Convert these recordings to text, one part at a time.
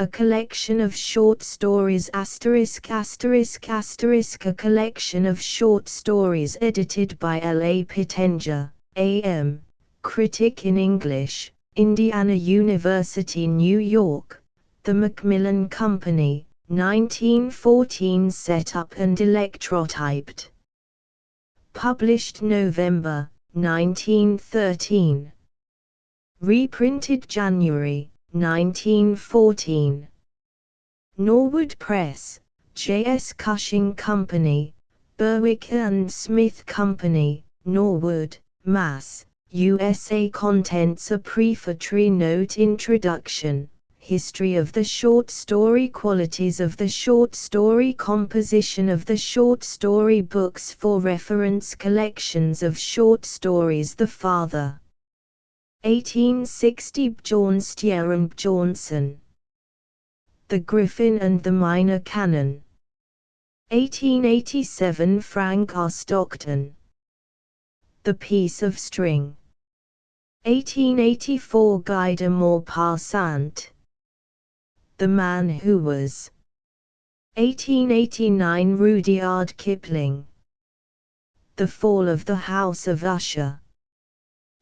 A collection of short stories *******, a collection of short stories edited by L.A. Pittenger, A.M., critic in English, Indiana University, New York, The Macmillan Company, 1914. Set up and electrotyped. Published November, 1913. Reprinted January, 1914. Norwood Press, J.S. Cushing Company, Berwick and Smith Company, Norwood, Mass., USA. Contents: a prefatory note, introduction, history of the short story, qualities of the short story, composition of the short story, books for reference, collections of short stories, The Father. 1860. Bjornstjerne and Bjornson. The Griffin and the Minor Canon. 1887. Frank R. Stockton. The Piece of String. 1884. Guy de Maupassant. The Man Who Was. 1889. Rudyard Kipling. The Fall of the House of Usher.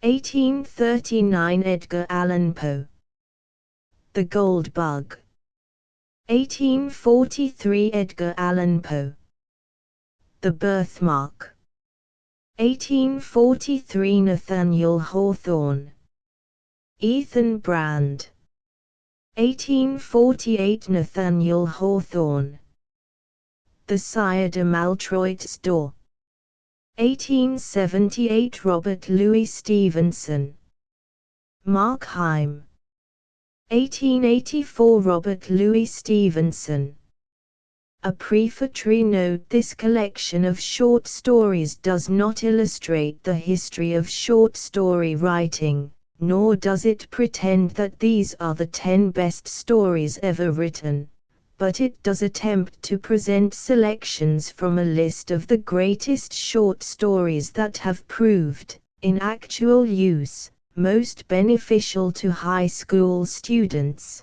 1839. Edgar Allan Poe. The Gold Bug. 1843. Edgar Allan Poe. The Birthmark. 1843. Nathaniel Hawthorne. Ethan Brand. 1848. Nathaniel Hawthorne. The Sire de Maltroit's Door. 1878. Robert Louis Stevenson. Markheim. 1884. Robert Louis Stevenson. A prefatory note: this collection of short stories does not illustrate the history of short story writing, nor does it pretend that these are the 10 best stories ever written, but it does attempt to present selections from a list of the greatest short stories that have proved, in actual use, most beneficial to high school students.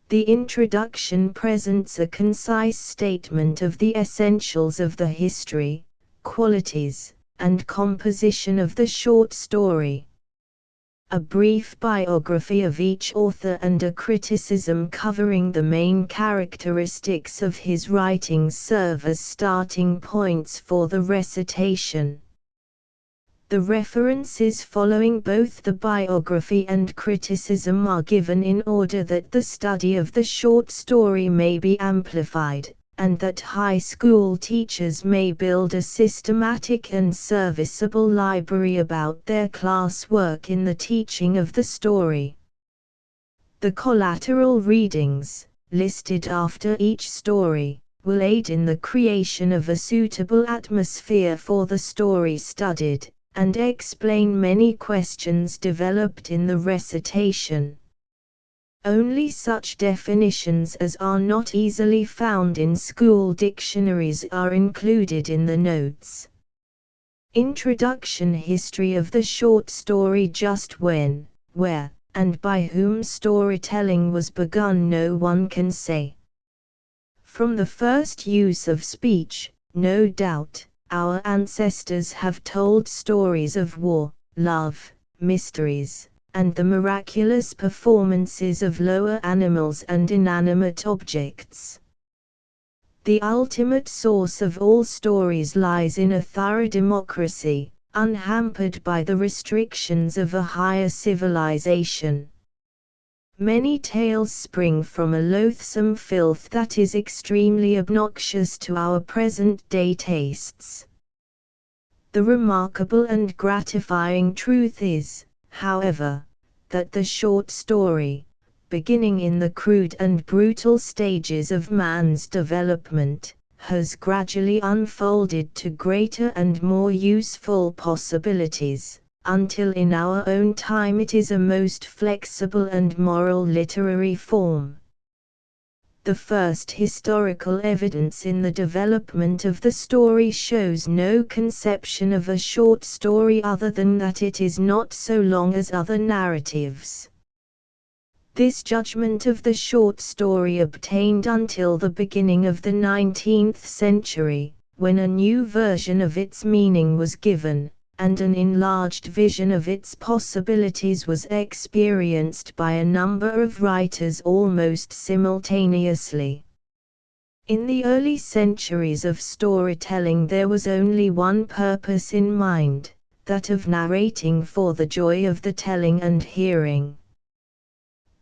The introduction presents a concise statement of the essentials of the history, qualities, and composition of the short story. A brief biography of each author and a criticism covering the main characteristics of his writings serve as starting points for the recitation. The references following both the biography and criticism are given in order that the study of the short story may be amplified, and that high school teachers may build a systematic and serviceable library about their classwork in the teaching of the story. The collateral readings, listed after each story, will aid in the creation of a suitable atmosphere for the story studied, and explain many questions developed in the recitation. Only such definitions as are not easily found in school dictionaries are included in the notes. Introduction: history of the short story. Just when, where, and by whom storytelling was begun no one can say. From the first use of speech, no doubt, our ancestors have told stories of war, love, mysteries, and the miraculous performances of lower animals and inanimate objects. The ultimate source of all stories lies in a thorough democracy, unhampered by the restrictions of a higher civilization. Many tales spring from a loathsome filth that is extremely obnoxious to our present-day tastes. The remarkable and gratifying truth is, however, that the short story, beginning in the crude and brutal stages of man's development, has gradually unfolded to greater and more useful possibilities, until in our own time it is a most flexible and moral literary form. The first historical evidence in the development of the story shows no conception of a short story other than that it is not so long as other narratives. This judgment of the short story obtained until the beginning of the 19th century, when a new version of its meaning was given, and an enlarged vision of its possibilities was experienced by a number of writers almost simultaneously. In the early centuries of storytelling there was only one purpose in mind, that of narrating for the joy of the telling and hearing.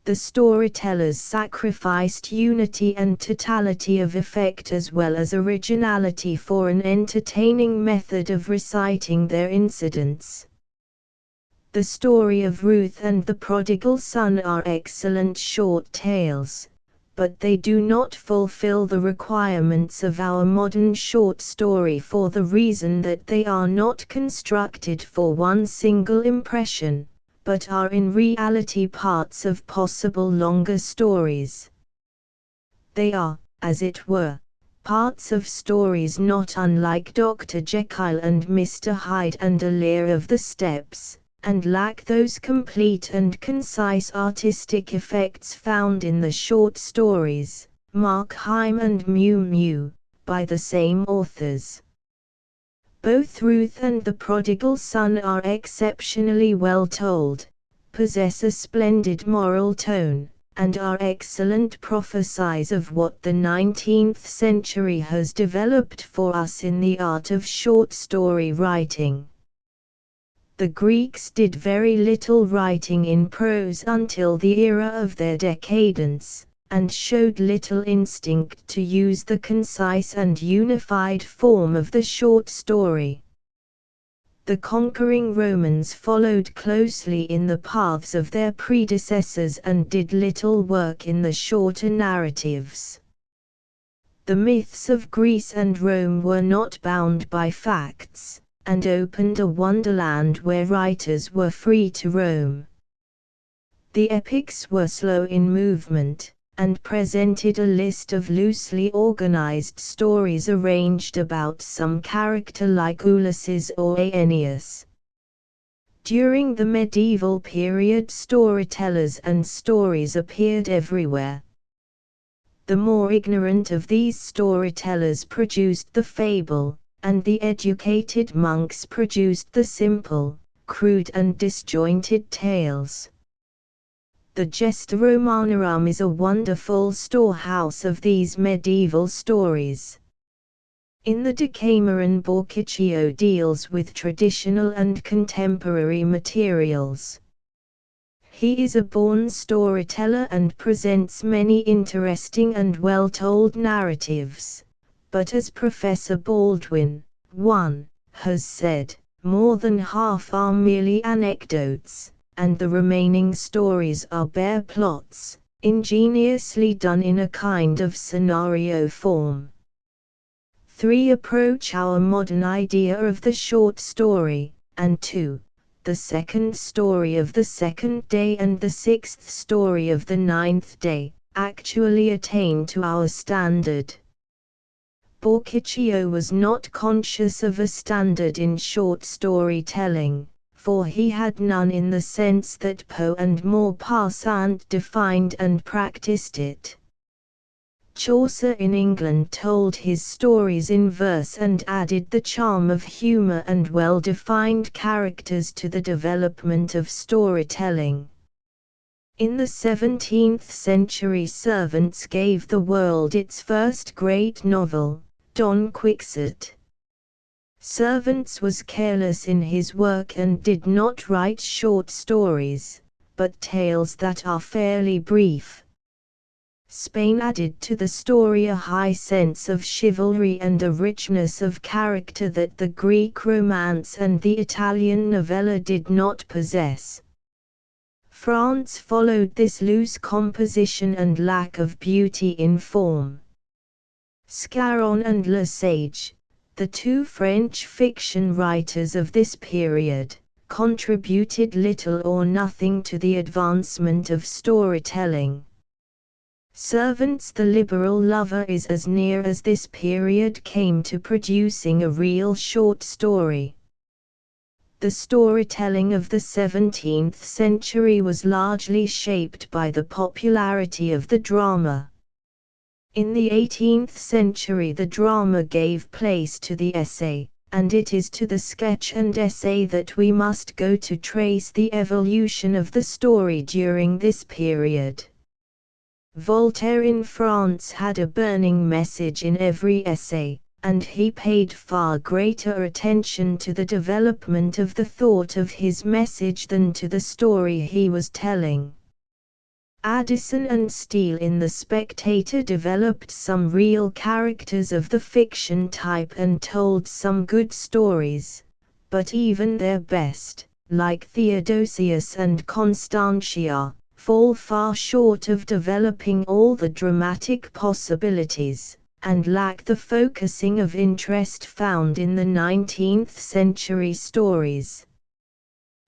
The storytellers sacrificed unity and totality of effect as well as originality for an entertaining method of reciting their incidents. The story of Ruth and the Prodigal Son are excellent short tales, but they do not fulfill the requirements of our modern short story for the reason that they are not constructed for one single impression, but are in reality parts of possible longer stories. They are, as it were, parts of stories not unlike Dr. Jekyll and Mr. Hyde and A Lear of the Steppes, and lack those complete and concise artistic effects found in the short stories, Markheim and Mew Mew, by the same authors. Both Ruth and the Prodigal Son are exceptionally well told, possess a splendid moral tone, and are excellent prophecies of what the 19th century has developed for us in the art of short story writing. The Greeks did very little writing in prose until the era of their decadence, and showed little instinct to use the concise and unified form of the short story. The conquering Romans followed closely in the paths of their predecessors and did little work in the shorter narratives. The myths of Greece and Rome were not bound by facts, and opened a wonderland where writers were free to roam. The epics were slow in movement, and presented a list of loosely organized stories arranged about some character like Ulysses or Aeneas. During the medieval period, storytellers and stories appeared everywhere. The more ignorant of these storytellers produced the fable, and the educated monks produced the simple, crude and disjointed tales. The Gesta Romanorum is a wonderful storehouse of these medieval stories. In the Decameron, Boccaccio deals with traditional and contemporary materials. He is a born storyteller and presents many interesting and well-told narratives, but as Professor Baldwin, 1, has said, more than half are merely anecdotes, and the remaining stories are bare plots, ingeniously done in a kind of scenario form. 3 approach our modern idea of the short story, and 2, the second story of the second day and the 6th story of the 9th day, actually attain to our standard. Boccaccio was not conscious of a standard in short storytelling, for he had none in the sense that Poe and Maupassant defined and practiced it. Chaucer in England told his stories in verse and added the charm of humor and well-defined characters to the development of storytelling. In the 17th century, Cervantes gave the world its first great novel, Don Quixote. Cervantes was careless in his work and did not write short stories, but tales that are fairly brief. Spain added to the story a high sense of chivalry and a richness of character that the Greek romance and the Italian novella did not possess. France followed this loose composition and lack of beauty in form. Scarron and Le Sage, the 2 French fiction writers of this period, contributed little or nothing to the advancement of storytelling. Cervantes the liberal lover is as near as this period came to producing a real short story. The storytelling of the 17th century was largely shaped by the popularity of the drama. In the 18th century the drama gave place to the essay, and it is to the sketch and essay that we must go to trace the evolution of the story during this period. Voltaire in France had a burning message in every essay, and he paid far greater attention to the development of the thought of his message than to the story he was telling. Addison and Steele in The Spectator developed some real characters of the fiction type and told some good stories, but even their best, like Theodosius and Constantia, fall far short of developing all the dramatic possibilities, and lack the focusing of interest found in the 19th century stories.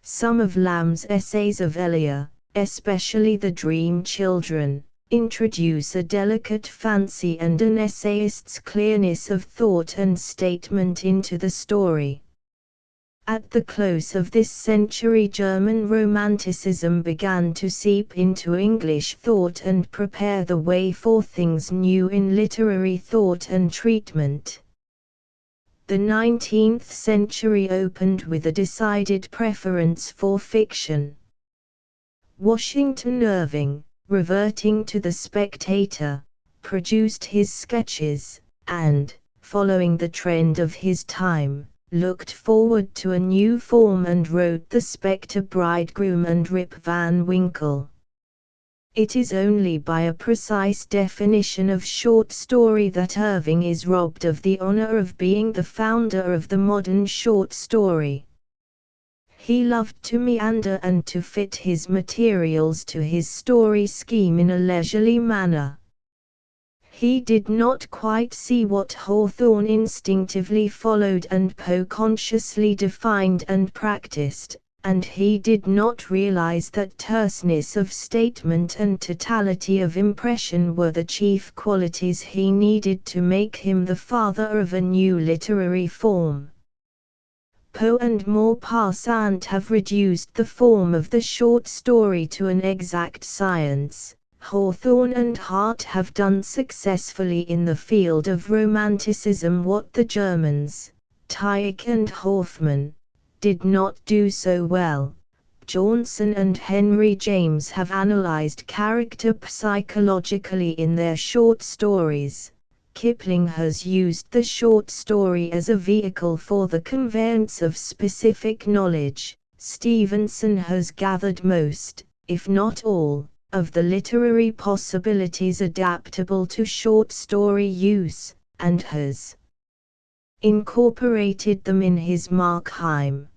Some of Lamb's essays of Elia, especially The Dream Children, introduce a delicate fancy and an essayist's clearness of thought and statement into the story. At the close of this century, German Romanticism began to seep into English thought and prepare the way for things new in literary thought and treatment. The 19th century opened with a decided preference for fiction. Washington Irving, reverting to The Spectator, produced his sketches, and, following the trend of his time, looked forward to a new form and wrote The Spectre Bridegroom and Rip Van Winkle. It is only by a precise definition of short story that Irving is robbed of the honor of being the founder of the modern short story. He loved to meander and to fit his materials to his story scheme in a leisurely manner. He did not quite see what Hawthorne instinctively followed and Poe consciously defined and practiced, and he did not realize that terseness of statement and totality of impression were the chief qualities he needed to make him the father of a new literary form. Poe and Maupassant have reduced the form of the short story to an exact science. Hawthorne and Hart have done successfully in the field of Romanticism what the Germans, Tieck and Hoffmann, did not do so well. Johnson and Henry James have analyzed character psychologically in their short stories. Kipling has used the short story as a vehicle for the conveyance of specific knowledge. Stevenson has gathered most, if not all, of the literary possibilities adaptable to short story use, and has incorporated them in his Markheim.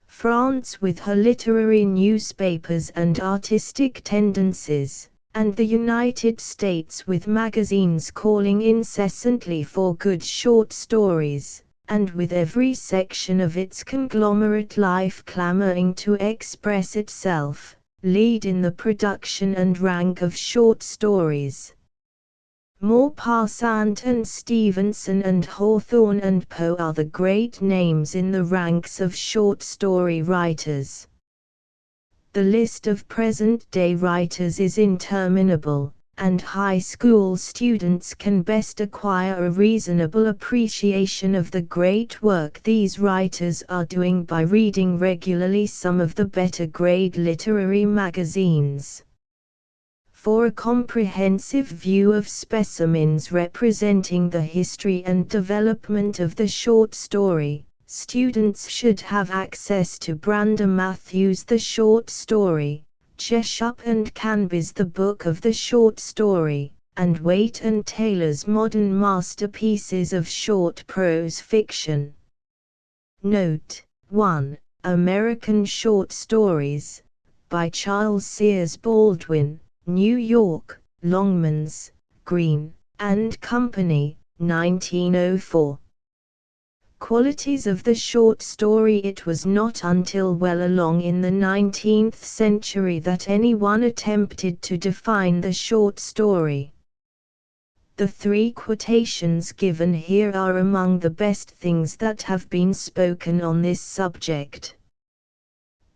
France with her literary newspapers and artistic tendencies, and the United States with magazines calling incessantly for good short stories, and with every section of its conglomerate life clamoring to express itself, lead in the production and rank of short stories. Maupassant and Stevenson and Hawthorne and Poe are the great names in the ranks of short story writers. The list of present-day writers is interminable, and high school students can best acquire a reasonable appreciation of the great work these writers are doing by reading regularly some of the better-grade literary magazines. For a comprehensive view of specimens representing the history and development of the short story, students should have access to Brander Matthews' The Short Story, Jessup and Canby's The Book of the Short Story, and Waite and Taylor's modern masterpieces of short prose fiction. Note: 1. American Short Stories, by Charles Sears Baldwin, New York, Longmans, Green and Company, 1904. Qualities of the short story. It was not until well along in the 19th century that anyone attempted to define the short story. The three quotations given here are among the best things that have been spoken on this subject.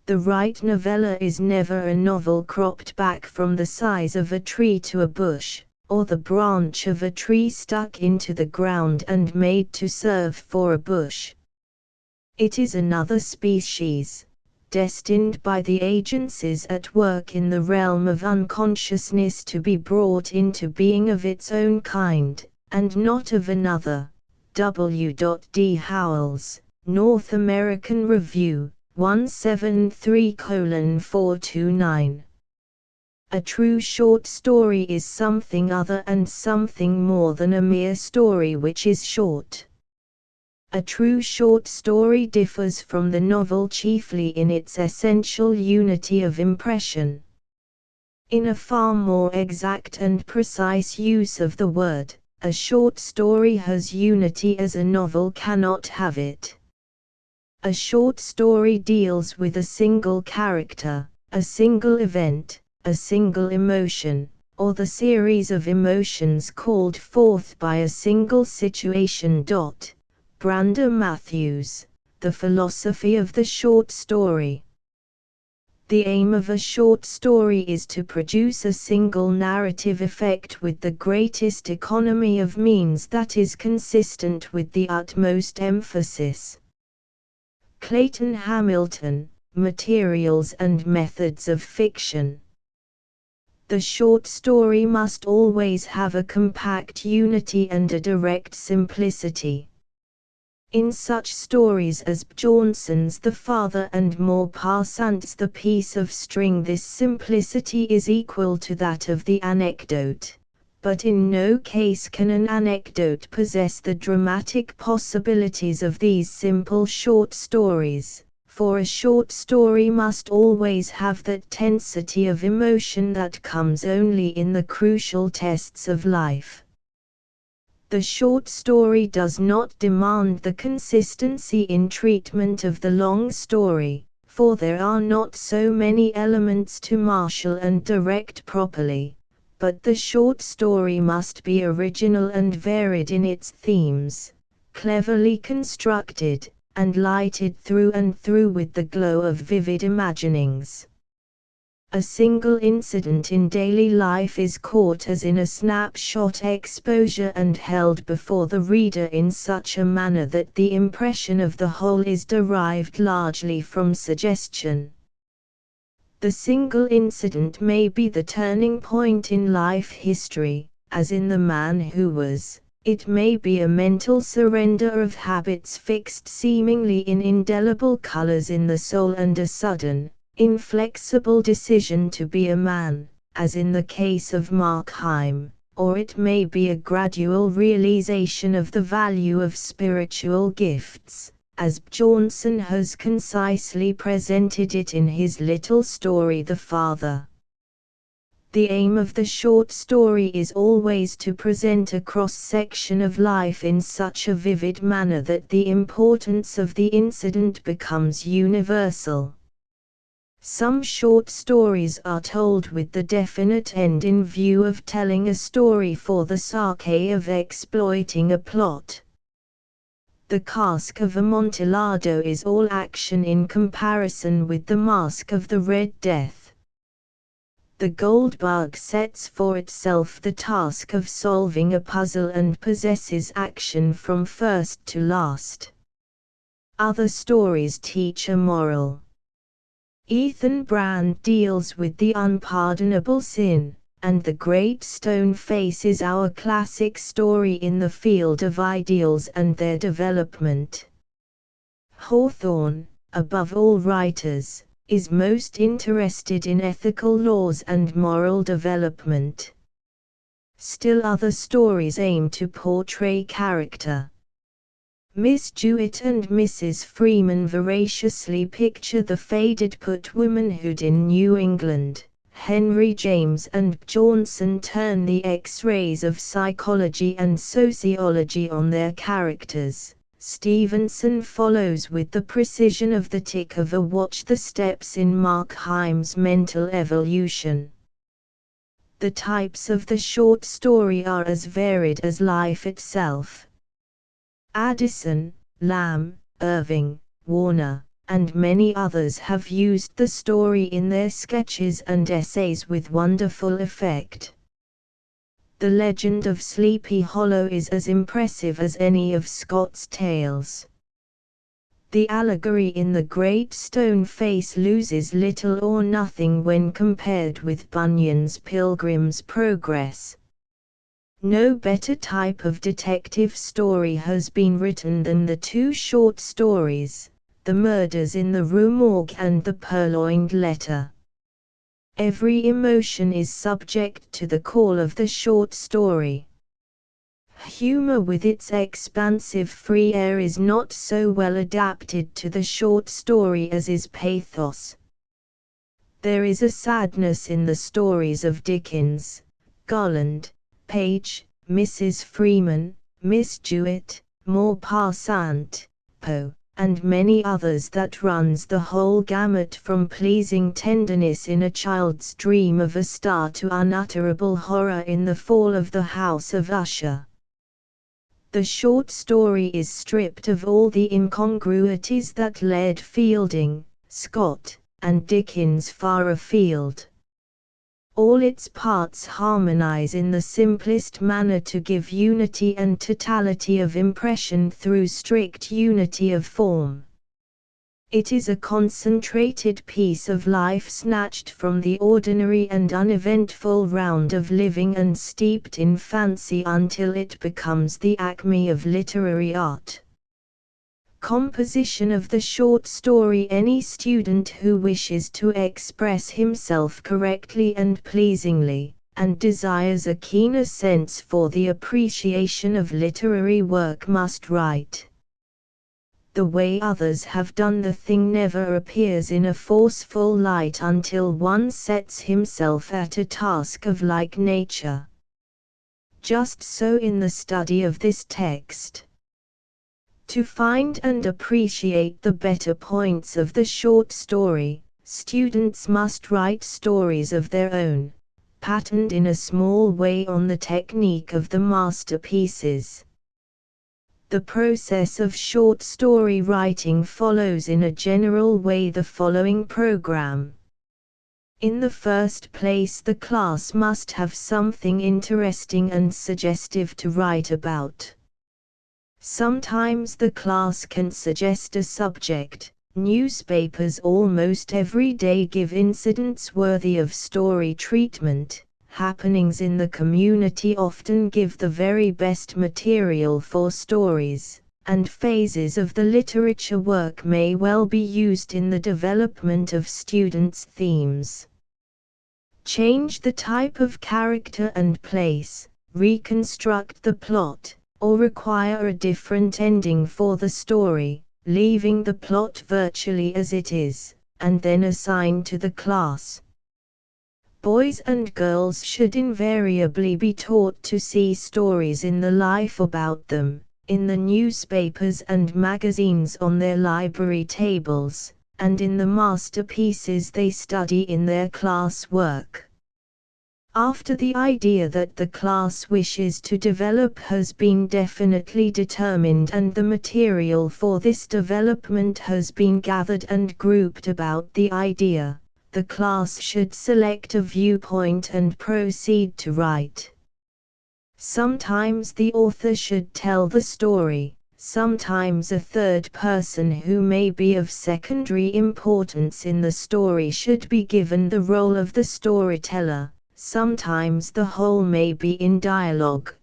The right novella is never a novel cropped back from the size of a tree to a bush, or the branch of a tree stuck into the ground and made to serve for a bush. It is another species, destined by the agencies at work in the realm of unconsciousness to be brought into being of its own kind, and not of another. W. D. Howells, North American Review, 173:429. A true short story is something other and something more than a mere story which is short. A true short story differs from the novel chiefly in its essential unity of impression. In a far more exact and precise use of the word, a short story has unity as a novel cannot have it. A short story deals with a single character, a single event, a single emotion, or the series of emotions called forth by a single situation. Brander Matthews, The Philosophy of the Short Story. The aim of a short story is to produce a single narrative effect with the greatest economy of means that is consistent with the utmost emphasis. Clayton Hamilton, Materials and Methods of Fiction. The short story must always have a compact unity and a direct simplicity. In such stories as Bjornson's The Father and Maupassant's The Piece of String, this simplicity is equal to that of the anecdote, but in no case can an anecdote possess the dramatic possibilities of these simple short stories, for a short story must always have that tensity of emotion that comes only in the crucial tests of life. The short story does not demand the consistency in treatment of the long story, for there are not so many elements to marshal and direct properly, but the short story must be original and varied in its themes, cleverly constructed, and lighted through and through with the glow of vivid imaginings. A single incident in daily life is caught as in a snapshot exposure and held before the reader in such a manner that the impression of the whole is derived largely from suggestion. The single incident may be the turning point in life history, as in The Man Who Was. It may be a mental surrender of habits fixed seemingly in indelible colors in the soul and a sudden, inflexible decision to be a man, as in the case of Markheim, or it may be a gradual realization of the value of spiritual gifts, as Bjornson has concisely presented it in his little story The Father. The aim of the short story is always to present a cross-section of life in such a vivid manner that the importance of the incident becomes universal. Some short stories are told with the definite end in view of telling a story for the sake of exploiting a plot. The Cask of Amontillado is all action in comparison with the Mask of the Red Death. The Goldbug sets for itself the task of solving a puzzle and possesses action from first to last. Other stories teach a moral. Ethan Brand deals with the unpardonable sin, and The Great Stone Face is our classic story in the field of ideals and their development. Hawthorne, above all writers, is most interested in ethical laws and moral development. Still other stories aim to portray character. Miss Jewett and Mrs. Freeman voraciously picture the faded put womanhood in New England. Henry James and Bjornson turn the X-rays of psychology and sociology on their characters. Stevenson follows with the precision of the tick of a watch the steps in Markheim's mental evolution. The types of the short story are as varied as life itself. Addison, Lamb, Irving, Warner, and many others have used the story in their sketches and essays with wonderful effect. The legend of Sleepy Hollow is as impressive as any of Scott's tales. The allegory in The Great Stone Face loses little or nothing when compared with Bunyan's Pilgrim's Progress. No better type of detective story has been written than the two short stories, The Murders in the Rue Morgue and The Purloined Letter. Every emotion is subject to the call of the short story. Humor with its expansive free air is not so well adapted to the short story as is pathos. There is a sadness in the stories of Dickens, Garland, Page, Mrs. Freeman, Miss Jewett, Maupassant, Poe, and many others that runs the whole gamut from pleasing tenderness in A Child's Dream of a Star to unutterable horror in The Fall of the House of Usher. The short story is stripped of all the incongruities that led Fielding, Scott, and Dickens far afield. All its parts harmonize in the simplest manner to give unity and totality of impression through strict unity of form. It is a concentrated piece of life snatched from the ordinary and uneventful round of living and steeped in fancy until it becomes the acme of literary art. Composition of the short story. Any student who wishes to express himself correctly and pleasingly, and desires a keener sense for the appreciation of literary work must write. The way others have done the thing never appears in a forceful light until one sets himself at a task of like nature. Just so in the study of this text. To find and appreciate the better points of the short story, students must write stories of their own, patterned in a small way on the technique of the masterpieces. The process of short story writing follows in a general way the following program. In the first place, the class must have something interesting and suggestive to write about. Sometimes the class can suggest a subject. Newspapers almost every day give incidents worthy of story treatment. Happenings in the community often give the very best material for stories, and phases of the literature work may well be used in the development of students' themes. Change the type of character and place, reconstruct the plot, or require a different ending for the story, leaving the plot virtually as it is, and then assign to the class. Boys and girls should invariably be taught to see stories in the life about them, in the newspapers and magazines on their library tables, and in the masterpieces they study in their class work. After the idea that the class wishes to develop has been definitely determined and the material for this development has been gathered and grouped about the idea, the class should select a viewpoint and proceed to write. Sometimes the author should tell the story, sometimes a third person who may be of secondary importance in the story should be given the role of the storyteller, sometimes the whole may be in dialogue.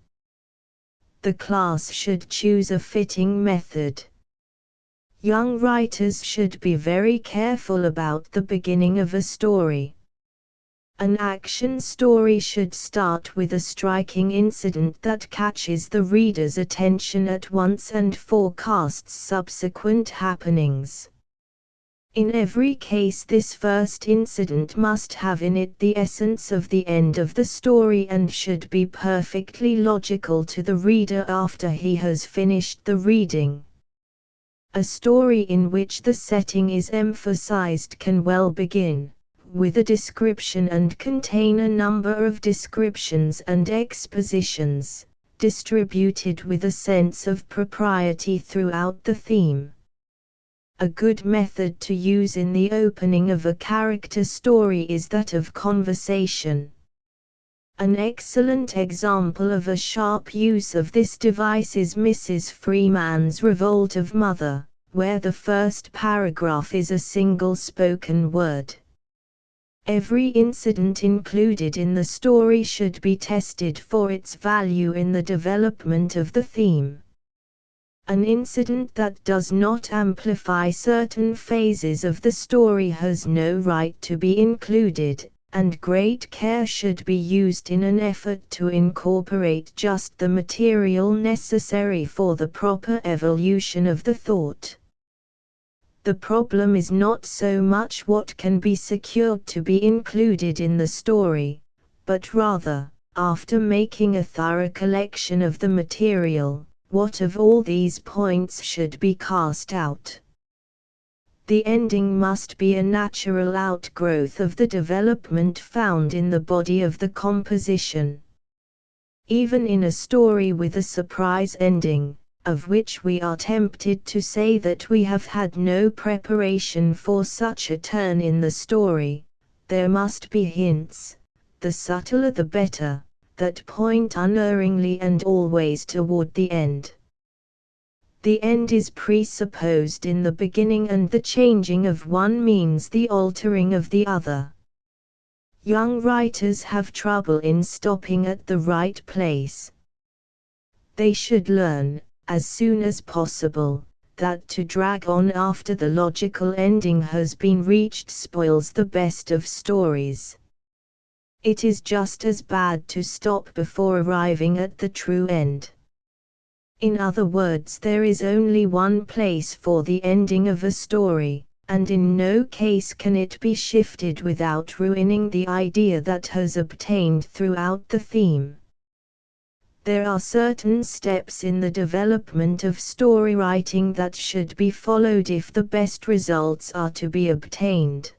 The class should choose a fitting method. Young writers should be very careful about the beginning of a story. An action story should start with a striking incident that catches the reader's attention at once and forecasts subsequent happenings. In every case, this first incident must have in it the essence of the end of the story and should be perfectly logical to the reader after he has finished the reading. A story in which the setting is emphasized can well begin, with a description and contain a number of descriptions and expositions, distributed with a sense of propriety throughout the theme. A good method to use in the opening of a character story is that of conversation. An excellent example of a sharp use of this device is Mrs. Freeman's Revolt of Mother, where the first paragraph is a single spoken word. Every incident included in the story should be tested for its value in the development of the theme. An incident that does not amplify certain phases of the story has no right to be included, and great care should be used in an effort to incorporate just the material necessary for the proper evolution of the thought. The problem is not so much what can be secured to be included in the story, but rather, after making a thorough collection of the material, what of all these points should be cast out. The ending must be a natural outgrowth of the development found in the body of the composition. Even in a story with a surprise ending, of which we are tempted to say that we have had no preparation for such a turn in the story, there must be hints, the subtler the better, that point unerringly and always toward the end. The end is presupposed in the beginning, and the changing of one means the altering of the other. Young writers have trouble in stopping at the right place. They should learn, as soon as possible, that to drag on after the logical ending has been reached spoils the best of stories. It is just as bad to stop before arriving at the true end. In other words, there is only one place for the ending of a story, and in no case can it be shifted without ruining the idea that has obtained throughout the theme. There are certain steps in the development of story writing that should be followed if the best results are to be obtained.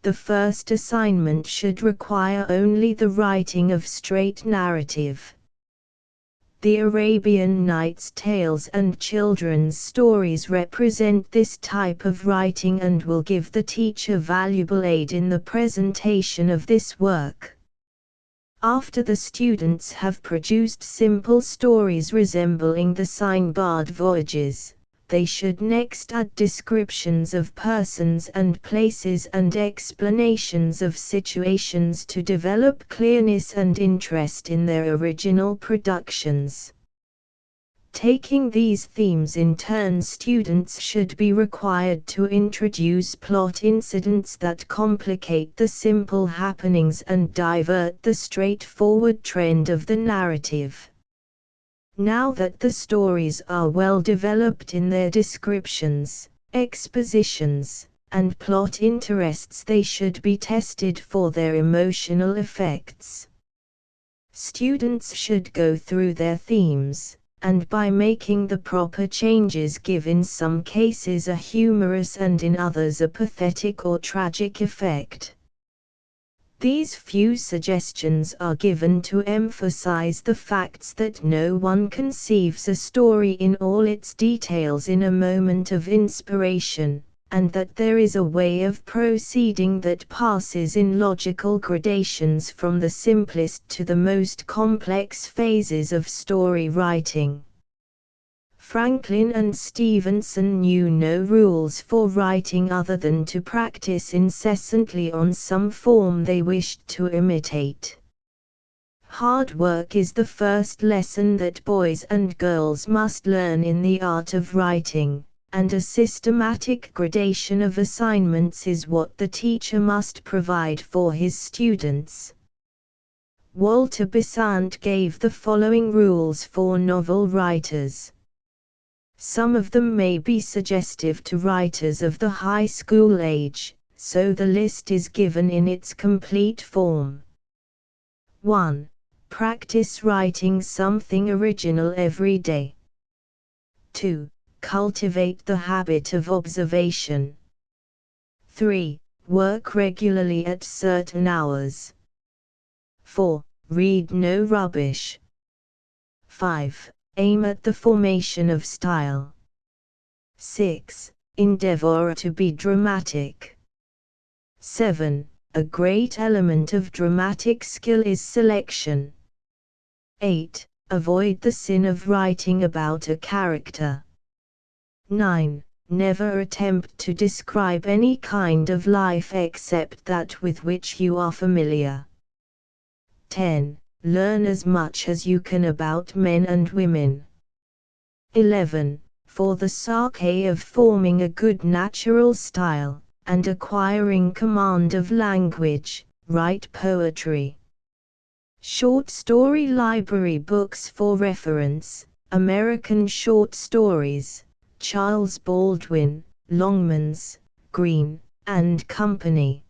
The first assignment should require only the writing of straight narrative. The Arabian Nights tales and children's stories represent this type of writing and will give the teacher valuable aid in the presentation of this work. After the students have produced simple stories resembling the Sinbad voyages, they should next add descriptions of persons and places and explanations of situations to develop clearness and interest in their original productions. Taking these themes in turn, students should be required to introduce plot incidents that complicate the simple happenings and divert the straightforward trend of the narrative. Now that the stories are well developed in their descriptions, expositions, and plot interests, they should be tested for their emotional effects. Students should go through their themes, and by making the proper changes give in some cases a humorous and in others a pathetic or tragic effect. These few suggestions are given to emphasize the facts that no one conceives a story in all its details in a moment of inspiration, and that there is a way of proceeding that passes in logical gradations from the simplest to the most complex phases of story writing. Franklin and Stevenson knew no rules for writing other than to practice incessantly on some form they wished to imitate. Hard work is the first lesson that boys and girls must learn in the art of writing, and a systematic gradation of assignments is what the teacher must provide for his students. Walter Besant gave the following rules for novel writers. Some of them may be suggestive to writers of the high school age, so the list is given in its complete form. 1. Practice writing something original every day. 2. Cultivate the habit of observation. 3. Work regularly at certain hours. 4. Read no rubbish. 5. Aim at the formation of style. 6. Endeavor to be dramatic. 7. A great element of dramatic skill is selection. 8. Avoid the sin of writing about a character. 9. Never attempt to describe any kind of life except that with which you are familiar. 10. Learn as much as you can about men and women. 11. For the sake of forming a good natural style, and acquiring command of language, write poetry. Short Story Library Books for Reference, American Short Stories, Charles Baldwin, Longmans, Green, and Company.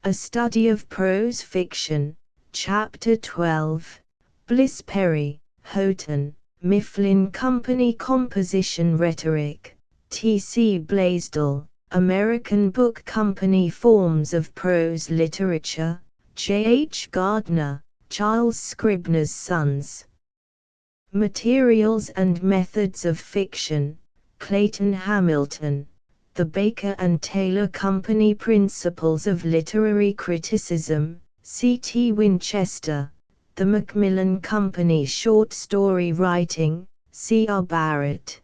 A Study of Prose Fiction, Chapter 12, Bliss Perry, Houghton, Mifflin Company. Composition Rhetoric, T.C. Blaisdell, American Book Company. Forms of Prose Literature, J.H. Gardner, Charles Scribner's Sons. Materials and Methods of Fiction, Clayton Hamilton, The Baker and Taylor Company. Principles of Literary Criticism, C.T. Winchester, The Macmillan Company. Short Story Writing, C.R. Barrett.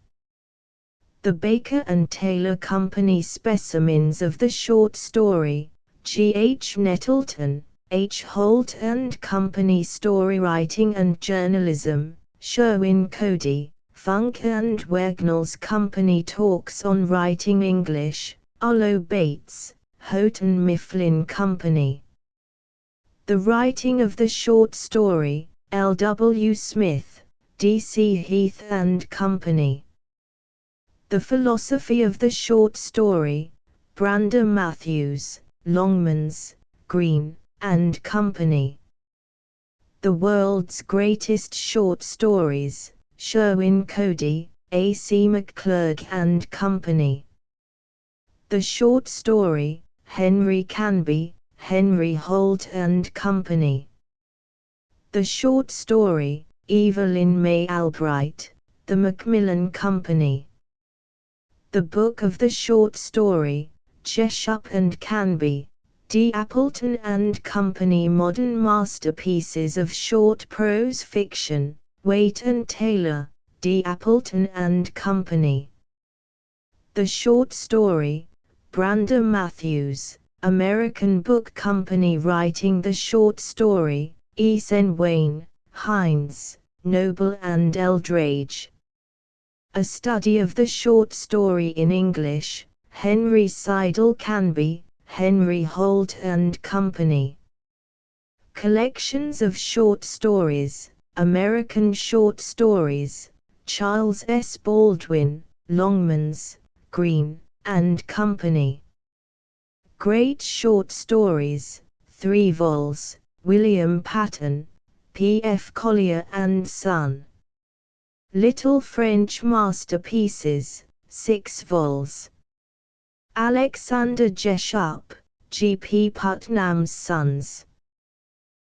The Baker and Taylor Company. Specimens of the Short Story, G.H. Nettleton, H. Holt and Company. Storywriting and Journalism, Sherwin Cody, Funk and Wagnalls Company. Talks on Writing English, Arlo Bates, Houghton Mifflin Company. The Writing of the Short Story, L. W. Smith, D. C. Heath and Company. The Philosophy of the Short Story, Brander Matthews, Longmans, Green, and Company. The World's Greatest Short Stories, Sherwin Cody, A. C. McClurg and Company. The Short Story, Henry Canby, Henry Holt and Company. The Short Story, Evelyn May Albright, The Macmillan Company. The Book of the Short Story, Jessup and Canby, D. Appleton and Company. Modern Masterpieces of Short Prose Fiction, Waite and Taylor, D. Appleton and Company. The Short Story, Brander Matthews, American Book Company. Writing the Short Story, E. Sen Wayne, Hines, Noble and Eldredge. A Study of the Short Story in English, Henry Seidel Canby, Henry Holt and Company. Collections of Short Stories, American Short Stories, Charles S. Baldwin, Longmans, Green, and Company. Great Short Stories, 3 vols, William Paton, P. F. Collier and Son. Little French Masterpieces, 6 vols. Alexander Jessup, G. P. Putnam's Sons.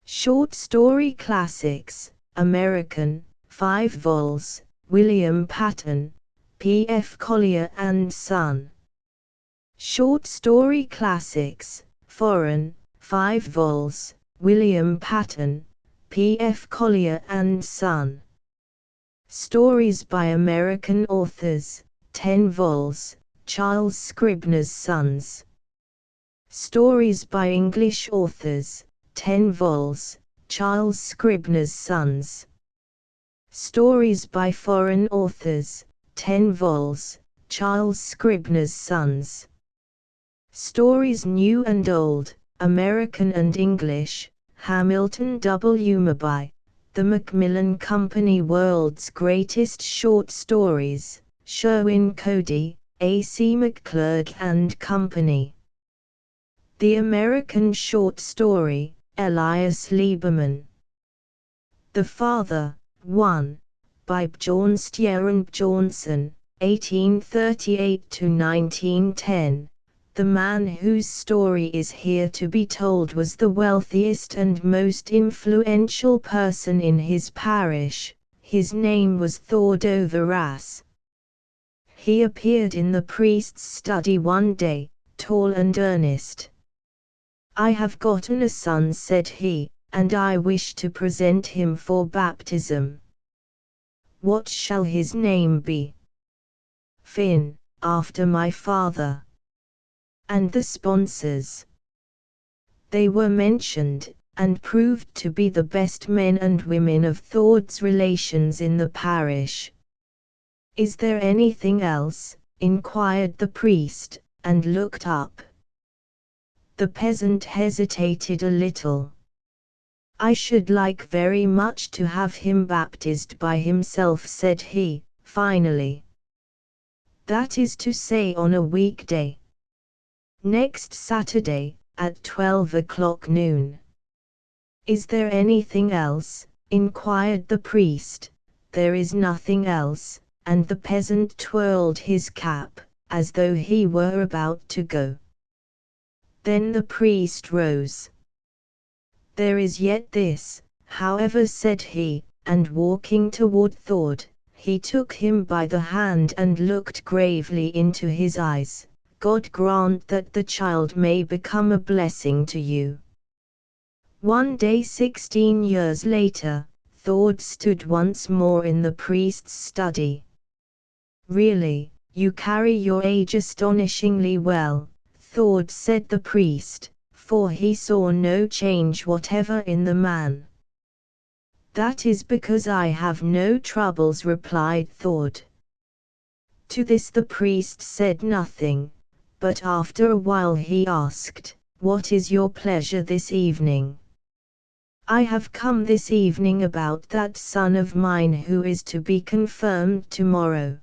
Short Story Classics, American, 5 vols, William Paton, P. F. Collier and Son. Short Story Classics, Foreign, 5 vols, William Paton, P. F. Collier and Son. Stories by American Authors, 10 vols, Charles Scribner's Sons. Stories by English Authors, 10 vols, Charles Scribner's Sons. Stories by Foreign Authors, 10 vols, Charles Scribner's Sons. Stories New and Old, American and English, Hamilton W. Mabye, The Macmillan Company. World's Greatest Short Stories, Sherwin Cody, A. C. McClurg and Company. The American Short Story, Elias Lieberman. The Father, 1, by Bjornstjerne Bjornson, 1838–1910, The man whose story is here to be told was the wealthiest and most influential person in his parish. His name was Thord Overas. He appeared in the priest's study one day, tall and earnest. "I have gotten a son," said he, "and I wish to present him for baptism. What shall his name be?" "Finn, after my father." "And the sponsors?" They were mentioned, and proved to be the best men and women of Thord's relations in the parish. "Is there anything else?" inquired the priest, and looked up. The peasant hesitated a little. "I should like very much to have him baptized by himself," said he, finally. "That is to say on a weekday. Next Saturday, at 12 o'clock noon." "Is there anything else?" inquired the priest. "There is nothing else," and the peasant twirled his cap, as though he were about to go. Then the priest rose. "There is yet this, however," said he, and walking toward Thord, he took him by the hand and looked gravely into his eyes. "God grant that the child may become a blessing to you." One day 16 years later, Thord stood once more in the priest's study. "Really, you carry your age astonishingly well," Thord said the priest, for he saw no change whatever in the man. "That is because I have no troubles," replied Thord. To this the priest said nothing, but after a while he asked, "What is your pleasure this evening?" "I have come this evening about that son of mine who is to be confirmed tomorrow.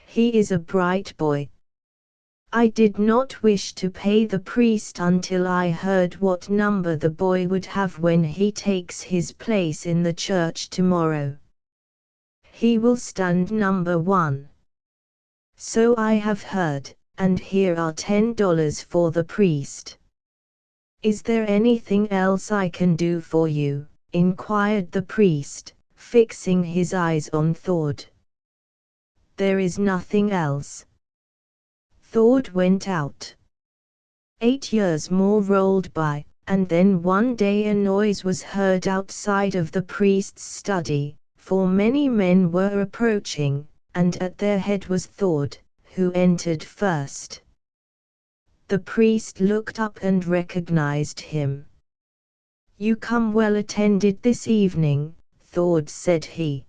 He is a bright boy. I did not wish to pay the priest until I heard what number the boy would have when he takes his place in the church tomorrow. He will stand number 1. So I have heard, and here are $10 for the priest." "Is there anything else I can do for you?" inquired the priest, fixing his eyes on Thord. "There is nothing else." Thord went out. 8 years more rolled by, and then one day a noise was heard outside of the priest's study, for many men were approaching, and at their head was Thord, who entered first. The priest looked up and recognized him. "You come well attended this evening," Thord said he.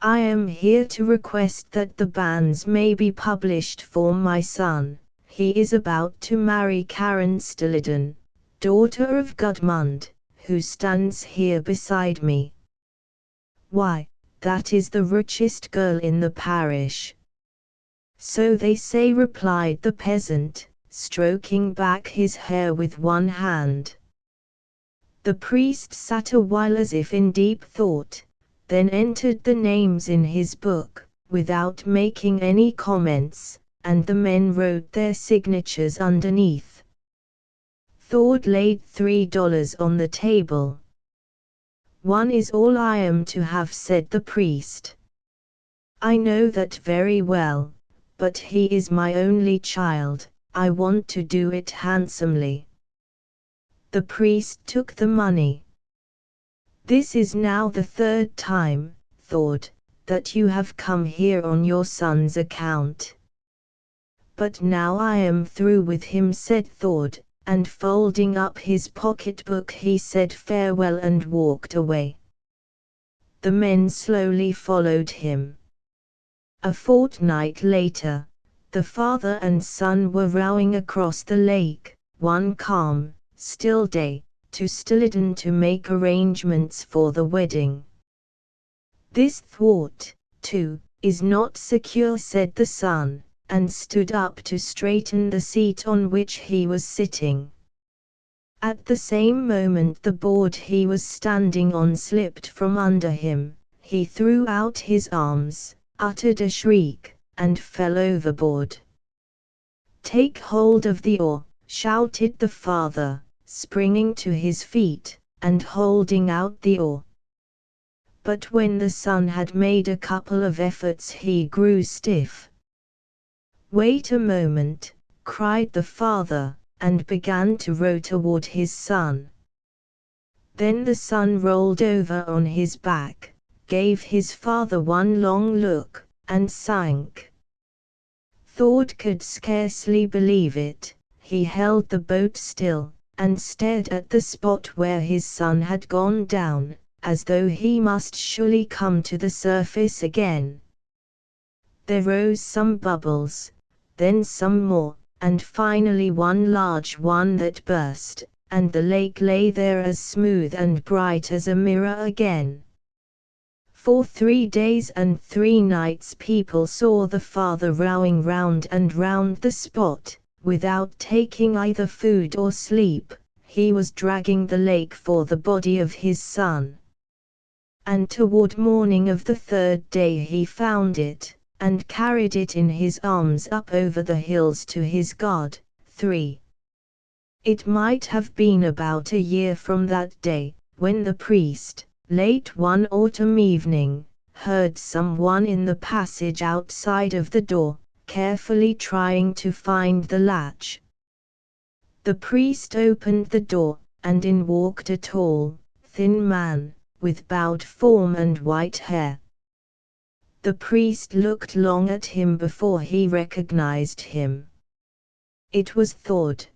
"I am here to request that the bans may be published for my son. He is about to marry Karen Stilliden, daughter of Gudmund, who stands here beside me." "Why, that is the richest girl in the parish." "So they say," replied the peasant, stroking back his hair with one hand. The priest sat a while as if in deep thought, then entered the names in his book, without making any comments, and the men wrote their signatures underneath. Thord laid $3 on the table. "1 is all I am to have," said the priest. "I know that very well, but he is my only child. I want to do it handsomely." The priest took the money. "This is now the 3rd time, Thord, that you have come here on your son's account. But now I am through with him," said Thord, and folding up his pocketbook he said farewell and walked away. The men slowly followed him. A fortnight later, the father and son were rowing across the lake, one calm, still day, to Stilliden to make arrangements for the wedding. "This thwart, too, is not secure," said the son, and stood up to straighten the seat on which he was sitting. At the same moment the board he was standing on slipped from under him. He threw out his arms, uttered a shriek, and fell overboard. "Take hold of the oar," shouted the father, springing to his feet, and holding out the oar. But when the son had made a couple of efforts he grew stiff. "Wait a moment," cried the father, and began to row toward his son. Then the son rolled over on his back, gave his father one long look, and sank. Thord could scarcely believe it. He held the boat still, and stared at the spot where his son had gone down, as though he must surely come to the surface again. There rose some bubbles, then some more, and finally one large one that burst, and the lake lay there as smooth and bright as a mirror again. For 3 days and 3 nights people saw the father rowing round and round the spot, without taking either food or sleep. He was dragging the lake for the body of his son. And toward morning of the 3rd day he found it, and carried it in his arms up over the hills to his God. 3. It might have been about a year from that day, when the priest, late one autumn evening, heard someone in the passage outside of the door, carefully trying to find the latch. The priest opened the door, and in walked a tall, thin man, with bowed form and white hair. The priest looked long at him before he recognized him. It was Thord.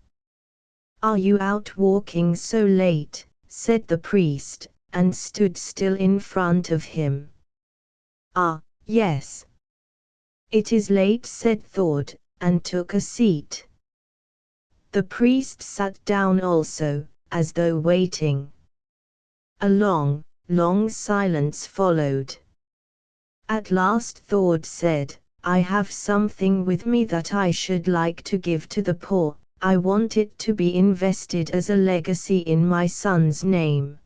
"Are you out walking so late?" said the priest, and stood still in front of him. "Ah, yes. It is late," said Thord, and took a seat. The priest sat down also, as though waiting. A long, long silence followed. At last Thord said, "I have something with me that I should like to give to the poor. I want it to be invested as a legacy in my son's name."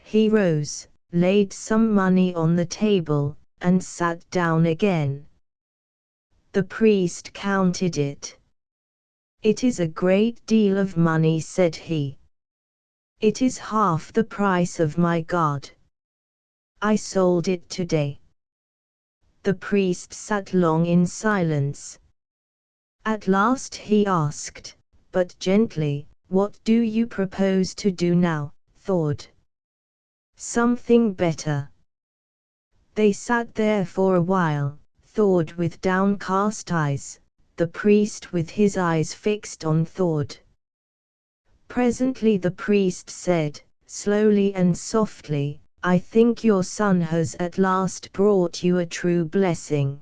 He rose, laid some money on the table, and sat down again. The priest counted it. "It is a great deal of money," said he. "It is half the price of my God. I sold it today." The priest sat long in silence. At last he asked, but gently, "What do you propose to do now, Thord?" "Something better." They sat there for a while, Thord with downcast eyes, the priest with his eyes fixed on Thord. Presently the priest said, slowly and softly, "I think your son has at last brought you a true blessing."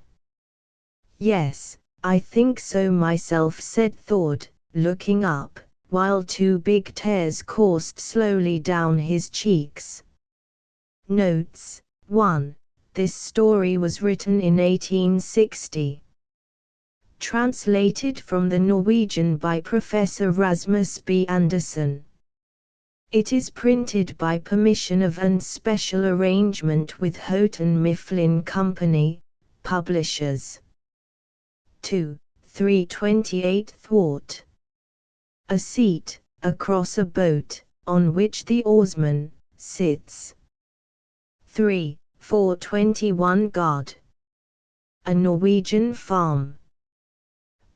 "Yes, I think so myself," said Thord, looking up, while 2 big tears coursed slowly down his cheeks. Notes: 1. This story was written in 1860. Translated from the Norwegian by Professor Rasmus B. Andersen. It is printed by permission of and special arrangement with Houghton Mifflin Company, publishers. 2. 328 thwart. A seat, across a boat, on which the oarsman sits. 3. 421 God. A Norwegian farm.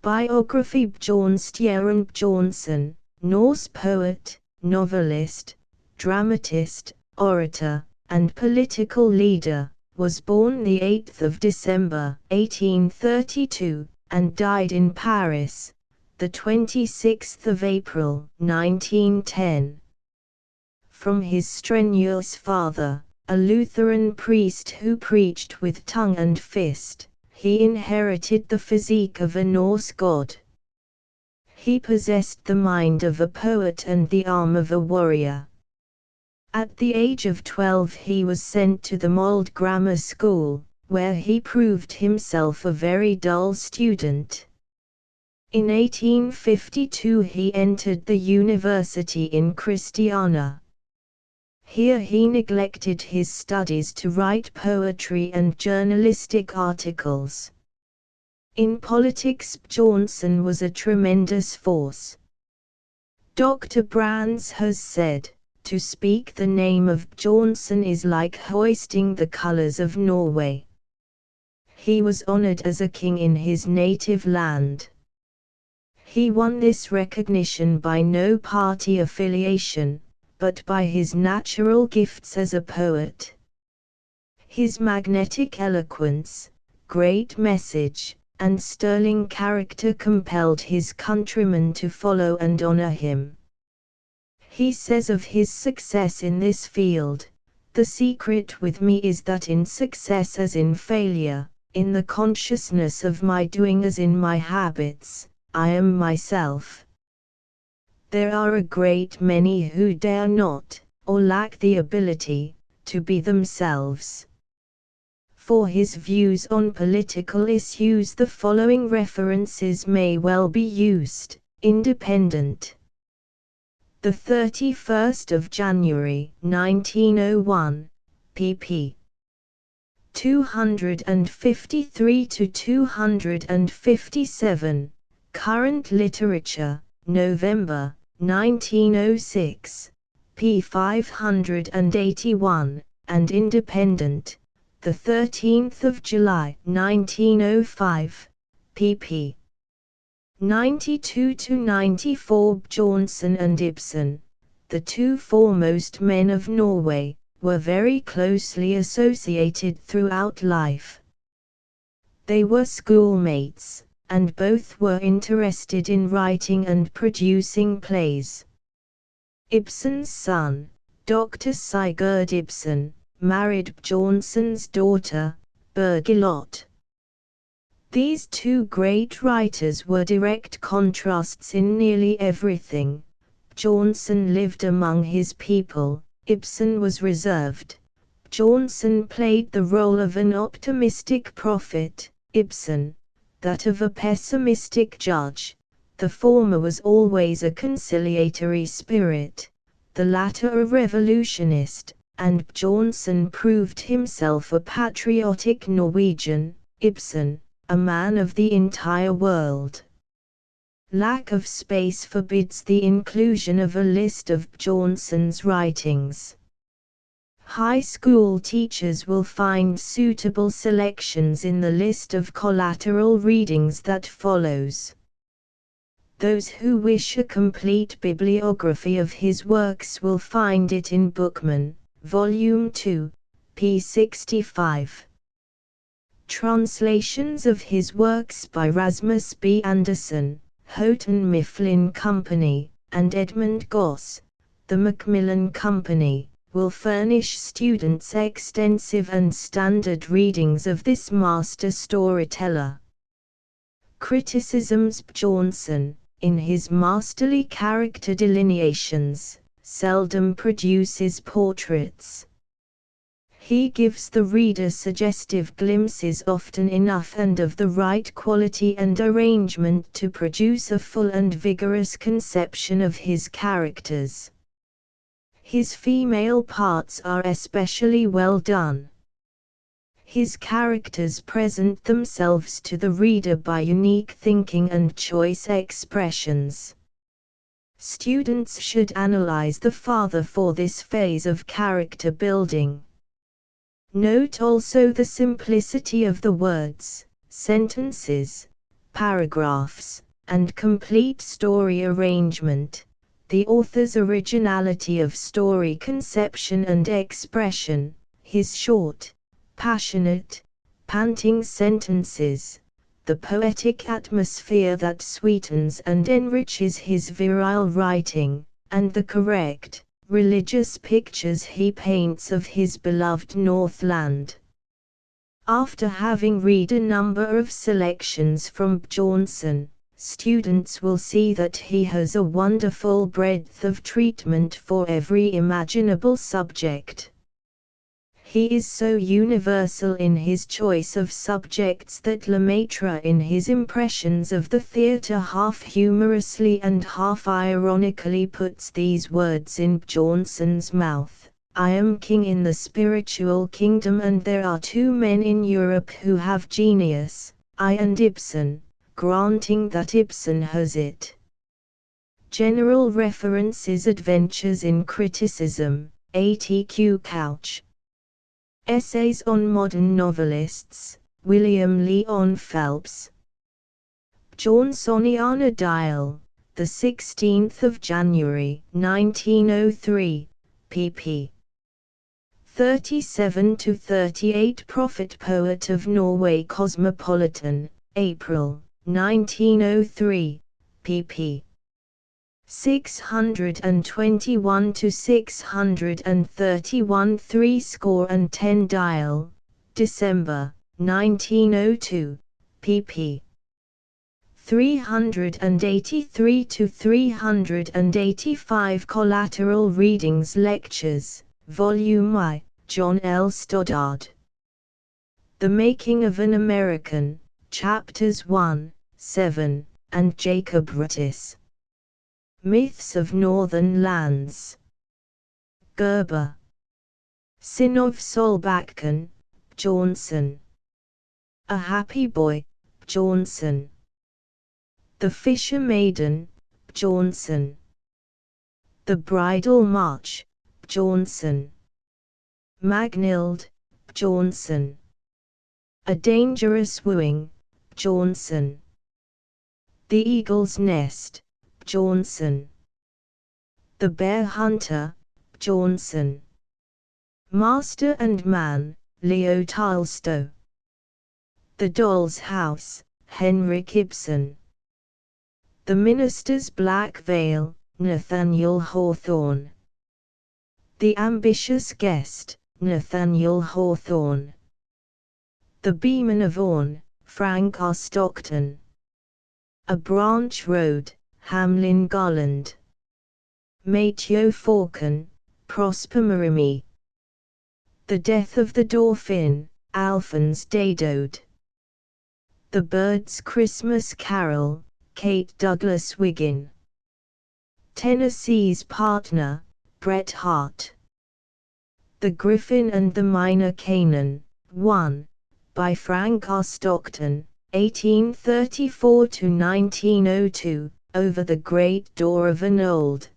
Biography: Bjørnstjerne Bjørnson, Norse poet, novelist, dramatist, orator, and political leader, was born the 8th of December, 1832, and died in Paris, the 26th of April, 1910. From his strenuous father, a Lutheran priest who preached with tongue and fist, he inherited the physique of a Norse god. He possessed the mind of a poet and the arm of a warrior. At the age of 12 he was sent to the Molde Grammar School, where he proved himself a very dull student. In 1852 he entered the university in Christiania. Here he neglected his studies to write poetry and journalistic articles. In politics, Bjornson was a tremendous force. Dr. Brands has said, "To speak the name of Bjornson is like hoisting the colors of Norway." He was honored as a king in his native land. He won this recognition by no party affiliation, but by his natural gifts as a poet. His magnetic eloquence, great message, and sterling character compelled his countrymen to follow and honor him. He says of his success in this field, "The secret with me is that in success as in failure, in the consciousness of my doing as in my habits, I am myself." There are a great many who dare not, or lack the ability, to be themselves. For his views on political issues the following references may well be used. Independent. The 31st of January, 1901, pp. 253 to 257. Current Literature, November, 1906, p. 581, and Independent, the 13th of July, 1905, pp. 92 to 94. Bjornson and Ibsen, the two foremost men of Norway, were very closely associated throughout life. They were schoolmates, and both were interested in writing and producing plays. Ibsen's son, Dr. Sigurd Ibsen, married Bjornson's daughter, Birgilotte. These two great writers were direct contrasts in nearly everything. Bjornson lived among his people, Ibsen was reserved. Bjornson played the role of an optimistic prophet, Ibsen that of a pessimistic judge. The former was always a conciliatory spirit, the latter a revolutionist, and Bjornson proved himself a patriotic Norwegian, Ibsen a man of the entire world. Lack of space forbids the inclusion of a list of Bjornson's writings. High school teachers will find suitable selections in the list of collateral readings that follows. Those who wish a complete bibliography of his works will find it in Bookman, Volume 2, p. 65. Translations of his works by Rasmus B. Anderson, Houghton Mifflin Company, and Edmund Goss, the Macmillan Company, will furnish students extensive and standard readings of this master storyteller. Criticisms. Bjornson, in his masterly character delineations, seldom produces portraits. He gives the reader suggestive glimpses often enough and of the right quality and arrangement to produce a full and vigorous conception of his characters. His female parts are especially well done. His characters present themselves to the reader by unique thinking and choice expressions. Students should analyze the father for this phase of character building. Note also the simplicity of the words, sentences, paragraphs, and complete story arrangement, the author's originality of story conception and expression, his short, passionate, panting sentences, the poetic atmosphere that sweetens and enriches his virile writing, and the correct, religious pictures he paints of his beloved Northland. After having read a number of selections from Bjornson, students will see that he has a wonderful breadth of treatment for every imaginable subject. He is so universal in his choice of subjects that Lemaitre in his impressions of the theatre half humorously and half ironically puts these words in Bjornson's mouth: "I am king in the spiritual kingdom and there are two men in Europe who have genius, I and Ibsen, granting that Ibsen has it. General references Adventures in Criticism, ATQ Couch. Essays on Modern Novelists, William Leon Phelps. Johnsoniana Dial, the 16th of January, 1903, pp. 37 to 38. Prophet Poet of Norway Cosmopolitan, April, 1903, pp. 621 to 631. 310 Dial, December, 1902, pp. 383 to 385. Collateral Readings Lectures, Volume I, John L. Stoddard. The Making of an American, Chapters 1, 7, and Jacob Ritis. Myths of Northern Lands. Gerber. Synnöve Solbacken, Bjornson. A Happy Boy, Bjornson. The Fisher Maiden, Bjornson. The Bridal March, Bjornson. Magnhild, Bjornson. A Dangerous Wooing, Bjornson. The Eagle's Nest, Bjornson. The Bear Hunter, Bjornson. Master and Man, Leo Tolstoy. The Doll's House, Henrik Ibsen. The Minister's Black Veil, Nathaniel Hawthorne. The Ambitious Guest, Nathaniel Hawthorne. The Beeman of Orne, Frank R. Stockton. A Branch Road, Hamlin Garland. Matthew Falcon, Prosper Mérimée. The Death of the Dauphin, Alphonse Dedode. The Bird's Christmas Carol, Kate Douglas Wiggin. Tennessee's Partner, Bret Harte. The Griffin and the Minor Canon, 1, by Frank R. Stockton, 1834 to 1902, over the great door of an old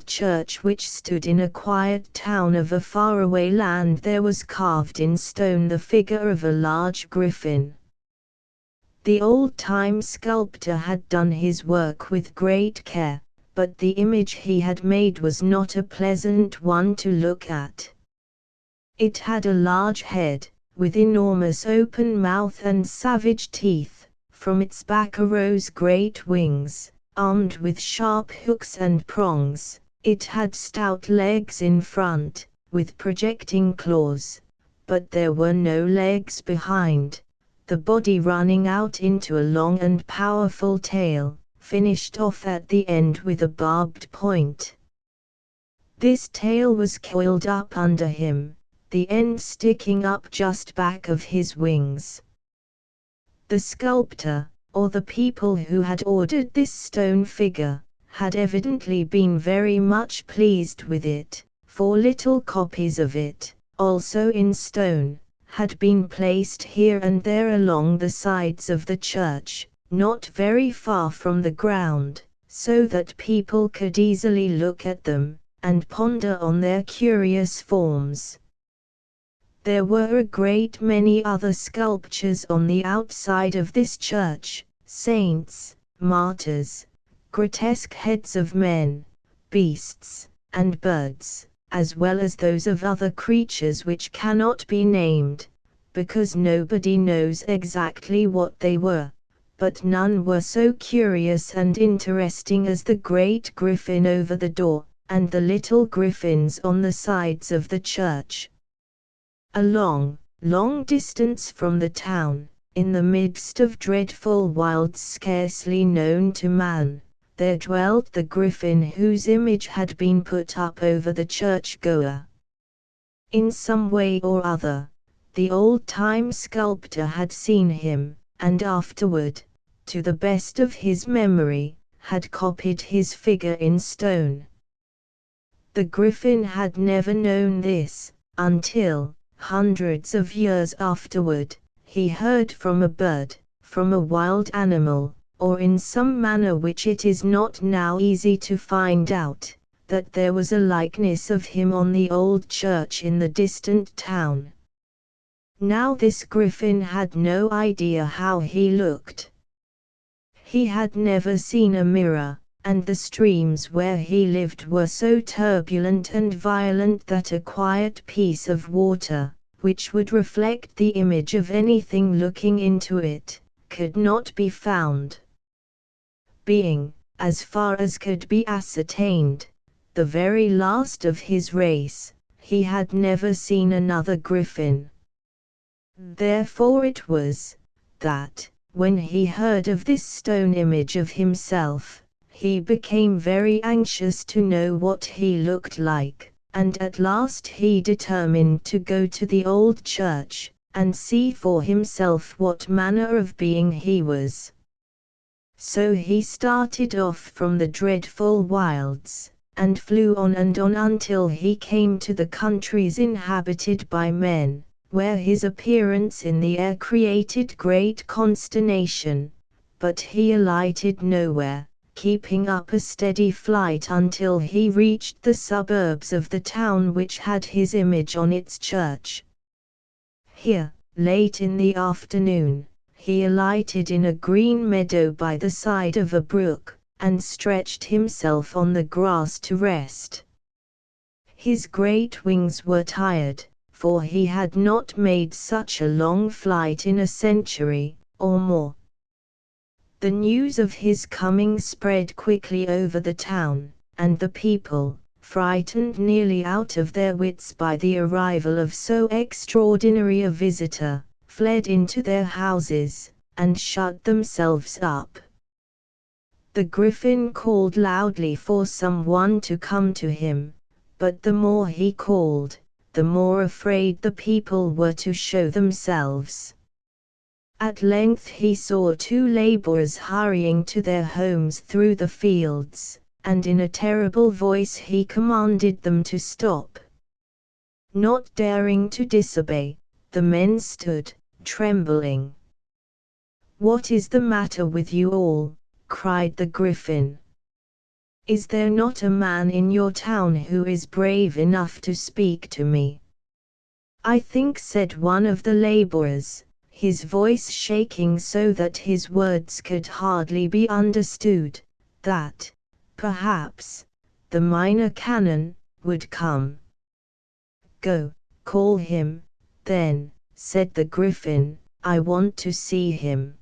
church which stood in a quiet town of a faraway land there was carved in stone the figure of a large griffin. The old-time sculptor had done his work with great care, but the image he had made was not a pleasant one to look at. It had a large head, with enormous open mouth and savage teeth. From its back arose great wings, armed with sharp hooks and prongs. It had stout legs in front, with projecting claws, but there were no legs behind, the body running out into a long and powerful tail, finished off at the end with a barbed point. This tail was coiled up under him, the end sticking up just back of his wings. The sculptor, or the people who had ordered this stone figure, had evidently been very much pleased with it, for little copies of it, also in stone, had been placed here and there along the sides of the church, not very far from the ground, so that people could easily look at them, and ponder on their curious forms. There were a great many other sculptures on the outside of this church, saints, martyrs, grotesque heads of men, beasts, and birds, as well as those of other creatures which cannot be named, because nobody knows exactly what they were, but none were so curious and interesting as the great griffin over the door, and the little griffins on the sides of the church. A long, long distance from the town, in the midst of dreadful wilds scarcely known to man, there dwelt the griffin whose image had been put up over the church-goer. In some way or other, the old-time sculptor had seen him, and afterward, to the best of his memory, had copied his figure in stone. The griffin had never known this, until, hundreds of years afterward, he heard from a bird, from a wild animal, or in some manner which it is not now easy to find out, that there was a likeness of him on the old church in the distant town. Now this Griffin had no idea how he looked. He had never seen a mirror, and the streams where he lived were so turbulent and violent that a quiet piece of water, which would reflect the image of anything looking into it, could not be found. Being, as far as could be ascertained, the very last of his race, he had never seen another Griffin. Therefore it was, that, when he heard of this stone image of himself, he became very anxious to know what he looked like, and at last he determined to go to the old church, and see for himself what manner of being he was. So he started off from the dreadful wilds, and flew on and on until he came to the countries inhabited by men, where his appearance in the air created great consternation, but he alighted nowhere, keeping up a steady flight until he reached the suburbs of the town which had his image on its church. Here, late in the afternoon, he alighted in a green meadow by the side of a brook, and stretched himself on the grass to rest. His great wings were tired, for he had not made such a long flight in a century, or more. The news of his coming spread quickly over the town, and the people, frightened nearly out of their wits by the arrival of so extraordinary a visitor, fled into their houses, and shut themselves up. The Griffin called loudly for someone to come to him, but the more he called, the more afraid the people were to show themselves. At length he saw two laborers hurrying to their homes through the fields, and in a terrible voice he commanded them to stop. Not daring to disobey, the men stood, trembling. "What is the matter with you all?" cried the Griffin. "Is there not a man in your town who is brave enough to speak to me?" "I think," said one of the laborers, his voice shaking so that his words could hardly be understood, "that, perhaps, the Minor Canon would come." "Go, call him, then," said the Griffin, "I want to see him."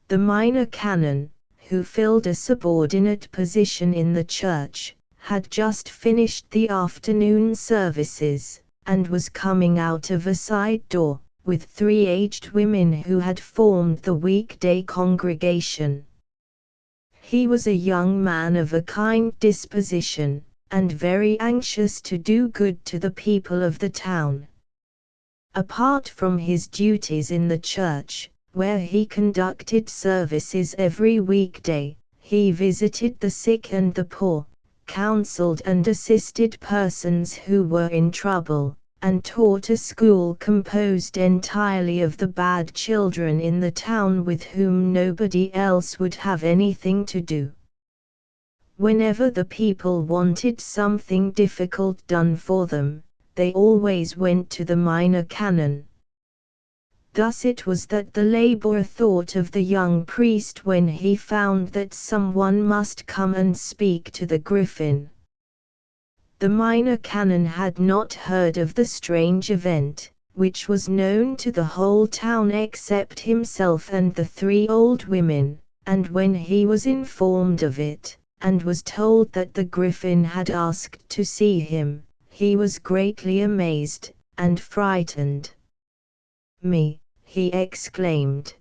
The Minor Canon, who filled a subordinate position in the church, had just finished the afternoon services, and was coming out of a side door, with 3 aged women who had formed the weekday congregation. He was a young man of a kind disposition, and very anxious to do good to the people of the town. Apart from his duties in the church, where he conducted services every weekday, he visited the sick and the poor, counseled and assisted persons who were in trouble, and taught a school composed entirely of the bad children in the town with whom nobody else would have anything to do. Whenever the people wanted something difficult done for them, they always went to the Minor Canon. Thus it was that the laborer thought of the young priest when he found that someone must come and speak to the Griffin. The Minor Canon had not heard of the strange event, which was known to the whole town except himself and the 3 old women, and when he was informed of it, and was told that the Griffin had asked to see him, he was greatly amazed, and frightened. "Me," he exclaimed.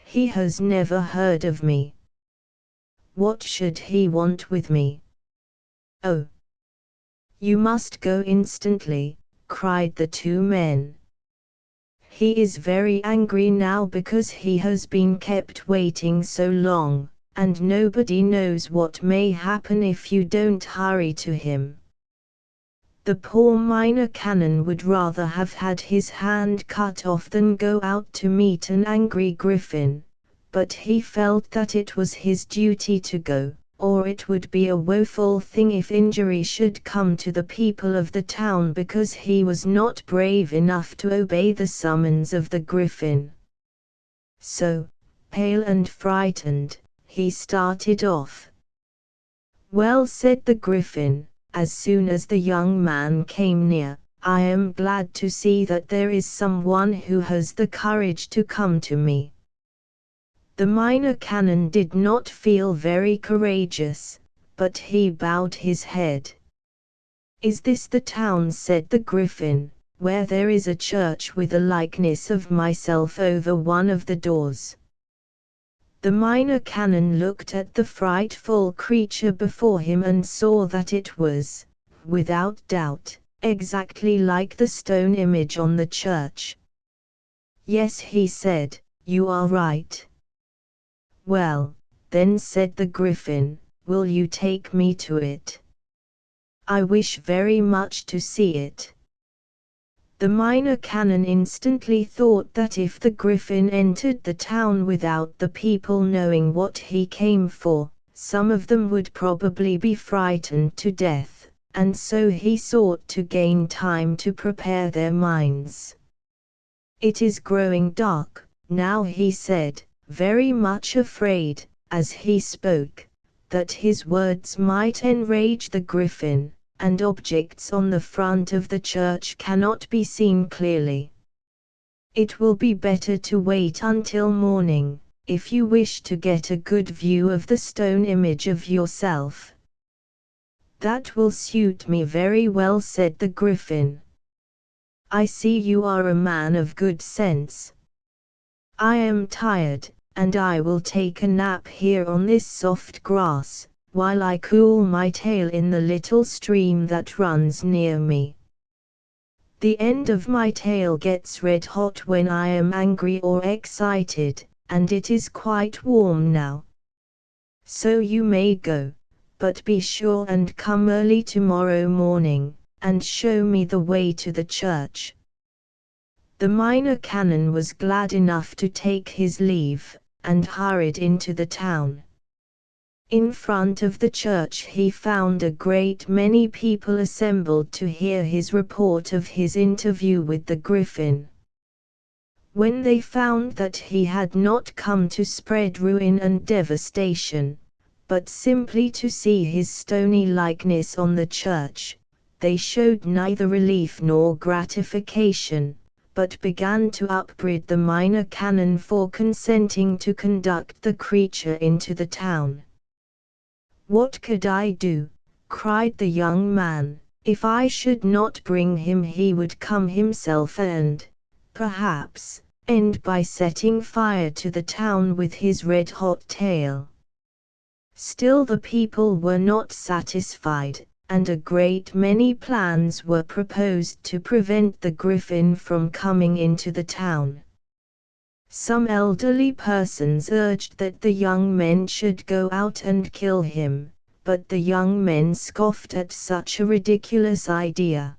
"He has never heard of me. What should he want with me?" "Oh! You must go instantly," cried the 2 men. "He is very angry now because he has been kept waiting so long, and nobody knows what may happen if you don't hurry to him." The poor Minor Canon would rather have had his hand cut off than go out to meet an angry griffin, but he felt that it was his duty to go, or it would be a woeful thing if injury should come to the people of the town because he was not brave enough to obey the summons of the griffin. So, pale and frightened, he started off. "Well," said the griffin, as soon as the young man came near, "I am glad to see that there is someone who has the courage to come to me." The Minor Canon did not feel very courageous, but he bowed his head. "Is this the town," said the griffin, "where there is a church with a likeness of myself over one of the doors?" The Minor Canon looked at the frightful creature before him and saw that it was, without doubt, exactly like the stone image on the church. "Yes," he said, "you are right." "Well, then," said the griffin, "will you take me to it? I wish very much to see it." The Minor Canon instantly thought that if the griffin entered the town without the people knowing what he came for, some of them would probably be frightened to death, and so he sought to gain time to prepare their minds. "It is growing dark now," he said, very much afraid, as he spoke, that his words might enrage the griffin, and objects on the front of the church cannot be seen clearly. "It will be better to wait until morning, if you wish to get a good view of the stone image of yourself." "That will suit me very well," said the griffin. "I see you are a man of good sense. I am tired, and I will take a nap here on this soft grass, while I cool my tail in the little stream that runs near me. The end of my tail gets red hot when I am angry or excited, and it is quite warm now. So you may go, but be sure and come early tomorrow morning, and show me the way to the church." The Minor Canon was glad enough to take his leave, and hurried into the town. In front of the church he found a great many people assembled to hear his report of his interview with the griffin. When they found that he had not come to spread ruin and devastation, but simply to see his stony likeness on the church, they showed neither relief nor gratification, but began to upbraid the Minor Canon for consenting to conduct the creature into the town. "What could I do?" cried the young man. "If I should not bring him, he would come himself and, perhaps, end by setting fire to the town with his red-hot tail." Still the people were not satisfied, and a great many plans were proposed to prevent the griffin from coming into the town. Some elderly persons urged that the young men should go out and kill him, but the young men scoffed at such a ridiculous idea.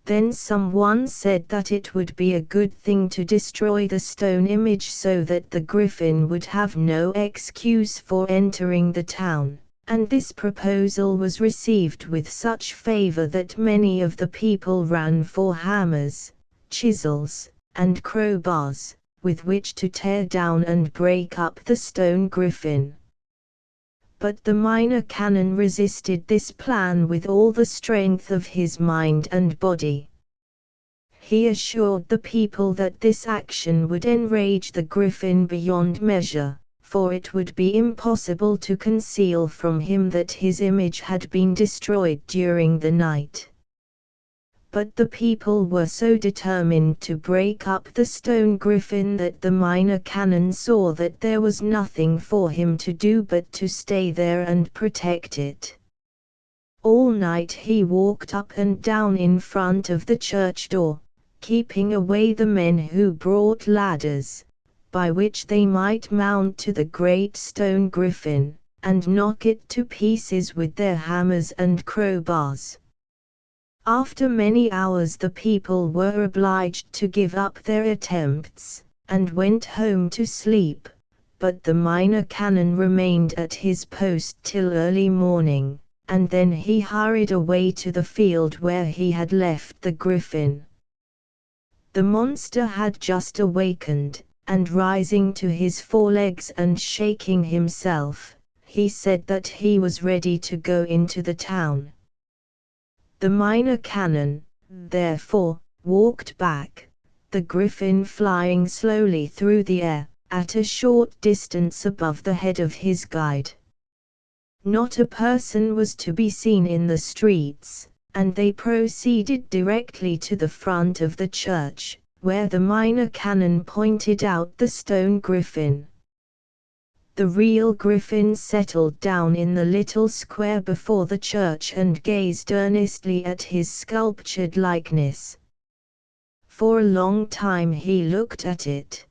Then someone said that it would be a good thing to destroy the stone image so that the griffin would have no excuse for entering the town, and this proposal was received with such favor that many of the people ran for hammers, chisels, and crowbars, with which to tear down and break up the stone griffin. But the Minor Canon resisted this plan with all the strength of his mind and body. He assured the people that this action would enrage the griffin beyond measure, for it would be impossible to conceal from him that his image had been destroyed during the night. But the people were so determined to break up the stone griffin that the Minor Canon saw that there was nothing for him to do but to stay there and protect it. All night he walked up and down in front of the church door, keeping away the men who brought ladders, by which they might mount to the great stone griffin, and knock it to pieces with their hammers and crowbars. After many hours the people were obliged to give up their attempts, and went home to sleep, but the Minor Canon remained at his post till early morning, and then he hurried away to the field where he had left the griffin. The monster had just awakened, and rising to his forelegs and shaking himself, he said that he was ready to go into the town. The Minor Canon, therefore, walked back, the griffin flying slowly through the air, at a short distance above the head of his guide. Not a person was to be seen in the streets, and they proceeded directly to the front of the church, where the Minor Canon pointed out the stone griffin. The real griffin settled down in the little square before the church and gazed earnestly at his sculptured likeness. For a long time he looked at it.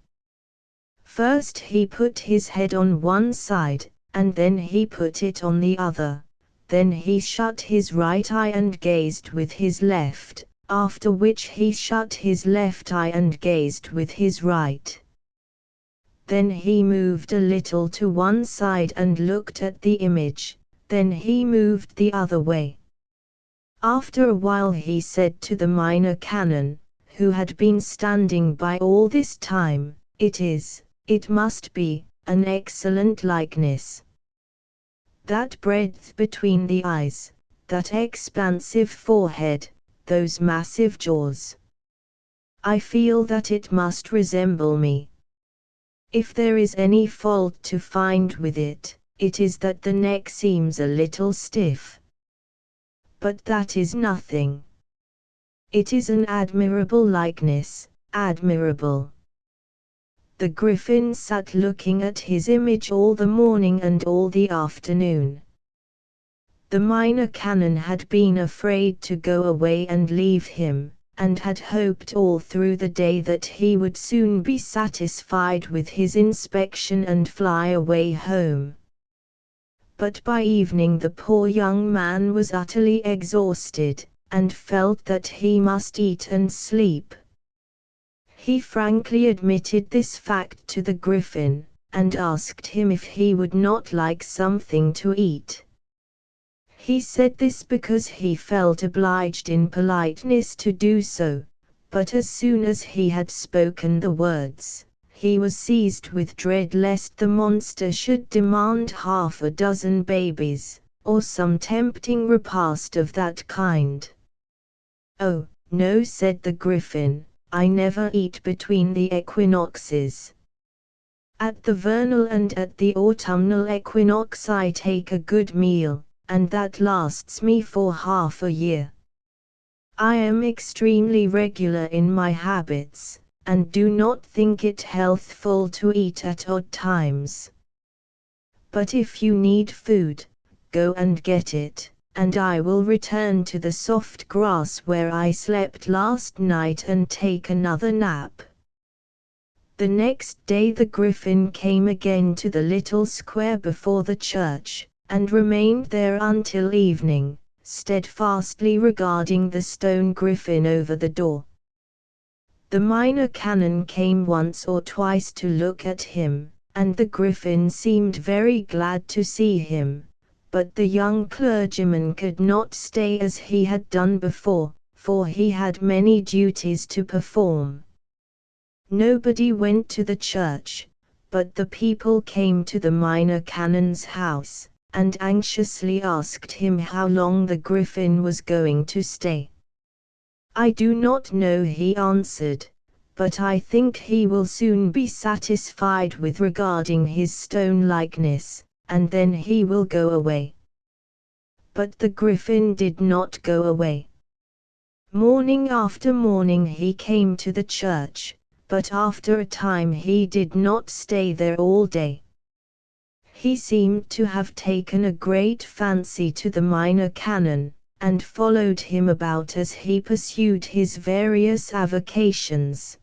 First he put his head on one side, and then he put it on the other. Then he shut his right eye and gazed with his left, after which he shut his left eye and gazed with his right. Then he moved a little to one side and looked at the image, then he moved the other way. After a while he said to the Minor Canon, who had been standing by all this time, it must be, an excellent likeness. That breadth between the eyes, that expansive forehead, those massive jaws. I feel that it must resemble me. If there is any fault to find with it, it is that the neck seems a little stiff. But that is nothing. It is an admirable likeness, admirable. The griffin sat looking at his image all the morning and all the afternoon. The Minor Canon had been afraid to go away and leave him, and had hoped all through the day that he would soon be satisfied with his inspection and fly away home. But by evening the poor young man was utterly exhausted, and felt that he must eat and sleep. He frankly admitted this fact to the griffin, and asked him if he would not like something to eat. He said this because he felt obliged in politeness to do so, but as soon as he had spoken the words, he was seized with dread lest the monster should demand 6 babies, or some tempting repast of that kind. "Oh, no," said the griffin, "I never eat between the equinoxes. At the vernal and at the autumnal equinox I take a good meal, and that lasts me for half a year. I am extremely regular in my habits, and do not think it healthful to eat at odd times. But if you need food, go and get it, and I will return to the soft grass where I slept last night and take another nap." The next day the griffin came again to the little square before the church, and remained there until evening, steadfastly regarding the stone griffin over the door. The Minor Canon came once or twice to look at him, and the griffin seemed very glad to see him, but the young clergyman could not stay as he had done before, for he had many duties to perform. Nobody went to the church, but the people came to the Minor Canon's house, and anxiously asked him how long the griffin was going to stay. "I do not know," he answered, "but I think he will soon be satisfied with regarding his stone likeness, and then he will go away." But the griffin did not go away. Morning after morning he came to the church, but after a time he did not stay there all day. He seemed to have taken a great fancy to the Minor Canon, and followed him about as he pursued his various avocations.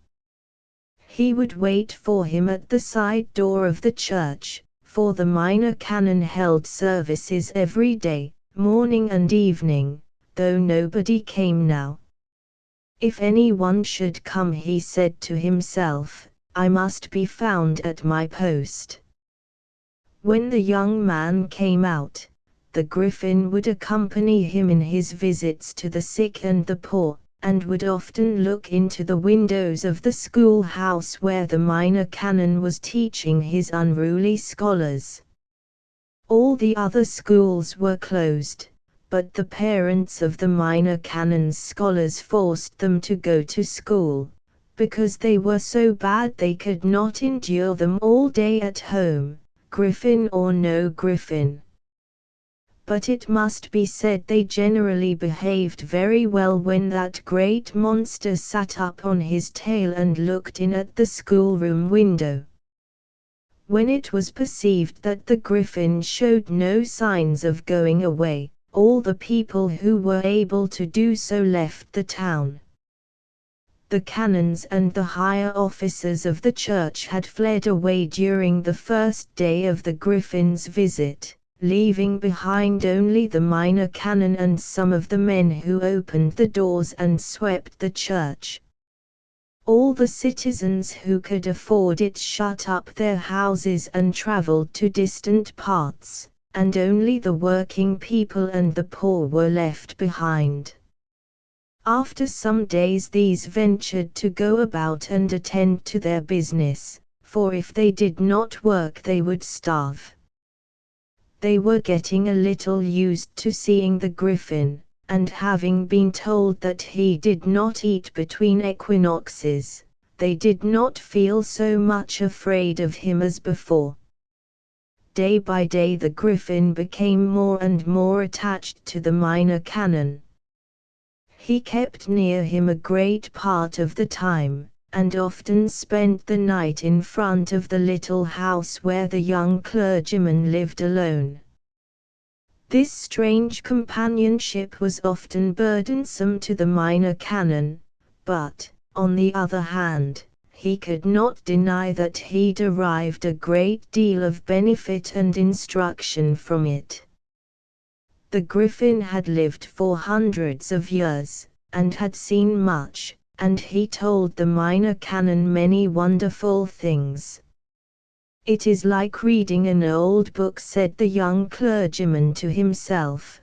He would wait for him at the side door of the church, for the Minor Canon held services every day, morning and evening, though nobody came now. If anyone should come, he said to himself, I must be found at my post. When the young man came out, the griffin would accompany him in his visits to the sick and the poor, and would often look into the windows of the schoolhouse where the minor canon was teaching his unruly scholars. All the other schools were closed, but the parents of the minor canon's scholars forced them to go to school, because they were so bad they could not endure them all day at home, griffin or no griffin. But it must be said they generally behaved very well when that great monster sat up on his tail and looked in at the schoolroom window. When it was perceived that the griffin showed no signs of going away, all the people who were able to do so left the town. The canons and the higher officers of the church had fled away during the first day of the griffin's visit, leaving behind only the minor canon and some of the men who opened the doors and swept the church. All the citizens who could afford it shut up their houses and traveled to distant parts, and only the working people and the poor were left behind. After some days these ventured to go about and attend to their business, for if they did not work they would starve. They were getting a little used to seeing the griffin, and having been told that he did not eat between equinoxes, they did not feel so much afraid of him as before. Day by day the griffin became more and more attached to the minor canon. He kept near him a great part of the time, and often spent the night in front of the little house where the young clergyman lived alone. This strange companionship was often burdensome to the minor canon, but, on the other hand, he could not deny that he derived a great deal of benefit and instruction from it. The griffin had lived for hundreds of years, and had seen much, and he told the minor canon many wonderful things. It is like reading an old book, said the young clergyman to himself,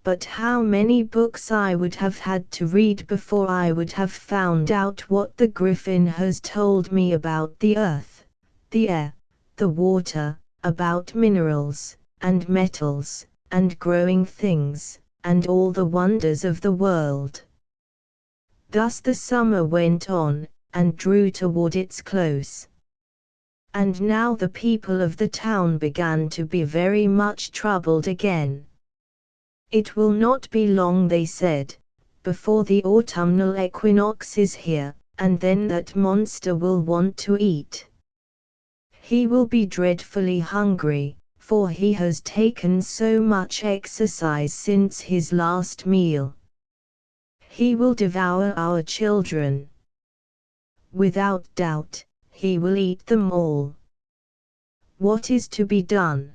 but how many books I would have had to read before I would have found out what the griffin has told me about the earth, the air, the water, about minerals, and metals, and growing things, and all the wonders of the world. Thus the summer went on, and drew toward its close. And now the people of the town began to be very much troubled again. It will not be long, they said, before the autumnal equinox is here, and then that monster will want to eat. He will be dreadfully hungry, for he has taken so much exercise since his last meal. He will devour our children. Without doubt, he will eat them all. What is to be done?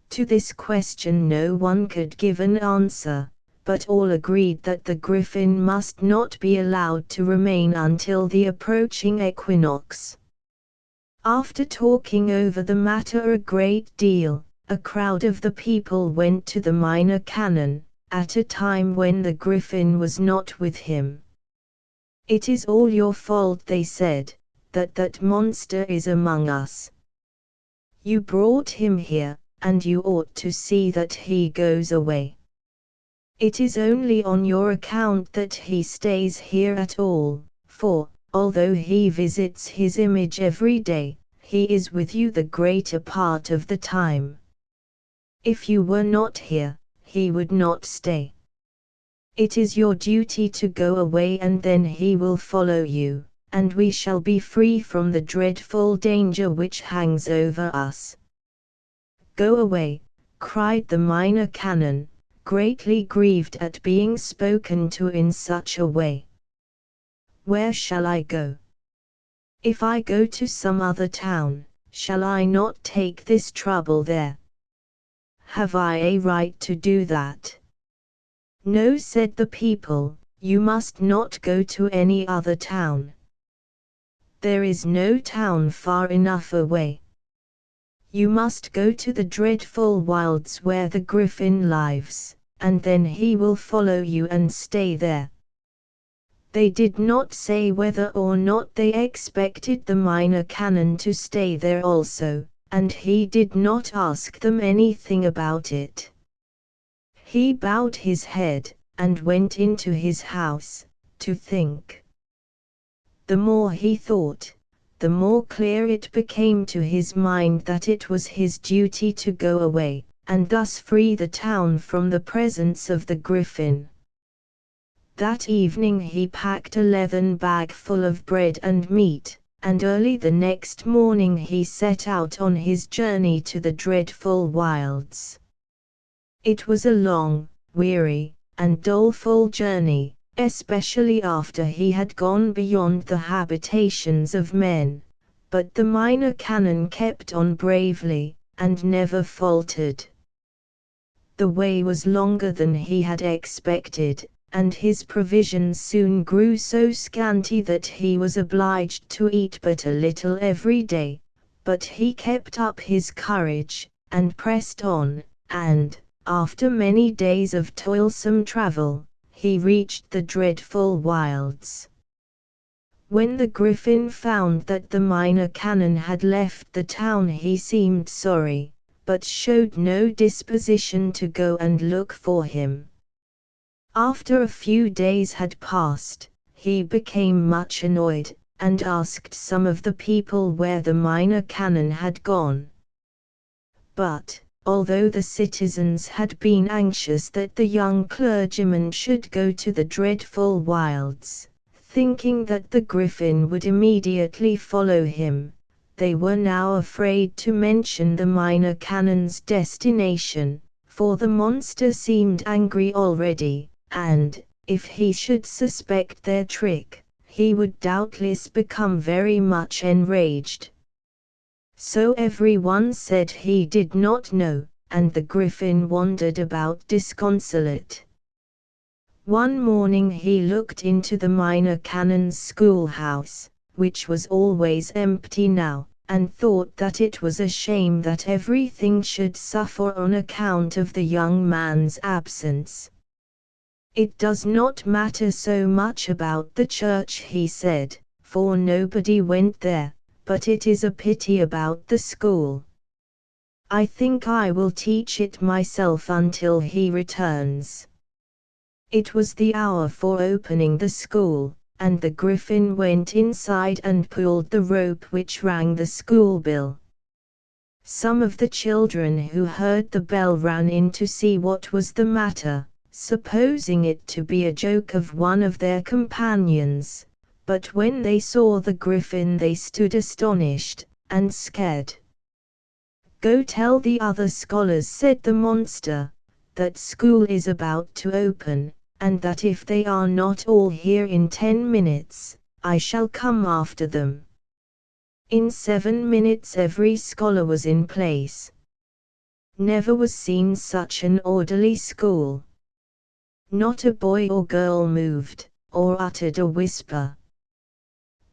To this question no one could give an answer, but all agreed that the griffin must not be allowed to remain until the approaching equinox. After talking over the matter a great deal, a crowd of the people went to the minor canon, at a time when the griffin was not with him. It is all your fault, they said, that monster is among us. You brought him here, and you ought to see that he goes away. It is only on your account that he stays here at all, for, although he visits his image every day, he is with you the greater part of the time. If you were not here, he would not stay. It is your duty to go away, and then he will follow you, and we shall be free from the dreadful danger which hangs over us. Go away, cried the minor canon, greatly grieved at being spoken to in such a way. Where shall I go? If I go to some other town, shall I not take this trouble there? Have I a right to do that? "No," said the people, "you must not go to any other town. There is no town far enough away. You must go to the dreadful wilds where the griffin lives, and then he will follow you and stay there." They did not say whether or not they expected the Minor Canon to stay there also, and he did not ask them anything about it. He bowed his head, and went into his house, to think. The more he thought, the more clear it became to his mind that it was his duty to go away, and thus free the town from the presence of the griffin. That evening he packed a leathern bag full of bread and meat, and early the next morning he set out on his journey to the dreadful wilds. It was a long, weary, and doleful journey, especially after he had gone beyond the habitations of men, but the Minor Canon kept on bravely, and never faltered. The way was longer than he had expected, and his provisions soon grew so scanty that he was obliged to eat but a little every day, but he kept up his courage, and pressed on, and, after many days of toilsome travel, he reached the dreadful wilds. When the griffin found that the Minor Canon had left the town, he seemed sorry, but showed no disposition to go and look for him. After a few days had passed, he became much annoyed, and asked some of the people where the Minor Canon had gone. But, although the citizens had been anxious that the young clergyman should go to the dreadful wilds, thinking that the griffin would immediately follow him, they were now afraid to mention the Minor Canon's destination, for the monster seemed angry already, and, if he should suspect their trick, he would doubtless become very much enraged. So everyone said he did not know, and the griffin wandered about disconsolate. One morning he looked into the Minor Canon's schoolhouse, which was always empty now, and thought that it was a shame that everything should suffer on account of the young man's absence. "It does not matter so much about the church," he said, "for nobody went there, but it is a pity about the school. I think I will teach it myself until he returns." It was the hour for opening the school, and the griffin went inside and pulled the rope which rang the school bell. Some of the children who heard the bell ran in to see what was the matter, supposing it to be a joke of one of their companions, but when they saw the griffin they stood astonished, and scared. "Go tell the other scholars," said the monster, "that school is about to open, and that if they are not all here in 10 minutes, I shall come after them." In 7 minutes every scholar was in place. Never was seen such an orderly school. Not a boy or girl moved, or uttered a whisper.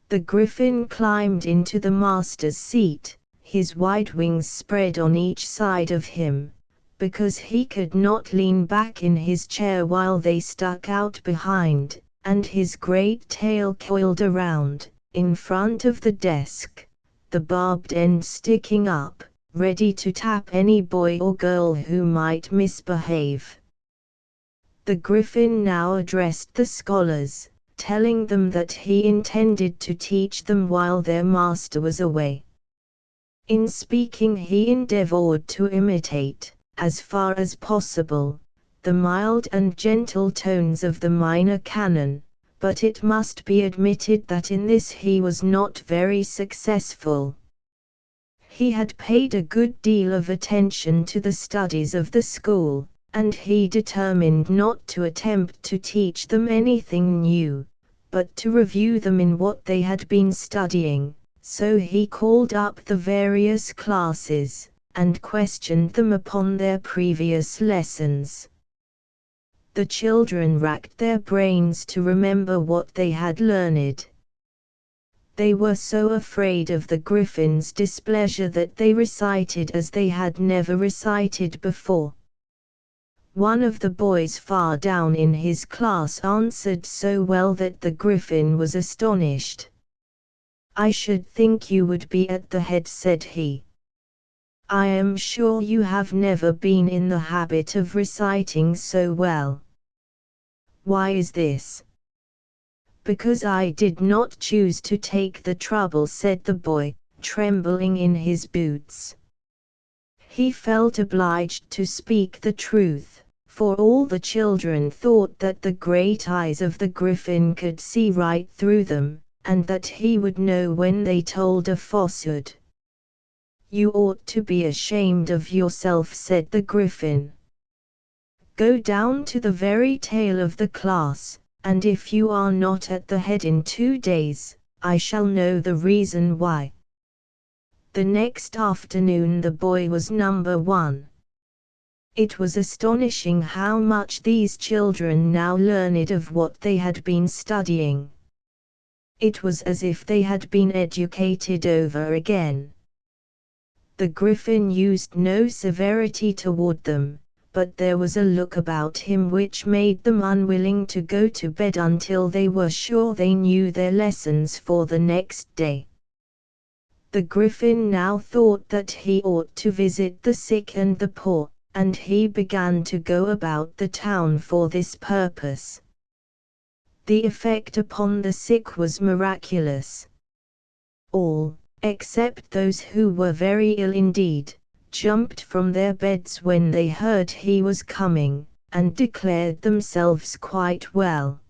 The griffin climbed into the master's seat, his wide wings spread on each side of him, because he could not lean back in his chair while they stuck out behind, and his great tail coiled around, in front of the desk, the barbed end sticking up, ready to tap any boy or girl who might misbehave. The griffin now addressed the scholars, telling them that he intended to teach them while their master was away. In speaking he endeavored to imitate, as far as possible, the mild and gentle tones of the Minor Canon, but it must be admitted that in this he was not very successful. He had paid a good deal of attention to the studies of the school, and he determined not to attempt to teach them anything new, but to review them in what they had been studying. So he called up the various classes, and questioned them upon their previous lessons. The children racked their brains to remember what they had learned. They were so afraid of the griffin's displeasure that they recited as they had never recited before. One of the boys far down in his class answered so well that the griffin was astonished. "I should think you would be at the head," said he. "I am sure you have never been in the habit of reciting so well." "Why is this?" "Because I did not choose to take the trouble," said the boy, trembling in his boots. He felt obliged to speak the truth, for all the children thought that the great eyes of the griffin could see right through them, and that he would know when they told a falsehood. "You ought to be ashamed of yourself," said the griffin. "Go down to the very tail of the class, and if you are not at the head in 2 days, I shall know the reason why." The next afternoon the boy was number 1. It was astonishing how much these children now learned of what they had been studying. It was as if they had been educated over again. The griffin used no severity toward them, but there was a look about him which made them unwilling to go to bed until they were sure they knew their lessons for the next day. The griffin now thought that he ought to visit the sick and the poor, and he began to go about the town for this purpose. The effect upon the sick was miraculous. All, except those who were very ill indeed, jumped from their beds when they heard he was coming, and declared themselves quite well.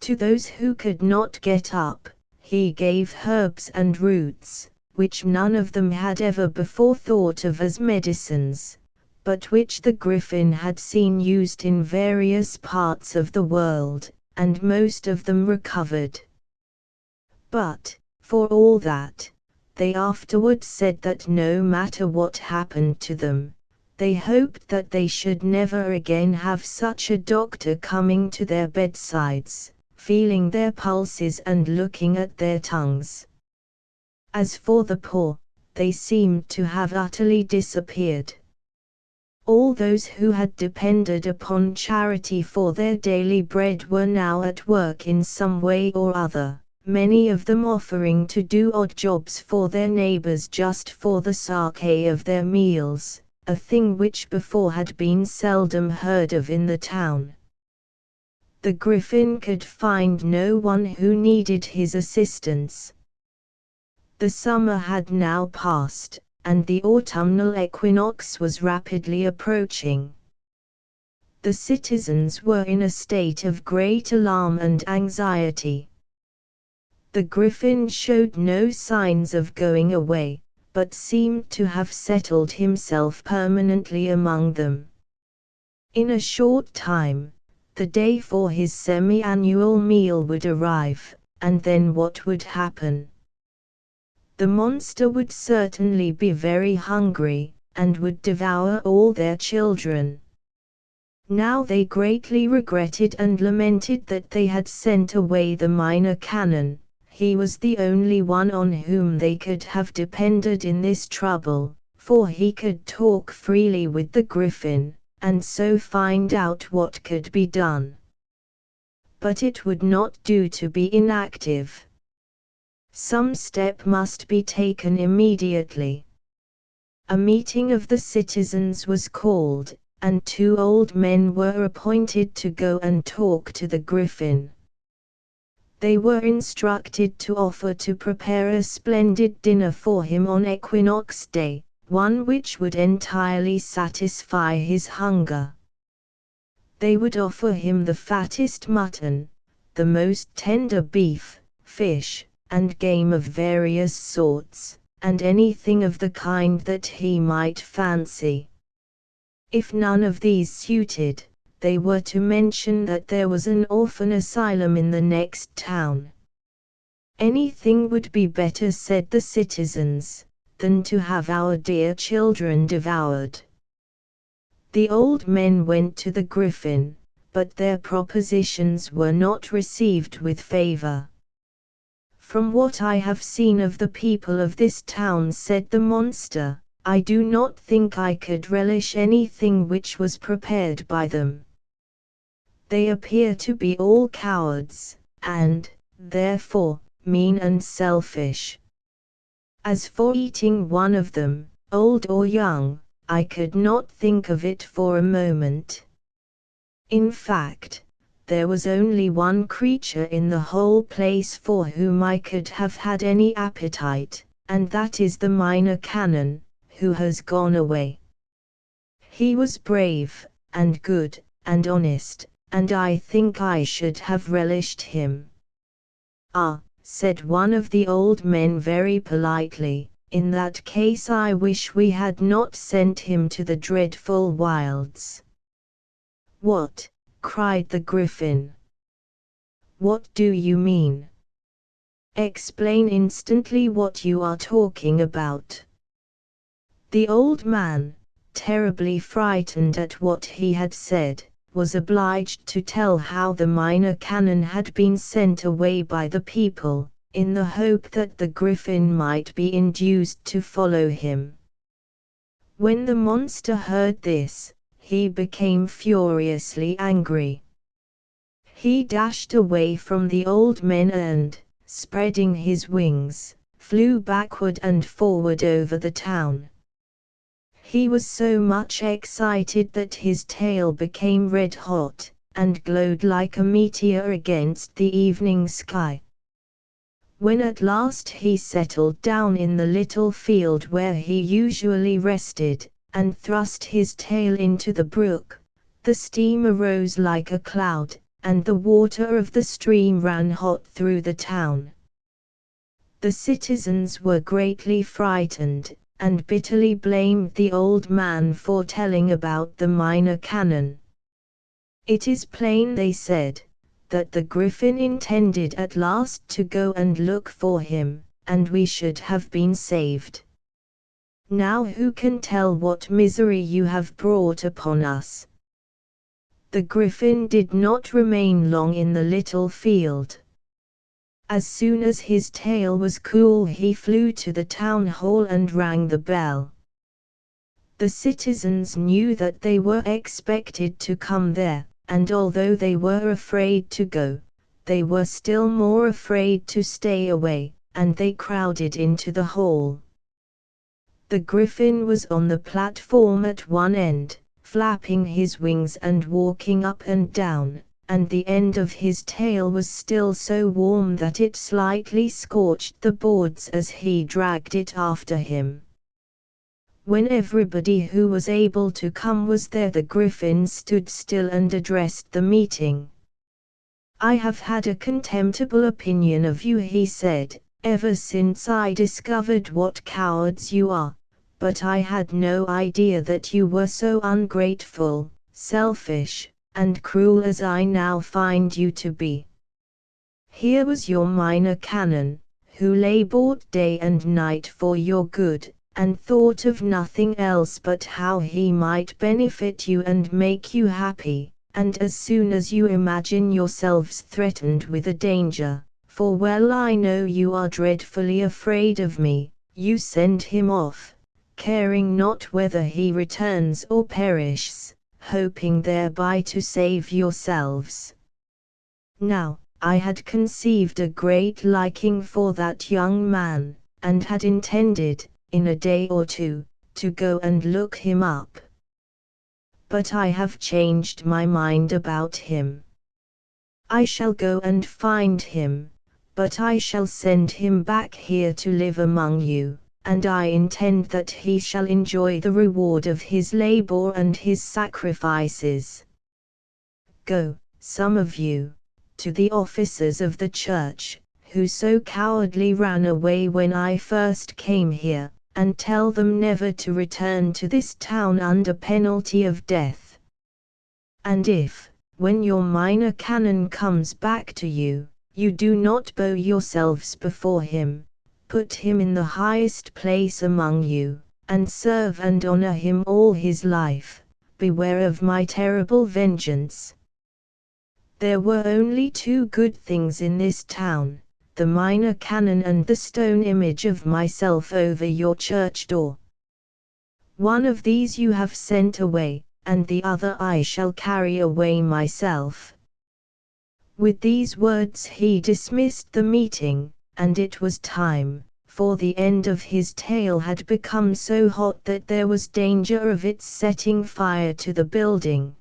To those who could not get up, he gave herbs and roots, which none of them had ever before thought of as medicines, but which the griffin had seen used in various parts of the world, and most of them recovered. But, for all that, they afterward said that no matter what happened to them, they hoped that they should never again have such a doctor coming to their bedsides, feeling their pulses and looking at their tongues. As for the poor, they seemed to have utterly disappeared. All those who had depended upon charity for their daily bread were now at work in some way or other, many of them offering to do odd jobs for their neighbors just for the sake of their meals, a thing which before had been seldom heard of in the town. The griffin could find no one who needed his assistance. The summer had now passed, and the autumnal equinox was rapidly approaching. The citizens were in a state of great alarm and anxiety. The griffin showed no signs of going away, but seemed to have settled himself permanently among them. In a short time, the day for his semi-annual meal would arrive, and then what would happen? The monster would certainly be very hungry, and would devour all their children. Now they greatly regretted and lamented that they had sent away the Minor Canon. He was the only one on whom they could have depended in this trouble, for he could talk freely with the griffin, and so find out what could be done. But it would not do to be inactive. Some step must be taken immediately. A meeting of the citizens was called, and 2 old men were appointed to go and talk to the griffin. They were instructed to offer to prepare a splendid dinner for him on Equinox Day, one which would entirely satisfy his hunger. They would offer him the fattest mutton, the most tender beef, fish, and game of various sorts, and anything of the kind that he might fancy. If none of these suited, they were to mention that there was an orphan asylum in the next town. Anything would be better, said the citizens, than to have our dear children devoured. The old men went to the griffin, but their propositions were not received with favor. "From what I have seen of the people of this town," said the monster, "I do not think I could relish anything which was prepared by them. They appear to be all cowards, and, therefore, mean and selfish. As for eating one of them, old or young, I could not think of it for a moment. In fact, there was only one creature in the whole place for whom I could have had any appetite, and that is the Minor Canon, who has gone away. He was brave, and good, and honest, and I think I should have relished him." "Ah," said one of the old men very politely, "in that case I wish we had not sent him to the dreadful wilds." "What?" cried the Griffin. "What do you mean? Explain instantly what you are talking about." The old man, terribly frightened at what he had said, was obliged to tell how the Minor Canon had been sent away by the people, in the hope that the Griffin might be induced to follow him. When the monster heard this, he became furiously angry. He dashed away from the old men and, spreading his wings, flew backward and forward over the town. He was so much excited that his tail became red hot, and glowed like a meteor against the evening sky. When at last he settled down in the little field where he usually rested, and thrust his tail into the brook, the steam arose like a cloud, and the water of the stream ran hot through the town. The citizens were greatly frightened, and bitterly blamed the old man for telling about the Minor Canon. "It is plain," they said, "that the Griffin intended at last to go and look for him, and we should have been saved. Now who can tell what misery you have brought upon us?" The Griffin did not remain long in the little field. As soon as his tail was cool he flew to the town hall and rang the bell. The citizens knew that they were expected to come there, and although they were afraid to go, they were still more afraid to stay away, and they crowded into the hall. The Griffin was on the platform at one end, flapping his wings and walking up and down, and the end of his tail was still so warm that it slightly scorched the boards as he dragged it after him. When everybody who was able to come was there, the Griffin stood still and addressed the meeting. "I have had a contemptible opinion of you," he said, "ever since I discovered what cowards you are, but I had no idea that you were so ungrateful, selfish, and cruel as I now find you to be. Here was your Minor Canon, who labored day and night for your good, and thought of nothing else but how he might benefit you and make you happy, and as soon as you imagine yourselves threatened with a danger, for well I know you are dreadfully afraid of me, you send him off, caring not whether he returns or perishes, hoping thereby to save yourselves. Now, I had conceived a great liking for that young man, and had intended, in a day or two, to go and look him up. But I have changed my mind about him. I shall go and find him, but I shall send him back here to live among you, and I intend that he shall enjoy the reward of his labor and his sacrifices. Go, some of you, to the officers of the church, who so cowardly ran away when I first came here, and tell them never to return to this town under penalty of death. And if, when your Minor Canon comes back to you, you do not bow yourselves before him, put him in the highest place among you, and serve and honor him all his life, beware of my terrible vengeance. There were only two good things in this town, the minor canon and the stone image of myself over your church door. One of these you have sent away, and the other I shall carry away myself." With these words he dismissed the meeting, and it was time, for the end of his tale had become so hot that there was danger of its setting fire to the building.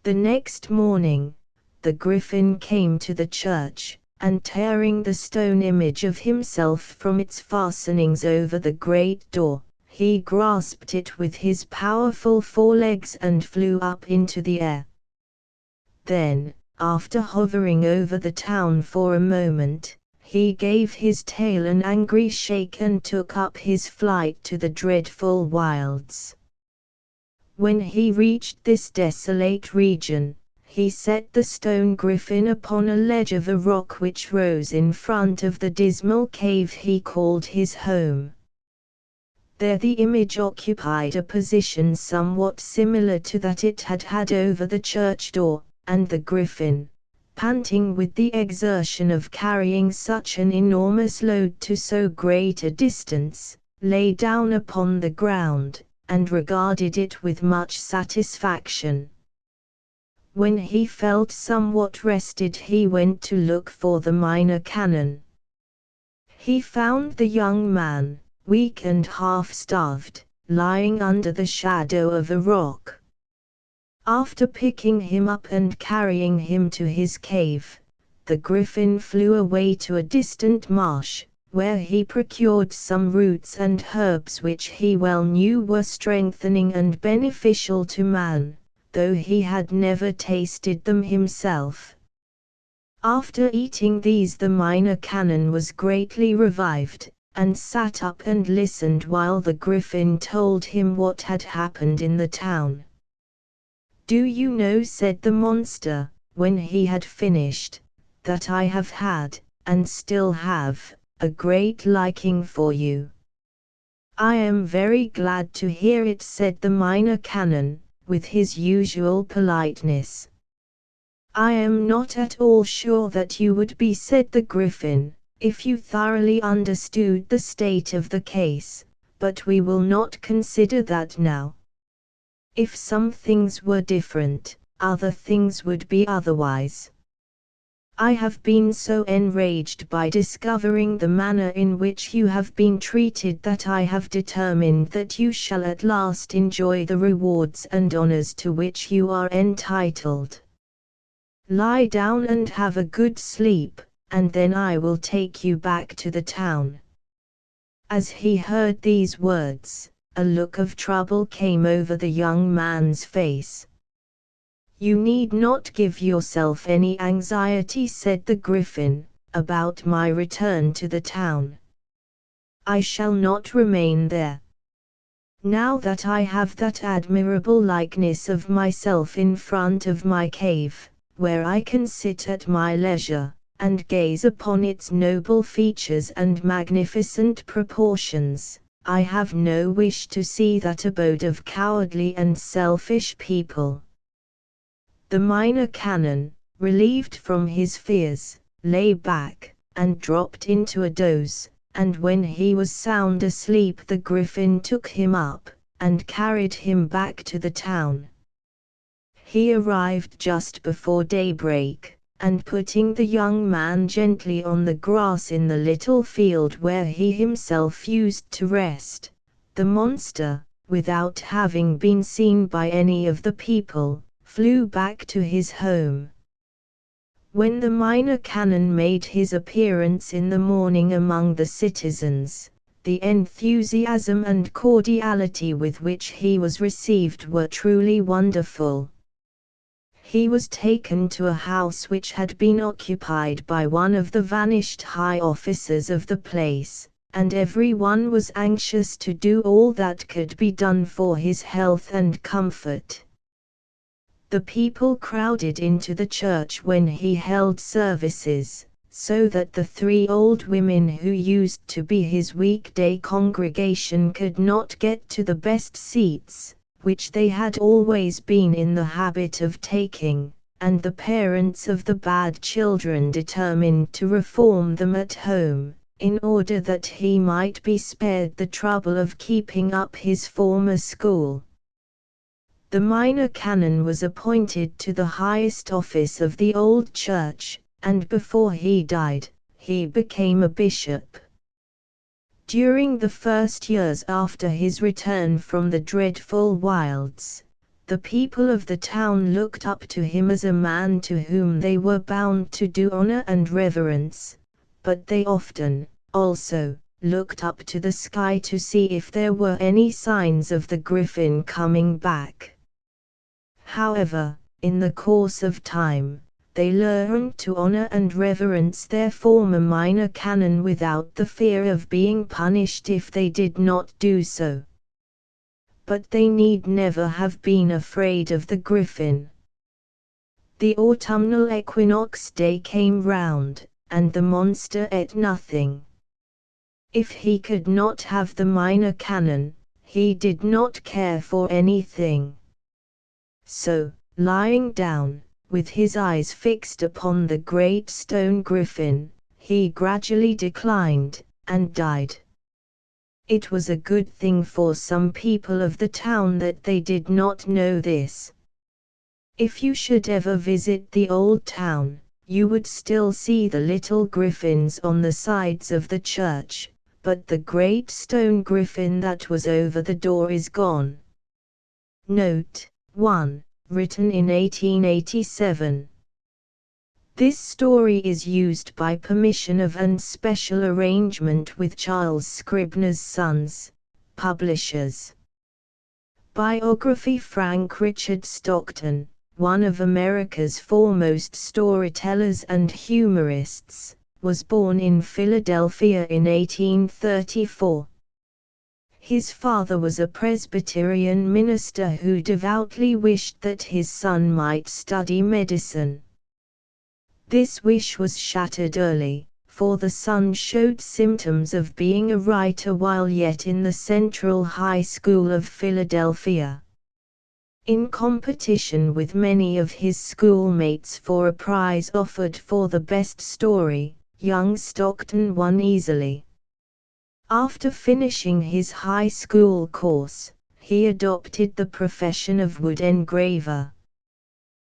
The next morning, the griffin came to the church, and tearing the stone image of himself from its fastenings over the great door, he grasped it with his powerful forelegs and flew up into the air. Then, after hovering over the town for a moment, he gave his tail an angry shake and took up his flight to the dreadful wilds. When he reached this desolate region, he set the stone griffin upon a ledge of a rock which rose in front of the dismal cave he called his home. There the image occupied a position somewhat similar to that it had had over the church door, and the griffin, panting with the exertion of carrying such an enormous load to so great a distance, lay down upon the ground, and regarded it with much satisfaction. When he felt somewhat rested he went to look for the minor canon. He found the young man, weak and half-starved, lying under the shadow of a rock. After picking him up and carrying him to his cave, the griffin flew away to a distant marsh, where he procured some roots and herbs which he well knew were strengthening and beneficial to man, though he had never tasted them himself. After eating these the minor canon was greatly revived, and sat up and listened while the griffin told him what had happened in the town. "Do you know," said the monster, when he had finished, "that I have had, and still have, a great liking for you?" "I am very glad to hear it," said the minor canon, with his usual politeness. "I am not at all sure that you would be," said the griffin, "if you thoroughly understood the state of the case, but we will not consider that now. If some things were different, other things would be otherwise. I have been so enraged by discovering the manner in which you have been treated that I have determined that you shall at last enjoy the rewards and honors to which you are entitled. Lie down and have a good sleep, and then I will take you back to the town." As he heard these words, a look of trouble came over the young man's face. "You need not give yourself any anxiety," said the griffin, "about my return to the town. I shall not remain there. Now that I have that admirable likeness of myself in front of my cave, where I can sit at my leisure, and gaze upon its noble features and magnificent proportions, I have no wish to see that abode of cowardly and selfish people." The minor canon, relieved from his fears, lay back, and dropped into a doze, and when he was sound asleep the griffin took him up, and carried him back to the town. He arrived just before daybreak, and putting the young man gently on the grass in the little field where he himself used to rest, the monster, without having been seen by any of the people, flew back to his home. When the minor canon made his appearance in the morning among the citizens, the enthusiasm and cordiality with which he was received were truly wonderful. He was taken to a house which had been occupied by one of the vanished high officers of the place, and every one was anxious to do all that could be done for his health and comfort. The people crowded into the church when he held services, so that the three old women who used to be his weekday congregation could not get to the best seats, which they had always been in the habit of taking, and the parents of the bad children determined to reform them at home, in order that he might be spared the trouble of keeping up his former school. The minor canon was appointed to the highest office of the old church, and before he died, he became a bishop. During the first years after his return from the dreadful wilds, the people of the town looked up to him as a man to whom they were bound to do honor and reverence, but they often, also, looked up to the sky to see if there were any signs of the griffin coming back. However, in the course of time, they learned to honor and reverence their former minor canon without the fear of being punished if they did not do so. But they need never have been afraid of the griffin. The autumnal equinox day came round, and the monster ate nothing. If he could not have the minor canon, he did not care for anything. So, lying down, with his eyes fixed upon the great stone griffin, he gradually declined, and died. It was a good thing for some people of the town that they did not know this. If you should ever visit the old town, you would still see the little griffins on the sides of the church, but the great stone griffin that was over the door is gone. Note 1. Written in 1887. This story is used by permission of and special arrangement with Charles Scribner's Sons, publishers. Biography. Frank Richard Stockton, one of America's foremost storytellers and humorists, was born in Philadelphia in 1834. His father was a Presbyterian minister who devoutly wished that his son might study medicine. This wish was shattered early, for the son showed symptoms of being a writer while yet in the Central High School of Philadelphia. In competition with many of his schoolmates for a prize offered for the best story, young Stockton won easily. After finishing his high school course, he adopted the profession of wood engraver.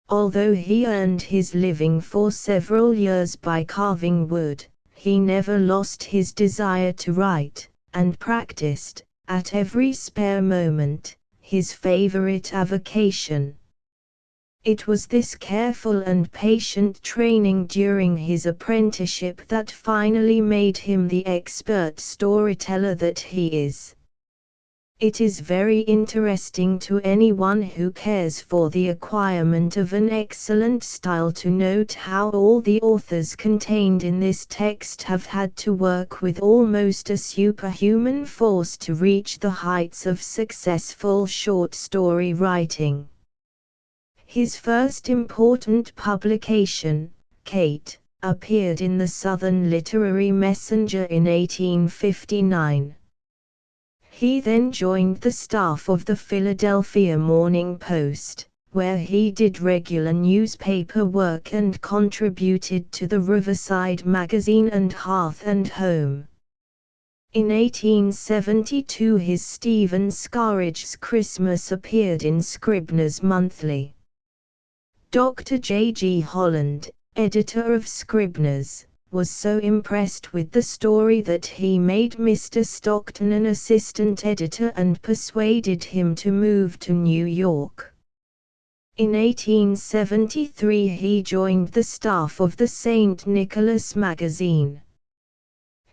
Although he earned his living for several years by carving wood, he never lost his desire to write, and practiced, at every spare moment, his favorite avocation. It was this careful and patient training during his apprenticeship that finally made him the expert storyteller that he is. It is very interesting to anyone who cares for the acquirement of an excellent style to note how all the authors contained in this text have had to work with almost a superhuman force to reach the heights of successful short story writing. His first important publication, Kate, appeared in the Southern Literary Messenger in 1859. He then joined the staff of the Philadelphia Morning Post, where he did regular newspaper work and contributed to the Riverside Magazine and Hearth and Home. In 1872 his Stephen Scarrige's Christmas appeared in Scribner's Monthly. Dr. J. G. Holland, editor of Scribner's, was so impressed with the story that he made Mr. Stockton an assistant editor and persuaded him to move to New York. In 1873 he joined the staff of the St. Nicholas magazine.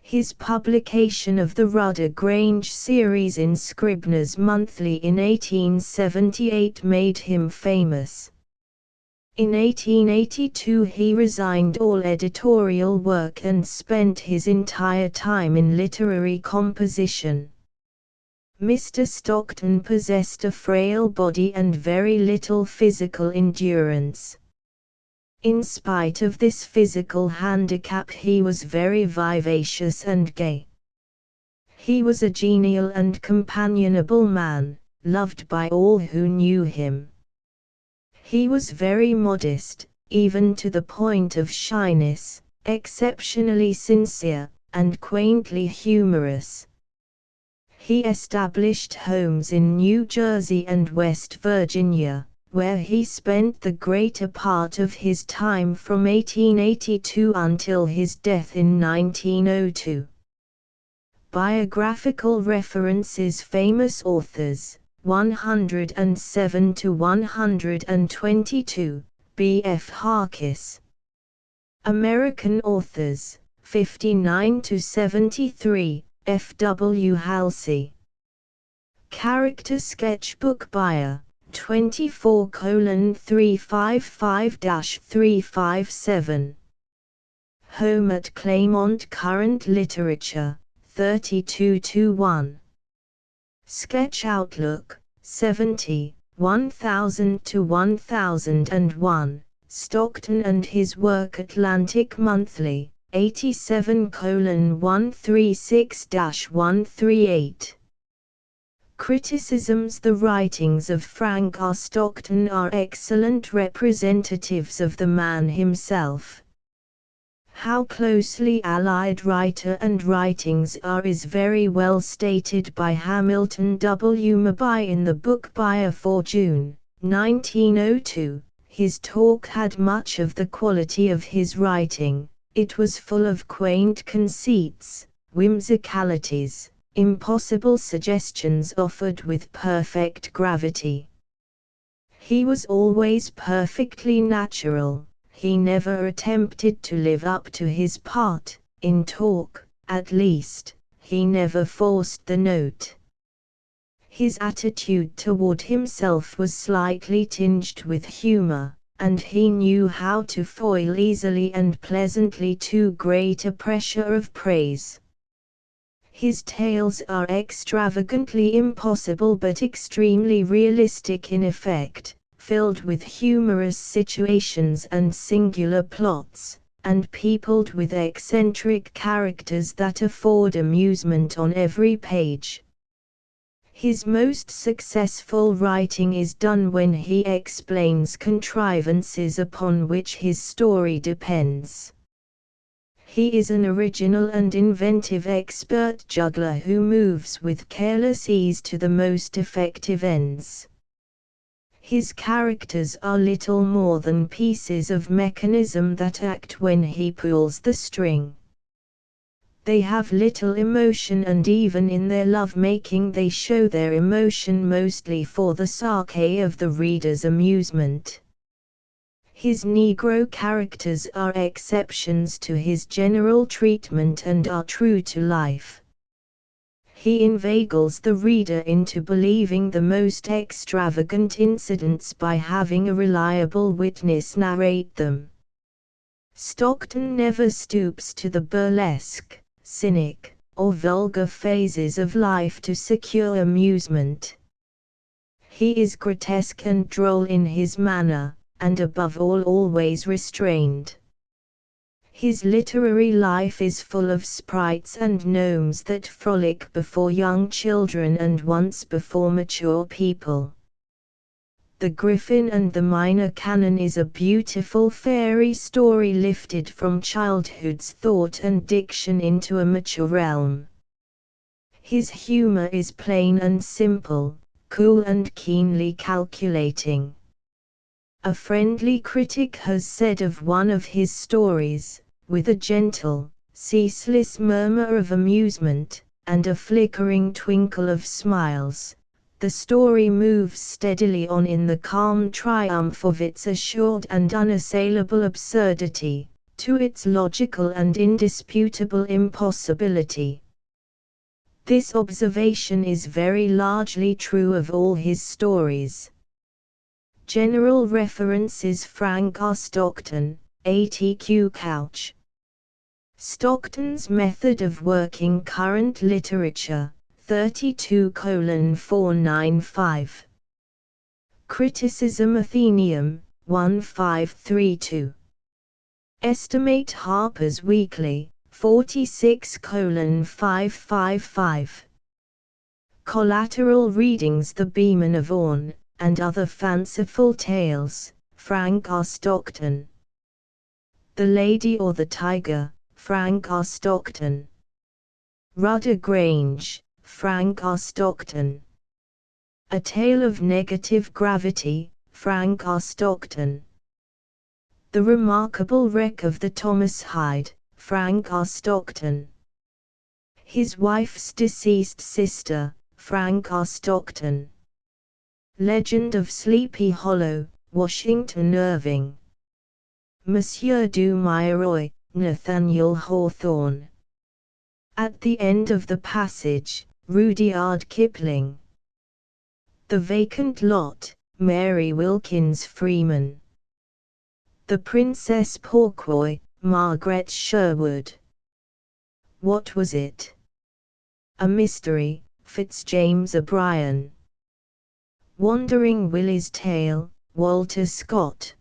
His publication of the Rudder Grange series in Scribner's Monthly in 1878 made him famous. In 1882 he resigned all editorial work and spent his entire time in literary composition. Mr. Stockton possessed a frail body and very little physical endurance. In spite of this physical handicap he was very vivacious and gay. He was a genial and companionable man, loved by all who knew him. He was very modest, even to the point of shyness, exceptionally sincere, and quaintly humorous. He established homes in New Jersey and West Virginia, where he spent the greater part of his time from 1882 until his death in 1902. Biographical references: famous authors, 107 to 122, B. F. Harkis. American authors, 59 to 73, F. W. Halsey. Character sketchbook buyer, 24:355-357. Home at Claremont Current Literature, 32-1. Sketch Outlook, 70, 1000 to 1001. Stockton and his work. Atlantic Monthly, 87:136-138. Criticisms: the writings of Frank R. Stockton are excellent representatives of the man himself. How closely allied writer and writings are is very well stated by Hamilton W. Mabai in the book Buyer for June, 1902. His talk had much of the quality of his writing. It was full of quaint conceits, whimsicalities, impossible suggestions offered with perfect gravity. He was always perfectly natural. He never attempted to live up to his part, in talk, at least. He never forced the note. His attitude toward himself was slightly tinged with humor, and he knew how to foil easily and pleasantly too great a pressure of praise. His tales are extravagantly impossible but extremely realistic in effect, filled with humorous situations and singular plots, and peopled with eccentric characters that afford amusement on every page. His most successful writing is done when he explains contrivances upon which his story depends. He is an original and inventive expert juggler who moves with careless ease to the most effective ends. His characters are little more than pieces of mechanism that act when he pulls the string. They have little emotion, and even in their love-making they show their emotion mostly for the sake of the reader's amusement. His Negro characters are exceptions to his general treatment and are true to life. He inveigles the reader into believing the most extravagant incidents by having a reliable witness narrate them. Stockton never stoops to the burlesque, cynic, or vulgar phases of life to secure amusement. He is grotesque and droll in his manner, and above all always restrained. His literary life is full of sprites and gnomes that frolic before young children and once before mature people. The Griffin and the Minor Canon is a beautiful fairy story lifted from childhood's thought and diction into a mature realm. His humor is plain and simple, cool and keenly calculating. A friendly critic has said of one of his stories, with a gentle, ceaseless murmur of amusement, and a flickering twinkle of smiles, the story moves steadily on in the calm triumph of its assured and unassailable absurdity, to its logical and indisputable impossibility. This observation is very largely true of all his stories. General references: Frank R. Stockton, ATQ Couch. Stockton's method of working current literature, 32:495. Criticism Athenaeum, 1532. Estimate Harper's Weekly, 46:555. Collateral readings: The Beeman of Orne, and Other Fanciful Tales, Frank R. Stockton. The Lady or the Tiger, Frank R. Stockton. Rudder Grange, Frank R. Stockton. A Tale of Negative Gravity, Frank R. Stockton. The Remarkable Wreck of the Thomas Hyde, Frank R. Stockton. His Wife's Deceased Sister, Frank R. Stockton. Legend of Sleepy Hollow, Washington Irving. Monsieur du Mauroy, Nathaniel Hawthorne. At the End of the Passage, Rudyard Kipling. The Vacant Lot, Mary Wilkins Freeman. The Princess Porkroy, Margaret Sherwood. What Was It? A Mystery, Fitzjames O'Brien. Wandering Willie's Tale, Walter Scott.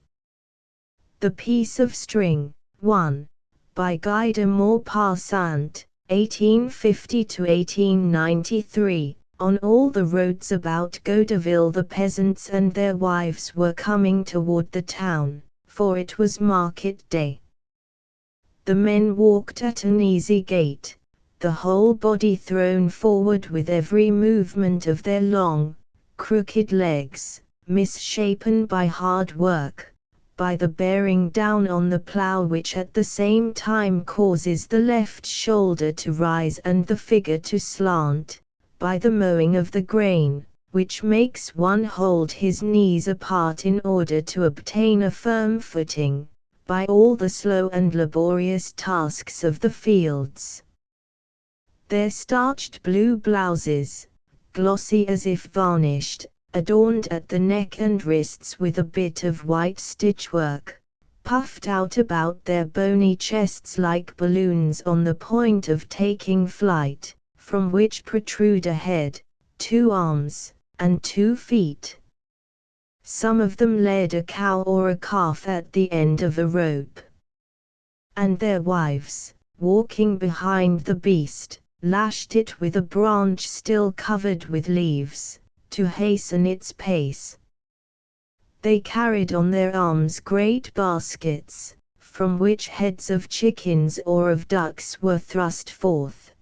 The Piece of String, 1, by Guy de Maupassant, 1850–1893. On all the roads about Gaudeville the peasants and their wives were coming toward the town, for it was market day. The men walked at an easy gait, the whole body thrown forward with every movement of their long, crooked legs, misshapen by hard work, by the bearing down on the plough which at the same time causes the left shoulder to rise and the figure to slant, by the mowing of the grain, which makes one hold his knees apart in order to obtain a firm footing, by all the slow and laborious tasks of the fields. Their starched blue blouses, glossy as if varnished, adorned at the neck and wrists with a bit of white stitchwork, puffed out about their bony chests like balloons on the point of taking flight, from which protrude a head, 2 arms, and 2 feet. Some of them led a cow or a calf at the end of a rope. And their wives, walking behind the beast, lashed it with a branch still covered with leaves, to hasten its pace. They carried on their arms great baskets, from which heads of chickens or of ducks were thrust forth.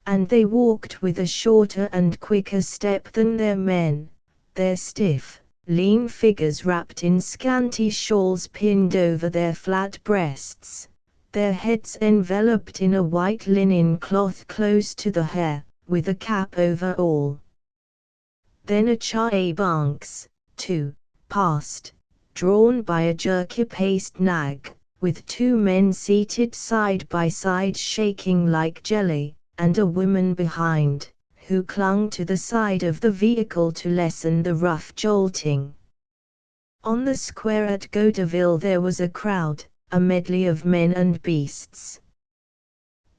And they walked with a shorter and quicker step than their men, their stiff, lean figures wrapped in scanty shawls pinned over their flat breasts, their heads enveloped in a white linen cloth close to the hair, with a cap over all. Then a char-a-bancs, too, passed, drawn by a jerky-paced nag, with 2 men seated side by side shaking like jelly, and a woman behind, who clung to the side of the vehicle to lessen the rough jolting. On the square at Gaudeville there was a crowd, a medley of men and beasts.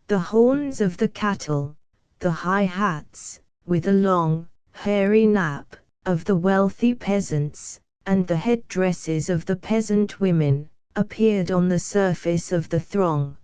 The horns of the cattle, the high hats, with a long, hairy nap, of the wealthy peasants, and the head-dresses of the peasant women, appeared on the surface of the throng.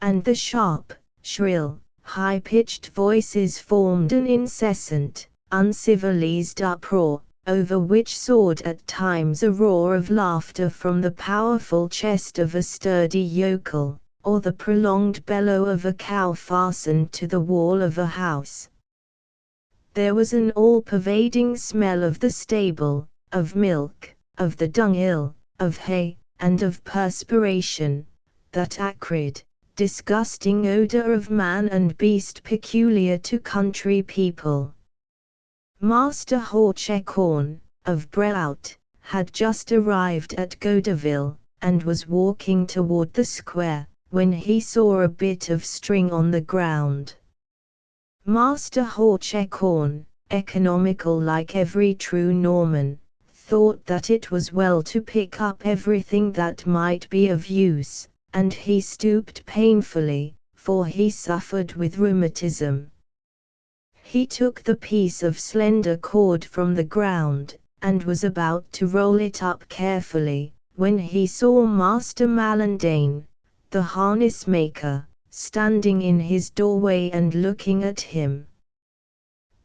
And the sharp, shrill, high-pitched voices formed an incessant, uncivilized uproar, over which soared at times a roar of laughter from the powerful chest of a sturdy yokel, or the prolonged bellow of a cow fastened to the wall of a house. There was an all-pervading smell of the stable, of milk, of the dunghill, of hay, and of perspiration, that acrid, disgusting odor of man and beast peculiar to country people. Master Hawcheckhorn, of Breaut, had just arrived at Gaudeville, and was walking toward the square, when he saw a bit of string on the ground. Master Hawcheckhorn, economical like every true Norman, thought that it was well to pick up everything that might be of use, and he stooped painfully, for he suffered with rheumatism. He took the piece of slender cord from the ground, and was about to roll it up carefully, when he saw Master Mallandane, the harness maker, standing in his doorway and looking at him.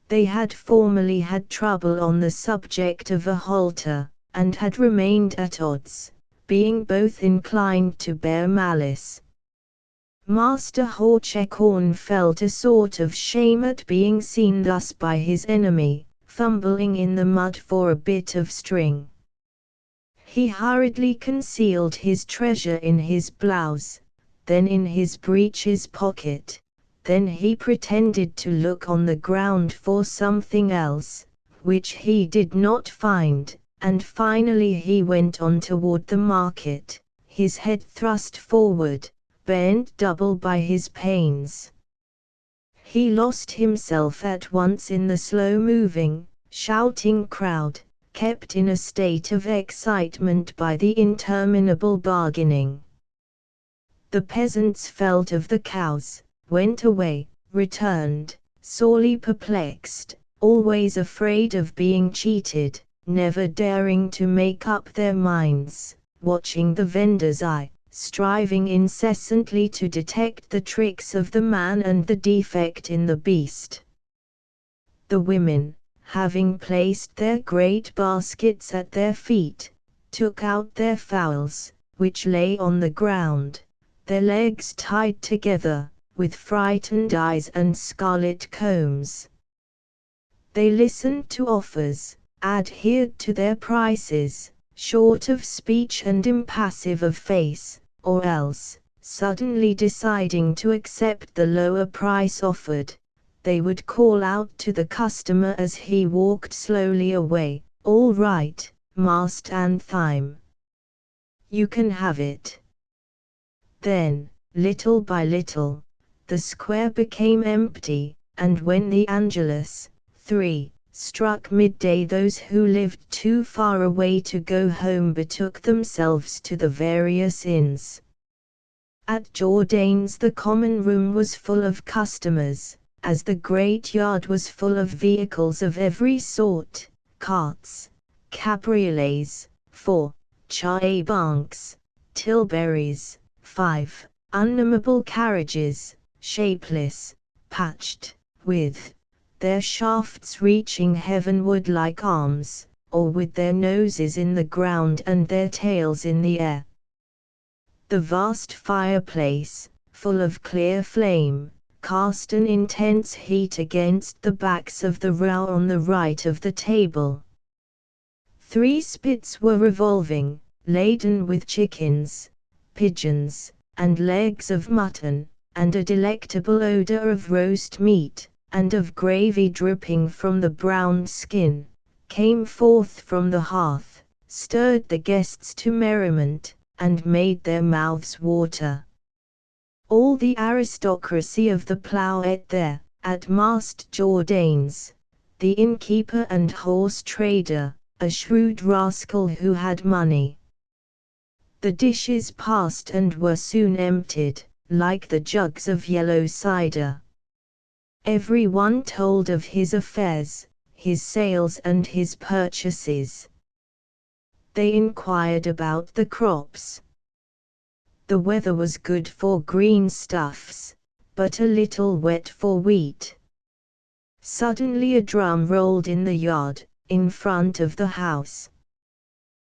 They had formerly had trouble on the subject of a halter, and had remained at odds, being both inclined to bear malice. Master Horchehorn felt a sort of shame at being seen thus by his enemy, fumbling in the mud for a bit of string. He hurriedly concealed his treasure in his blouse, then in his breeches pocket, then he pretended to look on the ground for something else, which he did not find, and finally he went on toward the market, his head thrust forward, bent double by his pains. He lost himself at once in the slow-moving, shouting crowd, kept in a state of excitement by the interminable bargaining. The peasants felt of the cows, went away, returned, sorely perplexed, always afraid of being cheated, never daring to make up their minds, watching the vendor's eye, striving incessantly to detect the tricks of the man and the defect in the beast. The women, having placed their great baskets at their feet, took out their fowls, which lay on the ground, their legs tied together, with frightened eyes and scarlet combs. They listened to offers, adhered to their prices, short of speech and impassive of face, or else, suddenly deciding to accept the lower price offered, they would call out to the customer as he walked slowly away, "All right, Master Anthime. You can have it." Then, little by little, the square became empty, and when the Angelus, 3, struck midday, those who lived too far away to go home betook themselves to the various inns. At Jourdain's the common room was full of customers, as the great yard was full of vehicles of every sort, carts, cabriolets, 4, char-a-bancs, tilburys, 5, unnumberable carriages, shapeless, patched, with their shafts reaching heavenward like arms, or with their noses in the ground and their tails in the air. The vast fireplace, full of clear flame, cast an intense heat against the backs of the row on the right of the table. 3 spits were revolving, laden with chickens, pigeons, and legs of mutton, and a delectable odor of roast meat, and of gravy dripping from the brown skin, came forth from the hearth, stirred the guests to merriment, and made their mouths water. All the aristocracy of the plough ate there, at Master Jourdain's, the innkeeper and horse trader, a shrewd rascal who had money. The dishes passed and were soon emptied, like the jugs of yellow cider. Every one told of his affairs, his sales and his purchases. They inquired about the crops. The weather was good for green stuffs, but a little wet for wheat. Suddenly a drum rolled in the yard, in front of the house.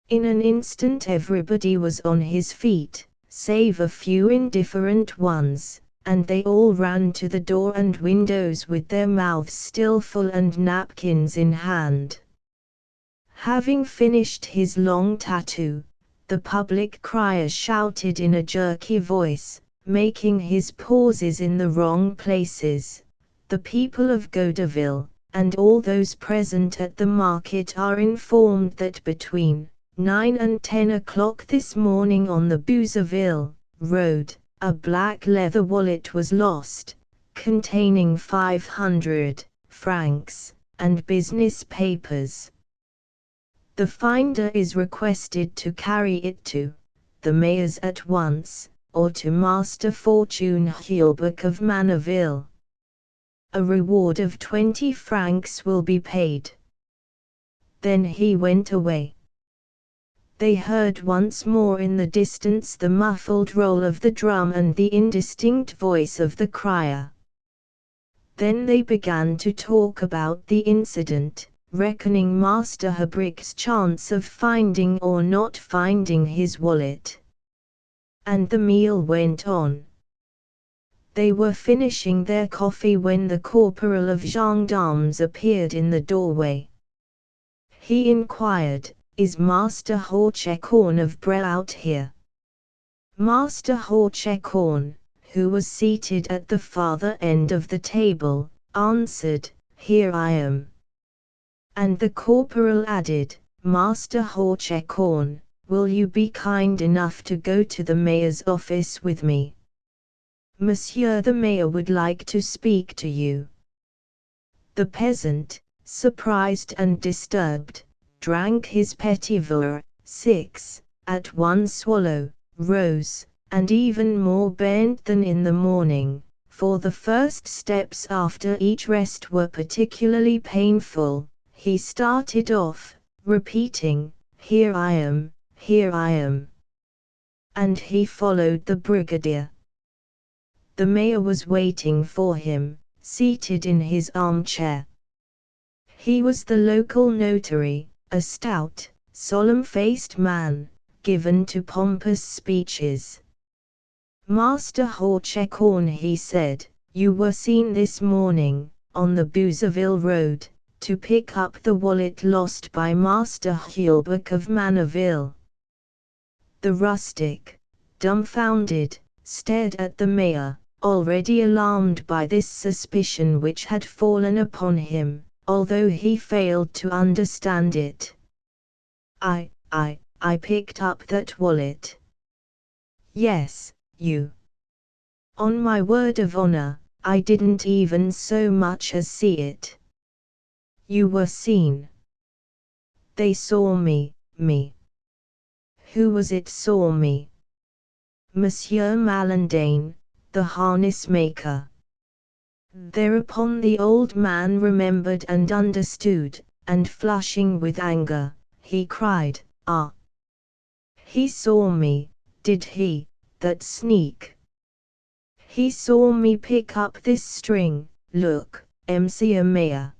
In an instant everybody was on his feet, save a few indifferent ones, and they all ran to the door and windows with their mouths still full and napkins in hand. Having finished his long tattoo, the public crier shouted in a jerky voice, making his pauses in the wrong places, "The people of Godeville, and all those present at the market are informed that between 9 and 10 o'clock this morning on the Bouzeville road, a black leather wallet was lost, containing 500 francs, and business papers. The finder is requested to carry it to the mayor's at once, or to Master Fortune Hulbach of Manorville. A reward of 20 francs will be paid." Then he went away. They heard once more in the distance the muffled roll of the drum and the indistinct voice of the crier. Then they began to talk about the incident, reckoning Master Hebrick's chance of finding or not finding his wallet. And the meal went on. They were finishing their coffee when the corporal of gendarmes appeared in the doorway. He inquired, "Is Master Horcheckhorn of Bre out here?" Master Horcheckhorn, who was seated at the farther end of the table, answered, "Here I am." And the corporal added, "Master Horcheckhorn, will you be kind enough to go to the mayor's office with me? Monsieur the mayor would like to speak to you." The peasant, surprised and disturbed, drank his petit verre, 6, at one swallow, rose, and even more bent than in the morning, for the first steps after each rest were particularly painful. He started off, repeating, "Here I am, here I am." And he followed the brigadier. The mayor was waiting for him, seated in his armchair. He was the local notary, a stout, solemn-faced man, given to pompous speeches. "Master Horcheckhorn," he said, "you were seen this morning, on the Bouzeville road, to pick up the wallet lost by Master Hulbert of Manaville." The rustic, dumbfounded, stared at the mayor, already alarmed by this suspicion which had fallen upon him, although he failed to understand it. I picked up that wallet." "Yes, you." "On my word of honor, I didn't even so much as see it." "You were seen." "They saw me." "Who was it saw me?" "Monsieur Malandain, the harness maker." Thereupon the old man remembered and understood, and flushing with anger, he cried, "Ah! He saw me, did he, that sneak? He saw me pick up this string, look, Monsieur Mayor."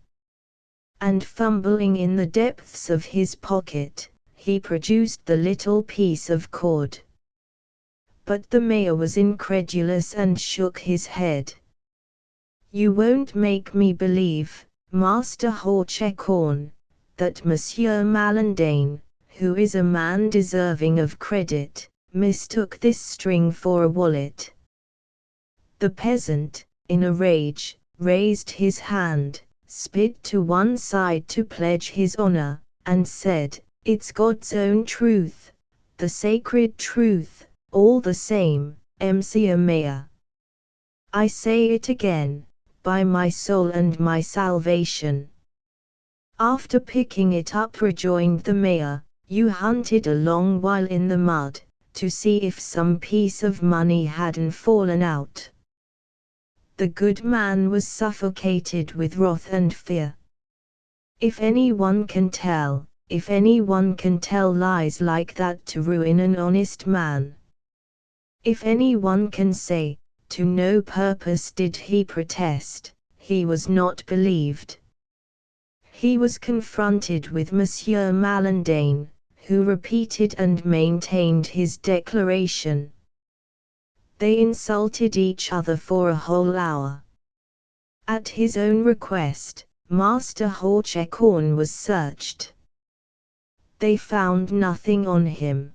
And fumbling in the depths of his pocket, he produced the little piece of cord. But the mayor was incredulous and shook his head. "You won't make me believe, Master Horcheckhorn, that Monsieur Malandain, who is a man deserving of credit, mistook this string for a wallet." The peasant, in a rage, raised his hand, spit to one side to pledge his honor, and said, "It's God's own truth, the sacred truth, all the same, Monsieur Mayor. I say it again, by my soul and my salvation." "After picking it up," rejoined the mayor, "you hunted a long while in the mud, to see if some piece of money hadn't fallen out." The good man was suffocated with wrath and fear. If anyone can tell lies like that to ruin an honest man. If anyone can say, to no purpose did he protest, he was not believed. He was confronted with Monsieur Malandain, who repeated and maintained his declaration. They insulted each other for a whole hour. At his own request, Master Horcheckhorn was searched. They found nothing on him.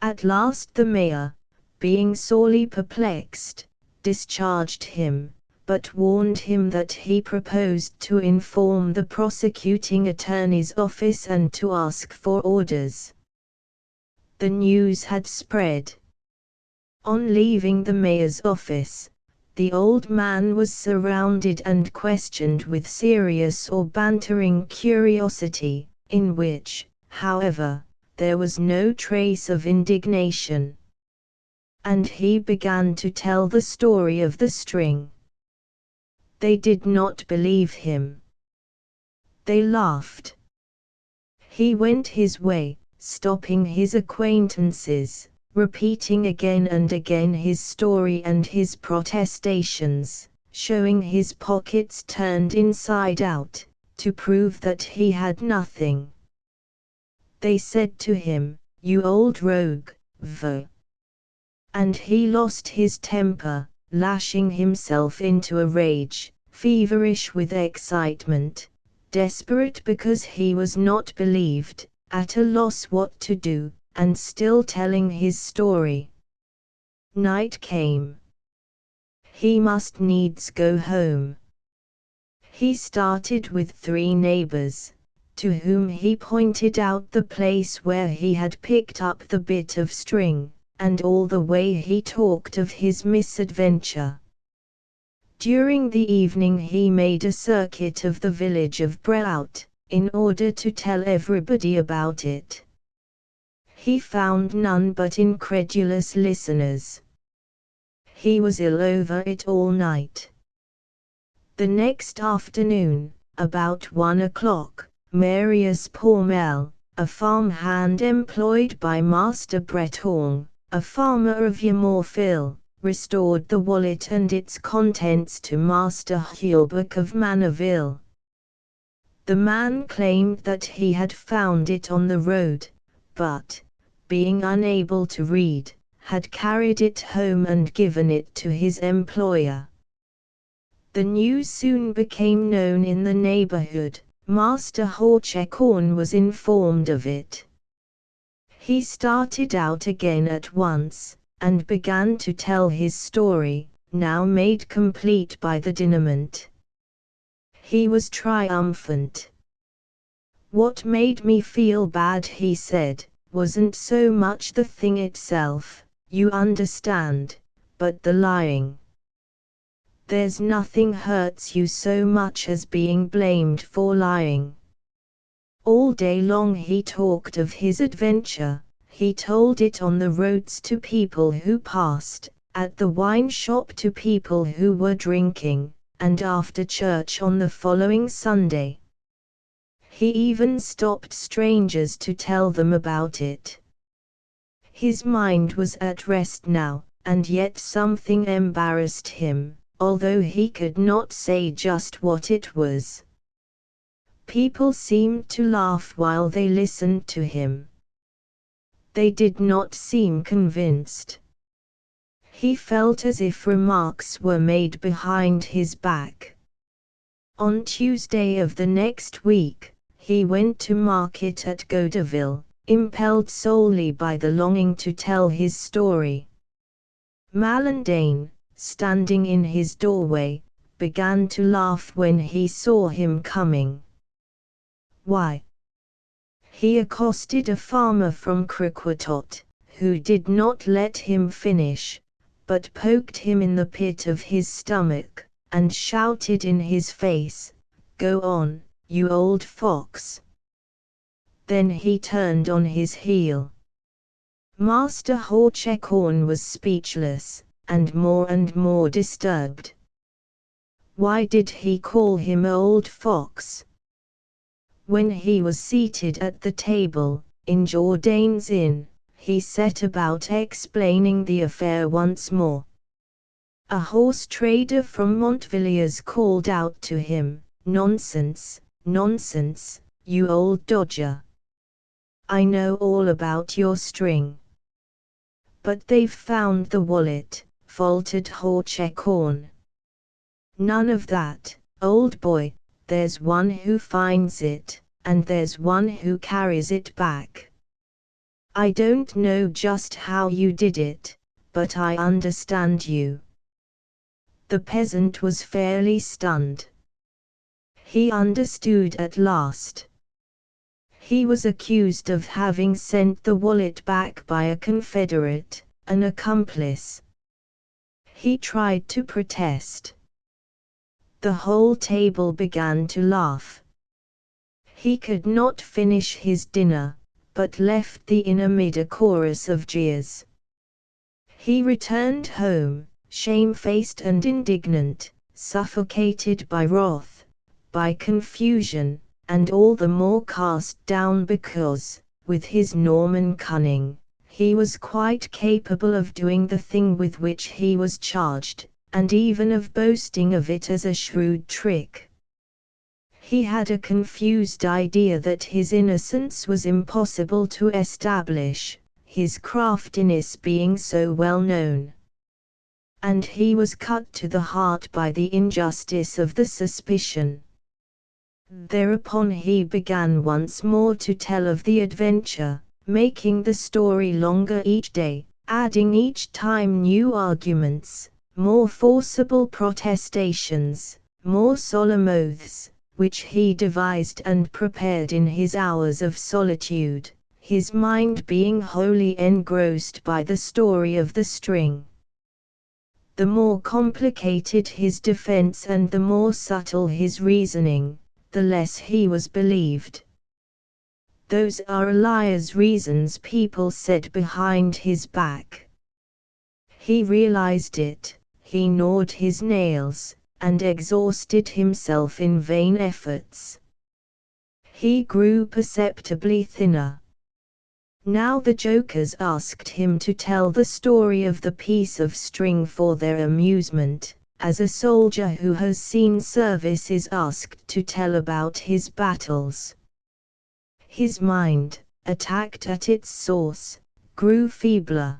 At last the mayor, being sorely perplexed, discharged him, but warned him that he proposed to inform the prosecuting attorney's office and to ask for orders. The news had spread. On leaving the mayor's office, the old man was surrounded and questioned with serious or bantering curiosity, in which, however, there was no trace of indignation. And he began to tell the story of the string. They did not believe him. They laughed. He went his way, stopping his acquaintances, repeating again and again his story and his protestations, showing his pockets turned inside out, to prove that he had nothing. They said to him, "You old rogue, v." And he lost his temper, lashing himself into a rage, feverish with excitement, desperate because he was not believed, at a loss what to do, and still telling his story. Night came. He must needs go home. He started with 3 neighbors, to whom he pointed out the place where he had picked up the bit of string, and all the way he talked of his misadventure. During the evening he made a circuit of the village of Breaut, in order to tell everybody about it. He found none but incredulous listeners. He was ill over it all night. The next afternoon, about 1 o'clock, Marius Paumel, a farm hand employed by Master Breton, a farmer of Yamorphil, restored the wallet and its contents to Master Hulbert of Manaville. The man claimed that he had found it on the road, but, being unable to read, had carried it home and given it to his employer. The news soon became known in the neighborhood. Master Horcheckhorn was informed of it. He started out again at once, and began to tell his story, now made complete by the dinament. He was triumphant. "What made me feel bad," he said, "wasn't so much the thing itself, you understand, but the lying. There's nothing hurts you so much as being blamed for lying." All day long he talked of his adventure. He told it on the roads to people who passed, at the wine shop to people who were drinking, and after church on the following Sunday. He even stopped strangers to tell them about it. His mind was at rest now, and yet something embarrassed him, although he could not say just what it was. People seemed to laugh while they listened to him. They did not seem convinced. He felt as if remarks were made behind his back. On Tuesday of the next week, he went to market at Godeville, impelled solely by the longing to tell his story. Malandain, standing in his doorway, began to laugh when he saw him coming. "Why?" He accosted a farmer from Criquetot, who did not let him finish, but poked him in the pit of his stomach, and shouted in his face, "Go on, you old fox." Then he turned on his heel. Master Horcheckhorn was speechless, and more disturbed. Why did he call him old fox? When he was seated at the table, in Jourdain's inn, he set about explaining the affair once more. A horse trader from Montvilliers called out to him, "Nonsense, nonsense, you old dodger. I know all about your string." "But they've found the wallet," faltered Horcheckhorn. "None of that, old boy, there's one who finds it, and there's one who carries it back. I don't know just how you did it, but I understand you." The peasant was fairly stunned. He understood at last. He was accused of having sent the wallet back by a confederate, an accomplice. He tried to protest. The whole table began to laugh. He could not finish his dinner, but left the inn amid a chorus of jeers. He returned home, shamefaced and indignant, suffocated by wrath, by confusion, and all the more cast down because, with his Norman cunning, he was quite capable of doing the thing with which he was charged, and even of boasting of it as a shrewd trick. He had a confused idea that his innocence was impossible to establish, his craftiness being so well known. And he was cut to the heart by the injustice of the suspicion. Thereupon he began once more to tell of the adventure, making the story longer each day, adding each time new arguments, more forcible protestations, more solemn oaths, which he devised and prepared in his hours of solitude, his mind being wholly engrossed by the story of the string. The more complicated his defense and the more subtle his reasoning, the less he was believed. Those are a liar's reasons, people said behind his back. He realized it, he gnawed his nails, and exhausted himself in vain efforts. He grew perceptibly thinner. Now the jokers asked him to tell the story of the piece of string for their amusement, as a soldier who has seen service is asked to tell about his battles. His mind, attacked at its source, grew feebler.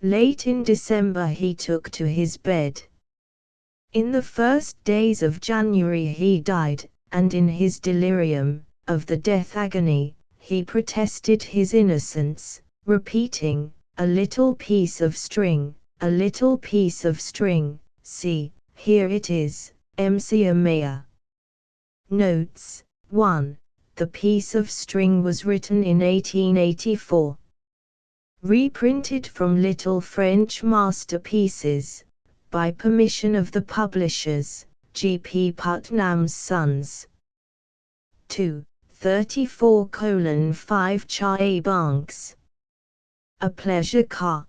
Late in December he took to his bed. In the first days of January he died, and in his delirium, of the death agony, he protested his innocence, repeating, "A little piece of string, a little piece of string, see, here it is, MC Amaya." Notes: 1. The piece of string was written in 1884. Reprinted from Little French Masterpieces, by permission of the publishers, G. P. Putnam's Sons. 2. 34:5 Chae Banks. A Pleasure Car.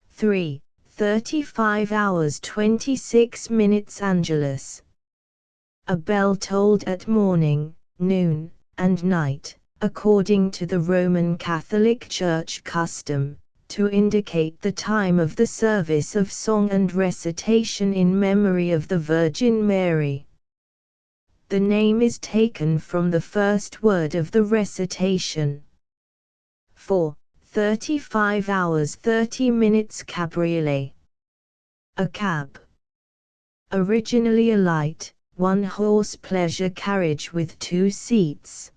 3. 35 hours 26 minutes Angelus. A bell tolled at morning, noon, and night, according to the Roman Catholic Church custom, to indicate the time of the service of song and recitation in memory of the Virgin Mary. The name is taken from the first word of the recitation. 4. 35 hours 30 minutes Cabriolet. A cab. Originally a light, one-horse pleasure carriage with 2 seats.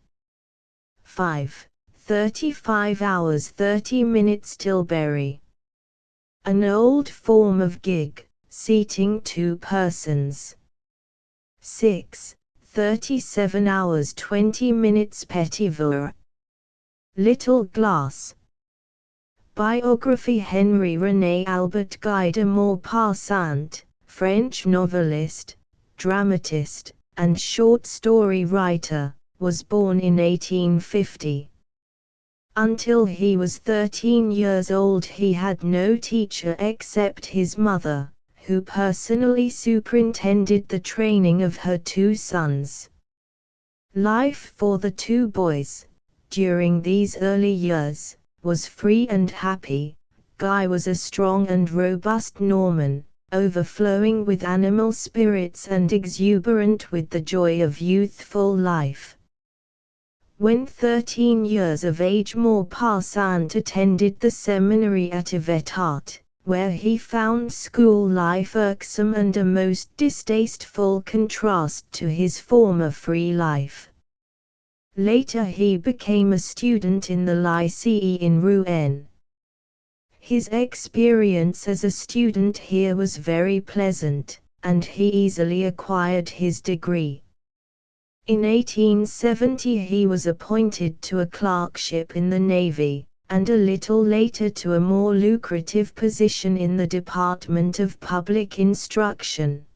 5. 35 hours 30 minutes Tilbury. An old form of gig, seating 2 persons. 6. 37 hours 20 minutes Petitvour. Little Glass. Biography: Henry René Albert Guy de Maupassant, French novelist, dramatist, and short story writer, was born in 1850. Until he was 13 years old he had no teacher except his mother, who personally superintended the training of her 2 sons. Life for the 2 boys, during these early years, was free and happy. Guy was a strong and robust Norman, overflowing with animal spirits and exuberant with the joy of youthful life. When 13 years of age Maupassant attended the seminary at Yvetot, where he found school life irksome and a most distasteful contrast to his former free life. Later he became a student in the Lycée in Rouen. His experience as a student here was very pleasant, and he easily acquired his degree. In 1870 he was appointed to a clerkship in the Navy, and a little later to a more lucrative position in the Department of Public Instruction.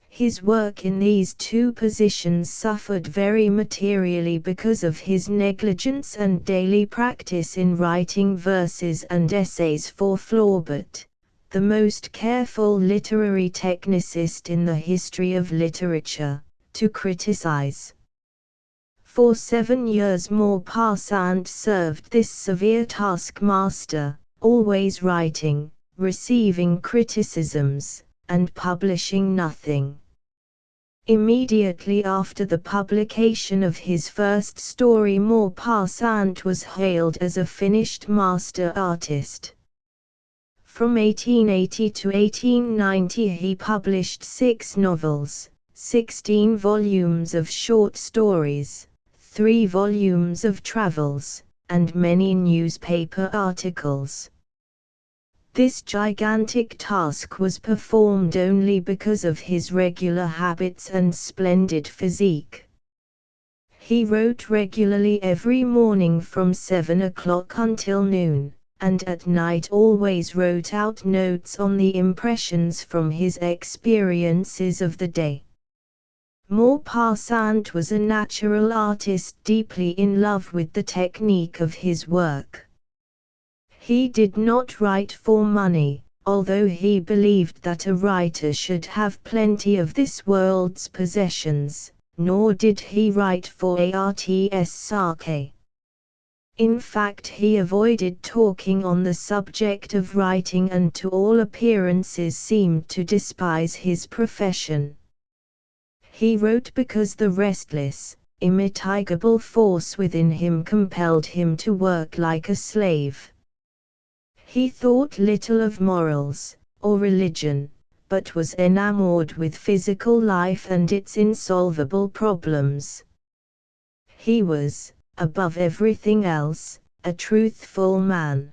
His work in these 2 positions suffered very materially because of his negligence and daily practice in writing verses and essays for Flaubert, the most careful literary technicist in the history of literature, to criticize. For 7 years Maupassant served this severe taskmaster, always writing, receiving criticisms, and publishing nothing. Immediately after the publication of his first story, Maupassant was hailed as a finished master artist. From 1880 to 1890 he published 6 novels, 16 volumes of short stories, 3 volumes of travels, and many newspaper articles. This gigantic task was performed only because of his regular habits and splendid physique. He wrote regularly every morning from 7 o'clock until noon, and at night always wrote out notes on the impressions from his experiences of the day. Maupassant was a natural artist deeply in love with the technique of his work. He did not write for money, although he believed that a writer should have plenty of this world's possessions, nor did he write for art's sake. In fact, he avoided talking on the subject of writing and to all appearances seemed to despise his profession. He wrote because the restless, immitigable force within him compelled him to work like a slave. He thought little of morals, or religion, but was enamored with physical life and its insolvable problems. He was, above everything else, a truthful man.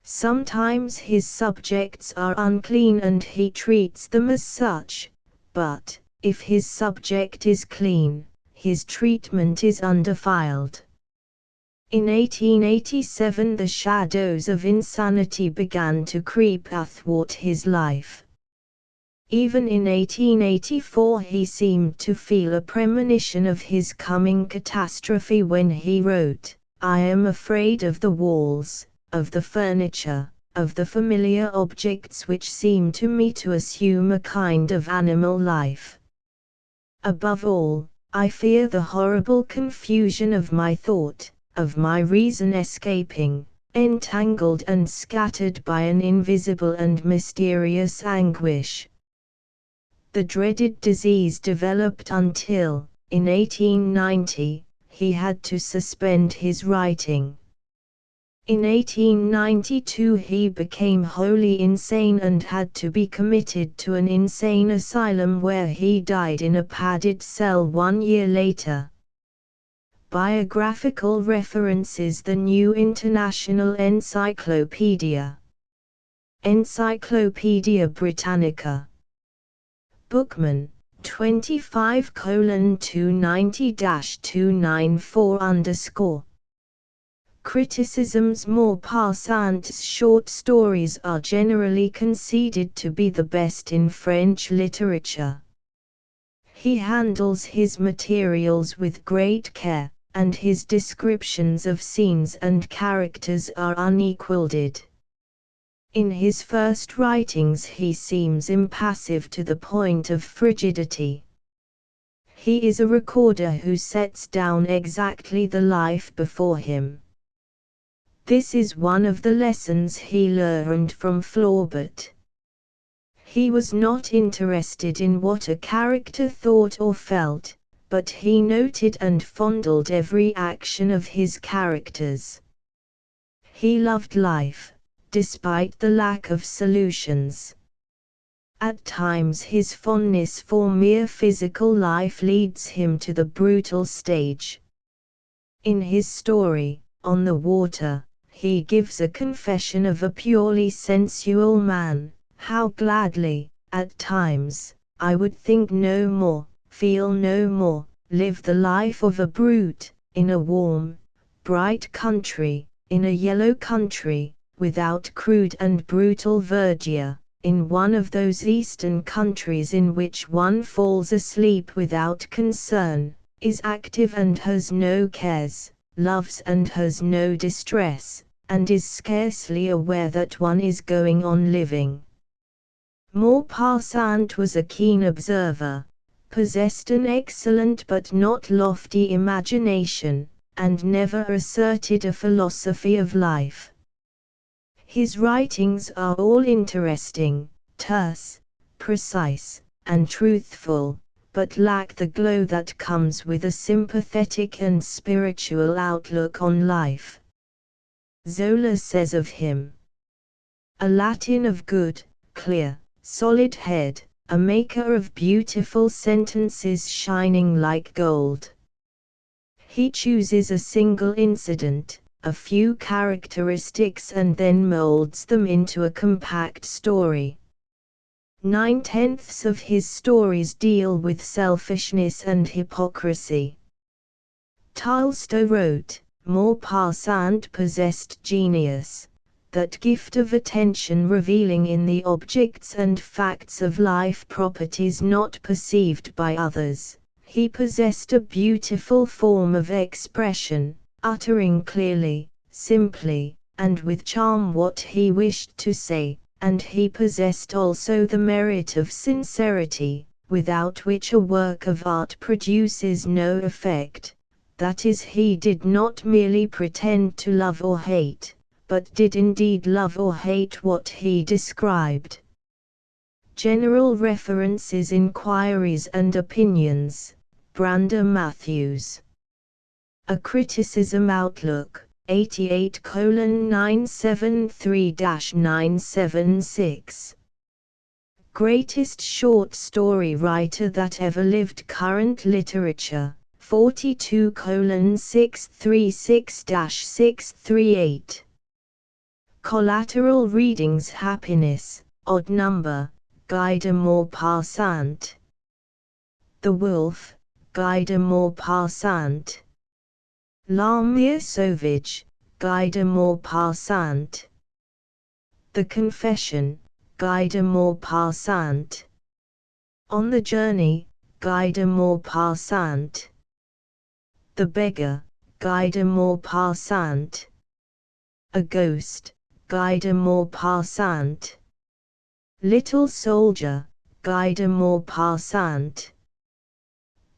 Sometimes his subjects are unclean and he treats them as such, but, if his subject is clean, his treatment is undefiled. In 1887 the shadows of insanity began to creep athwart his life. Even in 1884 he seemed to feel a premonition of his coming catastrophe when he wrote, "I am afraid of the walls, of the furniture, of the familiar objects which seem to me to assume a kind of animal life. Above all, I fear the horrible confusion of my thought, of my reason escaping, entangled and scattered by an invisible and mysterious anguish." The dreaded disease developed until, in 1890, he had to suspend his writing. In 1892 he became wholly insane and had to be committed to an insane asylum where he died in a padded cell 1 year later. Biographical references: The New International Encyclopedia, Encyclopedia Britannica. Bookman, 25:290-294_. Criticisms: Maupassant's short stories are generally conceded to be the best in French literature. He handles his materials with great care, and his descriptions of scenes and characters are unequaled. In his first writings he seems impassive to the point of frigidity. He is a recorder who sets down exactly the life before him. This is one of the lessons he learned from Flaubert. He was not interested in what a character thought or felt, but he noted and fondled every action of his characters. He loved life, despite the lack of solutions. At times his fondness for mere physical life leads him to the brutal stage. In his story, On the Water, he gives a confession of a purely sensual man. "How gladly, at times, I would think no more, feel no more, live the life of a brute, in a warm, bright country, in a yellow country, without crude and brutal verdure, in one of those eastern countries in which one falls asleep without concern, is active and has no cares, loves and has no distress, and is scarcely aware that one is going on living." Maupassant was a keen observer, possessed an excellent but not lofty imagination, and never asserted a philosophy of life. His writings are all interesting, terse, precise, and truthful, but lack the glow that comes with a sympathetic and spiritual outlook on life. Zola says of him, "A Latin of good, clear, solid head, a maker of beautiful sentences shining like gold." He chooses a single incident, a few characteristics, and then molds them into a compact story. 9/10 of his stories deal with selfishness and hypocrisy. Tolstoy wrote, Maupassant possessed genius, that gift of attention revealing in the objects and facts of life properties not perceived by others. He possessed a beautiful form of expression, uttering clearly, simply, and with charm what he wished to say, and he possessed also the merit of sincerity, without which a work of art produces no effect. That is, he did not merely pretend to love or hate, but did indeed love or hate what he described. General References, Inquiries and Opinions, Brander Matthews. A Criticism Outlook, 88:973-976. Greatest short story writer that ever lived. Current literature, 42:636-638. Collateral Readings, Happiness, Odd Number, Guy de Maupassant. The Wolf, Guy de Maupassant. Lamia Sauvage, Guy de Maupassant. The Confession, Guy de Maupassant. On the Journey, Guy de Maupassant. The Beggar, Guy de Maupassant. A Ghost, Guy de Maupassant. Little Soldier, Guy de Maupassant.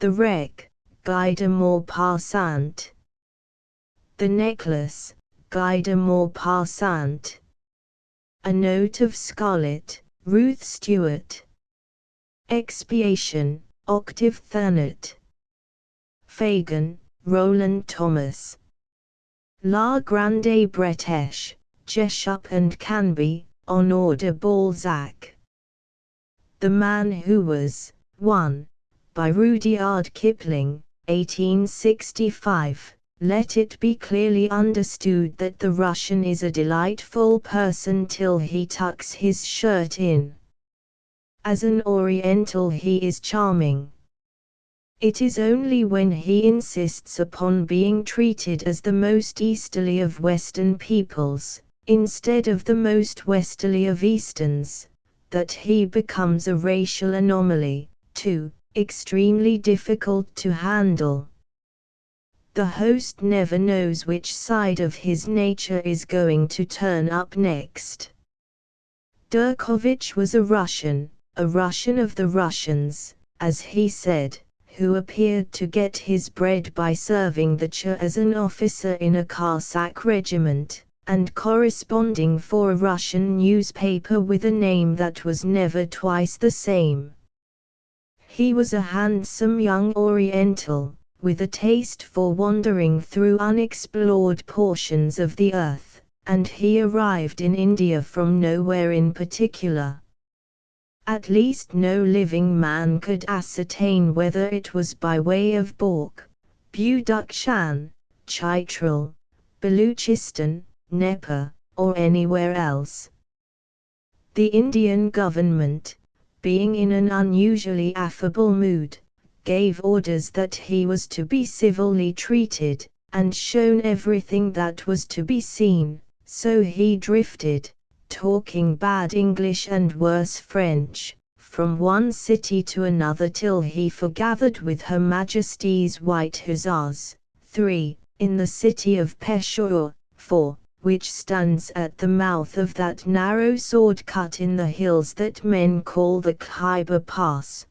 The Wreck, Guy de Maupassant. The Necklace, Guy de Maupassant. A Note of Scarlet, Ruth Stewart. Expiation, Octave Thanet. Fagin, Roland Thomas. La Grande Bretèche, Jessup and Canby, Honor de Balzac. The Man Who Was, 1. By Rudyard Kipling, 1865. Let it be clearly understood that the Russian is a delightful person till he tucks his shirt in. As an Oriental he is charming. It is only when he insists upon being treated as the most easterly of Western peoples, instead of the most westerly of Easterns, that he becomes a racial anomaly, too, extremely difficult to handle. The host never knows which side of his nature is going to turn up next. Durkovich was a Russian of the Russians, as he said, who appeared to get his bread by serving the Tsar as an officer in a Cossack regiment, and corresponding for a Russian newspaper with a name that was never twice the same. He was a handsome young Oriental, with a taste for wandering through unexplored portions of the earth, and he arrived in India from nowhere in particular. At least no living man could ascertain whether it was by way of Balkh, Budukshan, Chitral, Baluchistan, Nepal, or anywhere else. The Indian government, being in an unusually affable mood, gave orders that he was to be civilly treated, and shown everything that was to be seen, so he drifted, talking bad English and worse French, from one city to another till he forgathered with Her Majesty's White Hussars, 3, in the city of Peshawar, 4, which stands at the mouth of that narrow sword cut in the hills that men call the Khyber Pass.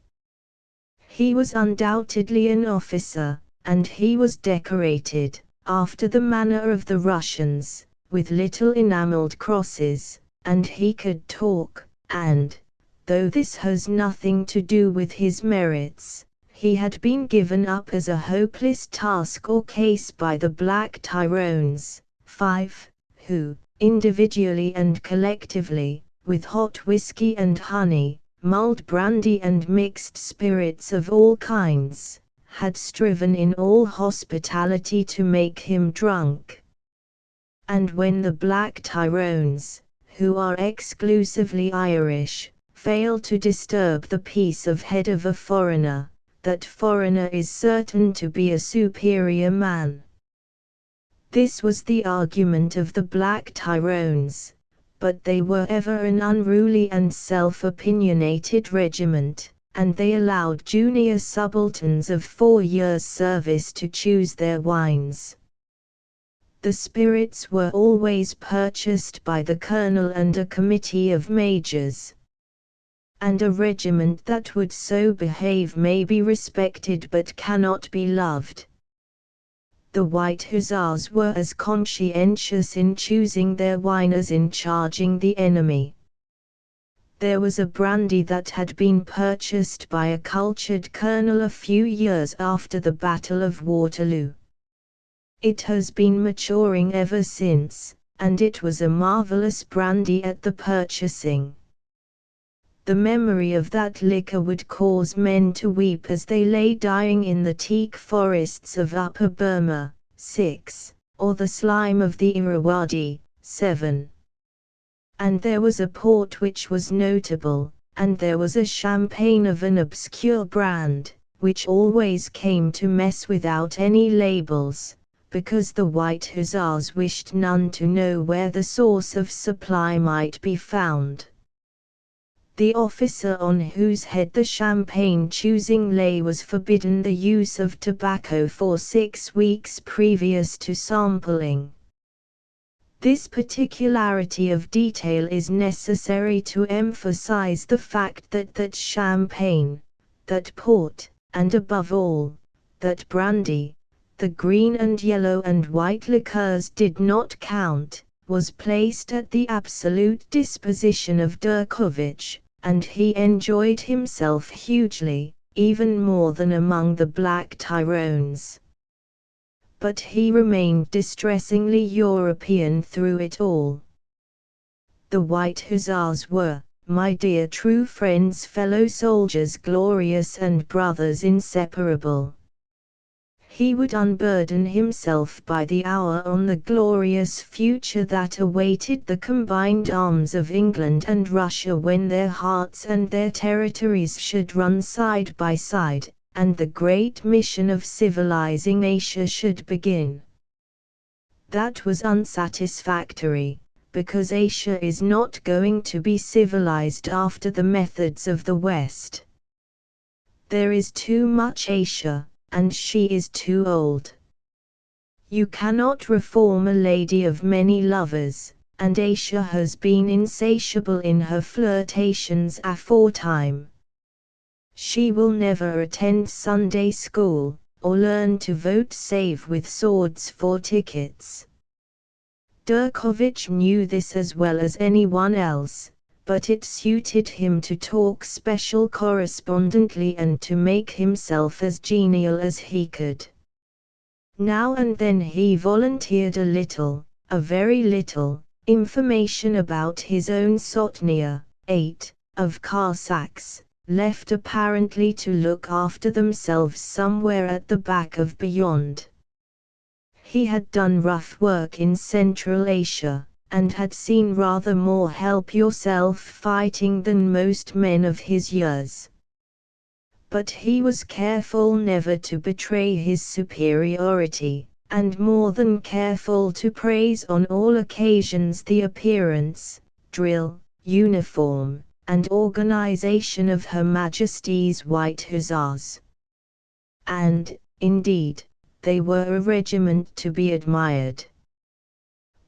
He was undoubtedly an officer, and he was decorated, after the manner of the Russians, with little enameled crosses, and he could talk, and, though this has nothing to do with his merits, He had been given up as a hopeless task or case by the Black Tyrones, 5, who, individually and collectively, with hot whiskey and honey, mulled brandy and mixed spirits of all kinds, had striven in all hospitality to make him drunk. And when the Black Tyrones, who are exclusively Irish, fail to disturb the peace of head of a foreigner, that foreigner is certain to be a superior man. This was the argument of the Black Tyrones, but they were ever an unruly and self-opinionated regiment, and they allowed junior subalterns of 4 years' service to choose their wines. The spirits were always purchased by the colonel and a committee of majors. And a regiment that would so behave may be respected but cannot be loved. The White Hussars were as conscientious in choosing their wine as in charging the enemy. There was a brandy that had been purchased by a cultured colonel a few years after the Battle of Waterloo. It has been maturing ever since, and it was a marvelous brandy at the purchasing. The memory of that liquor would cause men to weep as they lay dying in the teak forests of Upper Burma, 6, or the slime of the Irrawaddy, 7. And there was a port which was notable, and there was a champagne of an obscure brand, which always came to mess without any labels, because the White Hussars wished none to know where the source of supply might be found. The officer on whose head the champagne choosing lay was forbidden the use of tobacco for 6 weeks previous to sampling. This particularity of detail is necessary to emphasize the fact that champagne, that port, and above all, that brandy, the green and yellow and white liqueurs did not count, was placed at the absolute disposition of Durkovich, and he enjoyed himself hugely, even more than among the Black Tyrones. But he remained distressingly European through it all. The White Hussars were, my dear true friends, fellow soldiers, glorious and brothers inseparable. He would unburden himself by the hour on the glorious future that awaited the combined arms of England and Russia when their hearts and their territories should run side by side, and the great mission of civilizing Asia should begin. That was unsatisfactory, because Asia is not going to be civilized after the methods of the West. There is too much Asia, and she is too old. You cannot reform a lady of many lovers, and Asia has been insatiable in her flirtations aforetime. She will never attend Sunday school, or learn to vote save with swords for tickets. Durkovich knew this as well as anyone else, but it suited him to talk special correspondently and to make himself as genial as he could. Now and then he volunteered a little, a very little, information about his own Sotnia, 8, of Cossacks, left apparently to look after themselves somewhere at the back of beyond. He had done rough work in Central Asia, and had seen rather more help-yourself fighting than most men of his years. But he was careful never to betray his superiority, and more than careful to praise on all occasions the appearance, drill, uniform, and organization of Her Majesty's White Hussars. And, indeed, they were a regiment to be admired.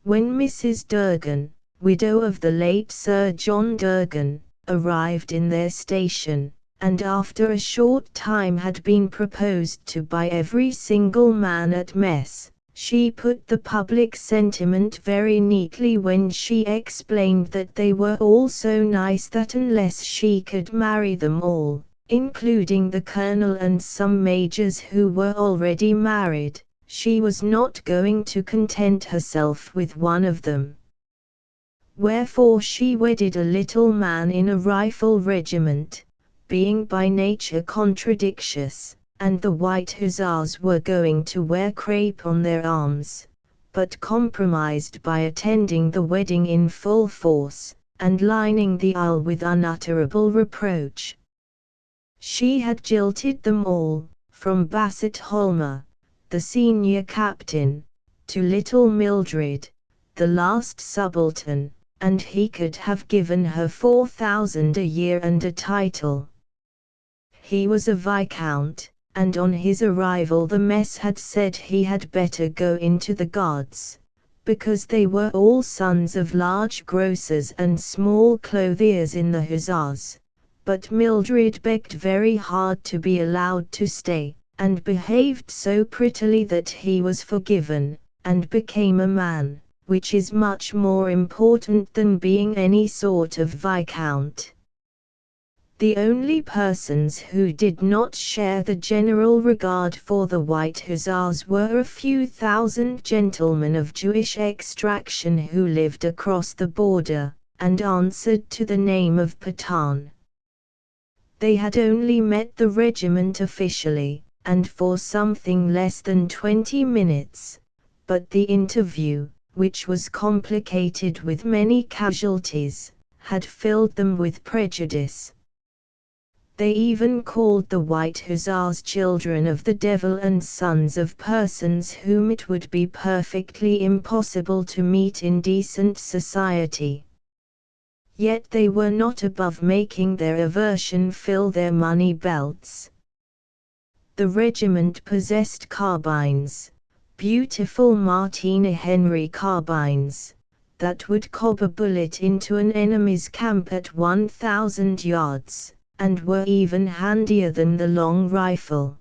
When Mrs. Durgan, widow of the late Sir John Durgan, arrived in their station, and after a short time had been proposed to by every single man at mess, she put the public sentiment very neatly when she explained that they were all so nice that unless she could marry them all, including the colonel and some majors who were already married. She was not going to content herself with one of them. Wherefore she wedded a little man in a rifle regiment, being by nature contradictious, and the White Hussars were going to wear crape on their arms, but compromised by attending the wedding in full force, and lining the aisle with unutterable reproach. She had jilted them all, from Bassett Holmer, the senior captain, to little Mildred, the last subaltern, and he could have given her 4,000 a year and a title. He was a viscount, and on his arrival the mess had said he had better go into the Guards, because they were all sons of large grocers and small clothiers in the Hussars. But Mildred begged very hard to be allowed to stay, and behaved so prettily that he was forgiven, and became a man, which is much more important than being any sort of viscount. The only persons who did not share the general regard for the White Hussars were a few thousand gentlemen of Jewish extraction who lived across the border, and answered to the name of Pathan. They had only met the regiment officially, and for something less than 20 minutes, but the interview, which was complicated with many casualties, had filled them with prejudice. They even called the White Hussars children of the devil and sons of persons whom it would be perfectly impossible to meet in decent society. Yet they were not above making their aversion fill their money belts. The regiment possessed carbines, beautiful Martina Henry carbines, that would cob a bullet into an enemy's camp at 1,000 yards, and were even handier than the long rifle.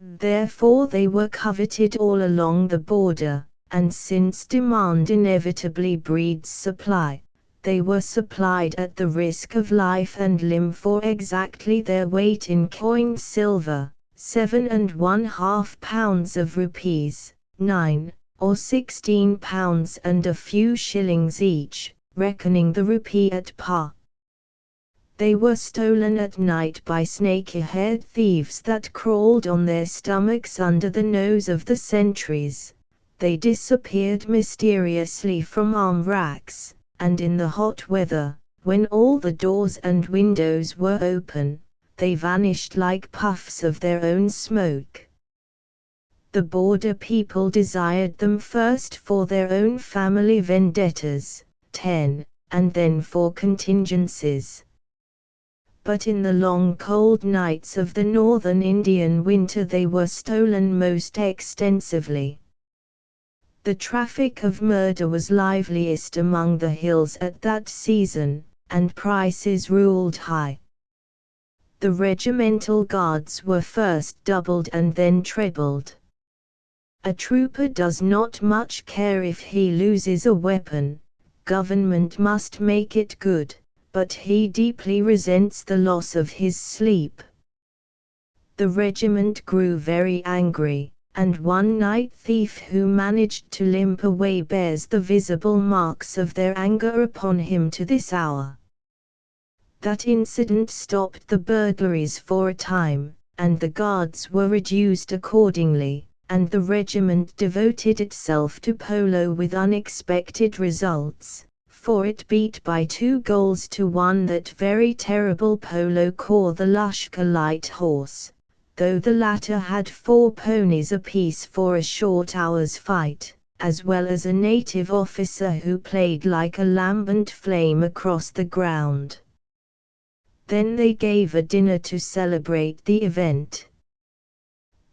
Therefore they were coveted all along the border, and since demand inevitably breeds supply, they were supplied at the risk of life and limb for exactly their weight in coined silver, 7½ pounds of rupees, 9 or 16 pounds and a few shillings each, reckoning the rupee at par. They were stolen at night by snaky-haired thieves that crawled on their stomachs under the nose of the sentries. They disappeared mysteriously from arm racks, and in the hot weather, when all the doors and windows were open, they vanished like puffs of their own smoke. The border people desired them first for their own family vendettas, 10, and then for contingencies. But in the long cold nights of the northern Indian winter they were stolen most extensively. The traffic of murder was liveliest among the hills at that season, and prices ruled high. The regimental guards were first doubled and then trebled. A trooper does not much care if he loses a weapon, government must make it good, but he deeply resents the loss of his sleep. The regiment grew very angry, and one night thief who managed to limp away bears the visible marks of their anger upon him to this hour. That incident stopped the burglaries for a time, and the guards were reduced accordingly, and the regiment devoted itself to polo with unexpected results, for it beat by 2-1 that very terrible polo corps the Lashkar Light Horse, though the latter had 4 ponies apiece for a short hour's fight, as well as a native officer who played like a lambent flame across the ground. Then they gave a dinner to celebrate the event.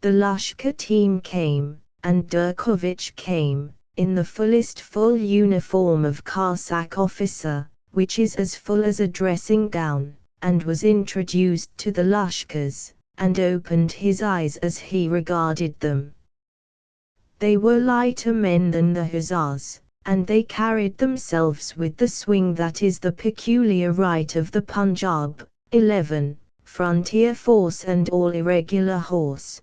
The Lashkar team came, and Durkovich came, in the fullest full uniform of Cossack officer, which is as full as a dressing gown, and was introduced to the Lashkars, and opened his eyes as he regarded them. They were lighter men than the Hussars, and they carried themselves with the swing that is the peculiar right of the Punjab. 11. frontier force and all irregular horse.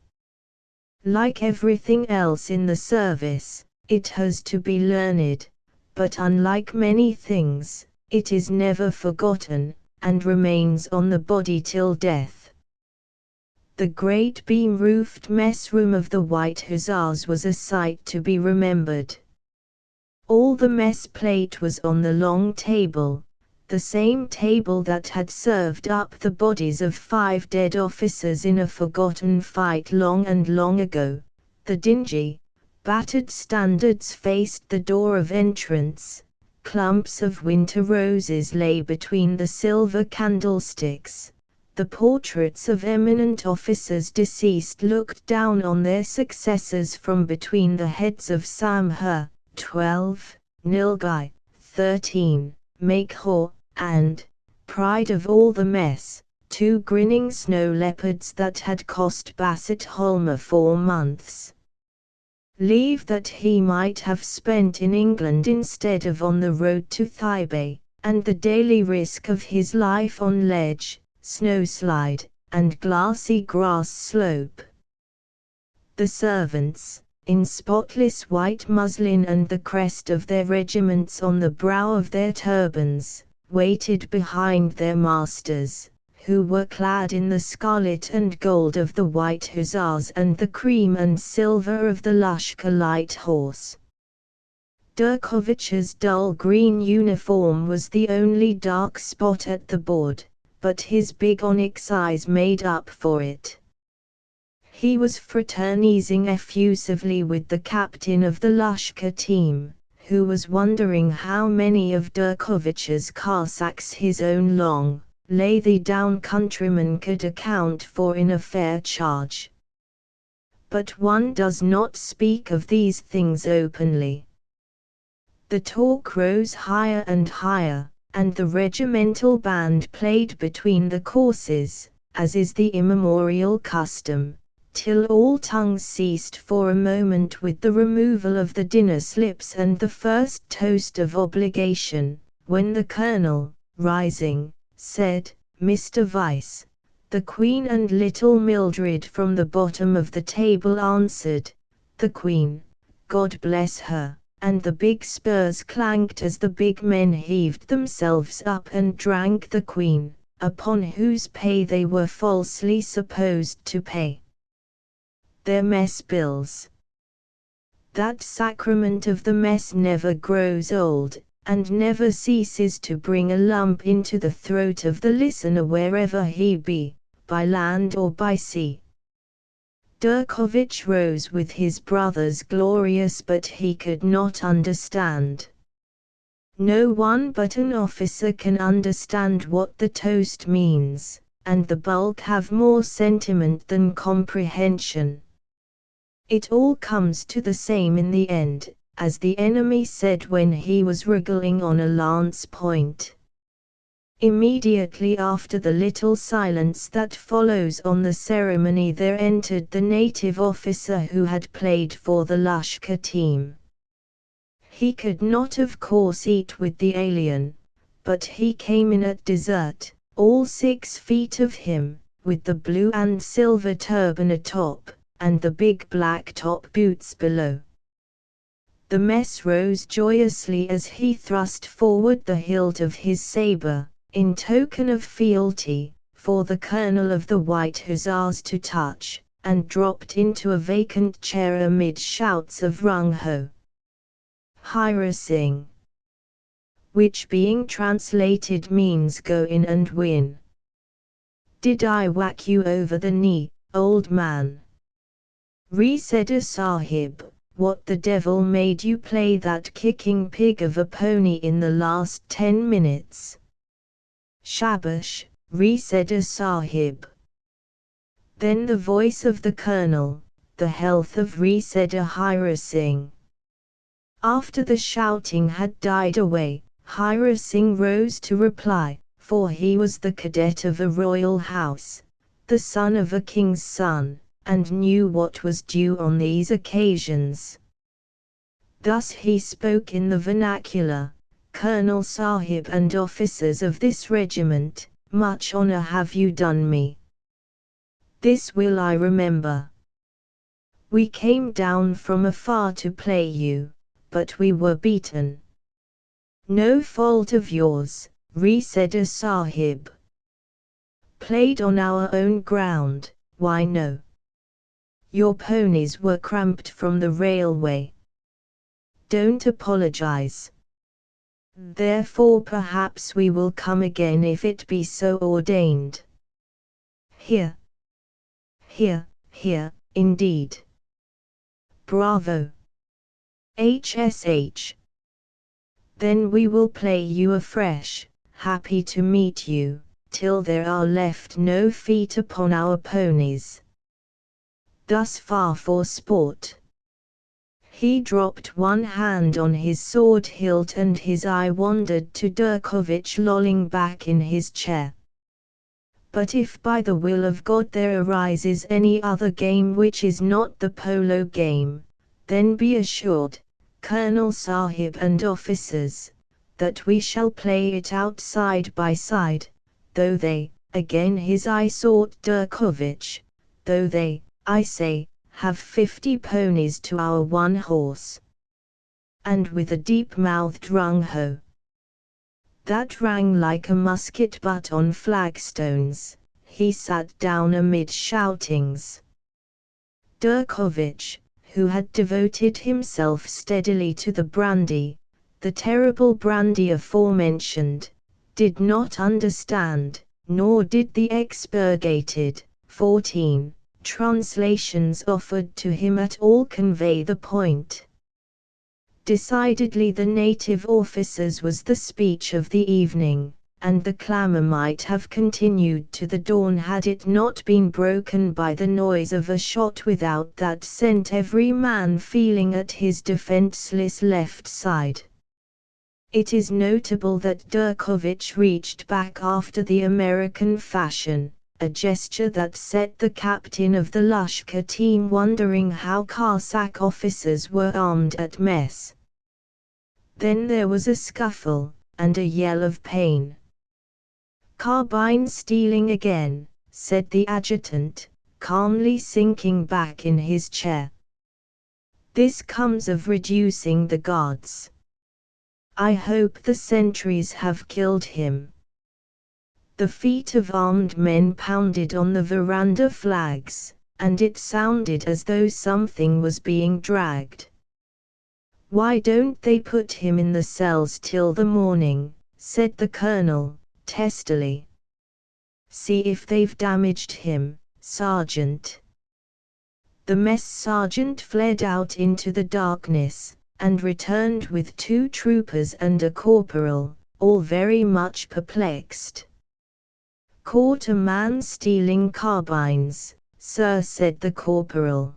Like everything else in the service, it has to be learned, but unlike many things, it is never forgotten, and remains on the body till death. The great beam-roofed mess room of the White Hussars was a sight to be remembered. All the mess plate was on the long table, the same table that had served up the bodies of 5 dead officers in a forgotten fight long and long ago. The dingy, battered standards faced the door of entrance, clumps of winter roses lay between the silver candlesticks, the portraits of eminent officers deceased looked down on their successors from between the heads of Samher, 12, Nilgai, 13, Makehaw, and, pride of all the mess, 2 grinning snow leopards that had cost Bassett Holmer 4 months. Leave that he might have spent in England instead of on the road to Thibay, and the daily risk of his life on ledge, snowslide, and glassy grass slope. The servants, in spotless white muslin and the crest of their regiments on the brow of their turbans, waited behind their masters, who were clad in the scarlet and gold of the White Hussars and the cream and silver of the Lashkar Light Horse. Durkovich's dull green uniform was the only dark spot at the board, but his big onyx eyes made up for it. He was fraternizing effusively with the captain of the Lashkar team, who was wondering how many of Durkovich's Cossacks his own long, lathy-down countrymen could account for in a fair charge. But one does not speak of these things openly. The talk rose higher and higher, and the regimental band played between the courses, as is the immemorial custom, till all tongues ceased for a moment with the removal of the dinner slips and the first toast of obligation, when the colonel, rising, said, "Mr. Vice." The Queen and little Mildred from the bottom of the table answered, "The Queen, God bless her," and the big spurs clanked as the big men heaved themselves up and drank the Queen, upon whose pay they were falsely supposed to pay their mess bills. That sacrament of the mess never grows old, and never ceases to bring a lump into the throat of the listener wherever he be, by land or by sea. Durkovich rose with his brothers glorious, but he could not understand. No one but an officer can understand what the toast means, and the bulk have more sentiment than comprehension. It all comes to the same in the end, as the enemy said when he was wriggling on a lance point. Immediately after the little silence that follows on the ceremony there entered the native officer who had played for the Lashkar team. He could not of course eat with the alien, but he came in at dessert, all 6 feet of him, with the blue and silver turban atop, and the big black top boots below. The mess rose joyously as he thrust forward the hilt of his saber, in token of fealty, for the colonel of the White Hussars to touch, and dropped into a vacant chair amid shouts of "Rung ho! Hira Singh!" which being translated means "Go in and win." "Did I whack you over the knee, old man?" "Reseda Sahib, what the devil made you play that kicking pig of a pony in the last 10 minutes? "Shabash, Reseda Sahib." Then the voice of the colonel, "The health of Reseda Hira Singh." After the shouting had died away, Hira Singh rose to reply, for he was the cadet of a royal house, the son of a king's son, and knew what was due on these occasions. Thus he spoke in the vernacular: "Colonel Sahib and officers of this regiment, much honor have you done me. This will I remember. We came down from afar to play you, but we were beaten. No fault of yours, said a Sahib. Played on our own ground, why no? Your ponies were cramped from the railway. Don't apologize. Therefore perhaps we will come again if it be so ordained. Here. Here, here, indeed. Bravo. HSH. Then we will play you afresh, happy to meet you, till there are left no feet upon our ponies. Thus far for sport. He dropped one hand on his sword hilt and his eye wandered to Durkovich lolling back in his chair. But if by the will of God there arises any other game which is not the polo game, then be assured, Colonel Sahib and officers, that we shall play it out side by side, though they, again his eye sought Durkovich, though they, I say, have 50 ponies to our 1 horse. And with a deep-mouthed rung-ho that rang like a musket butt on flagstones, he sat down amid shoutings. Durkovich, who had devoted himself steadily to the brandy, the terrible brandy aforementioned, did not understand, nor did the expurgated 14 translations offered to him at all convey the point. Decidedly the native officers was the speech of the evening, and the clamour might have continued to the dawn had it not been broken by the noise of a shot without that sent every man feeling at his defenceless left side. It is notable that Durkovich reached back after the American fashion, a gesture that set the captain of the Lushkar team wondering how Cossack officers were armed at mess. Then there was a scuffle, and a yell of pain. "Carbine stealing again," said the adjutant, calmly sinking back in his chair. "This comes of reducing the guards. I hope the sentries have killed him." The feet of armed men pounded on the veranda flags, and it sounded as though something was being dragged. "Why don't they put him in the cells till the morning?" said the colonel, testily. "See if they've damaged him, sergeant." The mess sergeant fled out into the darkness, and returned with 2 troopers and a corporal, all very much perplexed. "Caught a man stealing carbines, sir," said the corporal.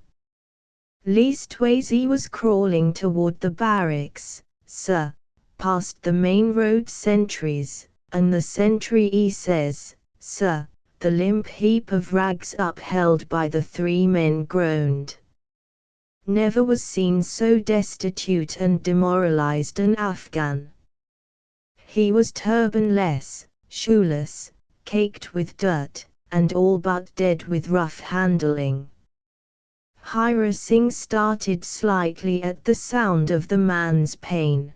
"Leastways he was crawling toward the barracks, sir, past the main road sentries, and the sentry he says, sir," the limp heap of rags upheld by the 3 men groaned. "Never was seen so destitute and demoralized an Afghan. He was turbanless, shoeless, caked with dirt, and all but dead with rough handling." Hira Singh started slightly at the sound of the man's pain.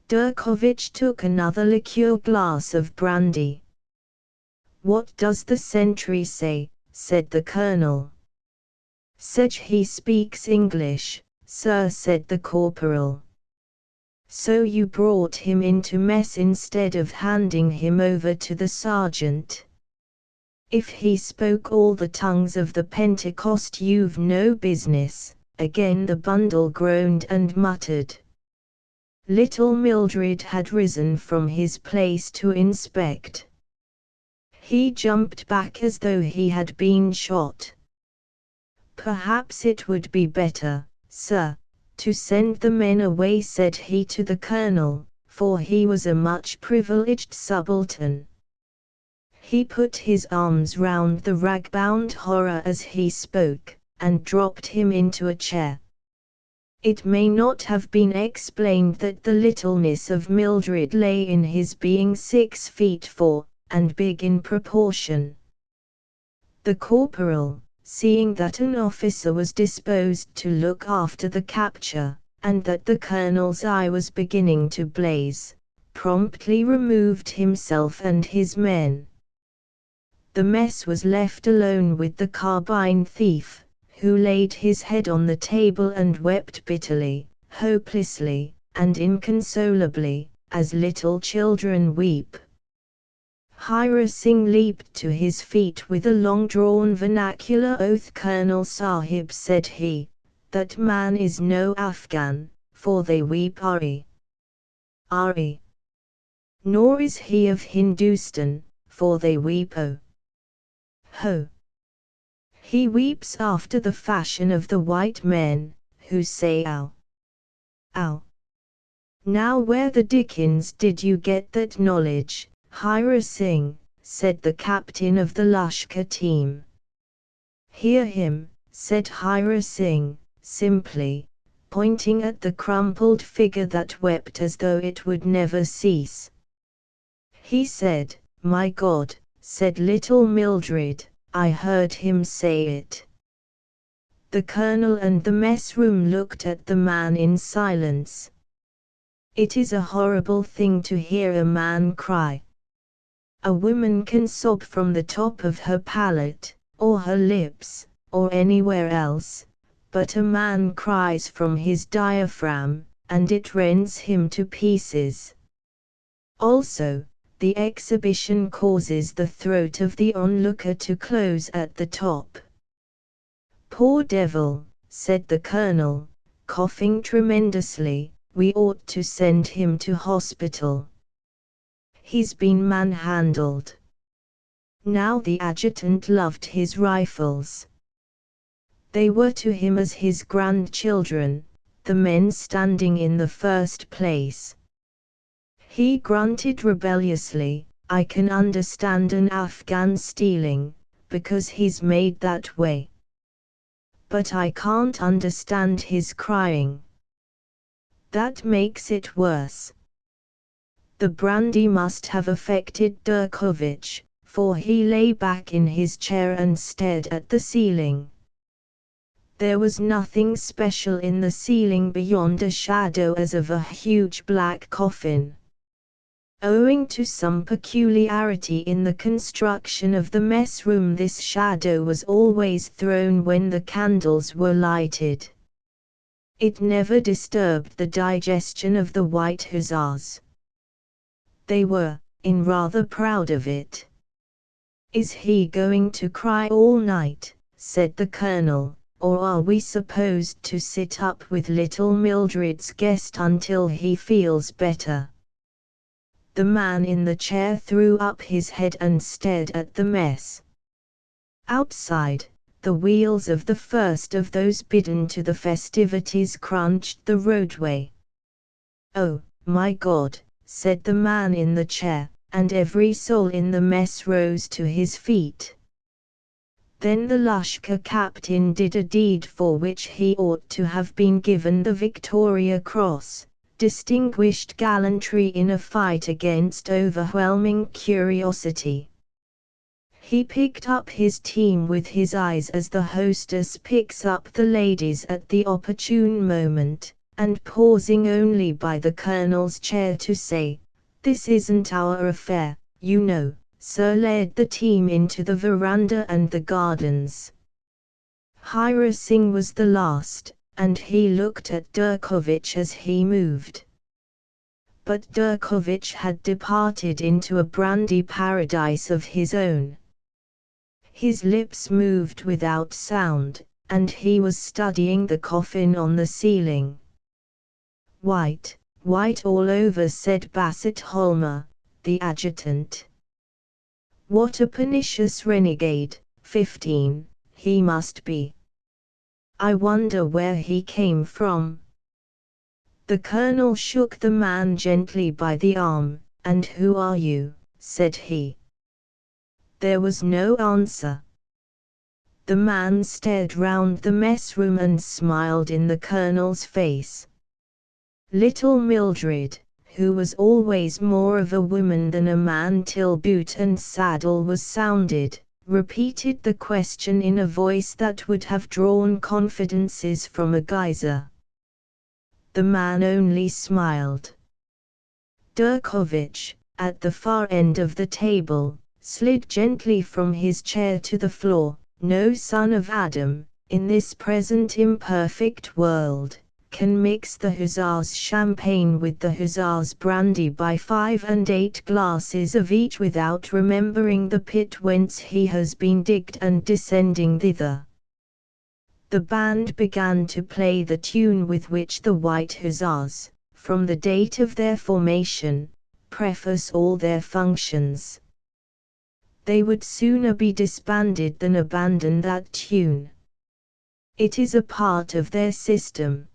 Durkovich took another liqueur glass of brandy. "What does the sentry say?" said the colonel. "Says he speaks English, sir," said the corporal. "So you brought him into mess instead of handing him over to the sergeant? If he spoke all the tongues of the Pentecost you've no business." Again the bundle groaned and muttered. Little Mildred had risen from his place to inspect. He jumped back as though he had been shot. "Perhaps it would be better, sir, to send the men away," said he to the colonel, for he was a much privileged subaltern. He put his arms round the rag-bound horror as he spoke, and dropped him into a chair. It may not have been explained that the littleness of Mildred lay in his being 6 feet 4, and big in proportion. The corporal, seeing that an officer was disposed to look after the capture, and that the colonel's eye was beginning to blaze, promptly removed himself and his men. The mess was left alone with the carbine thief, who laid his head on the table and wept bitterly, hopelessly, and inconsolably, as little children weep. Hira Singh leaped to his feet with a long-drawn vernacular oath. "Colonel Sahib," said he, "that man is no Afghan, for they weep Ari. Ari. Nor is he of Hindustan, for they weep O. Ho. He weeps after the fashion of the white men, who say ow. Ow. Now where the dickens did you get that knowledge, Hira Singh?" said the captain of the Lashkar team. "Hear him," said Hira Singh, simply, pointing at the crumpled figure that wept as though it would never cease. "He said, 'My God,'" said little Mildred, "I heard him say it." The colonel and the mess room looked at the man in silence. It is a horrible thing to hear a man cry. A woman can sob from the top of her palate, or her lips, or anywhere else, but a man cries from his diaphragm, and it rends him to pieces. Also, the exhibition causes the throat of the onlooker to close at the top. "Poor devil," said the colonel, coughing tremendously, "we ought to send him to hospital. He's been manhandled." Now the adjutant loved his rifles. They were to him as his grandchildren, the men standing in the first place. He grunted rebelliously, "I can understand an Afghan stealing, because he's made that way. But I can't understand his crying. That makes it worse." The brandy must have affected Durkovich, for he lay back in his chair and stared at the ceiling. There was nothing special in the ceiling beyond a shadow as of a huge black coffin. Owing to some peculiarity in the construction of the mess room, this shadow was always thrown when the candles were lighted. It never disturbed the digestion of the White Hussars. They were, in rather proud of it. "Is he going to cry all night?" said the colonel, "or are we supposed to sit up with little Mildred's guest until he feels better?" The man in the chair threw up his head and stared at the mess. Outside, the wheels of the first of those bidden to the festivities crunched the roadway. "Oh, my God," said the man in the chair, and every soul in the mess rose to his feet. Then the Lashkar captain did a deed for which he ought to have been given the Victoria Cross, distinguished gallantry in a fight against overwhelming curiosity. He picked up his team with his eyes as the hostess picks up the ladies at the opportune moment, and pausing only by the colonel's chair to say, "This isn't our affair, you know," Sir, led the team into the veranda and the gardens. Hira Singh was the last, and he looked at Durkovich as he moved. But Durkovich had departed into a brandy paradise of his own. His lips moved without sound, and he was studying the coffin on the ceiling. "White, white all over," said Bassett Holmer, the adjutant. "What a pernicious renegade, 15, he must be. I wonder where he came from." The colonel shook the man gently by the arm. "And who are you?" said he. There was no answer. The man stared round the mess room and smiled in the colonel's face. Little Mildred, who was always more of a woman than a man till boot and saddle was sounded, repeated the question in a voice that would have drawn confidences from a geyser. The man only smiled. Durkovich, at the far end of the table, slid gently from his chair to the floor. No son of Adam, in this present imperfect world, can mix the hussar's champagne with the hussar's brandy by 5 and 8 glasses of each without remembering the pit whence he has been digged and descending thither. The band began to play the tune with which the White Hussars, from the date of their formation, preface all their functions. They would sooner be disbanded than abandon that tune. It is a part of their system.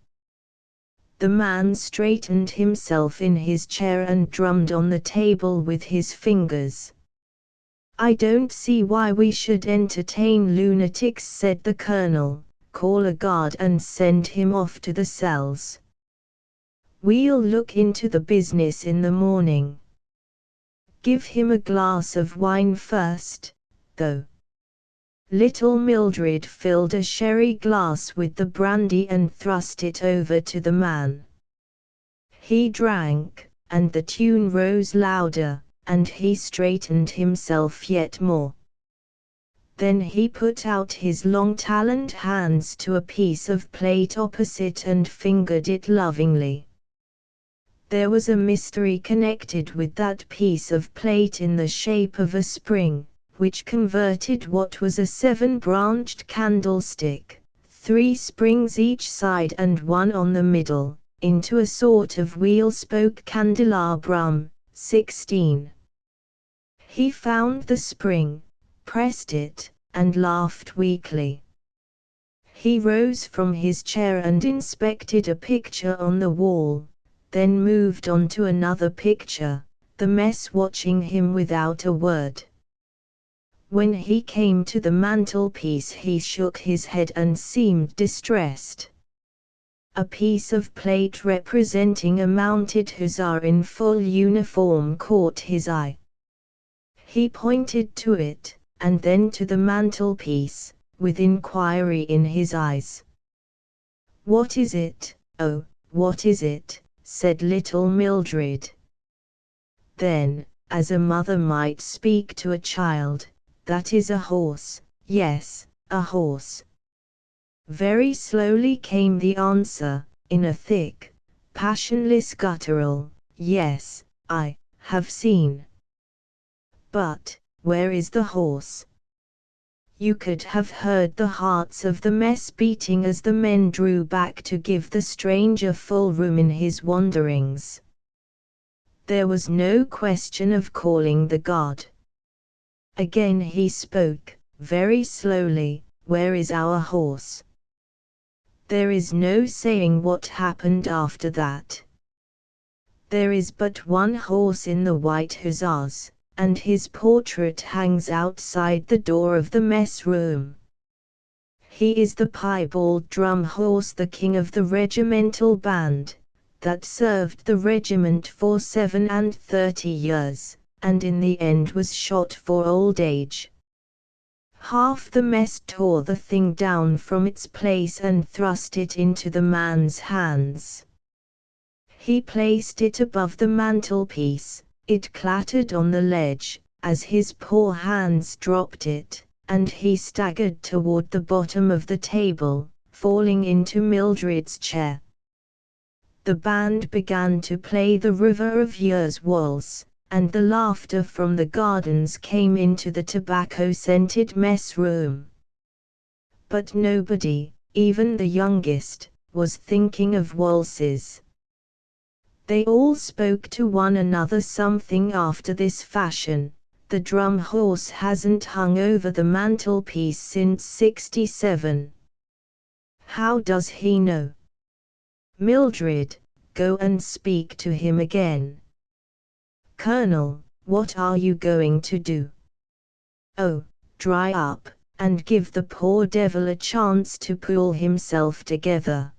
The man straightened himself in his chair and drummed on the table with his fingers. "I don't see why we should entertain lunatics," said the colonel. "Call a guard and send him off to the cells. We'll look into the business in the morning. Give him a glass of wine first, though." Little Mildred filled a sherry glass with the brandy and thrust it over to the man. He drank, and the tune rose louder, and he straightened himself yet more. Then he put out his long taloned hands to a piece of plate opposite and fingered it lovingly. There was a mystery connected with that piece of plate in the shape of a spring, which converted what was a 7-branched candlestick, 3 springs each side and 1 on the middle, into a sort of wheel-spoke candelabrum. 16. He found the spring, pressed it, and laughed weakly. He rose from his chair and inspected a picture on the wall, then moved on to another picture, the mess watching him without a word. When he came to the mantelpiece he shook his head and seemed distressed. A piece of plate representing a mounted hussar in full uniform caught his eye. He pointed to it, and then to the mantelpiece, with inquiry in his eyes. "What is it? Oh, what is it?" said little Mildred. Then, as a mother might speak to a child, "That is a horse, yes, a horse." Very slowly came the answer, in a thick, passionless guttural, "Yes, I have seen." "But, where is the horse?" You could have heard the hearts of the mess beating as the men drew back to give the stranger full room in his wanderings. There was no question of calling the guard. Again he spoke, very slowly, "Where is our horse?" There is no saying what happened after that. There is but one horse in the White Hussars, and his portrait hangs outside the door of the mess room. He is the piebald drum horse, the king of the regimental band, that served the regiment for 37 years, and in the end was shot for old age. Half the mess tore the thing down from its place and thrust it into the man's hands. He placed it above the mantelpiece. It clattered on the ledge, as his poor hands dropped it, and he staggered toward the bottom of the table, falling into Mildred's chair. The band began to play the River of Years waltz, and the laughter from the gardens came into the tobacco-scented mess room. But nobody, even the youngest, was thinking of waltzes. They all spoke to one another something after this fashion: "The drum horse hasn't hung over the mantelpiece since '67. How does he know? Mildred, go and speak to him again." "Colonel, what are you going to do?" "Oh, dry up, and give the poor devil a chance to pull himself together.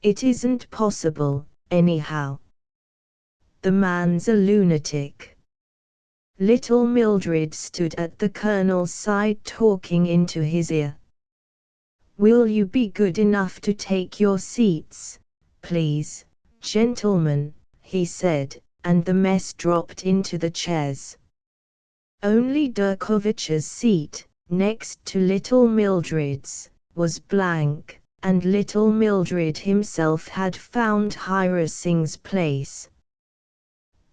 It isn't possible, anyhow." The man's a lunatic. Little Mildred stood at the colonel's side talking into his ear. "Will you be good enough to take your seats, please, gentlemen," he said, and the mess dropped into the chairs. Only Durkovich's seat, next to little Mildred's, was blank, and little Mildred himself had found Hira Singh's place.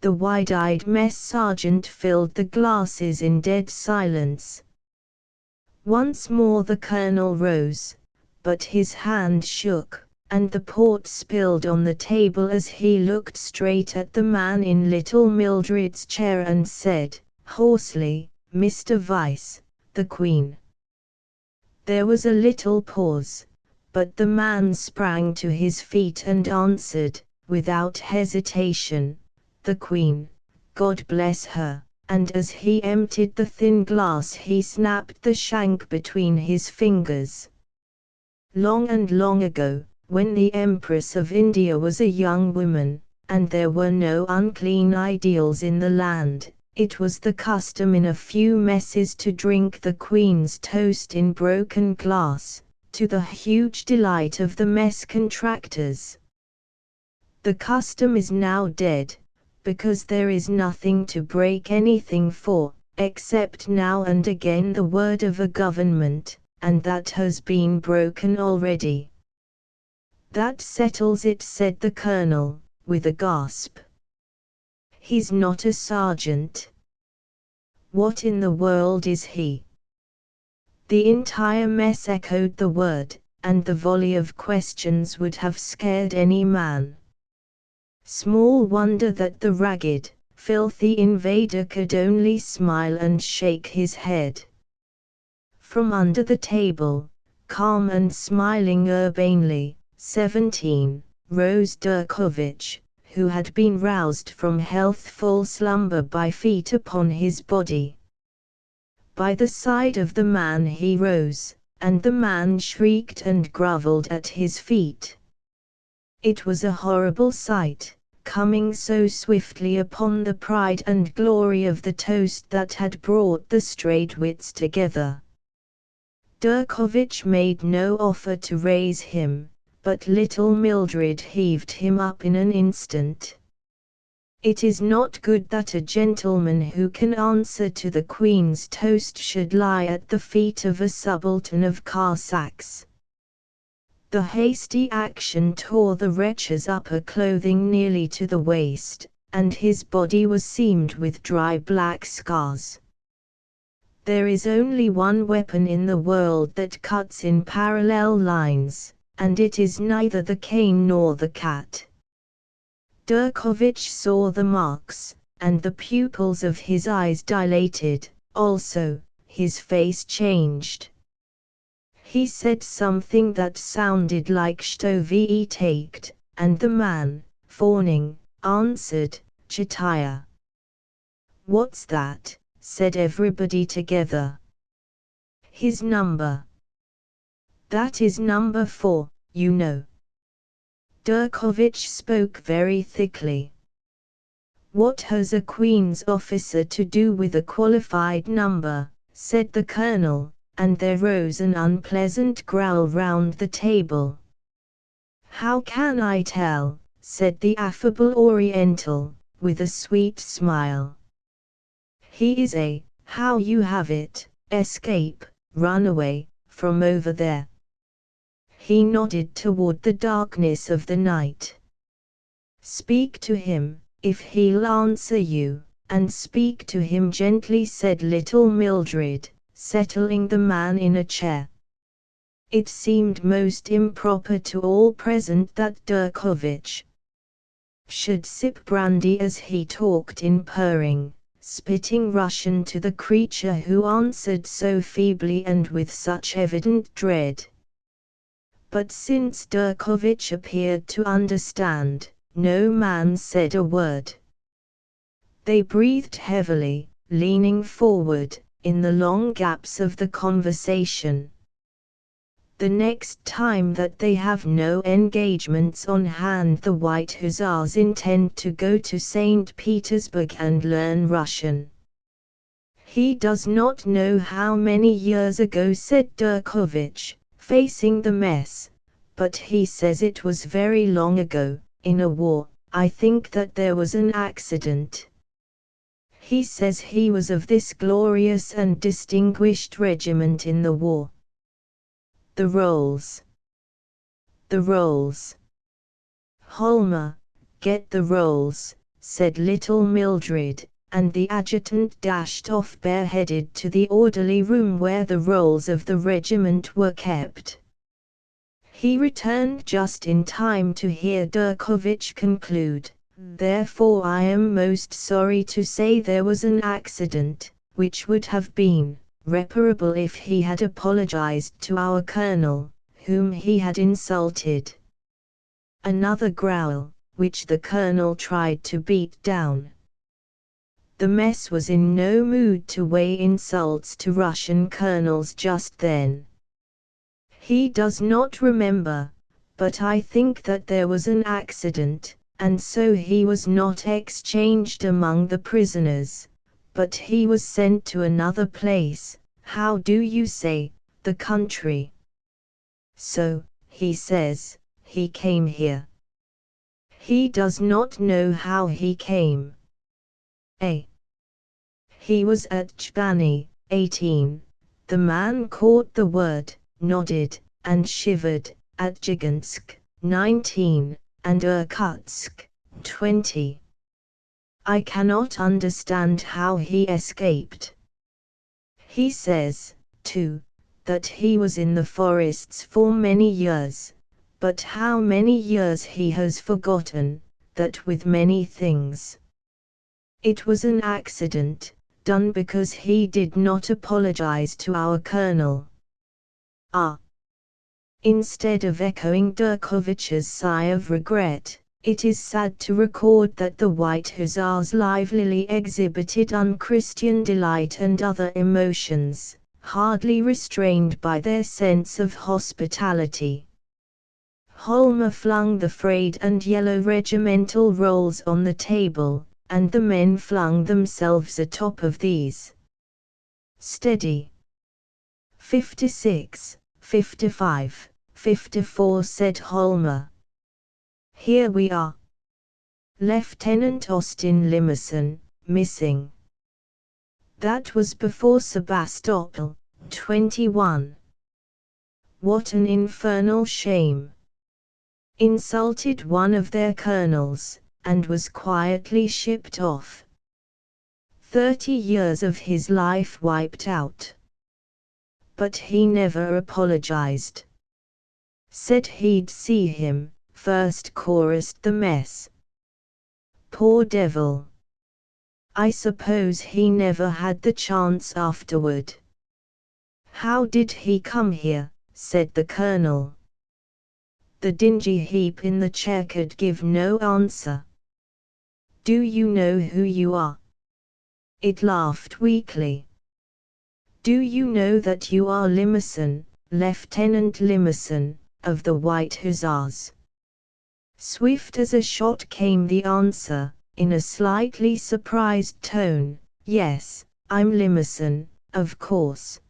The wide-eyed mess sergeant filled the glasses in dead silence. Once more the colonel rose, but his hand shook, and the port spilled on the table as he looked straight at the man in little Mildred's chair and said, hoarsely, "Mr. Vice, the Queen." There was a little pause, but the man sprang to his feet and answered, without hesitation, "The Queen, God bless her," and as he emptied the thin glass he snapped the shank between his fingers. Long and long ago, when the Empress of India was a young woman, and there were no unclean ideals in the land, it was the custom in a few messes to drink the Queen's toast in broken glass, to the huge delight of the mess contractors. The custom is now dead, because there is nothing to break anything for, except now and again the word of a government, and that has been broken already. "That settles it," said the colonel, with a gasp. "He's not a sergeant." "What in the world is he?" The entire mess echoed the word, and the volley of questions would have scared any man. Small wonder that the ragged, filthy invader could only smile and shake his head. From under the table, calm and smiling urbanely, 17, rose Durkovich, who had been roused from healthful slumber by feet upon his body. By the side of the man he rose, and the man shrieked and grovelled at his feet. It was a horrible sight, coming so swiftly upon the pride and glory of the toast that had brought the Straitwits together. Durkovich made no offer to raise him, but little Mildred heaved him up in an instant. It is not good that a gentleman who can answer to the Queen's toast should lie at the feet of a subaltern of Cossacks. The hasty action tore the wretch's upper clothing nearly to the waist, and his body was seamed with dry black scars. There is only one weapon in the world that cuts in parallel lines, and it is neither the cane nor the cat. Durkovich saw the marks, and the pupils of his eyes dilated, also, his face changed. He said something that sounded like "Что вы taked," and the man, fawning, answered, "Chataya." "What's that?" said everybody together. "His number." "That is number 4, you know." Durkovich spoke very thickly. "What has a Queen's officer to do with a qualified number?" said the colonel, and there rose an unpleasant growl round the table. "How can I tell?" said the affable Oriental, with a sweet smile. "He is a, how you have it, escape, runaway, from over there." He nodded toward the darkness of the night. "Speak to him, if he'll answer you, and speak to him gently," said little Mildred, settling the man in a chair. It seemed most improper to all present that Durkovich should sip brandy as he talked in purring, spitting Russian to the creature who answered so feebly and with such evident dread. But since Durkovich appeared to understand, no man said a word. They breathed heavily, leaning forward, in the long gaps of the conversation. The next time that they have no engagements on hand, the White Hussars intend to go to St. Petersburg and learn Russian. He does not know how many years ago, said Durkovich, facing the mess, but he says it was very long ago, in a war. I think that there was an accident. He says he was of this glorious and distinguished regiment in the war. The rolls. The rolls. Holmer, get the rolls, said little Mildred, and the adjutant dashed off bareheaded to the orderly room where the rolls of the regiment were kept. He returned just in time to hear Durkovich conclude, "Therefore I am most sorry to say there was an accident, which would have been reparable if he had apologized to our colonel, whom he had insulted." Another growl, which the colonel tried to beat down. The mess was in no mood to weigh insults to Russian colonels just then. He does not remember, but I think that there was an accident, and so he was not exchanged among the prisoners, but he was sent to another place, how do you say, the country. So, he says, he came here. He does not know how he came. He was at Chbany, 18. The man caught the word, nodded, and shivered, at Gigansk, 19, and Irkutsk, 20. I cannot understand how he escaped. He says, too, that he was in the forests for many years, but how many years he has forgotten, that with many things. It was an accident, done because he did not apologize to our colonel. Instead of echoing Durkovich's sigh of regret, it is sad to record that the White Hussars livelily exhibited unchristian delight and other emotions, hardly restrained by their sense of hospitality. Holmer flung the frayed and yellow regimental rolls on the table, and the men flung themselves atop of these. Steady. 56, 55, 54, said Holmer. Here we are. Lieutenant Austin Limerson, missing. That was before Sebastopol, 21. What an infernal shame. Insulted one of their colonels, and was quietly shipped off. 30 years of his life wiped out. But he never apologized. Said he'd see him, first chorused the mess. Poor devil. I suppose he never had the chance afterward. How did he come here, said the colonel. The dingy heap in the chair could give no answer. Do you know who you are? It laughed weakly. Do you know that you are Limerson, Lieutenant Limerson, of the White Hussars? Swift as a shot came the answer, in a slightly surprised tone, yes, I'm Limerson, of course.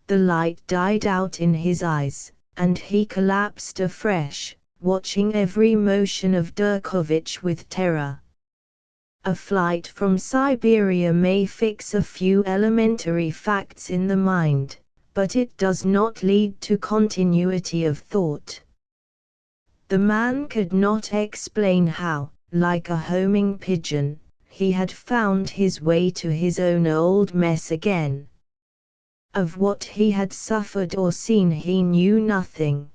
The light died out in his eyes, and he collapsed afresh, watching every motion of Durkovich with terror. A flight from Siberia may fix a few elementary facts in the mind, but it does not lead to continuity of thought. The man could not explain how, like a homing pigeon, he had found his way to his own old mess again. Of what he had suffered or seen he knew nothing.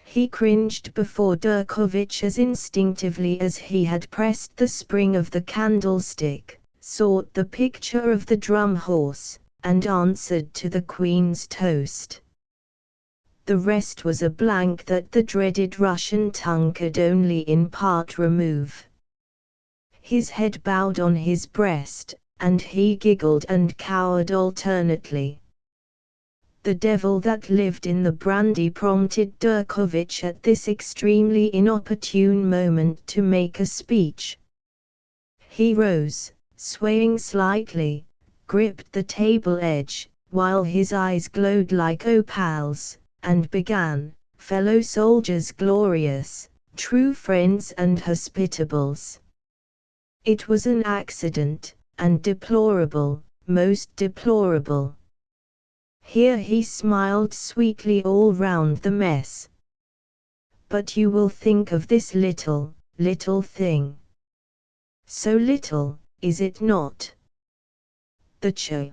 He cringed before Durkovich as instinctively as he had pressed the spring of the candlestick, sought the picture of the drum horse, and answered to the Queen's toast. The rest was a blank that the dreaded Russian tongue could only in part remove. His head bowed on his breast, and he giggled and cowered alternately. The devil that lived in the brandy prompted Durkovich at this extremely inopportune moment to make a speech. He rose, swaying slightly, gripped the table edge, while his eyes glowed like opals, and began, "Fellow soldiers glorious, true friends and hospitables. It was an accident, and deplorable, most deplorable." Here he smiled sweetly all round the mess. "But you will think of this little thing. So little, is it not? The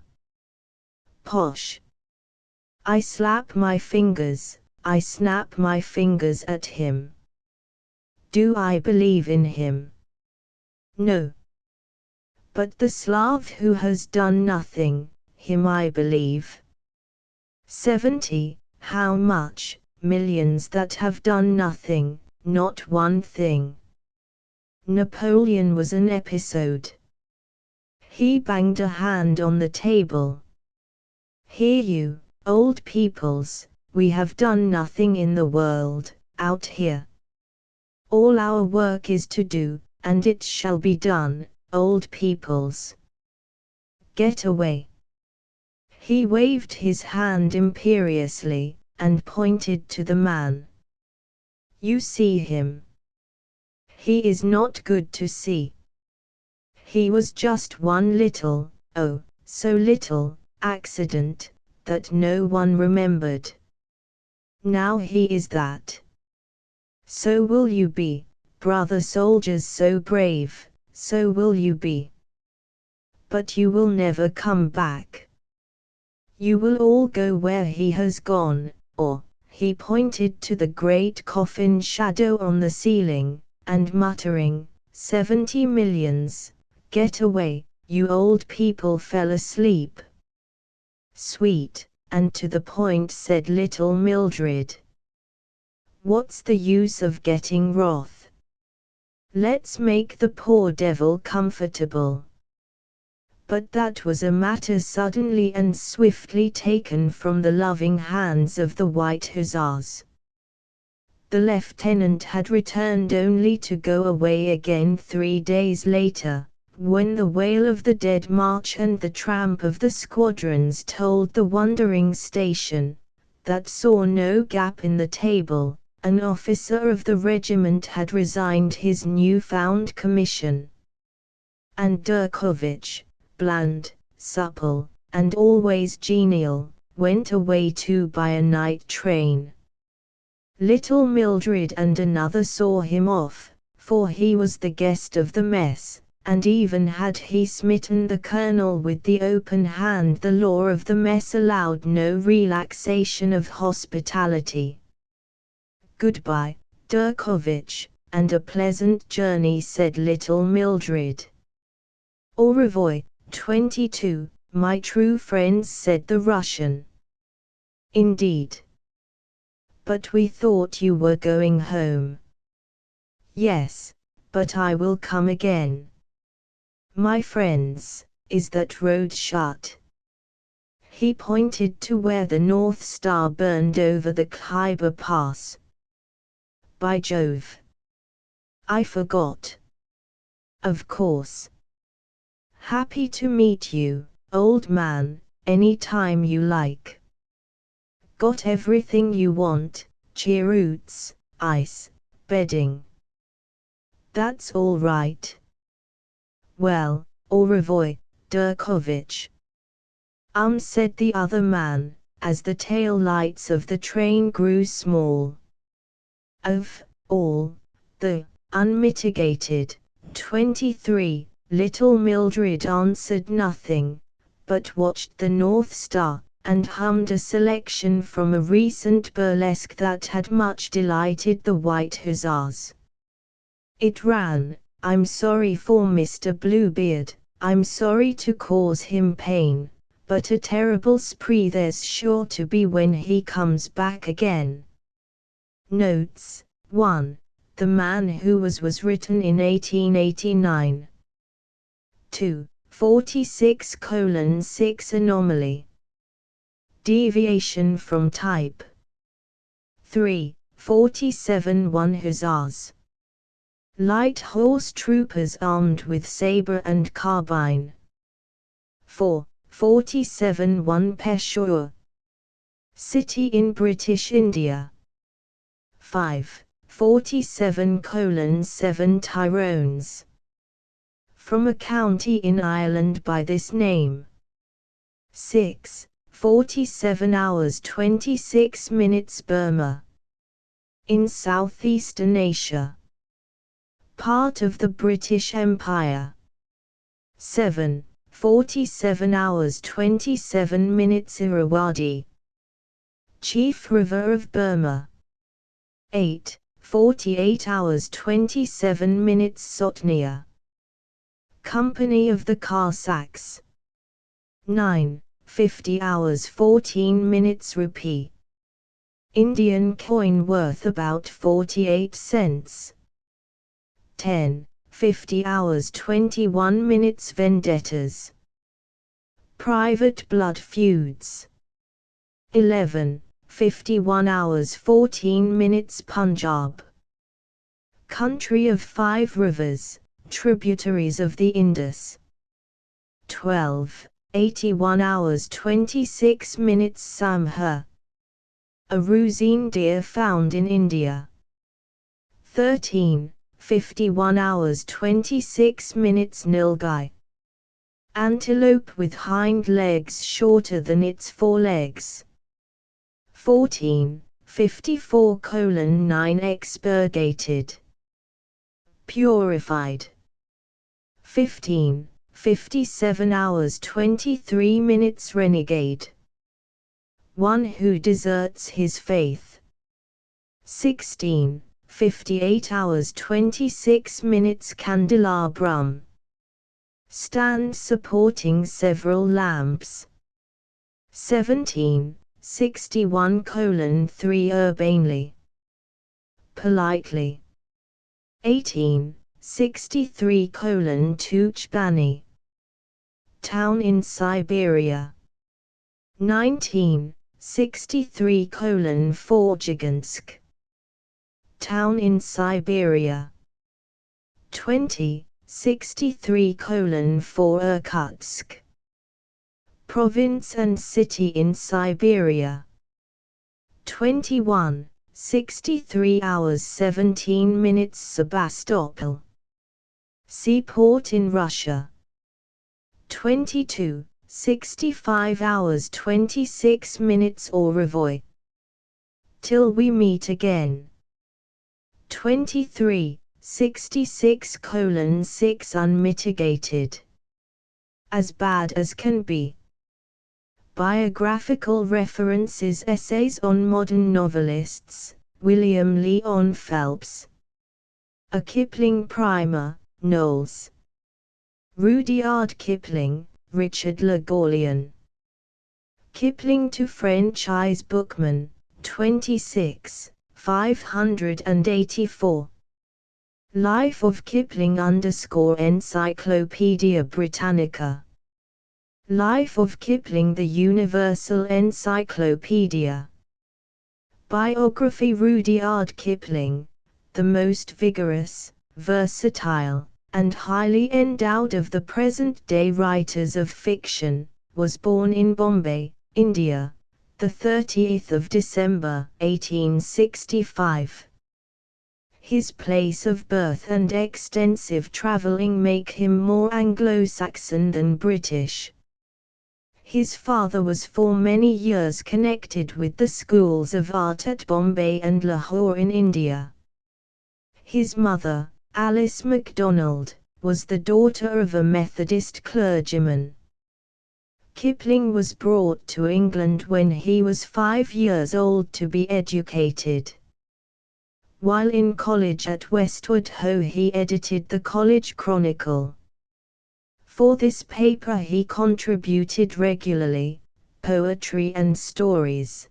Posh. I slap my fingers, I snap my fingers at him. Do I believe in him? No. But the Slav who has done nothing, him I believe. 70, how much, millions that have done nothing, not one thing. Napoleon was an episode." He banged a hand on the table. "Hear you, old peoples, we have done nothing in the world, out here. All our work is to do, and it shall be done, old peoples. Get away." He waved his hand imperiously, and pointed to the man. "You see him. He is not good to see. He was just one little, oh, so little, accident, that no one remembered. Now he is that. So will you be, brother soldiers so brave, so will you be. But you will never come back. You will all go where he has gone, or," he pointed to the great coffin shadow on the ceiling, and muttering, 70 millions, "get away, you old people fell asleep." "Sweet, and to the point," said little Mildred. "What's the use of getting wroth? Let's make the poor devil comfortable." But that was a matter suddenly and swiftly taken from the loving hands of the White Hussars. The lieutenant had returned only to go away again 3 days later, when the wail of the dead march and the tramp of the squadrons told the wondering station, that saw no gap in the table, an officer of the regiment had resigned his new-found commission. And Durkovich, bland, supple, and always genial, went away too by a night train. Little Mildred and another saw him off, for he was the guest of the mess, and even had he smitten the colonel with the open hand, the law of the mess allowed no relaxation of hospitality. "Goodbye, Durkovich, and a pleasant journey," said little Mildred. "Au revoir, 22, my true friends," said the Russian. "Indeed. But we thought you were going home." "Yes, but I will come again." "My friends, is that road shut?" He pointed to where the North Star burned over the Khyber Pass. "By Jove! I forgot. Of course. Happy to meet you, old man, any time you like. Got everything you want, cheroots, ice, bedding?" "That's all right." "Well, au revoir, Durkovich." Said the other man, as the tail lights of the train grew small. Of all the unmitigated 23, little Mildred answered nothing, but watched the North Star, and hummed a selection from a recent burlesque that had much delighted the White Hussars. It ran, "I'm sorry for Mr. Bluebeard, I'm sorry to cause him pain, but a terrible spree there's sure to be when he comes back again." Notes: 1. The Man Who Was written in 1889. 2. 46:6 Anomaly. Deviation from type. 3. 47-1 Hussars. Light horse troopers armed with sabre and carbine. 4. 47-1 Peshawar. City in British India. 5. 47:7 Tyrones. From a county in Ireland by this name. 6. 47 hours 26 minutes Burma. In southeastern Asia. Part of the British Empire. 7. 47 hours 27 minutes Irrawaddy. Chief River of Burma. 8. 48 hours 27 minutes Sotnia. Company of the Cossacks. 9. 50 hours 14 minutes Rupee. Indian coin worth about 48 cents. 10. 50 hours 21 minutes Vendettas. Private blood feuds. 11. 51 hours 14 minutes Punjab. Country of 5 rivers, tributaries of the Indus. 12. 81 hours 26 minutes Samha. A Rusine deer found in India. 13. 51 hours 26 minutes Nilgai. Antelope with hind legs shorter than its forelegs. 14. 54:9 Expurgated. Purified. 15. 57 hours 23 minutes Renegade. One who deserts his faith. 16. 58 hours 26 minutes Candelabrum. Stand supporting several lamps. 17. 61:3 Urbanely. Politely. 18. 63:2 Chbani. Town in Siberia. 19. 63:4 Gigansk. Town in Siberia. 20. 63:4 Irkutsk. Province and city in Siberia. 21. 63 hours 17 minutes Sebastopol. Seaport in Russia. 22. 65 hours 26 minutes Orevoy. Till we meet again. 23. 66:6 Unmitigated. As bad as can be. Biographical references Essays on Modern Novelists, William Leon Phelps. A Kipling Primer, Knowles. Rudyard Kipling, Richard Le Gallienne. Kipling to Franchise Bookman, 26, 584. Life of Kipling _Encyclopedia Britannica. Life of Kipling, the Universal Encyclopedia. Biography Rudyard Kipling, the most vigorous, versatile, and highly endowed of the present-day writers of fiction, was born in Bombay, India, the 30th of December, 1865. His place of birth and extensive travelling make him more Anglo-Saxon than British. His father was for many years connected with the schools of art at Bombay and Lahore in India. His mother, Alice MacDonald, was the daughter of a Methodist clergyman. Kipling was brought to England when he was 5 years old to be educated. While in college at Westward Ho, he edited the College Chronicle. For this paper he contributed regularly, poetry and stories.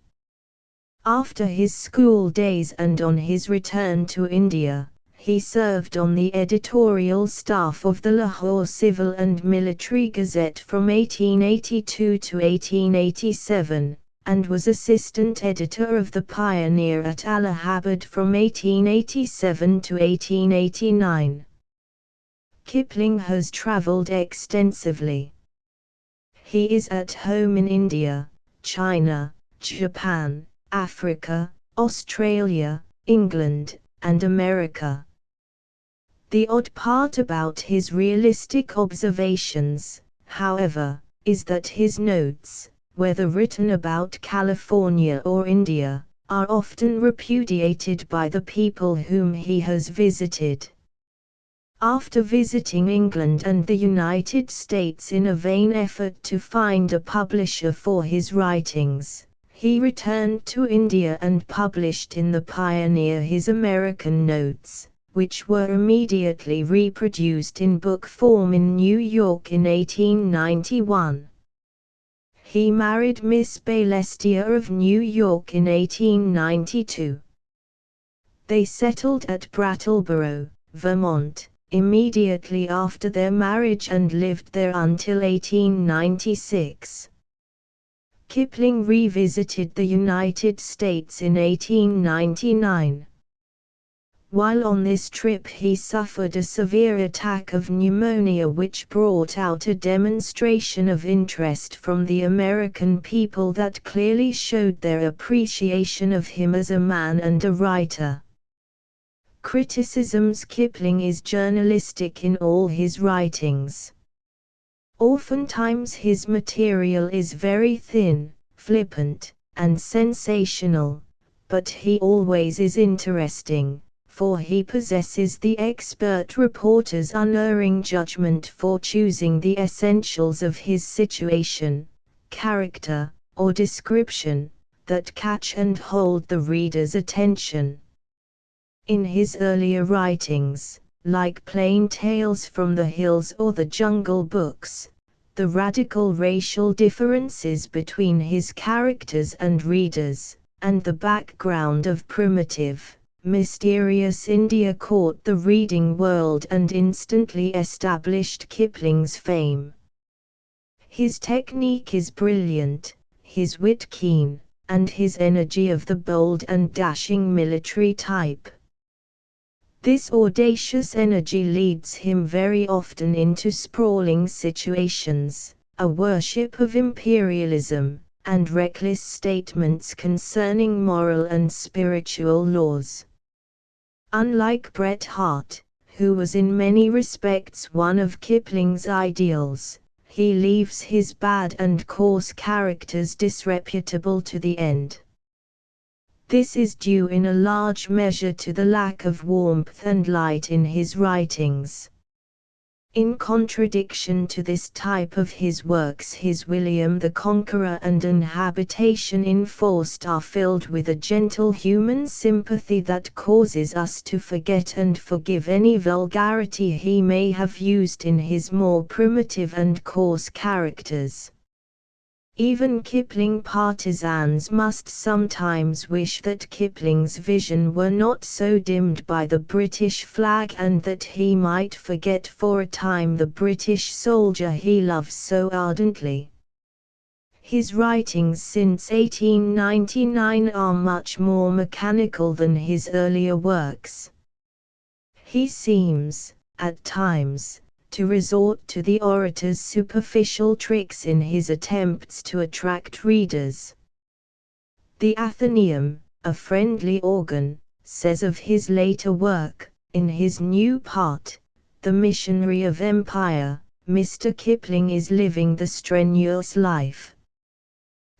After his school days and on his return to India, he served on the editorial staff of the Lahore Civil and Military Gazette from 1882 to 1887, and was assistant editor of the Pioneer at Allahabad from 1887 to 1889. Kipling has travelled extensively. He is at home in India, China, Japan, Africa, Australia, England, and America. The odd part about his realistic observations, however, is that his notes, whether written about California or India, are often repudiated by the people whom he has visited. After visiting England and the United States in a vain effort to find a publisher for his writings, he returned to India and published in the Pioneer his American notes, which were immediately reproduced in book form in New York in 1891. He married Miss Balestier of New York in 1892. They settled at Brattleboro, Vermont, immediately after their marriage and lived there until 1896. Kipling revisited the United States in 1899. While on this trip he suffered a severe attack of pneumonia which brought out a demonstration of interest from the American people that clearly showed their appreciation of him as a man and a writer. Criticisms. Kipling is journalistic in all his writings. Oftentimes his material is very thin, flippant, and sensational, but he always is interesting, for he possesses the expert reporter's unerring judgment for choosing the essentials of his situation, character, or description, that catch and hold the reader's attention. In his earlier writings, like Plain Tales from the Hills or the Jungle Books, the radical racial differences between his characters and readers, and the background of primitive, mysterious India caught the reading world and instantly established Kipling's fame. His technique is brilliant, his wit keen, and his energy of the bold and dashing military type. This audacious energy leads him very often into sprawling situations, a worship of imperialism, and reckless statements concerning moral and spiritual laws. Unlike Bret Harte, who was in many respects one of Kipling's ideals, he leaves his bad and coarse characters disreputable to the end. This is due in a large measure to the lack of warmth and light in his writings. In contradiction to this type of his works, his William the Conqueror and An Habitation in Faust are filled with a gentle human sympathy that causes us to forget and forgive any vulgarity he may have used in his more primitive and coarse characters. Even Kipling partisans must sometimes wish that Kipling's vision were not so dimmed by the British flag and that he might forget for a time the British soldier he loves so ardently. His writings since 1899 are much more mechanical than his earlier works. He seems, at times, to resort to the orator's superficial tricks in his attempts to attract readers. The Athenaeum, a friendly organ, says of his later work, in his new part, The Missionary of Empire, Mr. Kipling is living the strenuous life.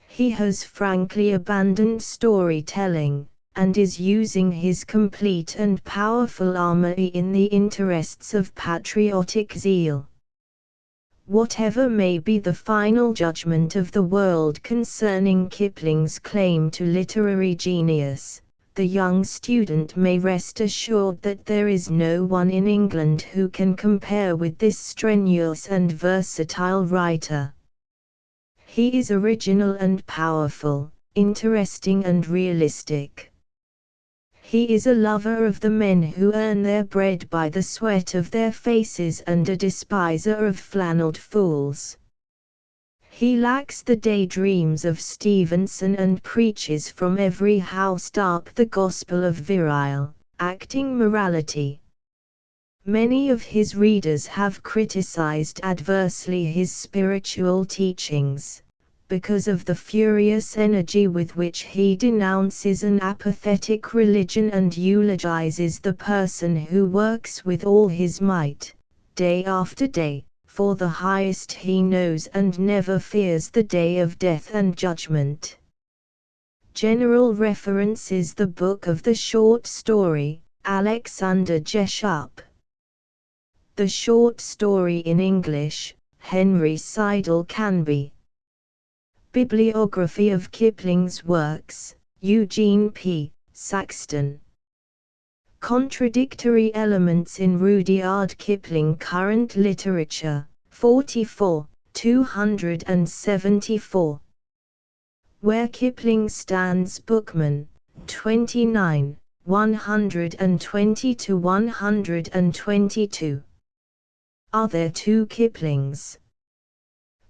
He has frankly abandoned storytelling, and is using his complete and powerful armory in the interests of patriotic zeal. Whatever may be the final judgment of the world concerning Kipling's claim to literary genius, the young student may rest assured that there is no one in England who can compare with this strenuous and versatile writer. He is original and powerful, interesting and realistic. He is a lover of the men who earn their bread by the sweat of their faces and a despiser of flannelled fools. He lacks the daydreams of Stevenson and preaches from every housetop the gospel of virile, acting morality. Many of his readers have criticized adversely his spiritual teachings, because of the furious energy with which he denounces an apathetic religion and eulogizes the person who works with all his might, day after day, for the highest he knows and never fears the day of death and judgment. General reference is the book of the short story, Alexander Jessup. The short story in English, Henry Seidel Canby. Bibliography of Kipling's works, Eugene P. Saxton. Contradictory elements in Rudyard Kipling. Current literature, 44, 274. Where Kipling Stands. Bookman, 29, 120–122. Are there two Kiplings?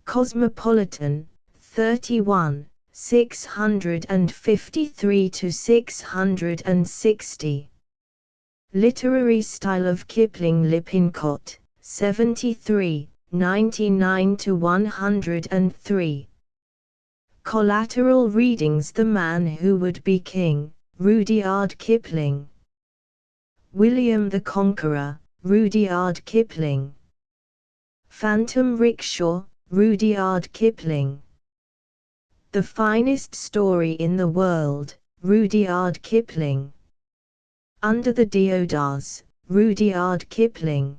Cosmopolitan, 31, 653–660. Literary style of Kipling. Lippincott, 73, 99–103. Collateral readings. The Man Who Would Be King, Rudyard Kipling. William the Conqueror, Rudyard Kipling. Phantom Rickshaw, Rudyard Kipling. The Finest Story in the World, Rudyard Kipling. Under the Deodars, Rudyard Kipling.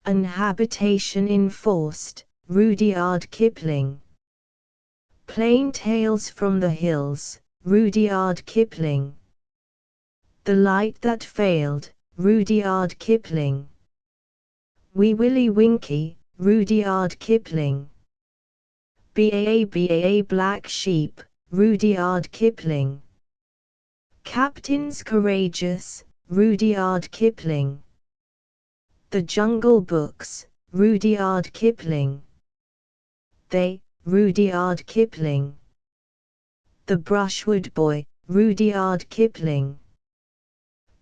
An Habitation Enforced, Rudyard Kipling. Plain Tales from the Hills, Rudyard Kipling. The Light That Failed, Rudyard Kipling. Wee Willie Winkie, Rudyard Kipling. BAA Black Sheep, Rudyard Kipling. Captains Courageous, Rudyard Kipling. The Jungle Books, Rudyard Kipling. They, Rudyard Kipling. The Brushwood Boy, Rudyard Kipling.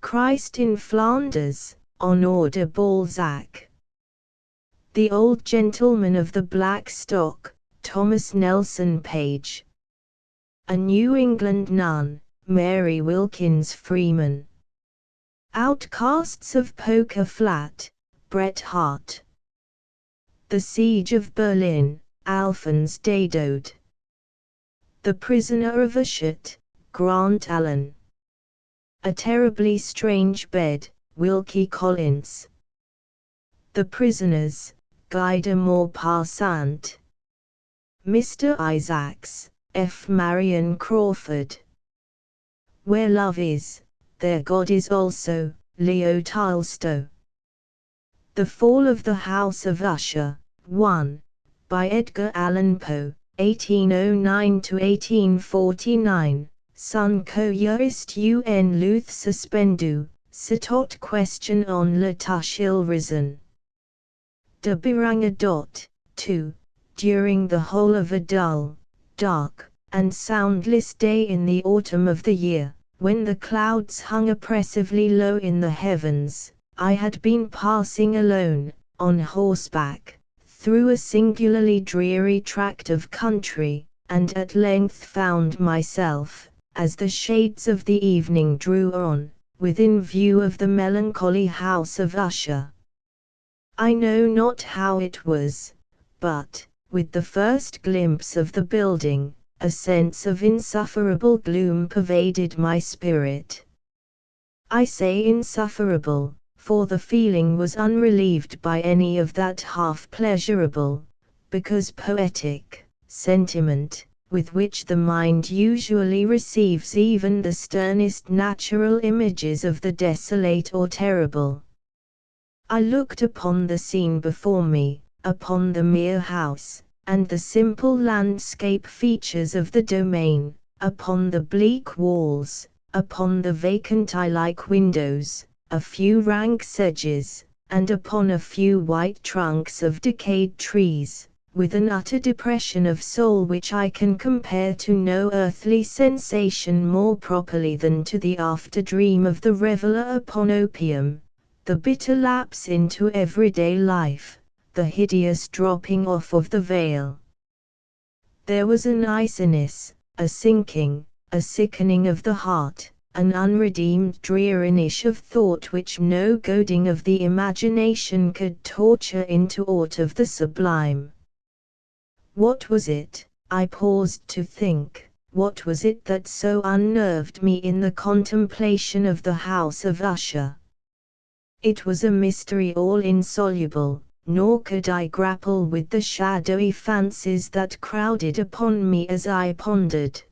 Christ in Flanders, Honore de Balzac. The Old Gentleman of the Black Stock, Thomas Nelson Page. A New England Nun, Mary Wilkins Freeman. Outcasts of Poker Flat, Bret Harte. The Siege of Berlin, Alphonse Daudet. The Prisoner of Ushant, Grant Allen. A Terribly Strange Bed, Wilkie Collins. The Prisoners, Guy de Maupassant. Mr. Isaacs, F. Marion Crawford. Where Love Is, There God Is Also, Leo Tolstoy. The Fall of the House of Usher, 1, by Edgar Allan Poe, 1809–1849, Sun ko yoist un luth suspendu, citot question on le tushil risen. De Birangadot, 2, during the whole of a dull, dark, and soundless day in the autumn of the year, when the clouds hung oppressively low in the heavens, I had been passing alone, on horseback, through a singularly dreary tract of country, and at length found myself, as the shades of the evening drew on, within view of the melancholy house of Usher. I know not how it was, but, with the first glimpse of the building, a sense of insufferable gloom pervaded my spirit. I say insufferable, for the feeling was unrelieved by any of that half-pleasurable, because poetic, sentiment, with which the mind usually receives even the sternest natural images of the desolate or terrible. I looked upon the scene before me, upon the mere house, and the simple landscape features of the domain, upon the bleak walls, upon the vacant eye-like windows, a few rank sedges, and upon a few white trunks of decayed trees, with an utter depression of soul which I can compare to no earthly sensation more properly than to the after-dream of the reveller upon opium, the bitter lapse into everyday life, the hideous dropping off of the veil. There was an iciness, a sinking, a sickening of the heart, an unredeemed dreariness of thought which no goading of the imagination could torture into aught of the sublime. What was it, I paused to think, what was it that so unnerved me in the contemplation of the house of Usher? It was a mystery all insoluble, nor could I grapple with the shadowy fancies that crowded upon me as I pondered.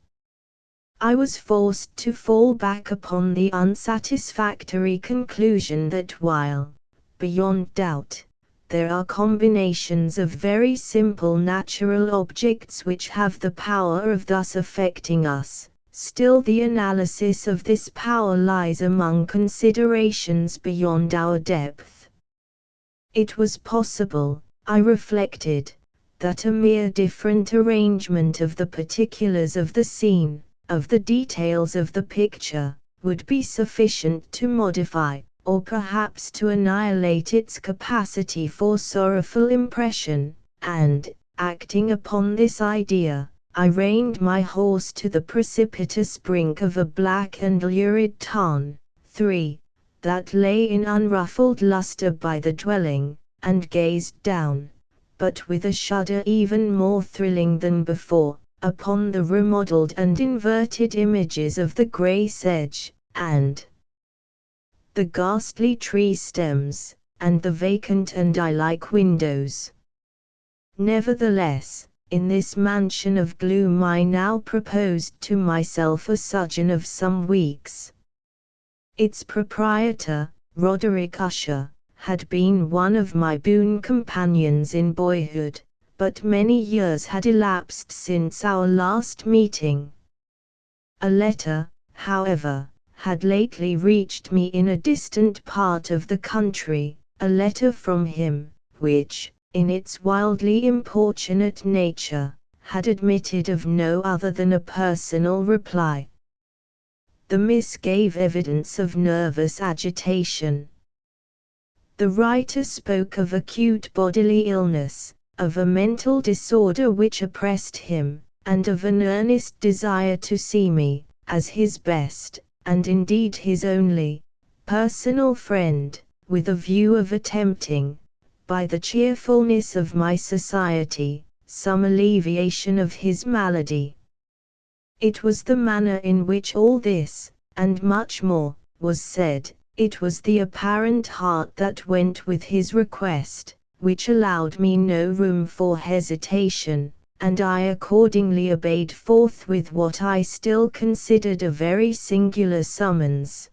I was forced to fall back upon the unsatisfactory conclusion that while, beyond doubt, there are combinations of very simple natural objects which have the power of thus affecting us, still the analysis of this power lies among considerations beyond our depth. It was possible, I reflected, that a mere different arrangement of the particulars of the scene, of the details of the picture, would be sufficient to modify, or perhaps to annihilate its capacity for sorrowful impression, and, acting upon this idea, I reined my horse to the precipitous brink of a black and lurid tarn, 3, that lay in unruffled luster by the dwelling, and gazed down, but with a shudder even more thrilling than before, upon the remodelled and inverted images of the grey sedge, and the ghastly tree stems, and the vacant and eye-like windows. Nevertheless, in this mansion of gloom I now proposed to myself a sojourn of some weeks. Its proprietor, Roderick Usher, had been one of my boon companions in boyhood, but many years had elapsed since our last meeting. A letter, however, had lately reached me in a distant part of the country, a letter from him, which, in its wildly importunate nature, had admitted of no other than a personal reply. The miss gave evidence of nervous agitation. The writer spoke of acute bodily illness, of a mental disorder which oppressed him, and of an earnest desire to see me, as his best, and indeed his only, personal friend, with a view of attempting, by the cheerfulness of my society, some alleviation of his malady. It was the manner in which all this, and much more, was said, it was the apparent heart that went with his request, which allowed me no room for hesitation, and I accordingly obeyed forthwith what I still considered a very singular summons.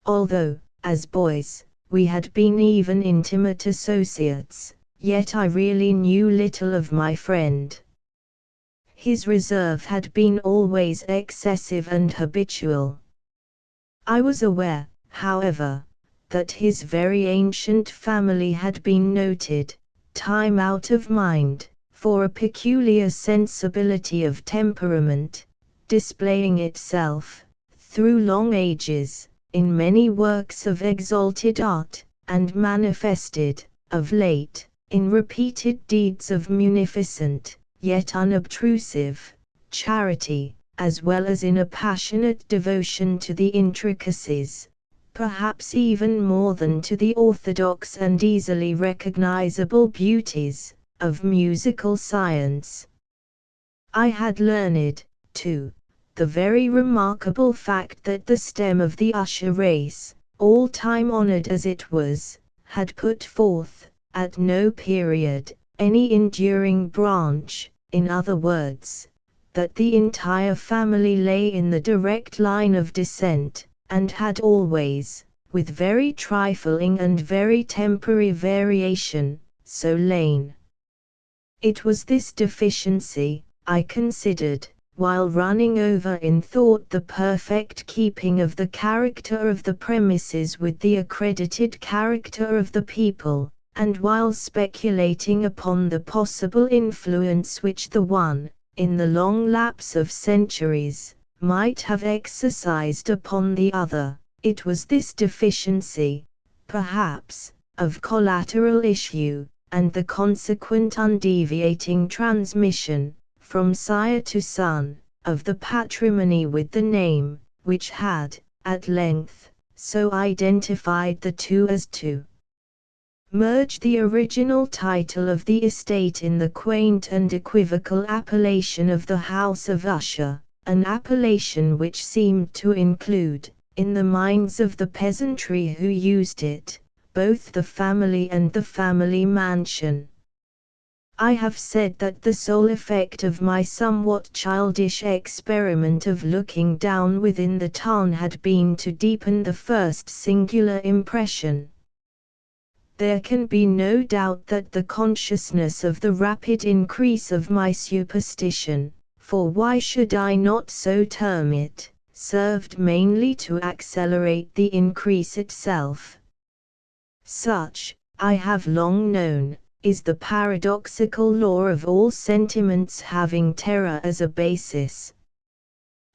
Although, as boys, we had been even intimate associates, yet I really knew little of my friend. His reserve had been always excessive and habitual. I was aware, however, that his very ancient family had been noted, time out of mind, for a peculiar sensibility of temperament, displaying itself, through long ages, in many works of exalted art, and manifested, of late, in repeated deeds of munificent, yet unobtrusive, charity, as well as in a passionate devotion to the intricacies, perhaps even more than to the orthodox and easily recognizable beauties, of musical science. I had learned, too, the very remarkable fact that the stem of the Usher race, all time honored as it was, had put forth, at no period, any enduring branch, in other words, that the entire family lay in the direct line of descent, and had always, with very trifling and very temporary variation, so lain. It was this deficiency, I considered, while running over in thought the perfect keeping of the character of the premises with the accredited character of the people, and while speculating upon the possible influence which the one, in the long lapse of centuries, might have exercised upon the other, it was this deficiency, perhaps, of collateral issue, and the consequent undeviating transmission, from sire to son, of the patrimony with the name, which had, at length, so identified the two as to merge the original title of the estate in the quaint and equivocal appellation of the House of Usher, an appellation which seemed to include, in the minds of the peasantry who used it, both the family and the family mansion. I have said that the sole effect of my somewhat childish experiment of looking down within the tarn had been to deepen the first singular impression. There can be no doubt that the consciousness of the rapid increase of my superstition, for why should I not so term it, served mainly to accelerate the increase itself. Such, I have long known, is the paradoxical law of all sentiments having terror as a basis.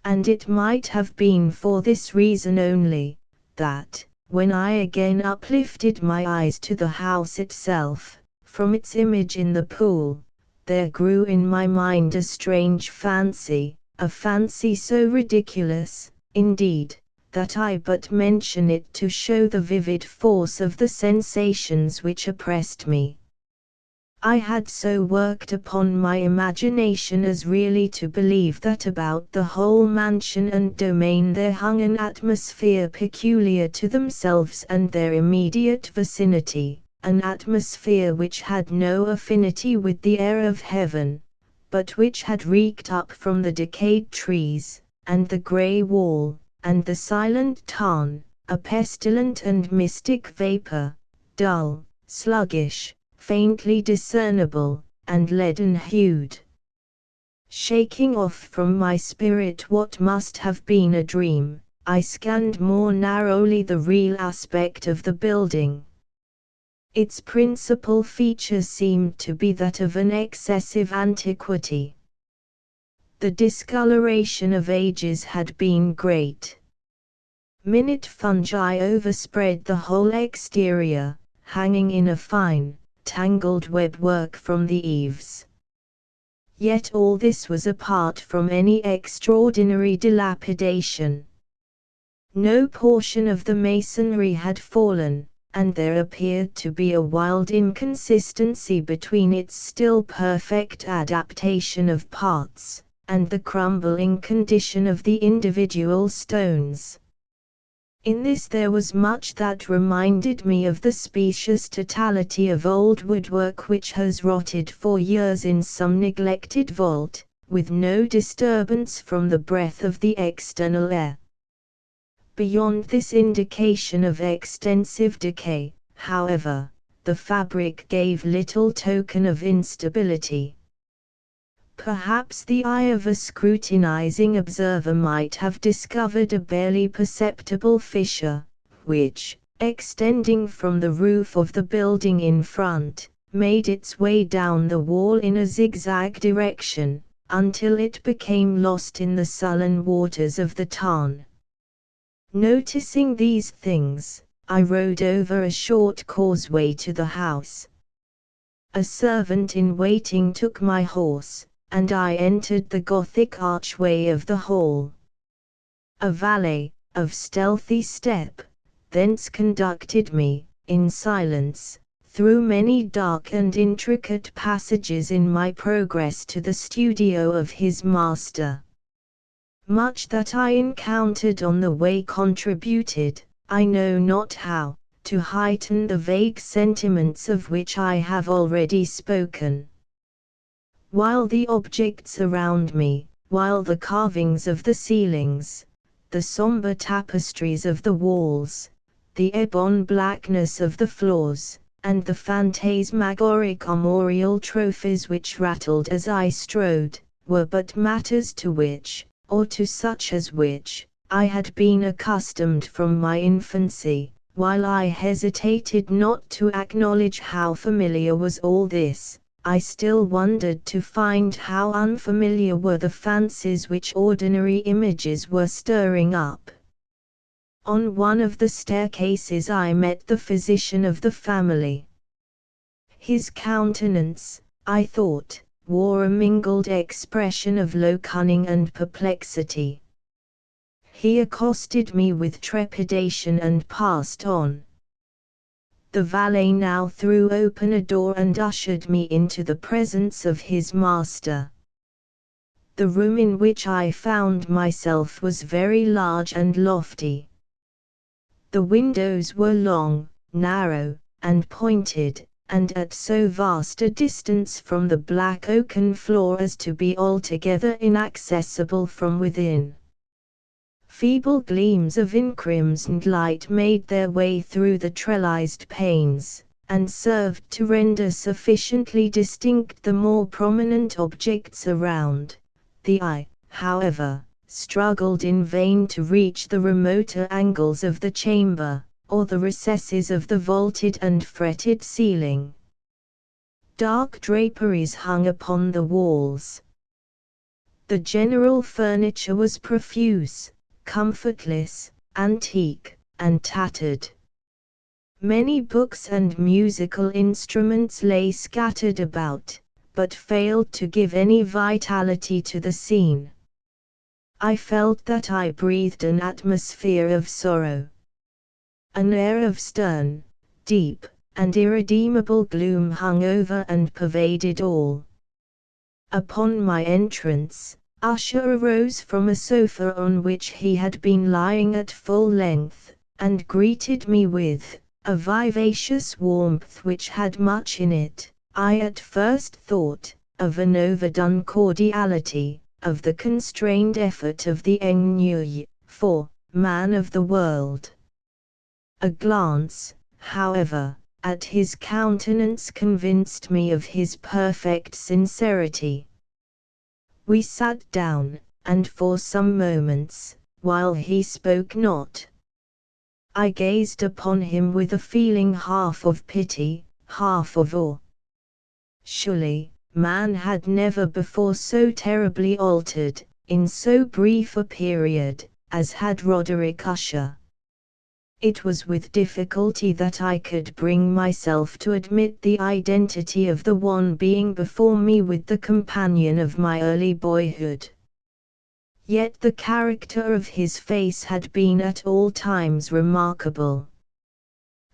And it might have been for this reason only, that, when I again uplifted my eyes to the house itself, from its image in the pool, there grew in my mind a strange fancy, a fancy so ridiculous, indeed, that I but mention it to show the vivid force of the sensations which oppressed me. I had so worked upon my imagination as really to believe that about the whole mansion and domain there hung an atmosphere peculiar to themselves and their immediate vicinity, an atmosphere which had no affinity with the air of heaven, but which had reeked up from the decayed trees, and the grey wall, and the silent tarn, a pestilent and mystic vapour, dull, sluggish, faintly discernible, and leaden-hued. Shaking off from my spirit what must have been a dream, I scanned more narrowly the real aspect of the building. Its principal feature seemed to be that of an excessive antiquity. The discoloration of ages had been great. Minute fungi overspread the whole exterior, hanging in a fine, tangled webwork from the eaves. Yet all this was apart from any extraordinary dilapidation. No portion of the masonry had fallen, and there appeared to be a wild inconsistency between its still perfect adaptation of parts, and the crumbling condition of the individual stones. In this there was much that reminded me of the specious totality of old woodwork which has rotted for years in some neglected vault, with no disturbance from the breath of the external air. Beyond this indication of extensive decay, however, the fabric gave little token of instability. Perhaps the eye of a scrutinizing observer might have discovered a barely perceptible fissure, which, extending from the roof of the building in front, made its way down the wall in a zigzag direction, until it became lost in the sullen waters of the tarn. Noticing these things, I rode over a short causeway to the house. A servant in waiting took my horse, and I entered the Gothic archway of the hall. A valet, of stealthy step, thence conducted me, in silence, through many dark and intricate passages in my progress to the studio of his master. Much that I encountered on the way contributed, I know not how, to heighten the vague sentiments of which I have already spoken. While the objects around me, while the carvings of the ceilings, the somber tapestries of the walls, the ebon blackness of the floors, and the phantasmagoric armorial trophies which rattled as I strode, were but matters to which, or to such as which, I had been accustomed from my infancy, while I hesitated not to acknowledge how familiar was all this, I still wondered to find how unfamiliar were the fancies which ordinary images were stirring up. On one of the staircases I met the physician of the family. His countenance, I thought, wore a mingled expression of low cunning and perplexity. He accosted me with trepidation and passed on. The valet now threw open a door and ushered me into the presence of his master. The room in which I found myself was very large and lofty. The windows were long, narrow, and pointed, and at so vast a distance from the black oaken floor as to be altogether inaccessible from within. Feeble gleams of encrimsoned light made their way through the trellised panes, and served to render sufficiently distinct the more prominent objects around. The eye, however, struggled in vain to reach the remoter angles of the chamber, or the recesses of the vaulted and fretted ceiling. Dark draperies hung upon the walls. The general furniture was profuse, comfortless, antique, and tattered. Many books and musical instruments lay scattered about, but failed to give any vitality to the scene. I felt that I breathed an atmosphere of sorrow. An air of stern, deep, and irredeemable gloom hung over and pervaded all. Upon my entrance, Usher arose from a sofa on which he had been lying at full length, and greeted me with a vivacious warmth which had much in it, I at first thought, of an overdone cordiality, of the constrained effort of the ennuyé, for man of the world. A glance, however, at his countenance convinced me of his perfect sincerity. We sat down, and for some moments, while he spoke not, I gazed upon him with a feeling half of pity, half of awe. Surely, man had never before so terribly altered, in so brief a period, as had Roderick Usher. It was with difficulty that I could bring myself to admit the identity of the one being before me with the companion of my early boyhood. Yet the character of his face had been at all times remarkable.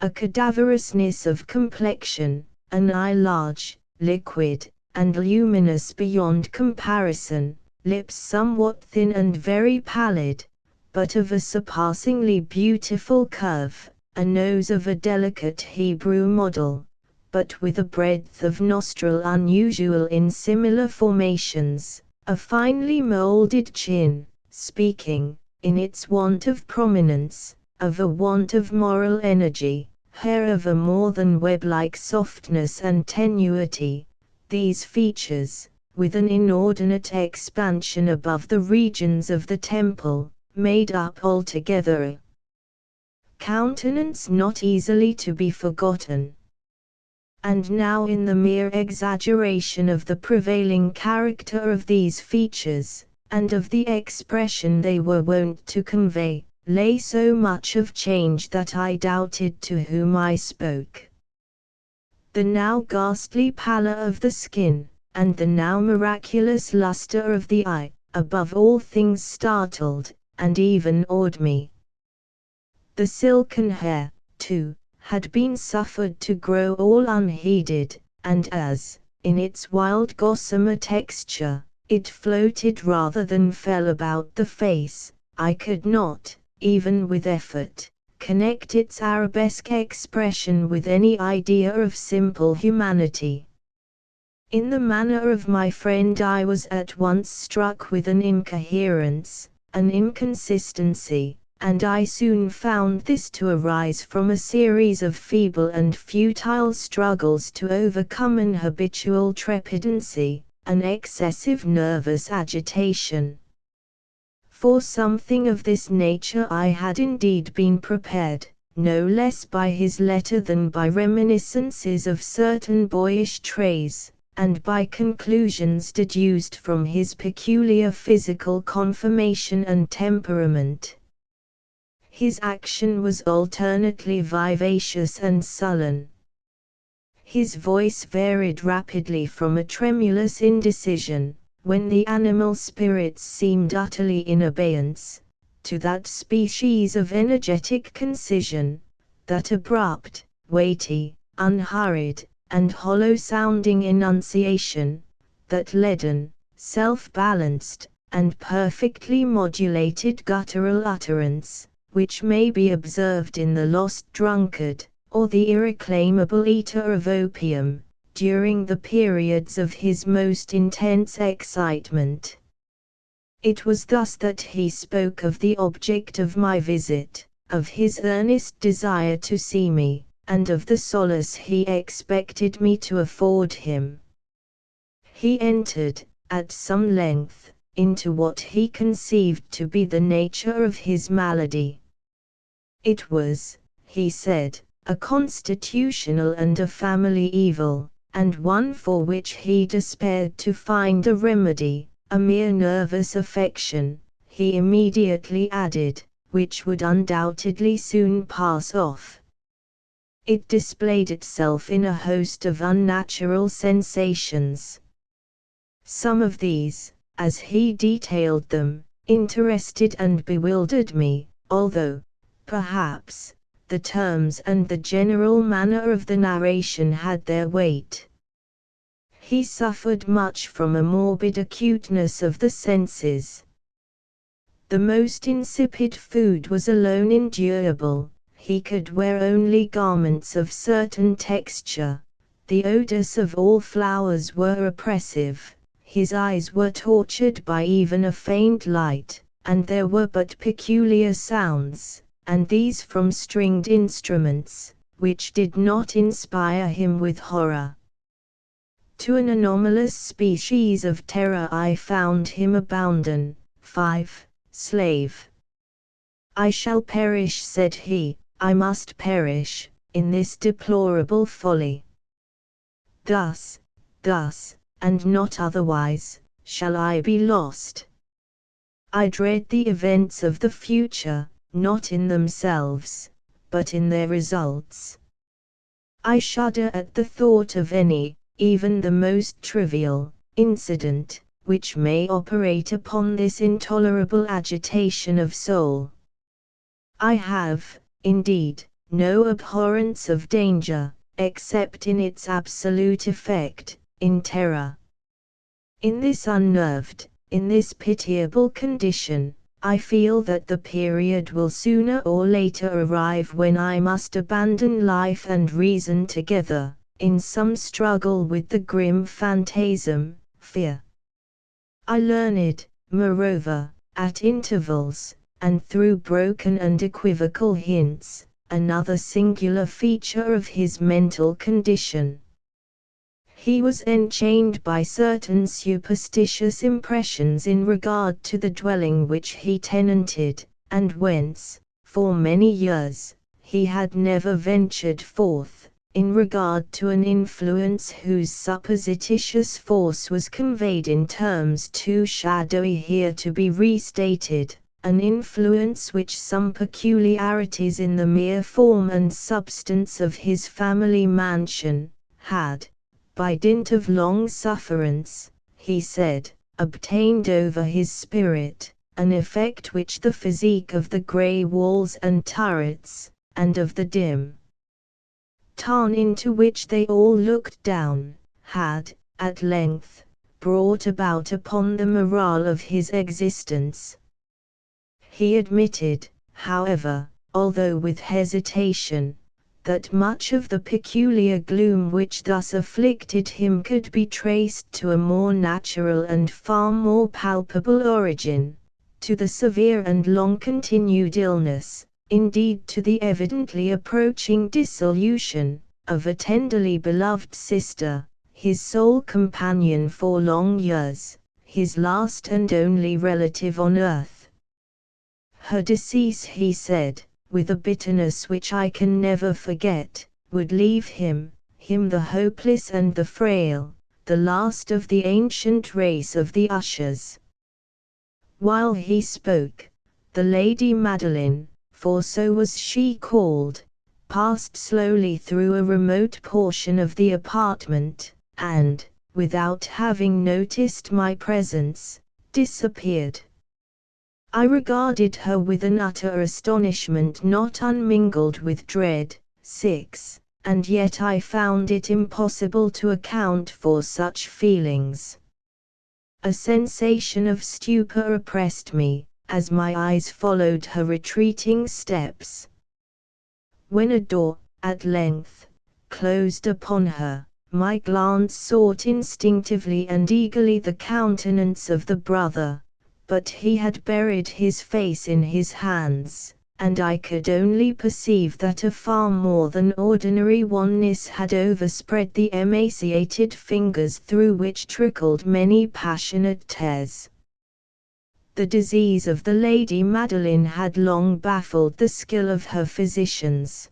A cadaverousness of complexion, an eye large, liquid, and luminous beyond comparison, lips somewhat thin and very pallid, but of a surpassingly beautiful curve, a nose of a delicate Hebrew model, but with a breadth of nostril unusual in similar formations, a finely moulded chin, speaking, in its want of prominence, of a want of moral energy, hair of a more than web-like softness and tenuity. These features, with an inordinate expansion above the regions of the temple, made up altogether a countenance not easily to be forgotten. And now in the mere exaggeration of the prevailing character of these features, and of the expression they were wont to convey, lay so much of change that I doubted to whom I spoke. The now ghastly pallor of the skin, and the now miraculous luster of the eye, above all things startled, and even awed me. The silken hair, too, had been suffered to grow all unheeded, and as, in its wild gossamer texture, it floated rather than fell about the face, I could not, even with effort, connect its arabesque expression with any idea of simple humanity. In the manner of my friend I was at once struck with an incoherence, an inconsistency, and I soon found this to arise from a series of feeble and futile struggles to overcome an habitual trepidancy, an excessive nervous agitation. For something of this nature I had indeed been prepared, no less by his letter than by reminiscences of certain boyish traits, and by conclusions deduced from his peculiar physical conformation and temperament. His action was alternately vivacious and sullen. His voice varied rapidly from a tremulous indecision, when the animal spirits seemed utterly in abeyance, to that species of energetic concision, that abrupt, weighty, unhurried, and hollow-sounding enunciation, that leaden, self-balanced, and perfectly modulated guttural utterance, which may be observed in the lost drunkard, or the irreclaimable eater of opium, during the periods of his most intense excitement. It was thus that he spoke of the object of my visit, of his earnest desire to see me, and of the solace he expected me to afford him. He entered, at some length, into what he conceived to be the nature of his malady. It was, he said, a constitutional and a family evil, and one for which he despaired to find a remedy, a mere nervous affection, he immediately added, which would undoubtedly soon pass off. It displayed itself in a host of unnatural sensations. Some of these, as he detailed them, interested and bewildered me, although, perhaps, the terms and the general manner of the narration had their weight. He suffered much from a morbid acuteness of the senses. The most insipid food was alone endurable, he could wear only garments of certain texture, the odors of all flowers were oppressive, his eyes were tortured by even a faint light, and there were but peculiar sounds, and these from stringed instruments, which did not inspire him with horror. To an anomalous species of terror I found him a bounden, 5, slave. I shall perish, said he, I must perish, in this deplorable folly. Thus, and not otherwise, shall I be lost. I dread the events of the future, not in themselves, but in their results. I shudder at the thought of any, even the most trivial, incident, which may operate upon this intolerable agitation of soul. I have, indeed, no abhorrence of danger, except in its absolute effect, in terror. In this unnerved, in this pitiable condition, I feel that the period will sooner or later arrive when I must abandon life and reason together, in some struggle with the grim phantasm, fear. I learned, moreover, at intervals, and through broken and equivocal hints, another singular feature of his mental condition. He was enchained by certain superstitious impressions in regard to the dwelling which he tenanted, and whence, for many years, he had never ventured forth, in regard to an influence whose supposititious force was conveyed in terms too shadowy here to be restated, an influence which some peculiarities in the mere form and substance of his family mansion had, by dint of long sufferance, he said, obtained over his spirit, an effect which the physique of the grey walls and turrets, and of the dim tarn into which they all looked down, had, at length, brought about upon the morale of his existence. He admitted, however, although with hesitation, that much of the peculiar gloom which thus afflicted him could be traced to a more natural and far more palpable origin, to the severe and long-continued illness, indeed to the evidently approaching dissolution, of a tenderly beloved sister, his sole companion for long years, his last and only relative on earth. Her decease, he said, with a bitterness which I can never forget, would leave him the hopeless and the frail, the last of the ancient race of the Ushers. While he spoke, the Lady Madeline, for so was she called, passed slowly through a remote portion of the apartment, and, without having noticed my presence, disappeared. I regarded her with an utter astonishment not unmingled with dread. 6. And yet I found it impossible to account for such feelings. A sensation of stupor oppressed me, as my eyes followed her retreating steps. When a door, at length, closed upon her, my glance sought instinctively and eagerly the countenance of the brother, but he had buried his face in his hands, and I could only perceive that a far more than ordinary wanness had overspread the emaciated fingers through which trickled many passionate tears. The disease of the Lady Madeline had long baffled the skill of her physicians.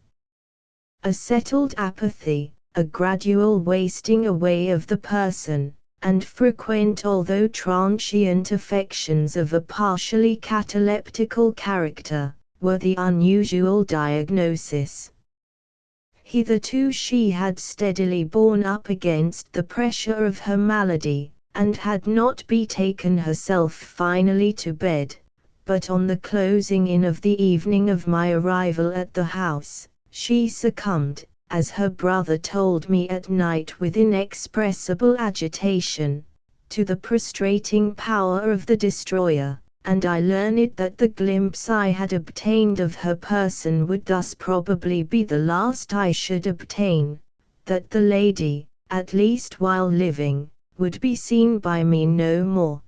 A settled apathy, a gradual wasting away of the person, and frequent although transient affections of a partially cataleptical character, were the unusual diagnosis. Hitherto she had steadily borne up against the pressure of her malady, and had not betaken herself finally to bed, but on the closing in of the evening of my arrival at the house, she succumbed, as her brother told me at night with inexpressible agitation, to the prostrating power of the destroyer, and I learned that the glimpse I had obtained of her person would thus probably be the last I should obtain, that the lady, at least while living, would be seen by me no more.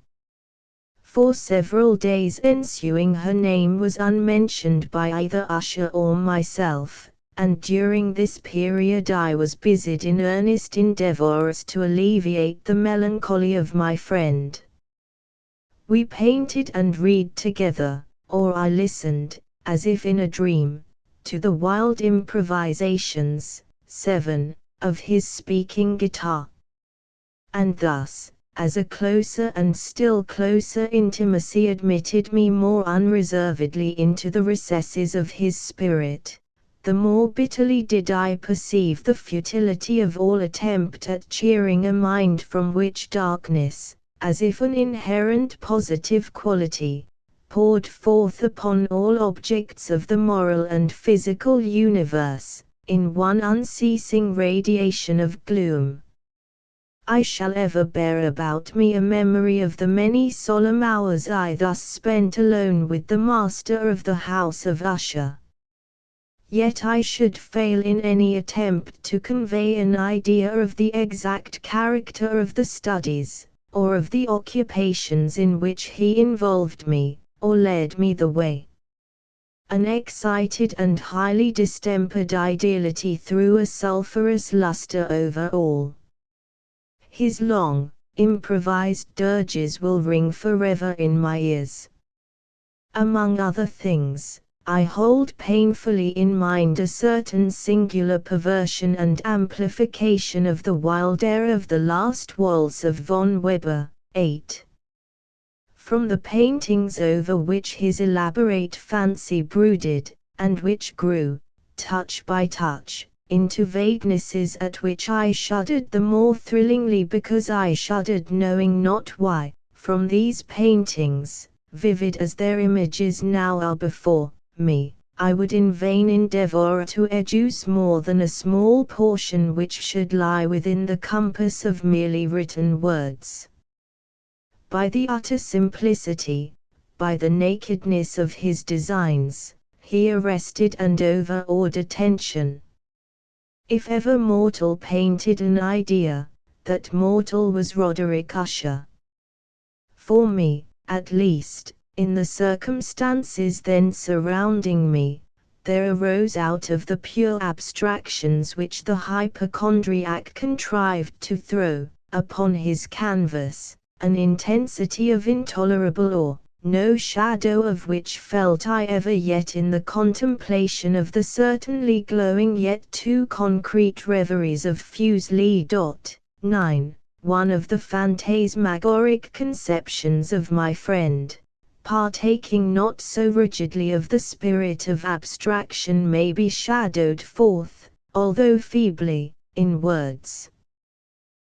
For several days ensuing her name was unmentioned by either Usher or myself, and during this period I was busied in earnest endeavors to alleviate the melancholy of my friend. We painted and read together, or I listened, as if in a dream, to the wild improvisations, 7, of his speaking guitar. And thus, as a closer and still closer intimacy admitted me more unreservedly into the recesses of his spirit, the more bitterly did I perceive the futility of all attempt at cheering a mind from which darkness, as if an inherent positive quality, poured forth upon all objects of the moral and physical universe, in one unceasing radiation of gloom. I shall ever bear about me a memory of the many solemn hours I thus spent alone with the master of the house of Usher. Yet I should fail in any attempt to convey an idea of the exact character of the studies, or of the occupations in which he involved me, or led me the way. An excited and highly distempered ideality threw a sulphurous luster over all. His long, improvised dirges will ring forever in my ears. Among other things, I hold painfully in mind a certain singular perversion and amplification of the wild air of the last waltz of von Weber, 8. From the paintings over which his elaborate fancy brooded, and which grew, touch by touch, into vaguenesses at which I shuddered the more thrillingly because I shuddered knowing not why, from these paintings, vivid as their images now are before me, I would in vain endeavor to educe more than a small portion which should lie within the compass of merely written words. By the utter simplicity, by the nakedness of his designs, he arrested and overawed attention. If ever mortal painted an idea, that mortal was Roderick Usher. For me, at least, in the circumstances then surrounding me, there arose out of the pure abstractions which the hypochondriac contrived to throw upon his canvas, an intensity of intolerable awe, no shadow of which felt I ever yet in the contemplation of the certainly glowing yet too concrete reveries of Fuseli. 9. One of the phantasmagoric conceptions of my friend, partaking not so rigidly of the spirit of abstraction, may be shadowed forth, although feebly, in words.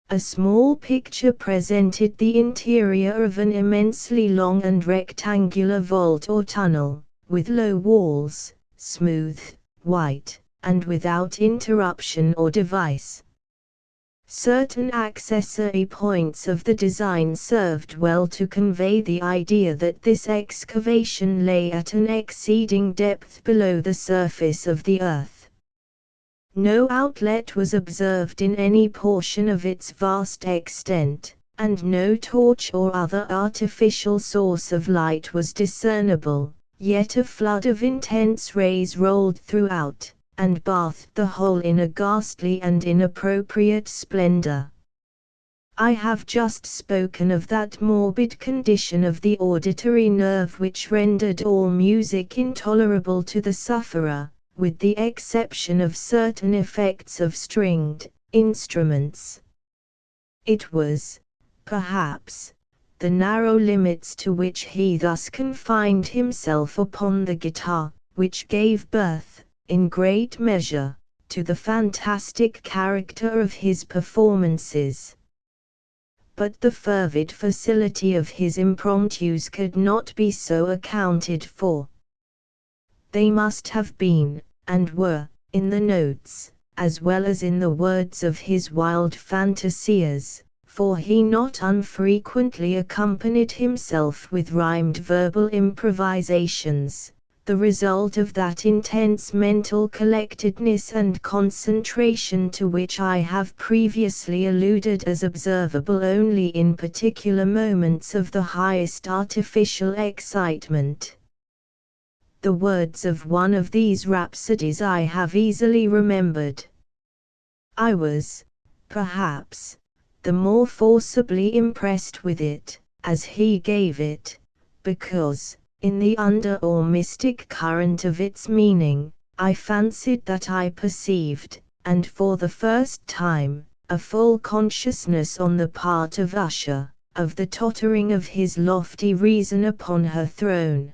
A small picture presented the interior of an immensely long and rectangular vault or tunnel, with low walls, smooth, white, and without interruption or device. Certain accessory points of the design served well to convey the idea that this excavation lay at an exceeding depth below the surface of the earth. No outlet was observed in any portion of its vast extent, and no torch or other artificial source of light was discernible, yet a flood of intense rays rolled throughout, and bathed the whole in a ghastly and inappropriate splendor. I have just spoken of that morbid condition of the auditory nerve which rendered all music intolerable to the sufferer, with the exception of certain effects of stringed instruments. It was, perhaps, the narrow limits to which he thus confined himself upon the guitar, which gave birth, in great measure, to the fantastic character of his performances. But the fervid facility of his impromptus could not be so accounted for. They must have been, and were, in the notes, as well as in the words of his wild fantasias, for he not unfrequently accompanied himself with rhymed verbal improvisations, the result of that intense mental collectedness and concentration to which I have previously alluded as observable only in particular moments of the highest artificial excitement. The words of one of these rhapsodies I have easily remembered. I was, perhaps, the more forcibly impressed with it, as he gave it, because, in the under or mystic current of its meaning, I fancied that I perceived, and for the first time, a full consciousness on the part of Usher, of the tottering of his lofty reason upon her throne.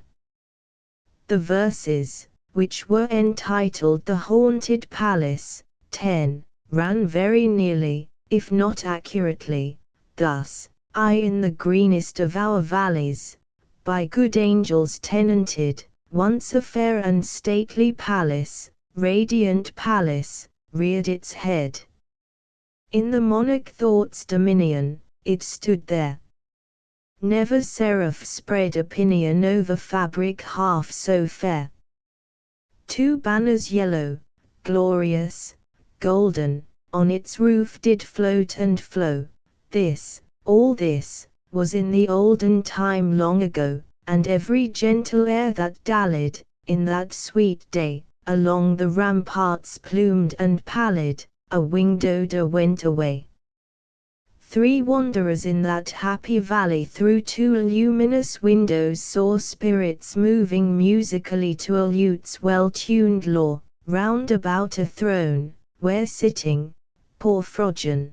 The verses, which were entitled The Haunted Palace, 10, ran very nearly, if not accurately, thus: I in the greenest of our valleys, by good angels tenanted, once a fair and stately palace, radiant palace, reared its head. In the monarch thought's dominion, it stood there. Never seraph spread a pinion over fabric half so fair. Two banners yellow, glorious, golden, on its roof did float and flow. This, all this, was in the olden time long ago, and every gentle air that dallied, in that sweet day, along the ramparts plumed and pallid, a winged odor went away. Three wanderers in that happy valley through two luminous windows saw spirits moving musically to a lute's well-tuned law, round about a throne, where sitting, Porphrogen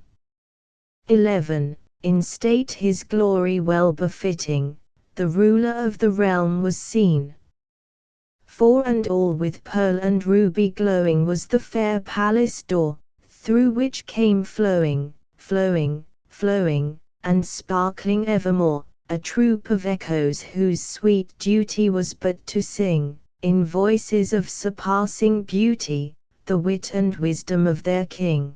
11, in state his glory well befitting, the ruler of the realm was seen. Four and all with pearl and ruby glowing was the fair palace door, through which came flowing, and sparkling evermore, a troop of echoes whose sweet duty was but to sing, in voices of surpassing beauty, the wit and wisdom of their king.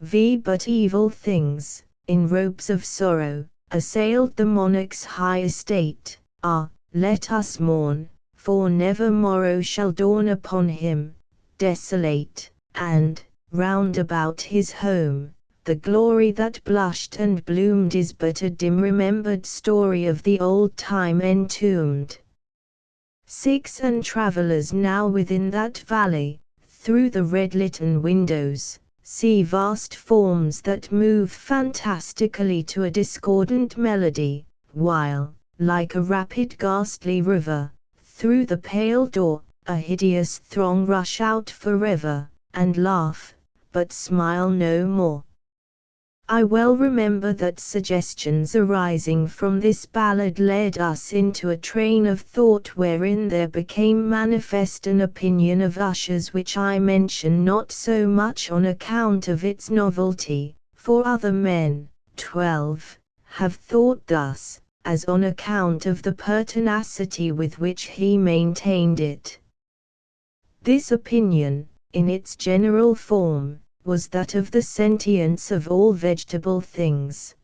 But evil things, in robes of sorrow, assailed the monarch's high estate. Ah, let us mourn, for never morrow shall dawn upon him, desolate, and, round about his home, the glory that blushed and bloomed is but a dim remembered story of the old time entombed. 6 And travelers now within that valley, through the red litten windows, see vast forms that move fantastically to a discordant melody, while, like a rapid ghastly river, through the pale door, a hideous throng rush out forever, and laugh, but smile no more. I well remember that suggestions arising from this ballad led us into a train of thought wherein there became manifest an opinion of Usher's which I mention not so much on account of its novelty, for other men, 12, have thought thus, as on account of the pertinacity with which he maintained it. This opinion, in its general form, was that of the sentience of all vegetable things.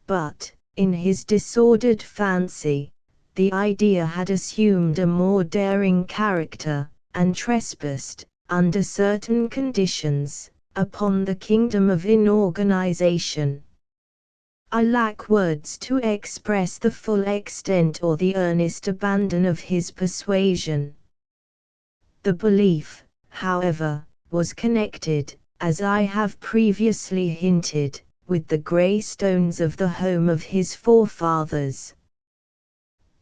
But, in his disordered fancy, the idea had assumed a more daring character, and trespassed, under certain conditions, upon the kingdom of inorganization. I lack words to express the full extent or the earnest abandon of his persuasion. The belief, however, was connected, as I have previously hinted, with the grey stones of the home of his forefathers.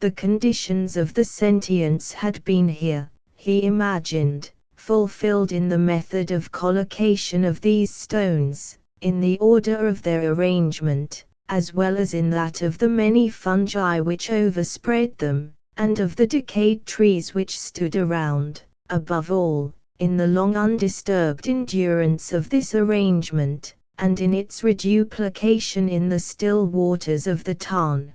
The conditions of the sentience had been here, he imagined, fulfilled in the method of collocation of these stones, in the order of their arrangement, as well as in that of the many fungi which overspread them, and of the decayed trees which stood around, above all, in the long undisturbed endurance of this arrangement, and in its reduplication in the still waters of the Tarn.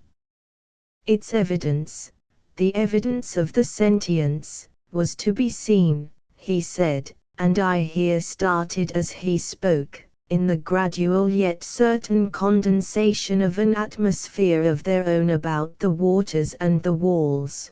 Its evidence, the evidence of the sentience, was to be seen, he said, and I here started as he spoke, in the gradual yet certain condensation of an atmosphere of their own about the waters and the walls.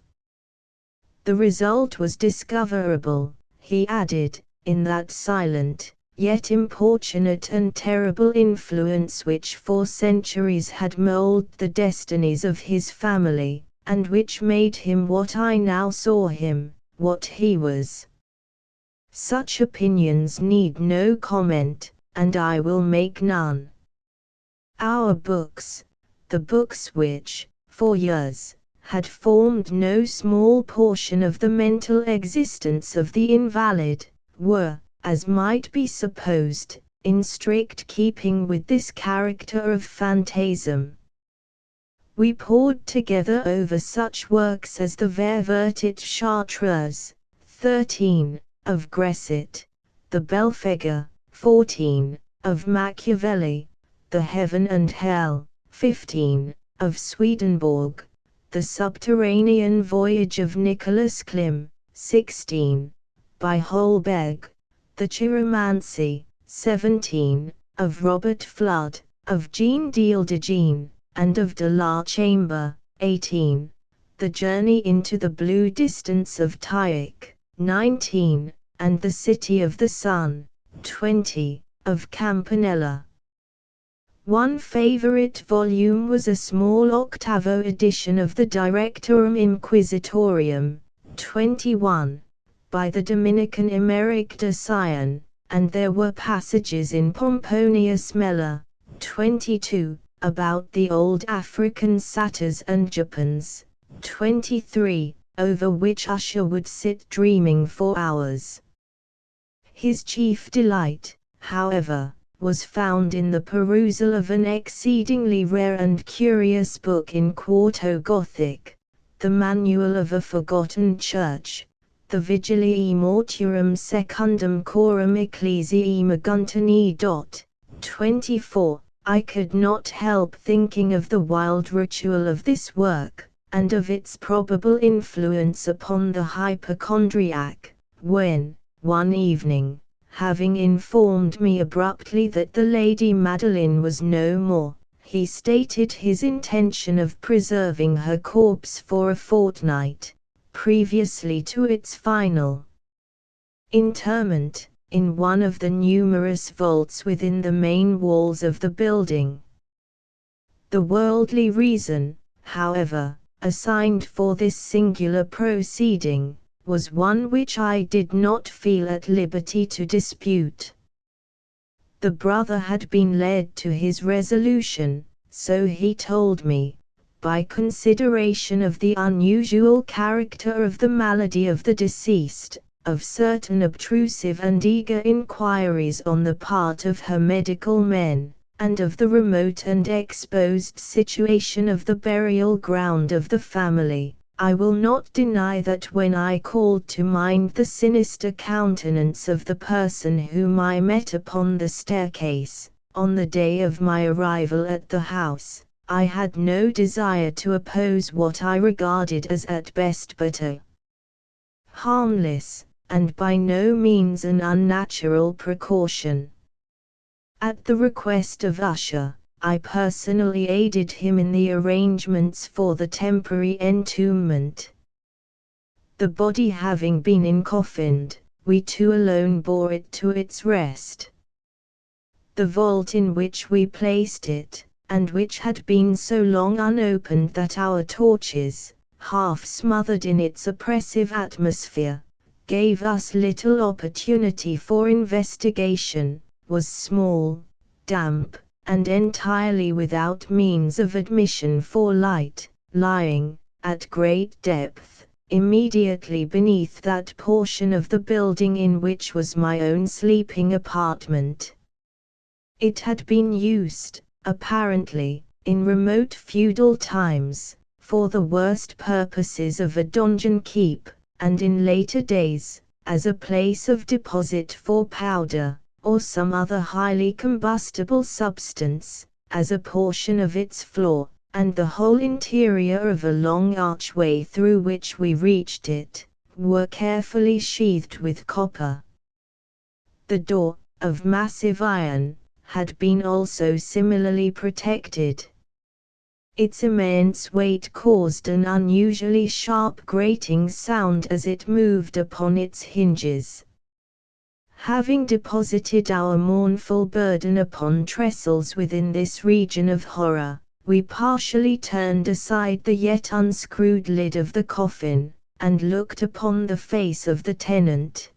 The result was discoverable, he added, in that silent, yet importunate and terrible influence which for centuries had molded the destinies of his family, and which made him what I now saw him, what he was. Such opinions need no comment, and I will make none. Our books, the books which, for years, had formed no small portion of the mental existence of the invalid, were, as might be supposed, in strict keeping with this character of phantasm. We pored together over such works as the Ververtit Chartreuse, 13, of Gresset, the Belphegor, 14, of Machiavelli, the Heaven and Hell, 15, of Swedenborg, the Subterranean Voyage of Nicholas Klim, 16, by Holberg, the Chiromancy, 17, of Robert Flood, of Jean d'Ildegene, and of de la Chambre, 18, the Journey into the Blue Distance of Tyche, 19, and the City of the Sun, 20, of Campanella. One favorite volume was a small octavo edition of the Directorum Inquisitorium, 21, by the Dominican Emeric de Sion, and there were passages in Pomponius Mela, 22, about the old African satyrs and Japans, 23, over which Usher would sit dreaming for hours. His chief delight, however, was found in the perusal of an exceedingly rare and curious book in quarto Gothic, the Manual of a Forgotten Church, the Vigiliae Mortuorum Secundum Coram Ecclesiae Maguntini. 24. I could not help thinking of the wild ritual of this work, and of its probable influence upon the hypochondriac, when, one evening, having informed me abruptly that the Lady Madeline was no more, he stated his intention of preserving her corpse for a fortnight, previously to its final interment, in one of the numerous vaults within the main walls of the building. The worldly reason, however, assigned for this singular proceeding, was one which I did not feel at liberty to dispute. The brother had been led to his resolution, so he told me, by consideration of the unusual character of the malady of the deceased, of certain obtrusive and eager inquiries on the part of her medical men, and of the remote and exposed situation of the burial ground of the family, I will not deny that when I called to mind the sinister countenance of the person whom I met upon the staircase, on the day of my arrival at the house, I had no desire to oppose what I regarded as at best but a harmless, and by no means an unnatural precaution. At the request of Usher, I personally aided him in the arrangements for the temporary entombment. The body having been encoffined, we two alone bore it to its rest. The vault in which we placed it, and which had been so long unopened that our torches, half smothered in its oppressive atmosphere, gave us little opportunity for investigation, was small, damp, and entirely without means of admission for light, lying, at great depth, immediately beneath that portion of the building in which was my own sleeping apartment. It had been used, apparently, in remote feudal times, for the worst purposes of a donjon keep, and in later days, as a place of deposit for powder, or some other highly combustible substance, as a portion of its floor, and the whole interior of a long archway through which we reached it, were carefully sheathed with copper. The door, of massive iron, had been also similarly protected. Its immense weight caused an unusually sharp grating sound as it moved upon its hinges. Having deposited our mournful burden upon trestles within this region of horror, we partially turned aside the yet unscrewed lid of the coffin, and looked upon the face of the tenant.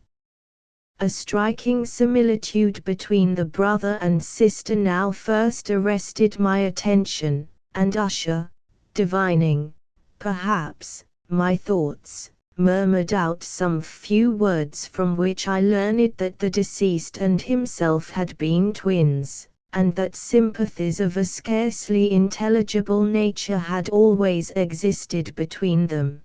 A striking similitude between the brother and sister now first arrested my attention, and Usher, divining, perhaps, my thoughts, murmured out some few words from which I learned that the deceased and himself had been twins, and that sympathies of a scarcely intelligible nature had always existed between them.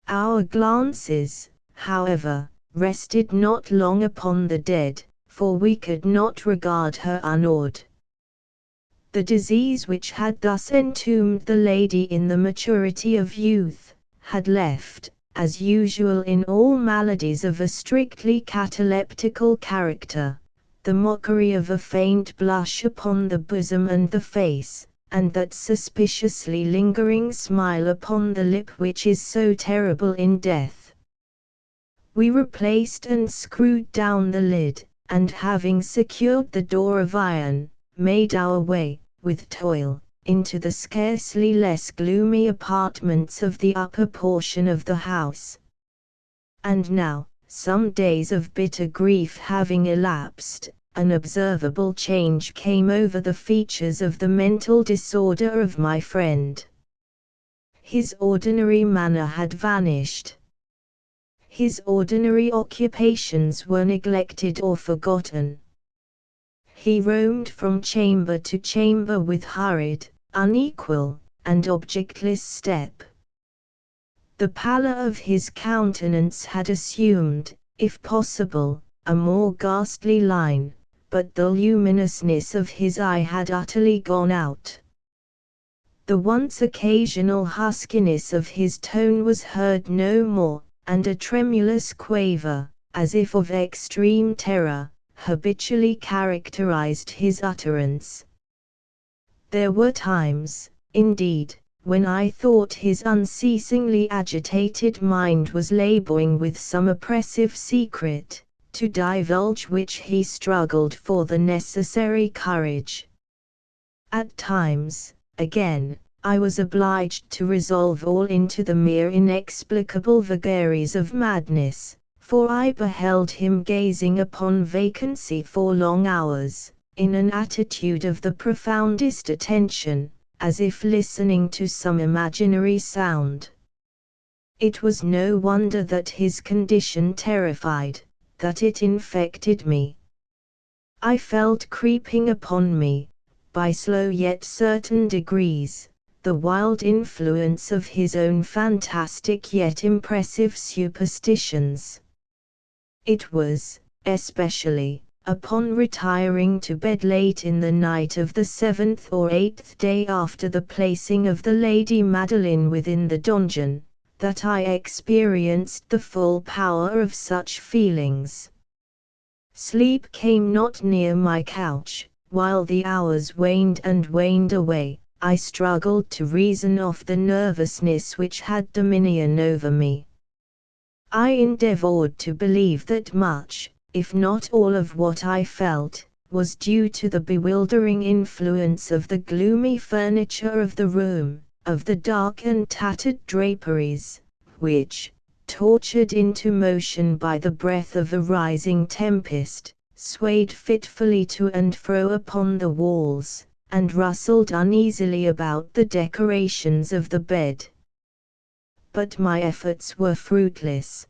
Our glances, however, rested not long upon the dead, for we could not regard her unawed. The disease which had thus entombed the lady in the maturity of youth, had left, as usual in all maladies of a strictly cataleptical character, the mockery of a faint blush upon the bosom and the face, and that suspiciously lingering smile upon the lip which is so terrible in death. We replaced and screwed down the lid, and having secured the door of iron, made our way, with toil, into the scarcely less gloomy apartments of the upper portion of the house. And now, some days of bitter grief having elapsed, an observable change came over the features of the mental disorder of my friend. His ordinary manner had vanished. His ordinary occupations were neglected or forgotten. He roamed from chamber to chamber with hurried, unequal, and objectless step. The pallor of his countenance had assumed, if possible, a more ghastly line, but the luminousness of his eye had utterly gone out. The once occasional huskiness of his tone was heard no more, and a tremulous quaver, as if of extreme terror, habitually characterized his utterance. There were times, indeed, when I thought his unceasingly agitated mind was laboring with some oppressive secret, to divulge which he struggled for the necessary courage. At times, again, I was obliged to resolve all into the mere inexplicable vagaries of madness, for I beheld him gazing upon vacancy for long hours, in an attitude of the profoundest attention, as if listening to some imaginary sound. It was no wonder that his condition terrified, that it infected me. I felt creeping upon me, by slow yet certain degrees, the wild influence of his own fantastic yet impressive superstitions. It was, especially, upon retiring to bed late in the night of the 7th or 8th day after the placing of the Lady Madeline within the donjon, that I experienced the full power of such feelings. Sleep came not near my couch, while the hours waned and waned away. I struggled to reason off the nervousness which had dominion over me. I endeavored to believe that much, if not all of what I felt, was due to the bewildering influence of the gloomy furniture of the room, of the dark and tattered draperies, which, tortured into motion by the breath of a rising tempest, swayed fitfully to and fro upon the walls, and rustled uneasily about the decorations of the bed. But my efforts were fruitless.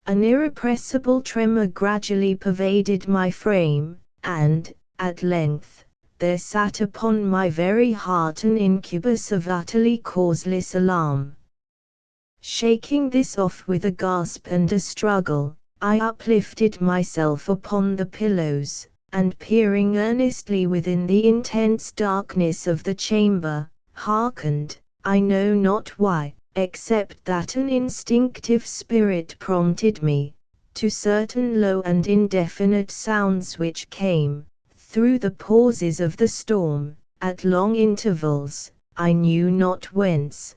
An irrepressible tremor gradually pervaded my frame, and, at length, there sat upon my very heart an incubus of utterly causeless alarm. Shaking this off with a gasp and a struggle, I uplifted myself upon the pillows, and peering earnestly within the intense darkness of the chamber, hearkened, I know not why, except that an instinctive spirit prompted me, to certain low and indefinite sounds which came, through the pauses of the storm, at long intervals, I knew not whence.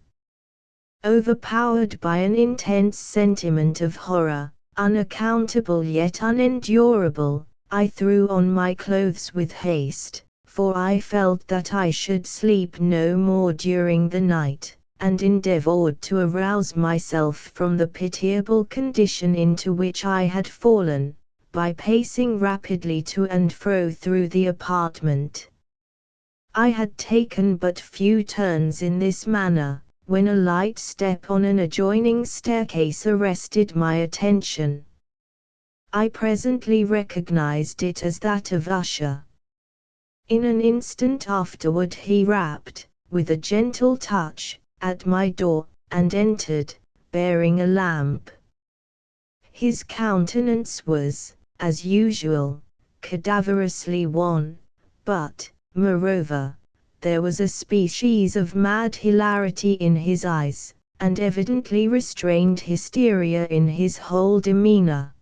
Overpowered by an intense sentiment of horror, unaccountable yet unendurable, I threw on my clothes with haste, for I felt that I should sleep no more during the night, and endeavored to arouse myself from the pitiable condition into which I had fallen, by pacing rapidly to and fro through the apartment. I had taken but few turns in this manner, when a light step on an adjoining staircase arrested my attention. I presently recognized it as that of Usher. In an instant afterward he rapped, with a gentle touch, at my door, and entered, bearing a lamp. His countenance was, as usual, cadaverously wan, but, moreover, there was a species of mad hilarity in his eyes, and evidently restrained hysteria in his whole demeanor.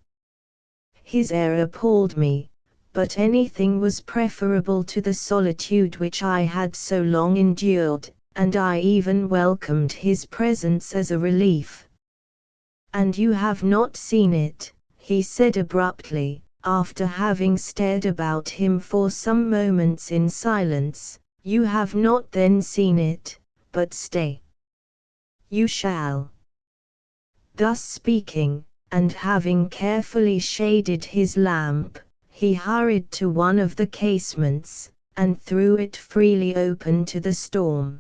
His air appalled me, but anything was preferable to the solitude which I had so long endured, and I even welcomed his presence as a relief. "And you have not seen it," he said abruptly, after having stared about him for some moments in silence. "You have not then seen it, but stay. You shall." Thus speaking, and having carefully shaded his lamp, he hurried to one of the casements, and threw it freely open to the storm.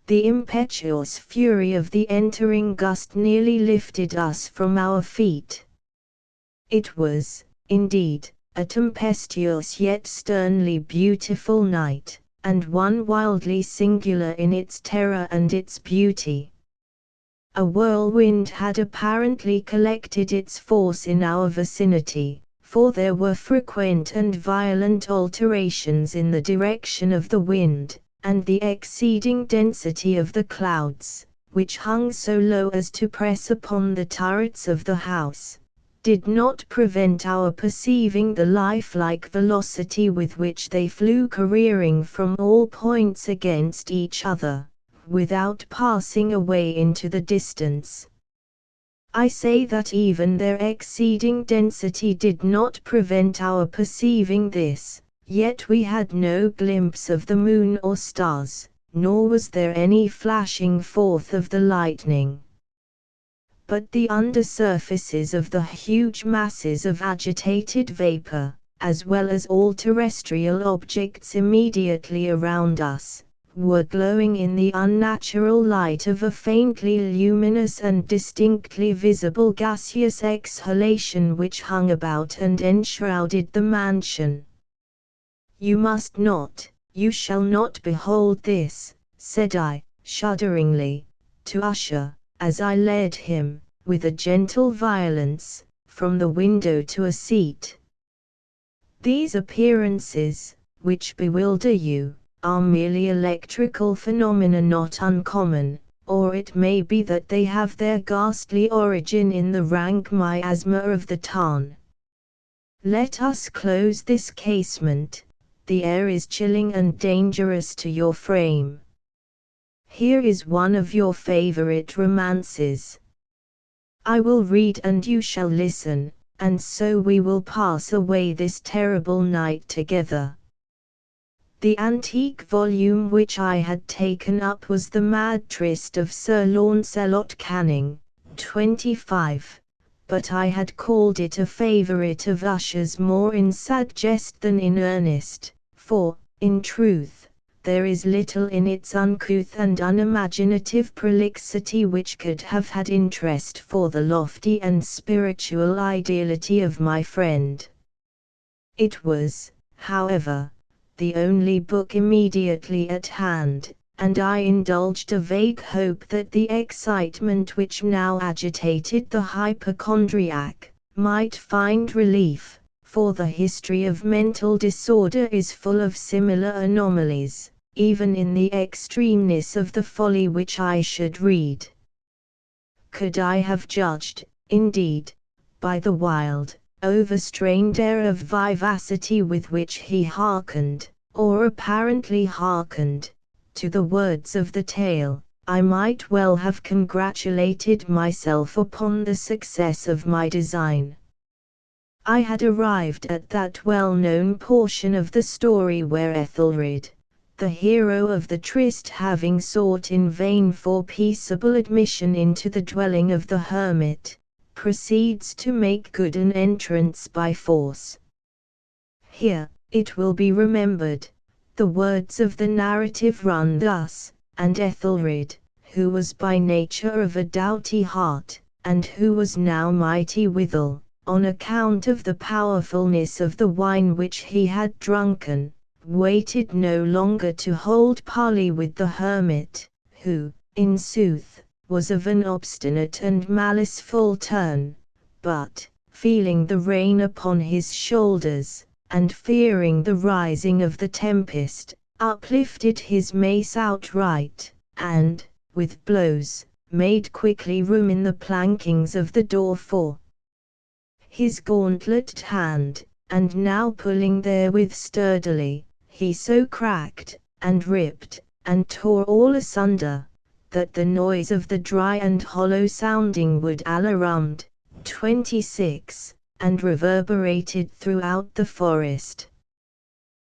The impetuous fury of the entering gust nearly lifted us from our feet. It was, indeed, a tempestuous yet sternly beautiful night, and one wildly singular in its terror and its beauty. A whirlwind had apparently collected its force in our vicinity, for there were frequent and violent alterations in the direction of the wind, and the exceeding density of the clouds, which hung so low as to press upon the turrets of the house, did not prevent our perceiving the lifelike velocity with which they flew careering from all points against each other, without passing away into the distance. I say that even their exceeding density did not prevent our perceiving this, yet we had no glimpse of the moon or stars, nor was there any flashing forth of the lightning. But the undersurfaces of the huge masses of agitated vapor, as well as all terrestrial objects immediately around us, were glowing in the unnatural light of a faintly luminous and distinctly visible gaseous exhalation which hung about and enshrouded the mansion. "You must not, you shall not behold this," said I, shudderingly, to Usher, as I led him, with a gentle violence, from the window to a seat. "These appearances, which bewilder you, are merely electrical phenomena not uncommon, or it may be that they have their ghastly origin in the rank miasma of the tarn. Let us close this casement, the air is chilling and dangerous to your frame. Here is one of your favorite romances. I will read and you shall listen, and so we will pass away this terrible night together." The antique volume which I had taken up was The Mad Tryst of Sir Launcelot Canning, 25, but I had called it a favourite of Usher's more in sad jest than in earnest, for, in truth, there is little in its uncouth and unimaginative prolixity which could have had interest for the lofty and spiritual ideality of my friend. It was, however, the only book immediately at hand, and I indulged a vague hope that the excitement which now agitated the hypochondriac might find relief, for the history of mental disorder is full of similar anomalies, even in the extremeness of the folly which I should read. Could I have judged, indeed, by the wild, overstrained air of vivacity with which he hearkened, or apparently hearkened, to the words of the tale, I might well have congratulated myself upon the success of my design. I had arrived at that well-known portion of the story where Ethelred, the hero of the tryst, having sought in vain for peaceable admission into the dwelling of the hermit, proceeds to make good an entrance by force. Here, it will be remembered, the words of the narrative run thus: "And Ethelred, who was by nature of a doughty heart, and who was now mighty withal, on account of the powerfulness of the wine which he had drunken, waited no longer to hold parley with the hermit, who, in sooth, was of an obstinate and maliceful turn, but, feeling the rain upon his shoulders, and fearing the rising of the tempest, uplifted his mace outright, and, with blows, made quickly room in the plankings of the door for his gauntleted hand, and now pulling therewith sturdily, he so cracked, and ripped, and tore all asunder, that the noise of the dry and hollow sounding wood alarummed, 26, and reverberated throughout the forest."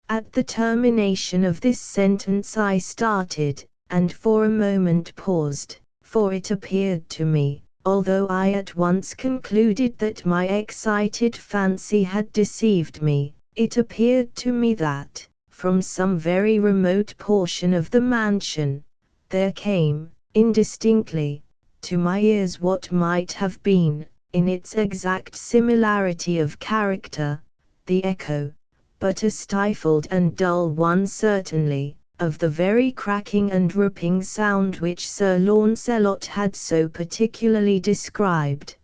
At the termination of this sentence I started, and for a moment paused, for it appeared to me, although I at once concluded that my excited fancy had deceived me, it appeared to me that, from some very remote portion of the mansion, there came, indistinctly, to my ears what might have been, in its exact similarity of character, the echo, but a stifled and dull one certainly, of the very cracking and ripping sound which Sir Launcelot had so particularly described.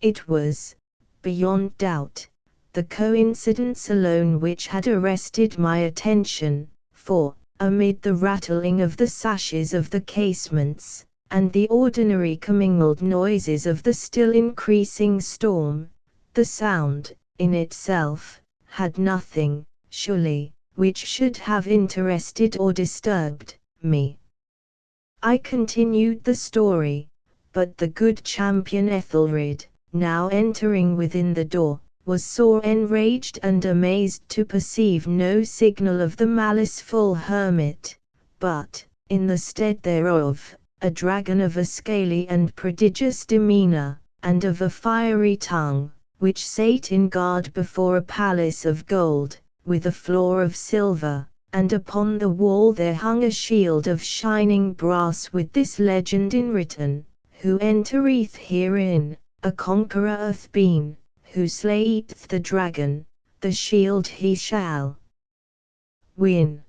It was, beyond doubt, the coincidence alone which had arrested my attention, for, amid the rattling of the sashes of the casements, and the ordinary commingled noises of the still increasing storm, the sound, in itself, had nothing, surely, which should have interested or disturbed me. I continued the story, but the good champion Ethelred, now entering within the door, was sore enraged and amazed to perceive no signal of the maliceful hermit, but, in the stead thereof, a dragon of a scaly and prodigious demeanour, and of a fiery tongue, which sate in guard before a palace of gold, with a floor of silver, and upon the wall there hung a shield of shining brass with this legend inwritten: Who entereth herein, a conqueror hath been, who slayeth the dragon, the shield he shall win.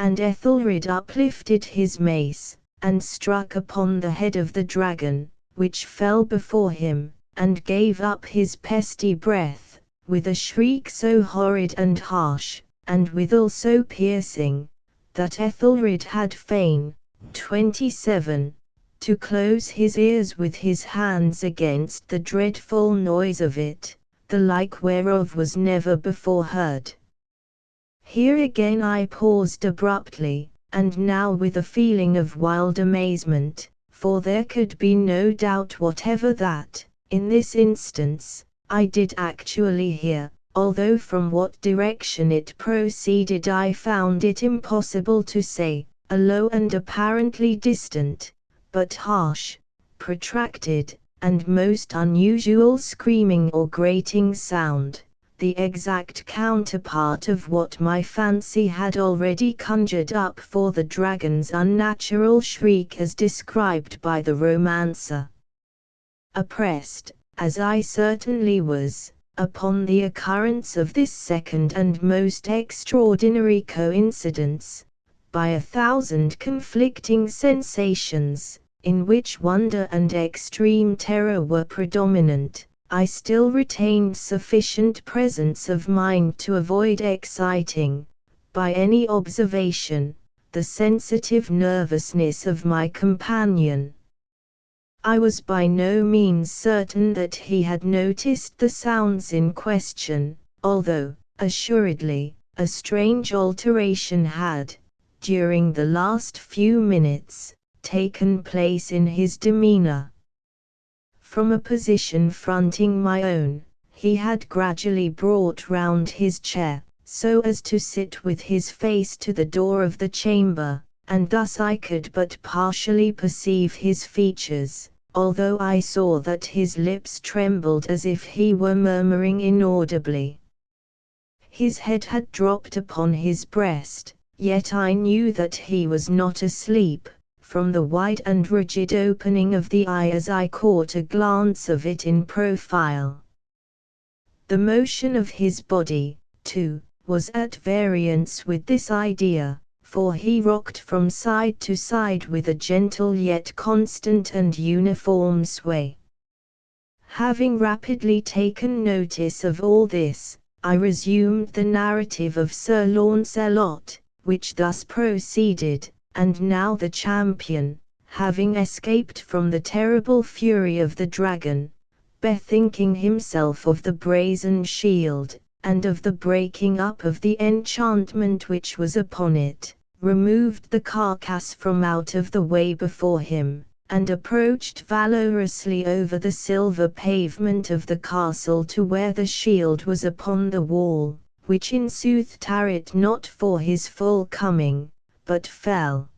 And Ethelred uplifted his mace, and struck upon the head of the dragon, which fell before him, and gave up his pesty breath, with a shriek so horrid and harsh, and withal so piercing, that Ethelred had fain, 27, to close his ears with his hands against the dreadful noise of it, the like whereof was never before heard. Here again I paused abruptly, and now with a feeling of wild amazement, for there could be no doubt whatever that, in this instance, I did actually hear, although from what direction it proceeded I found it impossible to say, a low and apparently distant, but harsh, protracted, and most unusual screaming or grating sound, the exact counterpart of what my fancy had already conjured up for the dragon's unnatural shriek as described by the romancer. Oppressed, as I certainly was, upon the occurrence of this second and most extraordinary coincidence, by 1,000 conflicting sensations, in which wonder and extreme terror were predominant, I still retained sufficient presence of mind to avoid exciting, by any observation, the sensitive nervousness of my companion. I was by no means certain that he had noticed the sounds in question, although, assuredly, a strange alteration had, during the last few minutes, taken place in his demeanor. From a position fronting my own, he had gradually brought round his chair, so as to sit with his face to the door of the chamber, and thus I could but partially perceive his features, although I saw that his lips trembled as if he were murmuring inaudibly. His head had dropped upon his breast, yet I knew that he was not asleep, from the wide and rigid opening of the eye as I caught a glance of it in profile. The motion of his body, too, was at variance with this idea, for he rocked from side to side with a gentle yet constant and uniform sway. Having rapidly taken notice of all this, I resumed the narrative of Sir Launcelot, which thus proceeded: And now the champion, having escaped from the terrible fury of the dragon, bethinking himself of the brazen shield, and of the breaking up of the enchantment which was upon it, removed the carcass from out of the way before him, and approached valorously over the silver pavement of the castle to where the shield was upon the wall, which in sooth tarried not for his full coming, but fell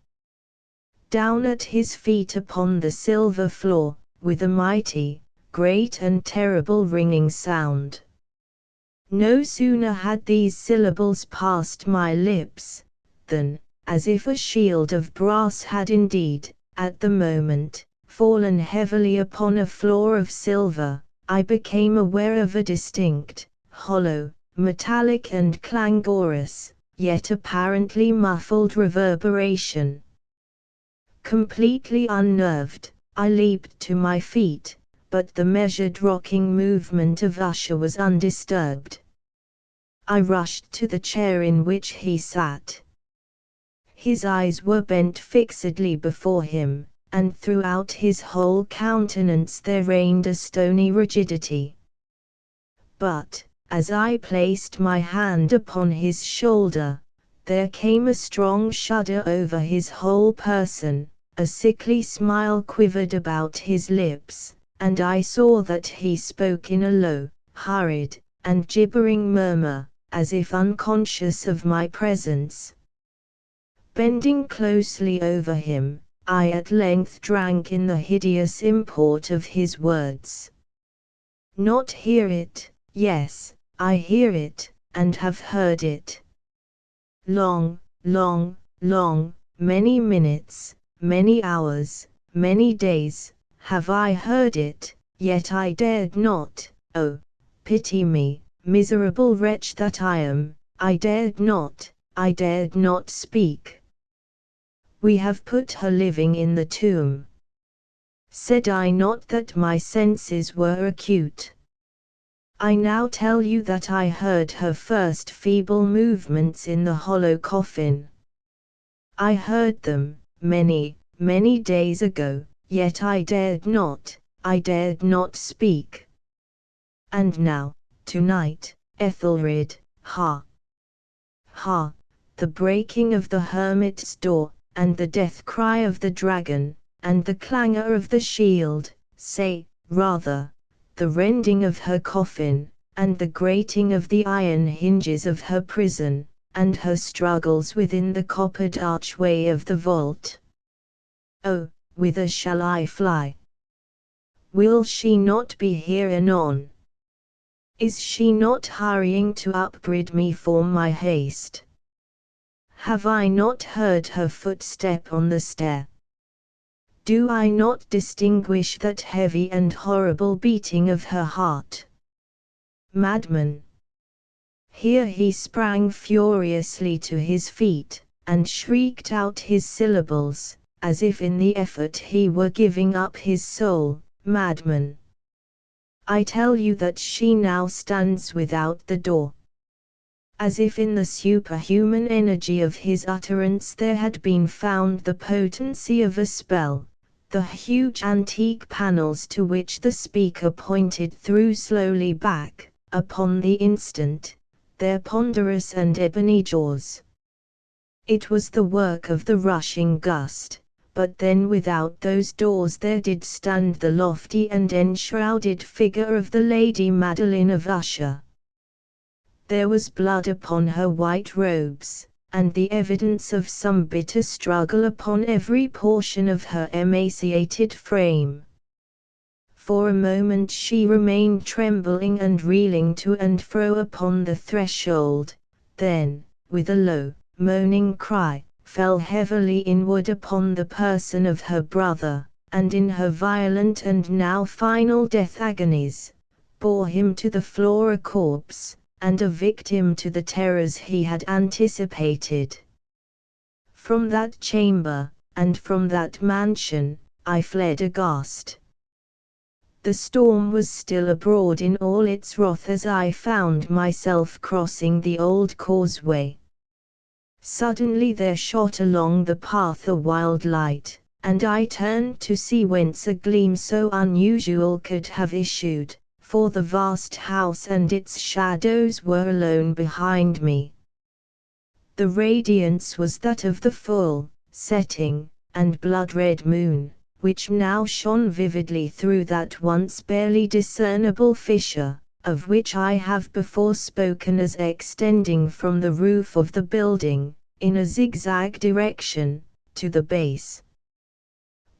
down at his feet upon the silver floor, with a mighty, great and terrible ringing sound. No sooner had these syllables passed my lips, than, as if a shield of brass had indeed, at the moment, fallen heavily upon a floor of silver, I became aware of a distinct, hollow, metallic and clangorous, yet apparently muffled reverberation. Completely unnerved, I leaped to my feet, but the measured rocking movement of Usher was undisturbed. I rushed to the chair in which he sat. His eyes were bent fixedly before him, and throughout his whole countenance there reigned a stony rigidity. But, as I placed my hand upon his shoulder, there came a strong shudder over his whole person, a sickly smile quivered about his lips, and I saw that he spoke in a low, hurried, and gibbering murmur, as if unconscious of my presence. Bending closely over him, I at length drank in the hideous import of his words. Not hear it, yes, I hear it, and have heard it. Long, long, long, many minutes, many hours, many days, have I heard it, yet I dared not, oh, pity me, miserable wretch that I am, I dared not speak. We have put her living in the tomb. Said I not that my senses were acute? I now tell you that I heard her first feeble movements in the hollow coffin. I heard them, many, many days ago, yet I dared not speak. And now, tonight, Ethelred, ha! Ha! The breaking of the hermit's door, and the death cry of the dragon, and the clangor of the shield, say, rather, the rending of her coffin, and the grating of the iron hinges of her prison, and her struggles within the coppered archway of the vault. Oh, whither shall I fly? Will she not be here anon? Is she not hurrying to upbraid me for my haste? Have I not heard her footstep on the stair? Do I not distinguish that heavy and horrible beating of her heart? Madman! Here he sprang furiously to his feet, and shrieked out his syllables, as if in the effort he were giving up his soul. Madman! I tell you that she now stands without the door. As if in the superhuman energy of his utterance there had been found the potency of a spell. The huge antique panels to which the speaker pointed threw slowly back, upon the instant, their ponderous and ebony jaws. It was the work of the rushing gust, but then without those doors there did stand the lofty and enshrouded figure of the Lady Madeline of Usher. There was blood upon her white robes, and the evidence of some bitter struggle upon every portion of her emaciated frame. For a moment she remained trembling and reeling to and fro upon the threshold, then, with a low, moaning cry, fell heavily inward upon the person of her brother, and in her violent and now final death agonies, bore him to the floor a corpse, and a victim to the terrors he had anticipated. From that chamber, and from that mansion, I fled aghast. The storm was still abroad in all its wrath as I found myself crossing the old causeway. Suddenly there shot along the path a wild light, and I turned to see whence a gleam so unusual could have issued, for the vast house and its shadows were alone behind me. The radiance was that of the full, setting, and blood-red moon, which now shone vividly through that once barely discernible fissure, of which I have before spoken as extending from the roof of the building, in a zigzag direction, to the base.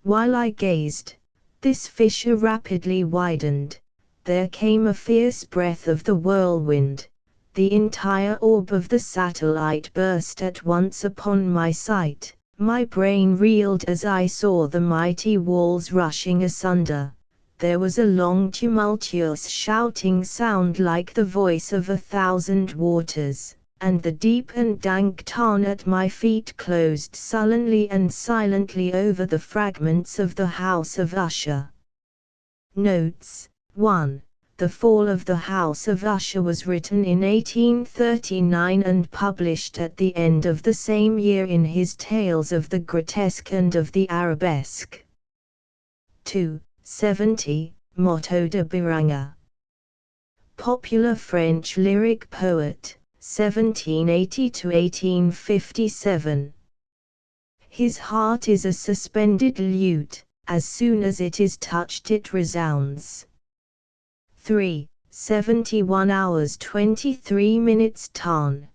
While I gazed, this fissure rapidly widened. There came a fierce breath of the whirlwind. The entire orb of the satellite burst at once upon my sight. My brain reeled as I saw the mighty walls rushing asunder. There was a long tumultuous shouting sound like the voice of 1,000 waters, and the deep and dank tarn at my feet closed sullenly and silently over the fragments of the House of Usher. Notes 1. The Fall of the House of Usher was written in 1839 and published at the end of the same year in his Tales of the Grotesque and of the Arabesque. 2. 70. Motto de Biringa. Popular French lyric poet, 1780 to 1857. His heart is a suspended lute, as soon as it is touched it resounds. 3. 71 hours 23 minutes Tarn.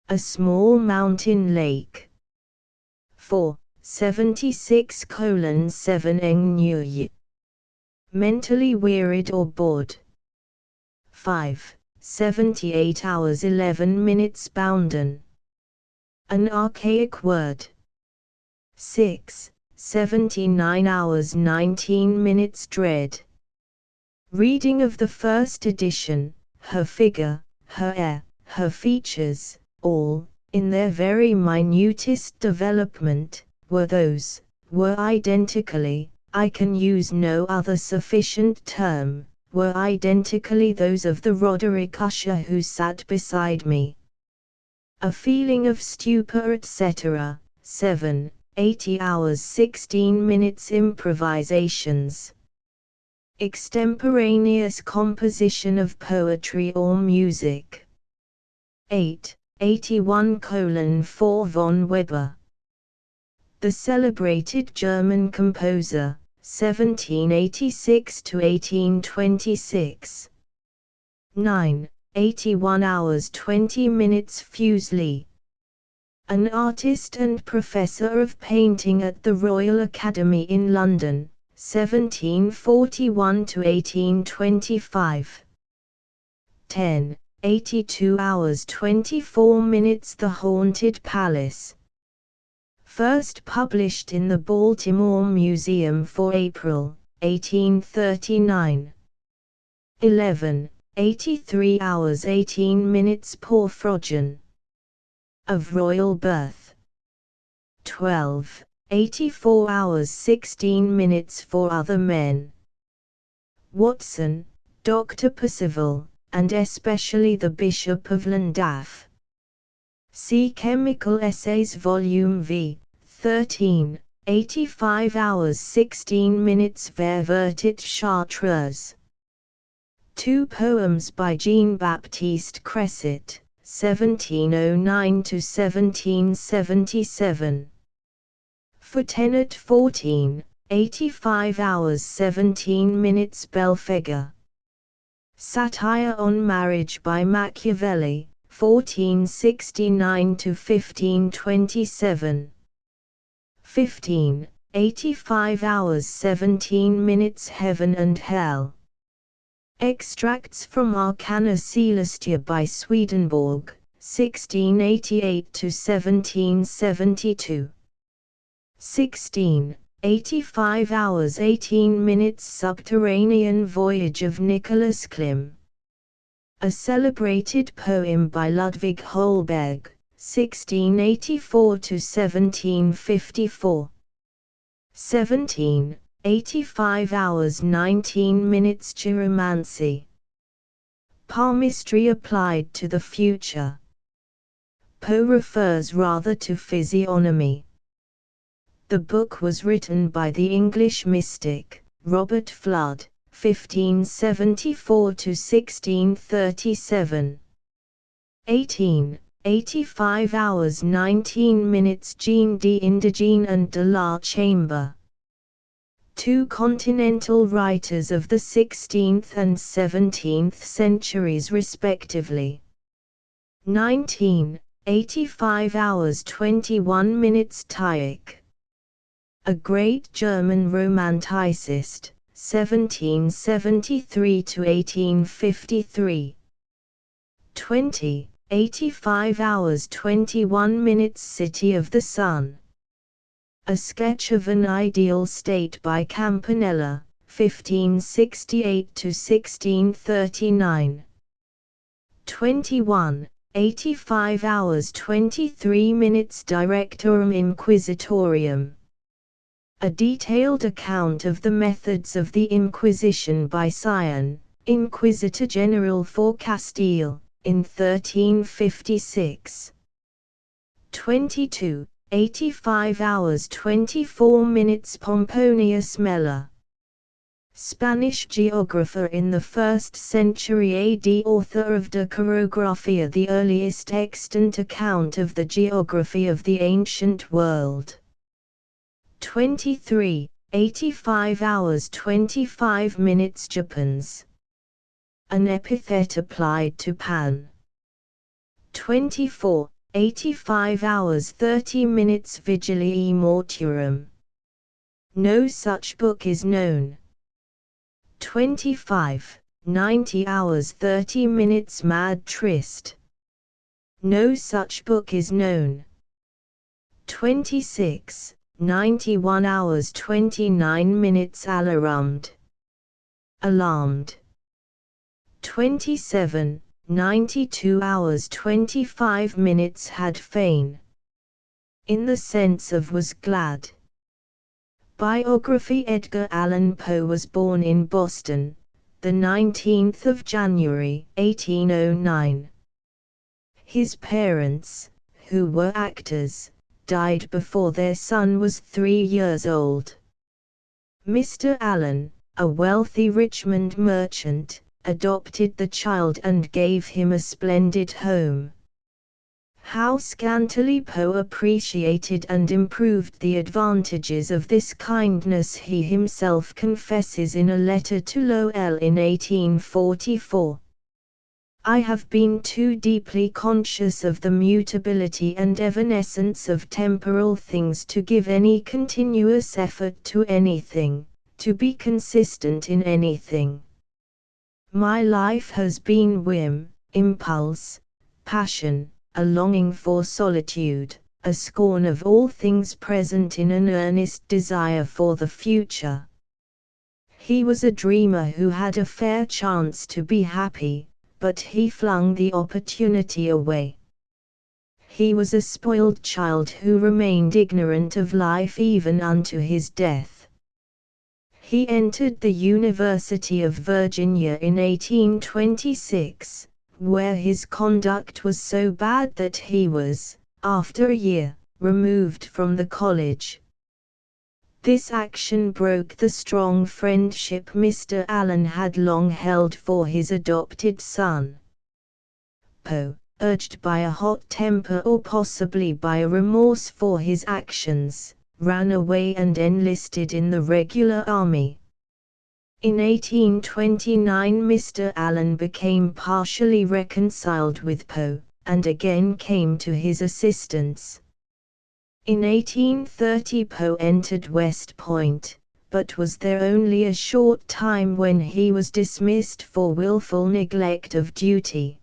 A small mountain lake. 4. 76:7 Eng Nuyi. mentally wearied or bored. 5. 78 hours 11 minutes bounden. An archaic word. 6. 79 hours 19 minutes dread. Reading of the first edition, her figure, her air, her features, all, in their very minutest development, were identically, I can use no other sufficient term, were identically those of the Roderick Usher who sat beside me. A feeling of stupor, etc. 7. 80 hours 16 minutes improvisations. Extemporaneous composition of poetry or music. 8. 81:4 von Weber. The celebrated German composer, 1786 to 1826. 9. 81 hours 20 minutes Fuseli. An artist and professor of painting at the Royal Academy in London, 1741 to 1825. 10. 82 hours 24 minutes The Haunted Palace. First published in the Baltimore Museum for April, 1839. 11. 83 hours 18 minutes Porphyrogen. Of royal birth. 12. 84 hours 16 minutes for other men. Watson, Dr. Percival, and especially the Bishop of Llandaff. See Chemical Essays Volume V, 13, 85 hours 16 minutes Ververtet Chartreuse. Two poems by Jean-Baptiste Cresset, 1709 to 1777. For Tenet 14, 85 hours 17 minutes Belphegor. Satire on Marriage by Machiavelli, 1469 to 1527. 15. 85 hours 17 minutes Heaven and Hell. Extracts from Arcana Celestia by Swedenborg, 1688 to 1772. 16. 85 hours 18 minutes Subterranean Voyage of Nicholas Klim. A celebrated poem by Ludwig Holberg, 1684 to 1754. 17. 85 hours 19 minutes Chiromancy. Palmistry applied to the future. Poe refers rather to physiognomy. The book was written by the English mystic, Robert Fludd, 1574 to 1637. 18. 85 hours 19 minutes Jean d'Indigene and de la Chambre. Two continental writers of the 16th and 17th centuries respectively. 19. 85 hours 21 minutes Tieck. A great German romanticist, 1773 to 1853. 20. 85 hours 21 minutes City of the Sun. A sketch of an ideal state by Campanella, 1568 to 1639. 21. 85 hours 23 minutes Directorum Inquisitorium. A detailed account of the methods of the Inquisition by Sion, Inquisitor General for Castile, in 1356. 22. 85 hours 24 minutes Pomponius Mela. Spanish geographer in the 1st century AD, author of De Chorographia, the earliest extant account of the geography of the ancient world. 23. 85 hours 25 minutes Japans. An epithet applied to Pan. 24. 85 hours 30 minutes Vigilii Mortuorum. No such book is known. 25, 90 hours 30 minutes Mad Tryst. No such book is known. 26, 91 hours 29 minutes Alarmed. Alarmed. 27, 92 hours 25 minutes Had Fain. In the sense of was glad. Biography Edgar Allan Poe was born in Boston, the 19th of January, 1809. His parents, who were actors, died before their son was 3 years old. Mr. Allan, a wealthy Richmond merchant, adopted the child and gave him a splendid home. How scantily Poe appreciated and improved the advantages of this kindness he himself confesses in a letter to Lowell in 1844. I have been too deeply conscious of the mutability and evanescence of temporal things to give any continuous effort to anything, to be consistent in anything. My life has been whim, impulse, passion, a longing for solitude, a scorn of all things present in an earnest desire for the future. He was a dreamer who had a fair chance to be happy, but he flung the opportunity away. He was a spoiled child who remained ignorant of life even unto his death. He entered the University of Virginia in 1826, where his conduct was so bad that he was, after a year, removed from the college. This action broke the strong friendship Mr. Allan had long held for his adopted son. Poe, urged by a hot temper or possibly by a remorse for his actions, ran away and enlisted in the regular army. In 1829 Mr. Allan became partially reconciled with Poe, and again came to his assistance. In 1830 Poe entered West Point, but was there only a short time when he was dismissed for willful neglect of duty.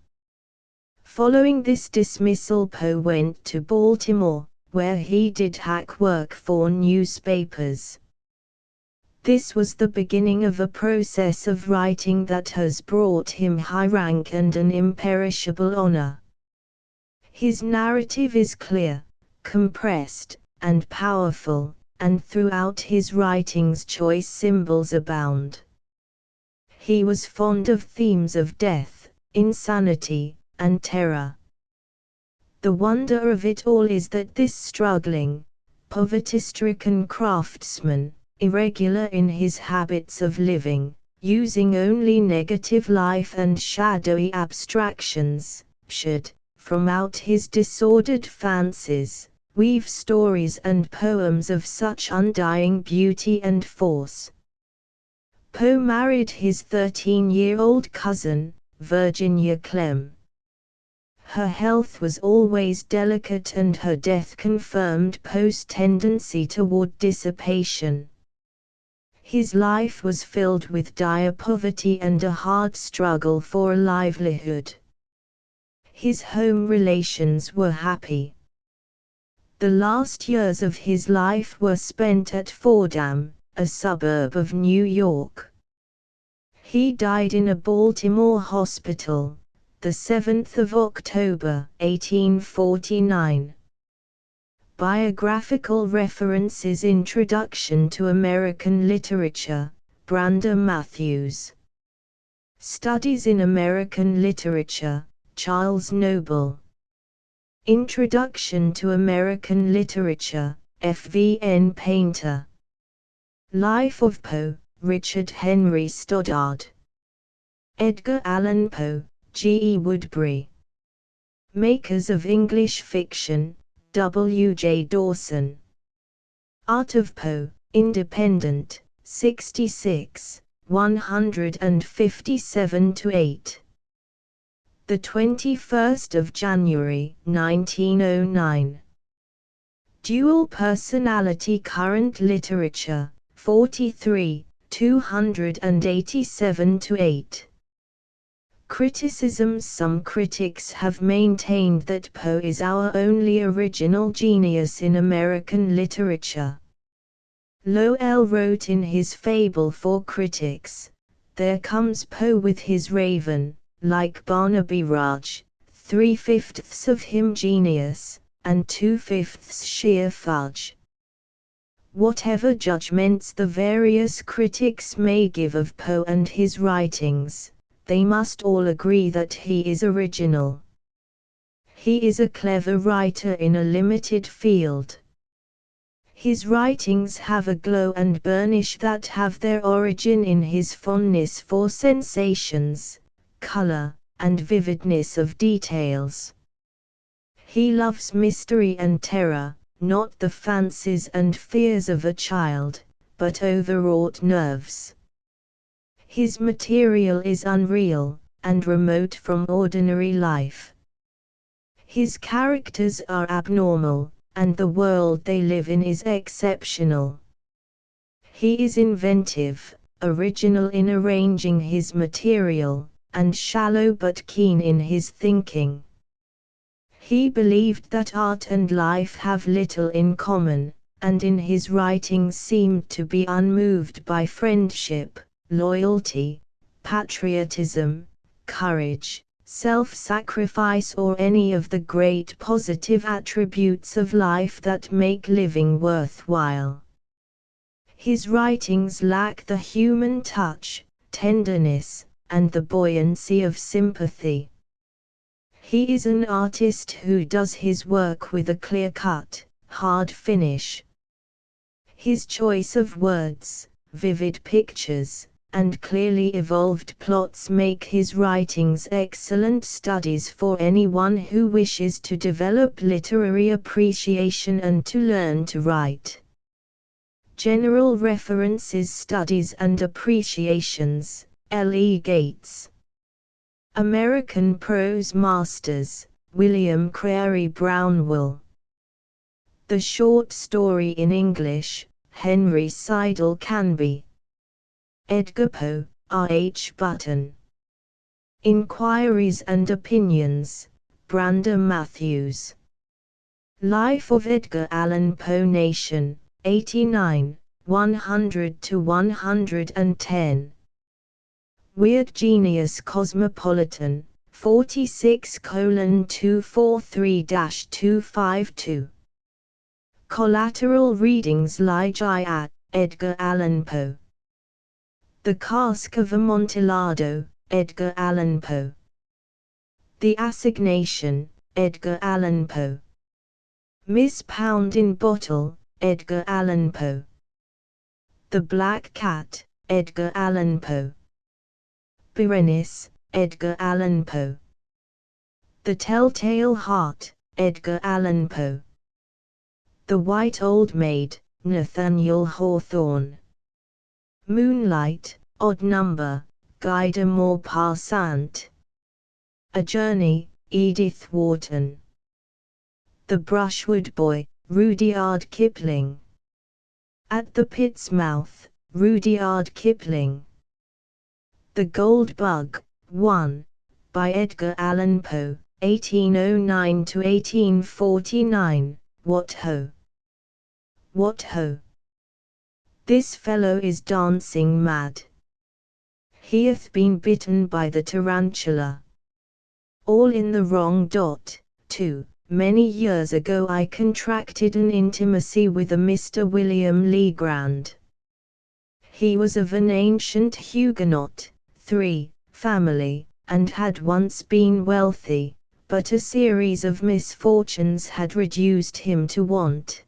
Following this dismissal Poe went to Baltimore, where he did hack work for newspapers. This was the beginning of a process of writing that has brought him high rank and an imperishable honor. His narrative is clear, compressed, and powerful, and throughout his writings choice symbols abound. He was fond of themes of death, insanity, and terror. The wonder of it all is that this struggling, poverty-stricken craftsman, irregular in his habits of living, using only negative life and shadowy abstractions, should, from out his disordered fancies, weave stories and poems of such undying beauty and force. Poe married his 13-year-old cousin, Virginia Clemm. Her health was always delicate and her death confirmed Poe's tendency toward dissipation. His life was filled with dire poverty and a hard struggle for a livelihood. His home relations were happy. The last years of his life were spent at Fordham, a suburb of New York. He died in a Baltimore hospital, the 7th of October, 1849. Biographical references Introduction to American Literature, Brander Matthews. Studies in American Literature, Charles Noble. Introduction to American Literature, F.V.N. Painter. Life of Poe, Richard Henry Stoddard. Edgar Allan Poe, G. E. Woodbury. Makers of English Fiction, W. J. Dawson. Art of Poe, Independent, 66, 157-8. The 21st of January, 1909. Dual Personality Current Literature, 43, 287–8. Criticisms. Some critics have maintained that Poe is our only original genius in American literature. Lowell wrote in his Fable for Critics, "There comes Poe with his raven, like Barnaby Rudge, 3/5 of him genius, and 2/5 sheer fudge." Whatever judgments the various critics may give of Poe and his writings, they must all agree that he is original. He is a clever writer in a limited field. His writings have a glow and burnish that have their origin in his fondness for sensations, color, and vividness of details. He loves mystery and terror, not the fancies and fears of a child, but overwrought nerves. His material is unreal, and remote from ordinary life. His characters are abnormal, and the world they live in is exceptional. He is inventive, original in arranging his material, and shallow but keen in his thinking. He believed that art and life have little in common, and in his writings seemed to be unmoved by friendship, loyalty, patriotism, courage, self-sacrifice, or any of the great positive attributes of life that make living worthwhile. His writings lack the human touch, tenderness, and the buoyancy of sympathy. He is an artist who does his work with a clear-cut, hard finish. His choice of words, vivid pictures, and clearly evolved plots make his writings excellent studies for anyone who wishes to develop literary appreciation and to learn to write. General References, Studies and Appreciations, L. E. Gates. American Prose Masters, William Crary Brownell. The Short Story in English, Henry Seidel Canby. Edgar Poe, R. H. Button. Inquiries and Opinions, Brander Matthews. Life of Edgar Allan Poe. Nation, 89, 100–110. Weird Genius Cosmopolitan, 46:243–252. Collateral Readings. Ligeia, Edgar Allan Poe. The Cask of Amontillado, Edgar Allan Poe. The Assignation, Edgar Allan Poe. Miss Pound in Bottle, Edgar Allan Poe. The Black Cat, Edgar Allan Poe. Berenice, Edgar Allan Poe. The Telltale Heart, Edgar Allan Poe. The White Old Maid, Nathaniel Hawthorne. Moonlight, Odd Number, Guy de Maupassant. A Journey, Edith Wharton. The Brushwood Boy, Rudyard Kipling. At the Pit's Mouth, Rudyard Kipling. The Gold Bug, 1, by Edgar Allan Poe, 1809–1849, What ho! What ho! This fellow is dancing mad. He hath been bitten by the tarantula. All in the wrong dot, too. Many years ago I contracted an intimacy with a Mr. William Legrand. He was of an ancient Huguenot, family, and had once been wealthy, but a series of misfortunes had reduced him to want.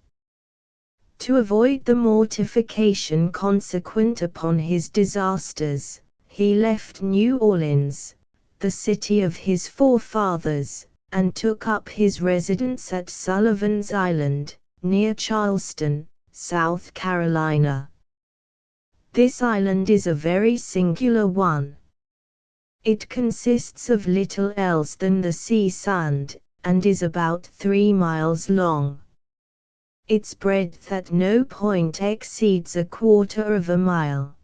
To avoid the mortification consequent upon his disasters, he left New Orleans, the city of his forefathers, and took up his residence at Sullivan's Island, near Charleston, South Carolina. This island is a very singular one. It consists of little else than the sea sand, and is about 3 miles long. Its breadth at no point exceeds 1/4 of a mile.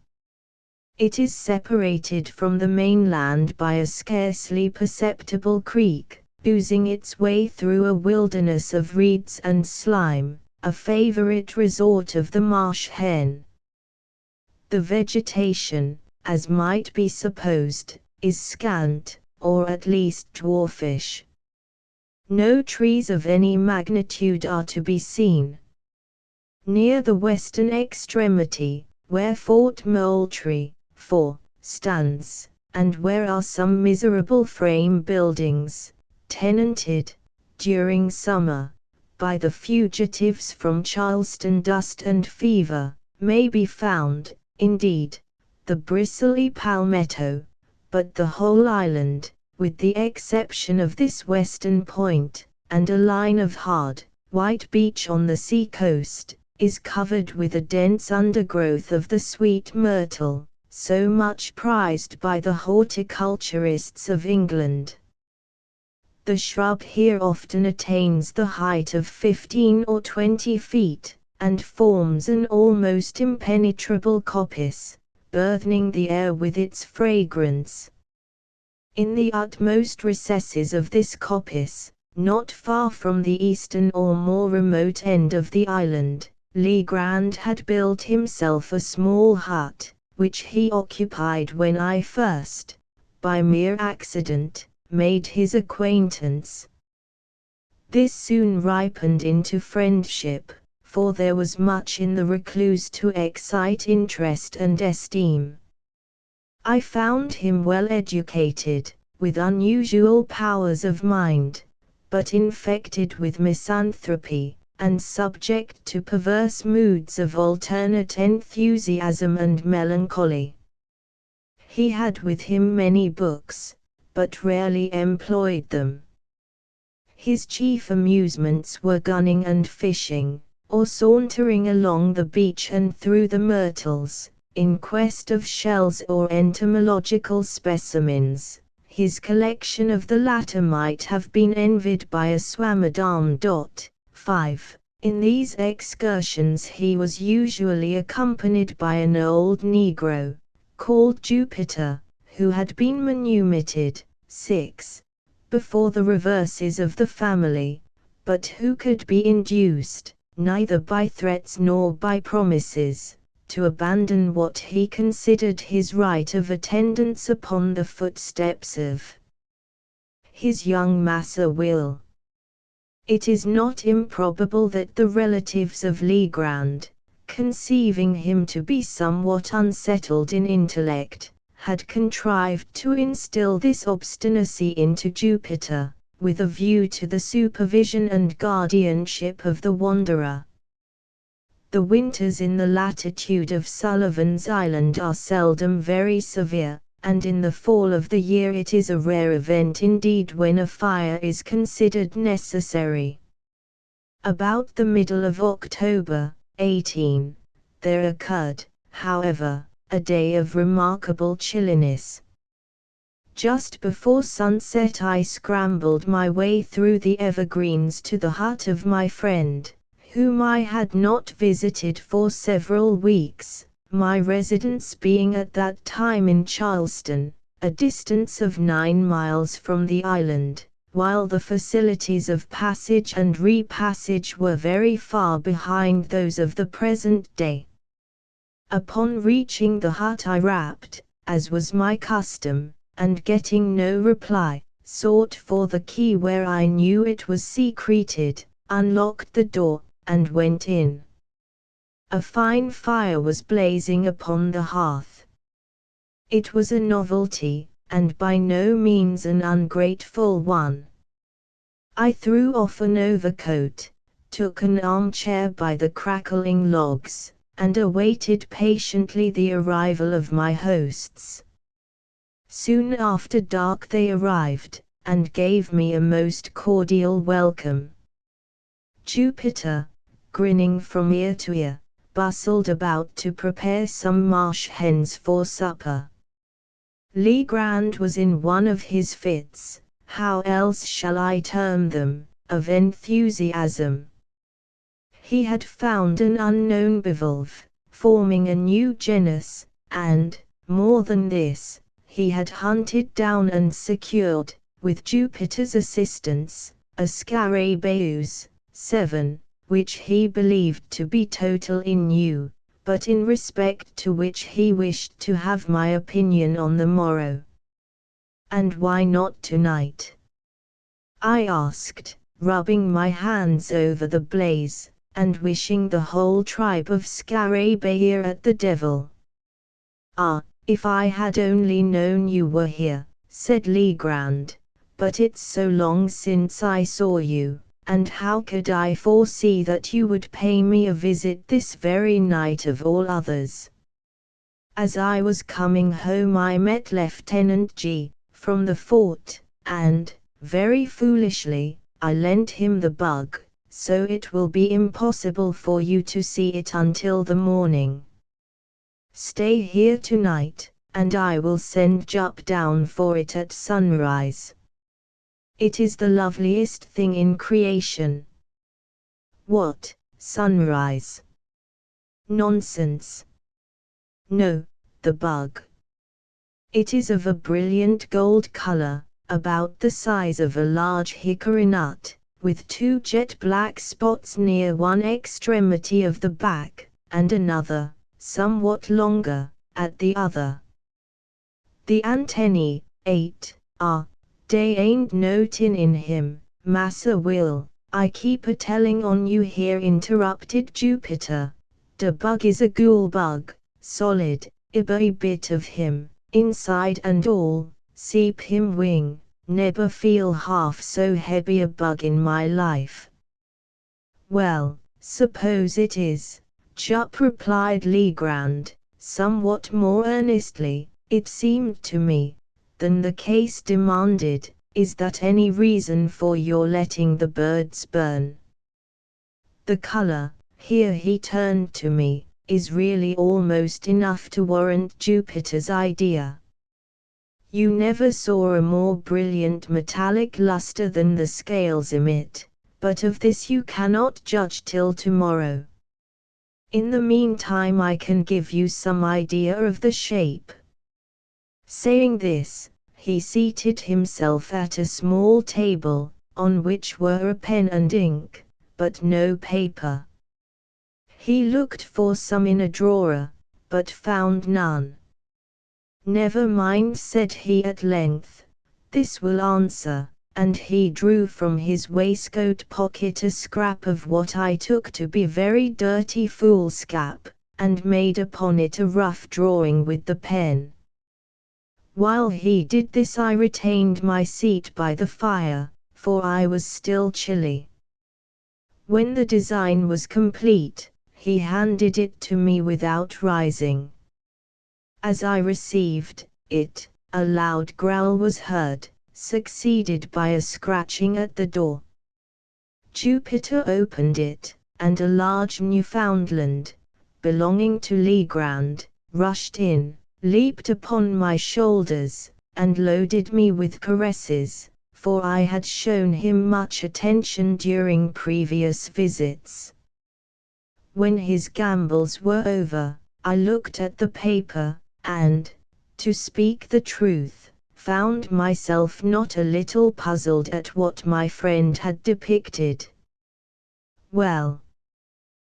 It is separated from the mainland by a scarcely perceptible creek, oozing its way through a wilderness of reeds and slime, a favorite resort of the marsh hen. The vegetation, as might be supposed, is scant, or at least dwarfish. No trees of any magnitude are to be seen. Near the western extremity, where Fort Moultrie, stands, and where are some miserable frame buildings, tenanted, during summer, by the fugitives from Charleston dust and fever, may be found, indeed, the bristly palmetto, but the whole island, with the exception of this western point, and a line of hard, white beach on the sea coast, is covered with a dense undergrowth of the sweet myrtle, so much prized by the horticulturists of England. The shrub here often attains the height of 15 or 20 feet, and forms an almost impenetrable coppice, burdening the air with its fragrance. In the utmost recesses of this coppice, not far from the eastern or more remote end of the island, Legrand had built himself a small hut, which he occupied when I first, by mere accident, made his acquaintance. This soon ripened into friendship, for there was much in the recluse to excite interest and esteem. I found him well educated, with unusual powers of mind, but infected with misanthropy, and subject to perverse moods of alternate enthusiasm and melancholy. He had with him many books, but rarely employed them. His chief amusements were gunning and fishing, or sauntering along the beach and through the myrtles, in quest of shells or entomological specimens. His collection of the latter might have been envied by a Swammerdam. 5. In these excursions he was usually accompanied by an old Negro, called Jupiter, who had been manumitted, 6. Before the reverses of the family, but who could be induced, neither by threats nor by promises, to abandon what he considered his right of attendance upon the footsteps of his young Massa Will. It is not improbable that the relatives of Legrand, conceiving him to be somewhat unsettled in intellect, had contrived to instill this obstinacy into Jupiter, with a view to the supervision and guardianship of the wanderer. The winters in the latitude of Sullivan's Island are seldom very severe, and in the fall of the year it is a rare event indeed when a fire is considered necessary. About the middle of October, 18, there occurred, however, a day of remarkable chilliness. Just before sunset I scrambled my way through the evergreens to the hut of my friend, whom I had not visited for several weeks, my residence being at that time in Charleston, a distance of 9 miles from the island, while the facilities of passage and repassage were very far behind those of the present day. Upon reaching the hut I rapped, as was my custom, and getting no reply, sought for the key where I knew it was secreted, unlocked the door, and went in. A fine fire was blazing upon the hearth. It was a novelty, and by no means an ungrateful one. I threw off an overcoat, took an armchair by the crackling logs, and awaited patiently the arrival of my hosts. Soon after dark they arrived, and gave me a most cordial welcome. Jupiter, grinning from ear to ear, bustled about to prepare some marsh hens for supper. Legrand was in one of his fits, how else shall I term them, of enthusiasm. He had found an unknown bivalve, forming a new genus, and, More than this, he had hunted down and secured, with Jupiter's assistance, a Scarabaeus, 7, which he believed to be totally new, but in respect to which he wished to have my opinion on the morrow. And why not tonight? I asked, rubbing my hands over the blaze, and wishing the whole tribe of Scarabaea at the devil. Ah, if I had only known you were here, said Legrand, but it's so long since I saw you, and how could I foresee that you would pay me a visit this very night of all others? As I was coming home I met Lieutenant G, from the fort, and, very foolishly, I lent him the bug, so it will be impossible for you to see it until the morning. Stay here tonight, and I will send Jup down for it at sunrise. It is the loveliest thing in creation. What, sunrise? Nonsense. No, the bug. It is of a brilliant gold color, about the size of a large hickory nut, with 2 jet-black spots near one extremity of the back, and another, somewhat longer, at the other. The antennae, 8, are. Dey ain't no tin in him, Massa Will, I keep a-telling on you here, interrupted Jupiter. De bug is a ghoul bug, solid, every bit of him, inside and all, seep him wing, never feel half so heavy a bug in my life. Well, suppose it is, Jup, replied Legrand, somewhat more earnestly. It seemed to me, than the case demanded, is that any reason for your letting the birds burn? The color, here he turned to me, is really almost enough to warrant Jupiter's idea. You never saw a more brilliant metallic luster than the scales emit, but of this you cannot judge till tomorrow. In the meantime I can give you some idea of the shape. Saying this, he seated himself at a small table, on which were a pen and ink, but no paper. He looked for some in a drawer, but found none. Never mind, said he at length, this will answer, and he drew from his waistcoat pocket a scrap of what I took to be very dirty foolscap, and made upon it a rough drawing with the pen. While he did this I retained my seat by the fire, for I was still chilly. When the design was complete, he handed it to me without rising. As I received it, a loud growl was heard, succeeded by a scratching at the door. Jupiter opened it, and a large Newfoundland, belonging to Legrand, rushed in, leaped upon my shoulders, and loaded me with caresses, for I had shown him much attention during previous visits. When his gambols were over, I looked at the paper, and, to speak the truth, found myself not a little puzzled at what my friend had depicted. Well,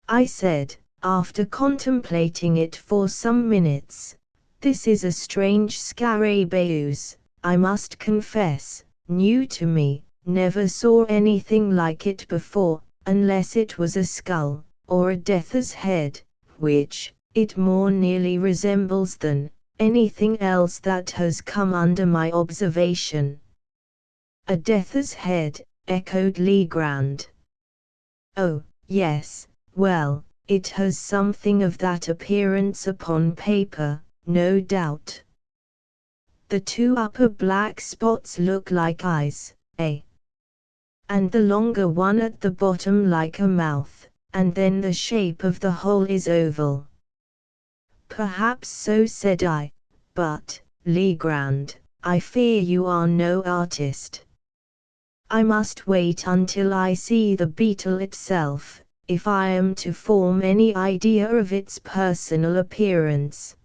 I said, after contemplating it for some minutes, this is a strange Scarabaeus, I must confess, new to me, never saw anything like it before, unless it was a skull, or a death's head, which it more nearly resembles than anything else that has come under my observation. A death's head, echoed Legrand. Oh, yes, well, it has something of that appearance upon paper, no doubt. The 2 upper black spots look like eyes, and the longer one at the bottom like a mouth, and then the shape of the whole is oval. Perhaps so, said I, but, Legrand, I fear you are no artist. I must wait until I see the beetle itself, if I am to form any idea of its personal appearance.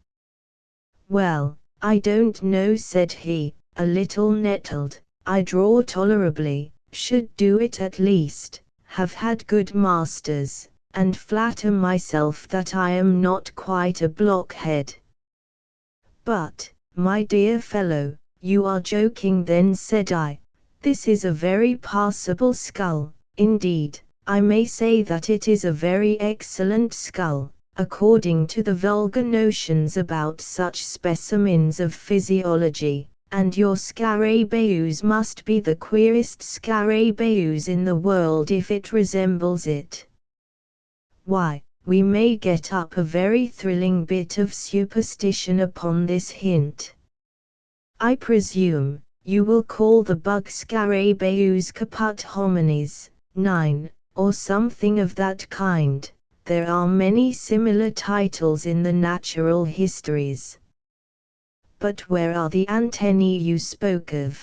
Well, I don't know, said he, a little nettled. I draw tolerably, should do it at least, have had good masters, and flatter myself that I am not quite a blockhead. But, my dear fellow, you are joking then, said I. This is a very passable skull. Indeed, I may say that it is a very excellent skull, according to the vulgar notions about such specimens of physiology, and your Scarabaeus must be the queerest Scarabaeus in the world if it resembles it. Why, we may get up a very thrilling bit of superstition upon this hint. I presume, you will call the bug Scarabaeus caput homines, 9, or something of that kind. There are many similar titles in the natural histories. But where are the antennae you spoke of?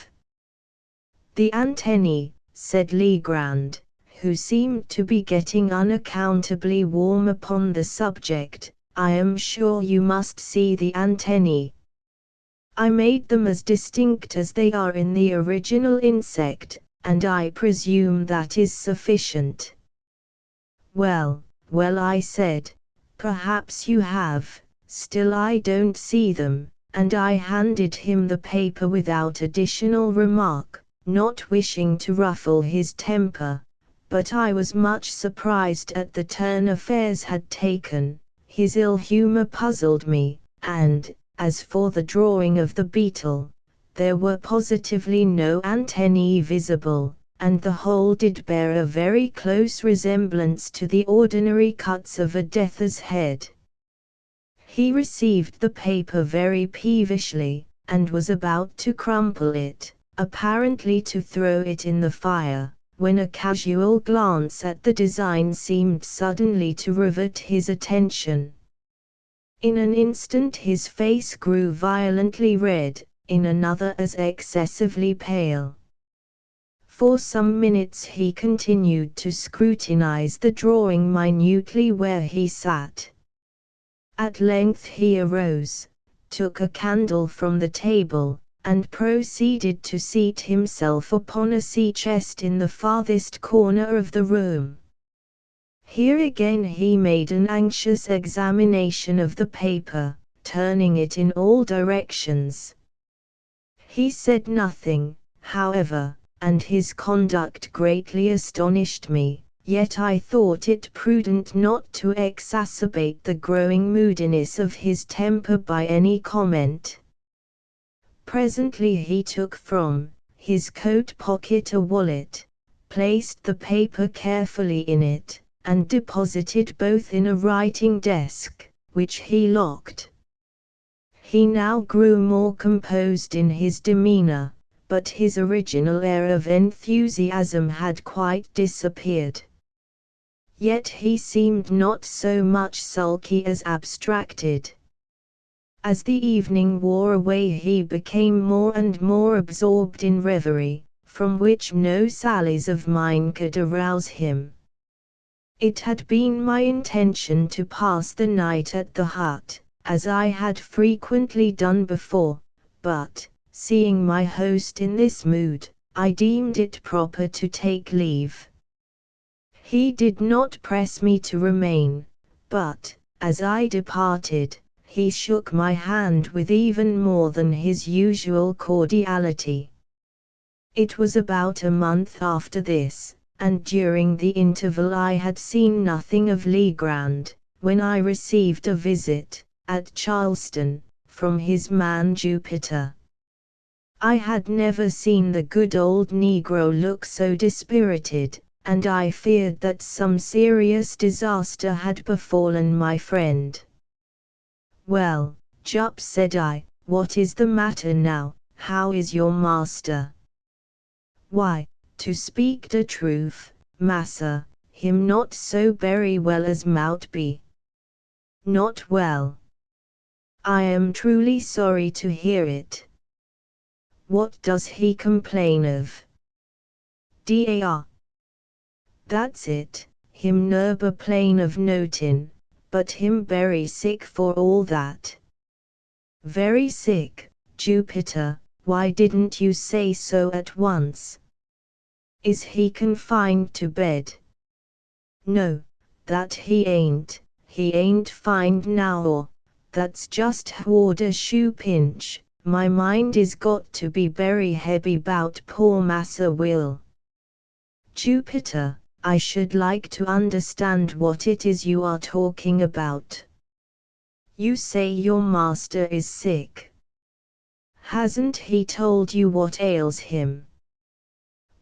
The antennae, said Legrand, who seemed to be getting unaccountably warm upon the subject. I am sure you must see the antennae. I made them as distinct as they are in the original insect, and I presume that is sufficient. Well, I said, perhaps you have, still I don't see them, and I handed him the paper without additional remark, not wishing to ruffle his temper, but I was much surprised at the turn affairs had taken. His ill humor puzzled me, and, as for the drawing of the beetle, there were positively no antennae visible, and the whole did bear a very close resemblance to the ordinary cuts of a death's head. He received the paper very peevishly, and was about to crumple it, apparently to throw it in the fire, when a casual glance at the design seemed suddenly to rivet his attention. In an instant his face grew violently red, in another as excessively pale. For some minutes he continued to scrutinize the drawing minutely where he sat. At length he arose, took a candle from the table, and proceeded to seat himself upon a sea-chest in the farthest corner of the room. Here again he made an anxious examination of the paper, turning it in all directions. He said nothing, however, and his conduct greatly astonished me, yet I thought it prudent not to exacerbate the growing moodiness of his temper by any comment. Presently he took from his coat pocket a wallet, placed the paper carefully in it, and deposited both in a writing desk, which he locked. He now grew more composed in his demeanor, but his original air of enthusiasm had quite disappeared. Yet he seemed not so much sulky as abstracted. As the evening wore away he became more and more absorbed in reverie, from which no sallies of mine could arouse him. It had been my intention to pass the night at the hut, as I had frequently done before, but, seeing my host in this mood, I deemed it proper to take leave. He did not press me to remain, but, as I departed, he shook my hand with even more than his usual cordiality. It was about a month after this, and during the interval I had seen nothing of Legrand, when I received a visit, at Charleston, from his man Jupiter. I had never seen the good old Negro look so dispirited, and I feared that some serious disaster had befallen my friend. "Well, Jup," said I, "what is the matter now? How is your master?" "Why, to speak the truth, massa, him not so berry well as mout be." "Not well? I am truly sorry to hear it. What does he complain of?" "Dar. That's it, him nerber plain of notin', but him berry sick for all that." very sick, Jupiter. Why didn't you say so at once? Is he confined to bed? No, that he ain't fine now or, that's just how the shoe pinch. My mind is got to be very heavy bout poor Massa Will. Jupiter, I should like to understand what it is you are talking about. You say your master is sick. Hasn't he told you what ails him?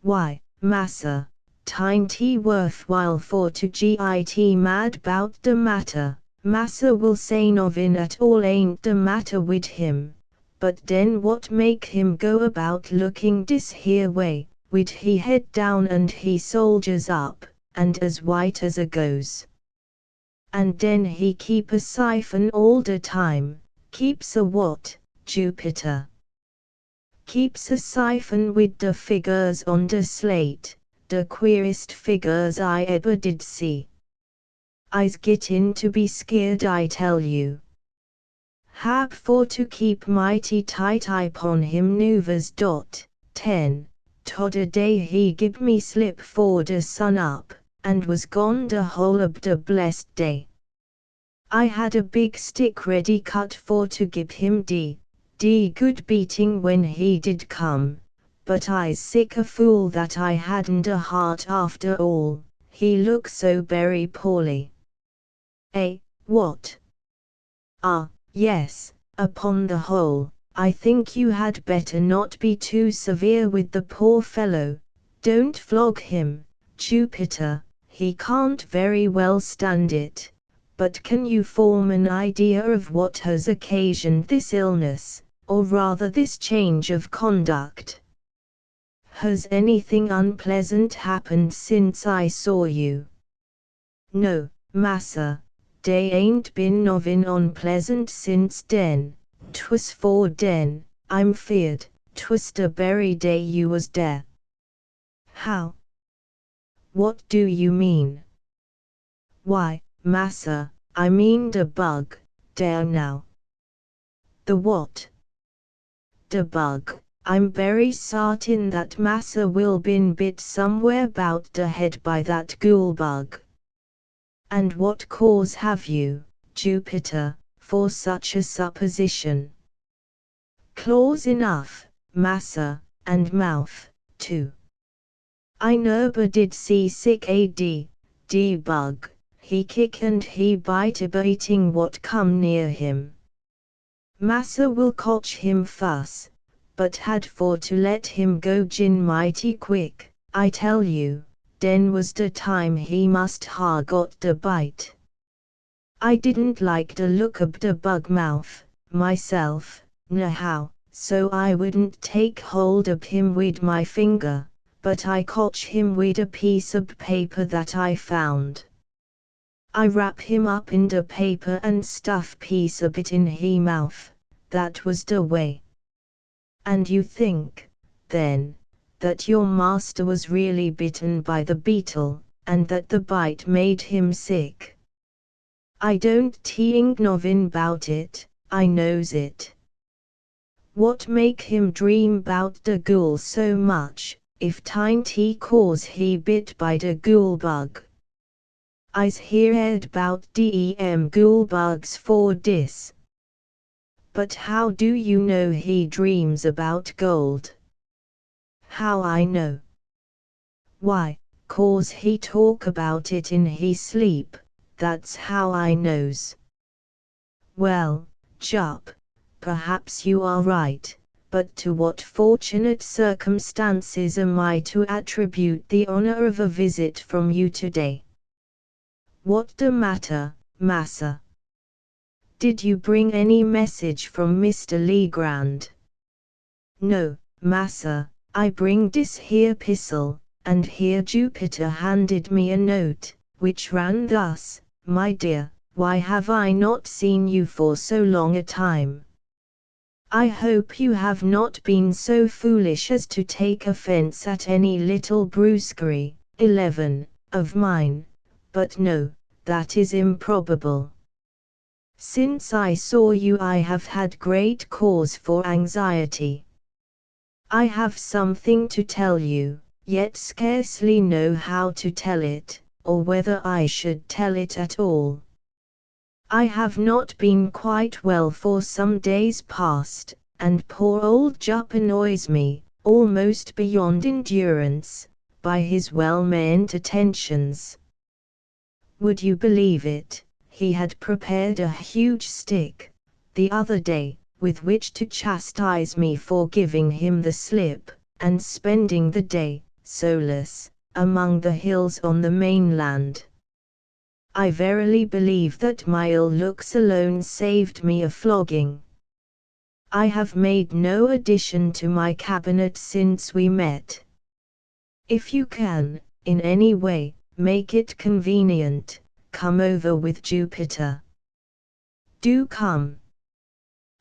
Why, Massa, tain't worthwhile for to git mad bout the matter. Massa will say novin at all ain't the matter wid him, but then what make him go about looking dis here way, wid he head down and he soldiers up, and as white as a ghost. And then he keep a siphon all the time. Keeps a what, Jupiter? Keeps a siphon with the figures on the slate, the queerest figures I ever did see. I's gettin' to be scared, I tell you. Hab for to keep mighty tight upon him nouvers. 10. Todder day he give me slip for the sun up, and was gone the whole of the blessed day. I had a big stick ready cut for to give him d good beating when he did come, but I's sick a fool that I hadn't a heart after all, he looked so very poorly. What? Ah, yes, upon the whole, I think you had better not be too severe with the poor fellow. Don't flog him, Jupiter, he can't very well stand it. But can you form an idea of what has occasioned this illness, or rather this change of conduct? Has anything unpleasant happened since I saw you? No, Massa, dey ain't been novin unpleasant since den. 'Twas for den, I'm feared, 'twas the very day you was there. How? What do you mean? Why, Massa, I mean the bug, there now. The what? The bug. I'm very sartin that Massa will been bit somewhere bout the head by that ghoul bug. And what cause have you, Jupiter, for such a supposition? Claws enough, Massa, and mouth, too. I never did see sick a d bug. He kick and he bite eating what come near him. Massa will cotch him fuss, but had for to let him go gin mighty quick, I tell you, den was the time he must ha got the bite. I didn't like the look of the bug mouth, myself, nohow, so I wouldn't take hold of him wid my finger, but I cotch him wid a piece of paper that I found. I wrap him up in the paper and stuff piece of it in he mouth, that was the way. And you think, then, that your master was really bitten by the beetle, and that the bite made him sick? I don't think novin bout it, I knows it. What make him dream bout the ghoul so much, if tain't he cause he bit by the ghoul bug? I's heard bout dem ghoul bugs for dis. But how do you know he dreams about gold? How I know? Why, 'cause he talk about it in he sleep, that's how I knows. Well, Jup, perhaps you are right, but to what fortunate circumstances am I to attribute the honor of a visit from you today? What the matter, Massa? Did you bring any message from Mr. Legrand? No, Massa, I bring dis here pistol, and here Jupiter handed me a note, which ran thus: My dear, why have I not seen you for so long a time? I hope you have not been so foolish as to take offense at any little brusquerie, 11, of mine, but no, that is improbable. Since I saw you I have had great cause for anxiety. I have something to tell you, yet scarcely know how to tell it, or whether I should tell it at all. I have not been quite well for some days past, and poor old Jup annoys me, almost beyond endurance, by his well-meant attentions. Would you believe it? He had prepared a huge stick, the other day, with which to chastise me for giving him the slip, and spending the day, solus, among the hills on the mainland. I verily believe that my ill looks alone saved me a flogging. I have made no addition to my cabinet since we met. If you can, in any way, make it convenient, come over with Jupiter. Do come.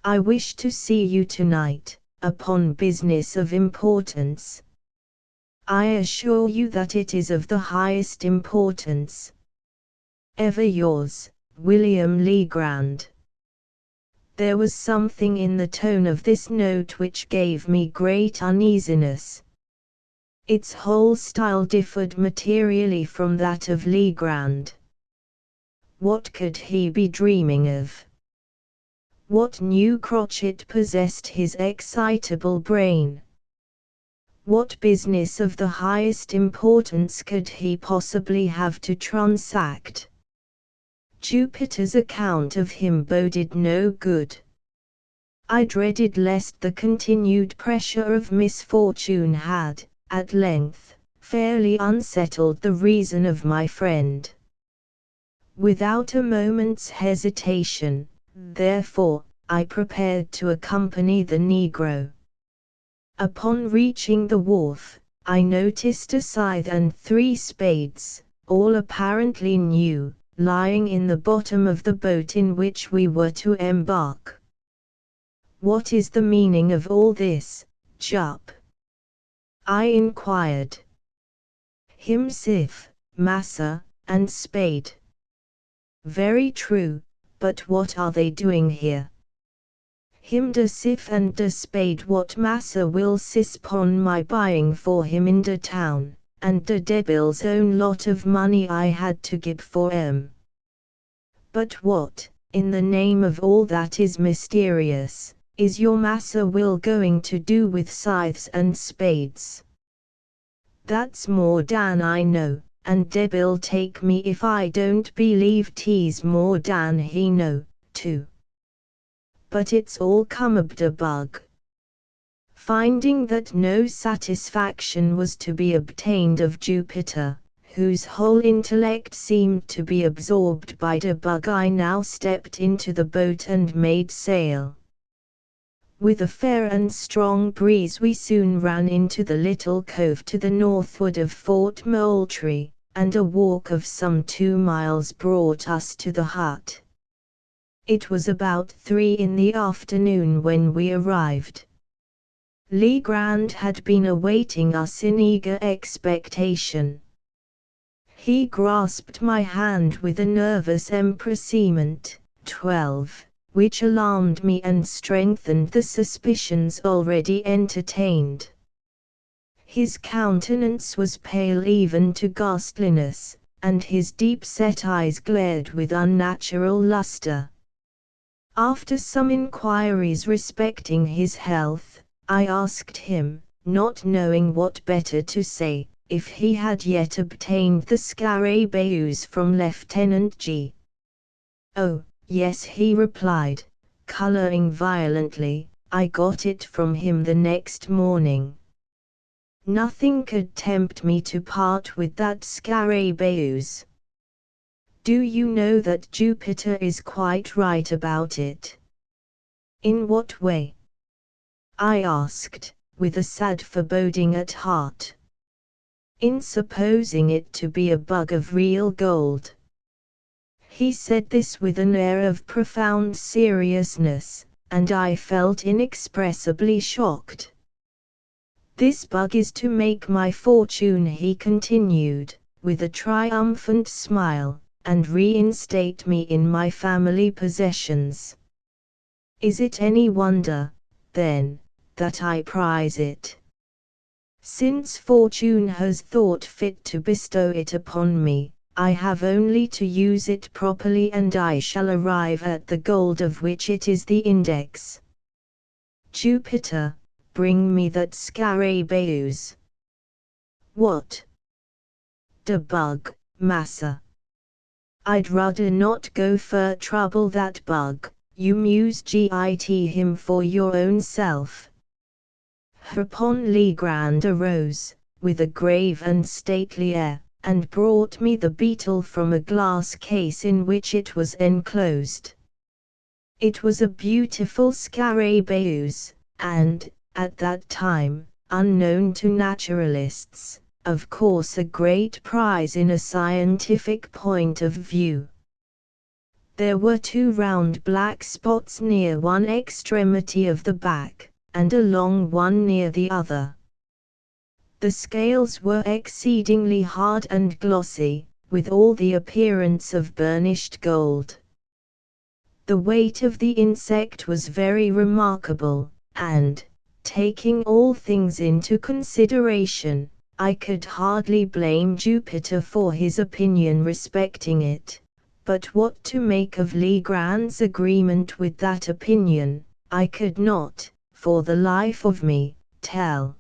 I wish to see you tonight, upon business of importance. I assure you that it is of the highest importance. Ever yours, William Legrand. There was something in the tone of this note which gave me great uneasiness. Its whole style differed materially from that of Legrand. What could he be dreaming of? What new crotchet possessed his excitable brain? What business of the highest importance could he possibly have to transact? Jupiter's account of him boded no good. I dreaded lest the continued pressure of misfortune had, at length, fairly unsettled the reason of my friend. Without a moment's hesitation, therefore, I prepared to accompany the negro. Upon reaching the wharf, I noticed a scythe and 3 spades, all apparently new, lying in the bottom of the boat in which we were to embark. What is the meaning of all this, Jup? I inquired. Him scythe, massa, and spade. Very true, but what are they doing here? Him de scythe and de spade what massa will sispon my buying for him in de town, and de debil's own lot of money I had to give for 'em. But what, in the name of all that is mysterious, is your massa will going to do with scythes and spades? That's more dan I know, and debil take me if I don't believe 'tis more dan he know, too. But it's all come ob de bug. Finding that no satisfaction was to be obtained of Jupiter, whose whole intellect seemed to be absorbed by de bug, I now stepped into the boat and made sail. With a fair and strong breeze we soon ran into the little cove to the northward of Fort Moultrie, and a walk of some 2 miles brought us to the hut. It was about 3 in the afternoon when we arrived. Legrand had been awaiting us in eager expectation. He grasped my hand with a nervous empressement, 12, which alarmed me and strengthened the suspicions already entertained. His countenance was pale even to ghastliness, and his deep-set eyes glared with unnatural luster. After some inquiries respecting his health, I asked him, not knowing what better to say, if he had yet obtained the Scarabaeus from Lieutenant G. "Oh, yes," he replied, coloring violently, "I got it from him the next morning. Nothing could tempt me to part with that Scarabaeus." "Do you know that Jupiter is quite right about it?" "In what way?" I asked, with a sad foreboding at heart. "In supposing it to be a bug of real gold." He said this with an air of profound seriousness, and I felt inexpressibly shocked. "This bug is to make my fortune," he continued, with a triumphant smile, and reinstate me in my family possessions. Is it any wonder, then, that I prize it? Since fortune has thought fit to bestow it upon me, I have only to use it properly and I shall arrive at the gold of which it is the index. Jupiter, bring me that Scarabaeus. What? De bug, massa. I'd rather not go fur trouble that bug, you muse git him for your own self. Hereupon Legrand arose, with a grave and stately air, and brought me the beetle from a glass case in which it was enclosed. It was a beautiful Scarabaeus, and, at that time, unknown to naturalists, of course a great prize in a scientific point of view. There were 2 round black spots near one extremity of the back, and a long one near the other. The scales were exceedingly hard and glossy, with all the appearance of burnished gold. The weight of the insect was very remarkable, and, taking all things into consideration, I could hardly blame Jupiter for his opinion respecting it. But what to make of Legrand's agreement with that opinion, I could not, for the life of me, tell.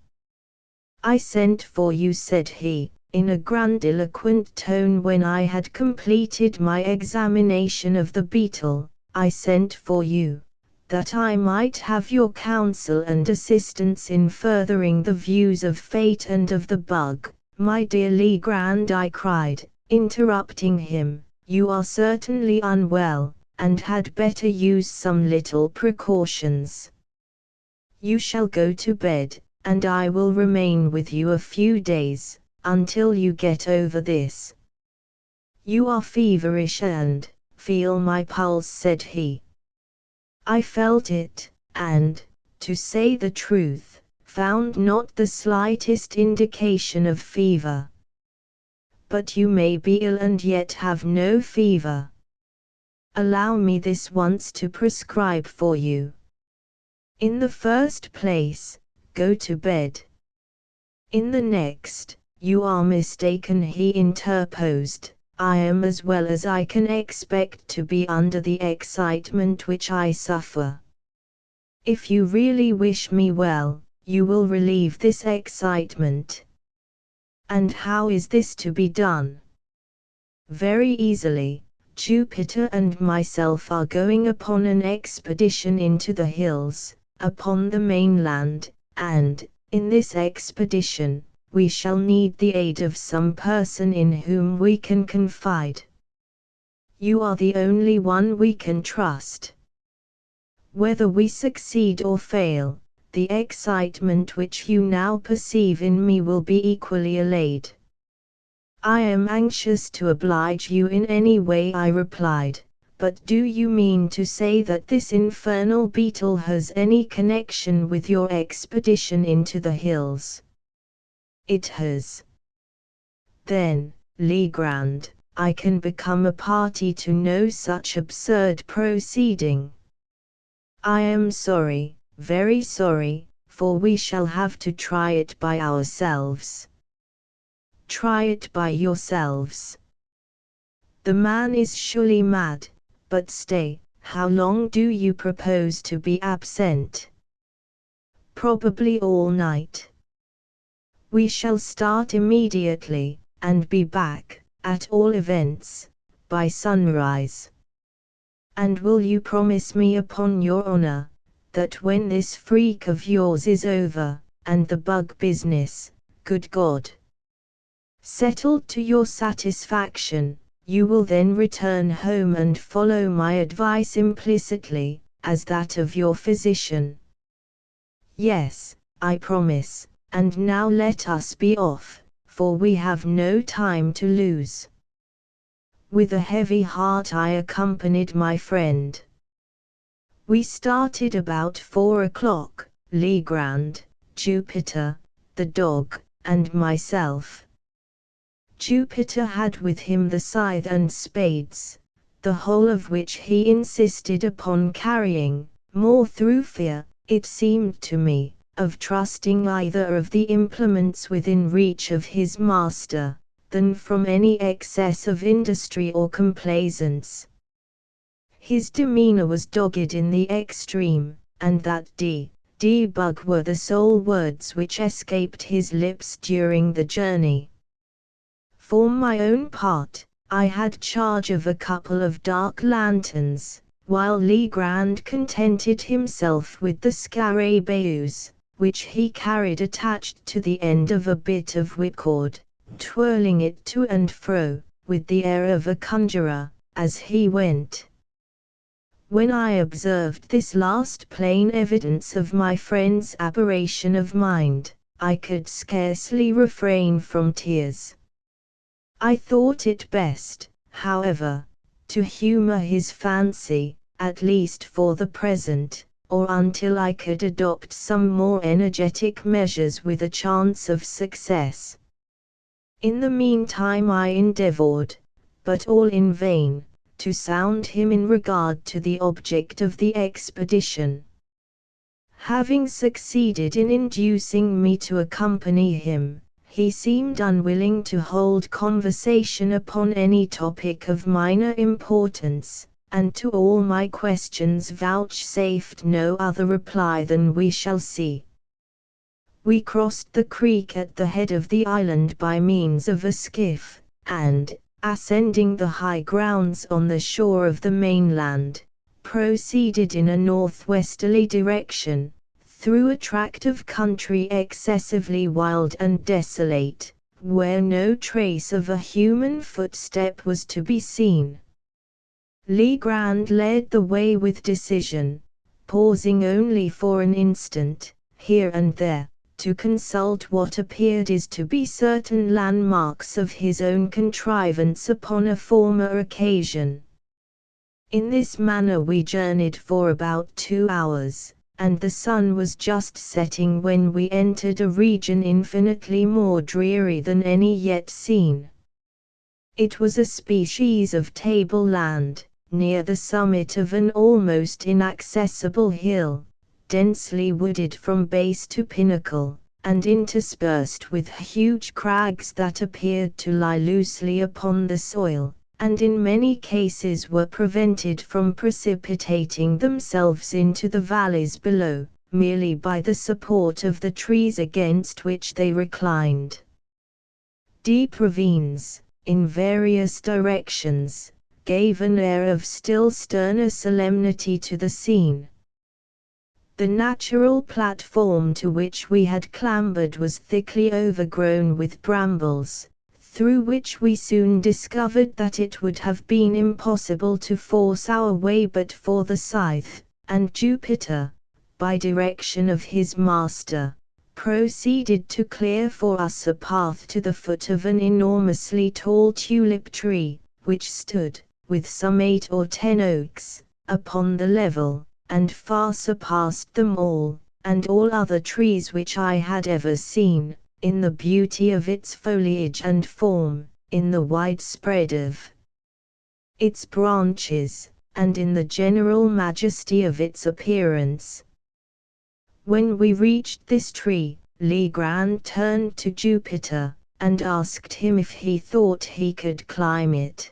I sent for you, said he, in a grandiloquent tone when I had completed my examination of the beetle. I sent for you, that I might have your counsel and assistance in furthering the views of fate and of the bug. My dear Legrand, I cried, interrupting him, you are certainly unwell, and had better use some little precautions. You shall go to bed, and I will remain with you a few days, until you get over this. You are feverish and feel my pulse, said he. I felt it, and, to say the truth, found not the slightest indication of fever. But you may be ill and yet have no fever. Allow me this once to prescribe for you. In the first place, go to bed. In the next, you are mistaken, he interposed. I am as well as I can expect to be under the excitement which I suffer. If you really wish me well, you will relieve this excitement. And how is this to be done? Very easily. Jupiter and myself are going upon an expedition into the hills, upon the mainland, and, in this expedition, we shall need the aid of some person in whom we can confide. You are the only one we can trust. Whether we succeed or fail, the excitement which you now perceive in me will be equally allayed. I am anxious to oblige you in any way, I replied, but do you mean to say that this infernal beetle has any connection with your expedition into the hills? It has. Then, Legrand, I can become a party to no such absurd proceeding. I am sorry, very sorry, for we shall have to try it by ourselves. Try it by yourselves. The man is surely mad, but stay, how long do you propose to be absent? Probably all night. We shall start immediately, and be back, at all events, by sunrise. And will you promise me upon your honor, that when this freak of yours is over, and the bug business, good God, settled to your satisfaction, you will then return home and follow my advice implicitly, as that of your physician? Yes, I promise. And now let us be off, for we have no time to lose. With a heavy heart I accompanied my friend. We started about 4 o'clock, Legrand, Jupiter, the dog, and myself. Jupiter had with him the scythe and spades, the whole of which he insisted upon carrying, more through fear, it seemed to me, of trusting either of the implements within reach of his master, than from any excess of industry or complaisance. His demeanor was dogged in the extreme, and that debug were the sole words which escaped his lips during the journey. For my own part, I had charge of a couple of dark lanterns, while Legrand contented himself with the scarabaeus, which he carried attached to the end of a bit of whipcord, twirling it to and fro, with the air of a conjurer, as he went. When I observed this last plain evidence of my friend's aberration of mind, I could scarcely refrain from tears. I thought it best, however, to humor his fancy, at least for the present, or until I could adopt some more energetic measures with a chance of success. In the meantime I endeavored, but all in vain, to sound him in regard to the object of the expedition. Having succeeded in inducing me to accompany him, he seemed unwilling to hold conversation upon any topic of minor importance, and to all my questions vouchsafed no other reply than "we shall see." We crossed the creek at the head of the island by means of a skiff, and, ascending the high grounds on the shore of the mainland, proceeded in a northwesterly direction, through a tract of country excessively wild and desolate, where no trace of a human footstep was to be seen. Legrand led the way with decision, pausing only for an instant, here and there, to consult what appeared is to be certain landmarks of his own contrivance upon a former occasion. In this manner we journeyed for about 2 hours, and the sun was just setting when we entered a region infinitely more dreary than any yet seen. It was a species of table-land, near the summit of an almost inaccessible hill, densely wooded from base to pinnacle, and interspersed with huge crags that appeared to lie loosely upon the soil, and in many cases were prevented from precipitating themselves into the valleys below, merely by the support of the trees against which they reclined. Deep ravines, in various directions, gave an air of still sterner solemnity to the scene. The natural platform to which we had clambered was thickly overgrown with brambles, through which we soon discovered that it would have been impossible to force our way but for the scythe, and Jupiter, by direction of his master, proceeded to clear for us a path to the foot of an enormously tall tulip tree, which stood, with some 8 or 10 oaks, upon the level, and far surpassed them all, and all other trees which I had ever seen, in the beauty of its foliage and form, in the widespread of its branches, and in the general majesty of its appearance. When we reached this tree, Legrand turned to Jupiter, and asked him if he thought he could climb it.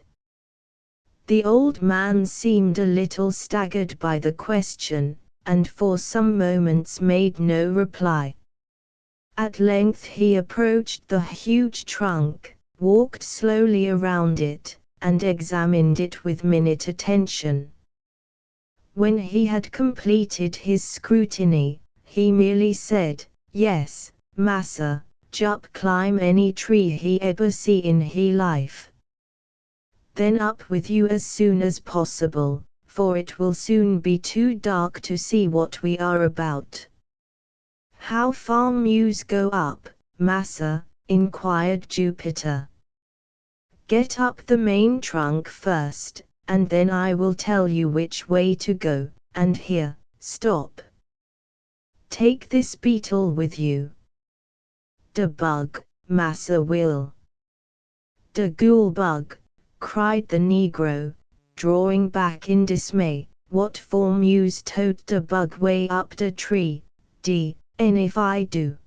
The old man seemed a little staggered by the question, and for some moments made no reply. At length he approached the huge trunk, walked slowly around it, and examined it with minute attention. When he had completed his scrutiny, he merely said, "Yes, massa, Jup climb any tree he eber see in he life. Then up with you as soon as possible, for it will soon be too dark to see what we are about." "How far muse go up, massa?" inquired Jupiter. "Get up the main trunk first, and then I will tell you which way to go, and here, stop. Take this beetle with you." "De bug, Massa Will." "De ghoul bug!" cried the negro, drawing back in dismay. "What form you's tote de bug way up de tree, and if I do?"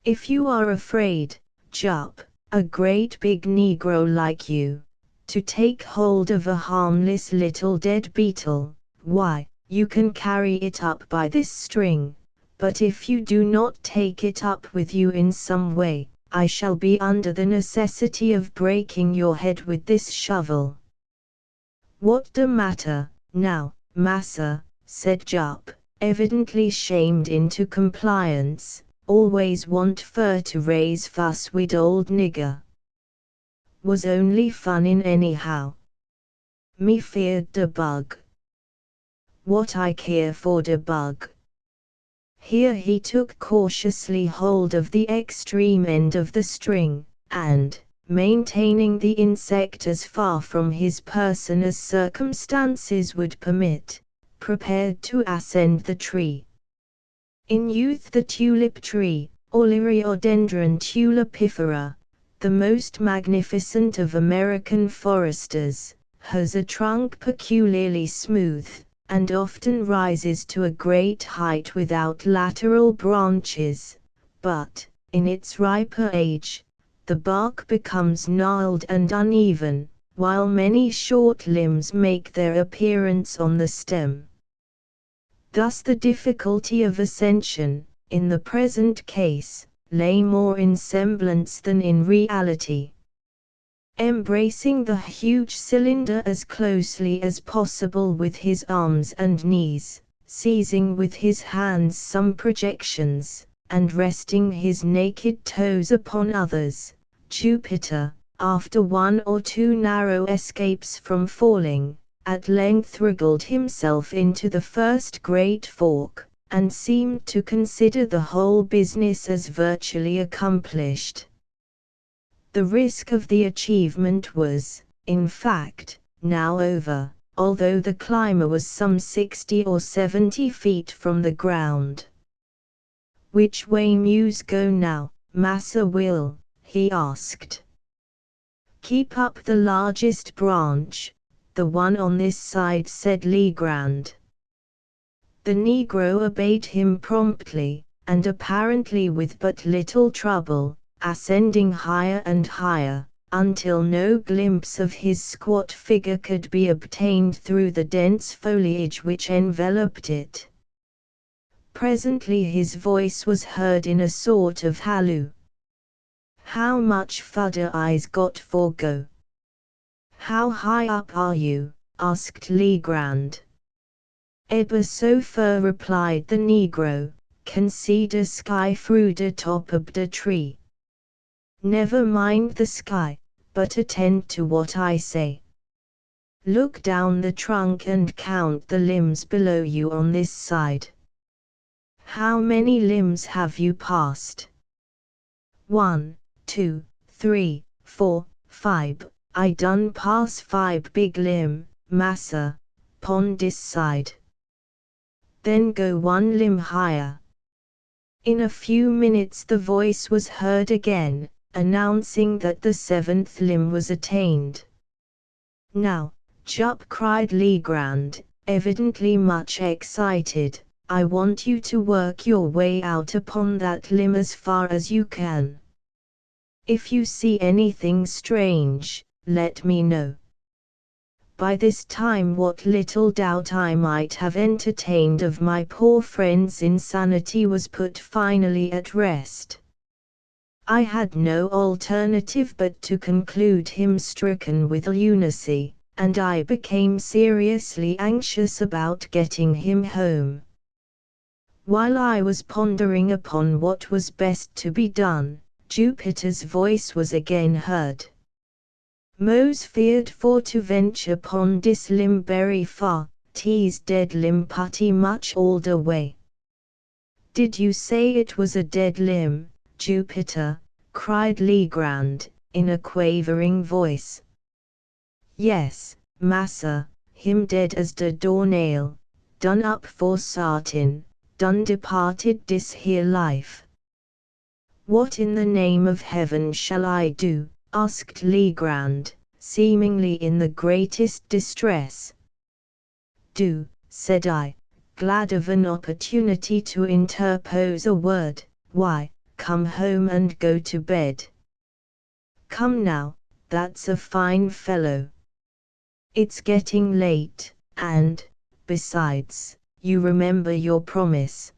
"If you are afraid, Jup, a great big negro like you, to take hold of a harmless little dead beetle, why, you can carry it up by this string, but if you do not take it up with you in some way, I shall be under the necessity of breaking your head with this shovel." "What the matter, now, massa?" said Jup, evidently shamed into compliance. "Always want fur to raise fuss wid old nigger. Was only funnin' anyhow. Me feared de bug." "What I care for de bug." Here he took cautiously hold of the extreme end of the string, and, maintaining the insect as far from his person as circumstances would permit, prepared to ascend the tree. In youth the tulip tree, or Liriodendron tulipifera, the most magnificent of American foresters, has a trunk peculiarly smooth, and often rises to a great height without lateral branches, but, in its riper age, the bark becomes gnarled and uneven, while many short limbs make their appearance on the stem. Thus the difficulty of ascension, in the present case, lay more in semblance than in reality. Embracing the huge cylinder as closely as possible with his arms and knees, seizing with his hands some projections, and resting his naked toes upon others, Jupiter, after one or two narrow escapes from falling, at length wriggled himself into the first great fork, and seemed to consider the whole business as virtually accomplished. The risk of the achievement was, in fact, now over, although the climber was some 60 or 70 feet from the ground. "Which way mews go now, Massa Will?" he asked. "Keep up the largest branch, the one on this side," said Legrand. The negro obeyed him promptly, and apparently with but little trouble, ascending higher and higher, until no glimpse of his squat figure could be obtained through the dense foliage which enveloped it. Presently his voice was heard in a sort of halloo. "How much fudder I's got for go?" "How high up are you?" asked Legrand. "Ebber so fur," replied the negro, "can see de sky through de top ob de tree." "Never mind the sky, but attend to what I say. Look down the trunk and count the limbs below you on this side." "How many limbs have you passed?" "1, 2, 3, 4, 5. I done pass 5 big limb, massa, pon dis side." "Then go 1 limb higher." In a few minutes the voice was heard again, announcing that the 7th limb was attained. "Now, Jup," cried Legrand, evidently much excited, "I want you to work your way out upon that limb as far as you can. If you see anything strange, let me know." By this time what little doubt I might have entertained of my poor friend's insanity was put finally at rest. I had no alternative but to conclude him stricken with lunacy, and I became seriously anxious about getting him home. While I was pondering upon what was best to be done, Jupiter's voice was again heard. "Mose feared for to venture pon dis limb berry far, tease dead limb putty much older way." "Did you say it was a dead limb, Jupiter?" cried Legrand, in a quavering voice. "Yes, massa, him dead as de doornail, done up for sartin, done departed dis here life." "What in the name of heaven shall I do?" asked Legrand, seemingly in the greatest distress. Do, said I, glad of an opportunity to interpose a word. Why, come home and go to bed. Come now, that's a fine fellow. It's getting late, and, besides, you remember your promise.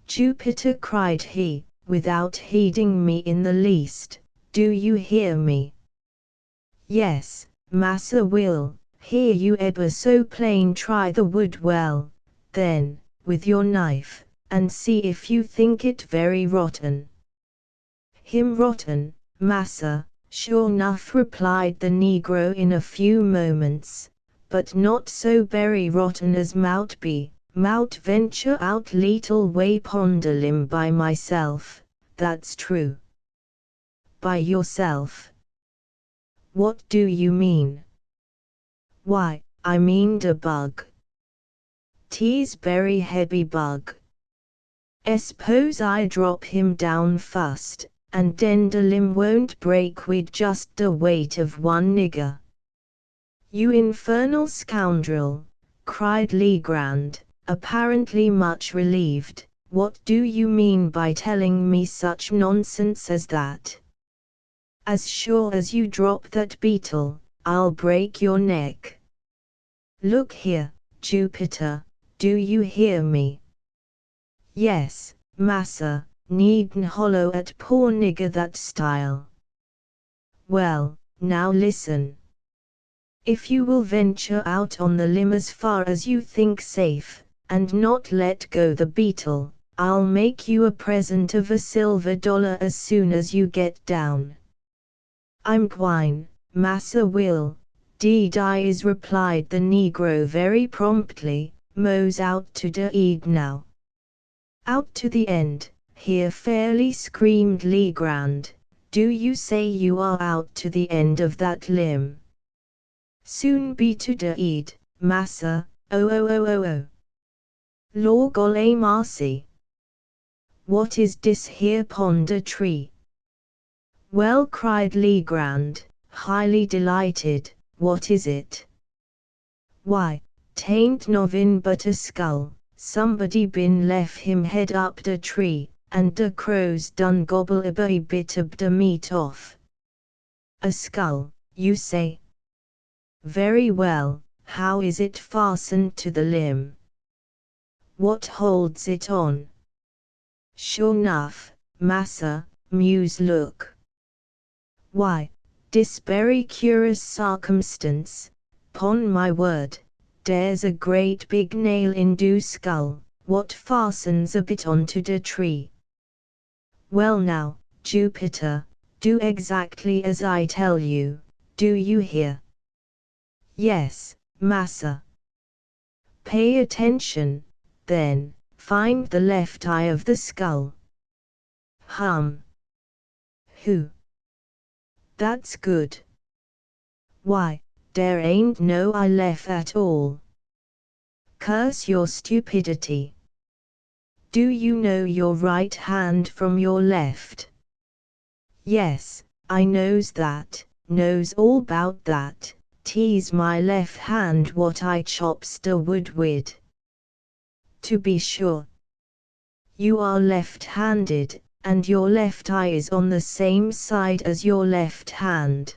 Jupiter, cried he, without heeding me in the least, do you hear me? Yes, Massa Will, hear you ever so plain. Try the wood well, then, with your knife, and see if you think it very rotten. Him rotten, massa, sure enough, replied the negro in a few moments, but not so very rotten as mout be. Mout venture out leetle way ponderlim by myself, that's true. By yourself? What do you mean? Why, I mean de bug. Te's very heavy bug. S'pose I drop him down fust, and den de limb won't break with just the weight of one nigger. You infernal scoundrel, cried Legrand, apparently much relieved, what do you mean by telling me such nonsense as that? As sure as you drop that beetle, I'll break your neck. Look here, Jupiter, do you hear me? Yes, massa, needn't hollow at poor nigger that style. Well, now listen. If you will venture out on the limb as far as you think safe, and not let go the beetle, I'll make you a present of $1 as soon as you get down. I'm gwine, Massa Will, deed I is, replied the negro very promptly. Mo's out to de eed now. Out to the end, here fairly screamed Legrand. Do you say you are out to the end of that limb? Soon be to de eed, massa, oh. Law golly marcy. What is dis here ponder tree? Well, cried Legrand, highly delighted, what is it? Why, 'tain't novin but a skull, somebody bin lef him head up de tree, and de crows done gobble a bit of de meat off. A skull, you say? Very well, how is it fastened to the limb? What holds it on? Sure enough, massa, Muse look. Why, dis very curious circumstance, 'pon my word, dere's a great big nail in do skull, what fastens a bit onto de tree. Well now, Jupiter, do exactly as I tell you, do you hear? Yes, massa. Pay attention, then, find the left eye of the skull. Who? That's good. Why, there ain't no eye left at all. Curse your stupidity. Do you know your right hand from your left? Yes, I knows that, knows all 'bout that. 'Tis my left hand what I chops de wood wid. To be sure. You are left-handed, and your left eye is on the same side as your left hand.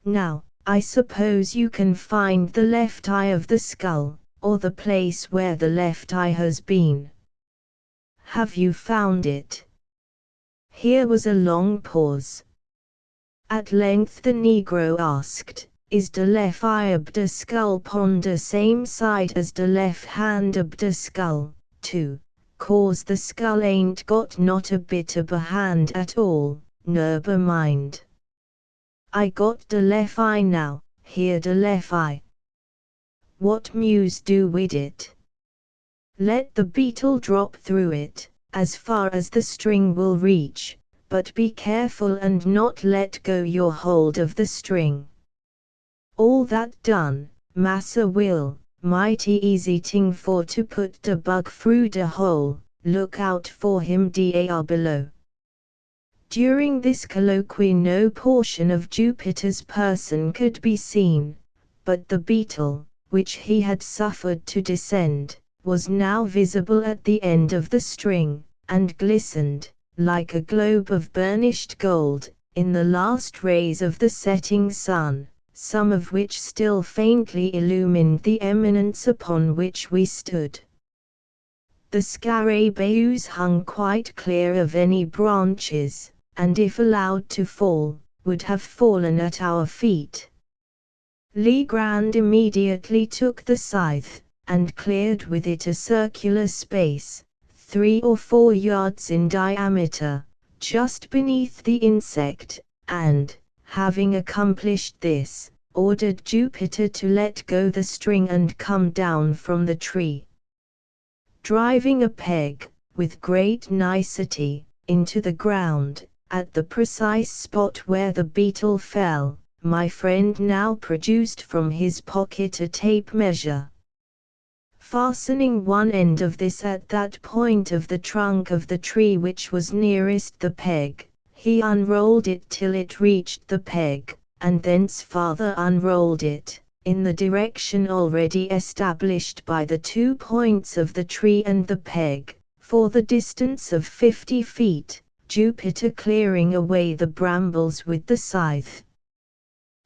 Now, I suppose you can find the left eye of the skull, or the place where the left eye has been. Have you found it? Here was a long pause. At length the negro asked, is de left eye ob de skull pon de same side as de left hand ob de skull, too? Cause the skull ain't got not a bit of a hand at all, neber mind. I got de left eye now, here de left eye. What Muse do wid it? Let the beetle drop through it, as far as the string will reach, but be careful and not let go your hold of the string. All that done, Massa Will, mighty easy ting for to put de bug through de hole, look out for him dar below. During this colloquy no portion of Jupiter's person could be seen, but the beetle, which he had suffered to descend, was now visible at the end of the string, and glistened, like a globe of burnished gold, in the last rays of the setting sun, some of which still faintly illumined the eminence upon which we stood. The scarabaeus hung quite clear of any branches, and if allowed to fall, would have fallen at our feet. Legrand immediately took the scythe, and cleared with it a circular space, 3 or 4 yards in diameter, just beneath the insect, and, having accomplished this, ordered Jupiter to let go the string and come down from the tree. Driving a peg, with great nicety, into the ground, at the precise spot where the beetle fell, my friend now produced from his pocket a tape measure. Fastening one end of this at that point of the trunk of the tree which was nearest the peg, he unrolled it till it reached the peg, and thence farther unrolled it, in the direction already established by the 2 points of the tree and the peg, for the distance of 50 feet, Jupiter clearing away the brambles with the scythe.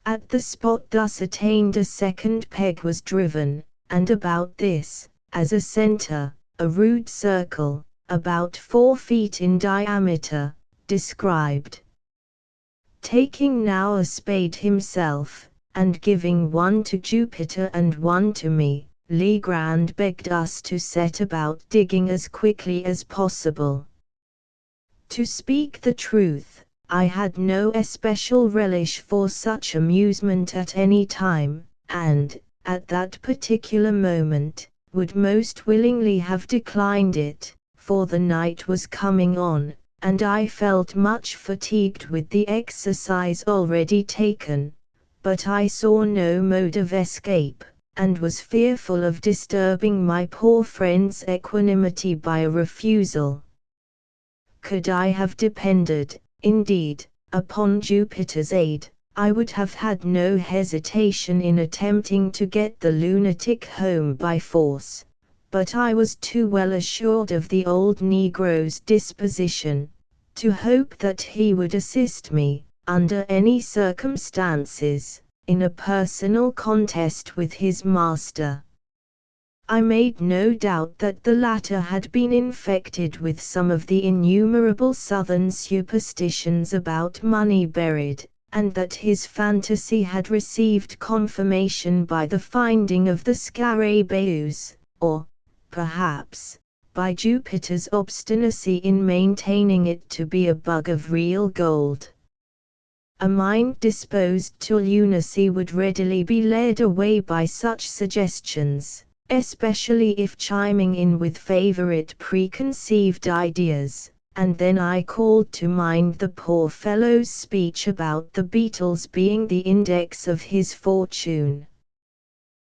At the spot thus attained a second peg was driven, and about this, as a center, a rude circle, about 4 feet in diameter, described. Taking now a spade himself, and giving one to Jupiter and one to me, Legrand begged us to set about digging as quickly as possible. To speak the truth, I had no especial relish for such amusement at any time, and, at that particular moment, would most willingly have declined it, for the night was coming on, and I felt much fatigued with the exercise already taken, but I saw no mode of escape, and was fearful of disturbing my poor friend's equanimity by a refusal. Could I have depended, indeed, upon Jupiter's aid, I would have had no hesitation in attempting to get the lunatic home by force, but I was too well assured of the old Negro's disposition, to hope that he would assist me, under any circumstances, in a personal contest with his master. I made no doubt that the latter had been infected with some of the innumerable southern superstitions about money buried, and that his fantasy had received confirmation by the finding of the scarabaeus, or, perhaps, by Jupiter's obstinacy in maintaining it to be a bug of real gold. A mind disposed to lunacy would readily be led away by such suggestions, especially if chiming in with favorite preconceived ideas, and then I called to mind the poor fellow's speech about the beetles being the index of his fortune.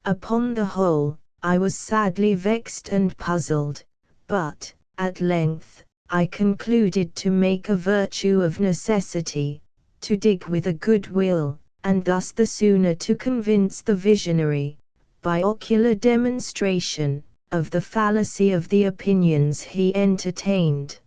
Upon the whole, I was sadly vexed and puzzled, but, at length, I concluded to make a virtue of necessity, to dig with a good will, and thus the sooner to convince the visionary, by ocular demonstration, of the fallacy of the opinions he entertained.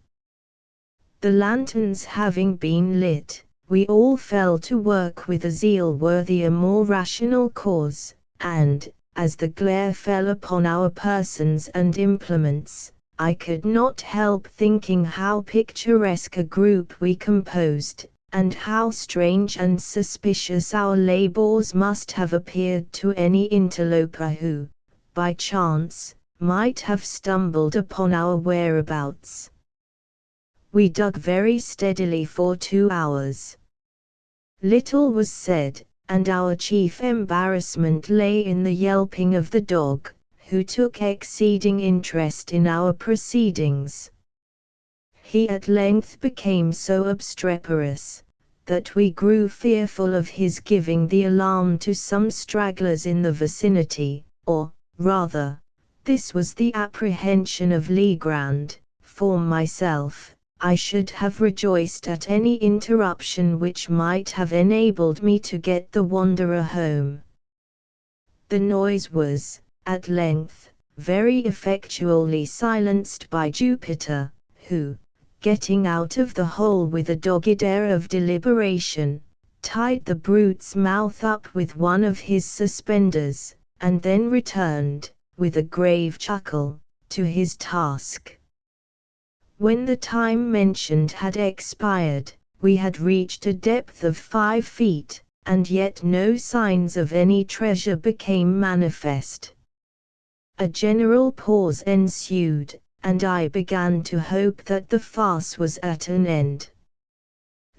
The lanterns having been lit, we all fell to work with a zeal worthy a more rational cause, and, as the glare fell upon our persons and implements, I could not help thinking how picturesque a group we composed, and how strange and suspicious our labors must have appeared to any interloper who, by chance, might have stumbled upon our whereabouts. We dug very steadily for 2 hours. Little was said, and our chief embarrassment lay in the yelping of the dog, who took exceeding interest in our proceedings. He at length became so obstreperous, that we grew fearful of his giving the alarm to some stragglers in the vicinity, or, rather, this was the apprehension of Legrand, for myself, I should have rejoiced at any interruption which might have enabled me to get the wanderer home. The noise was, at length, very effectually silenced by Jupiter, who, getting out of the hole with a dogged air of deliberation, tied the brute's mouth up with one of his suspenders, and then returned, with a grave chuckle, to his task. When the time mentioned had expired, we had reached a depth of 5 feet, and yet no signs of any treasure became manifest. A general pause ensued, and I began to hope that the farce was at an end.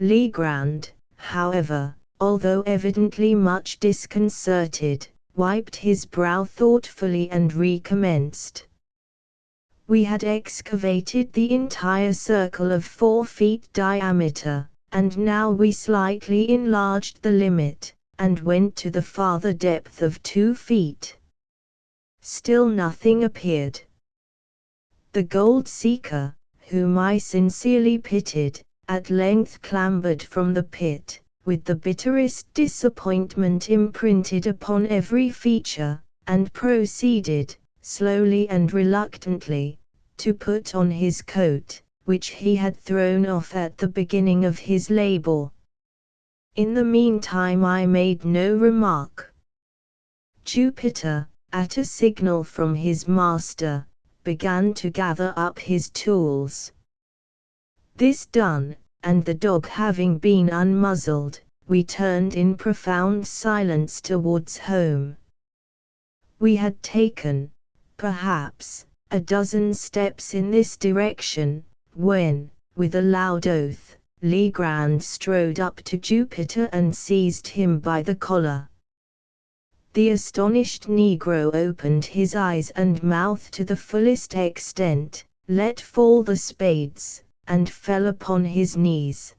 Legrand, however, although evidently much disconcerted, wiped his brow thoughtfully and recommenced. We had excavated the entire circle of 4 feet diameter, and now we slightly enlarged the limit, and went to the farther depth of 2 feet. Still nothing appeared. The gold seeker, whom I sincerely pitied, at length clambered from the pit, with the bitterest disappointment imprinted upon every feature, and proceeded, slowly and reluctantly, to put on his coat, which he had thrown off at the beginning of his labor. In the meantime I made no remark. Jupiter, at a signal from his master, began to gather up his tools. This done, and the dog having been unmuzzled, we turned in profound silence towards home. We had taken, perhaps, a dozen steps in this direction, when, with a loud oath, Legrand strode up to Jupiter and seized him by the collar. The astonished Negro opened his eyes and mouth to the fullest extent, let fall the spades, and fell upon his knees.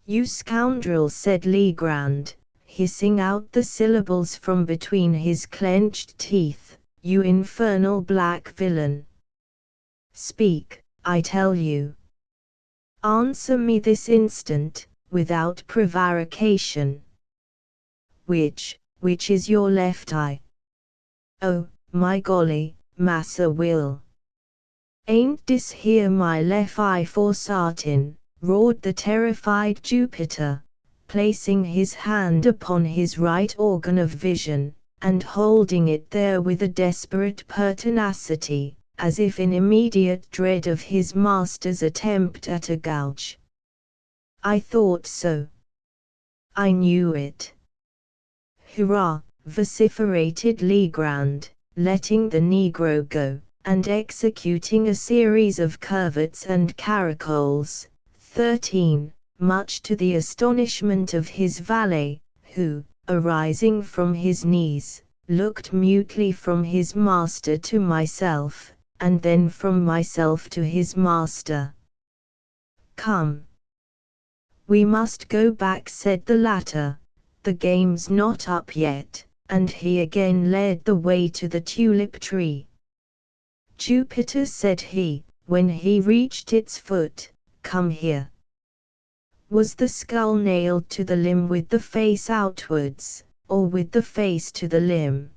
"You scoundrel," said Legrand, hissing out the syllables from between his clenched teeth, "you infernal black villain! Speak, I tell you. Answer me this instant, without prevarication. Which is your left eye?" "Oh, my golly, Massa Will! Ain't dis here my left eye for sartin?" roared the terrified Jupiter, placing his hand upon his right organ of vision, and holding it there with a desperate pertinacity, as if in immediate dread of his master's attempt at a gouge. "I thought so. I knew it." "Hurrah!" vociferated Legrand, letting the Negro go, and executing a series of curvets and caracoles, 13, much to the astonishment of his valet, who, arising from his knees, looked mutely from his master to myself, and then from myself to his master. "Come. We must go back," said the latter. "The game's not up yet," and he again led the way to the tulip tree. "Jupiter," said he, when he reached its foot, "come here." Was the skull nailed to the limb with the face outwards, or with the face to the limb?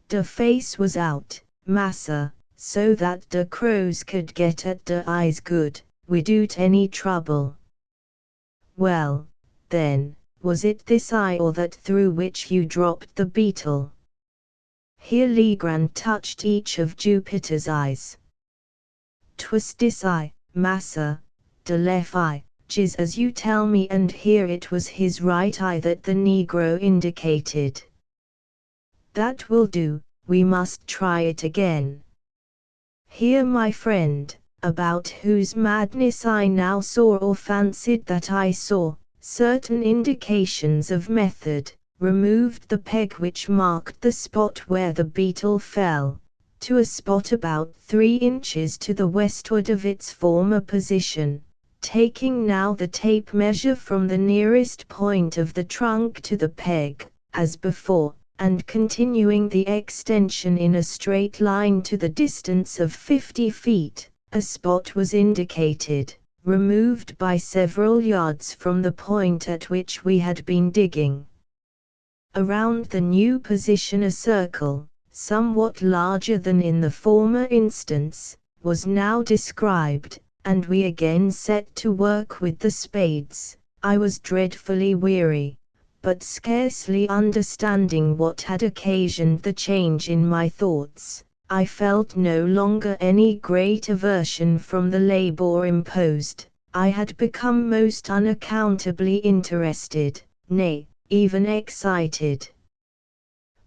"De face was out, massa, so that de crows could get at de eyes good, widout any trouble." "Well, then, was it this eye or that through which you dropped the beetle?" Here Legrand touched each of Jupiter's eyes. "'Twas dis eye, massa, de left eye, jes as you tell me," and here it was his right eye that the Negro indicated. "That will do, we must try it again. Here, my friend, about whose madness I now saw or fancied that I saw certain indications of method, removed the peg which marked the spot where the beetle fell, to a spot about 3 inches to the westward of its former position, taking now the tape measure from the nearest point of the trunk to the peg, as before, and continuing the extension in a straight line to the distance of 50 feet, A spot was indicated, removed by several yards from the point at which we had been digging. Around the new position a circle, somewhat larger than in the former instance, was now described, and we again set to work with the spades. I was dreadfully weary, but scarcely understanding what had occasioned the change in my thoughts, I felt no longer any great aversion from the labor imposed. I had become most unaccountably interested, nay, even excited.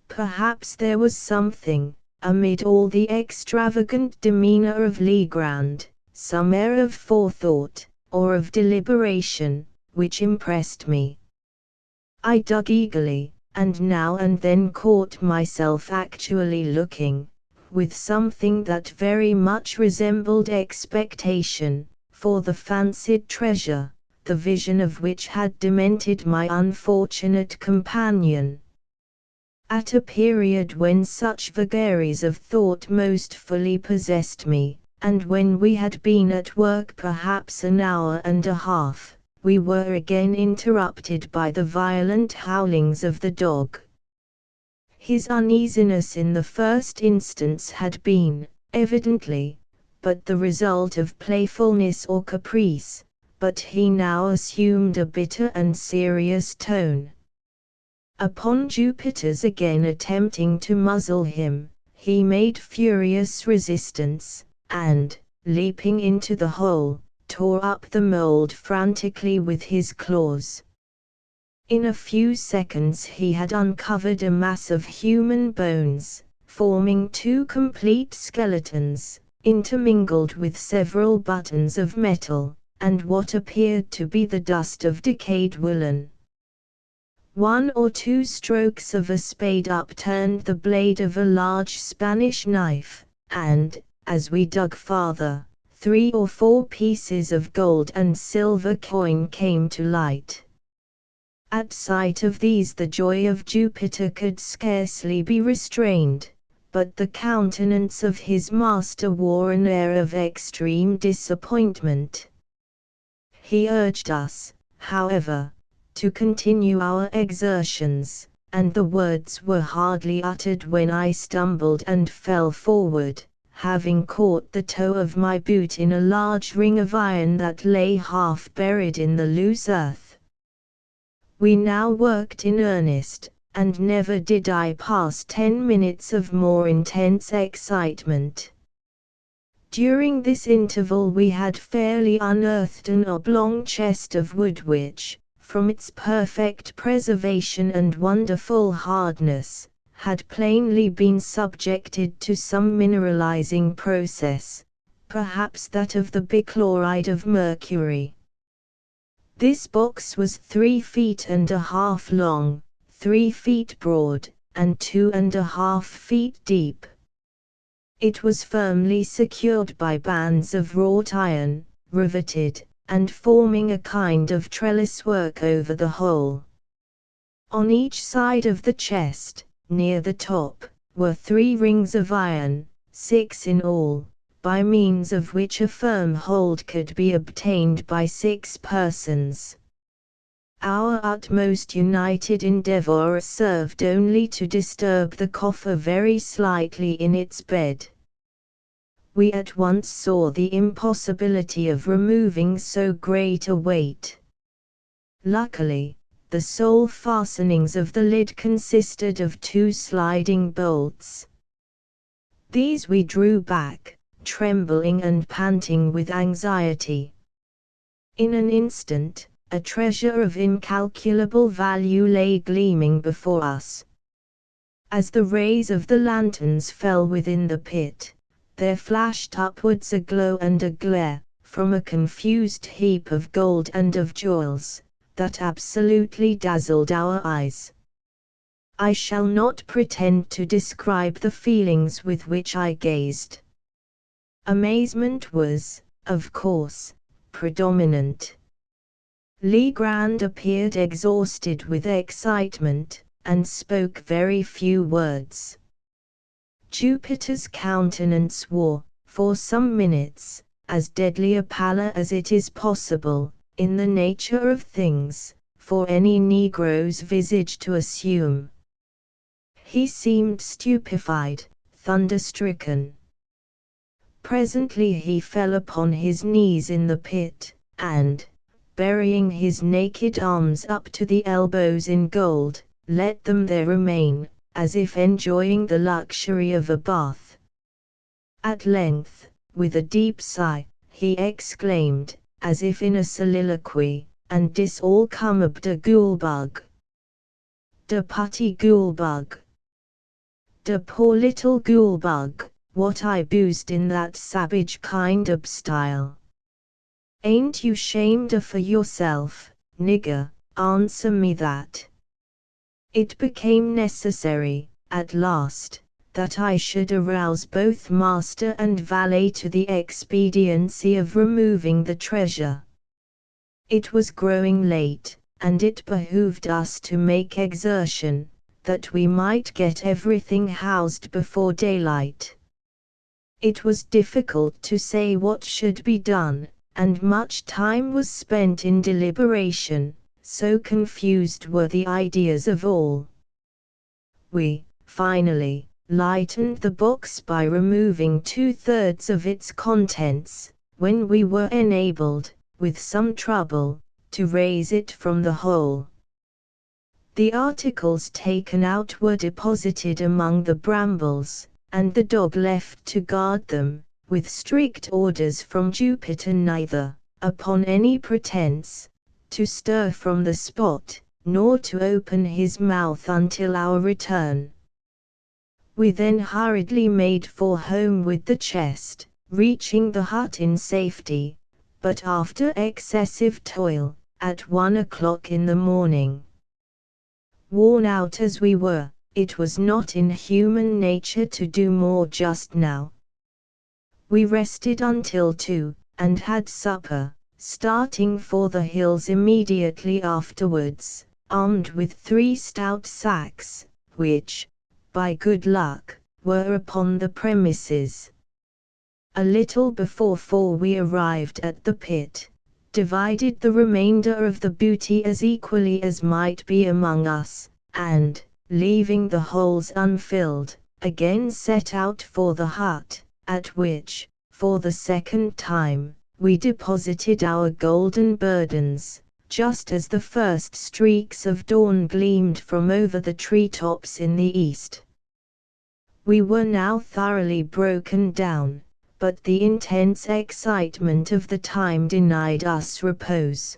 Perhaps there was something, amid all the extravagant demeanor of Legrand, some air of forethought, or of deliberation, which impressed me. I dug eagerly, and now and then caught myself actually looking, with something that very much resembled expectation, for the fancied treasure, the vision of which had demented my unfortunate companion. At a period when such vagaries of thought most fully possessed me, and when we had been at work perhaps an hour and a half, we were again interrupted by the violent howlings of the dog. His uneasiness in the first instance had been, evidently, but the result of playfulness or caprice, but he now assumed a bitter and serious tone. Upon Jupiter's again attempting to muzzle him, he made furious resistance, and, leaping into the hole, tore up the mold frantically with his claws. In a few seconds he had uncovered a mass of human bones, forming two complete skeletons, intermingled with several buttons of metal, and what appeared to be the dust of decayed woolen. One or two strokes of a spade upturned the blade of a large Spanish knife, and, as we dug farther, 3 or 4 pieces of gold and silver coin came to light. At sight of these the joy of Jupiter could scarcely be restrained, but the countenance of his master wore an air of extreme disappointment. He urged us, however, to continue our exertions, and the words were hardly uttered when I stumbled and fell forward, having caught the toe of my boot in a large ring of iron that lay half buried in the loose earth. We now worked in earnest, and never did I pass 10 minutes of more intense excitement. During this interval we had fairly unearthed an oblong chest of wood which, from its perfect preservation and wonderful hardness, had plainly been subjected to some mineralizing process, perhaps that of the bichloride of mercury. This box was 3 feet and a half long, 3 feet broad, and 2.5 feet deep. It was firmly secured by bands of wrought iron, riveted, and forming a kind of trellis work over the whole. On each side of the chest, near the top, were 3 rings of iron, 6 in all, by means of which a firm hold could be obtained by 6 persons. Our utmost united endeavor served only to disturb the coffer very slightly in its bed. We at once saw the impossibility of removing so great a weight. Luckily, the sole fastenings of the lid consisted of 2 sliding bolts. These we drew back, trembling and panting with anxiety. In an instant, a treasure of incalculable value lay gleaming before us. As the rays of the lanterns fell within the pit, there flashed upwards a glow and a glare, from a confused heap of gold and of jewels, that absolutely dazzled our eyes. I shall not pretend to describe the feelings with which I gazed. Amazement was, of course, predominant. Legrand appeared exhausted with excitement, and spoke very few words. Jupiter's countenance wore, for some minutes, as deadly a pallor as it is possible, in the nature of things, for any Negro's visage to assume. He seemed stupefied, thunderstricken. Presently he fell upon his knees in the pit, and, burying his naked arms up to the elbows in gold, let them there remain, as if enjoying the luxury of a bath. At length, with a deep sigh, he exclaimed, as if in a soliloquy, "And dis all come ob de Goolbug. De putty Goolbug. De poor little Goolbug, what I boozed in that savage kind ob style. Ain't you shamed a for yourself, nigger, answer me that." It became necessary, at last, that I should arouse both master and valet to the expediency of removing the treasure. It was growing late, and it behooved us to make exertion, that we might get everything housed before daylight. It was difficult to say what should be done, and much time was spent in deliberation, so confused were the ideas of all. We, finally, lightened the box by removing 2/3 of its contents, when we were enabled, with some trouble, to raise it from the hole. The articles taken out were deposited among the brambles, and the dog left to guard them, with strict orders from Jupiter neither, upon any pretense, to stir from the spot, nor to open his mouth until our return. We then hurriedly made for home with the chest, reaching the hut in safety, but after excessive toil, at 1 o'clock in the morning. Worn out as we were, it was not in human nature to do more just now. We rested until 2, and had supper, starting for the hills immediately afterwards, armed with 3 stout sacks, which, by good luck, were upon the premises. A little before 4 we arrived at the pit, divided the remainder of the booty as equally as might be among us, and, leaving the holes unfilled, again set out for the hut, at which, for the second time, we deposited our golden burdens, just as the first streaks of dawn gleamed from over the treetops in the east. We were now thoroughly broken down, but the intense excitement of the time denied us repose.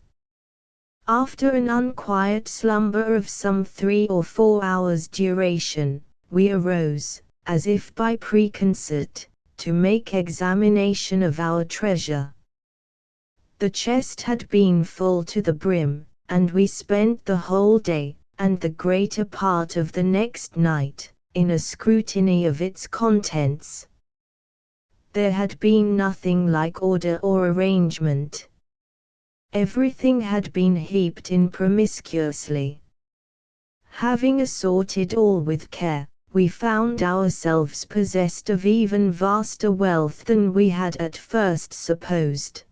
After an unquiet slumber of some 3 or 4 hours' duration, we arose, as if by preconcert, to make examination of our treasure. The chest had been full to the brim, and we spent the whole day, and the greater part of the next night, in a scrutiny of its contents. There had been nothing like order or arrangement. Everything had been heaped in promiscuously. Having assorted all with care, we found ourselves possessed of even vaster wealth than we had at first supposed.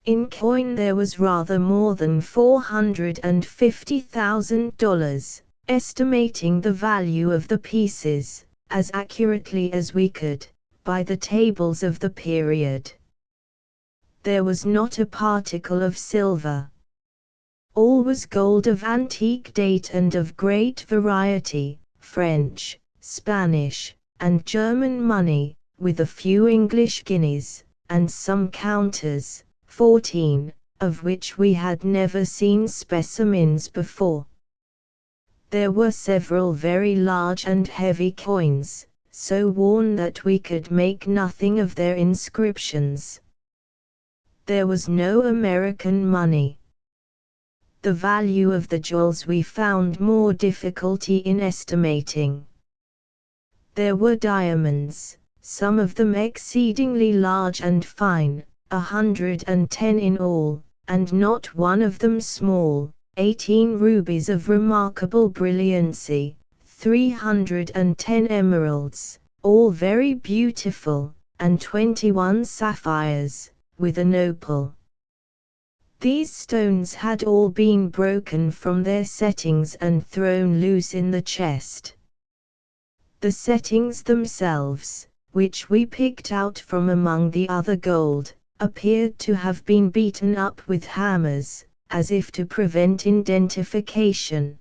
In coin there was rather more than $450,000, estimating the value of the pieces, as accurately as we could, by the tables of the period. There was not a particle of silver. All was gold of antique date and of great variety, French, Spanish, and German money, with a few English guineas, and some counters, 14, of which we had never seen specimens before. There were several very large and heavy coins, so worn that we could make nothing of their inscriptions. There was no American money. The value of the jewels we found more difficulty in estimating. There were diamonds, some of them exceedingly large and fine, 110 in all, and not one of them small, 18 rubies of remarkable brilliancy, 310 emeralds, all very beautiful, and 21 sapphires, with an opal. These stones had all been broken from their settings and thrown loose in the chest. The settings themselves, which we picked out from among the other gold, appeared to have been beaten up with hammers, as if to prevent indentification.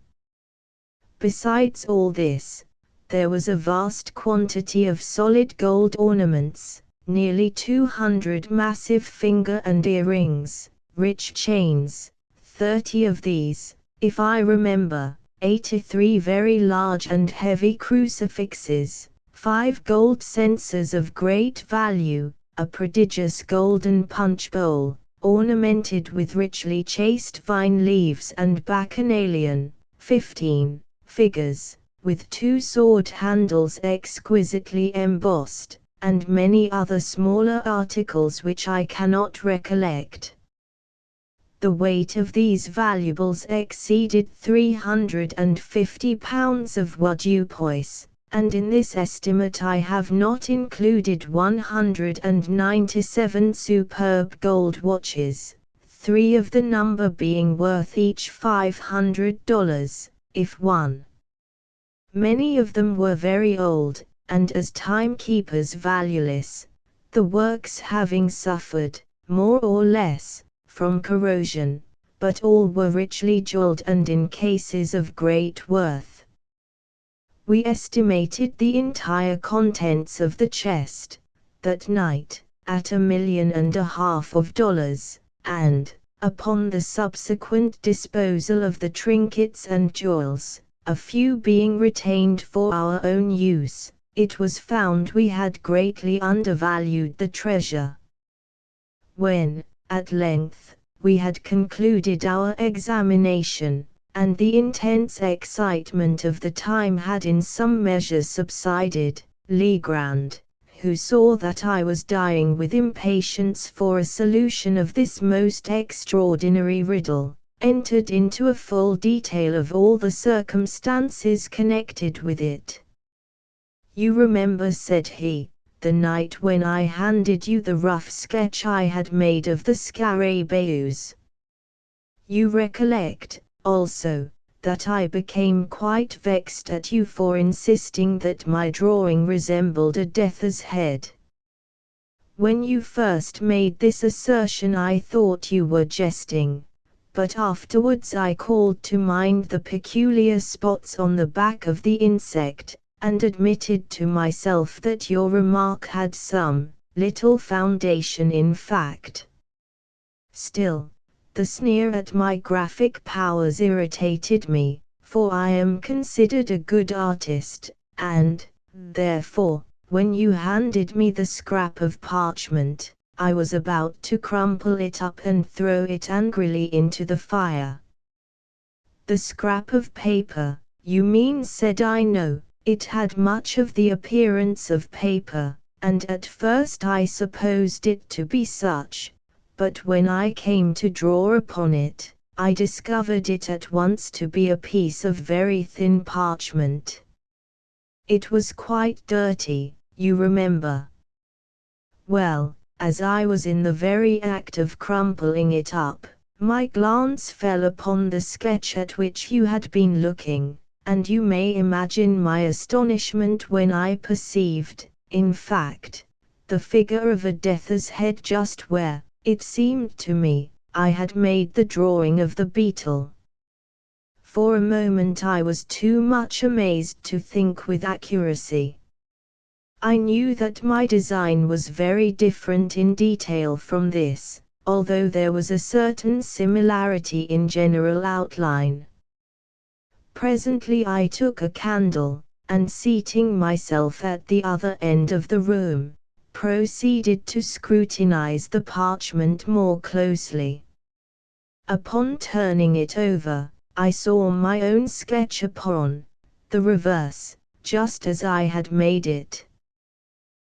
Besides all this, there was a vast quantity of solid gold ornaments, nearly 200 massive finger and earrings, rich chains, 30 of these, if I remember, 83 very large and heavy crucifixes, 5 gold censers of great value, a prodigious golden punch bowl, ornamented with richly chased vine leaves and bacchanalian, 15 figures, with 2 sword handles exquisitely embossed, and many other smaller articles which I cannot recollect. The weight of these valuables exceeded 350 pounds of wadoupois, and in this estimate I have not included 197 superb gold watches, 3 of the number being worth each $500, if one. Many of them were very old, and as timekeepers valueless, the works having suffered, more or less, from corrosion, but all were richly jeweled and in cases of great worth. We estimated the entire contents of the chest, that night, at $1.5 million, and, upon the subsequent disposal of the trinkets and jewels, a few being retained for our own use, it was found we had greatly undervalued the treasure. When, at length, we had concluded our examination, and the intense excitement of the time had in some measure subsided, Legrand, who saw that I was dying with impatience for a solution of this most extraordinary riddle, entered into a full detail of all the circumstances connected with it. "You remember," said he, "the night when I handed you the rough sketch I had made of the scarabaeus. You recollect, also, that I became quite vexed at you for insisting that my drawing resembled a death's head. When you first made this assertion I thought you were jesting, but afterwards I called to mind the peculiar spots on the back of the insect, and admitted to myself that your remark had some little foundation in fact. Still, the sneer at my graphic powers irritated me, for I am considered a good artist, and, therefore, when you handed me the scrap of parchment, I was about to crumple it up and throw it angrily into the fire." "The scrap of paper, you mean," said I. "No, it had much of the appearance of paper, and at first I supposed it to be such, but when I came to draw upon it, I discovered it at once to be a piece of very thin parchment. It was quite dirty, you remember. Well, as I was in the very act of crumpling it up, my glance fell upon the sketch at which you had been looking, and you may imagine my astonishment when I perceived, in fact, the figure of a death's head just where, it seemed to me, I had made the drawing of the beetle. For a moment I was too much amazed to think with accuracy. I knew that my design was very different in detail from this, although there was a certain similarity in general outline. Presently I took a candle, and seating myself at the other end of the room, proceeded to scrutinize the parchment more closely. Upon turning it over, I saw my own sketch upon the reverse, just as I had made it.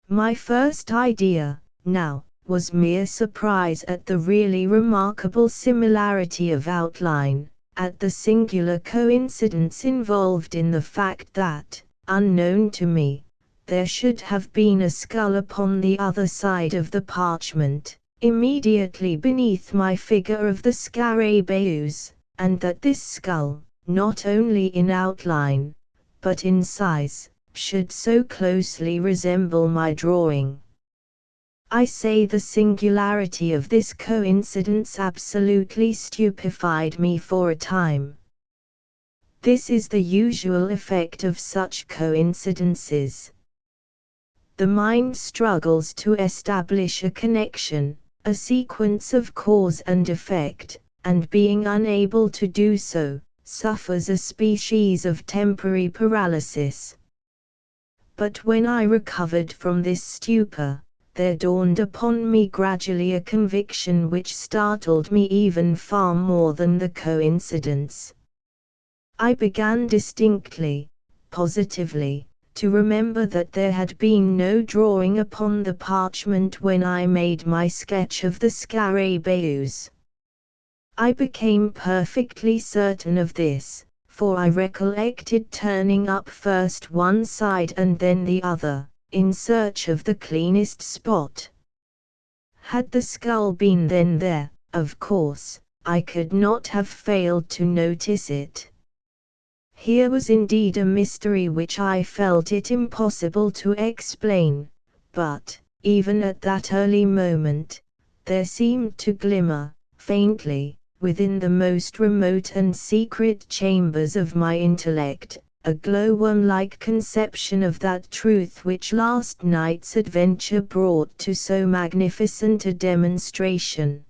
My first idea, now, was mere surprise at the really remarkable similarity of outline, at the singular coincidence involved in the fact that, unknown to me, there should have been a skull upon the other side of the parchment, immediately beneath my figure of the Scarabaeus, and that this skull, not only in outline, but in size, should so closely resemble my drawing. I say the singularity of this coincidence absolutely stupefied me for a time. This is the usual effect of such coincidences. The mind struggles to establish a connection, a sequence of cause and effect, and being unable to do so, suffers a species of temporary paralysis. But when I recovered from this stupor, there dawned upon me gradually a conviction which startled me even far more than the coincidence. I began distinctly, positively, to remember that there had been no drawing upon the parchment when I made my sketch of the Scarabaeus. I became perfectly certain of this, for I recollected turning up first one side and then the other, in search of the cleanest spot. Had the skull been then there, of course, I could not have failed to notice it. Here was indeed a mystery which I felt it impossible to explain, but, even at that early moment, there seemed to glimmer, faintly, within the most remote and secret chambers of my intellect, a glowworm-like conception of that truth which last night's adventure brought to so magnificent a demonstration.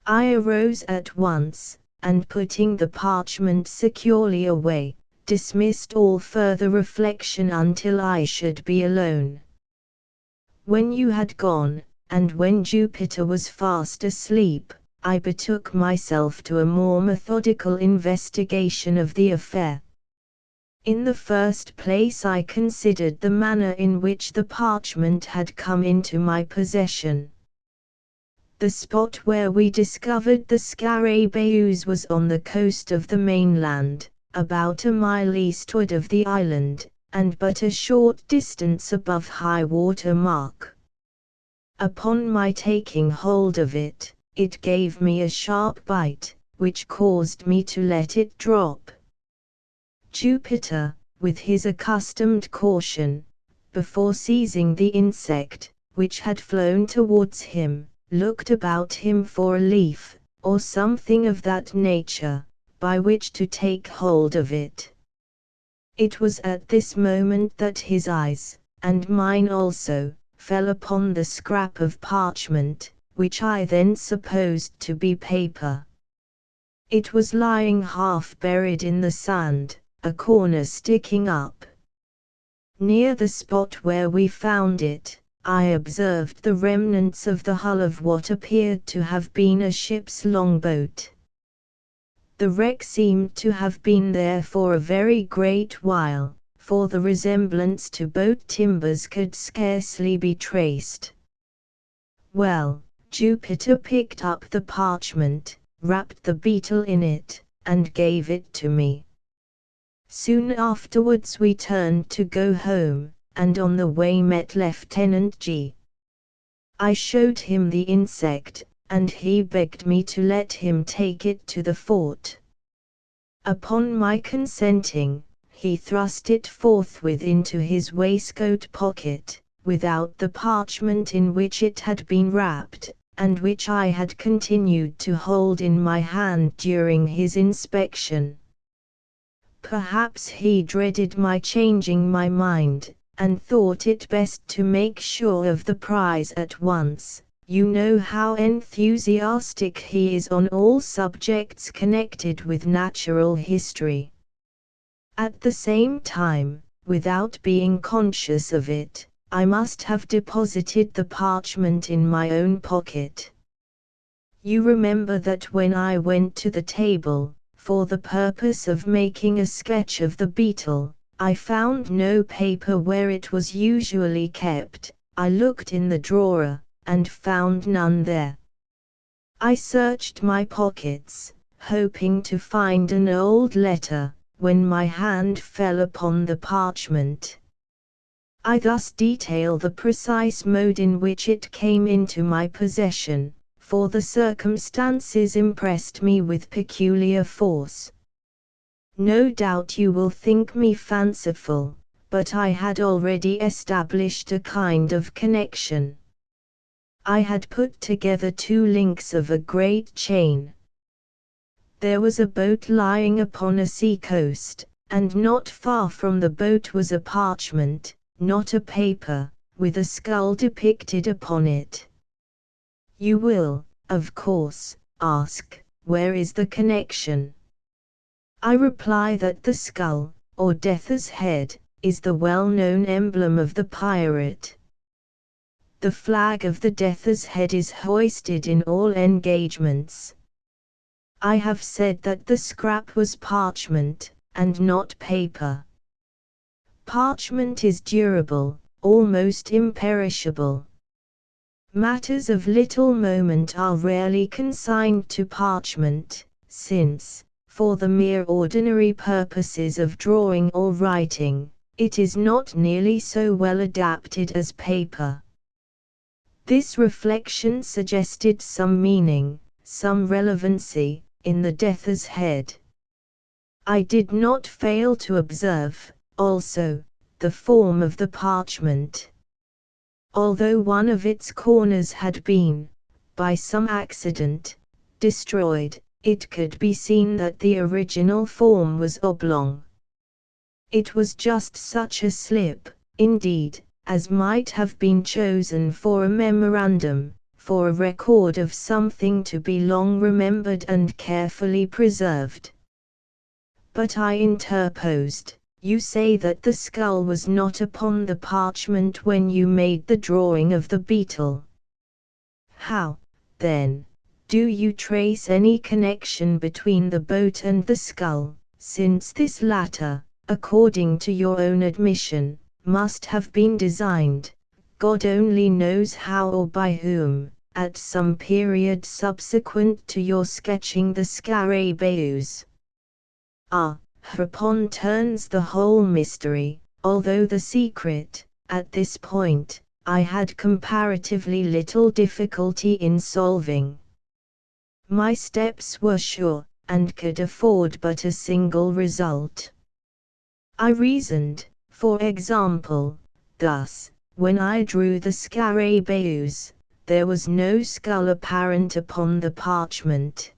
I arose at once, and putting the parchment securely away, dismissed all further reflection until I should be alone. When you had gone, and when Jupiter was fast asleep, I betook myself to a more methodical investigation of the affair. In the first place I considered the manner in which the parchment had come into my possession. The spot where we discovered the Scarabaeus was on the coast of the mainland, about a mile eastward of the island, and but a short distance above high water mark. Upon my taking hold of it, it gave me a sharp bite, which caused me to let it drop. Jupiter, with his accustomed caution, before seizing the insect, which had flown towards him, looked about him for a leaf, or something of that nature, by which to take hold of it. It was at this moment that his eyes, and mine also, fell upon the scrap of parchment, which I then supposed to be paper. It was lying half buried in the sand, a corner sticking up. Near the spot where we found it, I observed the remnants of the hull of what appeared to have been a ship's longboat. The wreck seemed to have been there for a very great while, for the resemblance to boat timbers could scarcely be traced. Well, Jupiter picked up the parchment, wrapped the beetle in it, and gave it to me. Soon afterwards we turned to go home, and on the way met Lieutenant G. I showed him the insect, and he begged me to let him take it to the fort. Upon my consenting, he thrust it forthwith into his waistcoat pocket, without the parchment in which it had been wrapped, and which I had continued to hold in my hand during his inspection. Perhaps he dreaded my changing my mind, and thought it best to make sure of the prize at once. You know how enthusiastic he is on all subjects connected with natural history. At the same time, without being conscious of it, I must have deposited the parchment in my own pocket. You remember that when I went to the table, for the purpose of making a sketch of the beetle, I found no paper where it was usually kept. I looked in the drawer, and found none there. I searched my pockets, hoping to find an old letter, when my hand fell upon the parchment. I thus detail the precise mode in which it came into my possession, for the circumstances impressed me with peculiar force. No doubt you will think me fanciful, but I had already established a kind of connection. I had put together two links of a great chain. There was a boat lying upon a sea coast, and not far from the boat was a parchment, not a paper, with a skull depicted upon it. You will, of course, ask, where is the connection? I reply that the skull, or Death's head, is the well-known emblem of the pirate. The flag of the Death's head is hoisted in all engagements. I have said that the scrap was parchment, and not paper. Parchment is durable, almost imperishable. Matters of little moment are rarely consigned to parchment, since, for the mere ordinary purposes of drawing or writing, it is not nearly so well adapted as paper. This reflection suggested some meaning, some relevancy, in the Death's head. I did not fail to observe, also, the form of the parchment. Although one of its corners had been, by some accident, destroyed, it could be seen that the original form was oblong. It was just such a slip, indeed, as might have been chosen for a memorandum, for a record of something to be long remembered and carefully preserved. But I interposed, you say that the skull was not upon the parchment when you made the drawing of the beetle. How, then, do you trace any connection between the boat and the skull, since this latter, according to your own admission, must have been designed, God only knows how or by whom, at some period subsequent to your sketching the Scarabaeus? Hereupon turns the whole mystery, although the secret, at this point, I had comparatively little difficulty in solving. My steps were sure, and could afford but a single result. I reasoned, for example, thus: when I drew the Scarabaeus, there was no skull apparent upon the parchment.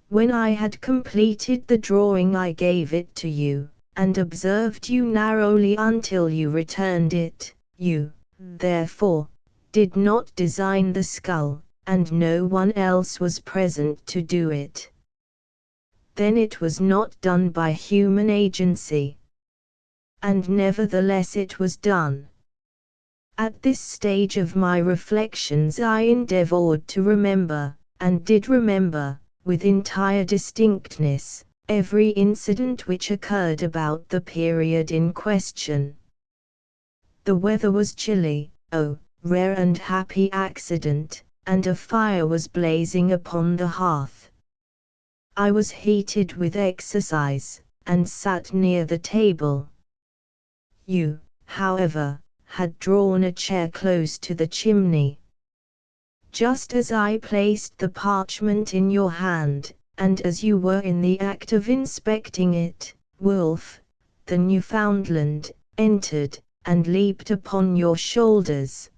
When I had completed the drawing I gave it to you, and observed you narrowly until you returned it. You, therefore, did not design the skull, and no one else was present to do it. Then it was not done by human agency. And nevertheless it was done. At this stage of my reflections I endeavored to remember, and did remember, with entire distinctness, every incident which occurred about the period in question. The weather was chilly, oh, rare and happy accident, and a fire was blazing upon the hearth. I was heated with exercise, and sat near the table. You, however, had drawn a chair close to the chimney. Just as I placed the parchment in your hand, and as you were in the act of inspecting it, Wolf, the Newfoundland, entered, and leaped upon your shoulders.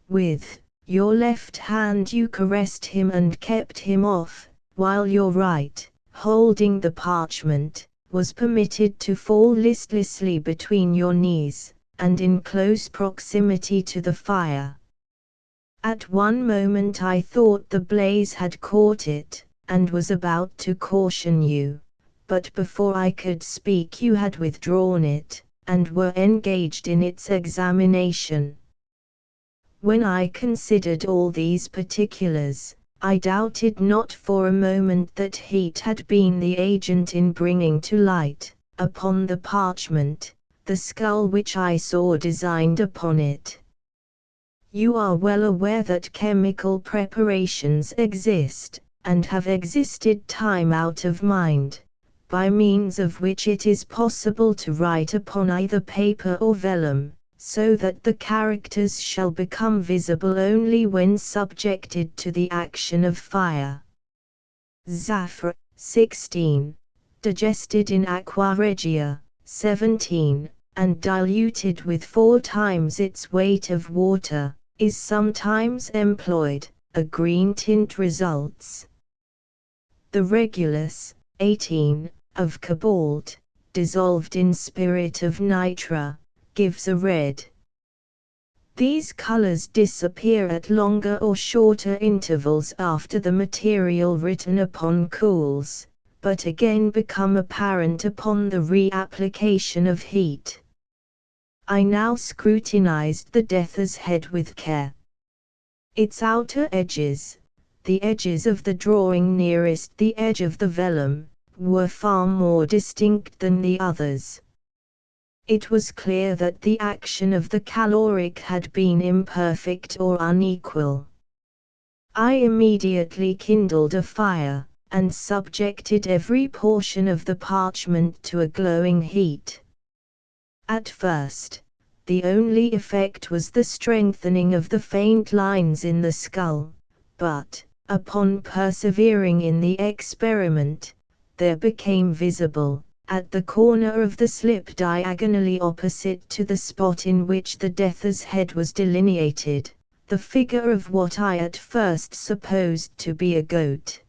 With your left hand you caressed him and kept him off, while your right, holding the parchment, was permitted to fall listlessly between your knees, and in close proximity to the fire. At one moment I thought the blaze had caught it, and was about to caution you, but before I could speak you had withdrawn it, and were engaged in its examination. When I considered all these particulars, I doubted not for a moment that heat had been the agent in bringing to light, upon the parchment, the skull which I saw designed upon it. You are well aware that chemical preparations exist, and have existed time out of mind, by means of which it is possible to write upon either paper or vellum, so that the characters shall become visible only when subjected to the action of fire. Zafra, 16. Digested in aqua regia, 17, and diluted with 4 times its weight of water, is sometimes employed, a green tint results. The regulus, 18, of cobalt, dissolved in spirit of nitra, gives a red. These colors disappear at longer or shorter intervals after the material written upon cools, but again become apparent upon the reapplication of heat. I now scrutinized the death's head with care. Its outer edges, the edges of the drawing nearest the edge of the vellum, were far more distinct than the others. It was clear that the action of the caloric had been imperfect or unequal. I immediately kindled a fire, and subjected every portion of the parchment to a glowing heat. At first, the only effect was the strengthening of the faint lines in the skull, but, upon persevering in the experiment, there became visible, at the corner of the slip diagonally opposite to the spot in which the death's head was delineated, the figure of what I at first supposed to be a goat.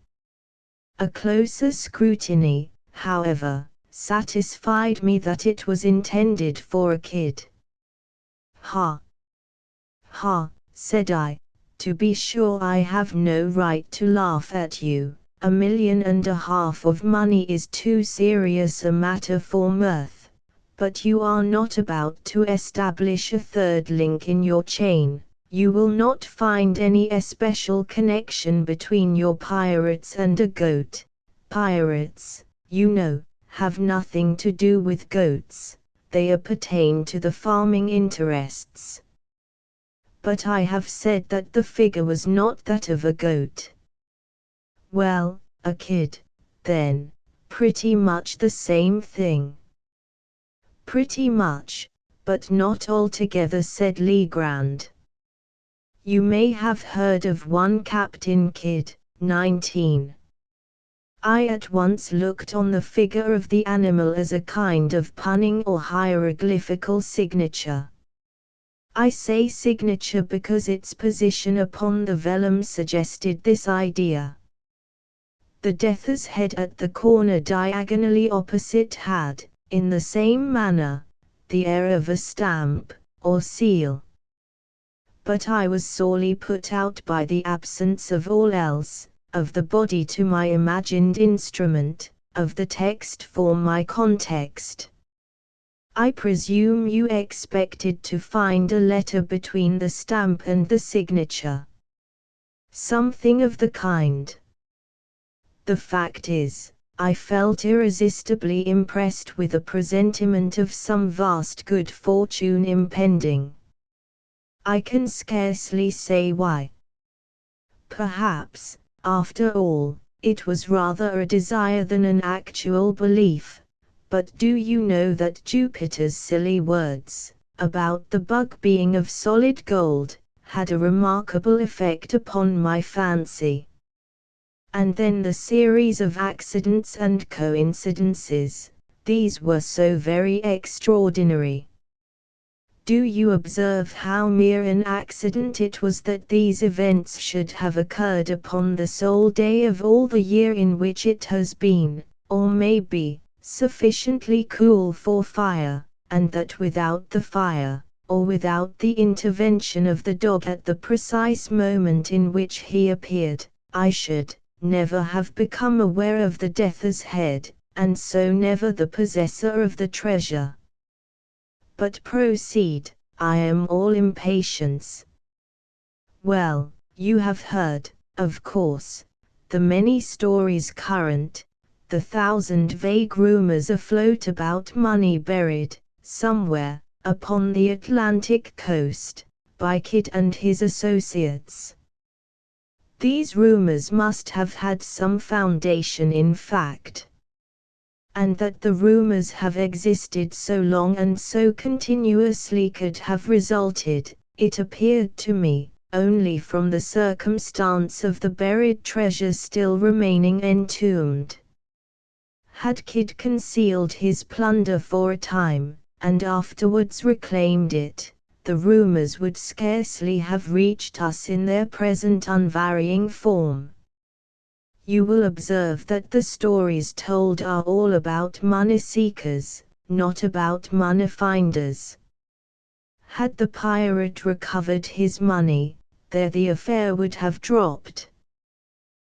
A closer scrutiny, however, satisfied me that it was intended for a kid. "Ha! Ha!" said I, "to be sure I have no right to laugh at you. $1.5 million of money is too serious a matter for mirth, but you are not about to establish a third link in your chain. You will not find any especial connection between your pirates and a goat. Pirates, you know, have nothing to do with goats, they appertain to the farming interests. But I have said that the figure was not that of a goat. Well, a kid, then, pretty much the same thing." "Pretty much, but not altogether," said Legrand. "You may have heard of one Captain Kidd, 19. I at once looked on the figure of the animal as a kind of punning or hieroglyphical signature. I say signature because its position upon the vellum suggested this idea. The death's head at the corner diagonally opposite had, in the same manner, the air of a stamp, or seal. But I was sorely put out by the absence of all else, of the body to my imagined instrument, of the text for my context. I presume you expected to find a letter between the stamp and the signature. Something of the kind. The fact is, I felt irresistibly impressed with a presentiment of some vast good fortune impending. I can scarcely say why. Perhaps, after all, it was rather a desire than an actual belief, but do you know that Jupiter's silly words, about the bug being of solid gold, had a remarkable effect upon my fancy? And then the series of accidents and coincidences, these were so very extraordinary. Do you observe how mere an accident it was that these events should have occurred upon the sole day of all the year in which it has been, or may be, sufficiently cool for fire, and that without the fire, or without the intervention of the dog at the precise moment in which he appeared, I should never have become aware of the death's head, and so never the possessor of the treasure. But proceed, I am all impatience." "Well, you have heard, of course, the many stories current, the 1,000 vague rumors afloat about money buried, somewhere, upon the Atlantic coast, by Kidd and his associates. These rumors must have had some foundation in fact. and that the rumors have existed so long and so continuously could have resulted, it appeared to me, only from the circumstance of the buried treasure still remaining entombed. Had Kidd concealed his plunder for a time, and afterwards reclaimed it, the rumors would scarcely have reached us in their present unvarying form. You will observe that the stories told are all about money seekers, not about money finders. Had the pirate recovered his money, there the affair would have dropped.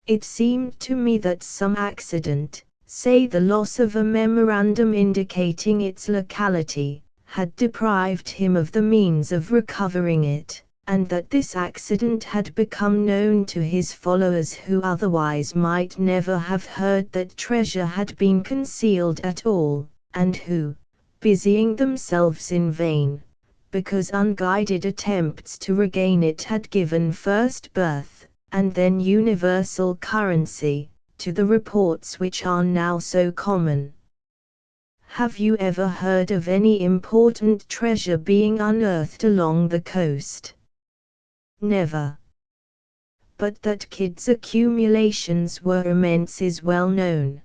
It seemed to me that some accident, say the loss of a memorandum indicating its locality, had deprived him of the means of recovering it, and that this accident had become known to his followers who otherwise might never have heard that treasure had been concealed at all, and who, busying themselves in vain, because unguided attempts to regain it had given first birth, and then universal currency, to the reports which are now so common. Have you ever heard of any important treasure being unearthed along the coast? Never. But that Kidd's accumulations were immense is well known.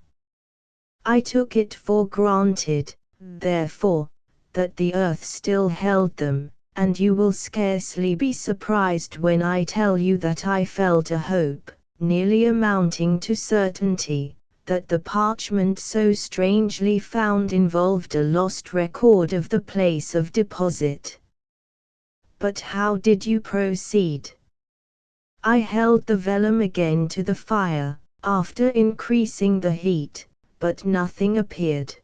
I took it for granted, therefore, that the earth still held them, and you will scarcely be surprised when I tell you that I felt a hope, nearly amounting to certainty, that the parchment so strangely found involved a lost record of the place of deposit. But how did you proceed? I held the vellum again to the fire, after increasing the heat, but nothing appeared.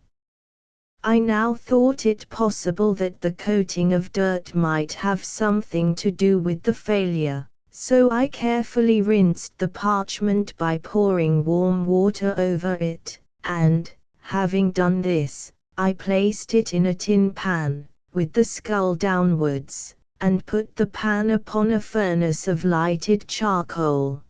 I now thought it possible that the coating of dirt might have something to do with the failure, so I carefully rinsed the parchment by pouring warm water over it, and, having done this, I placed it in a tin pan, with the skull downwards, and put the pan upon a furnace of lighted charcoal.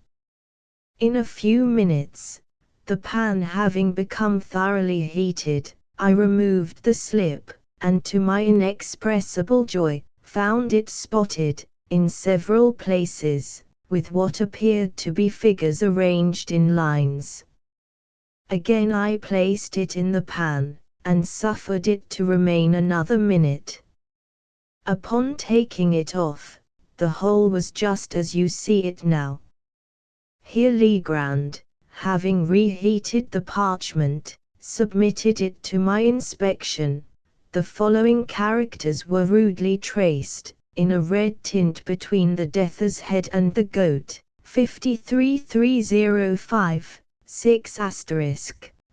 In a few minutes, the pan having become thoroughly heated, I removed the slip, and to my inexpressible joy, found it spotted, in several places, with what appeared to be figures arranged in lines. Again I placed it in the pan, and suffered it to remain another minute. Upon taking it off, the whole was just as you see it now. Here Legrand, having reheated the parchment, submitted it to my inspection. The following characters were rudely traced, in a red tint between the death's head and the goat: 53305, 6 *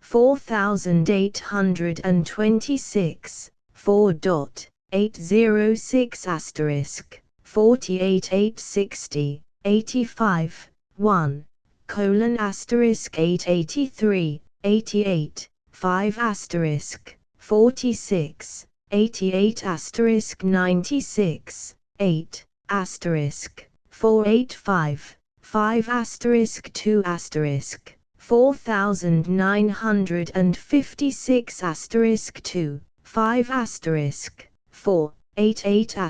4826, 4.806 * 48860, 85, 1, colon * 883, 88, 5 * 46, 88 * 96, 8, * 485, 5 * 2 * 4956 * 2, 5 * 4, 88 *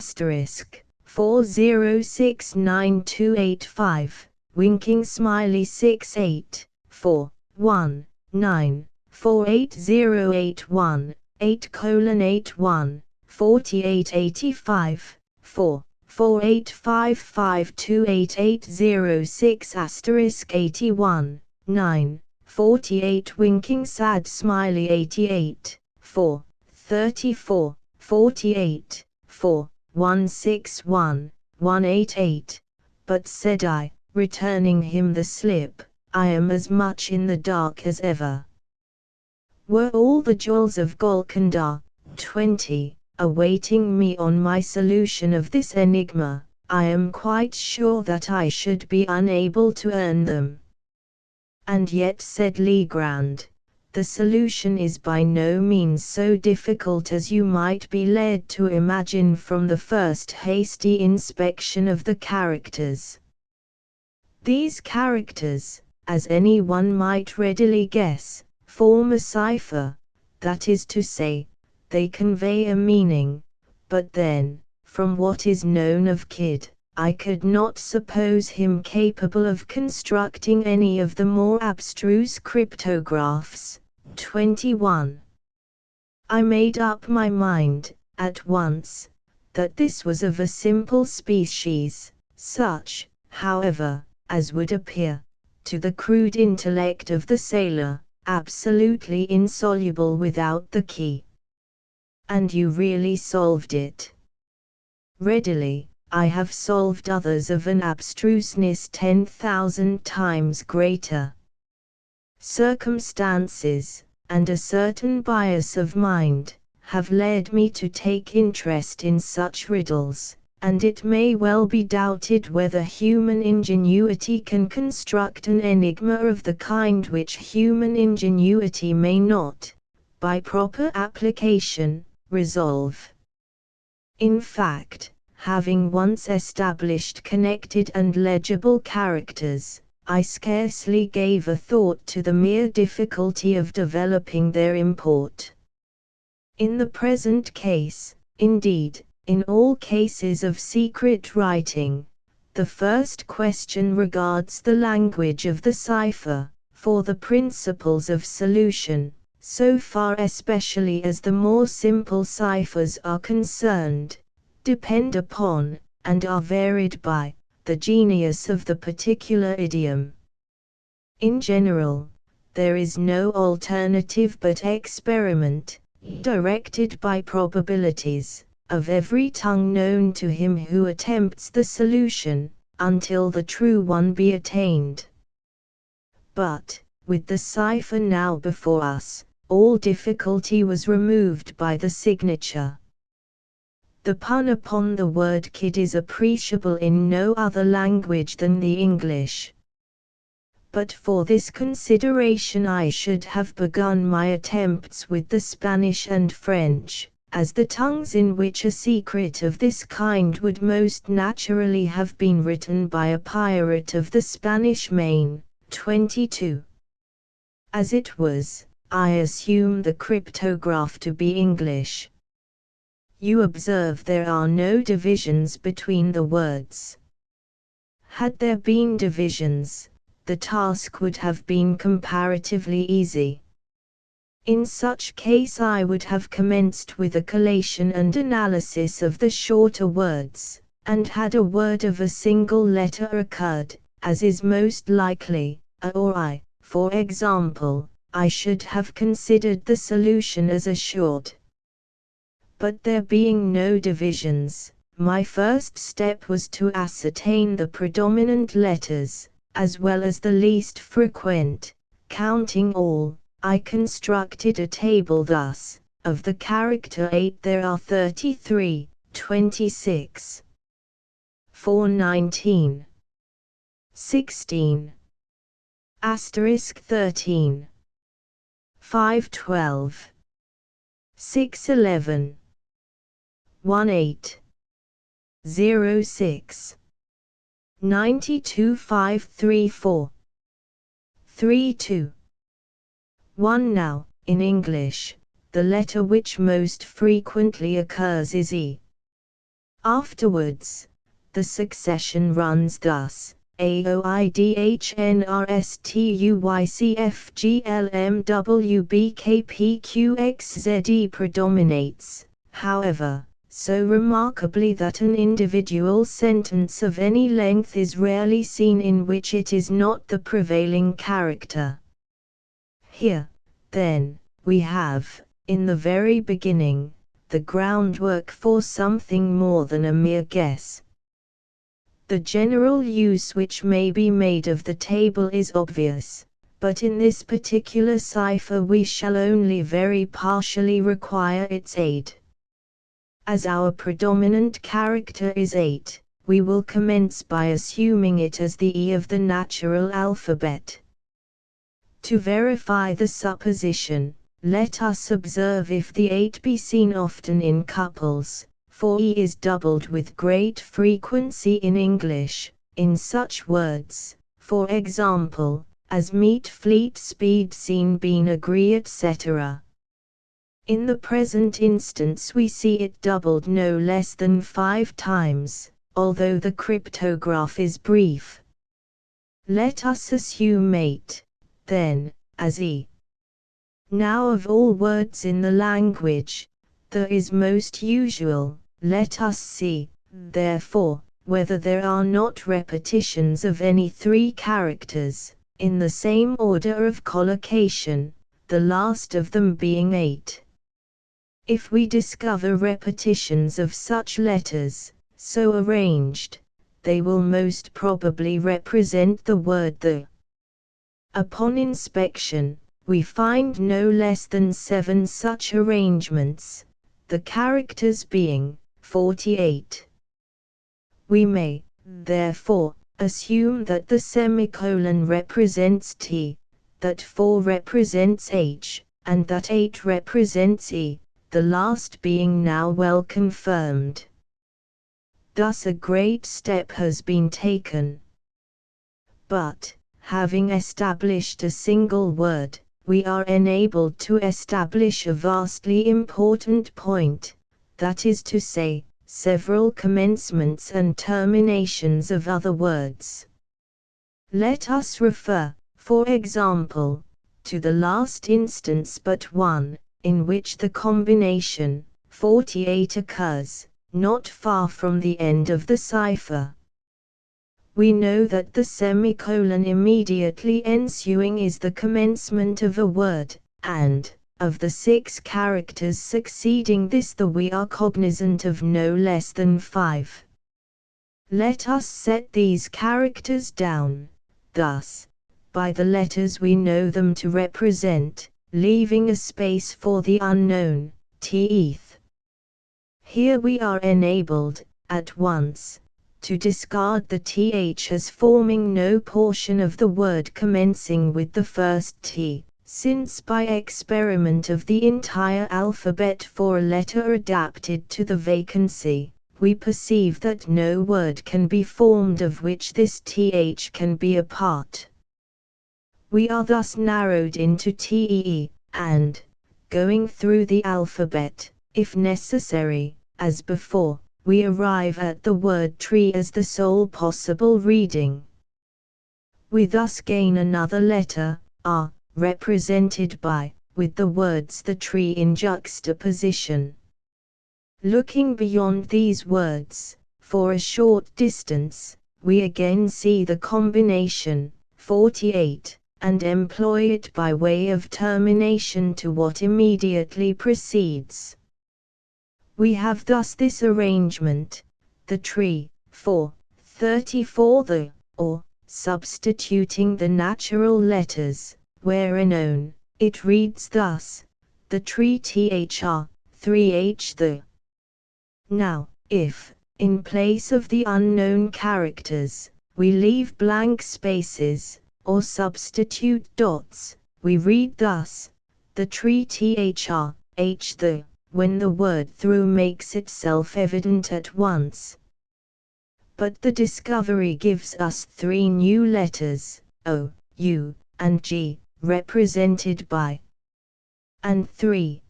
4069285, winking smiley 68, 4, 1, 9, 48081, 8:81, 4885, 4, 485528806 * 81, 9, 48 winking sad smiley 88, 4, 34, 48, 4, 161, 188. But said I, returning him the slip, I am as much in the dark as ever. Were all the jewels of Golconda, 20, awaiting me on my solution of this enigma, I am quite sure that I should be unable to earn them. And yet, said Legrand, the solution is by no means so difficult as you might be led to imagine from the first hasty inspection of the characters. These characters, as any one might readily guess, form a cipher, that is to say, they convey a meaning, but then, from what is known of Kidd, I could not suppose him capable of constructing any of the more abstruse cryptographs. 21. I made up my mind, at once, that this was of a simple species, such, however, as would appear, to the crude intellect of the sailor, absolutely insoluble without the key. And you really solved it? Readily. I have solved others of an abstruseness 10,000 times greater. Circumstances, and a certain bias of mind, have led me to take interest in such riddles, and it may well be doubted whether human ingenuity can construct an enigma of the kind which human ingenuity may not, by proper application, resolve. In fact, having once established connected and legible characters, I scarcely gave a thought to the mere difficulty of developing their import. In the present case, indeed, in all cases of secret writing, the first question regards the language of the cipher, for the principles of solution, so far especially as the more simple ciphers are concerned, depend upon, and are varied by, the genius of the particular idiom. In general, there is no alternative but experiment, directed by probabilities, of every tongue known to him who attempts the solution, until the true one be attained. But, with the cipher now before us, all difficulty was removed by the signature. The pun upon the word Kidd is appreciable in no other language than the English. But for this consideration I should have begun my attempts with the Spanish and French, as the tongues in which a secret of this kind would most naturally have been written by a pirate of the Spanish Main. 22. As it was, I assume the cryptograph to be English. You observe there are no divisions between the words. Had there been divisions, the task would have been comparatively easy. In such case I would have commenced with a collation and analysis of the shorter words, and had a word of a single letter occurred, as is most likely, a or I, for example, I should have considered the solution as assured. But there being no divisions, my first step was to ascertain the predominant letters, as well as the least frequent. Counting all, I constructed a table thus: of the character 8 there are 33, 26, 419, 16, asterisk 13, 512, 611, 18, 06, 92534, 32. 1. Now, in English, the letter which most frequently occurs is E. Afterwards, the succession runs thus: AOIDHNRSTUYCFGLMWBKPQXZE predominates, however, so remarkably that an individual sentence of any length is rarely seen in which it is not the prevailing character. Here, then, we have, in the very beginning, the groundwork for something more than a mere guess. The general use which may be made of the table is obvious, but in this particular cipher we shall only very partially require its aid. As our predominant character is 8, we will commence by assuming it as the E of the natural alphabet. To verify the supposition, let us observe if the 8 be seen often in couples, for E is doubled with great frequency in English, in such words, for example, as meet, fleet, speed, seen, been, agree, etc. In the present instance we see it doubled no less than 5 times, although the cryptograph is brief. Let us assume 8, then, as e. Now of all words in the language, the is most usual. Let us see, therefore, whether there are not repetitions of any 3 characters, in the same order of collocation, the last of them being 8. If we discover repetitions of such letters, so arranged, they will most probably represent the word the. Upon inspection, we find no less than 7 such arrangements, the characters being 48. We may, therefore, assume that the semicolon represents T, that 4 represents H, and that 8 represents E, the last being now well confirmed. Thus a great step has been taken. But, having established a single word, we are enabled to establish a vastly important point, that is to say, several commencements and terminations of other words. Let us refer, for example, to the last instance but one, in which the combination 48 occurs, not far from the end of the cipher. We know that the semicolon immediately ensuing is the commencement of a word, and, of the 6 characters succeeding this we are cognizant of no less than 5. Let us set these characters down, thus, by the letters we know them to represent, leaving a space for the unknown, teeth. Here we are enabled, at once, to discard the th as forming no portion of the word commencing with the first t, since by experiment of the entire alphabet for a letter adapted to the vacancy, we perceive that no word can be formed of which this th can be a part. We are thus narrowed into tee, and, going through the alphabet, if necessary, as before, we arrive at the word tree as the sole possible reading. We thus gain another letter, r, represented by, with the words the tree in juxtaposition. Looking beyond these words, for a short distance, we again see the combination, 48, and employ it by way of termination to what immediately precedes. We have thus this arrangement, the tree, 4, 34 the, or, substituting the natural letters, where unknown, it reads thus, the tree thr, 3h the. Now, if, in place of the unknown characters, we leave blank spaces, or substitute dots, we read thus, the tree thr, h the, when the word through makes itself evident at once. But the discovery gives us 3 new letters, O, U, and G, represented by and 3.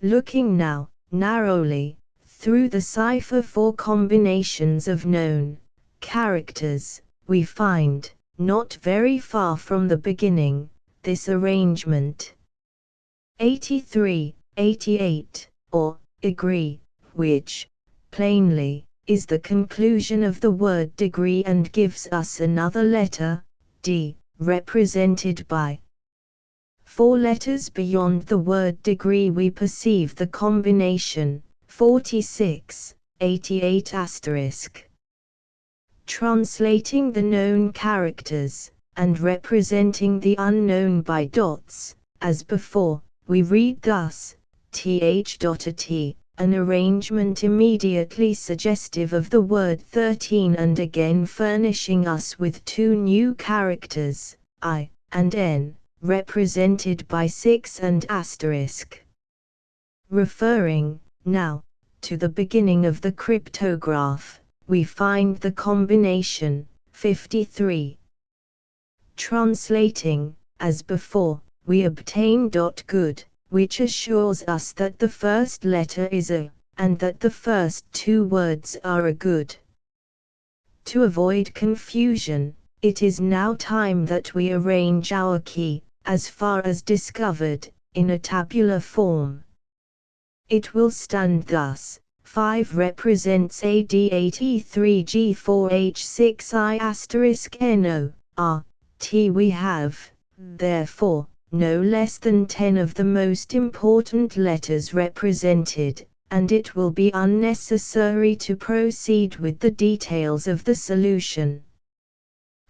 Looking now, narrowly, through the cipher for combinations of known characters, we find, not very far from the beginning, this arrangement. 83, 88, or, agree, which, plainly, is the conclusion of the word degree and gives us another letter, D, represented by 4 letters beyond the word degree we perceive the combination, 46, 88 asterisk. Translating the known characters, and representing the unknown by dots, as before, we read thus, th.t, an arrangement immediately suggestive of the word 13 and again furnishing us with 2 new characters, I, and n, represented by 6 and asterisk. Referring, now, to the beginning of the cryptograph, we find the combination, 53. Translating, as before, we obtain good, which assures us that the first letter is a, and that the first two words are a good. To avoid confusion, it is now time that we arrange our key, as far as discovered, in a tabular form. It will stand thus: 5 represents AD 83 G4 H6 I *NO, R, T. We have, therefore, no less than 10 of the most important letters represented, and it will be unnecessary to proceed with the details of the solution.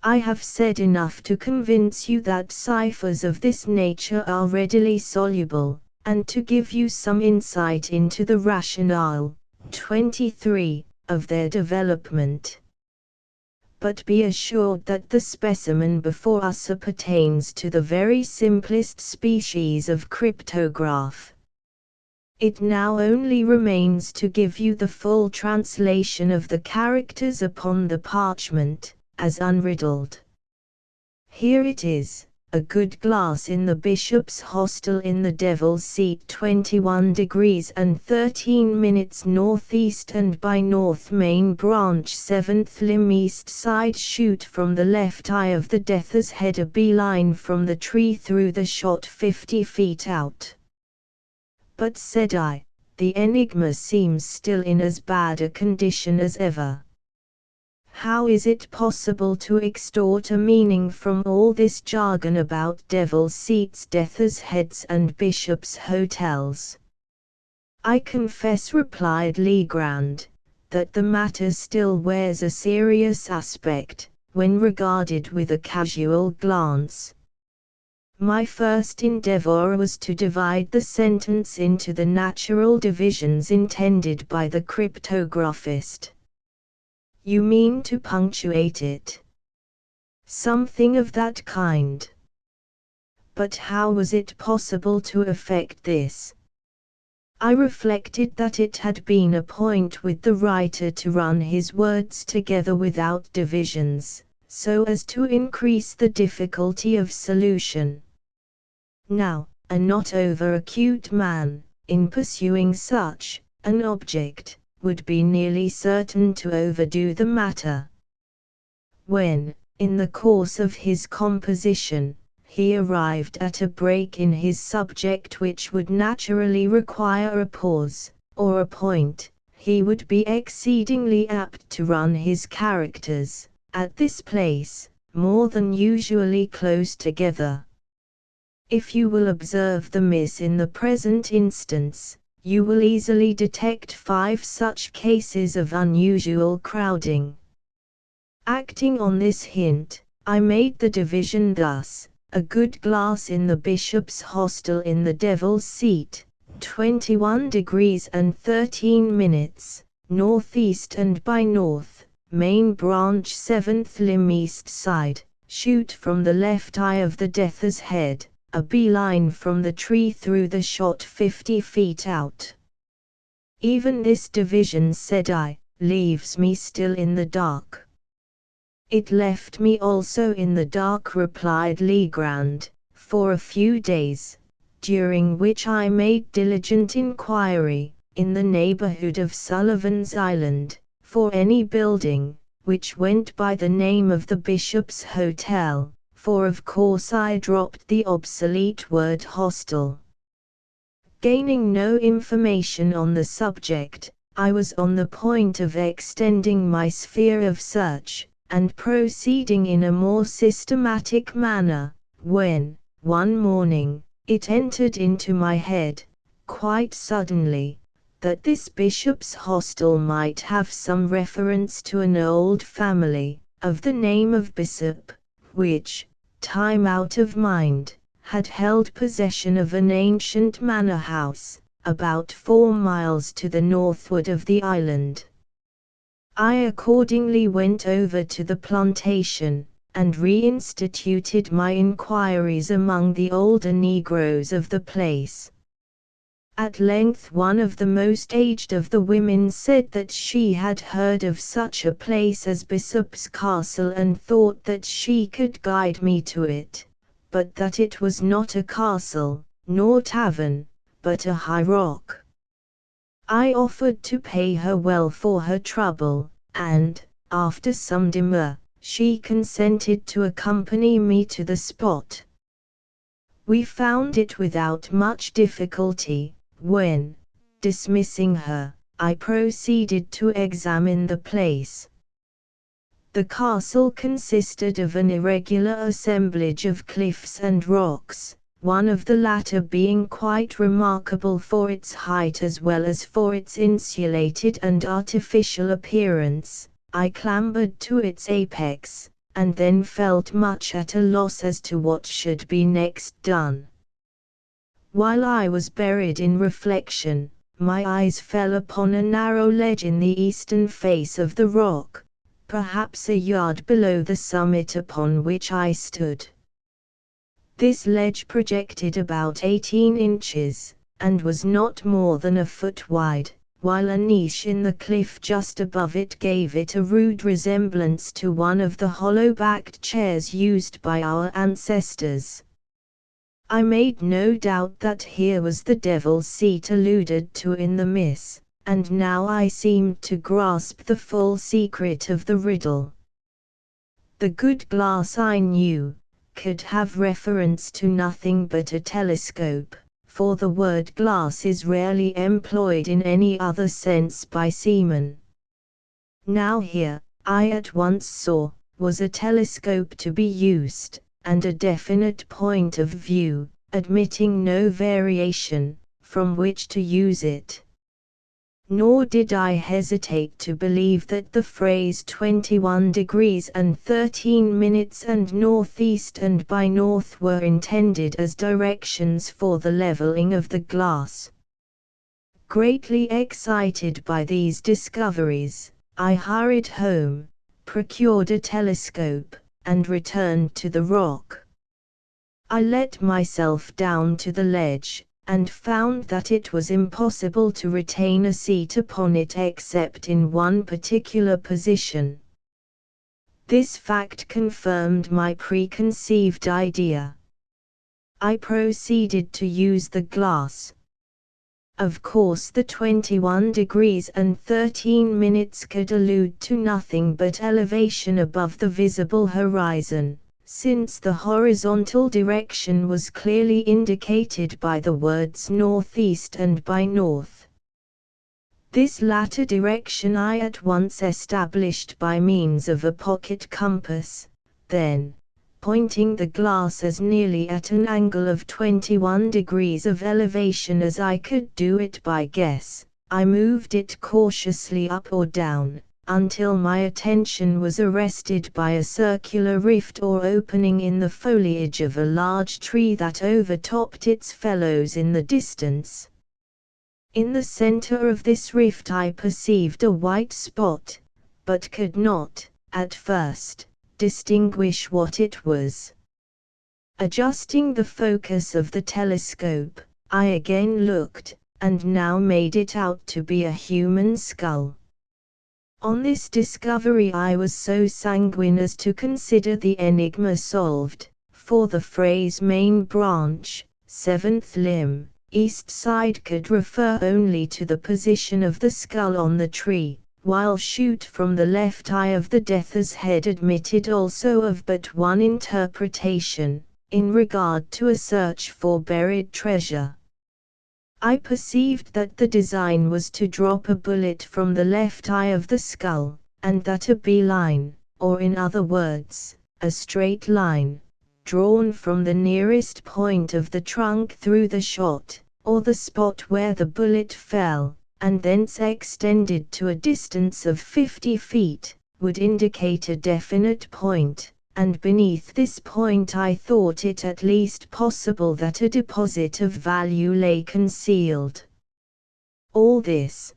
I have said enough to convince you that ciphers of this nature are readily soluble, and to give you some insight into the rationale, 23, of their development. But be assured that the specimen before us appertains to the very simplest species of cryptograph. It now only remains to give you the full translation of the characters upon the parchment, as unriddled. Here it is: a good glass in the bishop's hostel in the Devil's Seat, 21 degrees and 13 minutes northeast and by north, main branch 7th limb east side, shoot from the left eye of the Death's Head, a beeline from the tree through the shot 50 feet out. But, said I, the enigma seems still in as bad a condition as ever. How is it possible to extort a meaning from all this jargon about devil's seats, death's heads and bishops' hotels? I confess, replied Legrand, that the matter still wears a serious aspect, when regarded with a casual glance. My first endeavor was to divide the sentence into the natural divisions intended by the cryptographist. You mean to punctuate it? Something of that kind. But how was it possible to effect this? I reflected that it had been a point with the writer to run his words together without divisions, so as to increase the difficulty of solution. Now, a not over-acute man, in pursuing such an object, would be nearly certain to overdo the matter. When, in the course of his composition, he arrived at a break in his subject which would naturally require a pause, or a point, he would be exceedingly apt to run his characters, at this place, more than usually close together. If you will observe the miss in the present instance, you will easily detect 5 such cases of unusual crowding. Acting on this hint, I made the division thus: a good glass in the bishop's hostel in the Devil's Seat, 21 degrees and 13 minutes, northeast and by north, main branch 7th limb east side, shoot from the left eye of the Death's Head, a beeline from the tree through the shot 50 feet out. Even this division, said I, leaves me still in the dark. It left me also in the dark, replied Legrand, for a few days, during which I made diligent inquiry, in the neighborhood of Sullivan's Island, for any building, which went by the name of the Bishop's Hotel, for of course I dropped the obsolete word hostel. Gaining no information on the subject, I was on the point of extending my sphere of search, and proceeding in a more systematic manner, when, one morning, it entered into my head, quite suddenly, that this bishop's hostel might have some reference to an old family, of the name of Bishop, which, time out of mind, had held possession of an ancient manor house, about 4 miles to the northward of the island. I accordingly went over to the plantation, and reinstituted my inquiries among the older Negroes of the place. At length one of the most aged of the women said that she had heard of such a place as Bishop's Castle and thought that she could guide me to it, but that it was not a castle, nor tavern, but a high rock. I offered to pay her well for her trouble, and, after some demur, she consented to accompany me to the spot. We found it without much difficulty, when, dismissing her, I proceeded to examine the place. The castle consisted of an irregular assemblage of cliffs and rocks, one of the latter being quite remarkable for its height as well as for its insulated and artificial appearance. I clambered to its apex, and then felt much at a loss as to what should be next done. While I was buried in reflection, my eyes fell upon a narrow ledge in the eastern face of the rock, perhaps a yard below the summit upon which I stood. This ledge projected about 18 inches, and was not more than a foot wide, while a niche in the cliff just above it gave it a rude resemblance to one of the hollow-backed chairs used by our ancestors. I made no doubt that here was the devil's seat alluded to in the myth, and now I seemed to grasp the full secret of the riddle. The good glass, I knew, could have reference to nothing but a telescope, for the word glass is rarely employed in any other sense by seamen. Now here, I at once saw, was a telescope to be used, and a definite point of view, admitting no variation, from which to use it. Nor did I hesitate to believe that the phrase 21 degrees and 13 minutes and northeast and by north were intended as directions for the leveling of the glass. Greatly excited by these discoveries, I hurried home, procured a telescope, and returned to the rock. I let myself down to the ledge, and found that it was impossible to retain a seat upon it except in one particular position. This fact confirmed my preconceived idea. I proceeded to use the glass. Of course the 21 degrees and 13 minutes could allude to nothing but elevation above the visible horizon, since the horizontal direction was clearly indicated by the words northeast and by north. This latter direction I at once established by means of a pocket compass, then, pointing the glass as nearly at an angle of 21 degrees of elevation as I could do it by guess, I moved it cautiously up or down, until my attention was arrested by a circular rift or opening in the foliage of a large tree that overtopped its fellows in the distance. In the center of this rift I perceived a white spot, but could not, at first, distinguish what it was. Adjusting the focus of the telescope, I again looked, and now made it out to be a human skull. On this discovery I was so sanguine as to consider the enigma solved, for the phrase main branch, seventh limb, east side could refer only to the position of the skull on the tree, while shoot from the left eye of the death's head admitted also of but one interpretation, in regard to a search for buried treasure. I perceived that the design was to drop a bullet from the left eye of the skull, and that a bee-line, or in other words, a straight line, drawn from the nearest point of the trunk through the shot, or the spot where the bullet fell, and thence extended to a distance of 50 feet, would indicate a definite point, and beneath this point I thought it at least possible that a deposit of value lay concealed. All this,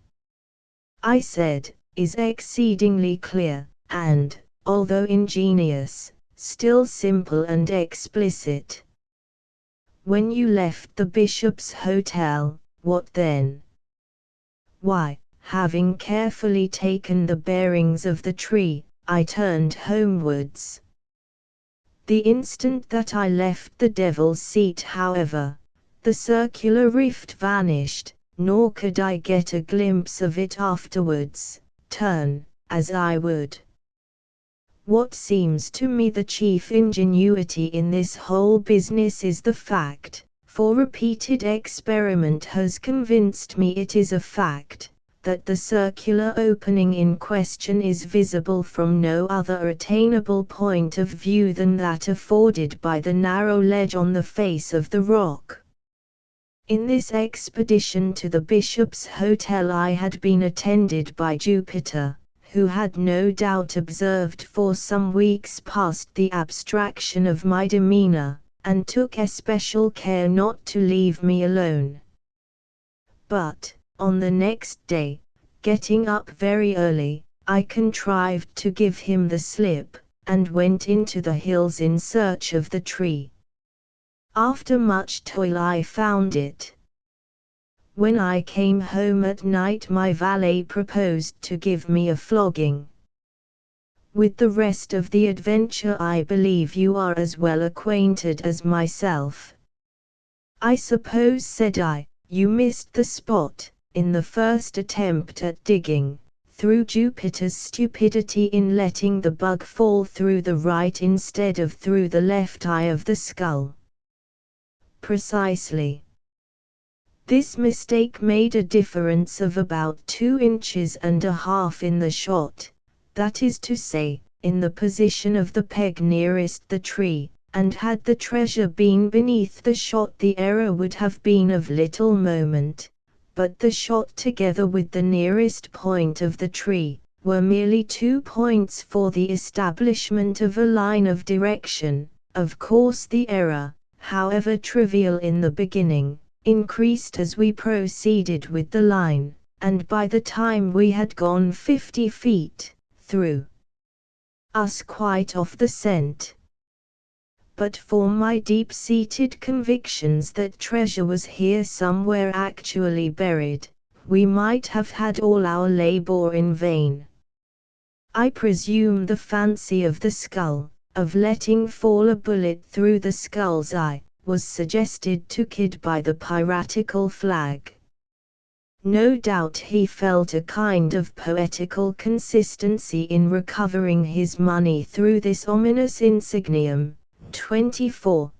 I said, is exceedingly clear, and, although ingenious, still simple and explicit. When you left the Bishop's Hotel, what then? Why, having carefully taken the bearings of the tree, I turned homewards. The instant that I left the Devil's Seat, however, the circular rift vanished, nor could I get a glimpse of it afterwards, turn as I would. What seems to me the chief ingenuity in this whole business is the fact, for repeated experiment has convinced me it is a fact, that the circular opening in question is visible from no other attainable point of view than that afforded by the narrow ledge on the face of the rock. In this expedition to the Bishop's Hotel I had been attended by Jupiter, who had no doubt observed for some weeks past the abstraction of my demeanor, and took especial care not to leave me alone. But, on the next day, getting up very early, I contrived to give him the slip, and went into the hills in search of the tree. After much toil I found it. When I came home at night my valet proposed to give me a flogging. With the rest of the adventure I believe you are as well acquainted as myself. I suppose, said I, you missed the spot, in the first attempt at digging, through Jupiter's stupidity in letting the bug fall through the right instead of through the left eye of the skull. Precisely. This mistake made a difference of about 2.5 inches in the shot, that is to say, in the position of the peg nearest the tree, and had the treasure been beneath the shot the error would have been of little moment, but the shot together with the nearest point of the tree, were merely 2 points for the establishment of a line of direction. Of course the error, however trivial in the beginning, increased as we proceeded with the line, and by the time we had gone 50 feet, threw us quite off the scent. But for my deep-seated convictions that treasure was here somewhere actually buried, we might have had all our labor in vain. I presume the fancy of the skull, of letting fall a bullet through the skull's eye, was suggested to Kidd by the piratical flag. No doubt he felt a kind of poetical consistency in recovering his money through this ominous insignium. 24.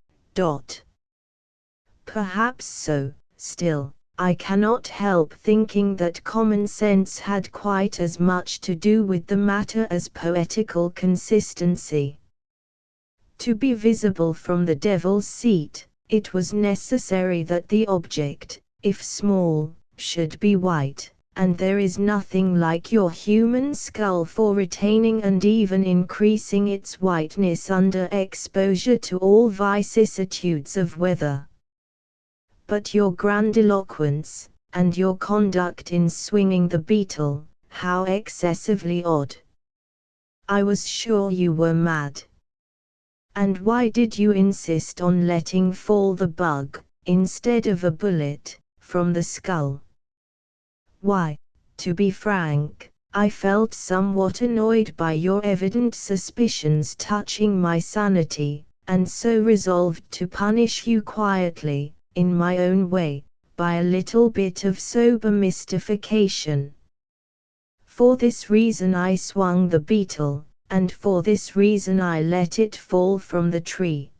Perhaps so, still, I cannot help thinking that common sense had quite as much to do with the matter as poetical consistency. To be visible from the Devil's Seat, it was necessary that the object, if small, should be white, and there is nothing like your human skull for retaining and even increasing its whiteness under exposure to all vicissitudes of weather. But your grandiloquence, and your conduct in swinging the beetle, how excessively odd! I was sure you were mad. And why did you insist on letting fall the bug, instead of a bullet, from the skull? Why, to be frank, I felt somewhat annoyed by your evident suspicions touching my sanity, and so resolved to punish you quietly, in my own way, by a little bit of sober mystification. For this reason I swung the beetle, and for this reason I let it fall from the tree.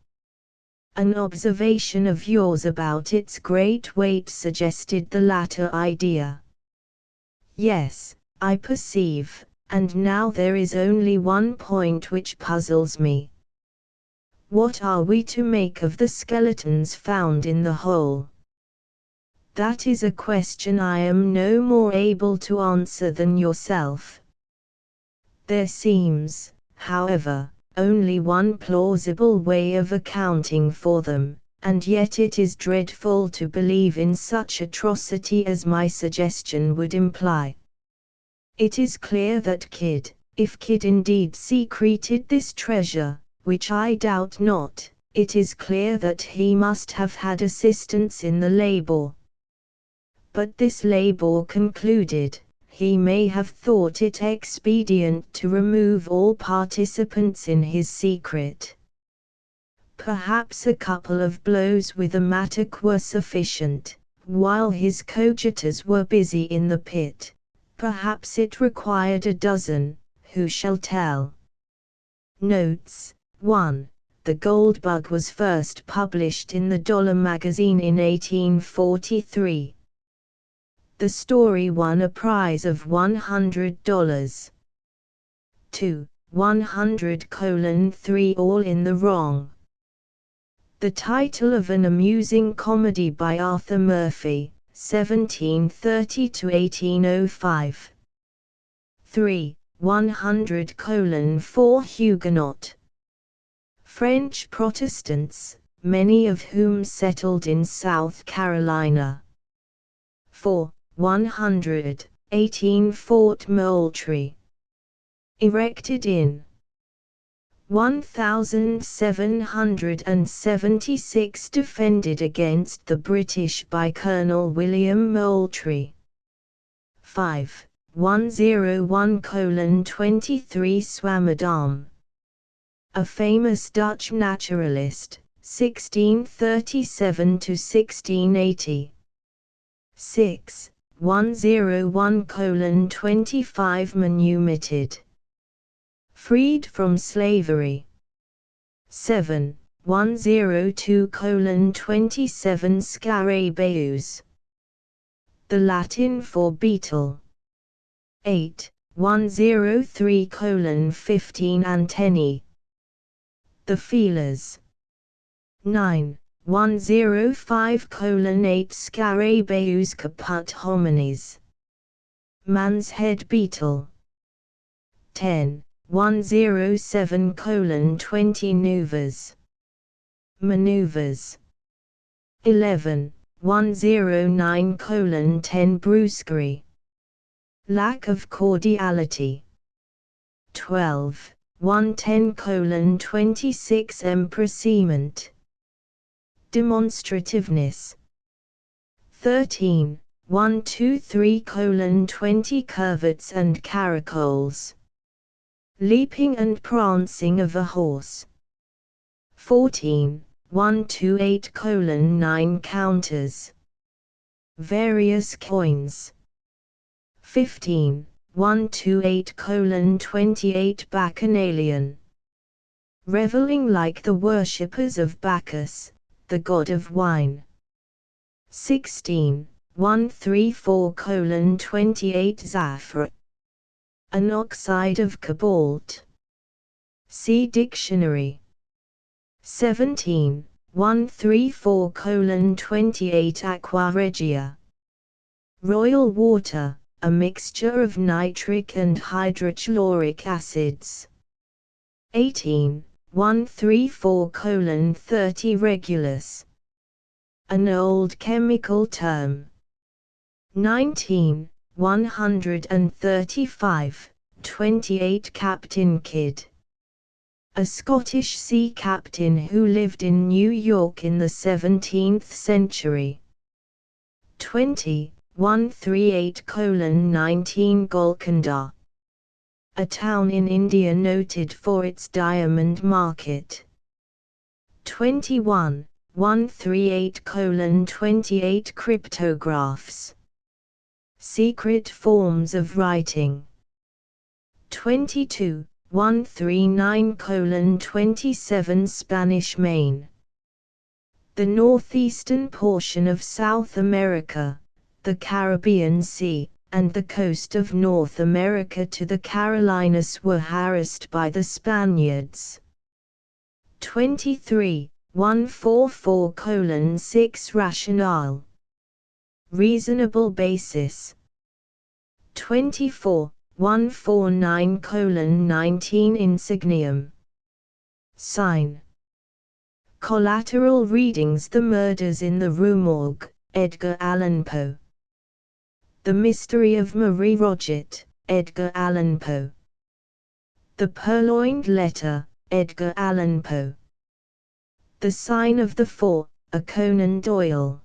An observation of yours about its great weight suggested the latter idea. Yes, I perceive, and now there is only one point which puzzles me. What are we to make of the skeletons found in the hole? That is a question I am no more able to answer than yourself. There seems, however, only one plausible way of accounting for them, and yet it is dreadful to believe in such atrocity as my suggestion would imply. It is clear that Kidd, if Kidd indeed secreted this treasure, which I doubt not, it is clear that he must have had assistance in the labor. But this labor concluded, he may have thought it expedient to remove all participants in his secret. Perhaps a couple of blows with a mattock were sufficient, while his coadjutors were busy in the pit. Perhaps it required a dozen, who shall tell? Notes 1. The Goldbug was first published in the Dollar magazine in 1843. The story won a prize of $100. 2. 100:3 All in the Wrong. The title of an amusing comedy by Arthur Murphy, 1730–1805. 3. 100:4 Huguenot. French Protestants, many of whom settled in South Carolina. 4. 118 Fort Moultrie. Erected in 1776, defended against the British by Colonel William Moultrie. 5. 101:23 Swammerdam. A famous Dutch naturalist, 1637–1680. 6. 101:25 Manumitted. Freed from slavery. 7. 102:27 Scarabaeus. The Latin for beetle. 8. 103:15 Antennae. The feelers. 9. 105:8 Scarabaeus caput homines. Man's head beetle. 10. 107:20 Nuvas. Maneuvers. 11. 109:10 Brusquerie. Lack of cordiality. 12. 110:26 Empressement. Demonstrativeness. 13. 123:20 Curvets and caracoles. Leaping and prancing of a horse. 14. 128:9 Counters. Various coins. 15. 128:28 Bacchanalian. Reveling like the worshippers of Bacchus, the god of wine. 16. 134:28 Zafra. An oxide of cobalt. See dictionary. 17. 134:28 Aqua Regia. Royal water, a mixture of nitric and hydrochloric acids. 18. 134:30 Regulus. An old chemical term. 19. 135:28 Captain Kidd. A Scottish sea captain who lived in New York in the 17th century. 20. 138:19 Golconda. A town in India noted for its diamond market. 21. 138:28 Cryptographs. Secret forms of writing. 22. 139:27 Spanish Main. The northeastern portion of South America, the Caribbean Sea, and the coast of North America to the Carolinas were harassed by the Spaniards. 23. 144:6 Rationale. Reasonable basis. 24. 149:19 Insignium. Sign. Collateral readings. The Murders in the Rue Morgue, Edgar Allan Poe. The Mystery of Marie Roget, Edgar Allan Poe. The Purloined Letter, Edgar Allan Poe. The Sign of the Four, a Conan Doyle.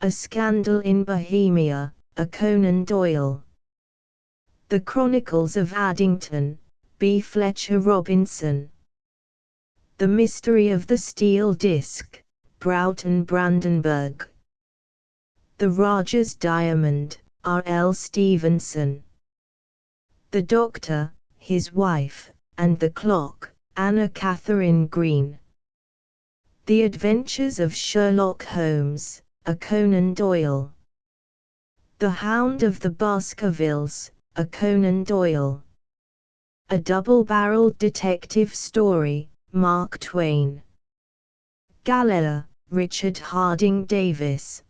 A Scandal in Bohemia, a Conan Doyle. The Chronicles of Addington, B. Fletcher Robinson. The Mystery of the Steel Disc, Broughton Brandenburg. The Rogers Diamond, R. L. Stevenson. The Doctor, His Wife, and the Clock, Anna Catherine Green. The Adventures of Sherlock Holmes, a Conan Doyle. The Hound of the Baskervilles, a Conan Doyle. A Double-Barreled Detective Story, Mark Twain. Galileo, Richard Harding Davis.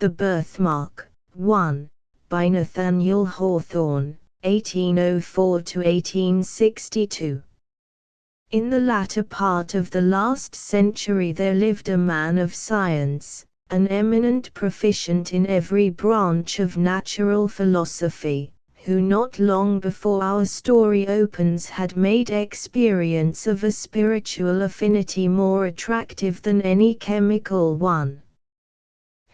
The Birthmark, 1, by Nathaniel Hawthorne, 1804–1862. In the latter part of the last century there lived a man of science, an eminent proficient in every branch of natural philosophy, who not long before our story opens had made experience of a spiritual affinity more attractive than any chemical one.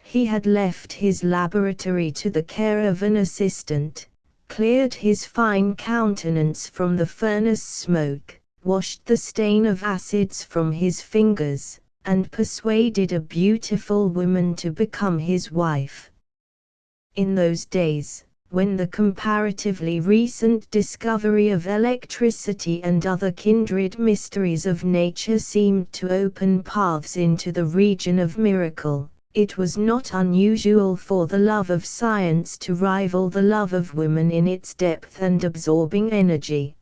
He had left his laboratory to the care of an assistant, cleared his fine countenance from the furnace smoke, washed the stain of acids from his fingers, and persuaded a beautiful woman to become his wife. In those days, when the comparatively recent discovery of electricity and other kindred mysteries of nature seemed to open paths into the region of miracle, it was not unusual for the love of science to rival the love of women in its depth and absorbing energy.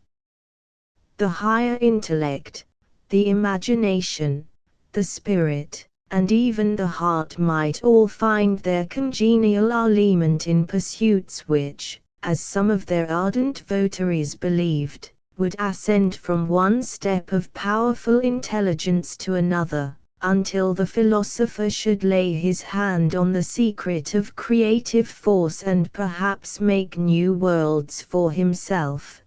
The higher intellect, the imagination, the spirit, and even the heart might all find their congenial aliment in pursuits which, as some of their ardent votaries believed, would ascend from one step of powerful intelligence to another, until the philosopher should lay his hand on the secret of creative force and perhaps make new worlds for himself.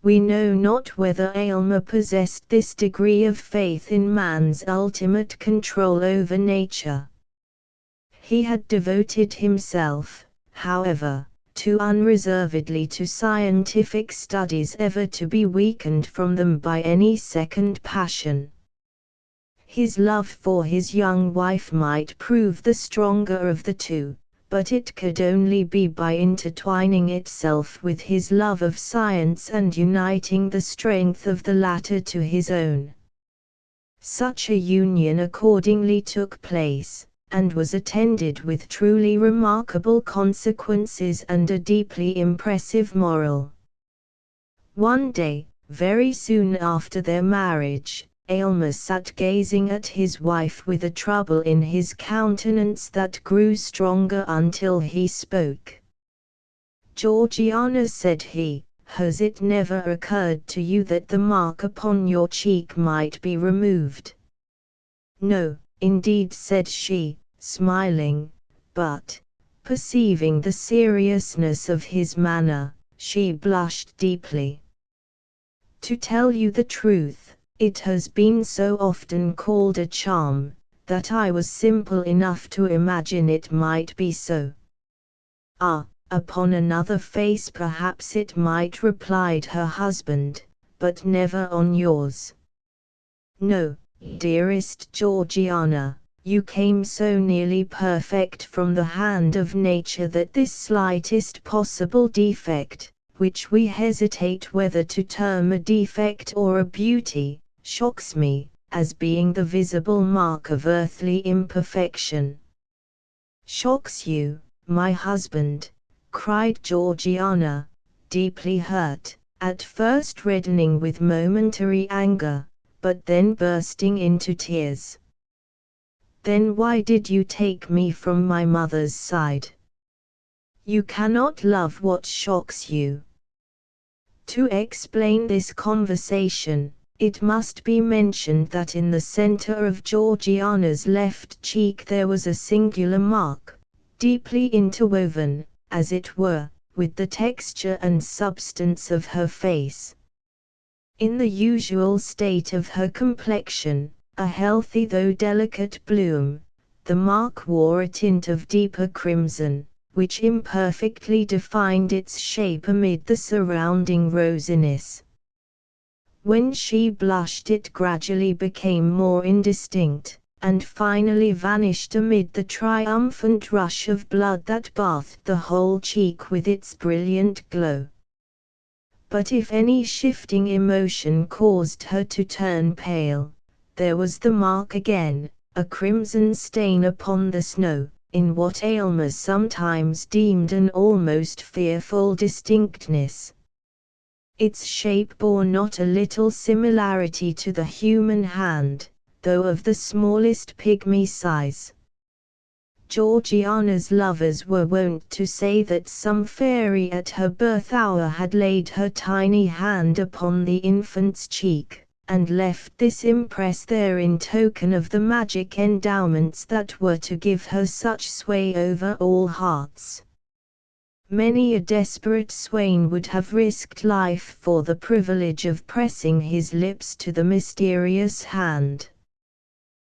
We know not whether Aylmer possessed this degree of faith in man's ultimate control over nature. He had devoted himself, however, too unreservedly to scientific studies ever to be weakened from them by any second passion. His love for his young wife might prove the stronger of the two, but it could only be by intertwining itself with his love of science and uniting the strength of the latter to his own. Such a union accordingly took place, and was attended with truly remarkable consequences and a deeply impressive moral. One day, very soon after their marriage, Aylmer sat gazing at his wife with a trouble in his countenance that grew stronger until he spoke. "Georgiana," said he, "has it never occurred to you that the mark upon your cheek might be removed?" "No, indeed," said she, smiling, but, perceiving the seriousness of his manner, she blushed deeply. "To tell you the truth, it has been so often called a charm, that I was simple enough to imagine it might be so." "Ah, upon another face perhaps it might," replied her husband, "but never on yours." "No, dearest Georgiana, you came so nearly perfect from the hand of nature that this slightest possible defect, which we hesitate whether to term a defect or a beauty, shocks me, as being the visible mark of earthly imperfection." "Shocks you, my husband?" cried Georgiana, deeply hurt, at first reddening with momentary anger, but then bursting into tears. "Then why did you take me from my mother's side? You cannot love what shocks you." To explain this conversation, it must be mentioned that in the center of Georgiana's left cheek there was a singular mark, deeply interwoven, as it were, with the texture and substance of her face. In the usual state of her complexion, a healthy though delicate bloom, the mark wore a tint of deeper crimson, which imperfectly defined its shape amid the surrounding rosiness. When she blushed it gradually became more indistinct, and finally vanished amid the triumphant rush of blood that bathed the whole cheek with its brilliant glow. But if any shifting emotion caused her to turn pale, there was the mark again, a crimson stain upon the snow, in what Aylmer sometimes deemed an almost fearful distinctness. Its shape bore not a little similarity to the human hand, though of the smallest pygmy size. Georgiana's lovers were wont to say that some fairy at her birth hour had laid her tiny hand upon the infant's cheek, and left this impress there in token of the magic endowments that were to give her such sway over all hearts. Many a desperate swain would have risked life for the privilege of pressing his lips to the mysterious hand.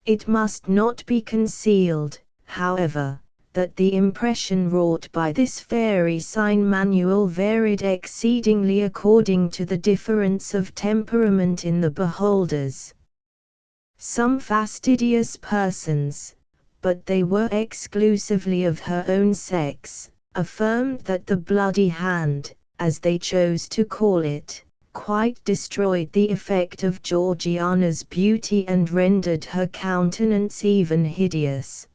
It must not be concealed, however, that the impression wrought by this fairy sign manual varied exceedingly according to the difference of temperament in the beholders. Some fastidious persons, but they were exclusively of her own sex, affirmed that the bloody hand, as they chose to call it, quite destroyed the effect of Georgiana's beauty and rendered her countenance even hideous.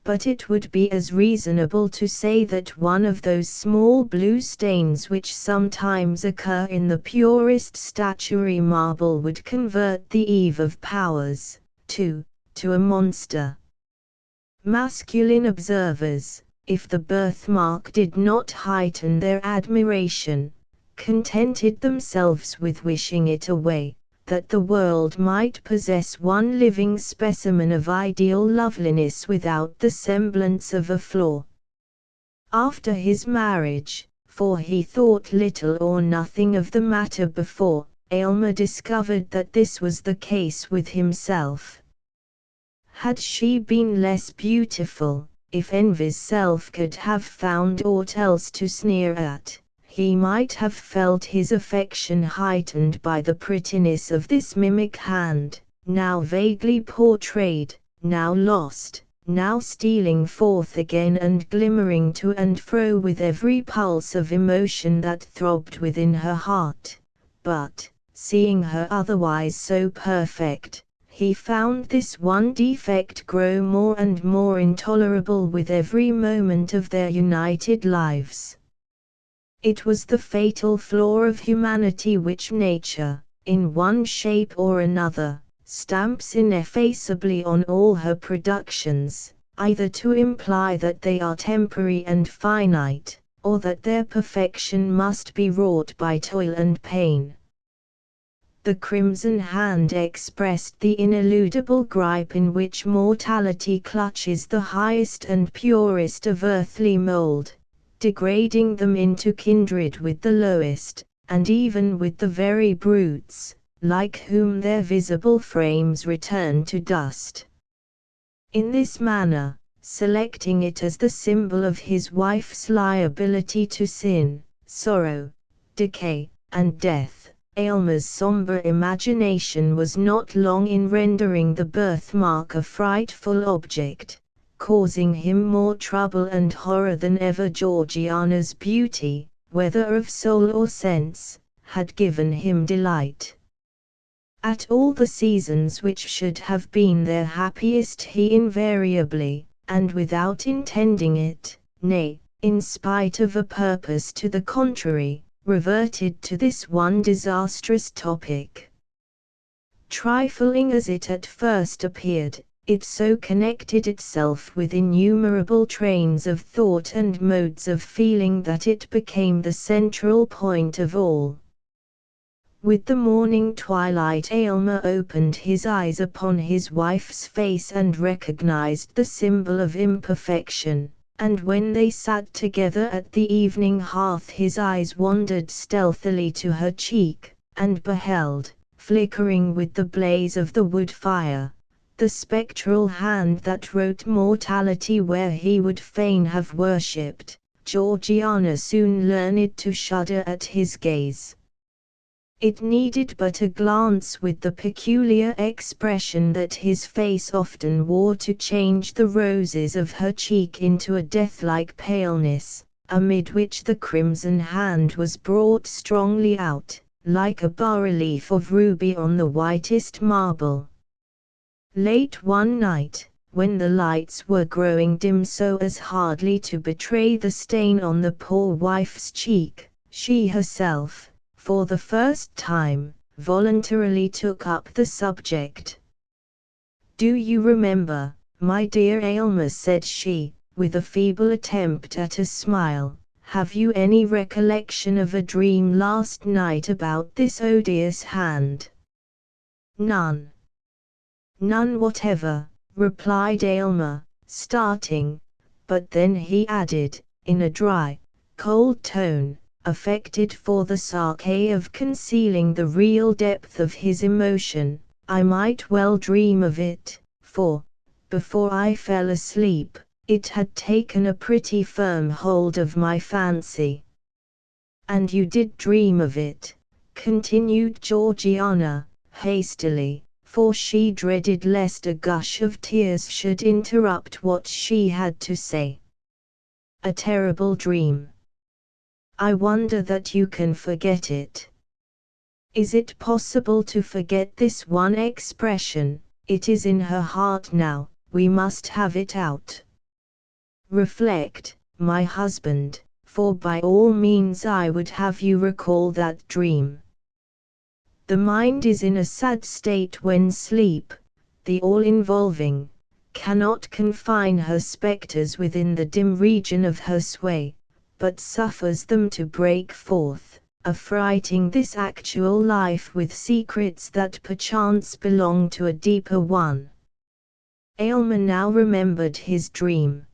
But it would be as reasonable to say that one of those small blue stains which sometimes occur in the purest statuary marble would convert the Eve of Powers, to a monster. Masculine observers, if the birthmark did not heighten their admiration, contented themselves with wishing it away, that the world might possess one living specimen of ideal loveliness without the semblance of a flaw. After his marriage, for he thought little or nothing of the matter before, Aylmer discovered that this was the case with himself. Had she been less beautiful, if envy's self could have found aught else to sneer at, he might have felt his affection heightened by the prettiness of this mimic hand, now vaguely portrayed, now lost, now stealing forth again and glimmering to and fro with every pulse of emotion that throbbed within her heart. But, seeing her otherwise so perfect, he found this one defect grow more and more intolerable with every moment of their united lives. It was the fatal flaw of humanity which nature, in one shape or another, stamps ineffaceably on all her productions, either to imply that they are temporary and finite, or that their perfection must be wrought by toil and pain. The crimson hand expressed the ineludible gripe in which mortality clutches the highest and purest of earthly mold, degrading them into kindred with the lowest, and even with the very brutes, like whom their visible frames return to dust. In this manner, selecting it as the symbol of his wife's liability to sin, sorrow, decay, and death, Aylmer's sombre imagination was not long in rendering the birthmark a frightful object, causing him more trouble and horror than ever Georgiana's beauty, whether of soul or sense, had given him delight. At all the seasons which should have been their happiest he invariably, and without intending it, nay, in spite of a purpose to the contrary, reverted to this one disastrous topic. Trifling as it at first appeared, it so connected itself with innumerable trains of thought and modes of feeling that it became the central point of all. With the morning twilight Aylmer opened his eyes upon his wife's face and recognized the symbol of imperfection, and when they sat together at the evening hearth his eyes wandered stealthily to her cheek, and beheld, flickering with the blaze of the wood fire, the spectral hand that wrote mortality where he would fain have worshipped. Georgiana soon learned to shudder at his gaze. It needed but a glance with the peculiar expression that his face often wore to change the roses of her cheek into a death-like paleness, amid which the crimson hand was brought strongly out, like a bas-relief of ruby on the whitest marble. Late one night, when the lights were growing dim so as hardly to betray the stain on the poor wife's cheek, she herself, for the first time, voluntarily took up the subject. "Do you remember, my dear Aylmer," said she, with a feeble attempt at a smile, "have you any recollection of a dream last night about this odious hand?" "None. None whatever," replied Aylmer, starting, but then he added, in a dry, cold tone, affected for the sake of concealing the real depth of his emotion, "I might well dream of it, for, before I fell asleep, it had taken a pretty firm hold of my fancy." "And you did dream of it," continued Georgiana, hastily, for she dreaded lest a gush of tears should interrupt what she had to say. "A terrible dream. I wonder that you can forget it. Is it possible to forget this one expression? It is in her heart now, we must have it out. Reflect, my husband, for by all means I would have you recall that dream. The mind is in a sad state when sleep, the all-involving, cannot confine her spectres within the dim region of her sway, but suffers them to break forth, affrighting this actual life with secrets that perchance belong to a deeper one." Aylmer now remembered his dream.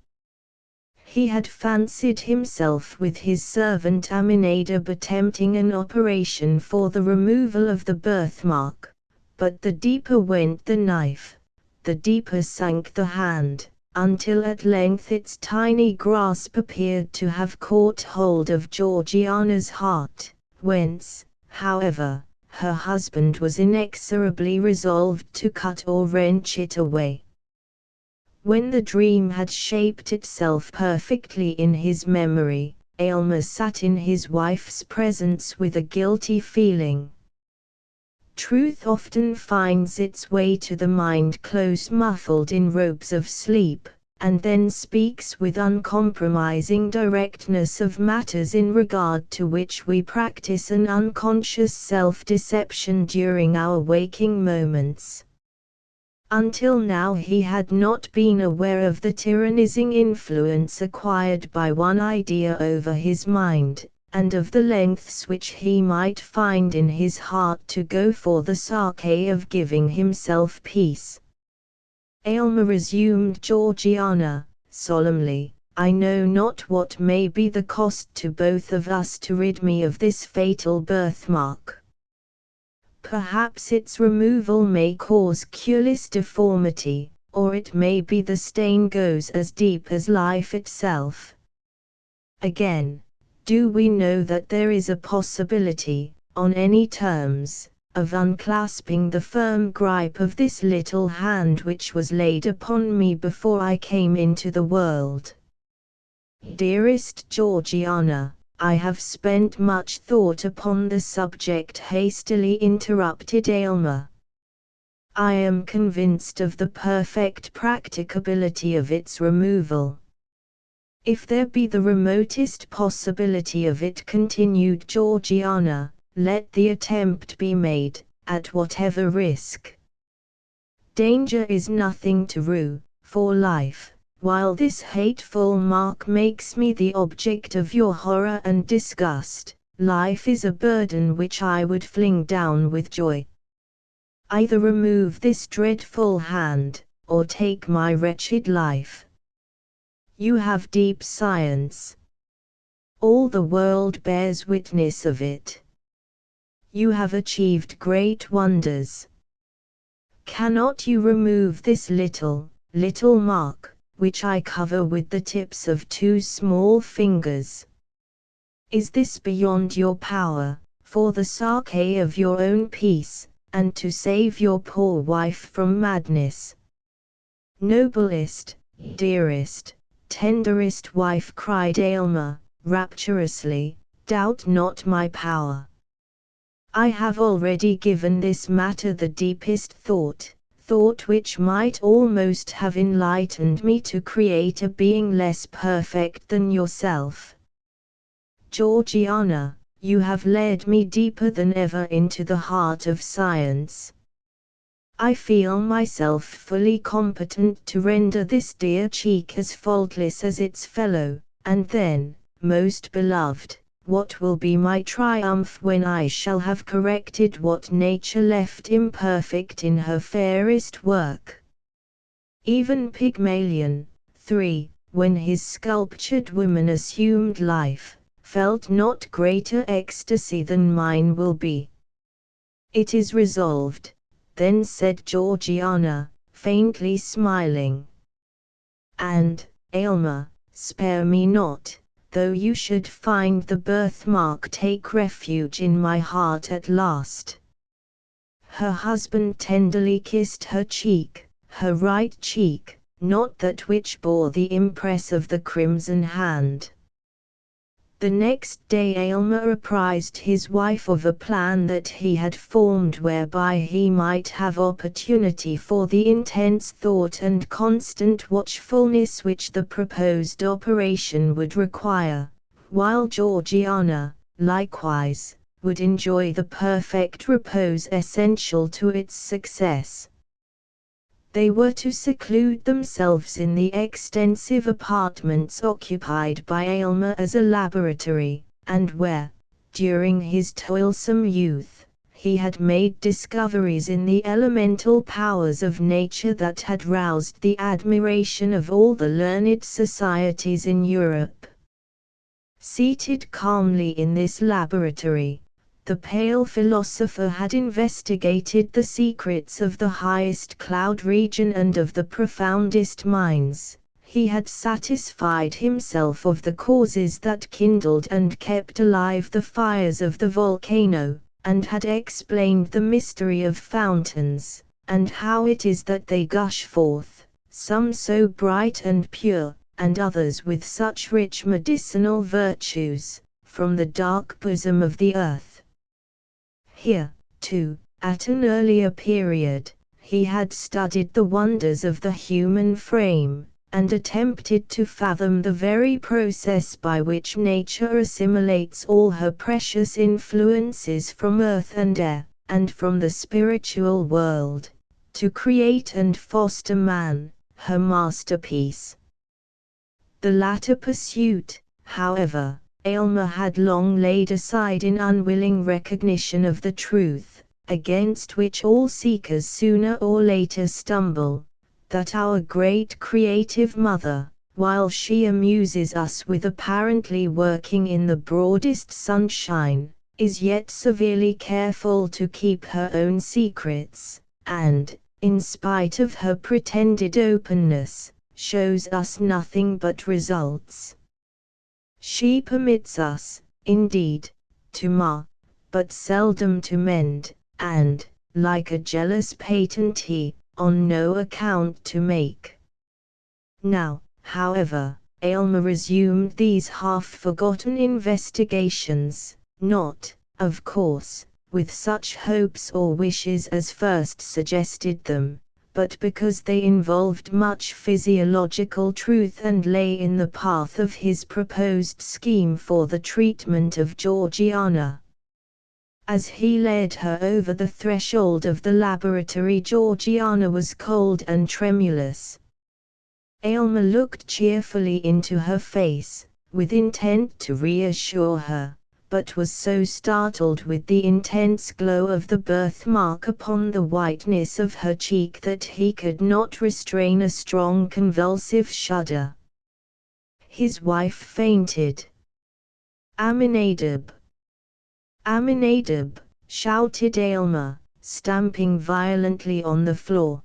He had fancied himself with his servant Aminadab attempting an operation for the removal of the birthmark, but the deeper went the knife, the deeper sank the hand, until at length its tiny grasp appeared to have caught hold of Georgiana's heart, whence, however, her husband was inexorably resolved to cut or wrench it away. When the dream had shaped itself perfectly in his memory, Aylmer sat in his wife's presence with a guilty feeling. Truth often finds its way to the mind close muffled in robes of sleep, and then speaks with uncompromising directness of matters in regard to which we practice an unconscious self-deception during our waking moments. Until now he had not been aware of the tyrannizing influence acquired by one idea over his mind, and of the lengths which he might find in his heart to go for the sake of giving himself peace. Aylmer, resumed Georgiana, solemnly, "I know not what may be the cost to both of us to rid me of this fatal birthmark. Perhaps its removal may cause cureless deformity, or it may be the stain goes as deep as life itself. Again, do we know that there is a possibility, on any terms, of unclasping the firm gripe of this little hand which was laid upon me before I came into the world?" "Dearest Georgiana, I have spent much thought upon the subject," hastily interrupted Aylmer. "I am convinced of the perfect practicability of its removal." "If there be the remotest possibility of it," continued Georgiana, "let the attempt be made, at whatever risk. Danger is nothing to rue, for life, while this hateful mark makes me the object of your horror and disgust, life is a burden which I would fling down with joy. Either remove this dreadful hand, or take my wretched life. You have deep science. All the world bears witness of it. You have achieved great wonders. Cannot you remove this little mark, which I cover with the tips of 2 small fingers? Is this beyond your power, for the sake of your own peace, and to save your poor wife from madness. Noblest, dearest, tenderest wife, cried Aylmer, rapturously, doubt not my power. I have already given this matter the deepest thought which might almost have enlightened me to create a being less perfect than yourself. Georgiana, you have led me deeper than ever into the heart of science. I feel myself fully competent to render this dear cheek as faultless as its fellow, and then, most beloved, what will be my triumph when I shall have corrected what nature left imperfect in her fairest work. Even Pygmalion, 3, when his sculptured woman assumed life, felt not greater ecstasy than mine will be. It is resolved, then said Georgiana, faintly smiling. And, Aylmer, spare me not, though you should find the birthmark take refuge in my heart at last. Her husband tenderly kissed her cheek, her right cheek, not that which bore the impress of the crimson hand. The next day Aylmer apprised his wife of a plan that he had formed whereby he might have opportunity for the intense thought and constant watchfulness which the proposed operation would require, while Georgiana, likewise, would enjoy the perfect repose essential to its success. They were to seclude themselves in the extensive apartments occupied by Aylmer as a laboratory, and where, during his toilsome youth, he had made discoveries in the elemental powers of nature that had roused the admiration of all the learned societies in Europe. Seated calmly in this laboratory, the pale philosopher had investigated the secrets of the highest cloud region and of the profoundest mines. He had satisfied himself of the causes that kindled and kept alive the fires of the volcano, and had explained the mystery of fountains, and how it is that they gush forth, some so bright and pure, and others with such rich medicinal virtues, from the dark bosom of the earth. Here, too, at an earlier period, he had studied the wonders of the human frame, and attempted to fathom the very process by which nature assimilates all her precious influences from earth and air, and from the spiritual world, to create and foster man, her masterpiece. The latter pursuit, however, Aylmer had long laid aside in unwilling recognition of the truth, against which all seekers sooner or later stumble, that our great creative mother, while she amuses us with apparently working in the broadest sunshine, is yet severely careful to keep her own secrets, and, in spite of her pretended openness, shows us nothing but results. She permits us, indeed, to mar, but seldom to mend, and, like a jealous patentee, on no account to make. Now, however, Aylmer resumed these half-forgotten investigations, not, of course, with such hopes or wishes as first suggested them, but because they involved much physiological truth and lay in the path of his proposed scheme for the treatment of Georgiana. As he led her over the threshold of the laboratory, Georgiana was cold and tremulous. Aylmer looked cheerfully into her face, with intent to reassure her, but was so startled with the intense glow of the birthmark upon the whiteness of her cheek that he could not restrain a strong convulsive shudder. His wife fainted. "Aminadab! Aminadab!" shouted Aylmer, stamping violently on the floor.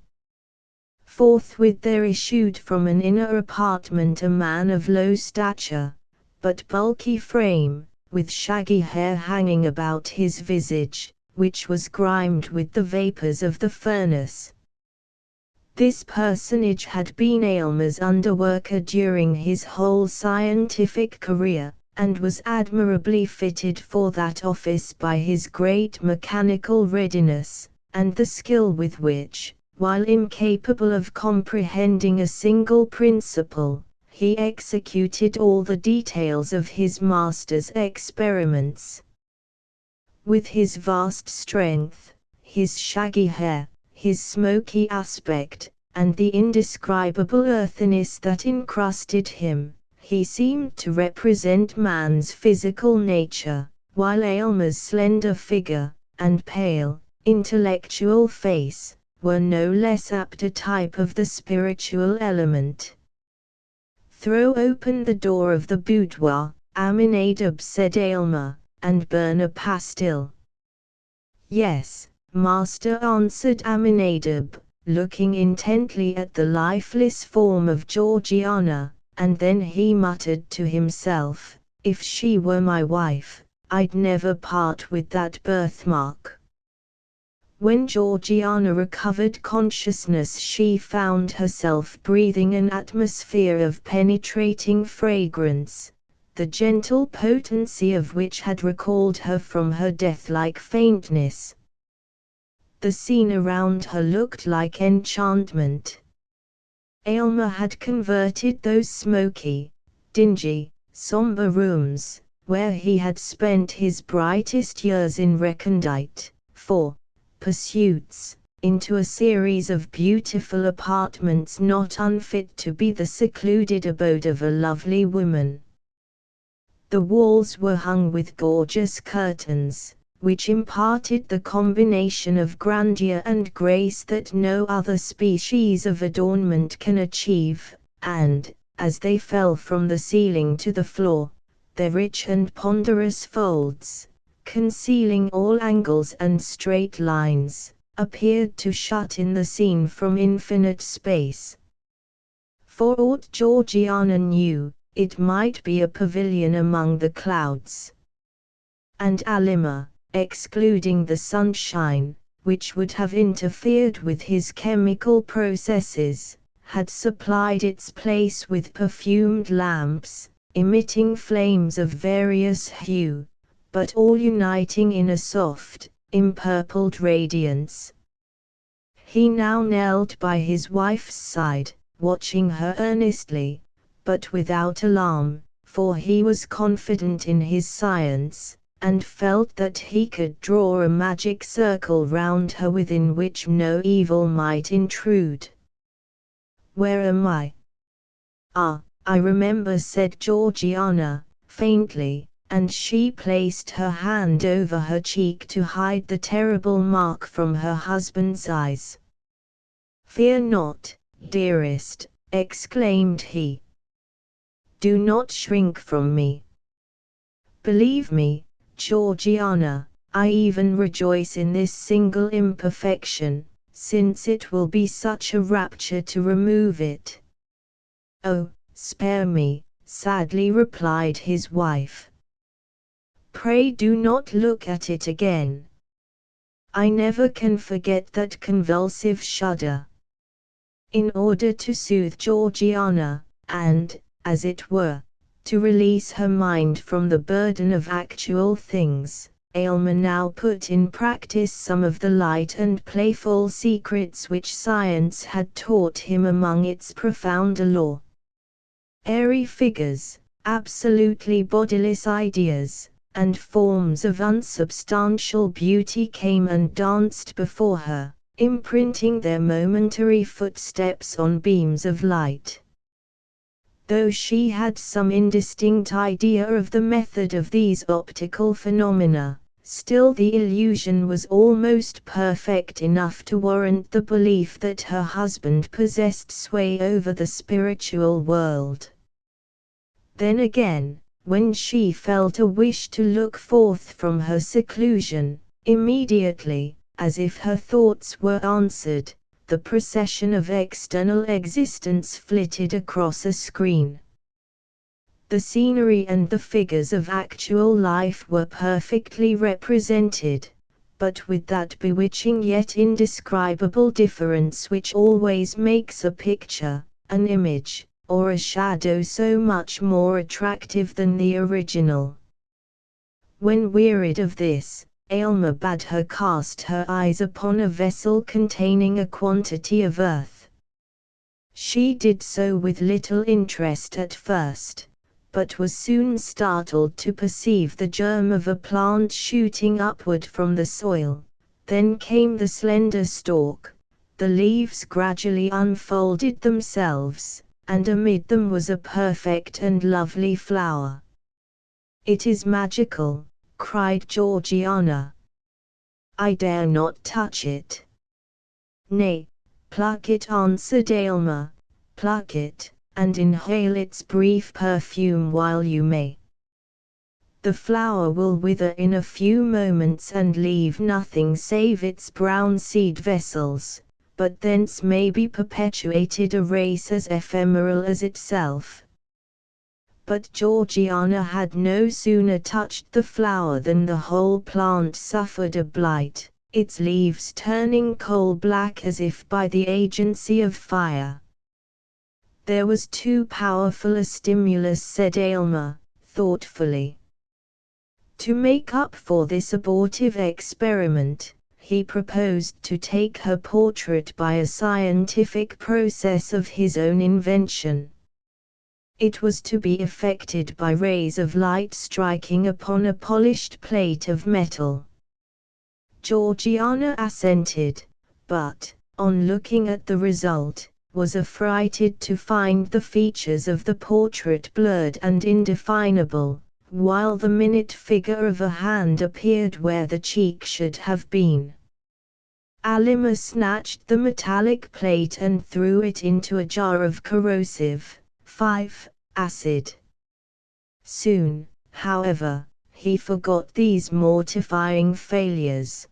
Forthwith there issued from an inner apartment a man of low stature, but bulky frame, with shaggy hair hanging about his visage, which was grimed with the vapors of the furnace. This personage had been Aylmer's underworker during his whole scientific career, and was admirably fitted for that office by his great mechanical readiness, and the skill with which, while incapable of comprehending a single principle, he executed all the details of his master's experiments. With his vast strength, his shaggy hair, his smoky aspect, and the indescribable earthiness that encrusted him, he seemed to represent man's physical nature, while Aylmer's slender figure, and pale, intellectual face, were no less apt a type of the spiritual element. "Throw open the door of the boudoir, Aminadab," said Aylmer, "and burn a pastil." "Yes, master," answered Aminadab, looking intently at the lifeless form of Georgiana, and then he muttered to himself, "If she were my wife, I'd never part with that birthmark." When Georgiana recovered consciousness, she found herself breathing an atmosphere of penetrating fragrance, the gentle potency of which had recalled her from her death-like faintness. The scene around her looked like enchantment. Aylmer had converted those smoky, dingy, somber rooms, where he had spent his brightest years in recondite, pursuits, into a series of beautiful apartments not unfit to be the secluded abode of a lovely woman. The walls were hung with gorgeous curtains, which imparted the combination of grandeur and grace that no other species of adornment can achieve, and, as they fell from the ceiling to the floor, their rich and ponderous folds, concealing all angles and straight lines, appeared to shut in the scene from infinite space. For aught Georgiana knew, it might be a pavilion among the clouds. And Alima, excluding the sunshine, which would have interfered with his chemical processes, had supplied its place with perfumed lamps, emitting flames of various hue, but all uniting in a soft, empurpled radiance. He now knelt by his wife's side, watching her earnestly, but without alarm, for he was confident in his science, and felt that he could draw a magic circle round her within which no evil might intrude. "Where am I?" "Ah, I remember," said Georgiana, faintly, and she placed her hand over her cheek to hide the terrible mark from her husband's eyes. "Fear not, dearest," exclaimed he. "Do not shrink from me. Believe me, Georgiana, I even rejoice in this single imperfection, since it will be such a rapture to remove it." "Oh, spare me," sadly replied his wife. "Pray do not look at it again. I never can forget that convulsive shudder." In order to soothe Georgiana, and, as it were, to release her mind from the burden of actual things, Aylmer now put in practice some of the light and playful secrets which science had taught him among its profounder lore. Airy figures, absolutely bodiless ideas, and forms of unsubstantial beauty came and danced before her, imprinting their momentary footsteps on beams of light. Though she had some indistinct idea of the method of these optical phenomena, still the illusion was almost perfect enough to warrant the belief that her husband possessed sway over the spiritual world. Then again, when she felt a wish to look forth from her seclusion, immediately, as if her thoughts were answered, the procession of external existence flitted across a screen. The scenery and the figures of actual life were perfectly represented, but with that bewitching yet indescribable difference which always makes a picture, an image, or a shadow so much more attractive than the original. When wearied of this, Aylmer bade her cast her eyes upon a vessel containing a quantity of earth. She did so with little interest at first, but was soon startled to perceive the germ of a plant shooting upward from the soil. Then came the slender stalk, the leaves gradually unfolded themselves, and amid them was a perfect and lovely flower. "It is magical," cried Georgiana. "I dare not touch it." "Nay, pluck it," answered Aylmer, "pluck it, and inhale its brief perfume while you may. The flower will wither in a few moments and leave nothing save its brown seed vessels, but thence may be perpetuated a race as ephemeral as itself." But Georgiana had no sooner touched the flower than the whole plant suffered a blight, its leaves turning coal-black as if by the agency of fire. "There was too powerful a stimulus," said Aylmer, thoughtfully. To make up for this abortive experiment, he proposed to take her portrait by a scientific process of his own invention. It was to be effected by rays of light striking upon a polished plate of metal. Georgiana assented, but, on looking at the result, was affrighted to find the features of the portrait blurred and indefinable, while the minute figure of a hand appeared where the cheek should have been. Aylmer snatched the metallic plate and threw it into a jar of corrosive acid. Soon, however, he forgot these mortifying failures.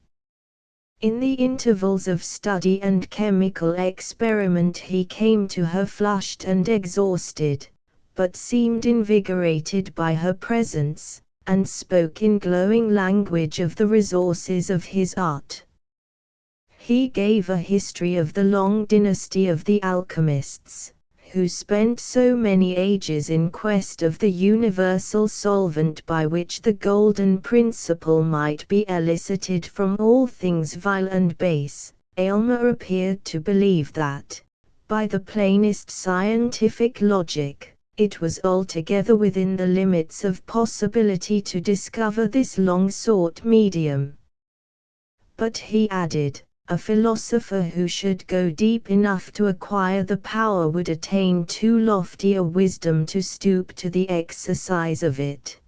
In the intervals of study and chemical experiment he came to her flushed and exhausted, but seemed invigorated by her presence, and spoke in glowing language of the resources of his art. He gave a history of the long dynasty of the alchemists, who spent so many ages in quest of the universal solvent by which the golden principle might be elicited from all things vile and base. Aylmer appeared to believe that, by the plainest scientific logic, it was altogether within the limits of possibility to discover this long-sought medium. But he added, a philosopher who should go deep enough to acquire the power would attain too lofty a wisdom to stoop to the exercise of it.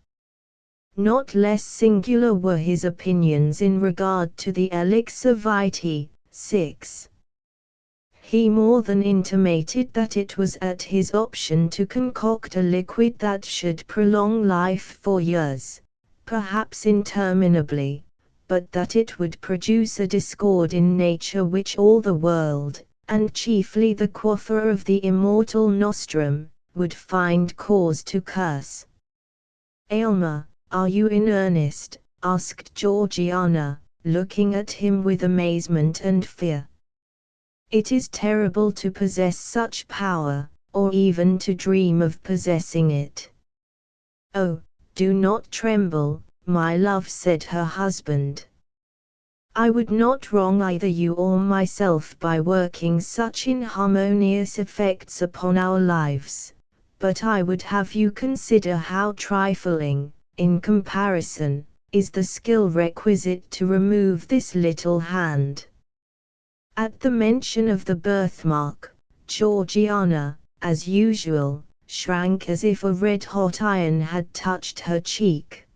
Not less singular were his opinions in regard to the elixir vitae. 6. He more than intimated that it was at his option to concoct a liquid that should prolong life for years, perhaps interminably, but that it would produce a discord in nature which all the world, and chiefly the quaffer of the immortal nostrum, would find cause to curse. "Aylmer, are you in earnest?" asked Georgiana, looking at him with amazement and fear. "It is terrible to possess such power, or even to dream of possessing it." "Oh, do not tremble, my love," said her husband. "I would not wrong either you or myself by working such inharmonious effects upon our lives, but I would have you consider how trifling, in comparison, is the skill requisite to remove this little hand." At the mention of the birthmark, Georgiana, as usual, shrank as if a red-hot iron had touched her cheek.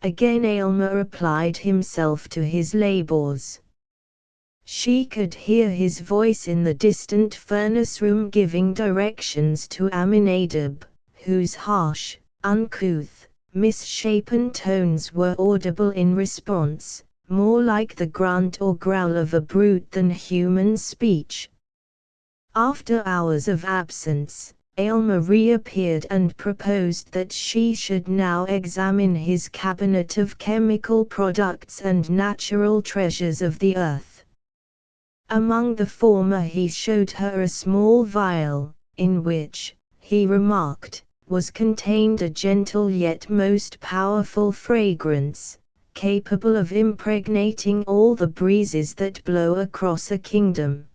Again Aylmer applied himself to his labors. She could hear his voice in the distant furnace room giving directions to Aminadab, whose harsh, uncouth, misshapen tones were audible in response, more like the grunt or growl of a brute than human speech. After hours of absence, Aylmer reappeared and proposed that she should now examine his cabinet of chemical products and natural treasures of the earth. Among the former he showed her a small vial, in which, he remarked, was contained a gentle yet most powerful fragrance, capable of impregnating all the breezes that blow across a kingdom.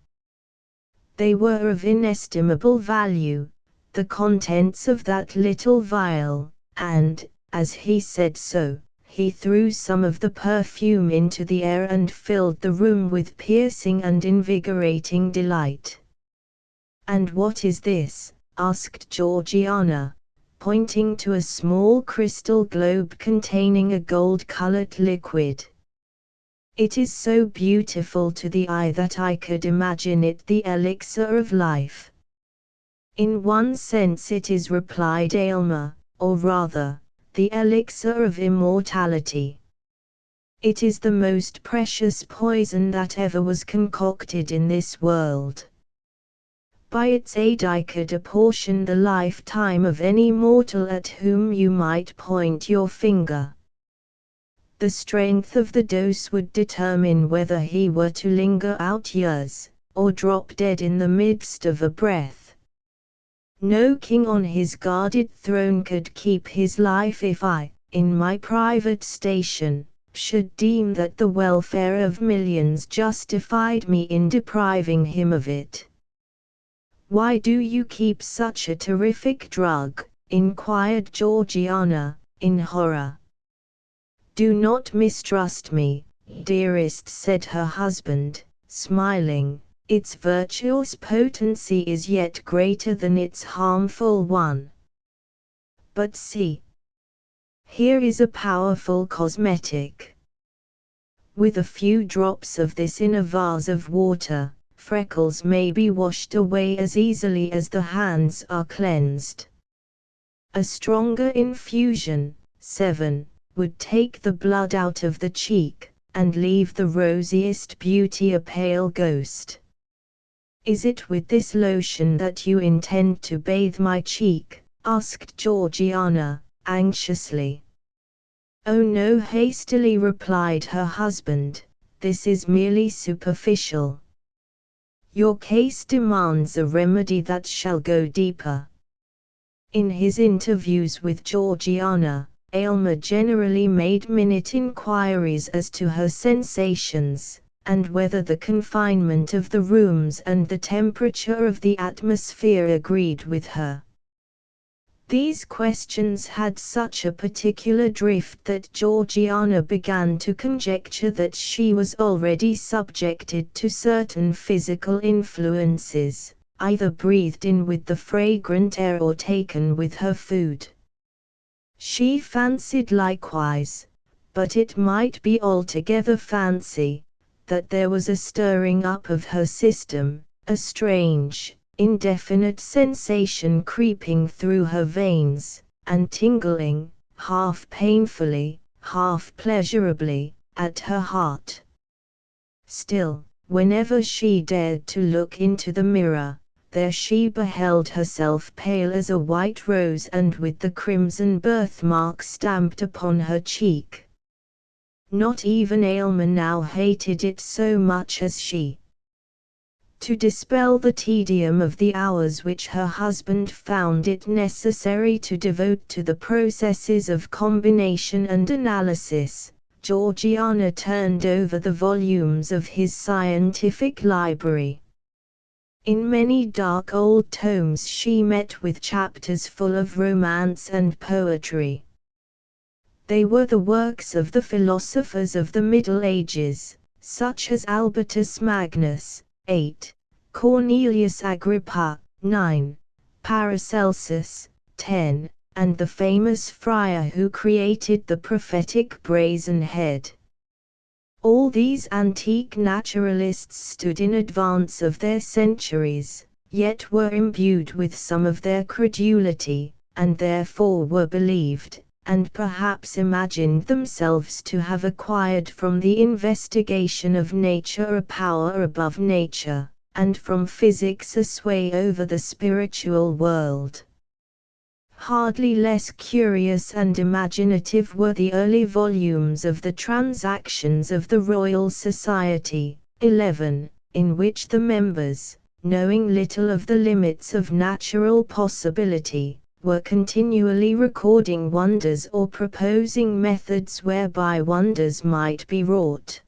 They were of inestimable value, the contents of that little vial, and, as he said so, he threw some of the perfume into the air and filled the room with piercing and invigorating delight. "And what is this?" asked Georgiana, pointing to a small crystal globe containing a gold-colored liquid. "It is so beautiful to the eye that I could imagine it the elixir of life." "In one sense it is," replied Aylmer, "or rather, the elixir of immortality. It is the most precious poison that ever was concocted in this world. By its aid I could apportion the lifetime of any mortal at whom you might point your finger. The strength of the dose would determine whether he were to linger out years, or drop dead in the midst of a breath. No king on his guarded throne could keep his life if I, in my private station, should deem that the welfare of millions justified me in depriving him of it." "Why do you keep such a terrific drug?" inquired Georgiana, in horror. "Do not mistrust me, dearest," said her husband, smiling. "Its virtuous potency is yet greater than its harmful one. But see, here is a powerful cosmetic. With a few drops of this in a vase of water, freckles may be washed away as easily as the hands are cleansed. A stronger infusion, 7, would take the blood out of the cheek, and leave the rosiest beauty a pale ghost. Is it with this lotion that you intend to bathe my cheek?" asked Georgiana, anxiously. "Oh no," hastily replied her husband, "this is merely superficial. Your case demands a remedy that shall go deeper." In his interviews with Georgiana, Aylmer generally made minute inquiries as to her sensations, and whether the confinement of the rooms and the temperature of the atmosphere agreed with her. These questions had such a particular drift that Georgiana began to conjecture that she was already subjected to certain physical influences, either breathed in with the fragrant air or taken with her food. She fancied likewise, but it might be altogether fancy, that there was a stirring up of her system, a strange, indefinite sensation creeping through her veins, and tingling, half painfully, half pleasurably, at her heart. Still, whenever she dared to look into the mirror, there she beheld herself pale as a white rose and with the crimson birthmark stamped upon her cheek. Not even Aylmer now hated it so much as she. To dispel the tedium of the hours which her husband found it necessary to devote to the processes of combination and analysis, Georgiana turned over the volumes of his scientific library. In many dark old tomes she met with chapters full of romance and poetry. They were the works of the philosophers of the Middle Ages, such as Albertus Magnus, 8, Cornelius Agrippa, 9, Paracelsus, 10, and the famous friar who created the prophetic brazen head. All these antique naturalists stood in advance of their centuries, yet were imbued with some of their credulity, and therefore were believed, and perhaps imagined themselves to have acquired from the investigation of nature a power above nature, and from physics a sway over the spiritual world. Hardly less curious and imaginative were the early volumes of the Transactions of the Royal Society, 11, in which the members, knowing little of the limits of natural possibility, were continually recording wonders or proposing methods whereby wonders might be wrought.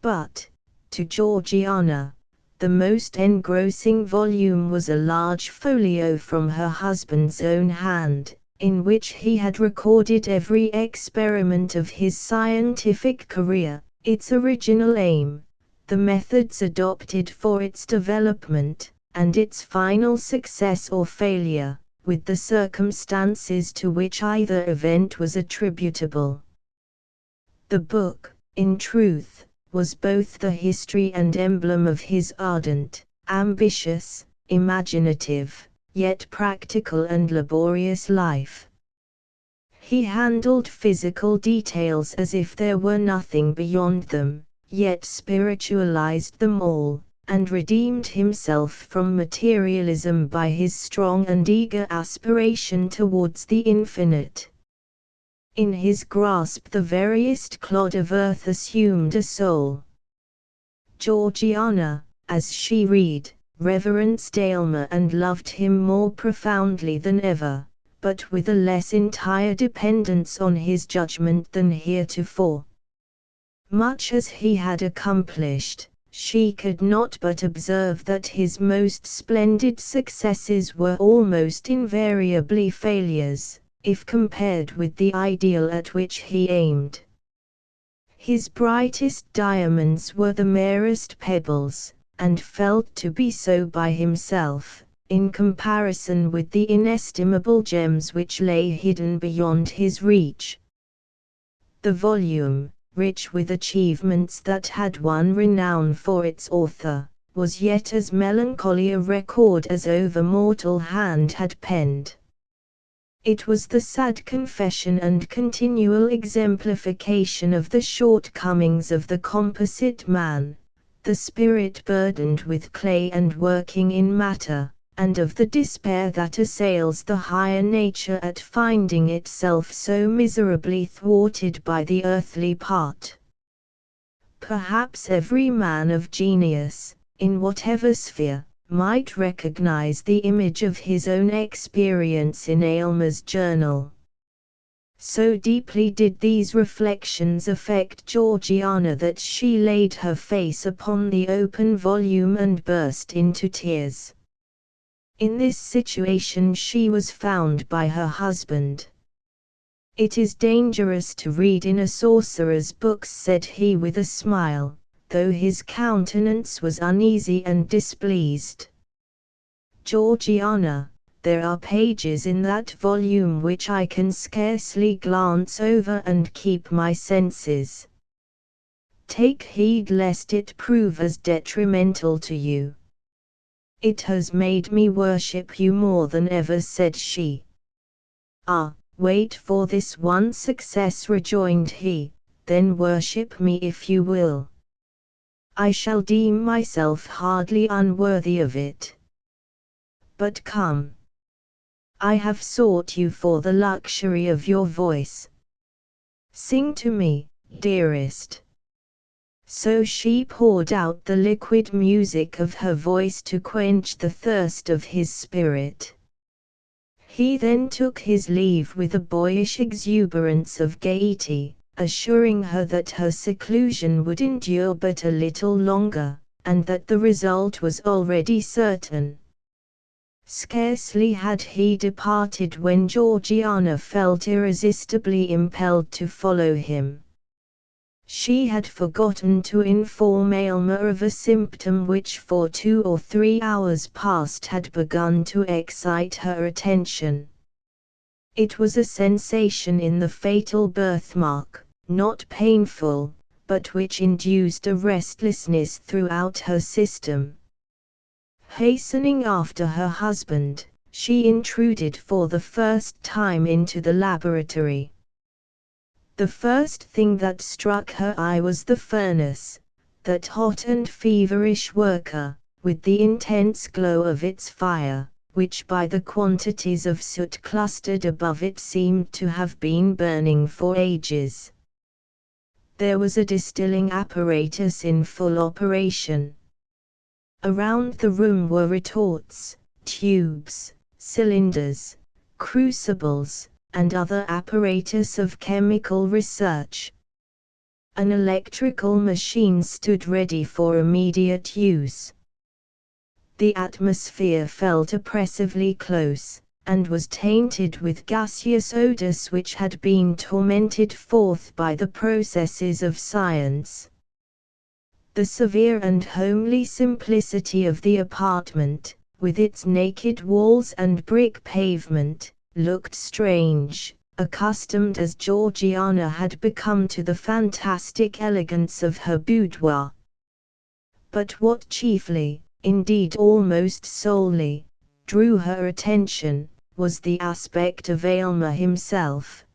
But, to Georgiana, the most engrossing volume was a large folio from her husband's own hand, in which he had recorded every experiment of his scientific career, its original aim, the methods adopted for its development, and its final success or failure, with the circumstances to which either event was attributable. The book, in truth, was both the history and emblem of his ardent, ambitious, imaginative, yet practical and laborious life. He handled physical details as if there were nothing beyond them, yet spiritualized them all, and redeemed himself from materialism by his strong and eager aspiration towards the infinite. In his grasp the veriest clod of earth assumed a soul. Georgiana, as she read, reverenced Aylmer and loved him more profoundly than ever, but with a less entire dependence on his judgment than heretofore. Much as he had accomplished, she could not but observe that his most splendid successes were almost invariably failures, if compared with the ideal at which he aimed. His brightest diamonds were the merest pebbles, and felt to be so by himself, in comparison with the inestimable gems which lay hidden beyond his reach. The volume, rich with achievements that had won renown for its author, was yet as melancholy a record as over mortal hand had penned. It was the sad confession and continual exemplification of the shortcomings of the composite man, the spirit burdened with clay and working in matter, and of the despair that assails the higher nature at finding itself so miserably thwarted by the earthly part. Perhaps every man of genius, in whatever sphere, might recognize the image of his own experience in Aylmer's journal. So deeply did these reflections affect Georgiana that she laid her face upon the open volume and burst into tears. In this situation she was found by her husband. "It is dangerous to read in a sorcerer's books," said he with a smile, though his countenance was uneasy and displeased. "Georgiana, there are pages in that volume which I can scarcely glance over and keep my senses. Take heed lest it prove as detrimental to you." "It has made me worship you more than ever," said she. "Ah, wait for this one success," rejoined he, "then worship me if you will. I shall deem myself hardly unworthy of it. But come. I have sought you for the luxury of your voice. Sing to me, dearest." So she poured out the liquid music of her voice to quench the thirst of his spirit. He then took his leave with a boyish exuberance of gaiety, assuring her that her seclusion would endure but a little longer, and that the result was already certain. Scarcely had he departed when Georgiana felt irresistibly impelled to follow him. She had forgotten to inform Aylmer of a symptom which for 2 or 3 hours past had begun to excite her attention. It was a sensation in the fatal birthmark, not painful, but which induced a restlessness throughout her system. Hastening after her husband, she intruded for the first time into the laboratory. The first thing that struck her eye was the furnace, that hot and feverish worker, with the intense glow of its fire, which by the quantities of soot clustered above it seemed to have been burning for ages. There was a distilling apparatus in full operation. Around the room were retorts, tubes, cylinders, crucibles, and other apparatus of chemical research. An electrical machine stood ready for immediate use. The atmosphere felt oppressively close, and was tainted with gaseous odors which had been tormented forth by the processes of science. The severe and homely simplicity of the apartment, with its naked walls and brick pavement, looked strange, accustomed as Georgiana had become to the fantastic elegance of her boudoir. But what chiefly, indeed almost solely, drew her attention, was the aspect of Aylmer himself.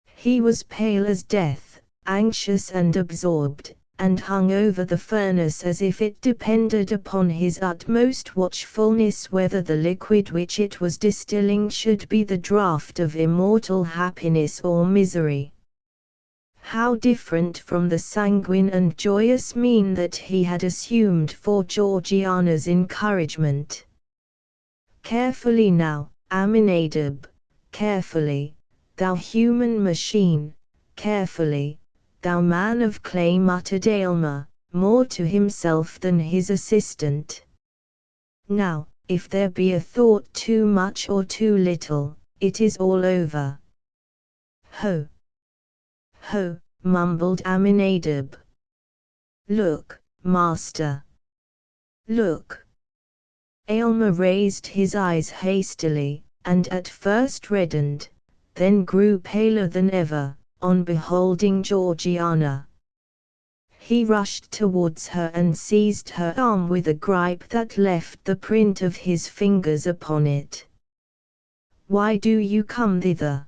He was pale as death, anxious and absorbed, and hung over the furnace as if it depended upon his utmost watchfulness whether the liquid which it was distilling should be the draught of immortal happiness or misery. How different from the sanguine and joyous mien that he had assumed for Georgiana's encouragement. "Carefully now, Aminadab, carefully, thou human machine, carefully, thou man of clay," muttered Aylmer, more to himself than his assistant. "Now, if there be a thought too much or too little, it is all over." "Ho! Ho!" mumbled Aminadab. "Look, master! Look!" Aylmer raised his eyes hastily, and at first reddened, then grew paler than ever, on beholding Georgiana. He rushed towards her and seized her arm with a gripe that left the print of his fingers upon it. "Why do you come thither?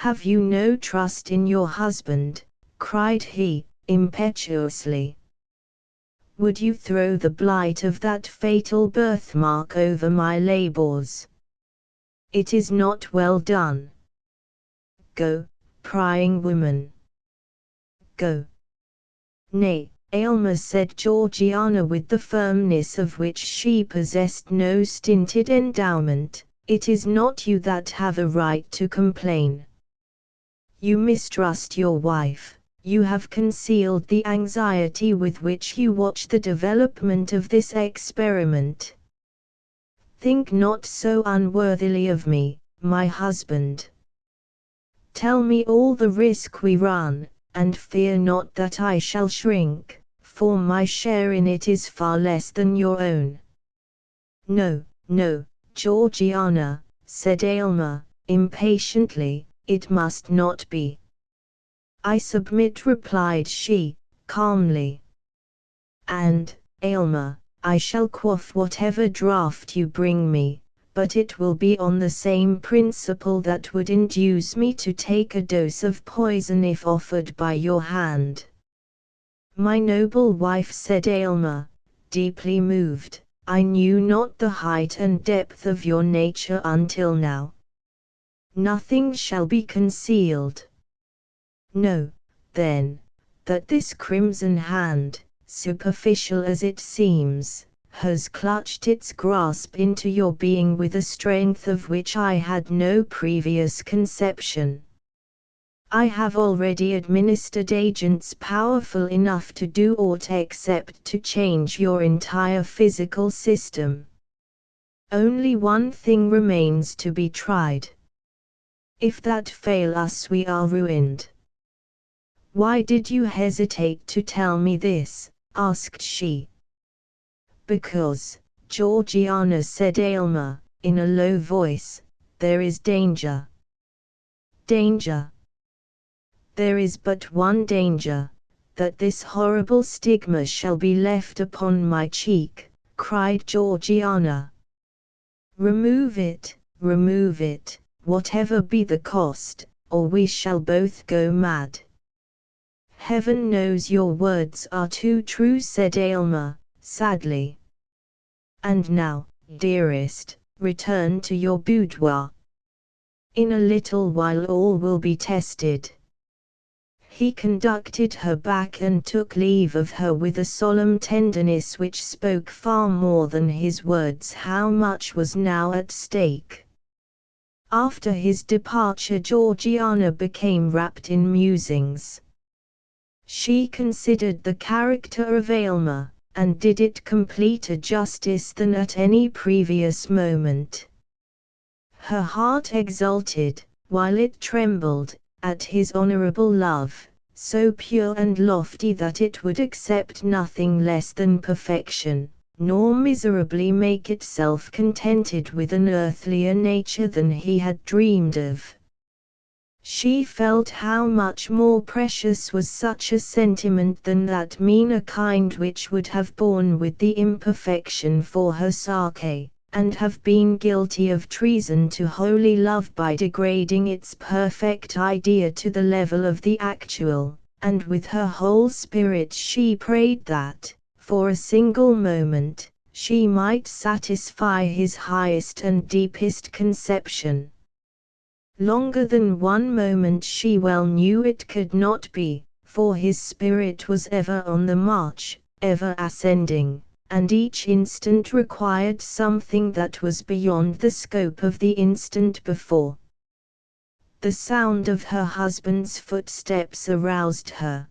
Have you no trust in your husband?" cried he, impetuously. "Would you throw the blight of that fatal birthmark over my labours? It is not well done. Go, prying woman. Go." "Nay," Aylmer said Georgiana with the firmness of which she possessed no stinted endowment, "it is not you that have a right to complain. You mistrust your wife, you have concealed the anxiety with which you watch the development of this experiment. Think not so unworthily of me, my husband. Tell me all the risk we run, and fear not that I shall shrink, for my share in it is far less than your own." "No, no, Georgiana," said Aylmer, impatiently, "it must not be." "I submit," replied she, calmly. "And, Aylmer, I shall quaff whatever draught you bring me, but it will be on the same principle that would induce me to take a dose of poison if offered by your hand." "My noble wife," said Aylmer, deeply moved, "I knew not the height and depth of your nature until now. Nothing shall be concealed. Know, then, that this crimson hand, superficial as it seems, has clutched its grasp into your being with a strength of which I had no previous conception. I have already administered agents powerful enough to do aught except to change your entire physical system. Only one thing remains to be tried. If that fail us, we are ruined." "Why did you hesitate to tell me this?" asked she. "Because," Georgiana said Aylmer, in a low voice, "there is danger." "Danger? There is but one danger, that this horrible stigma shall be left upon my cheek," cried Georgiana. Remove it, whatever be the cost, or we shall both go mad." Heaven knows your words are too true, said Aylmer, sadly. And now, dearest, return to your boudoir. In a little while all will be tested. He conducted her back and took leave of her with a solemn tenderness which spoke far more than his words how much was now at stake. After his departure Georgiana became wrapped in musings. She considered the character of Aylmer, and did it completer justice than at any previous moment. Her heart exulted, while it trembled, at his honourable love, so pure and lofty that it would accept nothing less than perfection, nor miserably make itself contented with an earthlier nature than he had dreamed of. She felt how much more precious was such a sentiment than that meaner kind which would have borne with the imperfection for her Sake, and have been guilty of treason to holy love by degrading its perfect idea to the level of the actual, and with her whole spirit she prayed that, for a single moment, she might satisfy his highest and deepest conception. Longer than one moment she well knew it could not be, for his spirit was ever on the march, ever ascending, and each instant required something that was beyond the scope of the instant before. The sound of her husband's footsteps aroused her.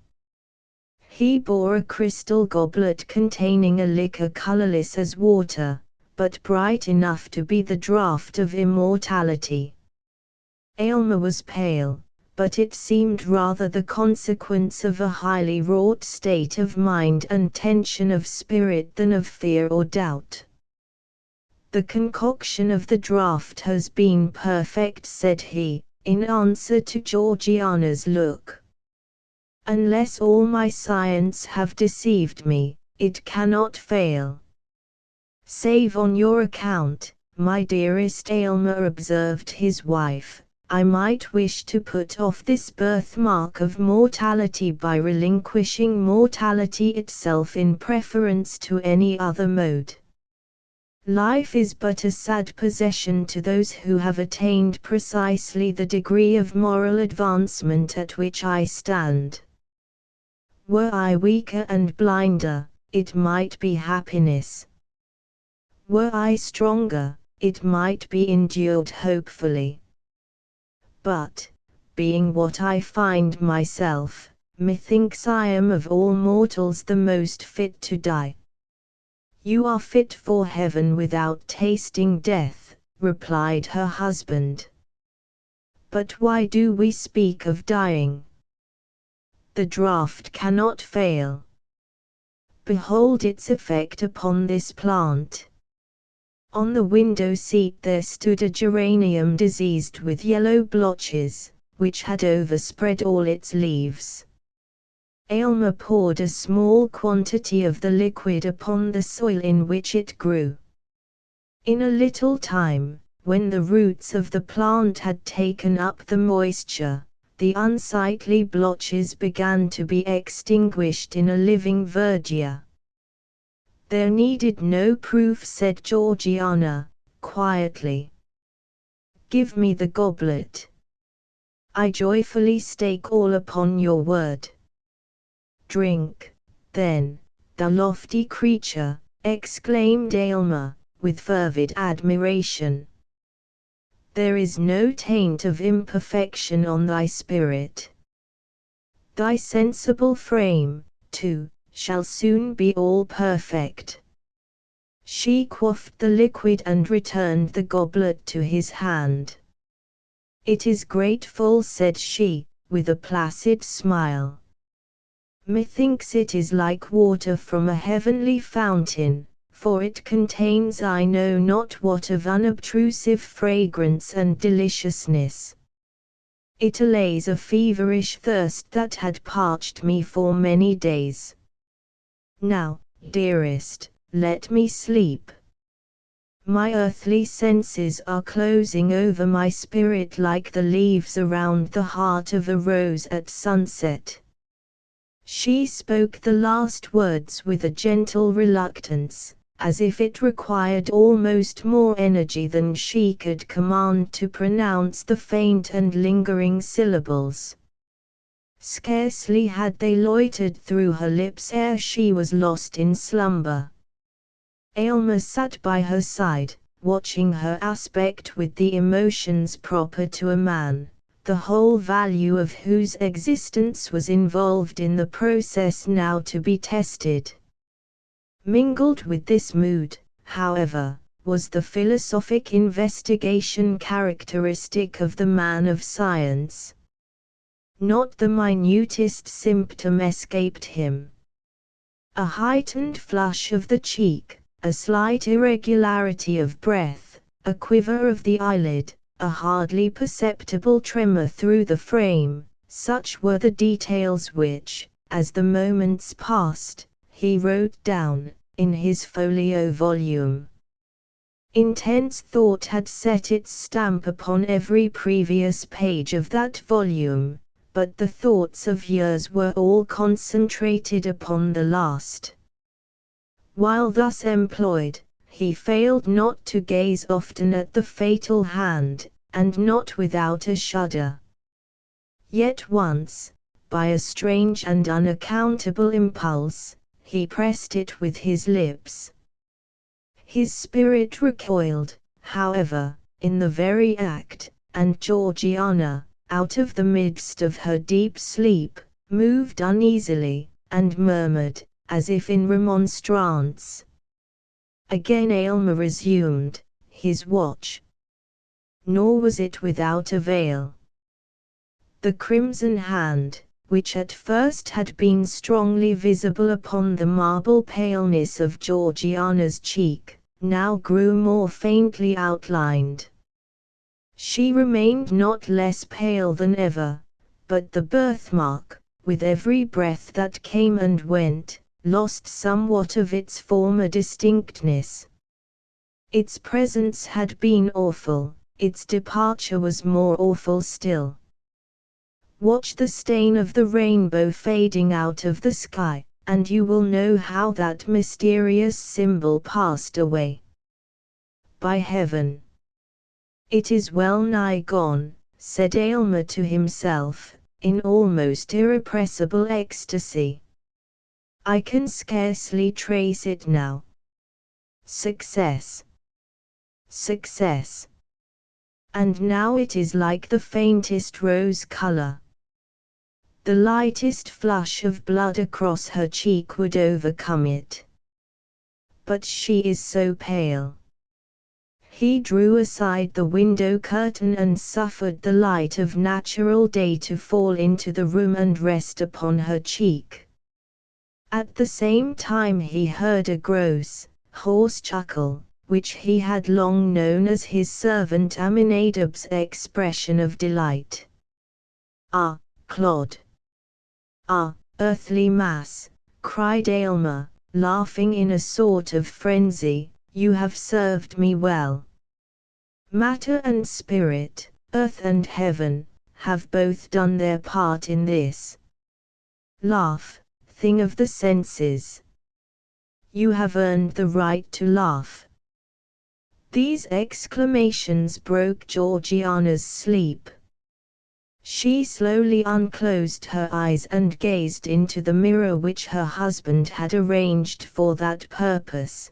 He bore a crystal goblet containing a liquor colourless as water, but bright enough to be the draught of immortality. Aylmer was pale, but it seemed rather the consequence of a highly wrought state of mind and tension of spirit than of fear or doubt. "The concoction of the draught has been perfect," said he, in answer to Georgiana's look. "Unless all my science have deceived me, it cannot fail." "Save on your account, my dearest Aylmer," observed his wife, "I might wish to put off this birthmark of mortality by relinquishing mortality itself in preference to any other mode. Life is but a sad possession to those who have attained precisely the degree of moral advancement at which I stand. Were I weaker and blinder, it might be happiness. Were I stronger, it might be endured hopefully. But, being what I find myself, methinks I am of all mortals the most fit to die." "You are fit for heaven without tasting death," replied her husband. "But why do we speak of dying? The draught cannot fail. Behold its effect upon this plant." On the window seat there stood a geranium diseased with yellow blotches, which had overspread all its leaves. Aylmer poured a small quantity of the liquid upon the soil in which it grew. In a little time, when the roots of the plant had taken up the moisture, the unsightly blotches began to be extinguished in a living verdure. "There needed no proof," said Georgiana, quietly. "Give me the goblet. I joyfully stake all upon your word." "Drink, then, thou lofty creature," exclaimed Aylmer, with fervid admiration. "There is no taint of imperfection on thy spirit. Thy sensible frame, too, shall soon be all perfect." She quaffed the liquid and returned the goblet to his hand. "It is grateful," said she, with a placid smile. "Methinks it is like water from a heavenly fountain, for it contains I know not what of unobtrusive fragrance and deliciousness. It allays a feverish thirst that had parched me for many days. Now, dearest, let me sleep. My earthly senses are closing over my spirit like the leaves around the heart of a rose at sunset. She spoke the last words with a gentle reluctance, as if it required almost more energy than she could command to pronounce the faint and lingering syllables. Scarcely had they loitered through her lips ere she was lost in slumber. Aylmer sat by her side, watching her aspect with the emotions proper to a man, the whole value of whose existence was involved in the process now to be tested. Mingled with this mood, however, was the philosophic investigation characteristic of the man of science. Not the minutest symptom escaped him. A heightened flush of the cheek, a slight irregularity of breath, a quiver of the eyelid, a hardly perceptible tremor through the frame, such were the details which, as the moments passed, he wrote down, in his folio volume. Intense thought had set its stamp upon every previous page of that volume, but the thoughts of years were all concentrated upon the last. While thus employed, he failed not to gaze often at the fatal hand, and not without a shudder. Yet once, by a strange and unaccountable impulse, he pressed it with his lips. His spirit recoiled, however, in the very act, and Georgiana, out of the midst of her deep sleep, moved uneasily, and murmured, as if in remonstrance. Again Aylmer resumed his watch. Nor was it without avail. The crimson hand, which at first had been strongly visible upon the marble paleness of Georgiana's cheek, now grew more faintly outlined. She remained not less pale than ever, but the birthmark, with every breath that came and went, lost somewhat of its former distinctness. Its presence had been awful, its departure was more awful still. Watch the stain of the rainbow fading out of the sky, and you will know how that mysterious symbol passed away. By heaven! It is well nigh gone, said Aylmer to himself, in almost irrepressible ecstasy. I can scarcely trace it now. Success! Success! And now it is like the faintest rose color. The lightest flush of blood across her cheek would overcome it. But she is so pale. He drew aside the window curtain and suffered the light of natural day to fall into the room and rest upon her cheek. At the same time he heard a gross, hoarse chuckle, which he had long known as his servant Aminadab's expression of delight. Ah, clod! Ah, earthly mass, cried Aylmer, laughing in a sort of frenzy, you have served me well. Matter and spirit, earth and heaven, have both done their part in this. Laugh, thing of the senses. You have earned the right to laugh. These exclamations broke Georgiana's sleep. She slowly unclosed her eyes and gazed into the mirror which her husband had arranged for that purpose.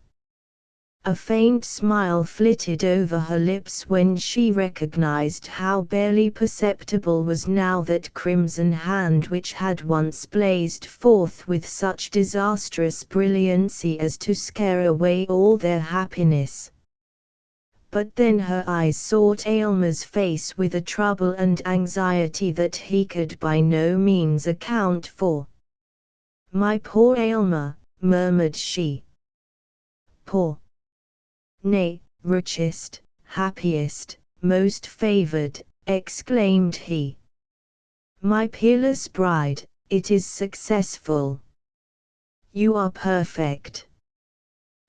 A faint smile flitted over her lips when she recognized how barely perceptible was now that crimson hand which had once blazed forth with such disastrous brilliancy as to scare away all their happiness. But then her eyes sought Aylmer's face with a trouble and anxiety that he could by no means account for. "My poor Aylmer," murmured she. "Poor? Nay, richest, happiest, most favored," exclaimed he. "My peerless bride, it is successful. You are perfect."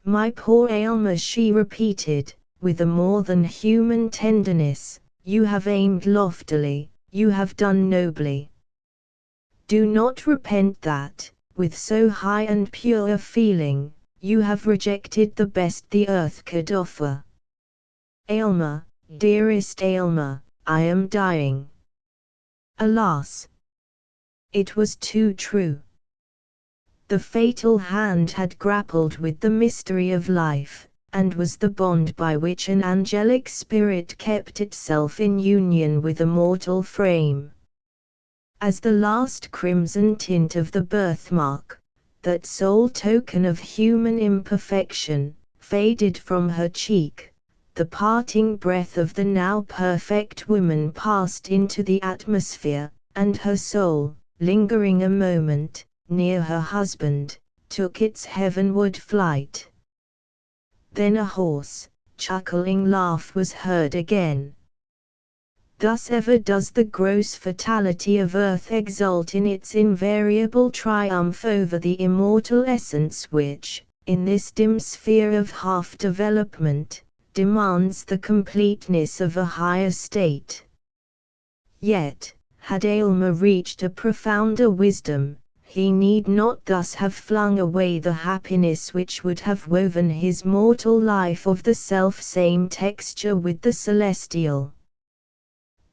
"My poor Aylmer," she repeated, with a more than human tenderness, "you have aimed loftily, you have done nobly. Do not repent that, with so high and pure a feeling, you have rejected the best the earth could offer. Aylmer, dearest Aylmer, I am dying. Alas! It was too true. The fatal hand had grappled with the mystery of life, and was the bond by which an angelic spirit kept itself in union with a mortal frame. As the last crimson tint of the birthmark, that sole token of human imperfection, faded from her cheek, the parting breath of the now perfect woman passed into the atmosphere, and her soul, lingering a moment, near her husband, took its heavenward flight. Then a hoarse, chuckling laugh was heard again. Thus ever does the gross fatality of earth exult in its invariable triumph over the immortal essence which, in this dim sphere of half-development, demands the completeness of a higher state. Yet, had Aylmer reached a profounder wisdom, he need not thus have flung away the happiness which would have woven his mortal life of the self-same texture with the celestial.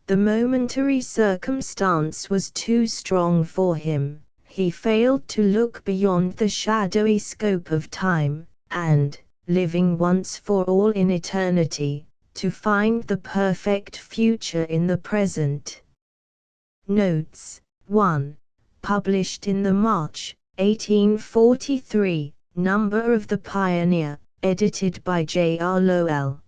The momentary circumstance was too strong for him. He failed to look beyond the shadowy scope of time, and, living once for all in eternity, to find the perfect future in the present. Notes 1. Published in the March, 1843, number of The Pioneer, edited by J.R. Lowell.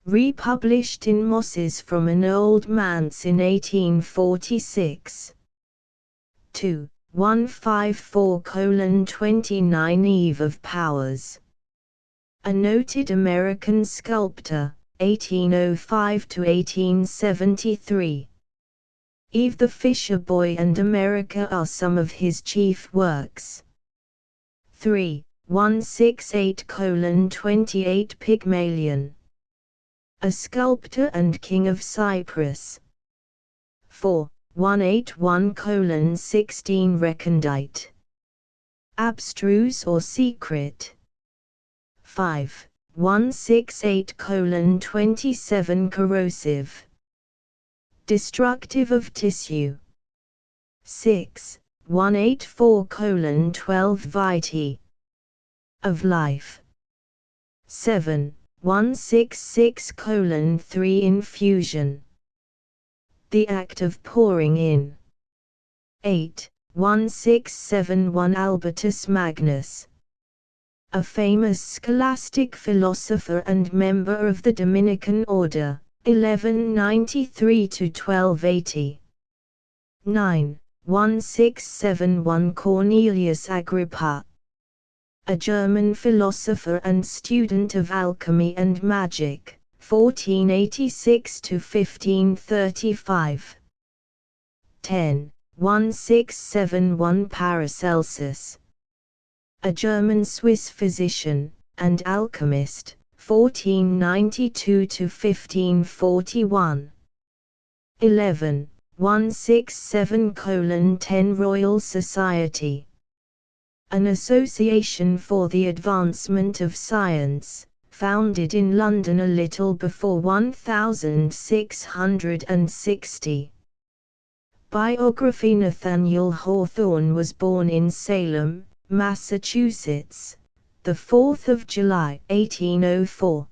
Republished in Mosses from an Old Manse in 1846. 2. 154:29 Eve of Powers. A noted American sculptor, 1805 to 1873. Eve the Fisher Boy and America are some of his chief works. 3. 168:28 Pygmalion. A sculptor and king of Cyprus. 4. 181:16 Recondite. Abstruse or secret. 5. 168:27 Corrosive. Destructive of tissue. 6. 184:12 Vitae. Of life. 7. 166:3 Infusion. The act of pouring in. 8. 1671 Albertus Magnus. A famous scholastic philosopher and member of the Dominican order, 1193 to 1280. 9. 1671 Cornelius Agrippa. A German philosopher and student of alchemy and magic, 1486 to 1535. 10. 1671 Paracelsus. A German-Swiss physician and alchemist, 1492 to 1541. 11. 167:10 Royal Society. An association for the advancement of science, founded in London a little before 1660. Biography. Nathaniel Hawthorne was born in Salem, Massachusetts, the 4th of July, 1804.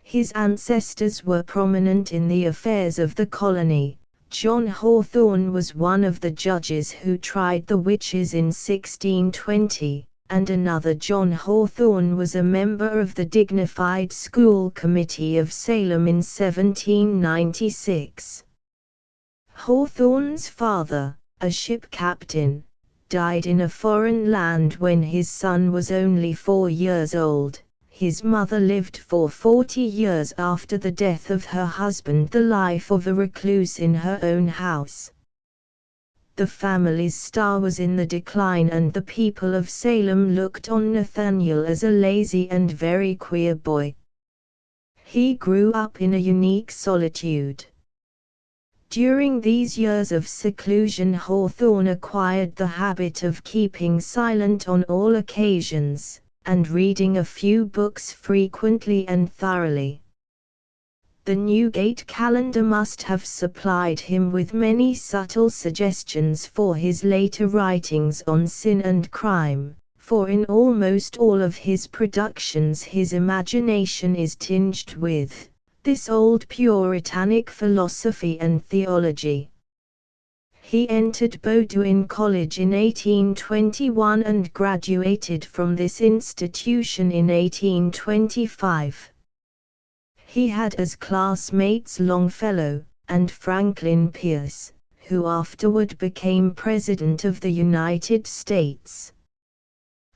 His ancestors were prominent in the affairs of the colony. John Hawthorne was one of the judges who tried the witches in 1620, and another John Hawthorne was a member of the Dignified School Committee of Salem in 1796. Hawthorne's father, a ship captain, died in a foreign land when his son was only 4 years old. His mother lived for 40 years after the death of her husband, the life of a recluse in her own house. The family's star was in the decline, and the people of Salem looked on Nathaniel as a lazy and very queer boy. He grew up in a unique solitude. During these years of seclusion, Hawthorne acquired the habit of keeping silent on all occasions, and reading a few books frequently and thoroughly. The Newgate Calendar must have supplied him with many subtle suggestions for his later writings on sin and crime, for in almost all of his productions his imagination is tinged with this old Puritanic philosophy and theology. He entered Bowdoin College in 1821 and graduated from this institution in 1825. He had as classmates Longfellow and Franklin Pierce, who afterward became President of the United States.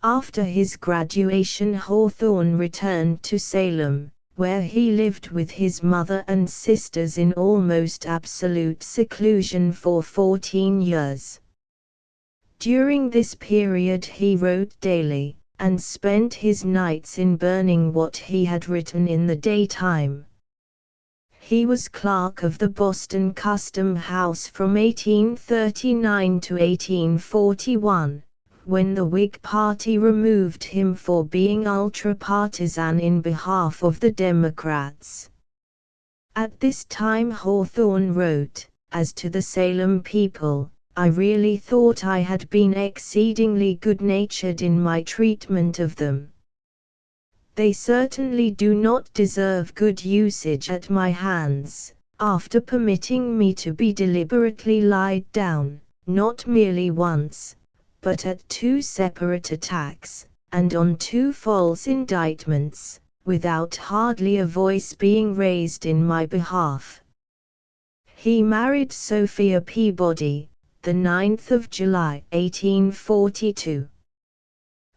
After his graduation, Hawthorne returned to Salem, where he lived with his mother and sisters in almost absolute seclusion for 14 years. During this period he wrote daily, and spent his nights in burning what he had written in the daytime. He was clerk of the Boston Custom House from 1839 to 1841. When the Whig Party removed him for being ultra-partisan in behalf of the Democrats. At this time Hawthorne wrote, "As to the Salem people, I really thought I had been exceedingly good-natured in my treatment of them. They certainly do not deserve good usage at my hands, after permitting me to be deliberately lied down, not merely once, but at 2 separate attacks, and on 2 false indictments, without hardly a voice being raised in my behalf." He married Sophia Peabody, the 9th of July, 1842.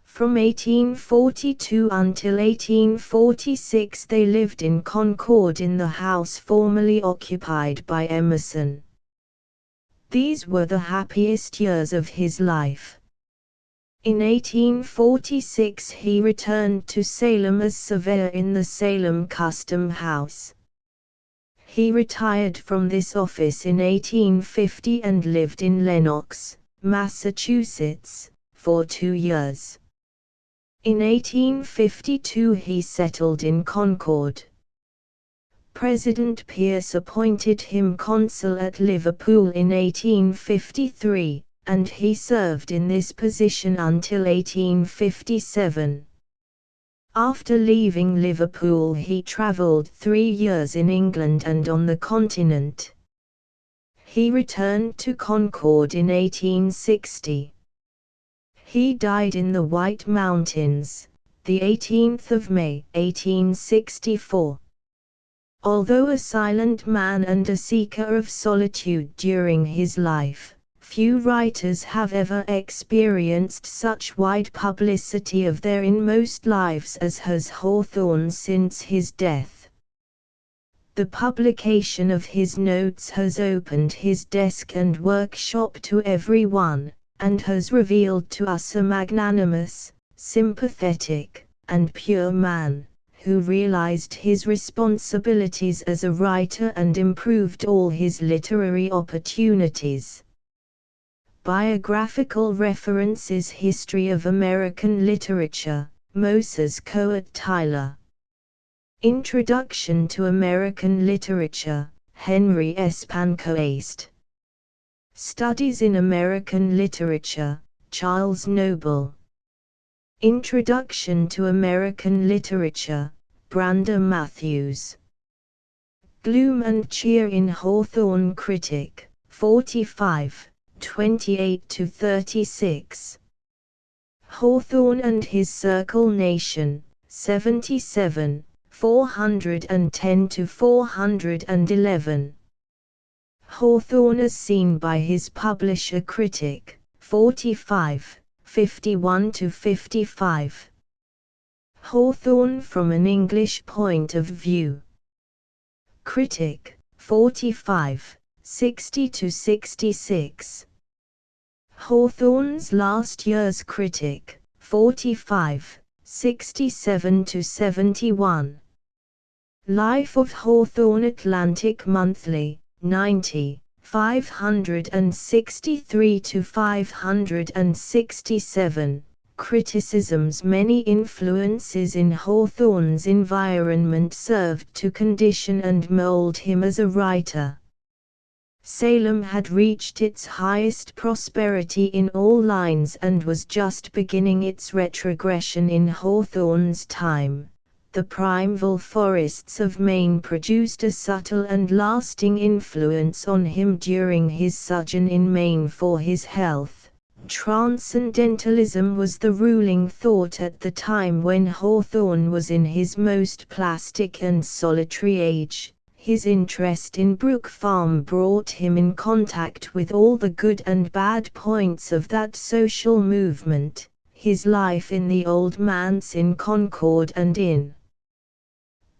From 1842 until 1846 they lived in Concord in the house formerly occupied by Emerson. These were the happiest years of his life. In 1846 he returned to Salem as surveyor in the Salem Custom House. He retired from this office in 1850 and lived in Lenox, Massachusetts, for 2 years. In 1852 he settled in Concord. President Pierce appointed him consul at Liverpool in 1853, and he served in this position until 1857. After leaving Liverpool he travelled 3 years in England and on the continent. He returned to Concord in 1860. He died in the White Mountains, the 18th of May, 1864. Although a silent man and a seeker of solitude during his life, few writers have ever experienced such wide publicity of their inmost lives as has Hawthorne since his death. The publication of his notes has opened his desk and workshop to everyone, and has revealed to us a magnanimous, sympathetic, and pure man, who realized his responsibilities as a writer and improved all his literary opportunities. Biographical references: History of American Literature, Moses Coat Tyler. Introduction to American Literature, Henry S. Pancoast. Studies in American Literature, Charles Noble. Introduction to American Literature, Brander Matthews. Gloom and Cheer in Hawthorne Critic, 45, 28–36. Hawthorne and His Circle Nation, 77, 410–411. Hawthorne as Seen by His Publisher Critic, 45, 51–55. Hawthorne from an English Point of View. Critic, 45, 60–66. Hawthorne's Last Year's Critic, 45, 67–71. Life of Hawthorne, Atlantic Monthly, 90, 563 to 567. Criticisms. Many influences in Hawthorne's environment served to condition and mold him as a writer. Salem had reached its highest prosperity in all lines and was just beginning its retrogression in Hawthorne's time. The primeval forests of Maine produced a subtle and lasting influence on him during his sojourn in Maine for his health. Transcendentalism was the ruling thought at the time when Hawthorne was in his most plastic and solitary age. His interest in Brook Farm brought him in contact with all the good and bad points of that social movement. His life in the Old Manse in Concord and in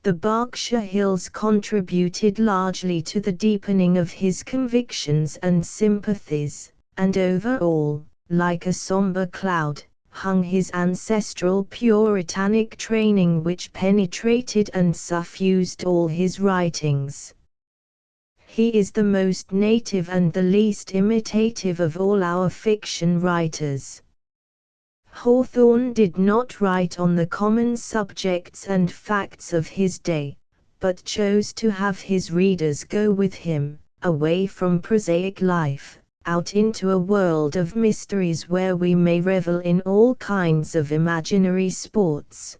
the Berkshire Hills contributed largely to the deepening of his convictions and sympathies, and overall, like a somber cloud, hung his ancestral Puritanic training which penetrated and suffused all his writings. He is the most native and the least imitative of all our fiction writers. Hawthorne did not write on the common subjects and facts of his day, but chose to have his readers go with him, away from prosaic life, out into a world of mysteries where we may revel in all kinds of imaginary sports.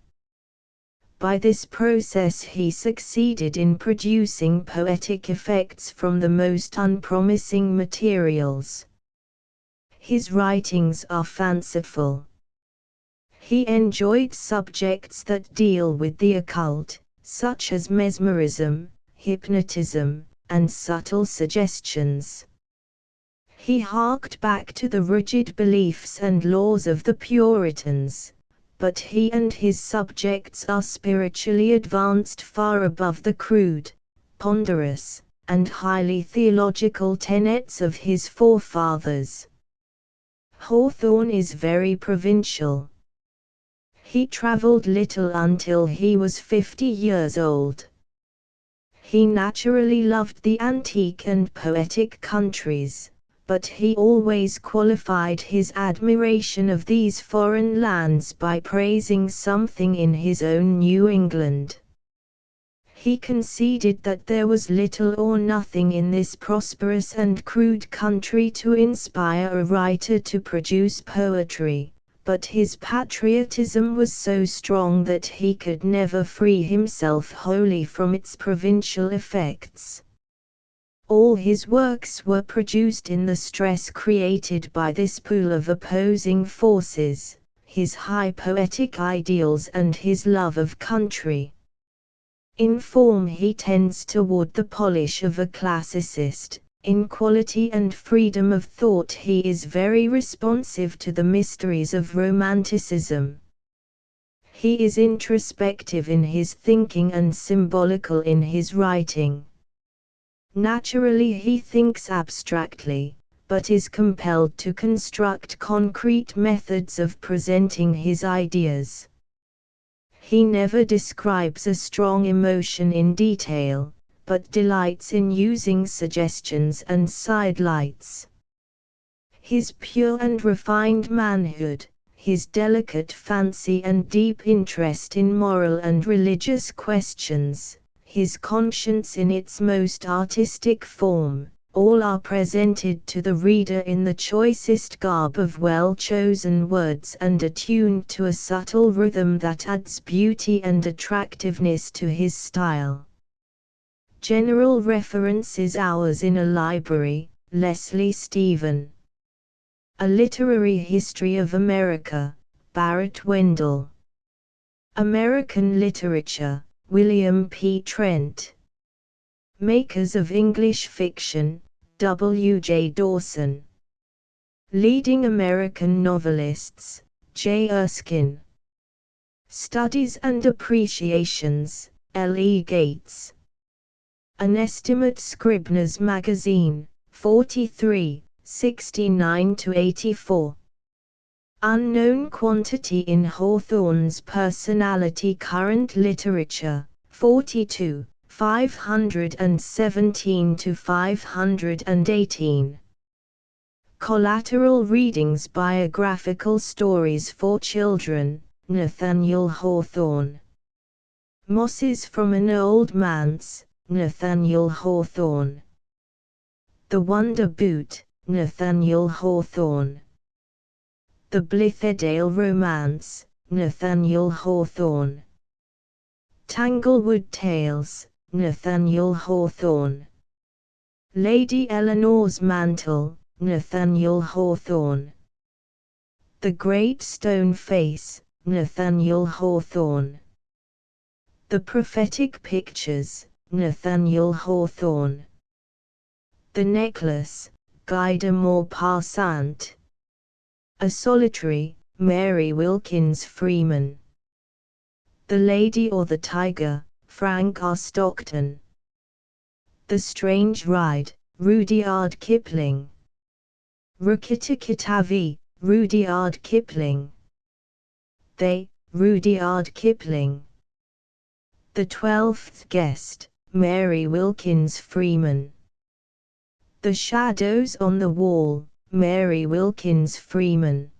By this process he succeeded in producing poetic effects from the most unpromising materials. His writings are fanciful. He enjoyed subjects that deal with the occult, such as mesmerism, hypnotism, and subtle suggestions. He harked back to the rigid beliefs and laws of the Puritans, but he and his subjects are spiritually advanced far above the crude, ponderous, and highly theological tenets of his forefathers. Hawthorne is very provincial. He traveled little until he was 50 years old. He naturally loved the antique and poetic countries, but he always qualified his admiration of these foreign lands by praising something in his own New England. He conceded that there was little or nothing in this prosperous and crude country to inspire a writer to produce poetry, but his patriotism was so strong that he could never free himself wholly from its provincial effects. All his works were produced in the stress created by this pool of opposing forces, his high poetic ideals and his love of country. In form he tends toward the polish of a classicist, in quality and freedom of thought he is very responsive to the mysteries of Romanticism. He is introspective in his thinking and symbolical in his writing. Naturally he thinks abstractly, but is compelled to construct concrete methods of presenting his ideas. He never describes a strong emotion in detail, but delights in using suggestions and sidelights. His pure and refined manhood, his delicate fancy and deep interest in moral and religious questions, his conscience in its most artistic form, all are presented to the reader in the choicest garb of well-chosen words and attuned to a subtle rhythm that adds beauty and attractiveness to his style. General references: Hours in a Library, Leslie Stephen. A Literary History of America, Barrett Wendell. American Literature, William P. Trent. Makers of English Fiction, W. J. Dawson. Leading American Novelists, J. Erskine. Studies and Appreciations, L. E. Gates. An Estimate Scribner's Magazine, 43, 69–84. Unknown Quantity in Hawthorne's Personality. Current Literature, 42, 517 to 518. Collateral readings. Biographical stories for children, Nathaniel Hawthorne. Mosses from an Old Manse, Nathaniel Hawthorne. The Wonder Boot, Nathaniel Hawthorne. The Blithedale Romance, Nathaniel Hawthorne. Tanglewood Tales, Nathaniel Hawthorne. Lady Eleanor's Mantle, Nathaniel Hawthorne. The Great Stone Face, Nathaniel Hawthorne. The Prophetic Pictures, Nathaniel Hawthorne. The Necklace, Guy de Maupassant. A Solitary, Mary Wilkins Freeman. The Lady or the Tiger, Frank R. Stockton. The Strange Ride, Rudyard Kipling. Rukkitikkittavi, Rudyard Kipling. They, Rudyard Kipling. The 12th Guest, Mary Wilkins Freeman. The Shadows on the Wall, Mary Wilkins Freeman.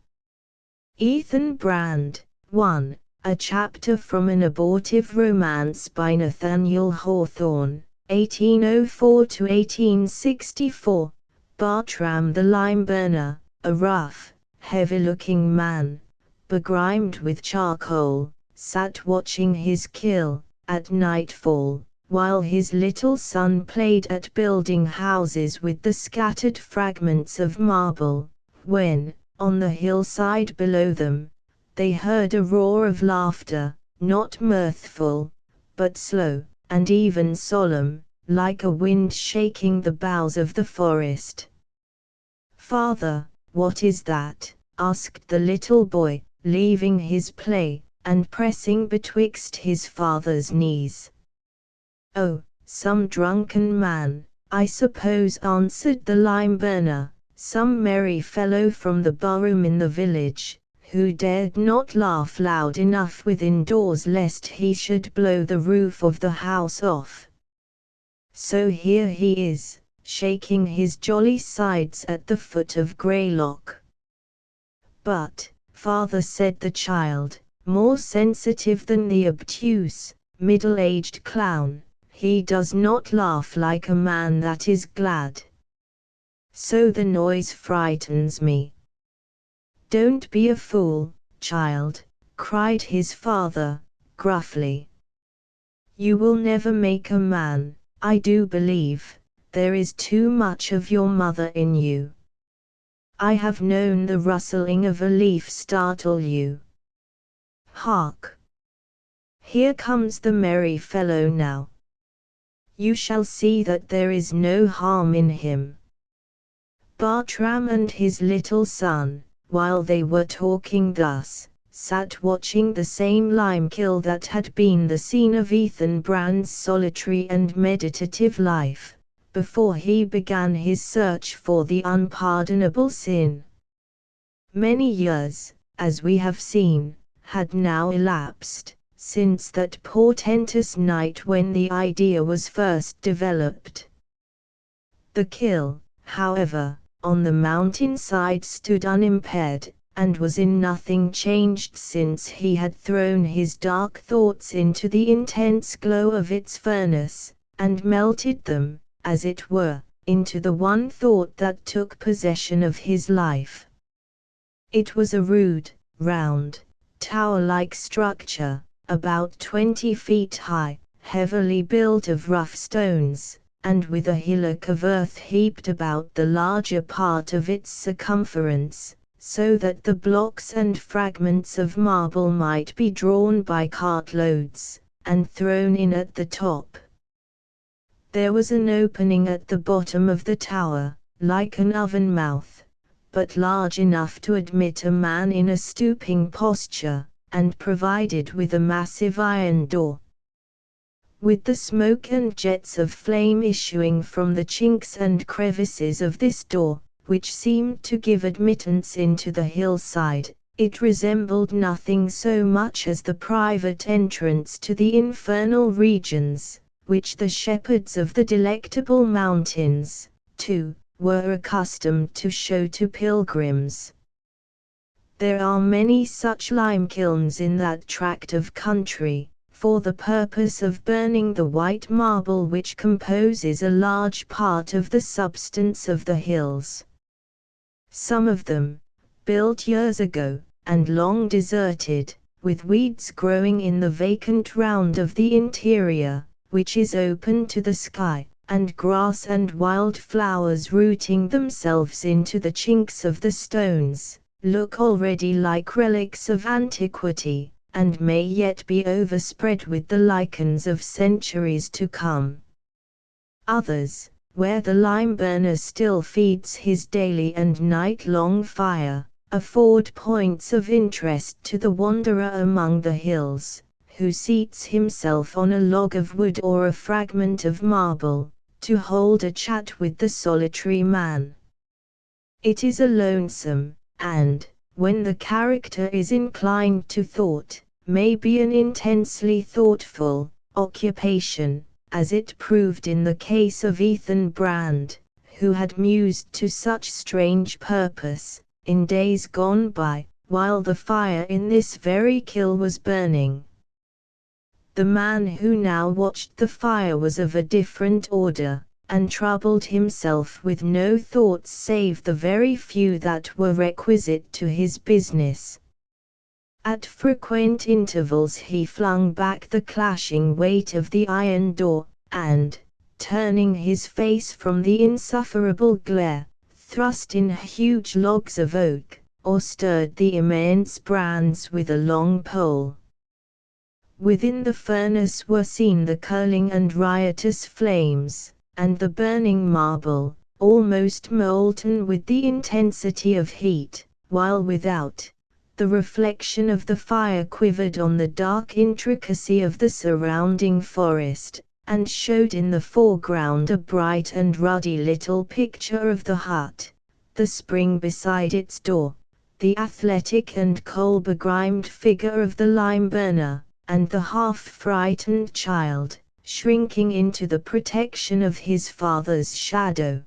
Ethan Brand, 1. A chapter from an abortive romance by Nathaniel Hawthorne, 1804–1864. Bartram the Lime Burner, a rough, heavy-looking man, begrimed with charcoal, sat watching his kill, at nightfall, while his little son played at building houses with the scattered fragments of marble, when, on the hillside below them, they heard a roar of laughter, not mirthful, but slow, and even solemn, like a wind shaking the boughs of the forest. "Father, what is that?" asked the little boy, leaving his play, and pressing betwixt his father's knees. "Oh, some drunken man, I suppose," answered the lime burner, "some merry fellow from the barroom in the village, who dared not laugh loud enough within doors lest he should blow the roof of the house off. So here he is, shaking his jolly sides at the foot of Greylock." "But, father," said the child, more sensitive than the obtuse, middle-aged clown, "he does not laugh like a man that is glad. So the noise frightens me." "Don't be a fool, child," cried his father, gruffly. "You will never make a man, I do believe. There is too much of your mother in you. I have known the rustling of a leaf startle you. Hark! Here comes the merry fellow now. You shall see that there is no harm in him." Bartram and his little son, while they were talking thus, sat watching the same lime-kiln that had been the scene of Ethan Brand's solitary and meditative life, before he began his search for the unpardonable sin. Many years, as we have seen, had now elapsed, since that portentous night when the idea was first developed. The kiln, however, on the mountain-side stood unimpaired, and was in nothing changed since he had thrown his dark thoughts into the intense glow of its furnace, and melted them, as it were, into the one thought that took possession of his life. It was a rude, round, tower-like structure, about 20 feet high, heavily built of rough stones, and with a hillock of earth heaped about the larger part of its circumference, so that the blocks and fragments of marble might be drawn by cartloads, and thrown in at the top. There was an opening at the bottom of the tower, like an oven mouth, but large enough to admit a man in a stooping posture, and provided with a massive iron door. With the smoke and jets of flame issuing from the chinks and crevices of this door, which seemed to give admittance into the hillside, it resembled nothing so much as the private entrance to the infernal regions, which the shepherds of the Delectable Mountains, too, were accustomed to show to pilgrims. There are many such lime kilns in that tract of country, for the purpose of burning the white marble which composes a large part of the substance of the hills. Some of them, built years ago, and long deserted, with weeds growing in the vacant round of the interior, which is open to the sky, and grass and wild flowers rooting themselves into the chinks of the stones, look already like relics of antiquity, and may yet be overspread with the lichens of centuries to come. Others, where the lime burner still feeds his daily and night-long fire, afford points of interest to the wanderer among the hills, who seats himself on a log of wood or a fragment of marble, to hold a chat with the solitary man. It is a lonesome, and, when the character is inclined to thought, may be an intensely thoughtful, occupation, as it proved in the case of Ethan Brand, who had mused to such strange purpose, in days gone by, while the fire in this very kiln was burning. The man who now watched the fire was of a different order, and troubled himself with no thoughts save the very few that were requisite to his business. At frequent intervals he flung back the clashing weight of the iron door, and, turning his face from the insufferable glare, thrust in huge logs of oak, or stirred the immense brands with a long pole. Within the furnace were seen the curling and riotous flames, and the burning marble, almost molten with the intensity of heat, while without, the reflection of the fire quivered on the dark intricacy of the surrounding forest, and showed in the foreground a bright and ruddy little picture of the hut, the spring beside its door, the athletic and coal-begrimed figure of the lime-burner, and the half-frightened child, shrinking into the protection of his father's shadow.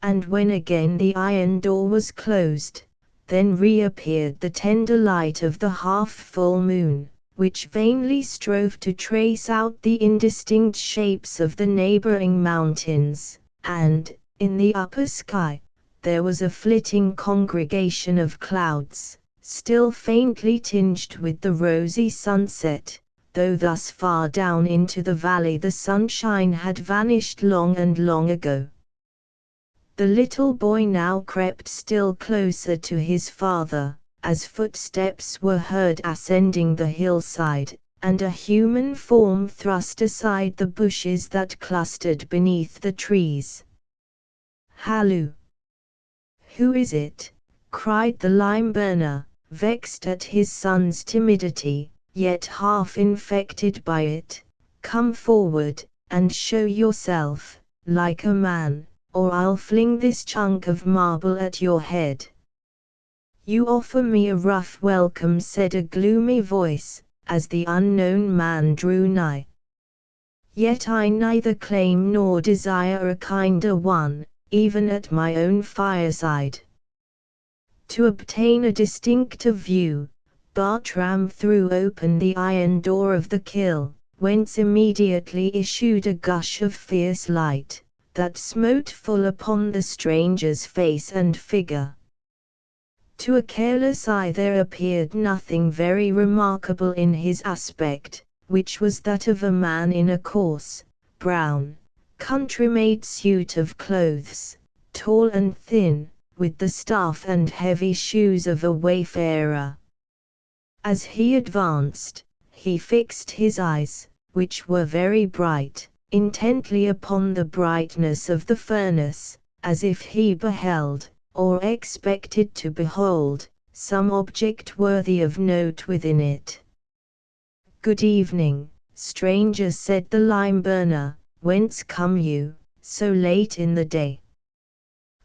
And when again the iron door was closed, then reappeared the tender light of the half-full moon, which vainly strove to trace out the indistinct shapes of the neighboring mountains, and, in the upper sky, there was a flitting congregation of clouds, still faintly tinged with the rosy sunset, though thus far down into the valley the sunshine had vanished long and long ago. The little boy now crept still closer to his father, as footsteps were heard ascending the hillside, and a human form thrust aside the bushes that clustered beneath the trees. "Halloo! Who is it?" cried the lime-burner, vexed at his son's timidity, yet half infected by it. "Come forward, and show yourself, like a man, or I'll fling this chunk of marble at your head." "You offer me a rough welcome," said a gloomy voice, as the unknown man drew nigh. "Yet I neither claim nor desire a kinder one, even at my own fireside." To obtain a distincter view, Bartram threw open the iron door of the kiln, whence immediately issued a gush of fierce light, that smote full upon the stranger's face and figure. To a careless eye there appeared nothing very remarkable in his aspect, which was that of a man in a coarse, brown, country-made suit of clothes, tall and thin, with the staff and heavy shoes of a wayfarer. As he advanced, he fixed his eyes, which were very bright, intently upon the brightness of the furnace, as if he beheld, or expected to behold, some object worthy of note within it. "Good evening, stranger," said the lime-burner. "Whence come you, so late in the day?"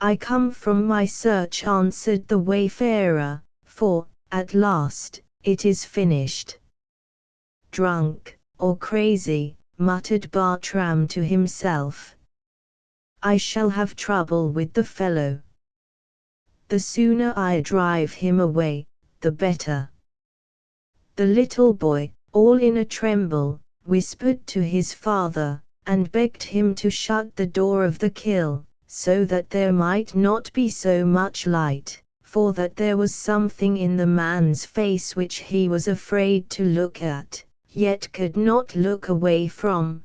"I come from my search," answered the wayfarer, "for, at last, it is finished." "Drunk, or crazy?" muttered Bartram to himself. I shall have trouble with the fellow. The sooner I drive him away, the better. The little boy, all in a tremble, whispered to his father, and begged him to shut the door of the kill, so that there might not be so much light, for that there was something in the man's face which he was afraid to look at, yet could not look away from.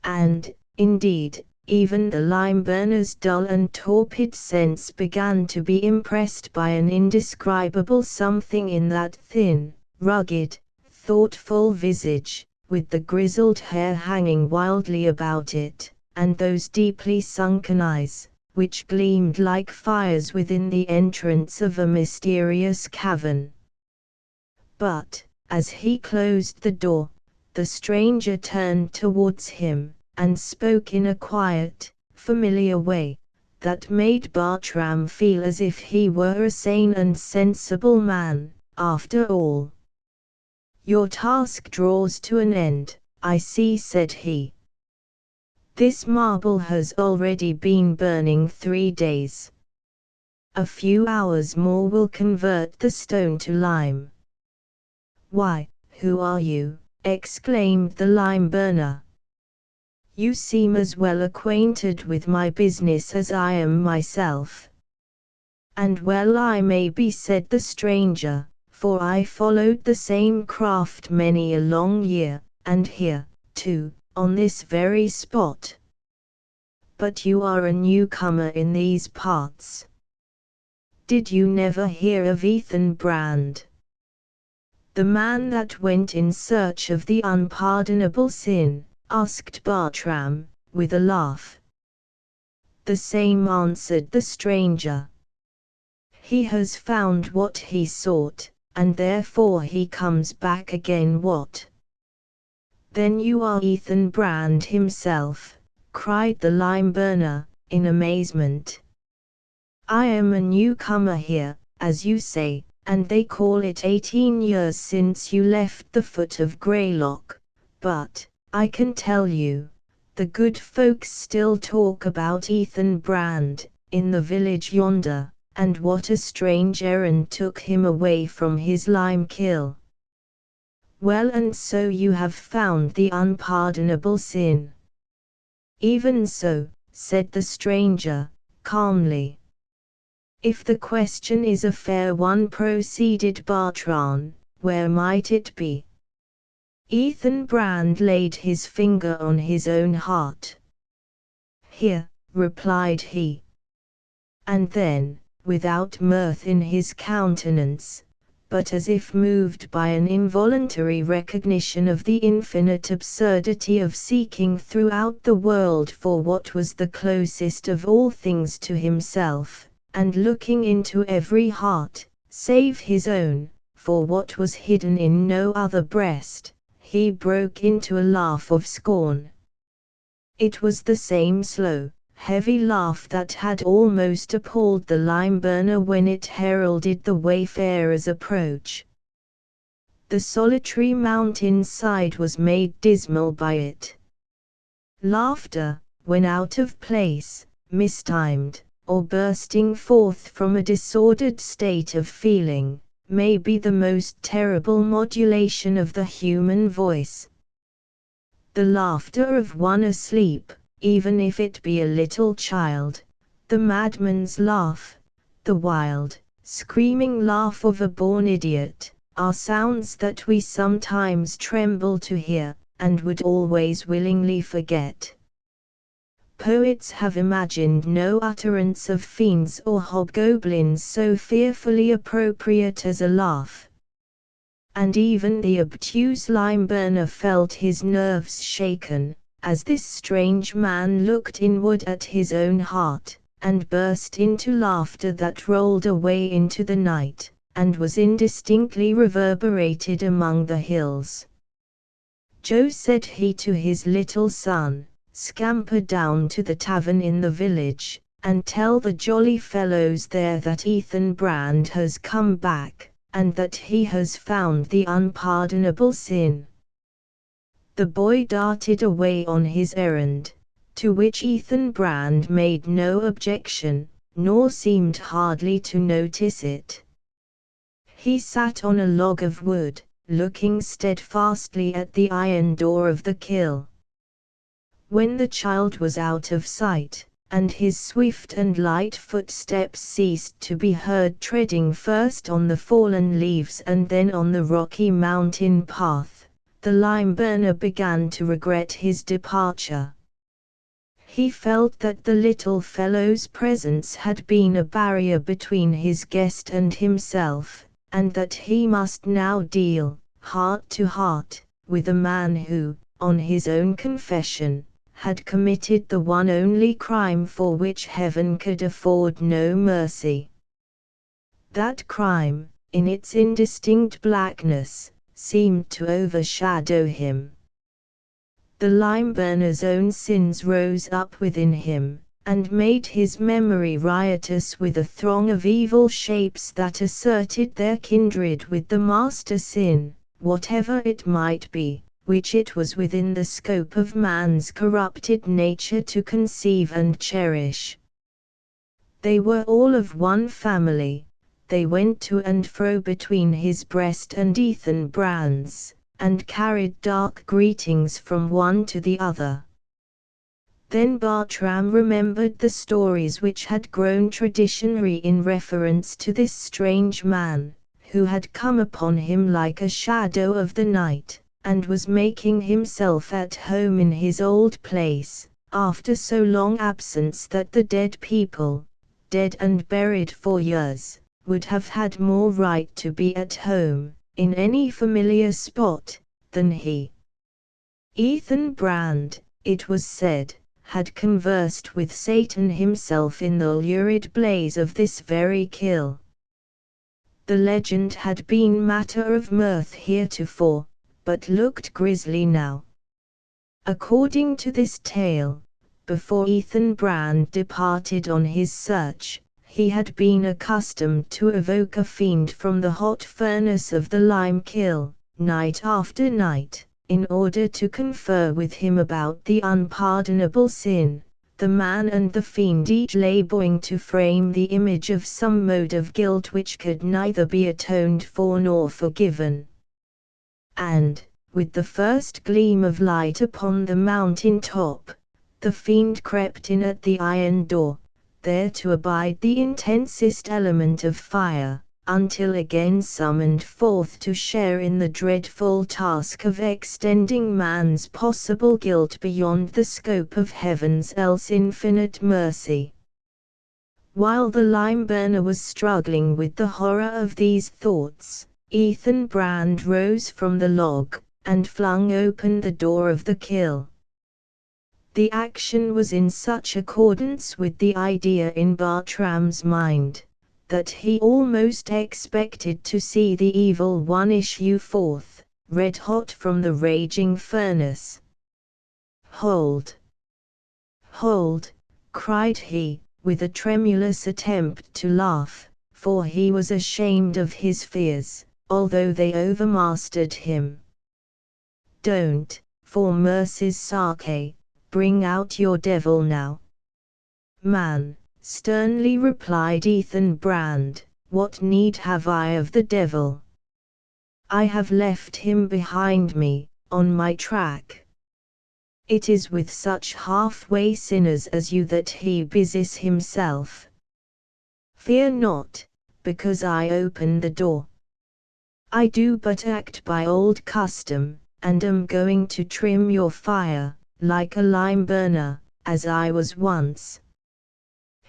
And, indeed, even the lime-burner's dull and torpid sense began to be impressed by an indescribable something in that thin, rugged, thoughtful visage, with the grizzled hair hanging wildly about it, and those deeply sunken eyes, which gleamed like fires within the entrance of a mysterious cavern. But, as he closed the door, the stranger turned towards him, and spoke in a quiet, familiar way, that made Bartram feel as if he were a sane and sensible man, after all. Your task draws to an end, I see, said he. This marble has already been burning 3 days. A few hours more will convert the stone to lime. Why, who are you? Exclaimed the lime-burner. You seem as well acquainted with my business as I am myself. And well I may be, said the stranger, for I followed the same craft many a long year, and here, too, on this very spot. But you are a newcomer in these parts. Did you never hear of Ethan Brand? The man that went in search of the unpardonable sin, asked Bartram, with a laugh. The same, answered the stranger. He has found what he sought, and therefore he comes back again. What? Then you are Ethan Brand himself, cried the lime-burner, in amazement. I am a newcomer here, as you say, and they call it 18 years since you left the foot of Greylock, but, I can tell you, the good folks still talk about Ethan Brand, in the village yonder, and what a strange errand took him away from his lime-kill. Well, and so you have found the unpardonable sin. Even so, said the stranger, calmly. If the question is a fair one, proceeded Bartram, where might it be? Ethan Brand laid his finger on his own heart. Here, replied he. And then, without mirth in his countenance, but as if moved by an involuntary recognition of the infinite absurdity of seeking throughout the world for what was the closest of all things to himself, and looking into every heart, save his own, for what was hidden in no other breast, he broke into a laugh of scorn. It was the same slow, heavy laugh that had almost appalled the lime-burner when it heralded the wayfarer's approach. The solitary mountain side was made dismal by it. Laughter, when out of place, mistimed, or bursting forth from a disordered state of feeling, may be the most terrible modulation of the human voice. The laughter of one asleep, even if it be a little child, the madman's laugh, the wild, screaming laugh of a born idiot, are sounds that we sometimes tremble to hear, and would always willingly forget. Poets have imagined no utterance of fiends or hobgoblins so fearfully appropriate as a laugh. And even the obtuse lime-burner felt his nerves shaken, as this strange man looked inward at his own heart, and burst into laughter that rolled away into the night, and was indistinctly reverberated among the hills. Joe, said he to his little son, scamper down to the tavern in the village, and tell the jolly fellows there that Ethan Brand has come back, and that he has found the unpardonable sin. The boy darted away on his errand, to which Ethan Brand made no objection, nor seemed hardly to notice it. He sat on a log of wood, looking steadfastly at the iron door of the kill. When the child was out of sight, and his swift and light footsteps ceased to be heard treading first on the fallen leaves and then on the rocky mountain path, the lime-burner began to regret his departure. He felt that the little fellow's presence had been a barrier between his guest and himself, and that he must now deal, heart to heart, with a man who, on his own confession, had committed the one only crime for which heaven could afford no mercy. That crime, in its indistinct blackness, seemed to overshadow him. The lime-burner's own sins rose up within him, and made his memory riotous with a throng of evil shapes that asserted their kindred with the master sin, whatever it might be, which it was within the scope of man's corrupted nature to conceive and cherish. They were all of one family. They went to and fro between his breast and Ethan Brand's, and carried dark greetings from one to the other. Then Bartram remembered the stories which had grown traditionary in reference to this strange man, who had come upon him like a shadow of the night, and was making himself at home in his old place, after so long absence that the dead people, dead and buried for years, would have had more right to be at home, in any familiar spot, than he. Ethan Brand, it was said, had conversed with Satan himself in the lurid blaze of this very kill. The legend had been matter of mirth heretofore, but looked grisly now. According to this tale, before Ethan Brand departed on his search, he had been accustomed to evoke a fiend from the hot furnace of the lime kiln, night after night, in order to confer with him about the unpardonable sin, the man and the fiend each laboring to frame the image of some mode of guilt which could neither be atoned for nor forgiven. And, with the first gleam of light upon the mountain top, the fiend crept in at the iron door, there to abide the intensest element of fire, until again summoned forth to share in the dreadful task of extending man's possible guilt beyond the scope of heaven's else infinite mercy. While the lime-burner was struggling with the horror of these thoughts, Ethan Brand rose from the log, and flung open the door of the kiln. The action was in such accordance with the idea in Bartram's mind, that he almost expected to see the evil one issue forth, red-hot from the raging furnace. "Hold! Hold!" cried he, with a tremulous attempt to laugh, for he was ashamed of his fears, although they overmastered him. "Don't, for mercy's sake, bring out your devil now." "Man," sternly replied Ethan Brand, "what need have I of the devil? I have left him behind me, on my track. It is with such half-way sinners as you that he busies himself. Fear not, because I open the door. I do but act by old custom, and am going to trim your fire, like a lime-burner, as I was once."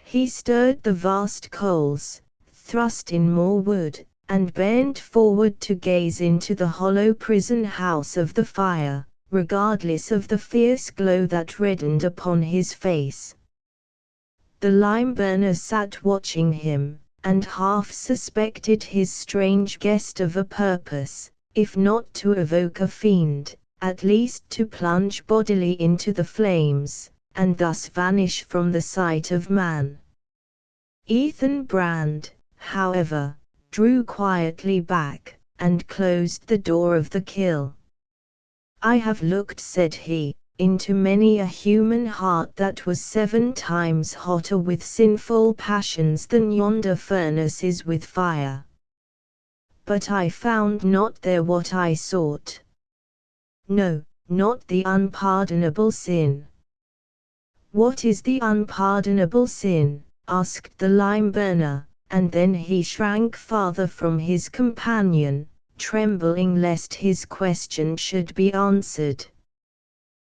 He stirred the vast coals, thrust in more wood, and bent forward to gaze into the hollow prison house of the fire, regardless of the fierce glow that reddened upon his face. The lime-burner sat watching him, and half suspected his strange guest of a purpose, if not to evoke a fiend, at least to plunge bodily into the flames, and thus vanish from the sight of man. Ethan Brand, however, drew quietly back, and closed the door of the kiln. "I have looked," said he, "into many a human heart that was 7 times hotter with sinful passions than yonder furnace is with fire. But I found not there what I sought. No, not the unpardonable sin." "What is the unpardonable sin?" asked the lime burner, and then he shrank farther from his companion, trembling lest his question should be answered.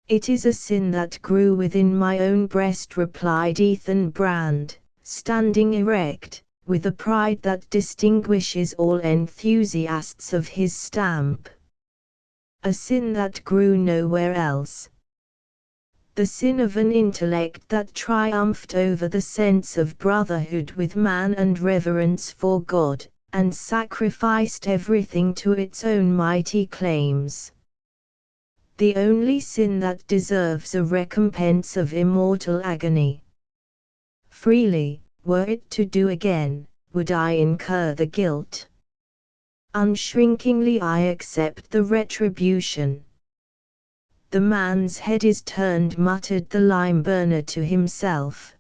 "It is a sin that grew within my own breast," replied Ethan Brand, standing erect, with a pride that distinguishes all enthusiasts of his stamp. "A sin that grew nowhere else. The sin of an intellect that triumphed over the sense of brotherhood with man and reverence for God, and sacrificed everything to its own mighty claims. The only sin that deserves a recompense of immortal agony. Freely, were it to do again, would I incur the guilt. Unshrinkingly I accept the retribution." "The man's head is turned," muttered the lime burner to himself.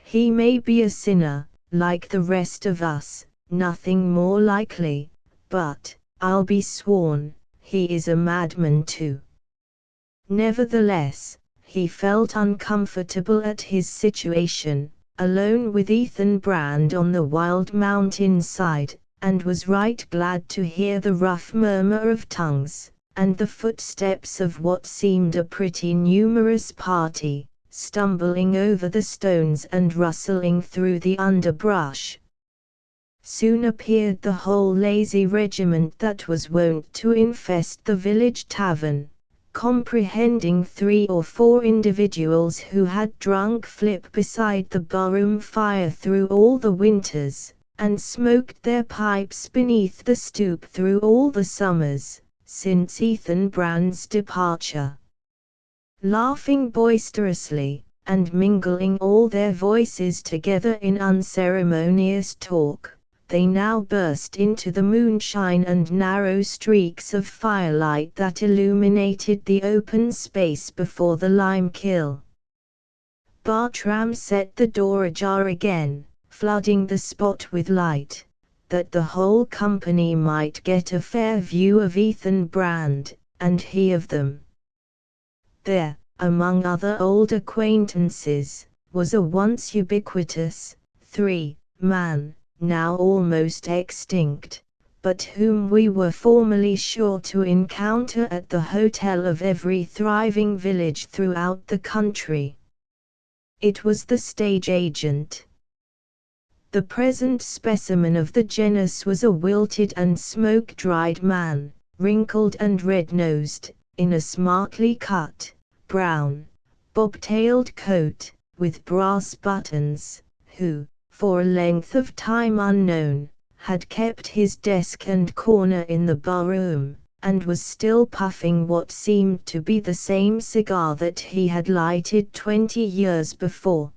"He may be a sinner, like the rest of us, nothing more likely, but, I'll be sworn, he is a madman too." Nevertheless, he felt uncomfortable at his situation, alone with Ethan Brand on the wild mountain side, and was right glad to hear the rough murmur of tongues, and the footsteps of what seemed a pretty numerous party, stumbling over the stones and rustling through the underbrush. Soon appeared the whole lazy regiment that was wont to infest the village tavern, comprehending 3 or 4 individuals who had drunk flip beside the barroom fire through all the winters, and smoked their pipes beneath the stoop through all the summers, since Ethan Brand's departure. Laughing boisterously, and mingling all their voices together in unceremonious talk, they now burst into the moonshine and narrow streaks of firelight that illuminated the open space before the lime kiln. Bartram set the door ajar again, flooding the spot with light, that the whole company might get a fair view of Ethan Brand, and he of them. There, among other old acquaintances, was a once ubiquitous 3-man, now almost extinct, but whom we were formerly sure to encounter at the hotel of every thriving village throughout the country. It was the stage agent. The present specimen of the genus was a wilted and smoke-dried man, wrinkled and red-nosed, in a smartly cut, brown, bob-tailed coat, with brass buttons, who, for a length of time unknown, had kept his desk and corner in the bar-room, and was still puffing what seemed to be the same cigar that he had lighted 20 years before.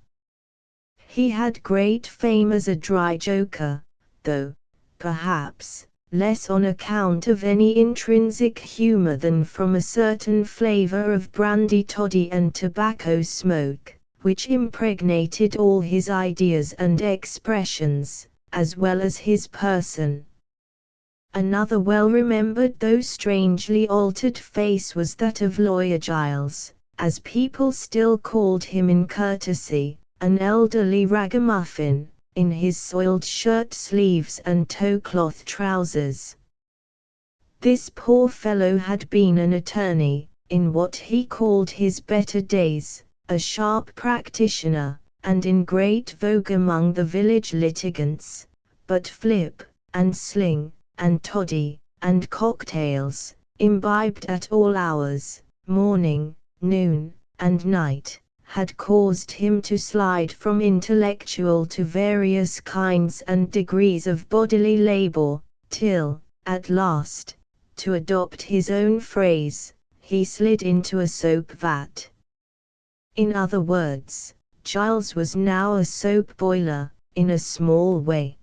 He had great fame as a dry joker, though, perhaps, less on account of any intrinsic humor than from a certain flavor of brandy toddy and tobacco smoke, which impregnated all his ideas and expressions, as well as his person. Another well-remembered though strangely altered face was that of Lawyer Giles, as people still called him in courtesy, an elderly ragamuffin, in his soiled shirt-sleeves and toe-cloth trousers. This poor fellow had been an attorney, in what he called his better days, a sharp practitioner, and in great vogue among the village litigants, but flip, and sling, and toddy, and cocktails, imbibed at all hours, morning, noon, and night, had caused him to slide from intellectual to various kinds and degrees of bodily labor, till, at last, to adopt his own phrase, he slid into a soap vat. In other words, Giles was now a soap boiler, in a small way.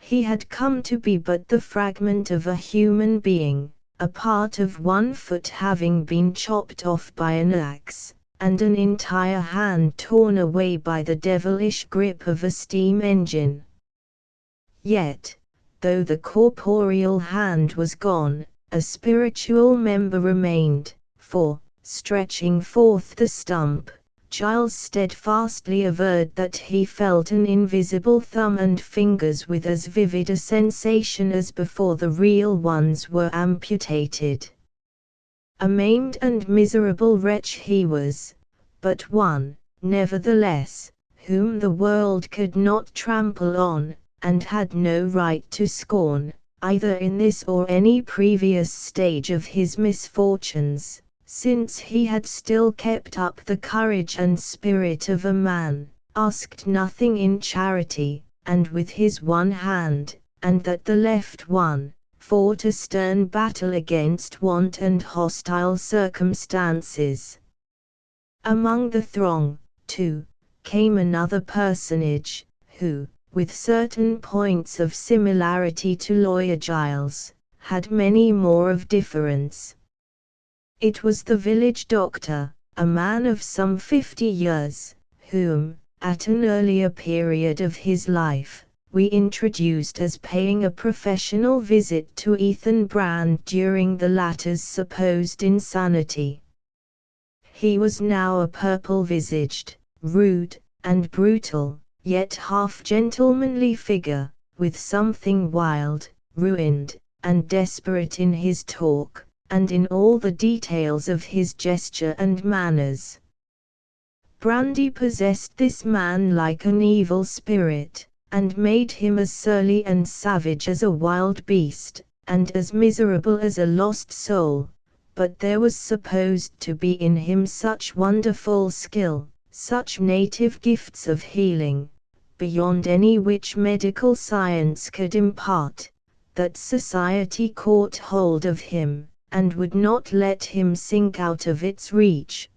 He had come to be but the fragment of a human being, a part of one foot having been chopped off by an axe, and an entire hand torn away by the devilish grip of a steam engine. Yet, though the corporeal hand was gone, a spiritual member remained, for, stretching forth the stump, Giles steadfastly averred that he felt an invisible thumb and fingers with as vivid a sensation as before the real ones were amputated. A maimed and miserable wretch he was, but one, nevertheless, whom the world could not trample on, and had no right to scorn, either in this or any previous stage of his misfortunes, since he had still kept up the courage and spirit of a man, asked nothing in charity, and with his one hand, and that the left one, fought a stern battle against want and hostile circumstances. Among the throng, too, came another personage, who, with certain points of similarity to Lawyer Giles, had many more of difference. It was the village doctor, a man of some 50 years, whom, at an earlier period of his life, we introduced as paying a professional visit to Ethan Brand during the latter's supposed insanity. He was now a purple-visaged, rude, and brutal, yet half-gentlemanly figure, with something wild, ruined, and desperate in his talk, and in all the details of his gesture and manners. Brandy possessed this man like an evil spirit, and made him as surly and savage as a wild beast, and as miserable as a lost soul, but there was supposed to be in him such wonderful skill, such native gifts of healing, beyond any which medical science could impart, that society caught hold of him, and would not let him sink out of its reach.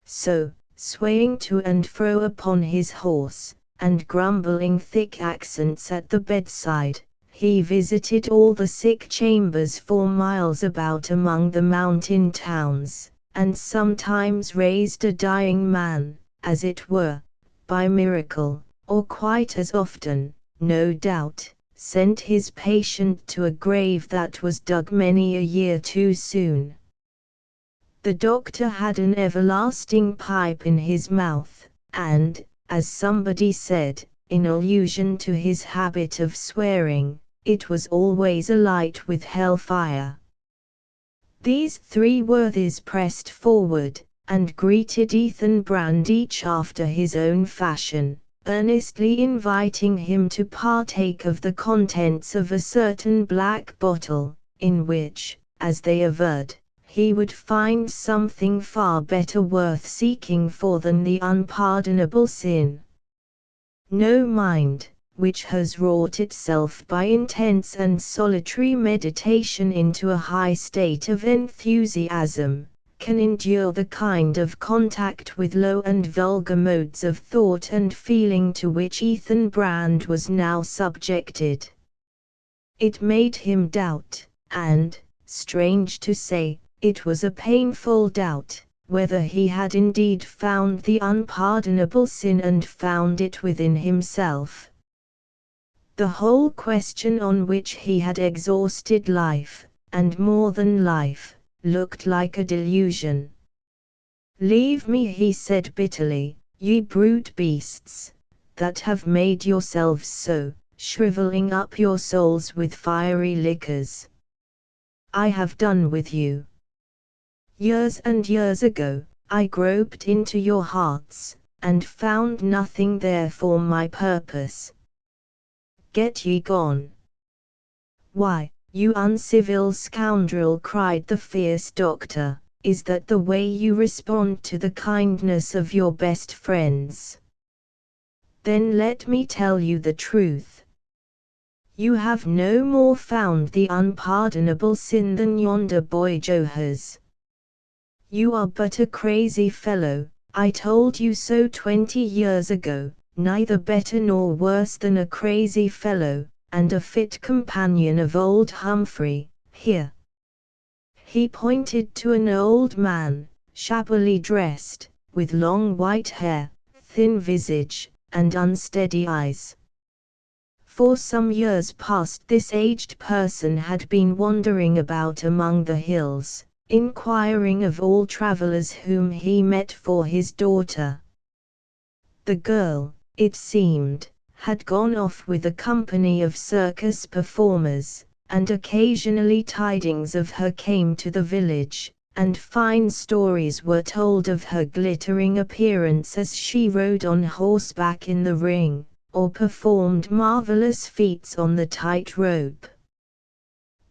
So, swaying to and fro upon his horse, and grumbling thick accents at the bedside, he visited all the sick chambers for miles about among the mountain towns, and sometimes raised a dying man, as it were, by miracle, or quite as often, no doubt, sent his patient to a grave that was dug many a year too soon. The doctor had an everlasting pipe in his mouth, and, as somebody said, in allusion to his habit of swearing, it was always alight with hellfire. These three worthies pressed forward, and greeted Ethan Brand each after his own fashion, earnestly inviting him to partake of the contents of a certain black bottle, in which, as they averred, he would find something far better worth seeking for than the unpardonable sin. No mind, which has wrought itself by intense and solitary meditation into a high state of enthusiasm, can endure the kind of contact with low and vulgar modes of thought and feeling to which Ethan Brand was now subjected. It made him doubt, and, strange to say, it was a painful doubt, whether he had indeed found the unpardonable sin and found it within himself. The whole question on which he had exhausted life, and more than life, looked like a delusion. "Leave me," he said bitterly, "ye brute beasts, that have made yourselves so, shriveling up your souls with fiery liquors. I have done with you. Years and years ago, I groped into your hearts, and found nothing there for my purpose. Get ye gone." "Why, you uncivil scoundrel," cried the fierce doctor, "is that the way you respond to the kindness of your best friends? Then let me tell you the truth. You have no more found the unpardonable sin than yonder boy Joe has. You are but a crazy fellow, I told you so 20 years ago, neither better nor worse than a crazy fellow, and a fit companion of old Humphrey, here. He pointed to an old man, shabbily dressed, with long white hair, thin visage, and unsteady eyes. For some years past this aged person had been wandering about among the hills, inquiring of all travelers whom he met for his daughter. The girl, it seemed, had gone off with a company of circus performers, and occasionally tidings of her came to the village, and fine stories were told of her glittering appearance as she rode on horseback in the ring, or performed marvelous feats on the tight-rope.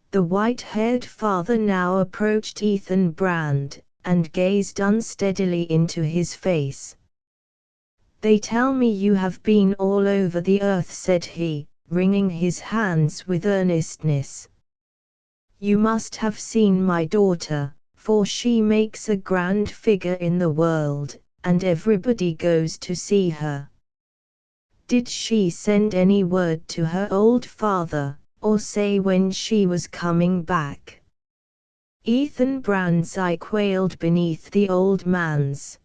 The white-haired father now approached Ethan Brand, and gazed unsteadily into his face. "They tell me you have been all over the earth," said he, wringing his hands with earnestness. "You must have seen my daughter, for she makes a grand figure in the world, and everybody goes to see her. Did she send any word to her old father, or say when she was coming back?" Ethan Brand's eye quailed beneath the old man's.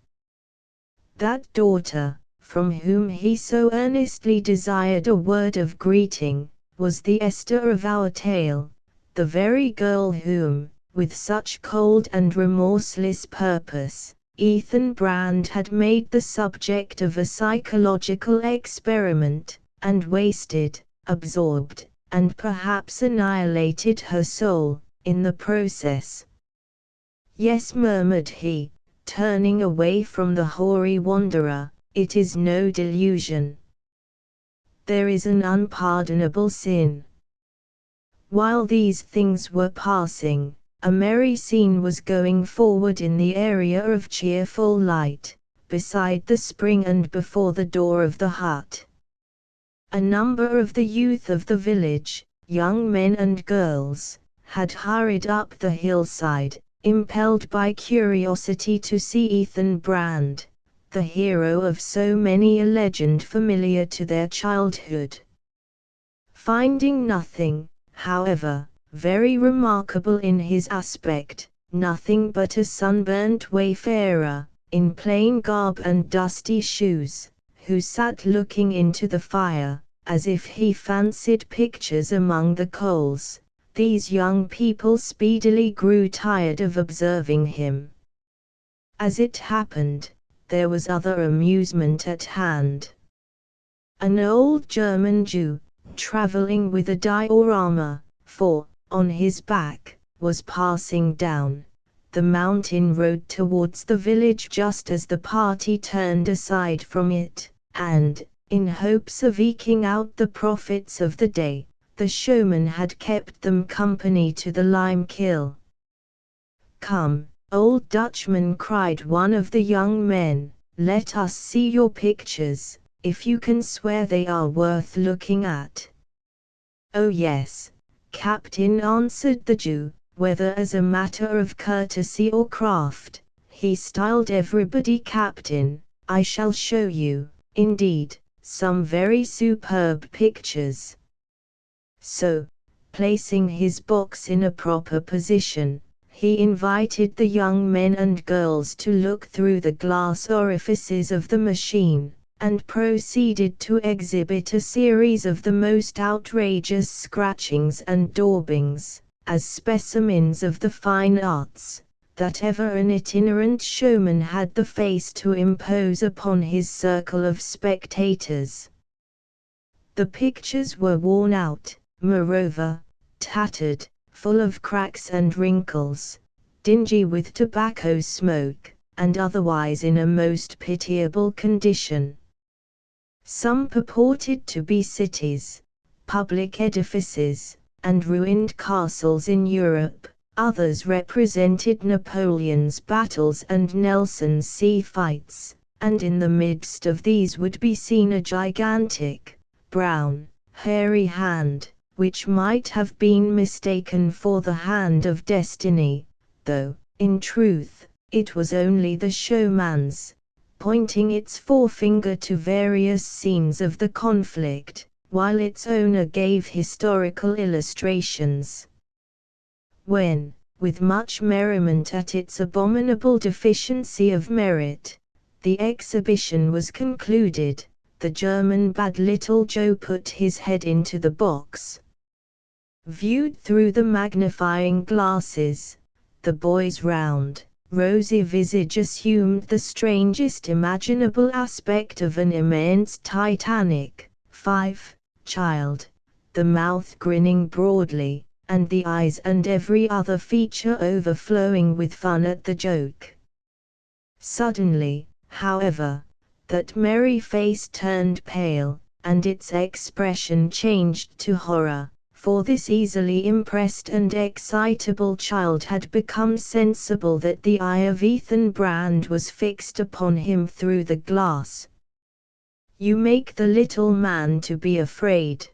That daughter, from whom he so earnestly desired a word of greeting, was the Esther of our tale, the very girl whom, with such cold and remorseless purpose, Ethan Brand had made the subject of a psychological experiment, and wasted, absorbed, and perhaps annihilated her soul, in the process. "Yes," murmured he, turning away from the hoary wanderer, "it is no delusion. There is an unpardonable sin." While these things were passing, a merry scene was going forward in the area of cheerful light, beside the spring and before the door of the hut. A number of the youth of the village, young men and girls, had hurried up the hillside, impelled by curiosity to see Ethan Brand, the hero of so many a legend familiar to their childhood. Finding nothing, however, very remarkable in his aspect, nothing but a sunburnt wayfarer, in plain garb and dusty shoes, who sat looking into the fire, as if he fancied pictures among the coals, these young people speedily grew tired of observing him. As it happened, there was other amusement at hand. An old German Jew, traveling with a diorama, for, on his back, was passing down the mountain road towards the village just as the party turned aside from it, and, in hopes of eking out the profits of the day, the showman had kept them company to the lime kiln. "Come, old Dutchman," cried one of the young men, "let us see your pictures, if you can swear they are worth looking at." "Oh yes, Captain," answered the Jew, whether as a matter of courtesy or craft, he styled everybody Captain. "I shall show you, indeed, some very superb pictures." So, placing his box in a proper position, he invited the young men and girls to look through the glass orifices of the machine, and proceeded to exhibit a series of the most outrageous scratchings and daubings, as specimens of the fine arts, that ever an itinerant showman had the face to impose upon his circle of spectators. The pictures were worn out, moreover, tattered, full of cracks and wrinkles, dingy with tobacco smoke, and otherwise in a most pitiable condition. Some purported to be cities, public edifices, and ruined castles in Europe, others represented Napoleon's battles and Nelson's sea fights, and in the midst of these would be seen a gigantic, brown, hairy hand, which might have been mistaken for the hand of destiny, though, in truth, it was only the showman's, pointing its forefinger to various scenes of the conflict, while its owner gave historical illustrations. When, with much merriment at its abominable deficiency of merit. The exhibition was concluded. The German bade little Joe put his head into the box. Viewed through the magnifying glasses, the boy's round, rosy visage assumed the strangest imaginable aspect of an immense Titanic child, the mouth grinning broadly, and the eyes and every other feature overflowing with fun at the joke. Suddenly, however, that merry face turned pale, and its expression changed to horror, for this easily impressed and excitable child had become sensible that the eye of Ethan Brand was fixed upon him through the glass. "You make the little man to be afraid,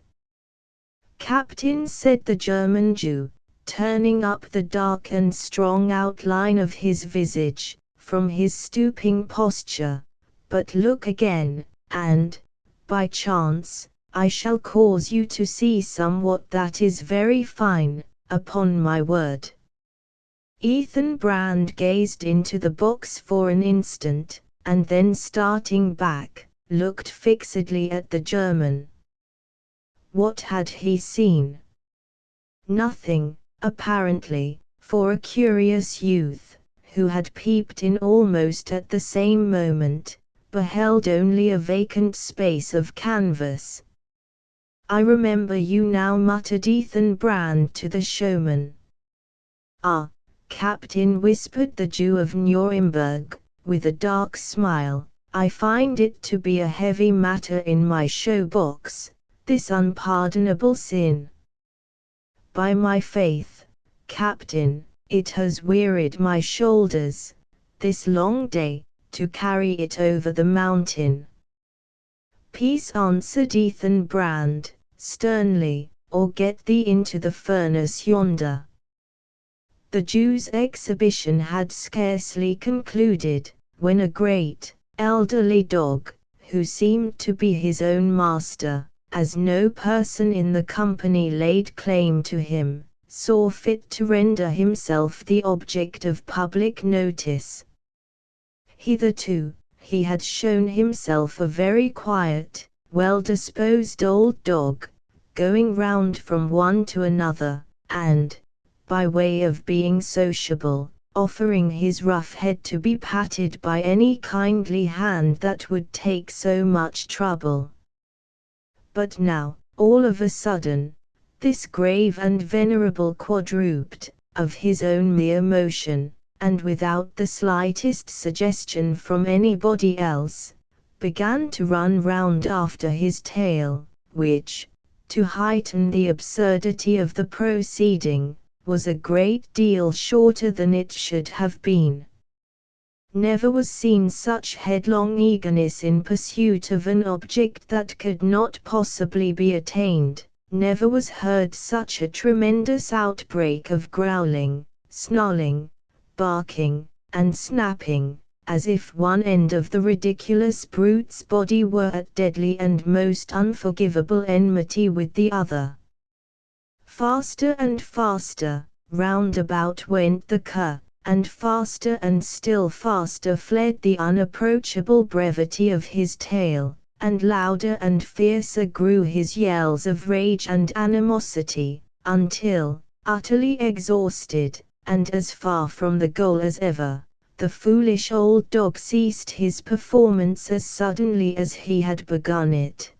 Captain," said the German Jew, turning up the dark and strong outline of his visage, from his stooping posture. "But look again, and, by chance, I shall cause you to see somewhat that is very fine, upon my word." Ethan Brand gazed into the box for an instant, and then starting back, looked fixedly at the German. What had he seen? Nothing, apparently, for a curious youth, who had peeped in almost at the same moment, beheld only a vacant space of canvas. "I remember you now," muttered Ethan Brand to the showman. "Ah, Captain," whispered the Jew of Nuremberg, with a dark smile, "I find it to be a heavy matter in my show box, this unpardonable sin. By my faith, Captain, it has wearied my shoulders, this long day, to carry it over the mountain." "Peace," answered Ethan Brand, sternly, "or get thee into the furnace yonder." The Jew's exhibition had scarcely concluded, when a great, elderly dog, who seemed to be his own master, as no person in the company laid claim to him, saw fit to render himself the object of public notice. Hitherto, he had shown himself a very quiet, well-disposed old dog, going round from one to another, and, by way of being sociable, offering his rough head to be patted by any kindly hand that would take so much trouble. But now, all of a sudden, this grave and venerable quadruped, of his own mere motion, and without the slightest suggestion from anybody else, began to run round after his tail, which, to heighten the absurdity of the proceeding, was a great deal shorter than it should have been. Never was seen such headlong eagerness in pursuit of an object that could not possibly be attained, never was heard such a tremendous outbreak of growling, snarling, barking, and snapping, as if one end of the ridiculous brute's body were at deadly and most unforgivable enmity with the other. Faster and faster, round about went the cur, and faster and still faster fled the unapproachable brevity of his tail, and louder and fiercer grew his yells of rage and animosity, until, utterly exhausted, and as far from the goal as ever, the foolish old dog ceased his performance as suddenly as he had begun it.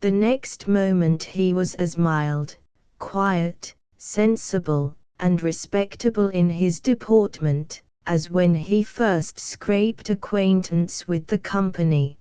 The next moment he was as mild, quiet, sensible, and respectable in his deportment, as when he first scraped acquaintance with the company.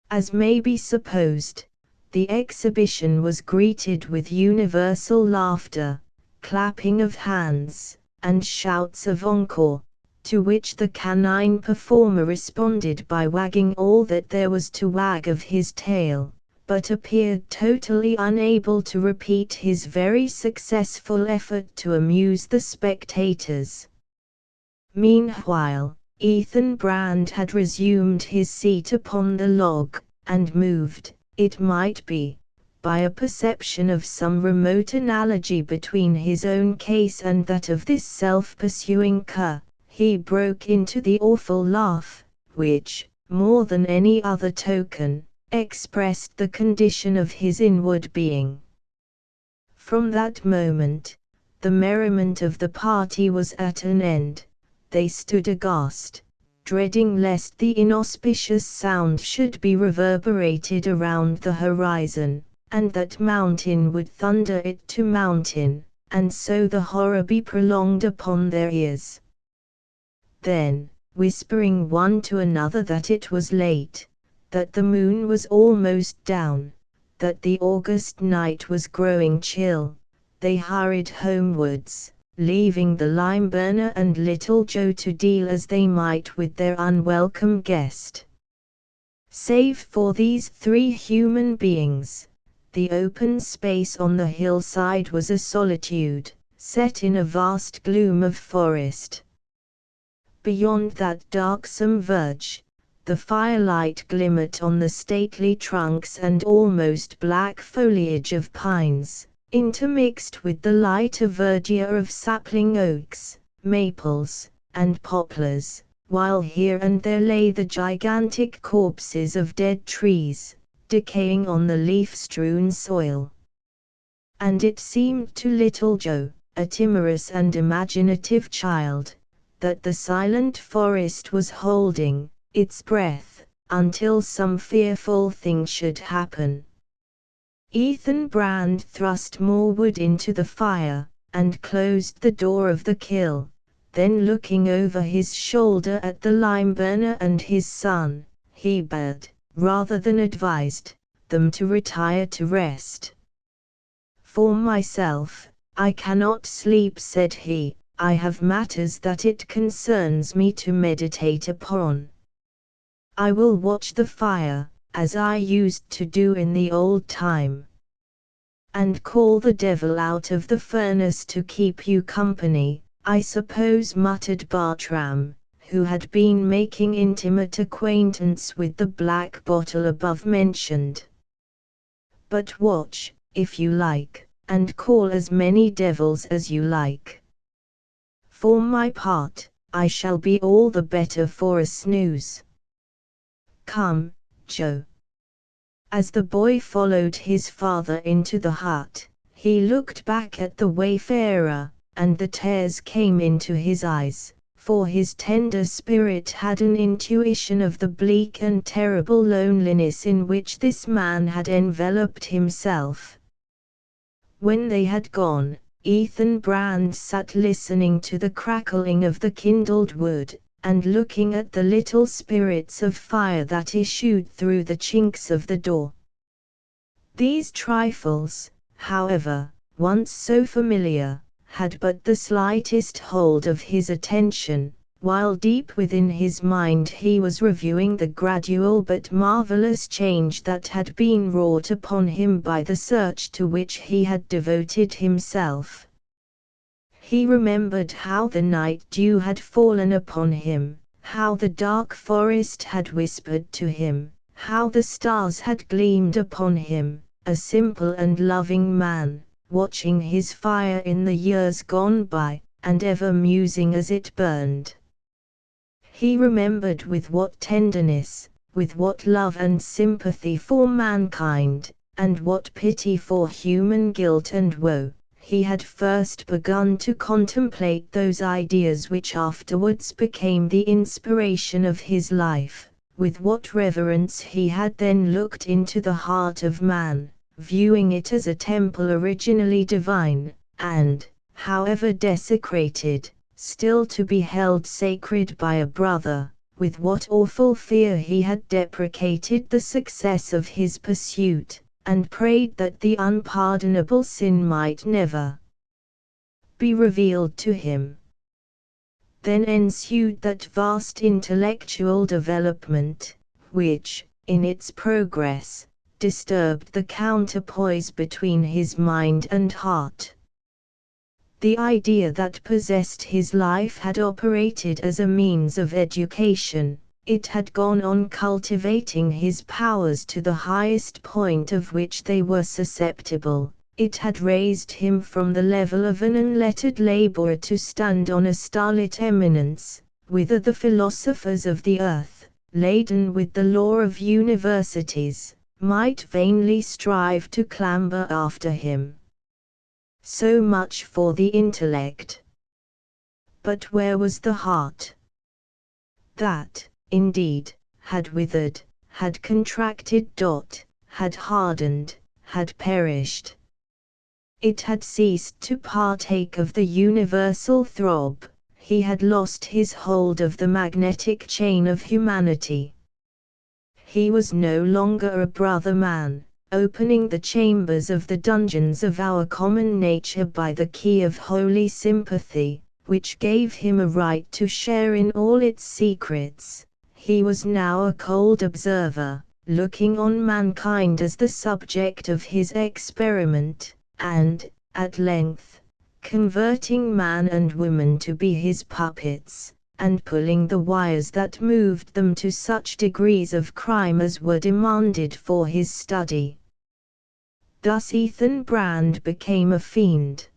As may be supposed, the exhibition was greeted with universal laughter, clapping of hands, and shouts of encore, to which the canine performer responded by wagging all that there was to wag of his tail, but appeared totally unable to repeat his very successful effort to amuse the spectators. Meanwhile, Ethan Brand had resumed his seat upon the log, and moved, it might be, by a perception of some remote analogy between his own case and that of this self-pursuing cur, he broke into the awful laugh, which, more than any other token, expressed the condition of his inward being. From that moment, the merriment of the party was at an end. They stood aghast, dreading lest the inauspicious sound should be reverberated around the horizon, and that mountain would thunder it to mountain, and so the horror be prolonged upon their ears. Then, whispering one to another that it was late, that the moon was almost down, that the August night was growing chill, they hurried homewards, leaving the lime burner and little Joe to deal as they might with their unwelcome guest. Save for these three human beings, the open space on the hillside was a solitude, set in a vast gloom of forest. Beyond that darksome verge, the firelight glimmered on the stately trunks and almost black foliage of pines, intermixed with the lighter verdure of sapling oaks, maples, and poplars, while here and there lay the gigantic corpses of dead trees, decaying on the leaf-strewn soil. And it seemed to little Joe, a timorous and imaginative child, that the silent forest was holding its breath until some fearful thing should happen. Ethan Brand thrust more wood into the fire, and closed the door of the kill, then looking over his shoulder at the lime burner and his son, he bade, rather than advised, them to retire to rest. "For myself, I cannot sleep," said he, "I have matters that it concerns me to meditate upon. I will watch the fire, as I used to do in the old time." "And call the devil out of the furnace to keep you company, I suppose," muttered Bartram, who had been making intimate acquaintance with the black bottle above mentioned. "But watch, if you like, and call as many devils as you like. For my part, I shall be all the better for a snooze. Come, Joe." As the boy followed his father into the hut, he looked back at the wayfarer, and the tears came into his eyes, for his tender spirit had an intuition of the bleak and terrible loneliness in which this man had enveloped himself. When they had gone, Ethan Brand sat listening to the crackling of the kindled wood, and looking at the little spirits of fire that issued through the chinks of the door. These trifles, however, once so familiar, had but the slightest hold of his attention, while deep within his mind he was reviewing the gradual but marvelous change that had been wrought upon him by the search to which he had devoted himself. He remembered how the night dew had fallen upon him, how the dark forest had whispered to him, how the stars had gleamed upon him, a simple and loving man, watching his fire in the years gone by, and ever musing as it burned. He remembered with what tenderness, with what love and sympathy for mankind, and what pity for human guilt and woe, he had first begun to contemplate those ideas which afterwards became the inspiration of his life, with what reverence he had then looked into the heart of man, viewing it as a temple originally divine, and, however desecrated, still to be held sacred by a brother, with what awful fear he had deprecated the success of his pursuit, and prayed that the unpardonable sin might never be revealed to him. Then ensued that vast intellectual development, which, in its progress, disturbed the counterpoise between his mind and heart. The idea that possessed his life had operated as a means of education, It had gone on cultivating his powers to the highest point of which they were susceptible. It had raised him from the level of an unlettered laborer to stand on a starlit eminence, whither the philosophers of the earth, laden with the lore of universities, might vainly strive to clamber after him. So much for the intellect. But where was the heart? That, indeed, had withered, had contracted, had hardened, had perished. It had ceased to partake of the universal throb. He had lost his hold of the magnetic chain of humanity. He was no longer a brother man, opening the chambers of the dungeons of our common nature by the key of holy sympathy, which gave him a right to share in all its secrets. He was now a cold observer, looking on mankind as the subject of his experiment, and, at length, converting man and woman to be his puppets, and pulling the wires that moved them to such degrees of crime as were demanded for his study. Thus Ethan Brand became a fiend.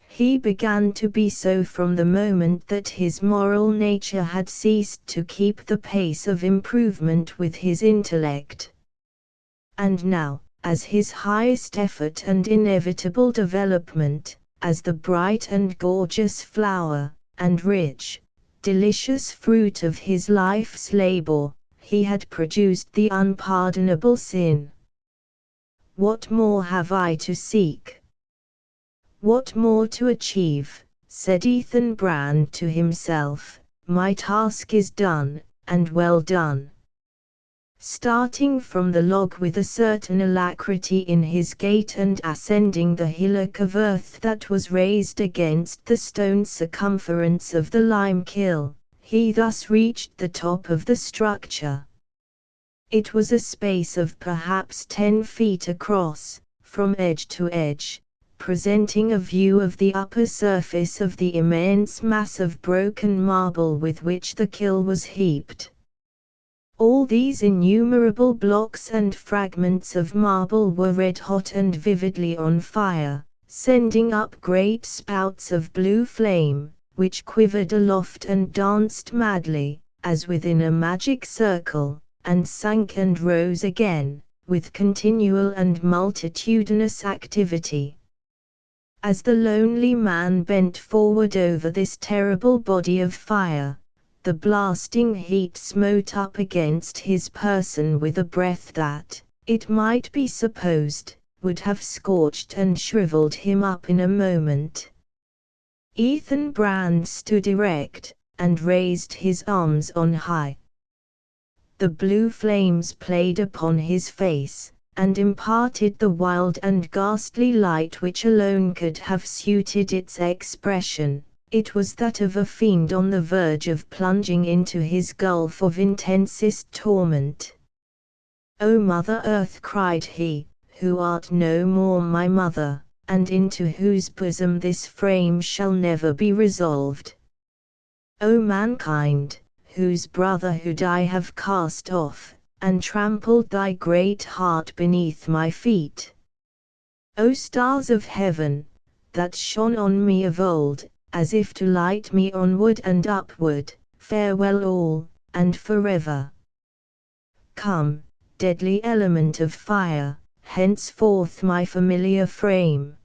He began to be so from the moment that his moral nature had ceased to keep the pace of improvement with his intellect. And now, as his highest effort and inevitable development, as the bright and gorgeous flower, and rich, delicious fruit of his life's labor, he had produced the unpardonable sin. What more have I to seek? What more to achieve? Said Ethan Brand to himself. My task is done, and well done. Starting from the log with a certain alacrity in his gait and ascending the hillock of earth that was raised against the stone circumference of the lime kiln, he thus reached the top of the structure. It was a space of perhaps 10 feet across, from edge to edge, presenting a view of the upper surface of the immense mass of broken marble with which the kiln was heaped. All these innumerable blocks and fragments of marble were red-hot and vividly on fire, sending up great spouts of blue flame, which quivered aloft and danced madly, as within a magic circle, and sank and rose again, with continual and multitudinous activity. As the lonely man bent forward over this terrible body of fire, the blasting heat smote up against his person with a breath that, it might be supposed, would have scorched and shriveled him up in a moment. Ethan Brand stood erect, and raised his arms on high. The blue flames played upon his face, and imparted the wild and ghastly light which alone could have suited its expression. It was that of a fiend on the verge of plunging into his gulf of intensest torment. "O Mother Earth," cried he, "who art no more my mother, and into whose bosom this frame shall never be resolved. O mankind, whose brotherhood I have cast off, and trampled thy great heart beneath my feet. O stars of heaven, that shone on me of old, as if to light me onward and upward, farewell all, and forever. Come, deadly element of fire, henceforth my familiar frame.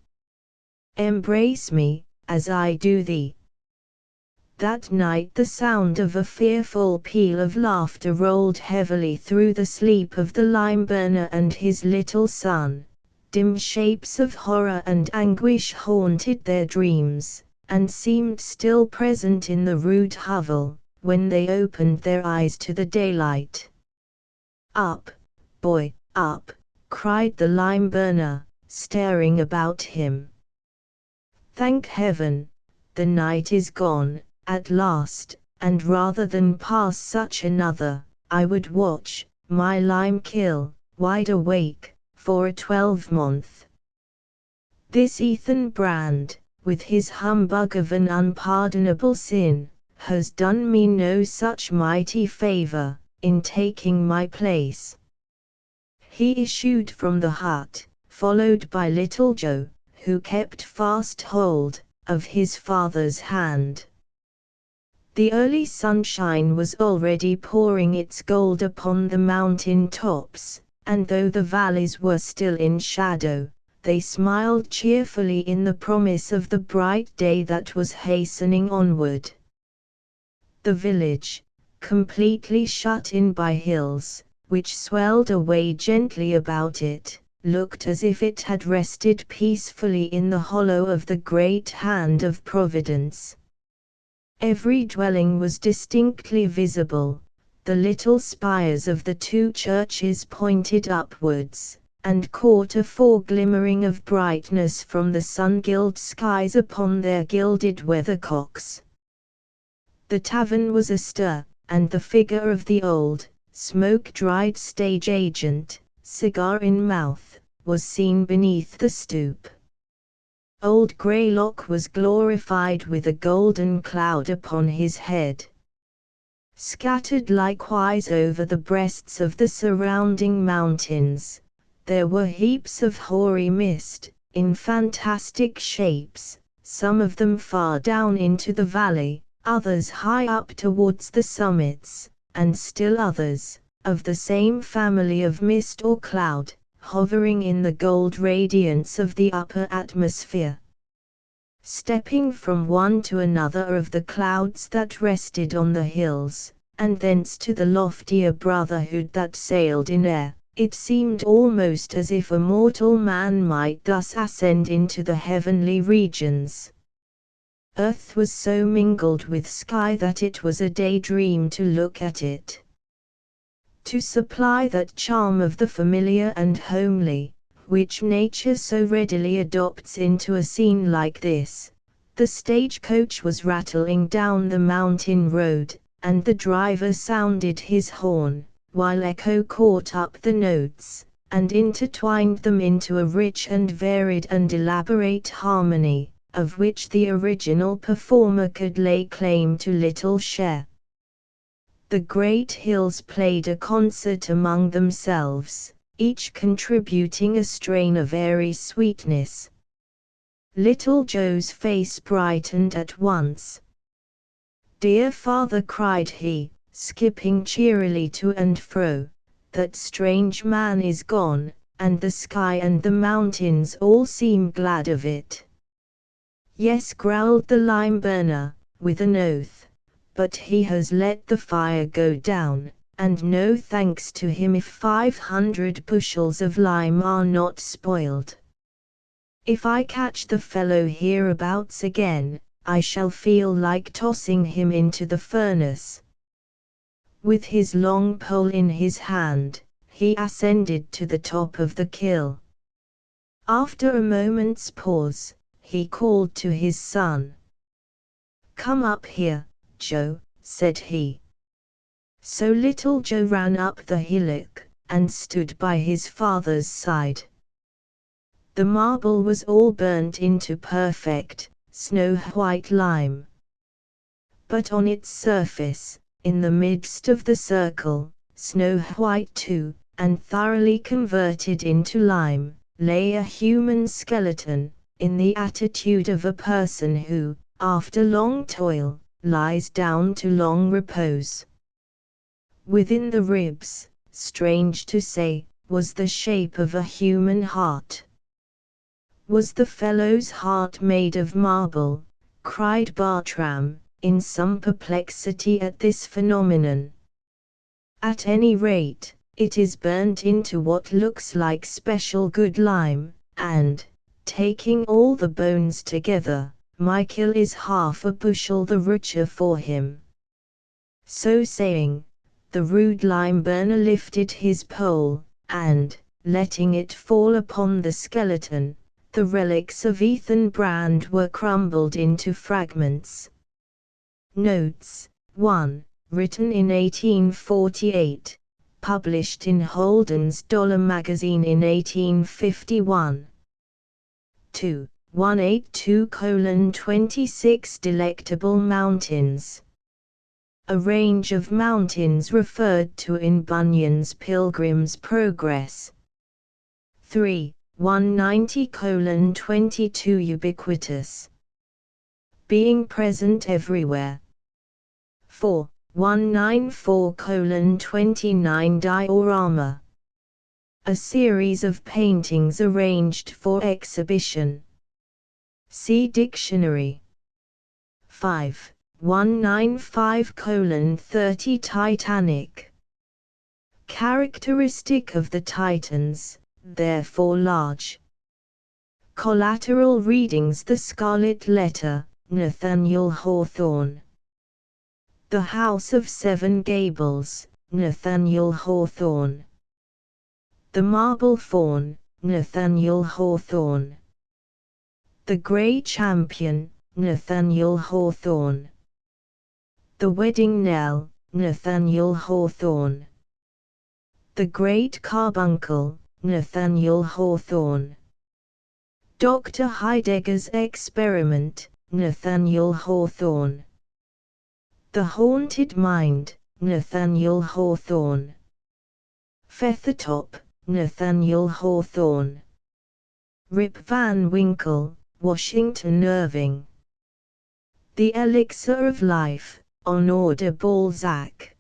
Embrace me, as I do thee." That night the sound of a fearful peal of laughter rolled heavily through the sleep of the lime burner and his little son. Dim shapes of horror and anguish haunted their dreams, and seemed still present in the rude hovel, when they opened their eyes to the daylight. "Up, boy, up!" cried the lime burner, staring about him. "Thank heaven, the night is gone, at last, and rather than pass such another, I would watch my lime kiln, wide awake, for a 12-month. This Ethan Brand, with his humbug of an unpardonable sin, has done me no such mighty favor, in taking my place. He issued from the hut, followed by little Joe, who kept fast hold of his father's hand. The early sunshine was already pouring its gold upon the mountain tops, and though the valleys were still in shadow, they smiled cheerfully in the promise of the bright day that was hastening onward. The village, completely shut in by hills, which swelled away gently about it, looked as if it had rested peacefully in the hollow of the great hand of Providence. Every dwelling was distinctly visible, the little spires of the two churches pointed upwards, and caught a fore-glimmering of brightness from the sun-gilt skies upon their gilded weathercocks. The tavern was astir, and the figure of the old, smoke-dried stage agent, cigar in mouth, was seen beneath the stoop. Old Greylock was glorified with a golden cloud upon his head. Scattered likewise over the breasts of the surrounding mountains, there were heaps of hoary mist, in fantastic shapes, some of them far down into the valley, others high up towards the summits, and still others, of the same family of mist or cloud, hovering in the gold radiance of the upper atmosphere. Stepping from one to another of the clouds that rested on the hills, and thence to the loftier brotherhood that sailed in air, it seemed almost as if a mortal man might thus ascend into the heavenly regions. Earth was so mingled with sky that it was a daydream to look at it. To supply that charm of the familiar and homely, which nature so readily adopts into a scene like this, the stagecoach was rattling down the mountain road, and the driver sounded his horn, while echo caught up the notes, and intertwined them into a rich and varied and elaborate harmony, of which the original performer could lay claim to little share. The great hills played a concert among themselves, each contributing a strain of airy sweetness. Little Joe's face brightened at once. "Dear father," cried he, skipping cheerily to and fro, "that strange man is gone, and the sky and the mountains all seem glad of it." "Yes," growled the lime burner, with an oath, "but he has let the fire go down, and no thanks to him if 500 bushels of lime are not spoiled. If I catch the fellow hereabouts again, I shall feel like tossing him into the furnace." With his long pole in his hand, he ascended to the top of the kill. After a moment's pause, he called to his son. "Come up here, Joe," said he. So little Joe ran up the hillock, and stood by his father's side. The marble was all burnt into perfect, snow-white lime. But on its surface, in the midst of the circle, snow-white too, and thoroughly converted into lime, lay a human skeleton, in the attitude of a person who, after long toil, lies down to long repose. Within the ribs, strange to say, was the shape of a human heart. "Was the fellow's heart made of marble?" cried Bartram, in some perplexity at this phenomenon. "At any rate, it is burnt into what looks like special good lime, and, taking all the bones together, Michael is half a bushel the richer for him." So saying, the rude lime burner lifted his pole, and, letting it fall upon the skeleton, the relics of Ethan Brand were crumbled into fragments. Notes: 1. Written in 1848. Published in Holden's Dollar Magazine in 1851. 2. 182:26 Delectable Mountains. a range of mountains referred to in Bunyan's Pilgrim's Progress. 3. 190:22 ubiquitous, being present everywhere. 4. 194:29 diorama, a series of paintings arranged for exhibition. See dictionary. 5. 195:30 Titanic, characteristic of the Titans, therefore large. Collateral readings: The Scarlet Letter, Nathaniel Hawthorne. The House of Seven Gables, Nathaniel Hawthorne. The Marble Faun, Nathaniel Hawthorne. The Grey Champion, Nathaniel Hawthorne. The Wedding Knell, Nathaniel Hawthorne. The Great Carbuncle, Nathaniel Hawthorne. Dr. Heidegger's Experiment, Nathaniel Hawthorne. The Haunted Mind, Nathaniel Hawthorne. Feathertop, Nathaniel Hawthorne. Rip Van Winkle, Washington Irving. The Elixir of Life, Honoré de Balzac.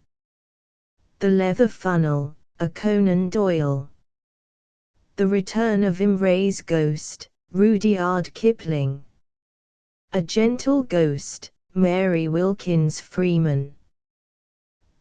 The Leather Funnel, a Conan Doyle. The Return of Imre's Ghost, Rudyard Kipling. A Gentle Ghost, Mary Wilkins Freeman.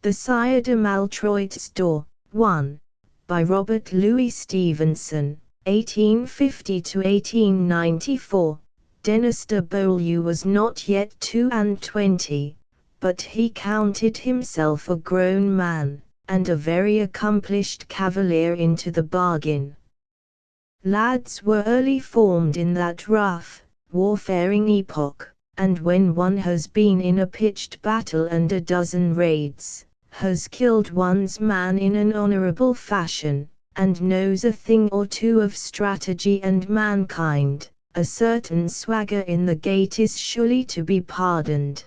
The Sire de Maltroit's Door, 1, by Robert Louis Stevenson, 1850–1894. Denis de Beaulieu was not yet 22, but he counted himself a grown man, and a very accomplished cavalier into the bargain. Lads were early formed in that rough, warfaring epoch, and when one has been in a pitched battle and a dozen raids, has killed one's man in an honorable fashion, and knows a thing or two of strategy and mankind, a certain swagger in the gait is surely to be pardoned.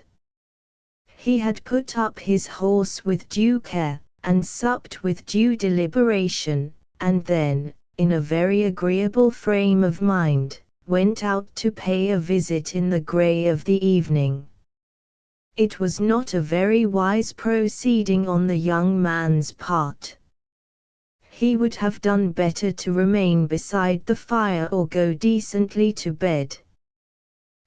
He had put up his horse with due care, and supped with due deliberation, and then, in a very agreeable frame of mind, went out to pay a visit in the grey of the evening. It was not a very wise proceeding on the young man's part. He would have done better to remain beside the fire or go decently to bed.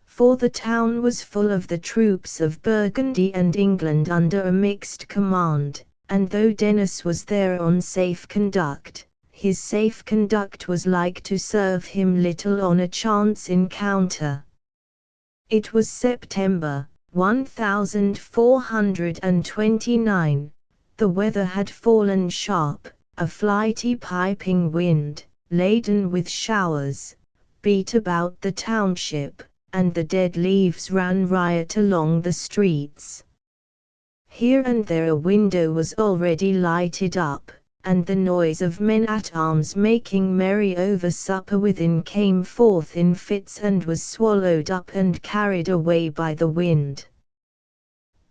For the town was full of the troops of Burgundy and England under a mixed command, and though Denis was there on safe conduct, his safe conduct was like to serve him little on a chance encounter. It was September, 1429. The weather had fallen sharp, a flighty piping wind, laden with showers, beat about the township, and the dead leaves ran riot along the streets. Here and there a window was already lighted up, and the noise of men-at-arms making merry over supper within came forth in fits and was swallowed up and carried away by the wind.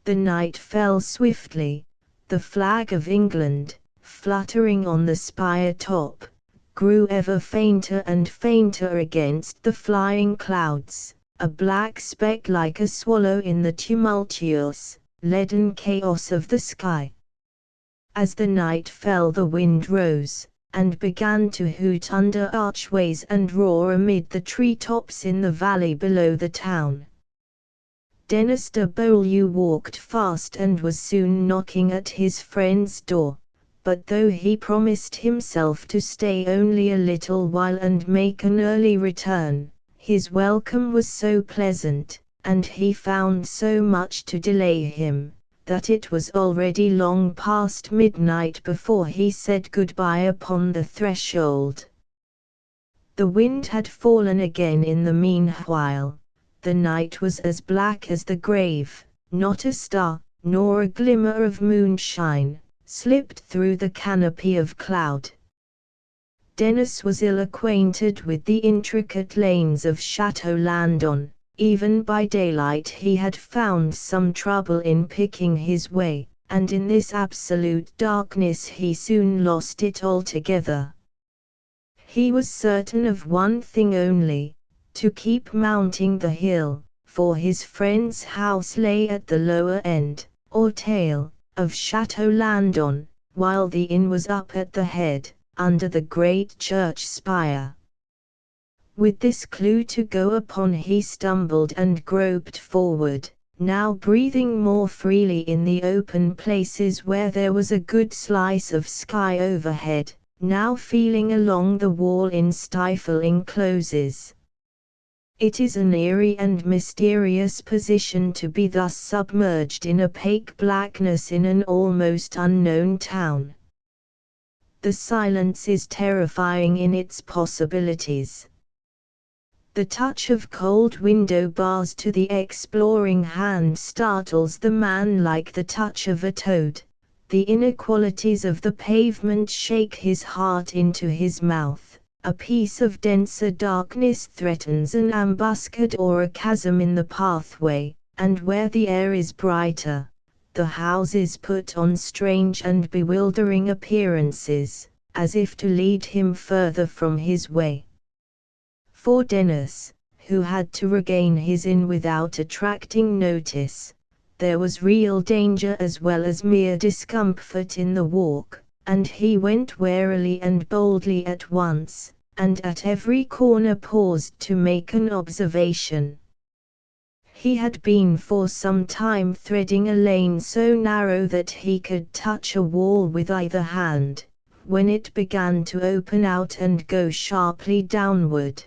The night fell swiftly. The flag of England, fluttering on the spire top, grew ever fainter and fainter against the flying clouds, a black speck like a swallow in the tumultuous, leaden chaos of the sky. As the night fell the wind rose, and began to hoot under archways and roar amid the tree-tops in the valley below the town. Denis de Beaulieu walked fast and was soon knocking at his friend's door, but though he promised himself to stay only a little while and make an early return, his welcome was so pleasant, and he found so much to delay him, that it was already long past midnight before he said good-bye upon the threshold. The wind had fallen again in the meanwhile. The night was as black as the grave, not a star, nor a glimmer of moonshine, slipped through the canopy of cloud. Denis was ill acquainted with the intricate lanes of Château Landon, Even by daylight he had found some trouble in picking his way, and in this absolute darkness he soon lost it altogether. He was certain of one thing only, to keep mounting the hill, for his friend's house lay at the lower end, or tail, of Chateau Landon, while the inn was up at the head, under the great church spire. With this clue to go upon he stumbled and groped forward, now breathing more freely in the open places where there was a good slice of sky overhead, now feeling along the wall in stifling closes. It is an eerie and mysterious position to be thus submerged in opaque blackness in an almost unknown town. The silence is terrifying in its possibilities. The touch of cold window bars to the exploring hand startles the man like the touch of a toad. The inequalities of the pavement shake his heart into his mouth. A piece of denser darkness threatens an ambuscade or a chasm in the pathway, and where the air is brighter, the houses put on strange and bewildering appearances, as if to lead him further from his way. For Dennis, who had to regain his inn without attracting notice, there was real danger as well as mere discomfort in the walk, and he went warily and boldly at once, and at every corner paused to make an observation. He had been for some time threading a lane so narrow that he could touch a wall with either hand, when it began to open out and go sharply downward.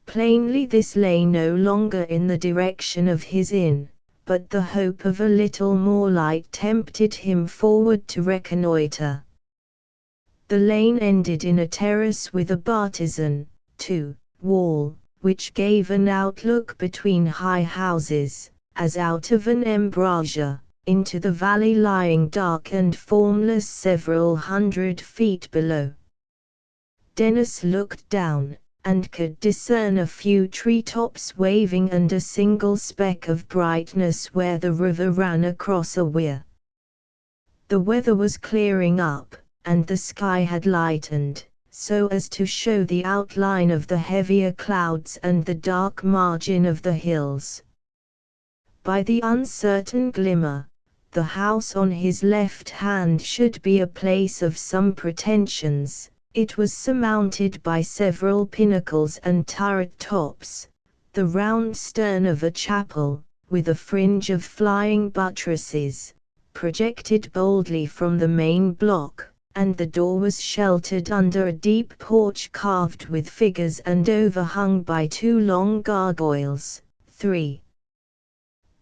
Plainly this lay no longer in the direction of his inn, but the hope of a little more light tempted him forward to reconnoiter. The lane ended in a terrace with a bartizan, wall, which gave an outlook between high houses, as out of an embrasure, into the valley lying dark and formless several hundred feet below. Dennis looked down, and could discern a few treetops waving and a single speck of brightness where the river ran across a weir. The weather was clearing up, and the sky had lightened, so as to show the outline of the heavier clouds and the dark margin of the hills. By the uncertain glimmer, the house on his left hand should be a place of some pretensions. It was surmounted by several pinnacles and turret tops, the round stern of a chapel, with a fringe of flying buttresses, projected boldly from the main block, and the door was sheltered under a deep porch carved with figures and overhung by two long gargoyles. 3.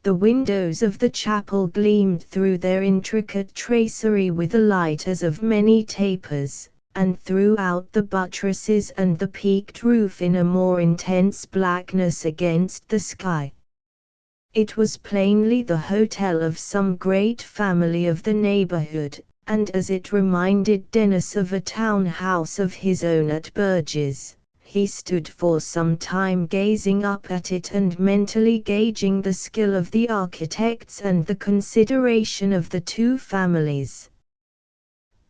The windows of the chapel gleamed through their intricate tracery with a light as of many tapers, and throughout the buttresses and the peaked roof in a more intense blackness against the sky. It was plainly the hotel of some great family of the neighborhood, and as it reminded Dennis of a town house of his own at Burgess, he stood for some time gazing up at it and mentally gauging the skill of the architects and the consideration of the two families.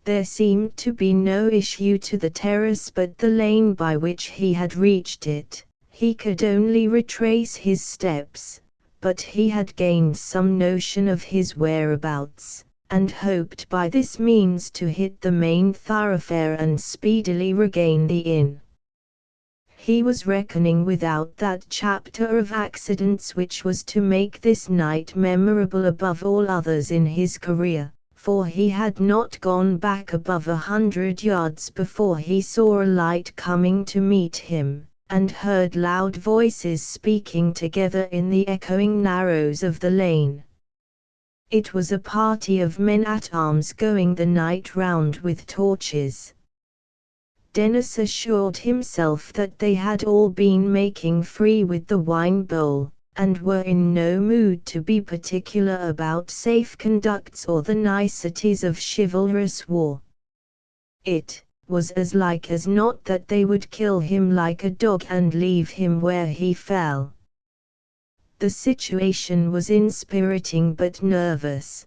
There seemed to be no issue to the terrace but the lane by which he had reached it. He could only retrace his steps, but he had gained some notion of his whereabouts, and hoped by this means to hit the main thoroughfare and speedily regain the inn. He was reckoning without that chapter of accidents which was to make this night memorable above all others in his career, for he had not gone back above 100 yards before he saw a light coming to meet him, and heard loud voices speaking together in the echoing narrows of the lane. It was a party of men-at-arms going the night round with torches. Dennis assured himself that they had all been making free with the wine bowl, and were in no mood to be particular about safe conducts or the niceties of chivalrous war. It was as like as not that they would kill him like a dog and leave him where he fell. The situation was inspiriting but nervous.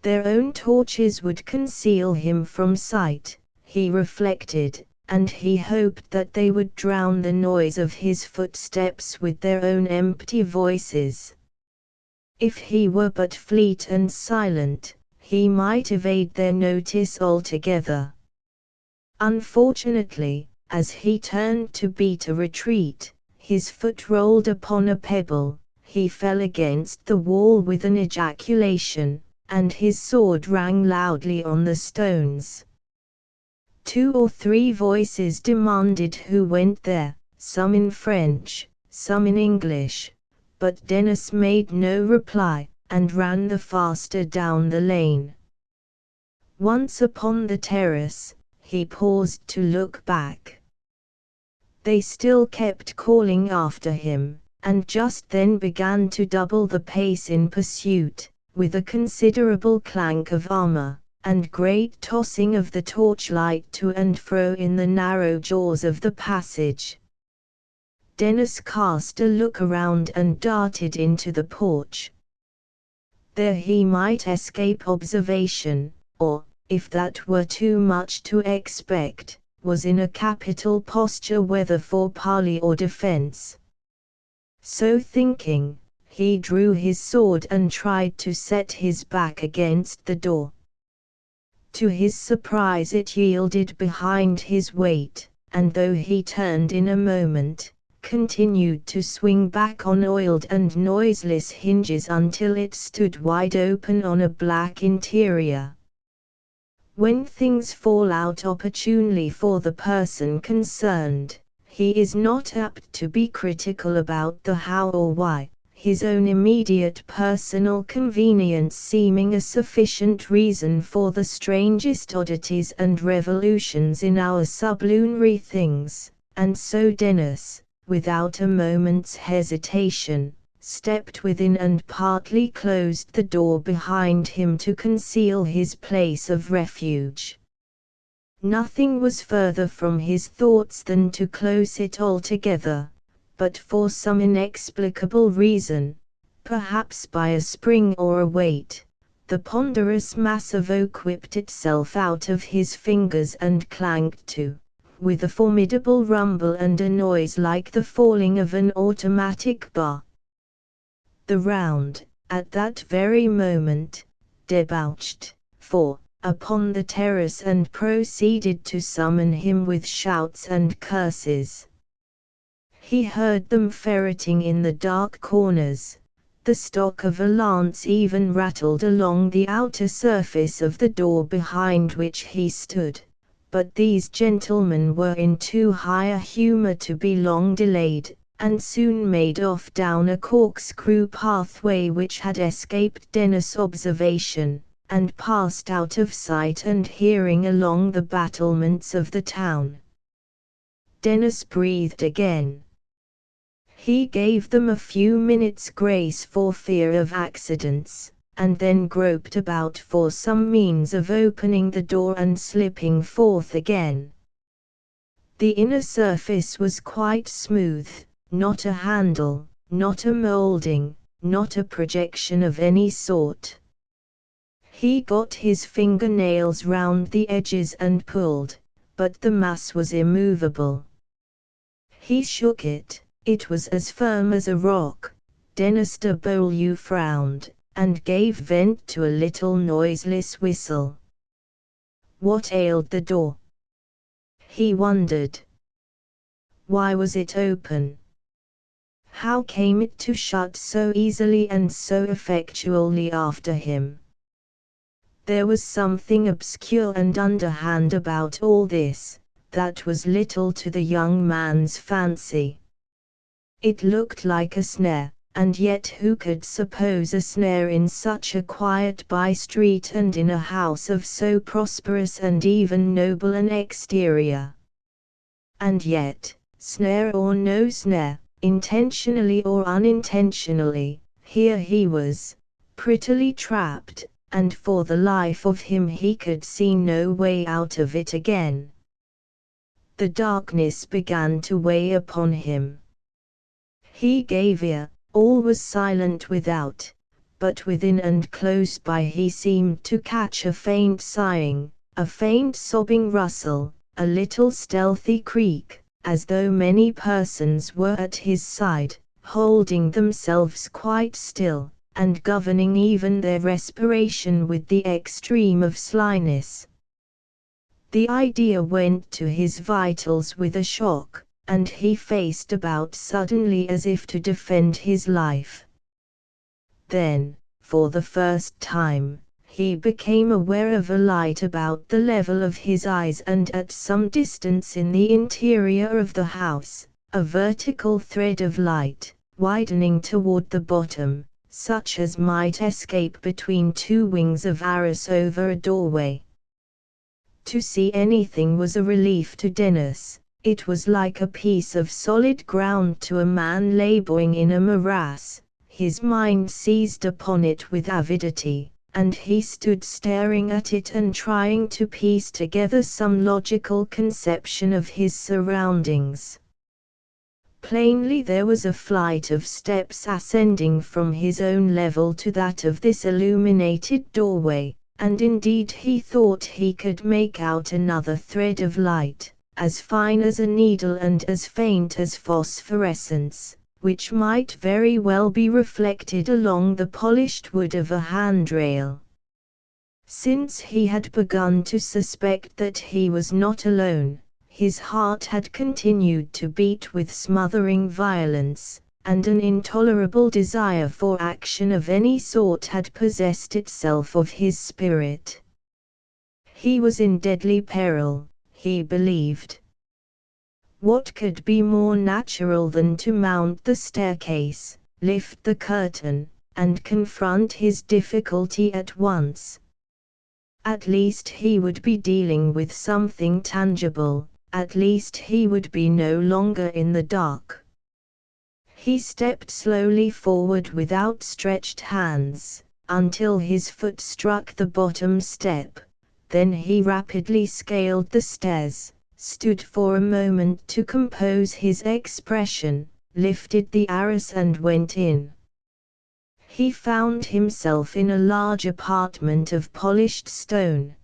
Their own torches would conceal him from sight, he reflected, and he hoped that they would drown the noise of his footsteps with their own empty voices. If he were but fleet and silent, he might evade their notice altogether. Unfortunately, as he turned to beat a retreat, his foot rolled upon a pebble, he fell against the wall with an ejaculation, and his sword rang loudly on the stones. 2 or 3 voices demanded who went there, some in French, some in English, but Dennis made no reply, and ran the faster down the lane. Once upon the terrace, he paused to look back. They still kept calling after him, and just then began to double the pace in pursuit, with a considerable clank of armor, and great tossing of the torchlight to and fro in the narrow jaws of the passage. Dennis cast a look around and darted into the porch. There he might escape observation, or, if that were too much to expect, was in a capital posture whether for parley or defense. So thinking, he drew his sword and tried to set his back against the door. To his surprise it yielded behind his weight, and though he turned in a moment, continued to swing back on oiled and noiseless hinges until it stood wide open on a black interior. When things fall out opportunely for the person concerned, he is not apt to be critical about the how or why, his own immediate personal convenience seeming a sufficient reason for the strangest oddities and revolutions in our sublunary things, and so Dennis, without a moment's hesitation, stepped within and partly closed the door behind him to conceal his place of refuge. Nothing was further from his thoughts than to close it altogether, but for some inexplicable reason, perhaps by a spring or a weight, the ponderous mass of oak whipped itself out of his fingers and clanked to, with a formidable rumble and a noise like the falling of an automatic bar. The round, at that very moment, debouched, upon the terrace and proceeded to summon him with shouts and curses. He heard them ferreting in the dark corners, the stock of a lance even rattled along the outer surface of the door behind which he stood, but these gentlemen were in too high a humor to be long delayed, and soon made off down a corkscrew pathway which had escaped Dennis' observation, and passed out of sight and hearing along the battlements of the town. Dennis breathed again. He gave them a few minutes' grace for fear of accidents, and then groped about for some means of opening the door and slipping forth again. The inner surface was quite smooth, not a handle, not a molding, not a projection of any sort. He got his fingernails round the edges and pulled, but the mass was immovable. He shook it, it was as firm as a rock. Dennis de Beaulieu frowned, and gave vent to a little noiseless whistle. What ailed the door? He wondered. Why was it open? How came it to shut so easily and so effectually after him? There was something obscure and underhand about all this, that was little to the young man's fancy. It looked like a snare, and yet who could suppose a snare in such a quiet by-street and in a house of so prosperous and even noble an exterior? And yet, snare or no snare, intentionally or unintentionally, here he was, prettily trapped, and for the life of him he could see no way out of it again. The darkness began to weigh upon him. He gave ear, All was silent without, but within and close by he seemed to catch a faint sighing, a faint sobbing rustle, a little stealthy creak, as though many persons were at his side, holding themselves quite still, and governing even their respiration with the extreme of slyness. The idea went to his vitals with a shock, and he faced about suddenly as if to defend his life. Then, for the first time, he became aware of a light about the level of his eyes and at some distance in the interior of the house, a vertical thread of light, widening toward the bottom, such as might escape between two wings of arras over a doorway. To see anything was a relief to Dennis. It was like a piece of solid ground to a man laboring in a morass. His mind seized upon it with avidity, and he stood staring at it and trying to piece together some logical conception of his surroundings. Plainly there was a flight of steps ascending from his own level to that of this illuminated doorway, and indeed he thought he could make out another thread of light, as fine as a needle and as faint as phosphorescence, which might very well be reflected along the polished wood of a handrail. Since he had begun to suspect that he was not alone, his heart had continued to beat with smothering violence, and an intolerable desire for action of any sort had possessed itself of his spirit. He was in deadly peril, he believed. What could be more natural than to mount the staircase, lift the curtain, and confront his difficulty at once? At least he would be dealing with something tangible, at least he would be no longer in the dark. He stepped slowly forward with outstretched hands, until his foot struck the bottom step. Then he rapidly scaled the stairs, stood for a moment to compose his expression, lifted the arras and went in. He found himself in a large apartment of polished stone.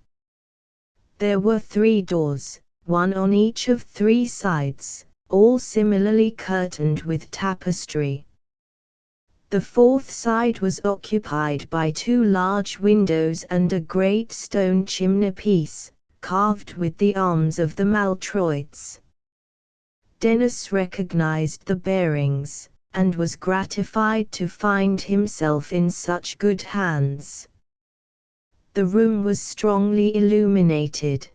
There were 3 doors, one on each of 3 sides, all similarly curtained with tapestry. The 4th side was occupied by 2 large windows and a great stone chimney-piece, carved with the arms of the Maltroits. Dennis recognized the bearings, and was gratified to find himself in such good hands. The room was strongly illuminated,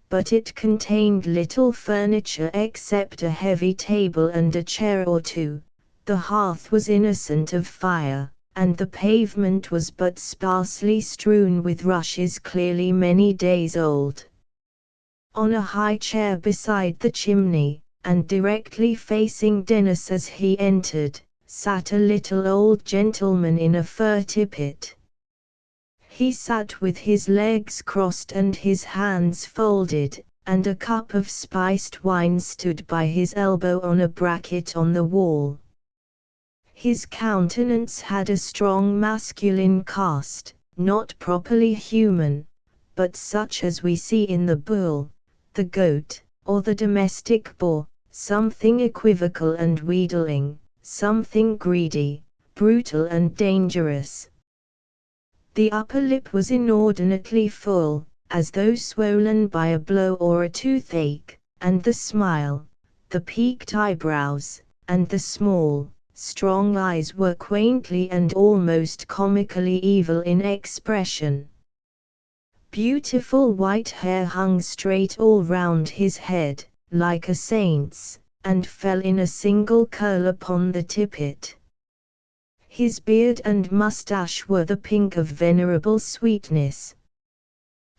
but it contained little furniture except a heavy table and a chair or 2. The hearth was innocent of fire, and the pavement was but sparsely strewn with rushes clearly many days old. On a high chair beside the chimney, and directly facing Dennis as he entered, sat a little old gentleman in a fur tippet. He sat with his legs crossed and his hands folded, and a cup of spiced wine stood by his elbow on a bracket on the wall. His countenance had a strong masculine cast, not properly human, but such as we see in the bull, the goat, or the domestic boar, something equivocal and wheedling, something greedy, brutal and dangerous. The upper lip was inordinately full, as though swollen by a blow or a toothache, and the smile, the peaked eyebrows, and the small, strong eyes were quaintly and almost comically evil in expression. Beautiful white hair hung straight all round his head, like a saint's, and fell in a single curl upon the tippet. His beard and mustache were the pink of venerable sweetness.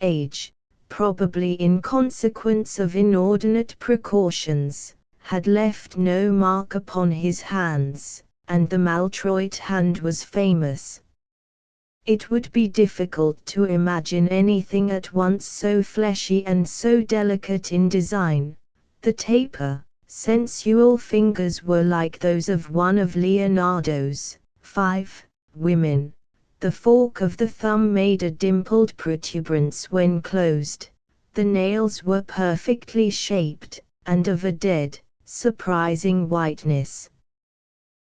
Age, probably in consequence of inordinate precautions, had left no mark upon his hands, and the Maltroit hand was famous. It would be difficult to imagine anything at once so fleshy and so delicate in design. The taper, sensual fingers were like those of one of Leonardo's 5 women. The fork of the thumb made a dimpled protuberance when closed. The nails were perfectly shaped, and of a dead, surprising whiteness.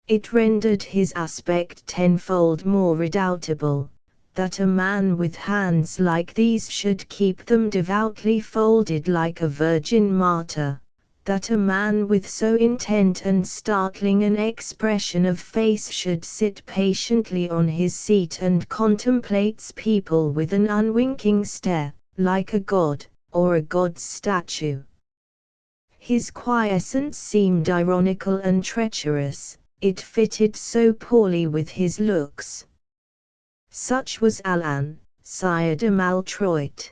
It rendered his aspect tenfold more redoubtable, that a man with hands like these should keep them devoutly folded like a virgin martyr, that a man with so intent and startling an expression of face should sit patiently on his seat and contemplates people with an unwinking stare, like a god, or a god's statue. His quiescence seemed ironical and treacherous, it fitted so poorly with his looks. Such was Alain, Sire de Maltroit.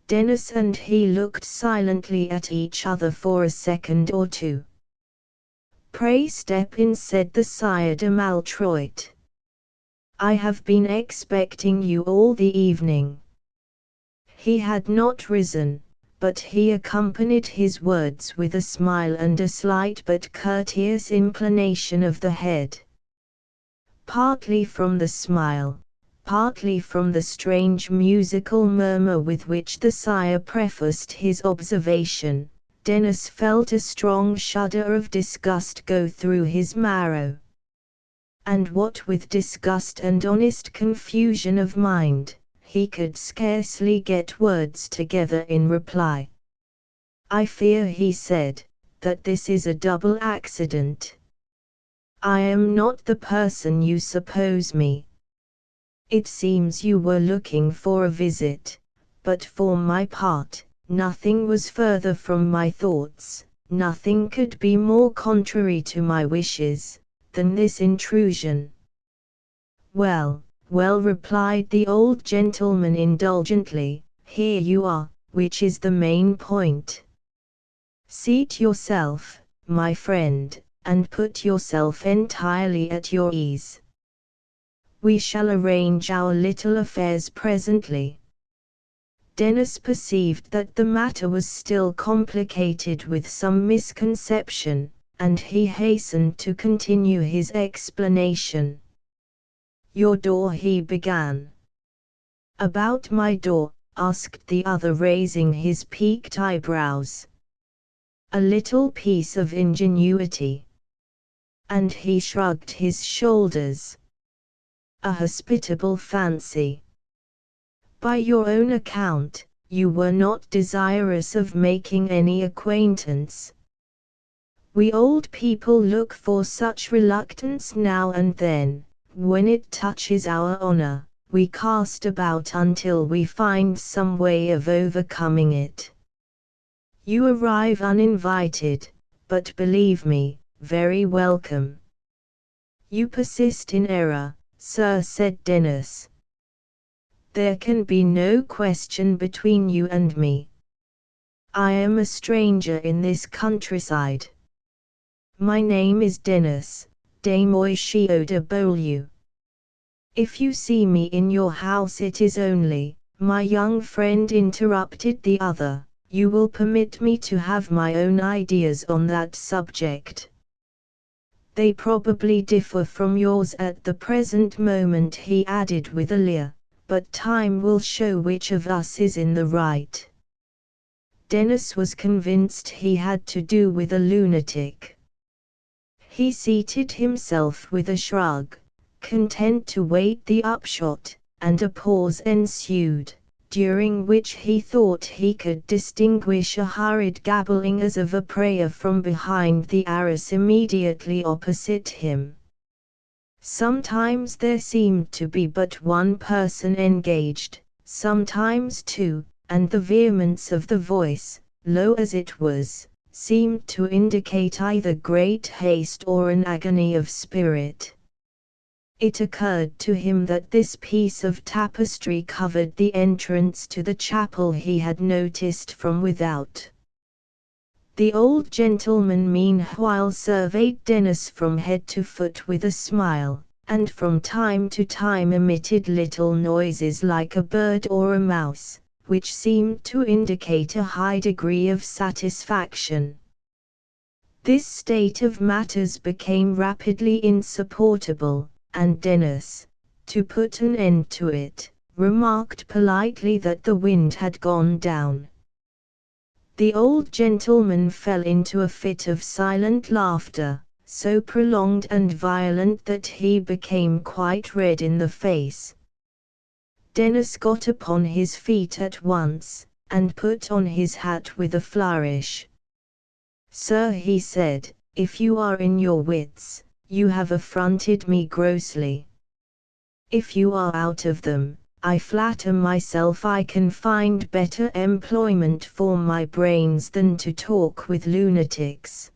Dennis and he looked silently at each other for a second or two. "Pray step in," said the Sire de Maltroit. "I have been expecting you all the evening." He had not risen, but he accompanied his words with a smile and a slight but courteous inclination of the head. Partly from the smile, partly from the strange musical murmur with which the sire prefaced his observation, Dennis felt a strong shudder of disgust go through his marrow. And what with disgust and honest confusion of mind, he could scarcely get words together in reply. "I fear," he said, "that this is a double accident. I am not the person you suppose me. It seems you were looking for a visit, but for my part, nothing was further from my thoughts, nothing could be more contrary to my wishes, than this intrusion." "Well, well," replied the old gentleman indulgently, "here you are, which is the main point. Seat yourself, my friend, and put yourself entirely at your ease. We shall arrange our little affairs presently." Dennis perceived that the matter was still complicated with some misconception, and he hastened to continue his explanation. "Your door," he began. "About my door?" asked the other, raising his peaked eyebrows. "A little piece of ingenuity." And he shrugged his shoulders. "A hospitable fancy. By your own account, you were not desirous of making any acquaintance. We old people look for such reluctance now and then. When it touches our honor, we cast about until we find some way of overcoming it. You arrive uninvited, but believe me, very welcome." "You persist in error, sir," said Dennis. "There can be no question between you and me. I am a stranger in this countryside. My name is Dennis, de Moishio de Beaulieu. If you see me in your house it is only," my young friend interrupted the other, "you will permit me to have my own ideas on that subject. They probably differ from yours at the present moment," he added with a leer, "but time will show which of us is in the right." Dennis was convinced he had to do with a lunatic. He seated himself with a shrug, content to wait the upshot, and a pause ensued, during which he thought he could distinguish a hurried gabbling as of a prayer from behind the arras immediately opposite him. Sometimes there seemed to be but one person engaged, sometimes two, and the vehemence of the voice, low as it was, seemed to indicate either great haste or an agony of spirit. It occurred to him that this piece of tapestry covered the entrance to the chapel he had noticed from without. The old gentleman meanwhile surveyed Dennis from head to foot with a smile, and from time to time emitted little noises like a bird or a mouse, which seemed to indicate a high degree of satisfaction. This state of matters became rapidly insupportable, and Dennis, to put an end to it, remarked politely that the wind had gone down. The old gentleman fell into a fit of silent laughter, so prolonged and violent that he became quite red in the face. Dennis got upon his feet at once, and put on his hat with a flourish. "Sir," he said, "if you are in your wits, you have affronted me grossly. If you are out of them, I flatter myself I can find better employment for my brains than to talk with lunatics.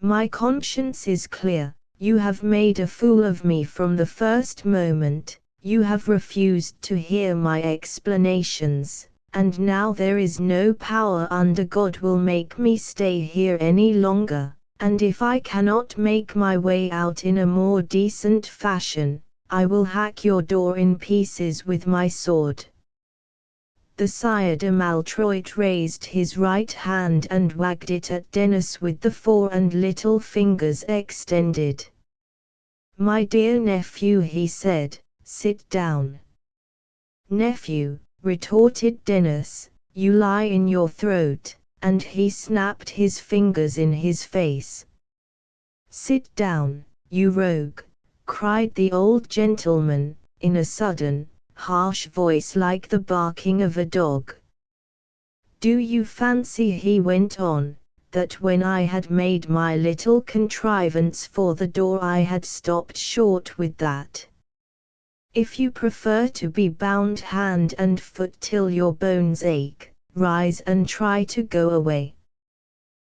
My conscience is clear. You have made a fool of me from the first moment, you have refused to hear my explanations, and now there is no power under God will make me stay here any longer, and if I cannot make my way out in a more decent fashion, I will hack your door in pieces with my sword." The Sire de Maltroit raised his right hand and wagged it at Dennis with the fore and little fingers extended. "My dear nephew," he said, "sit down." "Nephew," retorted Dennis, "you lie in your throat," and he snapped his fingers in his face. "Sit down, you rogue," cried the old gentleman, in a sudden, harsh voice like the barking of a dog. "Do you fancy," he went on, "that when I had made my little contrivance for the door I had stopped short with that? If you prefer to be bound hand and foot till your bones ache, rise and try to go away.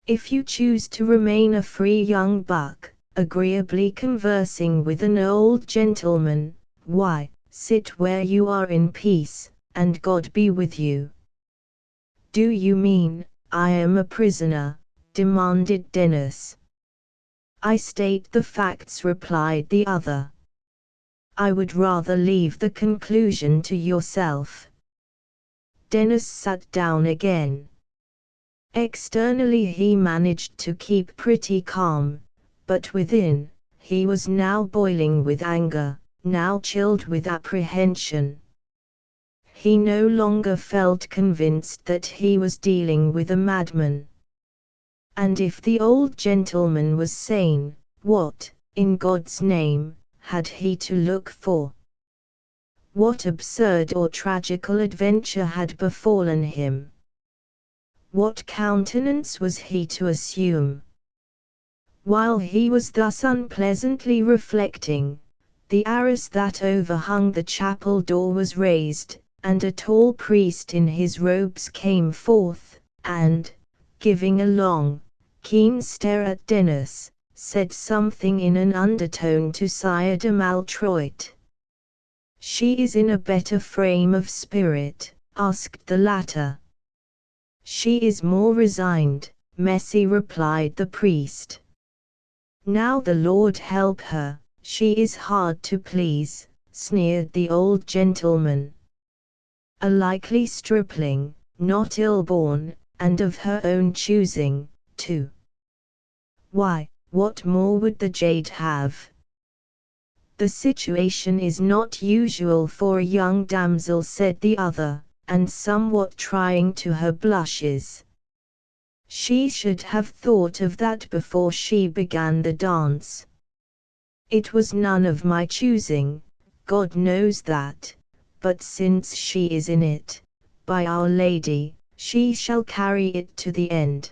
If you choose to remain a free young buck, agreeably conversing with an old gentleman, why, sit where you are in peace, and God be with you." "Do you mean, I am a prisoner?" demanded Dennis. "I state the facts," replied the other. "I would rather leave the conclusion to yourself." Dennis sat down again. Externally he managed to keep pretty calm, but within, he was now boiling with anger, now chilled with apprehension. He no longer felt convinced that he was dealing with a madman. And if the old gentleman was sane, what, in God's name, had he to look for? What absurd or tragical adventure had befallen him? What countenance was he to assume? While he was thus unpleasantly reflecting, the arras that overhung the chapel door was raised, and a tall priest in his robes came forth, and, giving a long, keen stare at Dennis, said something in an undertone to Sire de Maltroit. "She is in a better frame of spirit?" asked the latter. "She is more resigned," Messi replied the priest. "Now the Lord help her, she is hard to please," sneered the old gentleman. "A likely stripling, not ill-born, and of her own choosing, too. Why, what more would the jade have? The situation is not usual for a young damsel," said the other, and somewhat trying to her blushes. "She should have thought of that before she began the dance. It was none of my choosing, God knows that, but since she is in it, by Our Lady, she shall carry it to the end."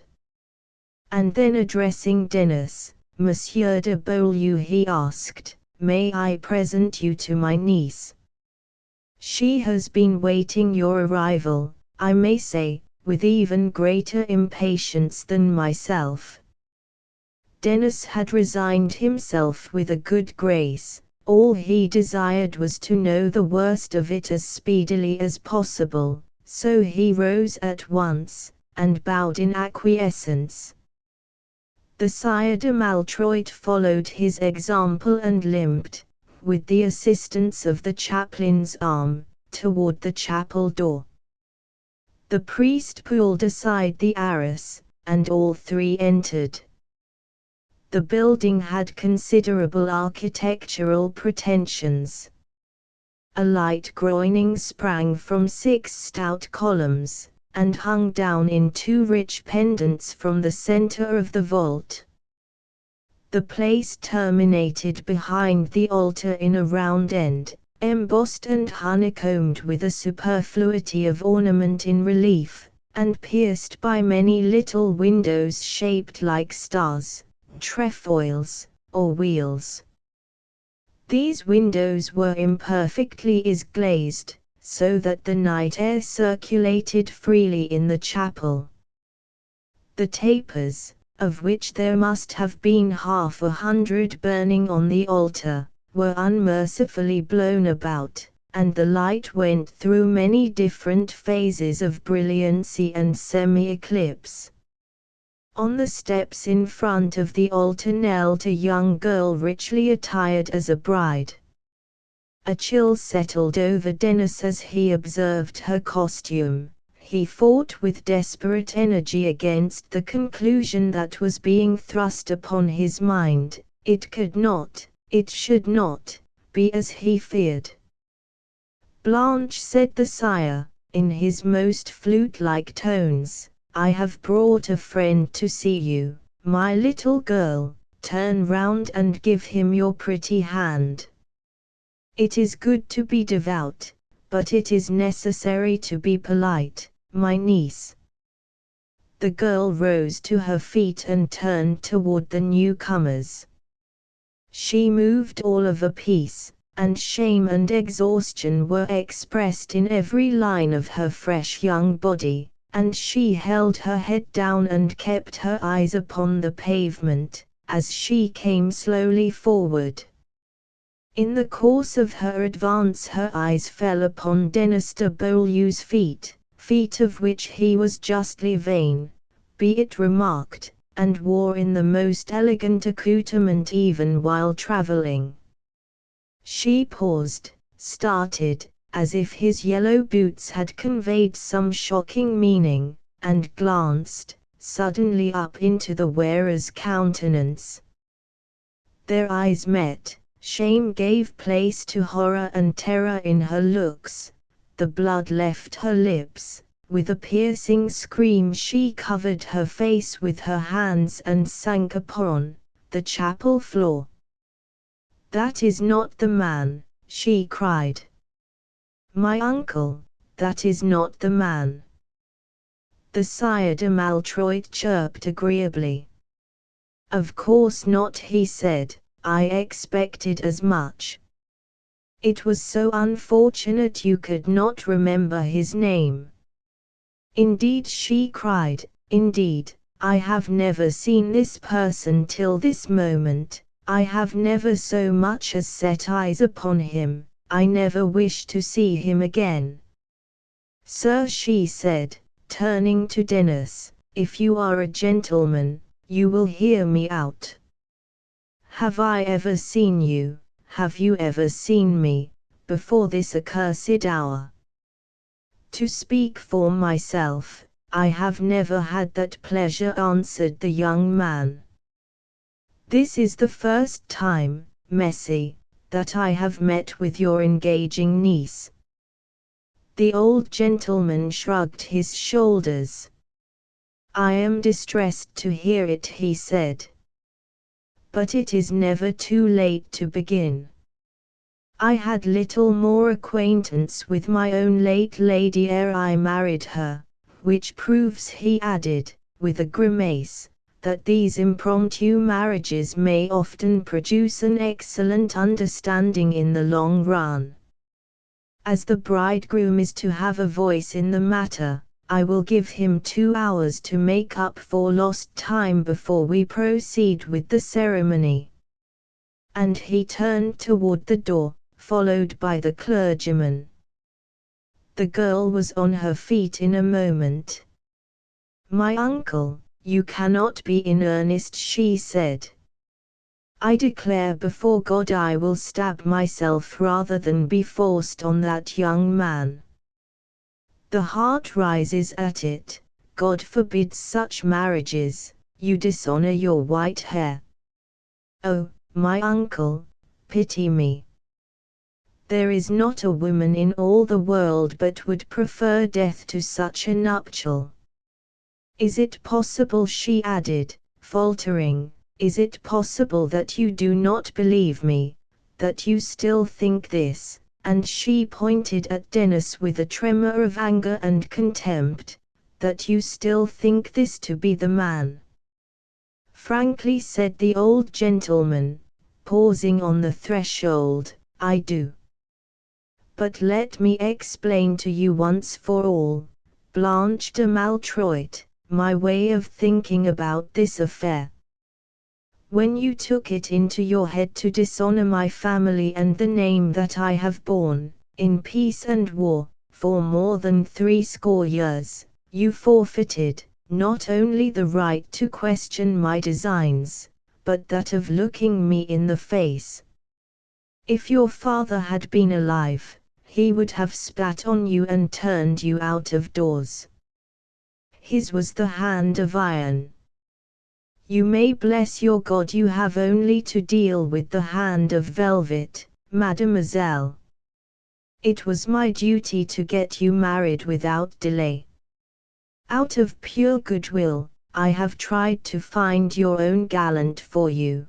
And then addressing Dennis, "Monsieur de Beaulieu," he asked, "may I present you to my niece? She has been waiting your arrival, I may say, with even greater impatience than myself." Dennis had resigned himself with a good grace. All he desired was to know the worst of it as speedily as possible, so he rose at once, and bowed in acquiescence. The Sire de Maltroit followed his example and limped, with the assistance of the chaplain's arm, toward the chapel door. The priest pulled aside the arras, and all three entered. The building had considerable architectural pretensions. A light groining sprang from 6 stout columns, and hung down in 2 rich pendants from the center of the vault. The place terminated behind the altar in a round end, embossed and honeycombed with a superfluity of ornament in relief, and pierced by many little windows shaped like stars, trefoils, or wheels. These windows were imperfectly glazed, so that the night air circulated freely in the chapel. The tapers, of which there must have been 100 burning on the altar, were unmercifully blown about, and the light went through many different phases of brilliancy and semi-eclipse. On the steps in front of the altar knelt a young girl richly attired as a bride. A chill settled over Dennis as he observed her costume. He fought with desperate energy against the conclusion that was being thrust upon his mind. It could not, it should not, be as he feared. "Blanche," said the sire, in his most flute-like tones, "I have brought a friend to see you. My little girl, turn round and give him your pretty hand. It is good to be devout, but it is necessary to be polite, my niece." The girl rose to her feet and turned toward the newcomers. She moved all of a piece, and shame and exhaustion were expressed in every line of her fresh young body, and she held her head down and kept her eyes upon the pavement, as she came slowly forward. In the course of her advance her eyes fell upon Dennis de Beaulieu's feet of which he was justly vain, be it remarked, and wore in the most elegant accoutrement even while traveling. She paused, started, as if his yellow boots had conveyed some shocking meaning, and glanced, suddenly up into the wearer's countenance. Their eyes met, shame gave place to horror and terror in her looks, the blood left her lips, with a piercing scream she covered her face with her hands and sank upon the chapel floor. "That is not the man," she cried. "My uncle, that is not the man." The Sire de Maltroit chirped agreeably. "Of course not," he said, "I expected as much. It was so unfortunate you could not remember his name." "Indeed," she cried, "indeed, I have never seen this person till this moment, I have never so much as set eyes upon him, I never wish to see him again." "Sir," she said, turning to Dennis, "if you are a gentleman, you will hear me out. Have I ever seen you, have you ever seen me, before this accursed hour? To speak for myself, I have never had that pleasure," answered the young man. "This is the first time, Messy, that I have met with your engaging niece." The old gentleman shrugged his shoulders. "I am distressed to hear it," he said. "But it is never too late to begin. I had little more acquaintance with my own late lady ere I married her, which proves," he added, with a grimace, "that these impromptu marriages may often produce an excellent understanding in the long run. As the bridegroom is to have a voice in the matter, I will give him 2 hours to make up for lost time before we proceed with the ceremony." And he turned toward the door, followed by the clergyman. The girl was on her feet in a moment. "My uncle, you cannot be in earnest," she said. "I declare before God I will stab myself rather than be forced on that young man. The heart rises at it. God forbids such marriages, you dishonor your white hair." "Oh, my uncle, pity me. There is not a woman in all the world but would prefer death to such a nuptial. Is it possible," she added, faltering, "is it possible that you do not believe me, that you still think this?" And she pointed at Dennis with a tremor of anger and contempt, "that you still think this to be the man?" "Frankly," said the old gentleman, pausing on the threshold, "I do. But let me explain to you once for all, Blanche de Maltroit, my way of thinking about this affair. When you took it into your head to dishonor my family and the name that I have borne, in peace and war, for more than 60 years, you forfeited, not only the right to question my designs, but that of looking me in the face. If your father had been alive, he would have spat on you and turned you out of doors. His was the hand of iron. You may bless your God you have only to deal with the hand of velvet, mademoiselle. It was my duty to get you married without delay. Out of pure goodwill, I have tried to find your own gallant for you.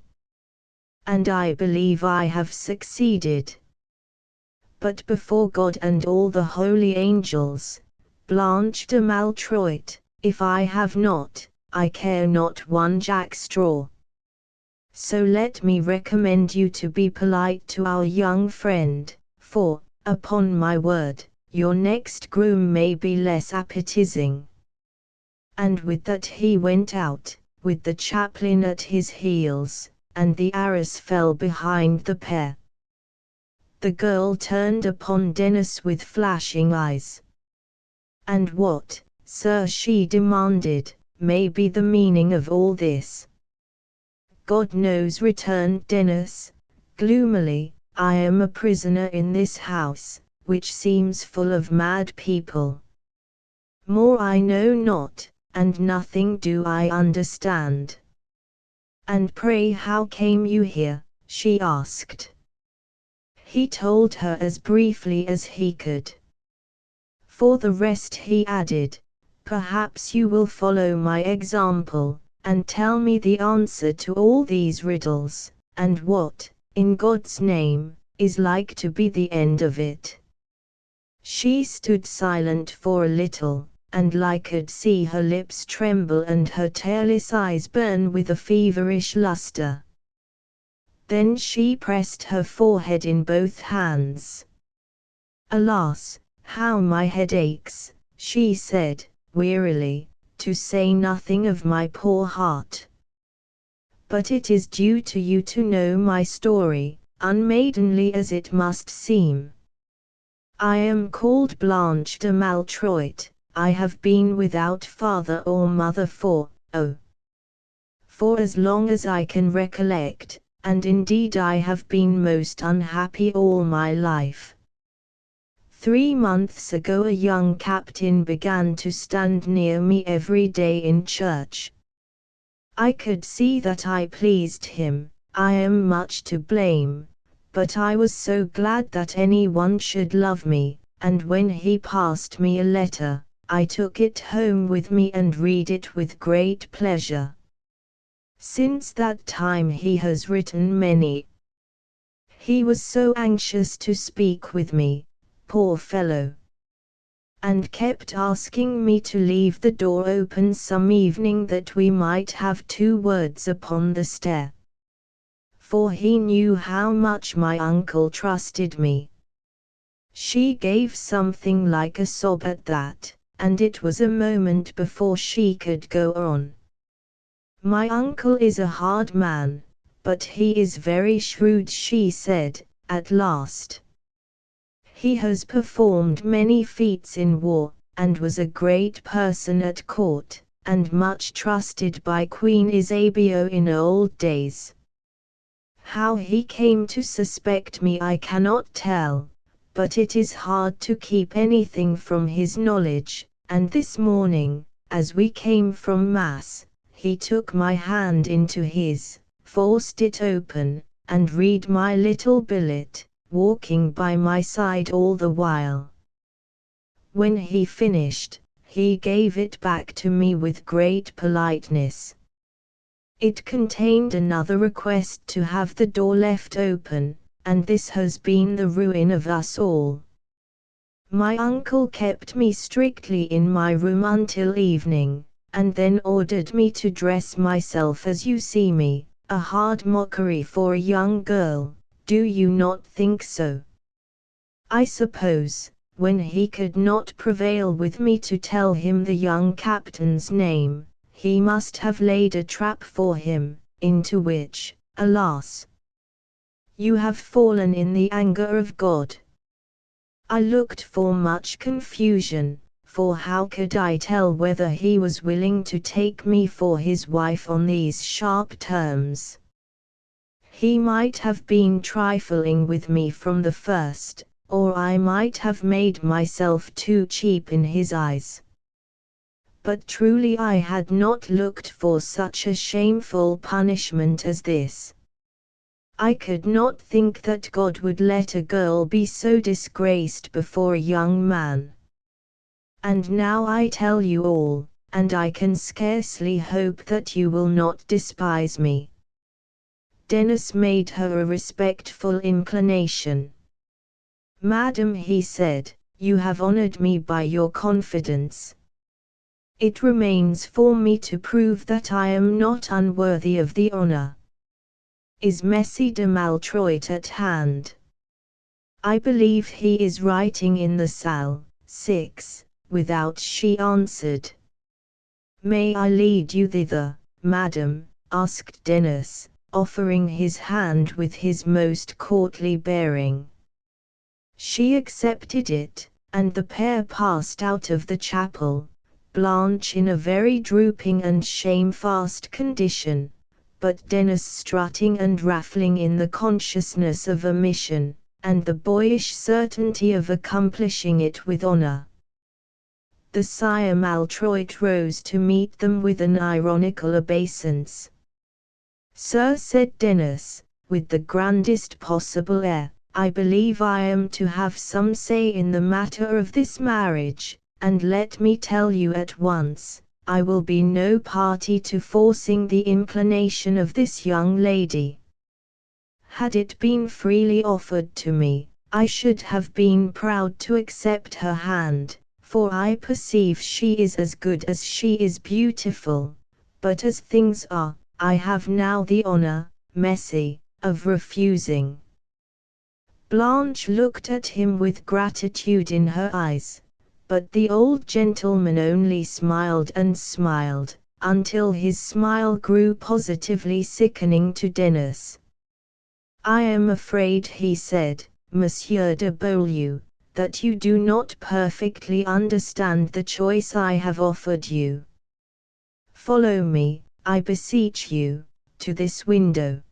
And I believe I have succeeded. But before God and all the holy angels, Blanche de Maltroit, if I have not, I care not one jackstraw. So let me recommend you to be polite to our young friend, for, upon my word, your next groom may be less appetizing." And with that he went out, with the chaplain at his heels, and the arras fell behind the pair. The girl turned upon Dennis with flashing eyes. "And what, sir," she demanded, "may be the meaning of all this?" "God knows," returned Dennis, gloomily. "I am a prisoner in this house, which seems full of mad people. More I know not, and nothing do I understand." "And pray how came you here?" she asked. He told her as briefly as he could. "For the rest," he added, "perhaps you will follow my example, and tell me the answer to all these riddles, and what, in God's name, is like to be the end of it." She stood silent for a little, and I could see her lips tremble and her tearless eyes burn with a feverish luster. Then she pressed her forehead in both hands. "Alas, how my head aches," she said, wearily, "to say nothing of my poor heart. But it is due to you to know my story, unmaidenly as it must seem. I am called Blanche de Maltroit. I have been without father or mother for as long as I can recollect, and indeed I have been most unhappy all my life. 3 months ago a young captain began to stand near me every day in church. I could see that I pleased him. I am much to blame, but I was so glad that anyone should love me, and when he passed me a letter, I took it home with me and read it with great pleasure. Since that time he has written many. He was so anxious to speak with me, poor fellow, and kept asking me to leave the door open some evening that we might have 2 words upon the stair. For he knew how much my uncle trusted me." She gave something like a sob at that, and it was a moment before she could go on. "My uncle is a hard man, but he is very shrewd," she said, at last. "He has performed many feats in war, and was a great person at court, and much trusted by Queen Isabeau in old days. How he came to suspect me I cannot tell, but it is hard to keep anything from his knowledge, and this morning, as we came from Mass, he took my hand into his, forced it open, and read my little billet, walking by my side all the while. When he finished, he gave it back to me with great politeness. It contained another request to have the door left open, and this has been the ruin of us all. My uncle kept me strictly in my room until evening, and then ordered me to dress myself as you see me, a hard mockery for a young girl, do you not think so? I suppose, when he could not prevail with me to tell him the young captain's name, he must have laid a trap for him, into which, alas, you have fallen in the anger of God. I looked for much confusion, for how could I tell whether he was willing to take me for his wife on these sharp terms? He might have been trifling with me from the first, or I might have made myself too cheap in his eyes. But truly I had not looked for such a shameful punishment as this. I could not think that God would let a girl be so disgraced before a young man. And now I tell you all, and I can scarcely hope that you will not despise me. Dennis made her a respectful inclination. Madam, he said, you have honored me by your confidence. It remains for me to prove that I am not unworthy of the honor. Is Messie de Maltroit at hand? I believe he is writing in the salle, 6, without. She answered. May I lead you thither, madam? Asked Dennis, offering his hand with his most courtly bearing. She accepted it, and the pair passed out of the chapel, Blanche in a very drooping and shamefast condition, but Dennis strutting and raffling in the consciousness of a mission, and the boyish certainty of accomplishing it with honor. The Sire Maltroit rose to meet them with an ironical obeisance. Sir, said Dennis, with the grandest possible air, I believe I am to have some say in the matter of this marriage, and let me tell you at once, I will be no party to forcing the inclination of this young lady. Had it been freely offered to me, I should have been proud to accept her hand, for I perceive she is as good as she is beautiful, but as things are, I have now the honor, Messie, of refusing. Blanche looked at him with gratitude in her eyes, but the old gentleman only smiled and smiled, until his smile grew positively sickening to Dennis. I am afraid, he said, Monsieur de Beaulieu, that you do not perfectly understand the choice I have offered you. Follow me, I beseech you, to this window.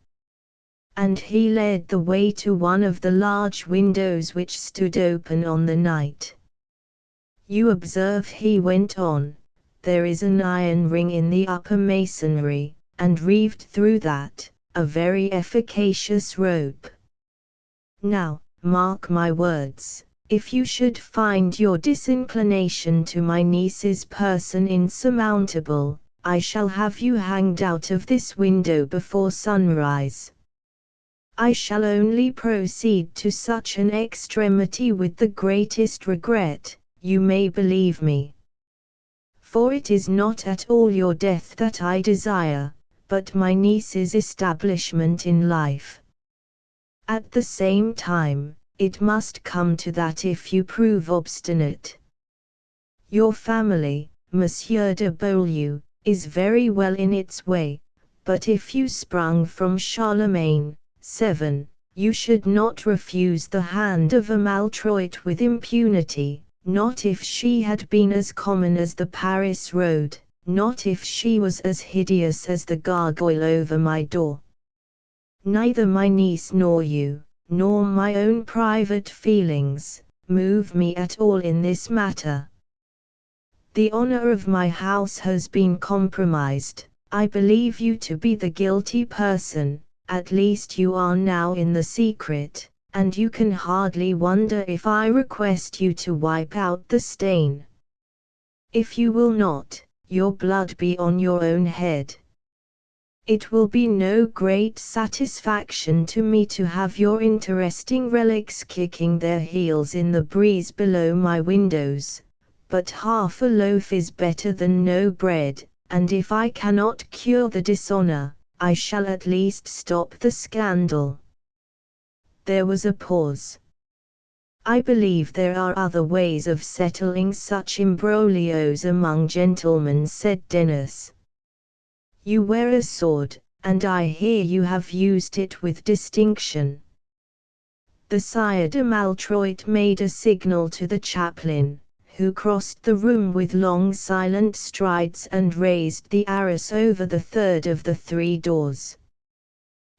And he led the way to one of the large windows which stood open on the night. You observe, he went on, there is an iron ring in the upper masonry, and reeved through that, a very efficacious rope. Now, mark my words, if you should find your disinclination to my niece's person insurmountable, I shall have you hanged out of this window before sunrise. I shall only proceed to such an extremity with the greatest regret, you may believe me. For it is not at all your death that I desire, but my niece's establishment in life. At the same time, it must come to that if you prove obstinate. Your family, Monsieur de Beaulieu, is very well in its way, but if you sprung from Charlemagne, 7, you should not refuse the hand of a Maltroit with impunity. Not if she had been as common as the Paris road, not if she was as hideous as the gargoyle over my door. Neither my niece nor you, nor my own private feelings, move me at all in this matter. The honor of my house has been compromised, I believe you to be the guilty person, at least you are now in the secret, and you can hardly wonder if I request you to wipe out the stain. If you will not, your blood be on your own head. It will be no great satisfaction to me to have your interesting relics kicking their heels in the breeze below my windows, but half a loaf is better than no bread, and if I cannot cure the dishonor, I shall at least stop the scandal. There was a pause. I believe there are other ways of settling such imbroglios among gentlemen, said Dennis. You wear a sword, and I hear you have used it with distinction. The Sire de Maltroit made a signal to the chaplain, who crossed the room with long silent strides and raised the arras over the third of the 3 doors.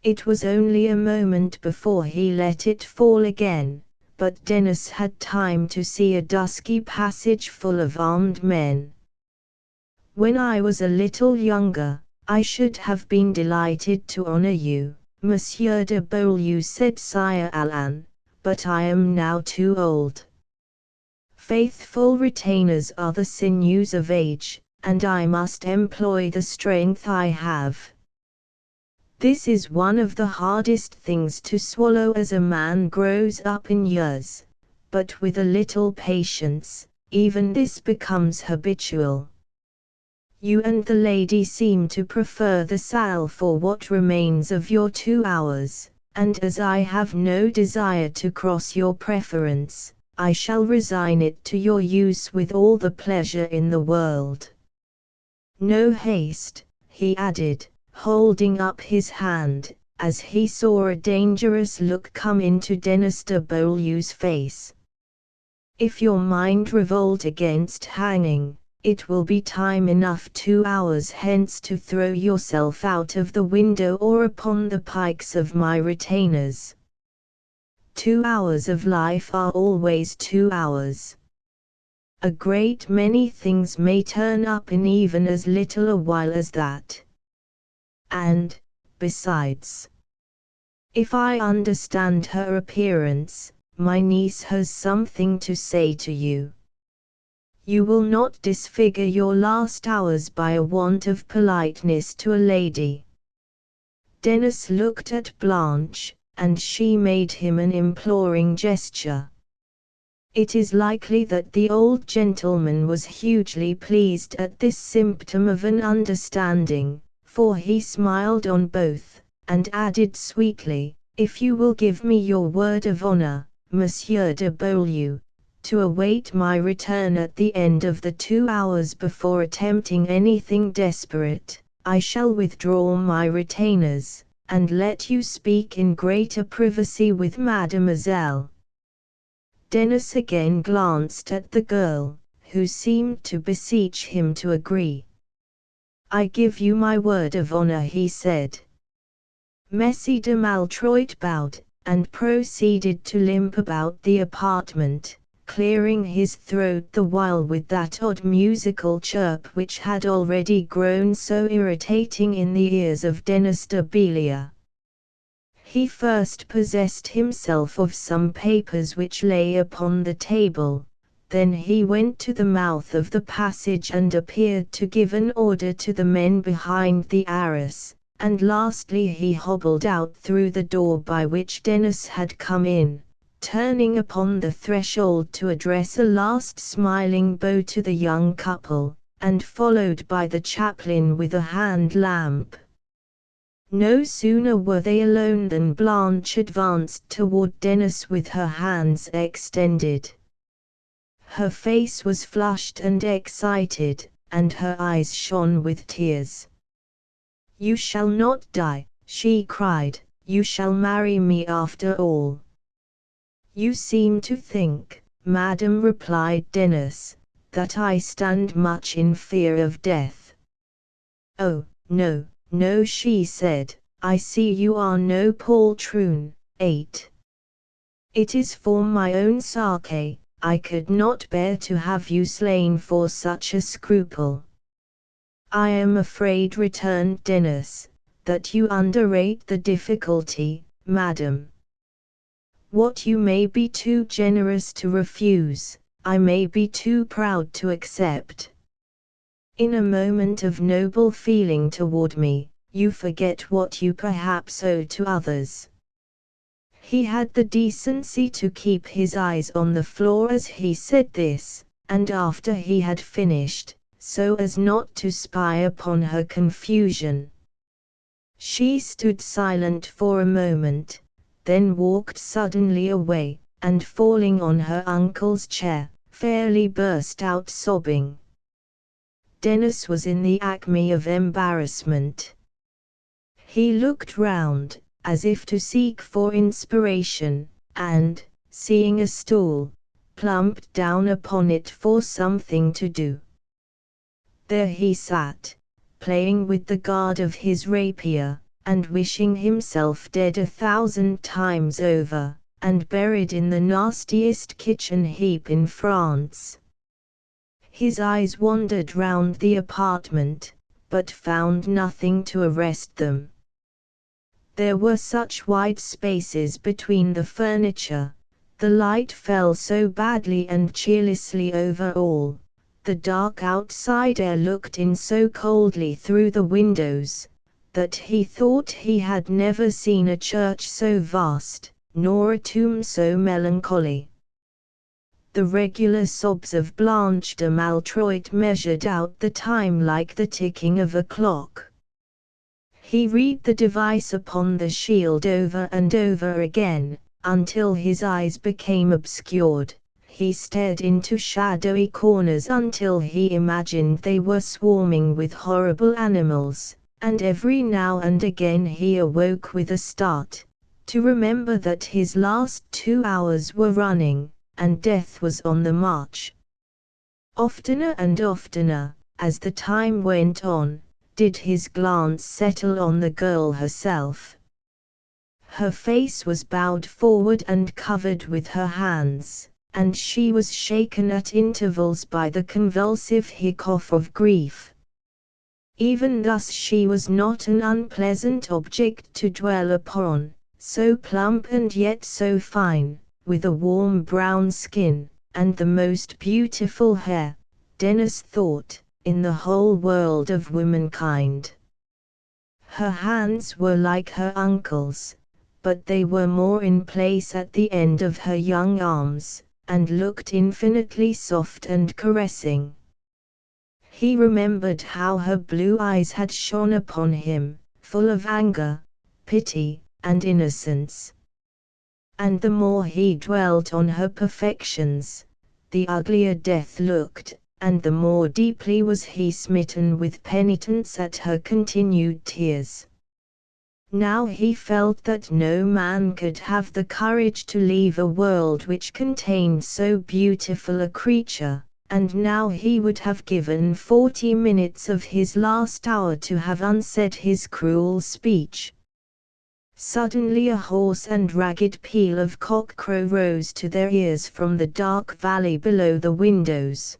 It was only a moment before he let it fall again, but Dennis had time to see a dusky passage full of armed men. When I was a little younger, I should have been delighted to honor you, Monsieur de Beaulieu, said Sire Alain, but I am now too old. Faithful retainers are the sinews of age, and I must employ the strength I have. This is one of the hardest things to swallow as a man grows up in years, but with a little patience, even this becomes habitual. You and the lady seem to prefer the salle for what remains of your 2 hours, and as I have no desire to cross your preference, I shall resign it to your use with all the pleasure in the world. No haste, he added, holding up his hand, as he saw a dangerous look come into Dennis de Beaulieu's face. If your mind revolt against hanging, it will be time enough 2 hours hence to throw yourself out of the window or upon the pikes of my retainers. 2 hours of life are always 2 hours. A great many things may turn up in even as little a while as that. And, besides, if I understand her appearance, my niece has something to say to you. You will not disfigure your last hours by a want of politeness to a lady. Dennis looked at Blanche, and she made him an imploring gesture. It is likely that the old gentleman was hugely pleased at this symptom of an understanding, for he smiled on both, and added sweetly, if you will give me your word of honor, Monsieur de Beaulieu, to await my return at the end of the 2 hours before attempting anything desperate, I shall withdraw my retainers, and let you speak in greater privacy with Mademoiselle. Dennis again glanced at the girl, who seemed to beseech him to agree. I give you my word of honor, he said. Messie de Maltroit bowed, and proceeded to limp about the apartment, clearing his throat the while with that odd musical chirp which had already grown so irritating in the ears of Dennis de Beaulieu. He first possessed himself of some papers which lay upon the table, then he went to the mouth of the passage and appeared to give an order to the men behind the arras, and lastly he hobbled out through the door by which Dennis had come in, turning upon the threshold to address a last smiling bow to the young couple, and followed by the chaplain with a hand lamp. No sooner were they alone than Blanche advanced toward Dennis with her hands extended. Her face was flushed and excited, and her eyes shone with tears. You shall not die, she cried, you shall marry me after all. You seem to think, madam, replied Dennis, that I stand much in fear of death. Oh, no, no, she said, I see you are no poltroon. 8. It is for my own sake, I could not bear to have you slain for such a scruple. I am afraid, returned Dennis, that you underrate the difficulty, madam. What you may be too generous to refuse, I may be too proud to accept. In a moment of noble feeling toward me, you forget what you perhaps owe to others. He had the decency to keep his eyes on the floor as he said this, and after he had finished, so as not to spy upon her confusion. She stood silent for a moment, then walked suddenly away, and falling on her uncle's chair, fairly burst out sobbing. Dennis was in the acme of embarrassment. He looked round, as if to seek for inspiration, and, seeing a stool, plumped down upon it for something to do. There he sat, playing with the guard of his rapier, and wishing himself dead 1,000 times over, and buried in the nastiest kitchen heap in France. His eyes wandered round the apartment, but found nothing to arrest them. There were such wide spaces between the furniture, the light fell so badly and cheerlessly over all, the dark outside air looked in so coldly through the windows, that he thought he had never seen a church so vast, nor a tomb so melancholy. The regular sobs of Blanche de Maltroit measured out the time like the ticking of a clock. He read the device upon the shield over and over again, until his eyes became obscured. He stared into shadowy corners until he imagined they were swarming with horrible animals, and every now and again he awoke with a start, to remember that his last 2 hours were running, and death was on the march. Oftener and oftener, as the time went on, did his glance settle on the girl herself. Her face was bowed forward and covered with her hands, and she was shaken at intervals by the convulsive hiccough of grief. Even thus she was not an unpleasant object to dwell upon, so plump and yet so fine, with a warm brown skin, and the most beautiful hair, Dennis thought, in the whole world of womankind. Her hands were like her uncle's, but they were more in place at the end of her young arms, and looked infinitely soft and caressing. He remembered how her blue eyes had shone upon him, full of anger, pity, and innocence. And the more he dwelt on her perfections, the uglier death looked, and the more deeply was he smitten with penitence at her continued tears. Now he felt that no man could have the courage to leave a world which contained so beautiful a creature, and now he would have given 40 minutes of his last hour to have unsaid his cruel speech. Suddenly a hoarse and ragged peal of cock-crow rose to their ears from the dark valley below the windows.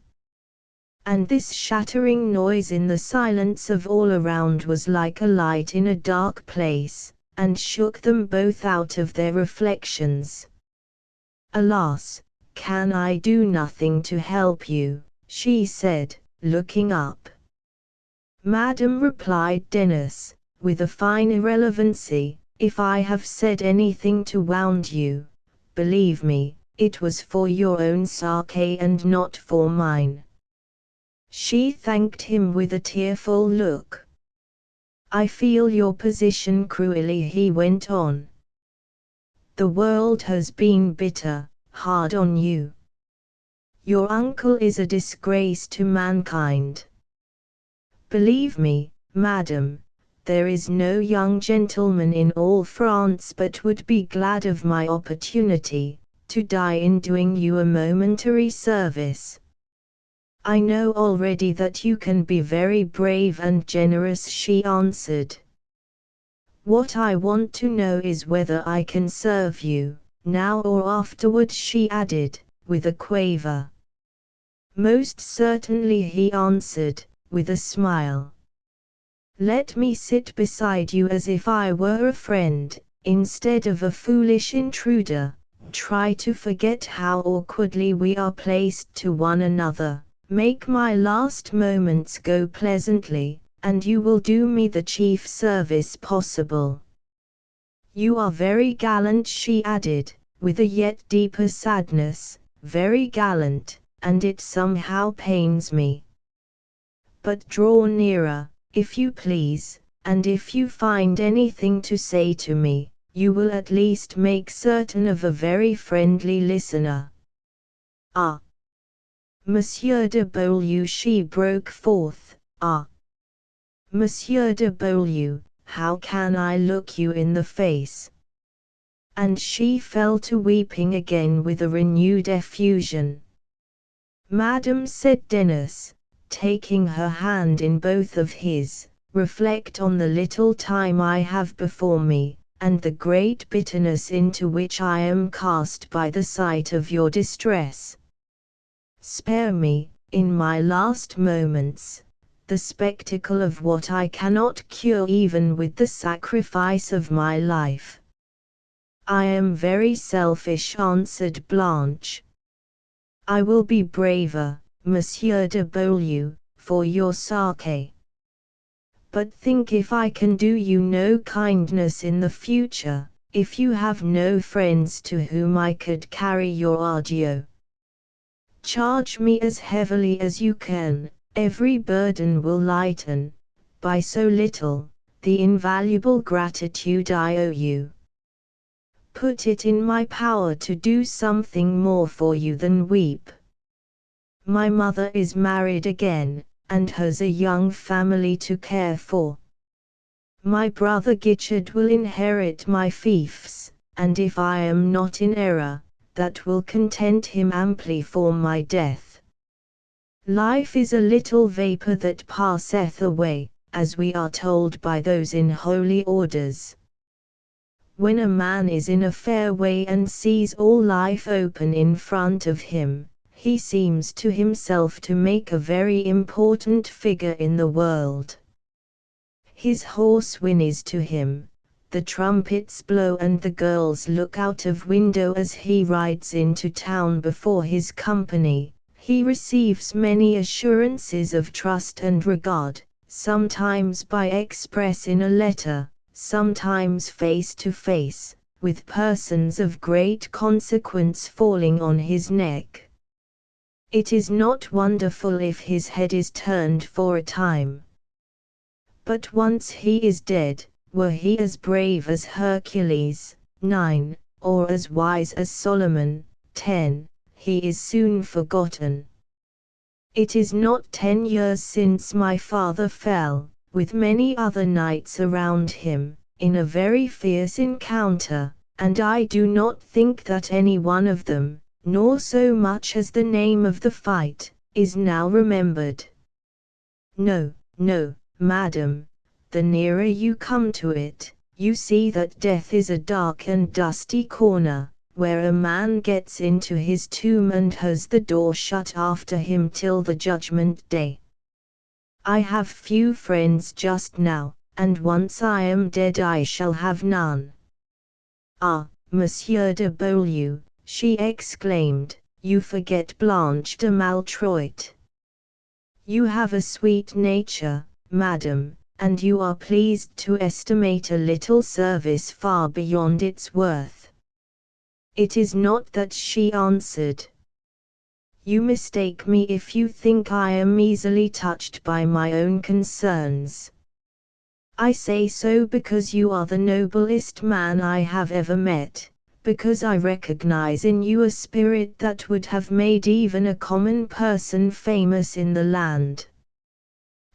And this shattering noise in the silence of all around was like a light in a dark place, and shook them both out of their reflections. "Alas, can I do nothing to help you?" she said, looking up. "Madam," replied Dennis, with a fine irrelevancy, "if I have said anything to wound you, believe me, it was for your own sake and not for mine." She thanked him with a tearful look. "I feel your position cruelly," he went on. "The world has been bitter, hard on you. Your uncle is a disgrace to mankind. Believe me, madam, there is no young gentleman in all France but would be glad of my opportunity, to die in doing you a momentary service. I know already that you can be very brave and generous," she answered. "What I want to know is whether I can serve you, now or afterward," she added, with a quaver. "Most certainly," he answered, with a smile. Let me sit beside you as if I were a friend, instead of a foolish intruder. Try to forget how awkwardly we are placed to one another. Make my last moments go pleasantly, and you will do me the chief service possible. You are very gallant, she added, with a yet deeper sadness, very gallant, and it somehow pains me. But draw nearer, if you please, and if you find anything to say to me, you will at least make certain of a very friendly listener. Ah! Monsieur de Beaulieu, she broke forth, ah! Monsieur de Beaulieu, how can I look you in the face? And she fell to weeping again with a renewed effusion. Madam, said Dennis, taking her hand in both of his, reflect on the little time I have before me, and the great bitterness into which I am cast by the sight of your distress. Spare me, in my last moments, the spectacle of what I cannot cure even with the sacrifice of my life. I am very selfish, answered Blanche. I will be braver, Monsieur de Beaulieu, for your sake. But think if I can do you no kindness in the future, if you have no friends to whom I could carry your adieu. Charge me as heavily as you can, every burden will lighten, by so little, the invaluable gratitude I owe you. Put it in my power to do something more for you than weep. My mother is married again, and has a young family to care for. My brother Gichard will inherit my fiefs, and if I am not in error, that will content him amply for my death. Life is a little vapor that passeth away, as we are told by those in holy orders. When a man is in a fair way and sees all life open in front of him, he seems to himself to make a very important figure in the world. His horse whinnies to him, the trumpets blow and the girls look out of window as he rides into town before his company. He receives many assurances of trust and regard, sometimes by express in a letter, sometimes face to face, with persons of great consequence falling on his neck. It is not wonderful if his head is turned for a time. But once he is dead, were he as brave as Hercules, 9, or as wise as Solomon, 10, he is soon forgotten. It is not 10 years since my father fell, with many other knights around him, in a very fierce encounter, and I do not think that any one of them, nor so much as the name of the fight, is now remembered. No, no, madam, the nearer you come to it, you see that death is a dark and dusty corner, where a man gets into his tomb and has the door shut after him till the judgment day. I have few friends just now, and once I am dead I shall have none. Ah, Monsieur de Beaulieu, she exclaimed, you forget Blanche de Maltroit. You have a sweet nature, madam, and you are pleased to estimate a little service far beyond its worth. It is not that, she answered. You mistake me if you think I am easily touched by my own concerns. I say so because you are the noblest man I have ever met, because I recognize in you a spirit that would have made even a common person famous in the land.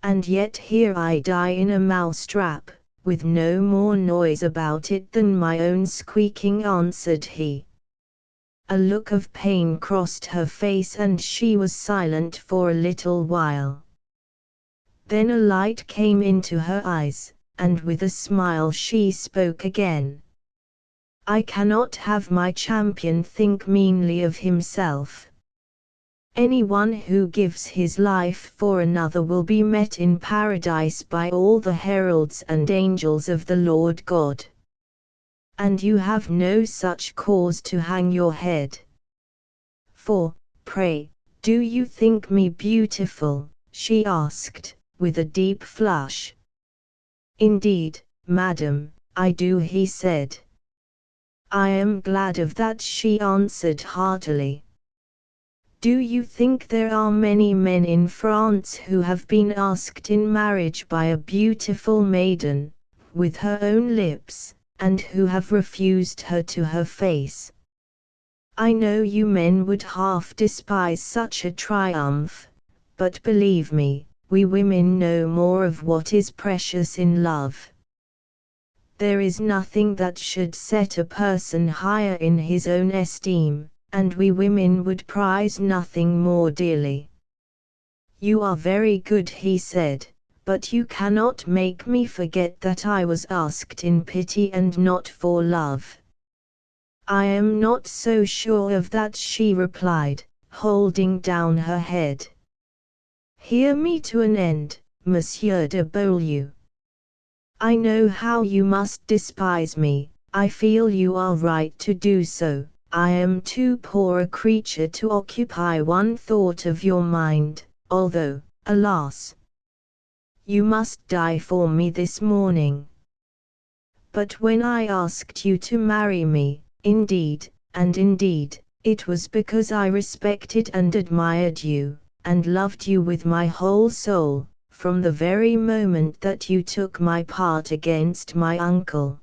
And yet here I die in a mousetrap, with no more noise about it than my own squeaking, answered he. A look of pain crossed her face and she was silent for a little while. Then a light came into her eyes, and with a smile she spoke again. I cannot have my champion think meanly of himself. Anyone who gives his life for another will be met in paradise by all the heralds and angels of the Lord God. And you have no such cause to hang your head. For, pray, do you think me beautiful? She asked, with a deep flush. Indeed, madam, I do, he said. I am glad of that, she answered heartily. Do you think there are many men in France who have been asked in marriage by a beautiful maiden, with her own lips, and who have refused her to her face? I know you men would half despise such a triumph, but believe me, we women know more of what is precious in love. There is nothing that should set a person higher in his own esteem, and we women would prize nothing more dearly. You are very good, he said, but you cannot make me forget that I was asked in pity and not for love. I am not so sure of that, she replied, holding down her head. Hear me to an end, Monsieur de Beaulieu. I know how you must despise me, I feel you are right to do so. I am too poor a creature to occupy one thought of your mind, although, alas, you must die for me this morning. But when I asked you to marry me, indeed, and indeed, it was because I respected and admired you, and loved you with my whole soul, from the very moment that you took my part against my uncle.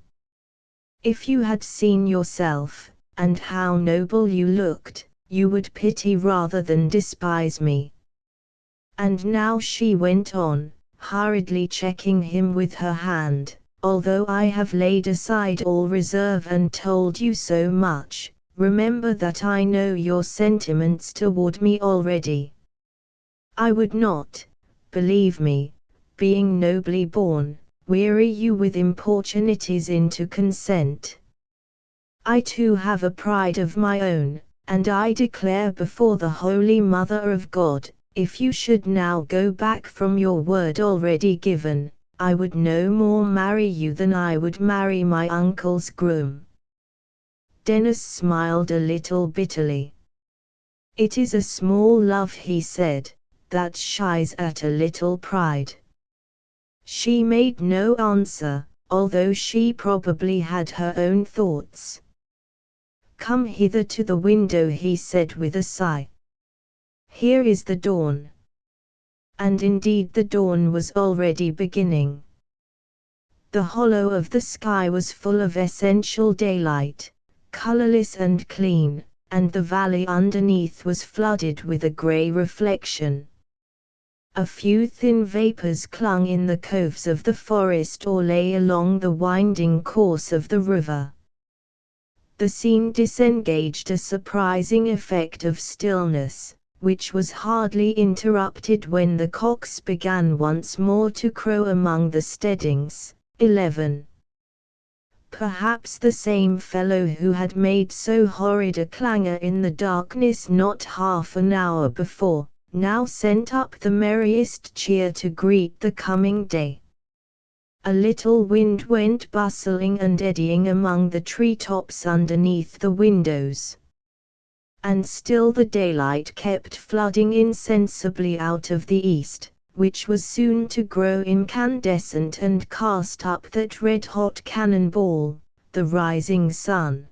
If you had seen yourself, and how noble you looked, you would pity rather than despise me. And now, she went on, hurriedly checking him with her hand, although I have laid aside all reserve and told you so much, remember that I know your sentiments toward me already. I would not, believe me, being nobly born, weary you with importunities into consent. I too have a pride of my own, and I declare before the Holy Mother of God, if you should now go back from your word already given, I would no more marry you than I would marry my uncle's groom. Dennis smiled a little bitterly. It is a small love, he said, that shies at a little pride. She made no answer, although she probably had her own thoughts. Come hither to the window, he said with a sigh. Here is the dawn. And indeed the dawn was already beginning. The hollow of the sky was full of essential daylight, colorless and clean, and the valley underneath was flooded with a gray reflection. A few thin vapors clung in the coves of the forest or lay along the winding course of the river. The scene disengaged a surprising effect of stillness, which was hardly interrupted when the cocks began once more to crow among the steadings. 11. Perhaps the same fellow who had made so horrid a clangor in the darkness not half an hour before, now sent up the merriest cheer to greet the coming day. A little wind went bustling and eddying among the treetops underneath the windows. And still the daylight kept flooding insensibly out of the east, which was soon to grow incandescent and cast up that red-hot cannonball, the rising sun.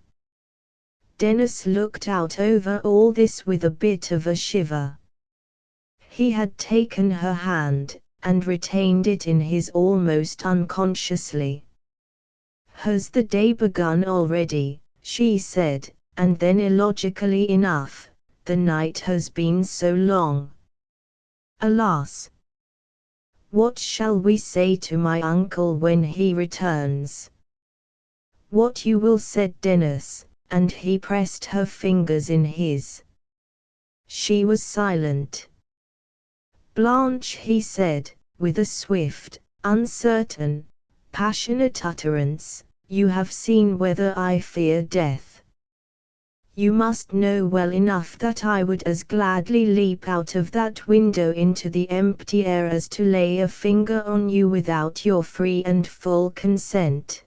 Dennis looked out over all this with a bit of a shiver. He had taken her hand, and retained it in his almost unconsciously. Has the day begun already? She said, and then illogically enough, the night has been so long. Alas! What shall we say to my uncle when he returns? What you will, said Dennis, and he pressed her fingers in his. She was silent. Blanche, he said, with a swift, uncertain, passionate utterance, you have seen whether I fear death. You must know well enough that I would as gladly leap out of that window into the empty air as to lay a finger on you without your free and full consent.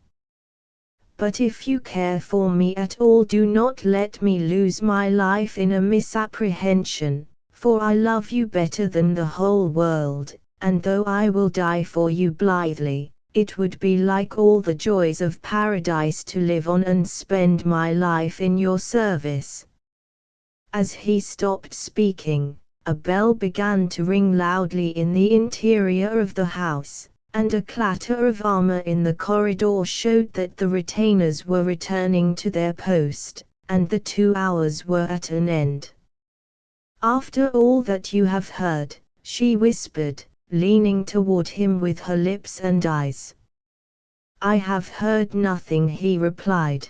But if you care for me at all, do not let me lose my life in a misapprehension, for I love you better than the whole world, and though I will die for you blithely, it would be like all the joys of paradise to live on and spend my life in your service." As he stopped speaking, a bell began to ring loudly in the interior of the house, and a clatter of armor in the corridor showed that the retainers were returning to their post, and the 2 hours were at an end. "After all that you have heard," she whispered, leaning toward him with her lips and eyes. "I have heard nothing," he replied.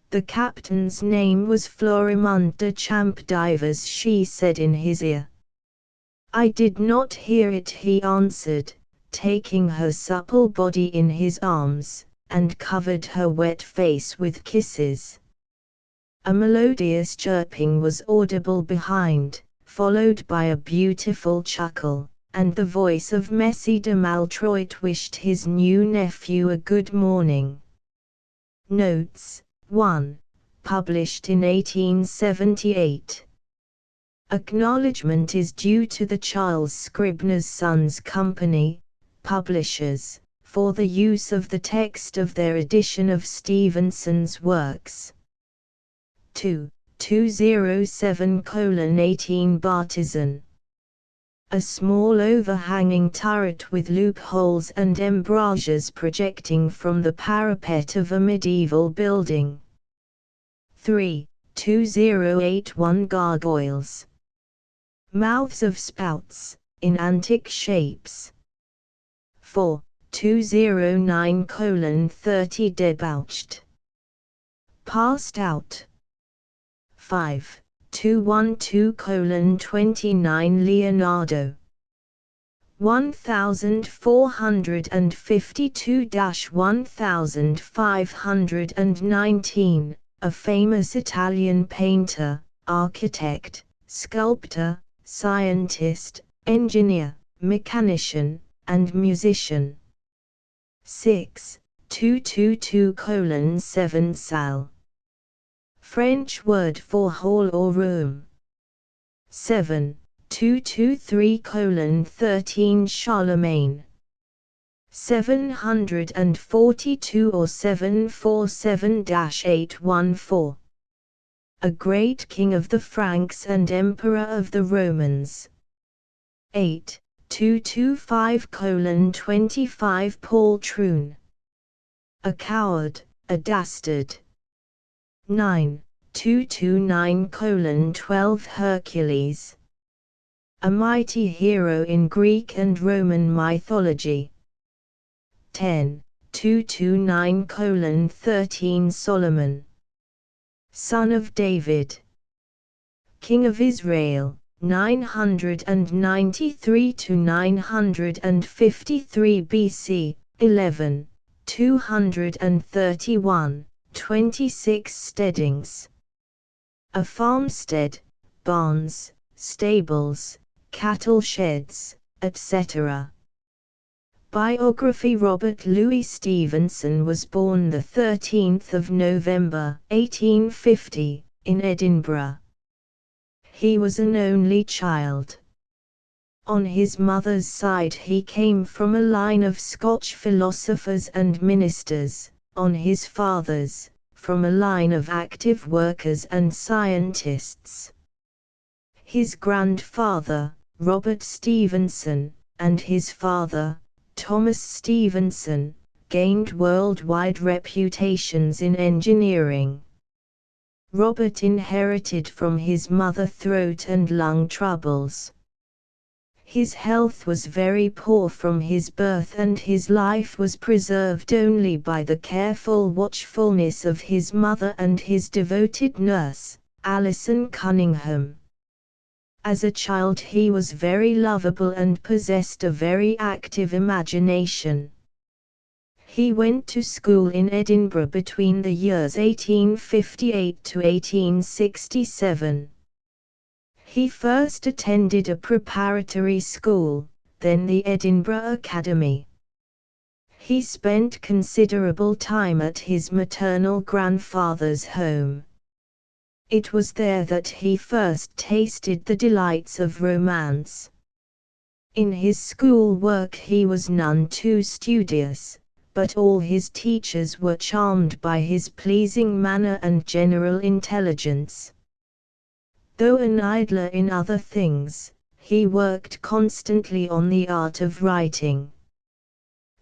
"The captain's name was Florimond de Champdivers," she said in his ear. "I did not hear it," he answered, taking her supple body in his arms, and covered her wet face with kisses. A melodious chirping was audible behind, followed by a beautiful chuckle, and the voice of Messie de Maltroit wished his new nephew a good morning. Notes: 1. Published in 1878. Acknowledgement is due to the Charles Scribner's Sons Company, publishers, for the use of the text of their edition of Stevenson's works. 2. 207:18 Bartizan. A small overhanging turret with loopholes and embrasures projecting from the parapet of a medieval building. 3. 2081 Gargoyles. Mouths of spouts, in antique shapes. 4. 209:30 Debauched. Passed out. 5. 212:29 Leonardo. 1452-1519, a famous Italian painter, architect, sculptor, scientist, engineer, mechanician, and musician. 6. 222:7 Salle. French word for hall or room. 7. 223:13 Charlemagne. 742 or 747-814. A great king of the Franks and emperor of the Romans. 8. 225:25 Paul Troon. A coward, a dastard. 9. 229:12 Hercules. A mighty hero in Greek and Roman mythology. 10. 229:13 Solomon. Son of David. King of Israel, 993–953 BC, 11. 231, 26 steadings. A farmstead, barns, stables, cattle sheds, etc. Biography. Robert Louis Stevenson was born 13 November 1850, in Edinburgh. He was an only child. On his mother's side he came from a line of Scotch philosophers and ministers, on his father's, from a line of active workers and scientists. His grandfather, Robert Stevenson, and his father, Thomas Stevenson, gained worldwide reputations in engineering. Robert inherited from his mother throat and lung troubles. His health was very poor from his birth, and his life was preserved only by the careful watchfulness of his mother and his devoted nurse, Alison Cunningham. As a child he was very lovable and possessed a very active imagination. He went to school in Edinburgh between the years 1858 to 1867. He first attended a preparatory school, then the Edinburgh Academy. He spent considerable time at his maternal grandfather's home. It was there that he first tasted the delights of romance. In his school work he was none too studious, but all his teachers were charmed by his pleasing manner and general intelligence. Though an idler in other things, he worked constantly on the art of writing.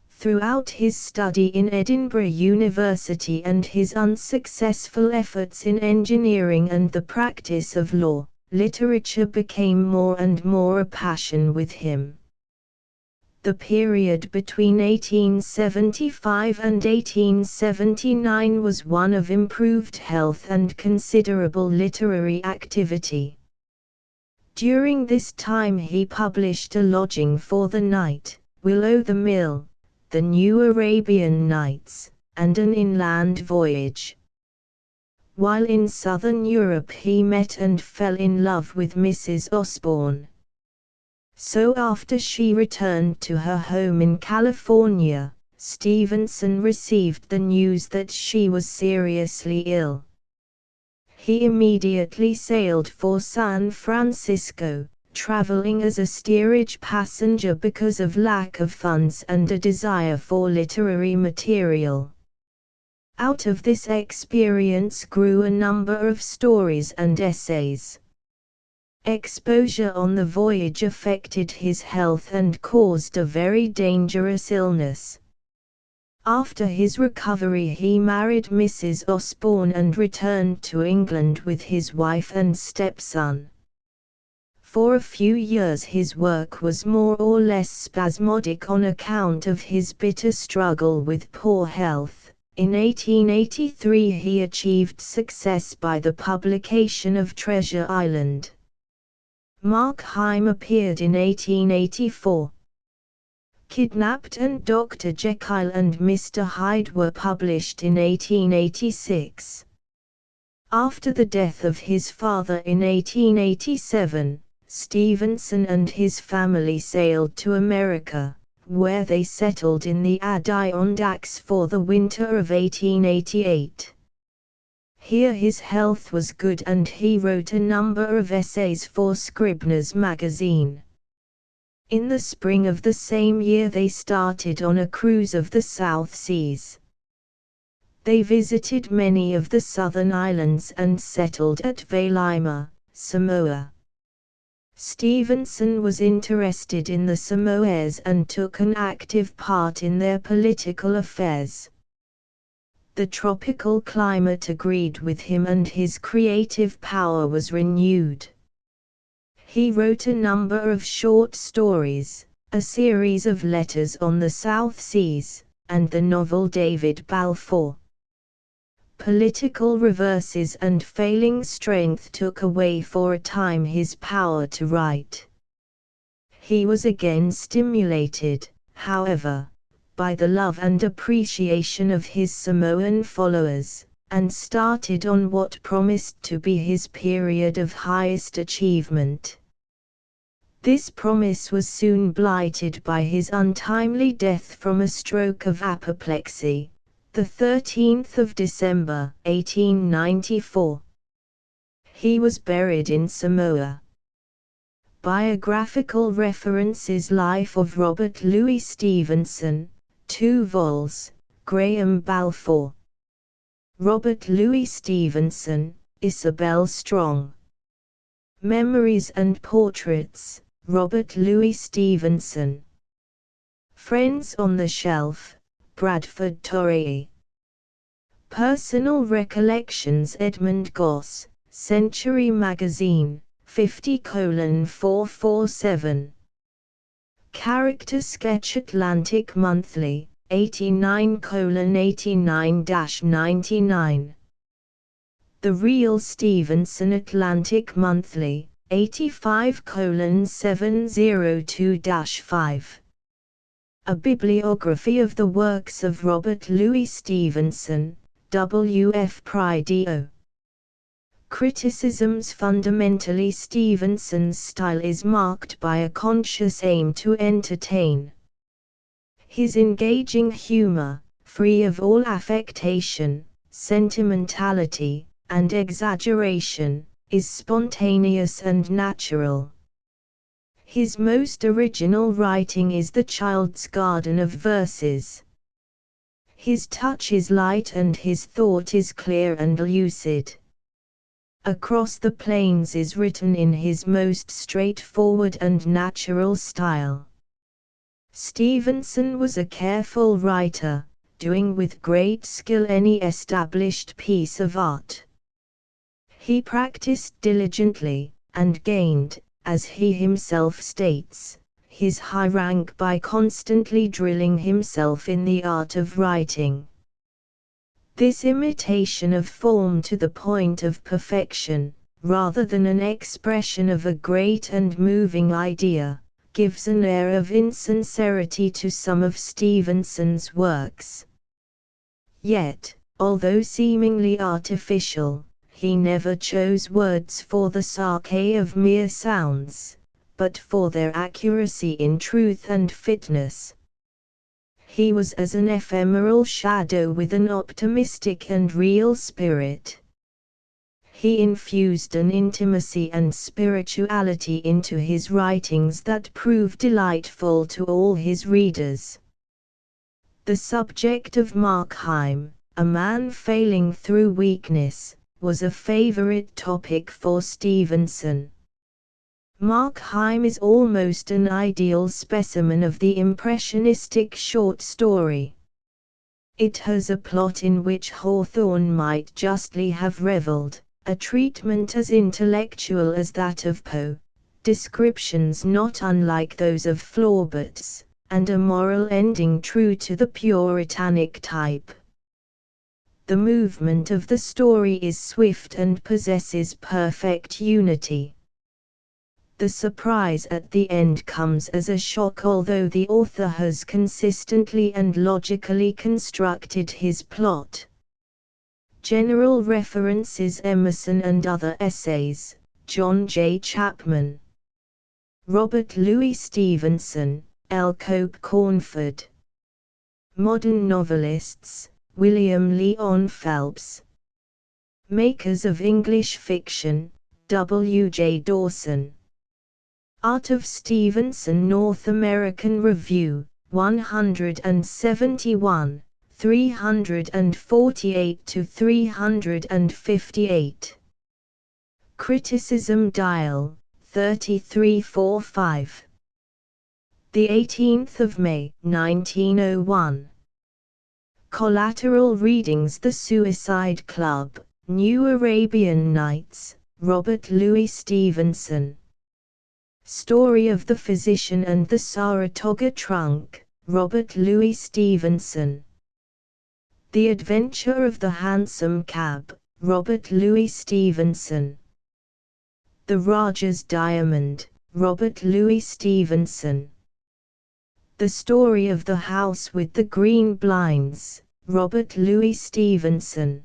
Throughout his study in Edinburgh University and his unsuccessful efforts in engineering and the practice of law, literature became more and more a passion with him. The period between 1875 and 1879 was one of improved health and considerable literary activity. During this time he published A Lodging for the Night, Will o' the Mill, The New Arabian Nights, and An Inland Voyage. While in southern Europe he met and fell in love with Mrs. Osborne. So after she returned to her home in California, Stevenson received the news that she was seriously ill. He immediately sailed for San Francisco, traveling as a steerage passenger because of lack of funds and a desire for literary material. Out of this experience grew a number of stories and essays. Exposure on the voyage affected his health and caused a very dangerous illness. After his recovery he married Mrs. Osborne and returned to England with his wife and stepson. For a few years his work was more or less spasmodic on account of his bitter struggle with poor health. In 1883 he achieved success by the publication of Treasure Island. Markheim appeared in 1884. Kidnapped and Dr. Jekyll and Mr. Hyde were published in 1886. After the death of his father in 1887, Stevenson and his family sailed to America, where they settled in the Adirondacks for the winter of 1888. Here his health was good and he wrote a number of essays for Scribner's magazine. In the spring of the same year they started on a cruise of the South Seas. They visited many of the southern islands and settled at Vailima, Samoa. Stevenson was interested in the Samoans and took an active part in their political affairs. The tropical climate agreed with him and his creative power was renewed. He wrote a number of short stories, a series of letters on the South Seas, and the novel David Balfour. Political reverses and failing strength took away for a time his power to write. He was again stimulated, however, by the love and appreciation of his Samoan followers, and started on what promised to be his period of highest achievement. This promise was soon blighted by his untimely death from a stroke of apoplexy, the 13th of December, 1894. He was buried in Samoa. Biographical references: Life of Robert Louis Stevenson, 2 vols, Graham Balfour. Robert Louis Stevenson, Isabel Strong. Memories and Portraits, Robert Louis Stevenson. Friends on the Shelf, Bradford Torrey. Personal Recollections, Edmund Goss, Century Magazine, 50:447. Character Sketch, Atlantic Monthly, 89:89-99. The Real Stevenson, Atlantic Monthly, 85:702-5. A bibliography of the works of Robert Louis Stevenson, W. F. Prydio. Criticisms. Fundamentally, Stevenson's style is marked by a conscious aim to entertain. His engaging humor, free of all affectation, sentimentality, and exaggeration, is spontaneous and natural. His most original writing is The Child's Garden of Verses. His touch is light and his thought is clear and lucid. Across the Plains is written in his most straightforward and natural style. Stevenson was a careful writer, doing with great skill any established piece of art. He practiced diligently, and gained, as he himself states, his high rank by constantly drilling himself in the art of writing. This imitation of form to the point of perfection, rather than an expression of a great and moving idea, gives an air of insincerity to some of Stevenson's works. Yet, although seemingly artificial, he never chose words for the sake of mere sounds, but for their accuracy in truth and fitness. He was as an ephemeral shadow with an optimistic and real spirit. He infused an intimacy and spirituality into his writings that proved delightful to all his readers. The subject of Markheim, a man failing through weakness, was a favorite topic for Stevenson. Markheim is almost an ideal specimen of the impressionistic short story. It has a plot in which Hawthorne might justly have reveled, a treatment as intellectual as that of Poe, descriptions not unlike those of Flaubert's, and a moral ending true to the Puritanic type. The movement of the story is swift and possesses perfect unity. The surprise at the end comes as a shock, although the author has consistently and logically constructed his plot. General references: Emerson and Other Essays, John J. Chapman. Robert Louis Stevenson, L. Cope Cornford. Modern novelists: William Lyon Phelps. Makers of English Fiction: W. J. Dawson. Art of Stevenson, North American Review, 171, 348–358. Criticism Dial, 3345. 18 May, 1901. Collateral Readings: The Suicide Club, New Arabian Nights, Robert Louis Stevenson. Story of the Physician and the Saratoga Trunk, Robert Louis Stevenson. The Adventure of the Hansom Cab, Robert Louis Stevenson. The Rajah's Diamond, Robert Louis Stevenson. The Story of the House with the Green Blinds, Robert Louis Stevenson.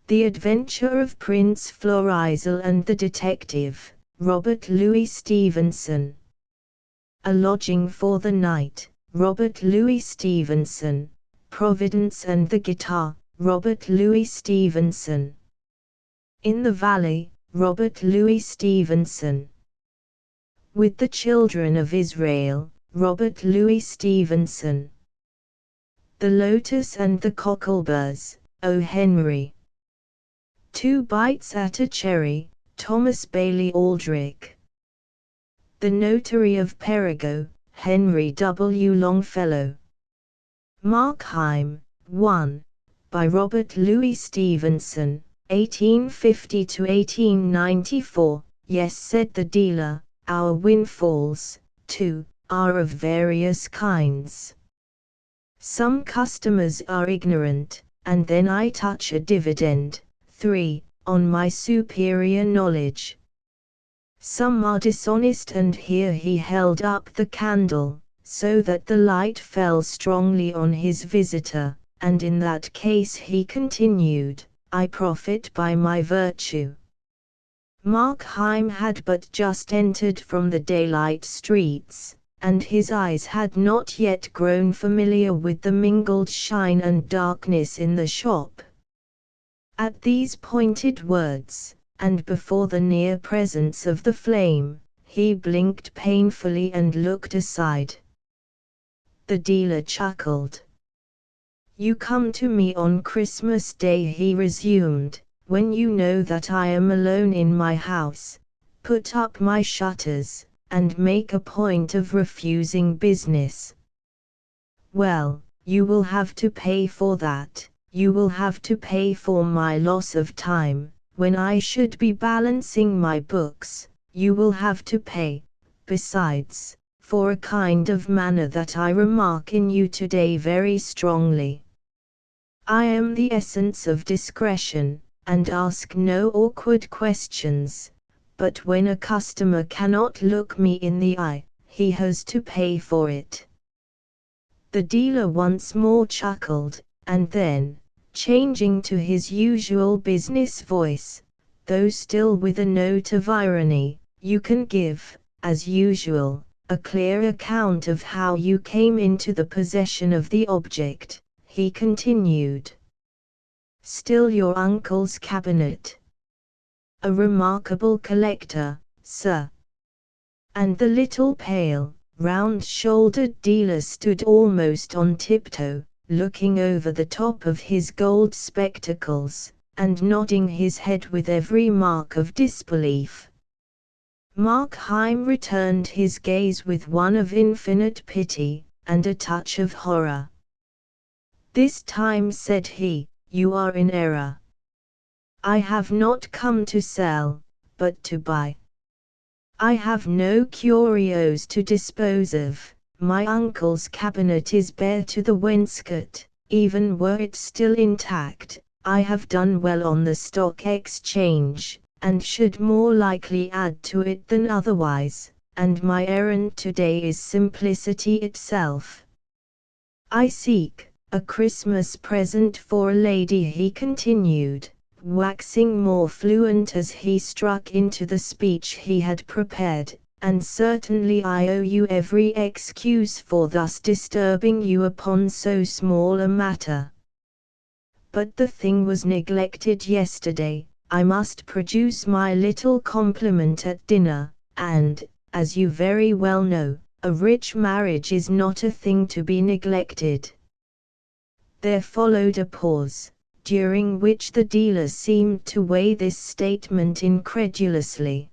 The Adventure of Prince Florizel and the Detective, Robert Louis Stevenson. A Lodging for the Night, Robert Louis Stevenson. Providence and the Guitar, Robert Louis Stevenson. In the Valley, Robert Louis Stevenson. With the Children of Israel, Robert Louis Stevenson. The Lotus and the Cockleburs, O. Henry. 2 Bites at a Cherry, Thomas Bailey Aldrich. The Notary of Perigo, Henry W. Longfellow. Markheim, 1, by Robert Louis Stevenson, 1850–1894. Yes, said the dealer, our windfalls, 2, are of various kinds. Some customers are ignorant, and then I touch a dividend, 3, on my superior knowledge. Some are dishonest, and here he held up the candle, so that the light fell strongly on his visitor, and in that case he continued, I profit by my virtue. Markheim had but just entered from the daylight streets, and his eyes had not yet grown familiar with the mingled shine and darkness in the shop. At these pointed words, and before the near presence of the flame, he blinked painfully and looked aside. The dealer chuckled. You come to me on Christmas Day, he resumed, when you know that I am alone in my house, put up my shutters, and make a point of refusing business. Well, you will have to pay for that. You will have to pay for my loss of time, when I should be balancing my books. You will have to pay, besides, for a kind of manner that I remark in you today very strongly. I am the essence of discretion, and ask no awkward questions, but when a customer cannot look me in the eye, he has to pay for it. The dealer once more chuckled, and then, changing to his usual business voice, though still with a note of irony, you can give, as usual, a clear account of how you came into the possession of the object, he continued. Still your uncle's cabinet. A remarkable collector, sir. And the little pale, round-shouldered dealer stood almost on tiptoe, looking over the top of his gold spectacles, and nodding his head with every mark of disbelief. Markheim returned his gaze with one of infinite pity, and a touch of horror. This time, said he, you are in error. I have not come to sell, but to buy. I have no curios to dispose of. My uncle's cabinet is bare to the wainscot. Even were it still intact, I have done well on the stock exchange, and should more likely add to it than otherwise, and my errand today is simplicity itself. I seek a Christmas present for a lady, he continued, waxing more fluent as he struck into the speech he had prepared, and certainly I owe you every excuse for thus disturbing you upon so small a matter. But the thing was neglected yesterday. I must produce my little compliment at dinner, and, as you very well know, a rich marriage is not a thing to be neglected. There followed a pause, during which the dealer seemed to weigh this statement incredulously.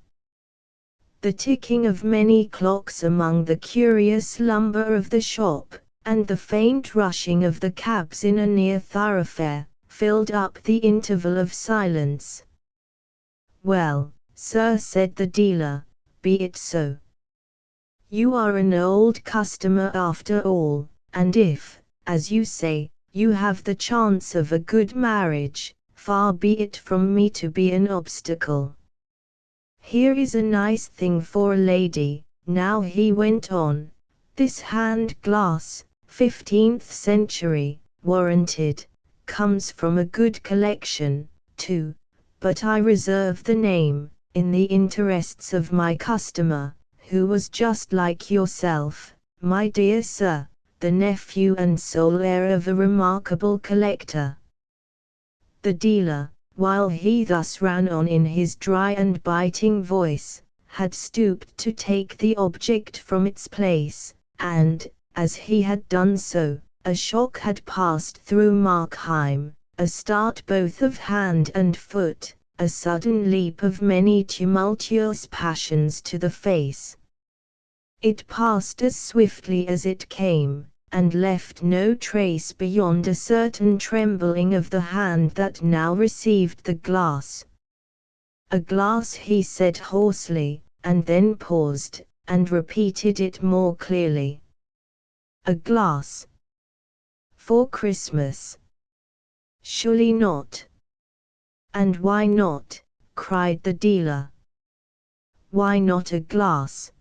The ticking of many clocks among the curious lumber of the shop, and the faint rushing of the cabs in a near thoroughfare, filled up the interval of silence. Well, sir, said the dealer, be it so. You are an old customer after all, and if, as you say, you have the chance of a good marriage, far be it from me to be an obstacle. Here is a nice thing for a lady, now he went on, this hand glass, 15th century, warranted, comes from a good collection, too, but I reserve the name, in the interests of my customer, who was just like yourself, my dear sir, the nephew and sole heir of a remarkable collector. The dealer, while he thus ran on in his dry and biting voice, had stooped to take the object from its place, and, as he had done so, a shock had passed through Markheim, a start both of hand and foot, a sudden leap of many tumultuous passions to the face. It passed as swiftly as it came, and left no trace beyond a certain trembling of the hand that now received the glass. A glass, he said hoarsely, and then paused, and repeated it more clearly. A glass. For Christmas. Surely not. And why not? Cried the dealer. Why not a glass?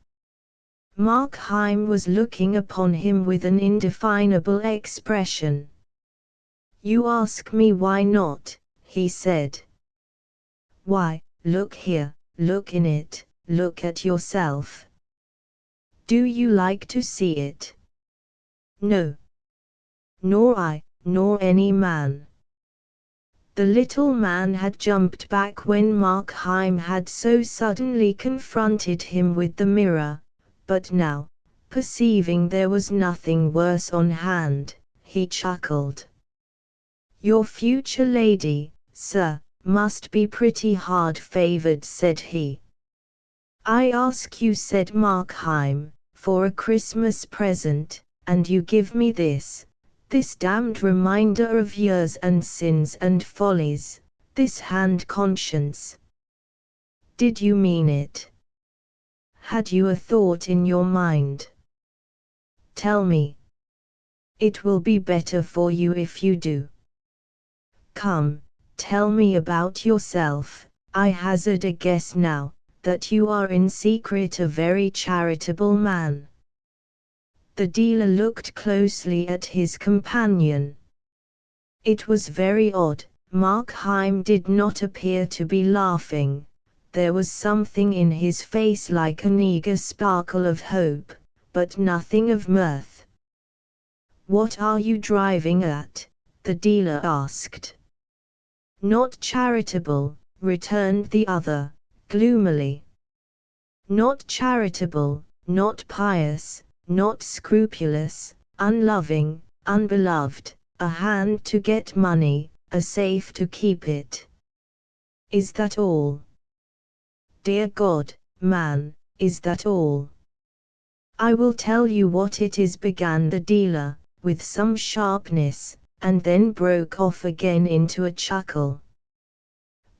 Markheim was looking upon him with an indefinable expression. "You ask me why not," he said. "Why, look here, look in it, look at yourself. Do you like to see it?" "No. Nor I, nor any man." The little man had jumped back when Markheim had so suddenly confronted him with the mirror, but now, perceiving there was nothing worse on hand, he chuckled. "Your future lady, sir, must be pretty hard-favored," said he. "I ask you," said Markheim, "for a Christmas present, and you give me this damned reminder of years and sins and follies, this hand conscience. Did you mean it? Had you a thought in your mind? Tell me. It will be better for you if you do. Come, tell me about yourself. I hazard a guess now, that you are in secret a very charitable man." The dealer looked closely at his companion. It was very odd. Markheim did not appear to be laughing. There was something in his face like an eager sparkle of hope, but nothing of mirth. "What are you driving at?" the dealer asked. "Not charitable," returned the other, gloomily. "Not charitable, not pious, not scrupulous, unloving, unbeloved, a hand to get money, a safe to keep it. Is that all? Dear God, man, is that all?" "I will tell you what it is," began the dealer, with some sharpness, and then broke off again into a chuckle.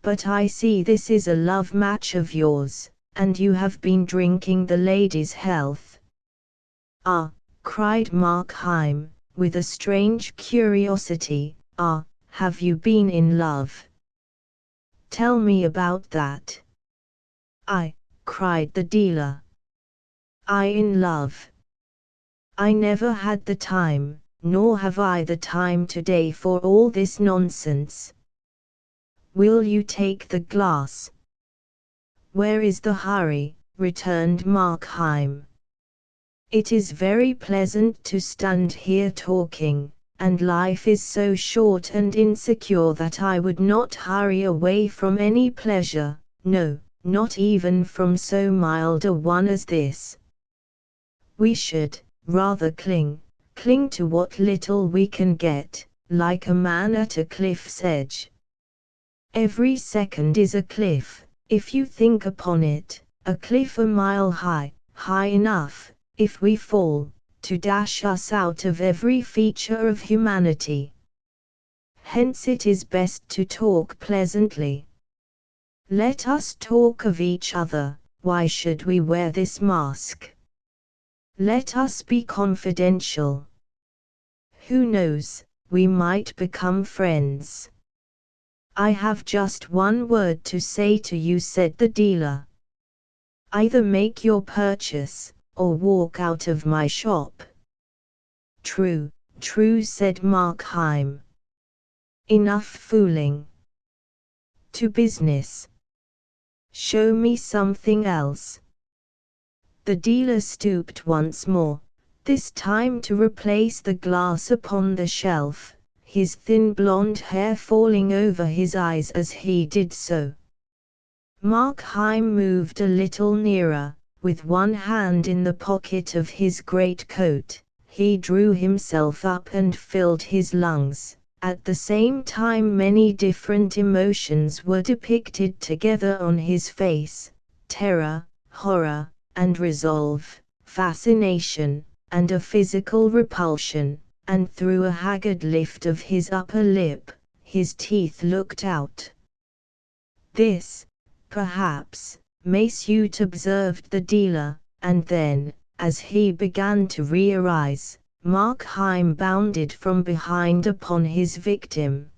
"But I see this is a love match of yours, and you have been drinking the lady's health." "Ah," cried Markheim, with a strange curiosity, "ah, have you been in love? Tell me about that." "I," cried the dealer. "I in love? I never had the time, nor have I the time today for all this nonsense. Will you take the glass?" "Where is the hurry?" returned Markheim. "It is very pleasant to stand here talking, and life is so short and insecure that I would not hurry away from any pleasure, no, not even from so mild a one as this. We should rather cling to what little we can get, like a man at a cliff's edge. Every second is a cliff, if you think upon it, a cliff a mile high, high enough, if we fall, to dash us out of every feature of humanity. Hence it is best to talk pleasantly. Let us talk of each other. Why should we wear this mask? Let us be confidential. Who knows, we might become friends." "I have just one word to say to you," said the dealer. "Either make your purchase, or walk out of my shop." "True, true," said Markheim. "Enough fooling. To business. Show me something else." The dealer stooped once more, this time to replace the glass upon the shelf, his thin blonde hair falling over his eyes as he did so. Markheim moved a little nearer. With one hand in the pocket of his greatcoat, he drew himself up and filled his lungs. At the same time many different emotions were depicted together on his face: terror, horror, and resolve, fascination, and a physical repulsion, and through a haggard lift of his upper lip, his teeth looked out. "This, perhaps, may suit," observed the dealer, and then, as he began to rearise, Markheim bounded from behind upon his victim.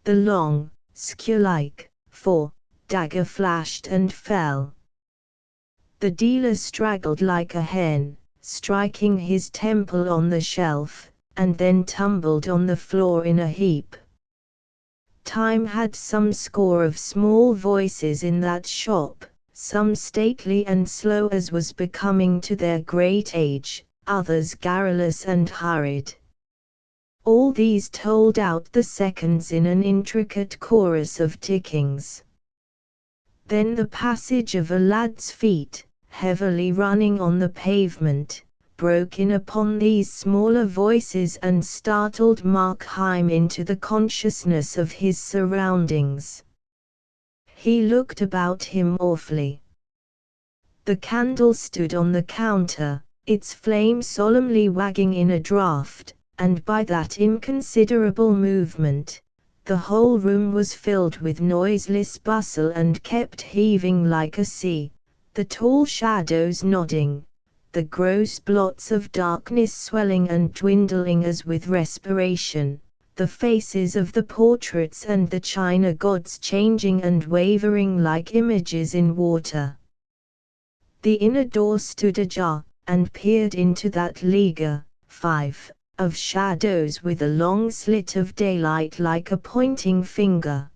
The long, skewer-like dagger flashed and fell. The dealer straggled like a hen, striking his temple on the shelf, and then tumbled on the floor in a heap. Time had some score of small voices in that shop, some stately and slow as was becoming to their great age, others garrulous and hurried. All these told out the seconds in an intricate chorus of tickings. Then the passage of a lad's feet, heavily running on the pavement, broke in upon these smaller voices and startled Markheim into the consciousness of his surroundings. He looked about him awfully. The candle stood on the counter, its flame solemnly wagging in a draught, and by that inconsiderable movement, the whole room was filled with noiseless bustle and kept heaving like a sea, the tall shadows nodding, the gross blots of darkness swelling and dwindling as with respiration, the faces of the portraits and the china gods changing and wavering like images in water. The inner door stood ajar, and peered into that leaguer, 5, of shadows with a long slit of daylight like a pointing finger.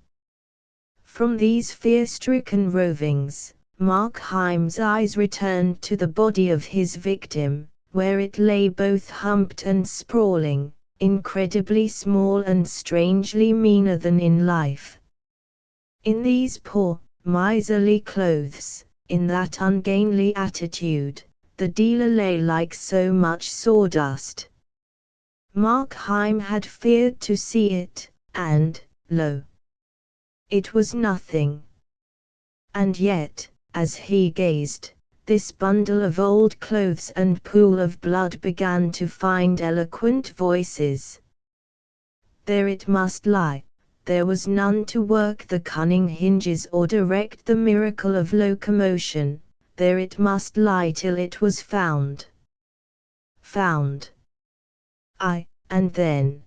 From these fear-stricken rovings, Markheim's eyes returned to the body of his victim, where it lay both humped and sprawling, incredibly small and strangely meaner than in life. In these poor, miserly clothes, in that ungainly attitude, the dealer lay like so much sawdust. Markheim had feared to see it, and, lo! It was nothing. And yet, as he gazed, this bundle of old clothes and pool of blood began to find eloquent voices. There it must lie, there was none to work the cunning hinges or direct the miracle of locomotion, there it must lie till it was found. Found. Aye, and then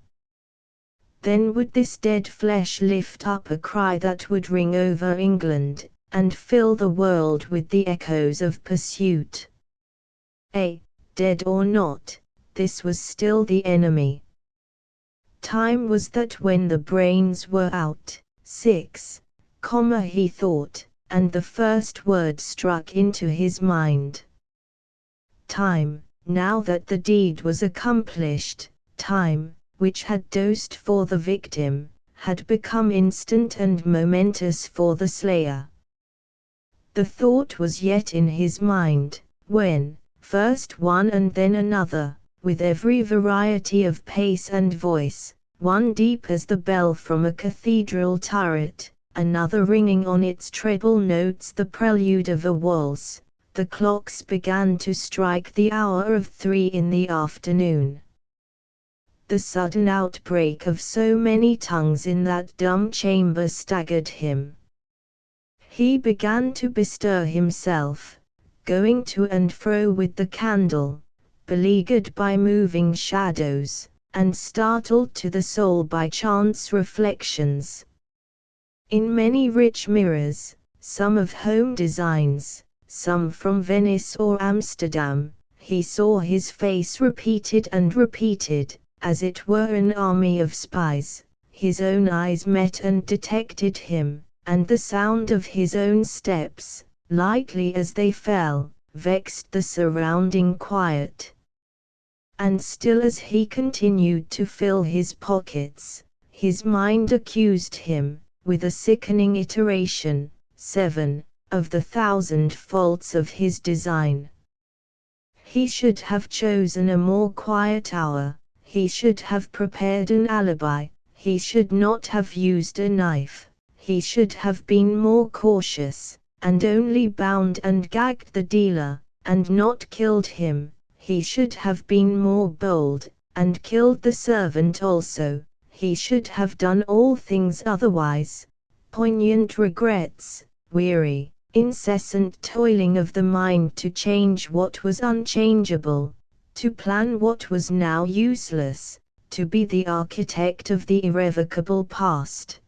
would this dead flesh lift up a cry that would ring over England, and fill the world with the echoes of pursuit. Dead or not, this was still the enemy. Time was that when the brains were out, 6, he thought, and the first word struck into his mind. Time, now that the deed was accomplished, time, which had dosed for the victim, had become instant and momentous for the slayer. The thought was yet in his mind, when, first one and then another, with every variety of pace and voice, one deep as the bell from a cathedral turret, another ringing on its treble notes the prelude of a waltz, the clocks began to strike the hour of 3 in the afternoon. The sudden outbreak of so many tongues in that dumb chamber staggered him. He began to bestir himself, going to and fro with the candle, beleaguered by moving shadows, and startled to the soul by chance reflections. In many rich mirrors, some of home designs, some from Venice or Amsterdam, he saw his face repeated and repeated, as it were an army of spies. His own eyes met and detected him, and the sound of his own steps, lightly as they fell, vexed the surrounding quiet. And still as he continued to fill his pockets, his mind accused him, with a sickening iteration, 7, of the 1,000 faults of his design. He should have chosen a more quiet hour, he should have prepared an alibi, he should not have used a knife, he should have been more cautious, and only bound and gagged the dealer, and not killed him. He should have been more bold, and killed the servant also. He should have done all things otherwise. Poignant regrets, weary, incessant toiling of the mind to change what was unchangeable, to plan what was now useless, to be the architect of the irrevocable past.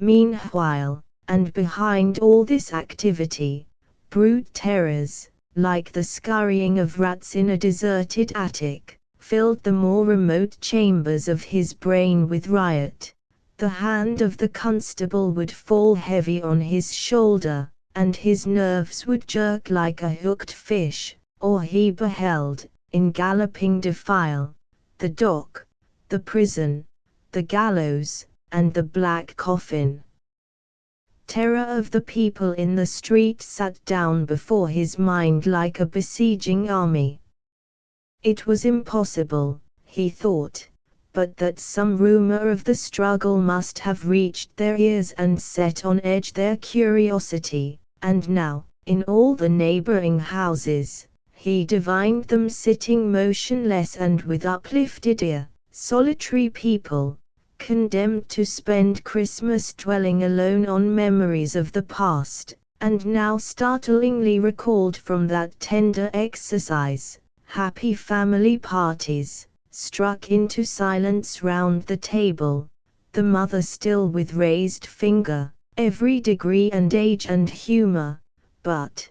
Meanwhile, and behind all this activity, Brute terrors, like the scurrying of rats in a deserted attic, filled the more remote chambers of his brain with riot. The hand of the constable would fall heavy on his shoulder, and his nerves would jerk like a hooked fish, or he beheld, in galloping defile, the dock, the prison, the gallows, and the black coffin. Terror of the people in the street sat down before his mind like a besieging army. It was impossible, he thought, but that some rumor of the struggle must have reached their ears and set on edge their curiosity, and now, in all the neighboring houses, he divined them sitting motionless and with uplifted ear, solitary people, condemned to spend Christmas dwelling alone on memories of the past, and now startlingly recalled from that tender exercise. Happy family parties, struck into silence round the table, the mother still with raised finger, every degree and age and humor, but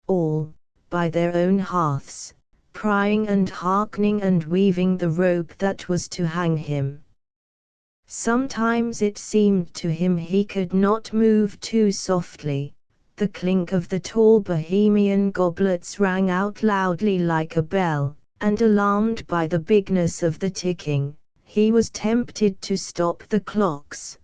all, by their own hearths, prying and hearkening and weaving the rope that was to hang him. Sometimes it seemed to him he could not move too softly. The clink of the tall Bohemian goblets rang out loudly like a bell, and alarmed by the bigness of the ticking, he was tempted to stop the clocks.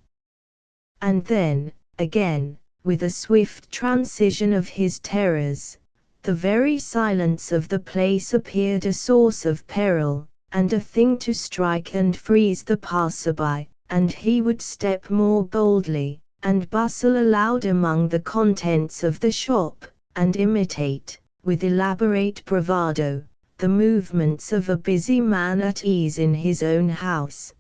And then, again, with a swift transition of his terrors, the very silence of the place appeared a source of peril, and a thing to strike and freeze the passer-by, and he would step more boldly, and bustle aloud among the contents of the shop, and imitate, with elaborate bravado, the movements of a busy man at ease in his own house.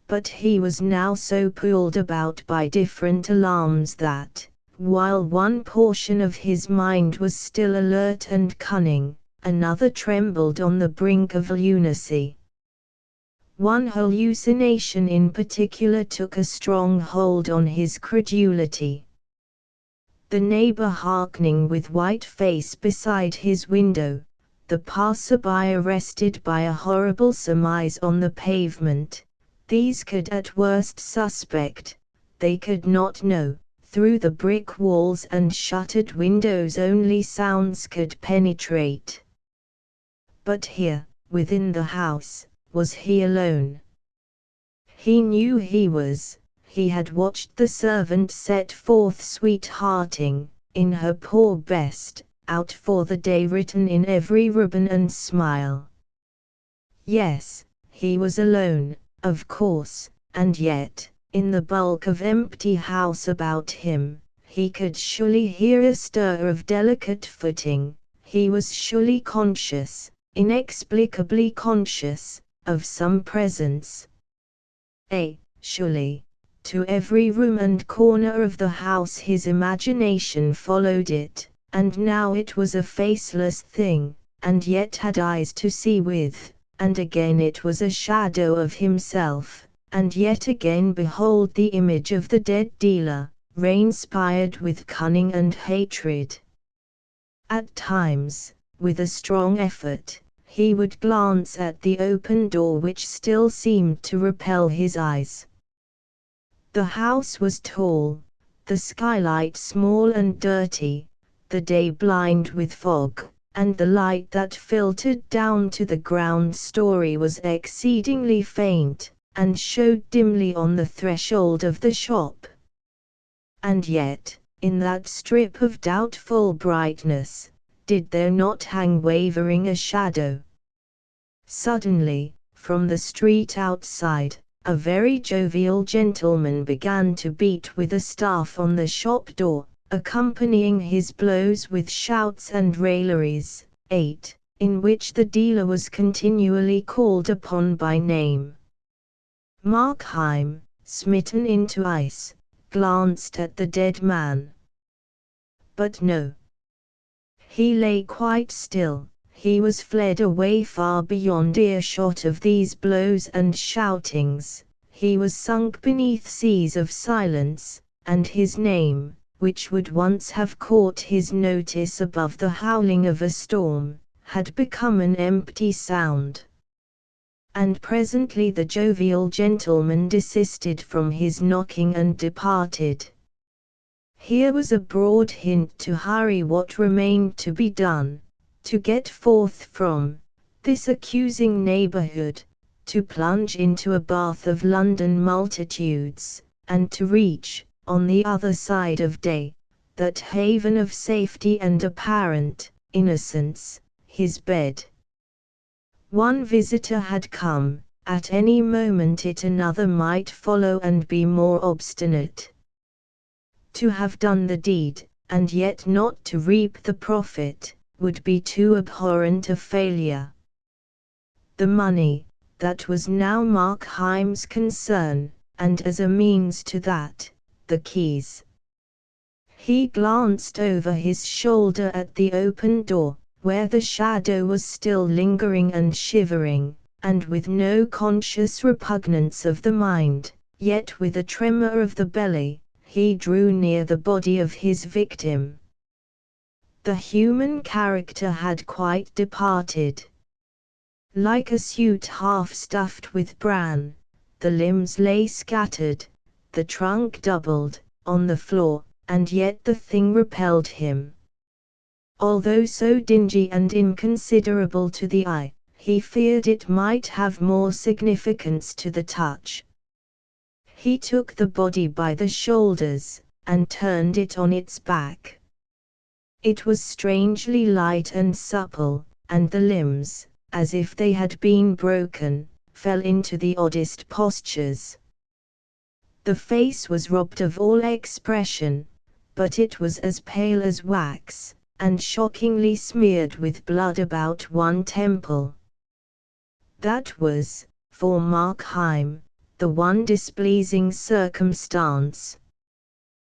But he was now so pulled about by different alarms that, while one portion of his mind was still alert and cunning, another trembled on the brink of lunacy. One hallucination in particular took a strong hold on his credulity. The neighbor hearkening with white face beside his window, the passer-by arrested by a horrible surmise on the pavement, these could at worst suspect, they could not know, through the brick walls and shuttered windows only sounds could penetrate. But here, within the house, was he alone? He knew he had watched the servant set forth sweethearting, in her poor best, out for the day written in every ribbon and smile. Yes, he was alone, of course, and yet, in the bulk of empty house about him, he could surely hear a stir of delicate footing, he was surely conscious, inexplicably conscious, of some presence. Surely, to every room and corner of the house his imagination followed it, and now it was a faceless thing, and yet had eyes to see with, and again it was a shadow of himself, and yet again behold the image of the dead dealer, rain-spired with cunning and hatred. At times, with a strong effort, he would glance at the open door which still seemed to repel his eyes. The house was tall, the skylight small and dirty, the day blind with fog, and the light that filtered down to the ground story was exceedingly faint, and showed dimly on the threshold of the shop. And yet, in that strip of doubtful brightness, did there not hang wavering a shadow? Suddenly, from the street outside, a very jovial gentleman began to beat with a staff on the shop door, accompanying his blows with shouts and railleries, in which the dealer was continually called upon by name. Markheim, smitten into ice, glanced at the dead man. But no. He lay quite still, he was fled away far beyond earshot of these blows and shoutings, he was sunk beneath seas of silence, and his name, which would once have caught his notice above the howling of a storm, had become an empty sound. And presently the jovial gentleman desisted from his knocking and departed. Here was a broad hint to hurry what remained to be done, to get forth from this accusing neighborhood, to plunge into a bath of London multitudes, and to reach, on the other side of day, that haven of safety and apparent innocence, his bed. One visitor had come, at any moment another might follow and be more obstinate. To have done the deed, and yet not to reap the profit, would be too abhorrent a failure. The money, that was now Markheim's concern, and as a means to that, the keys. He glanced over his shoulder at the open door, where the shadow was still lingering and shivering, and with no conscious repugnance of the mind, yet with a tremor of the belly, he drew near the body of his victim. The human character had quite departed. Like a suit half stuffed with bran, the limbs lay scattered, the trunk doubled, on the floor, and yet the thing repelled him. Although so dingy and inconsiderable to the eye, he feared it might have more significance to the touch. He took the body by the shoulders, and turned it on its back. It was strangely light and supple, and the limbs, as if they had been broken, fell into the oddest postures. The face was robbed of all expression, but it was as pale as wax, and shockingly smeared with blood about one temple. That was, for Markheim, the one displeasing circumstance.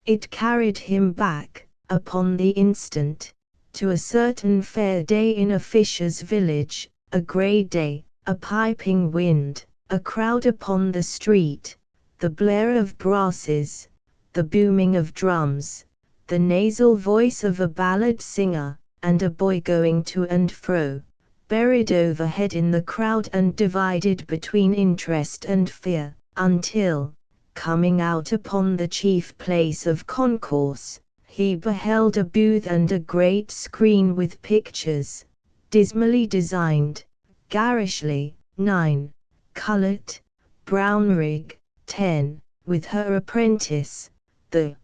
It carried him back, upon the instant, to a certain fair day in a fisher's village, a grey day, a piping wind, a crowd upon the street, the blare of brasses, the booming of drums, the nasal voice of a ballad singer, and a boy going to and fro, buried overhead in the crowd and divided between interest and fear, until, coming out upon the chief place of concourse, he beheld a booth and a great screen with pictures, dismally designed, garishly, 9, Cullet, Brownrigg, 10, with her apprentice, the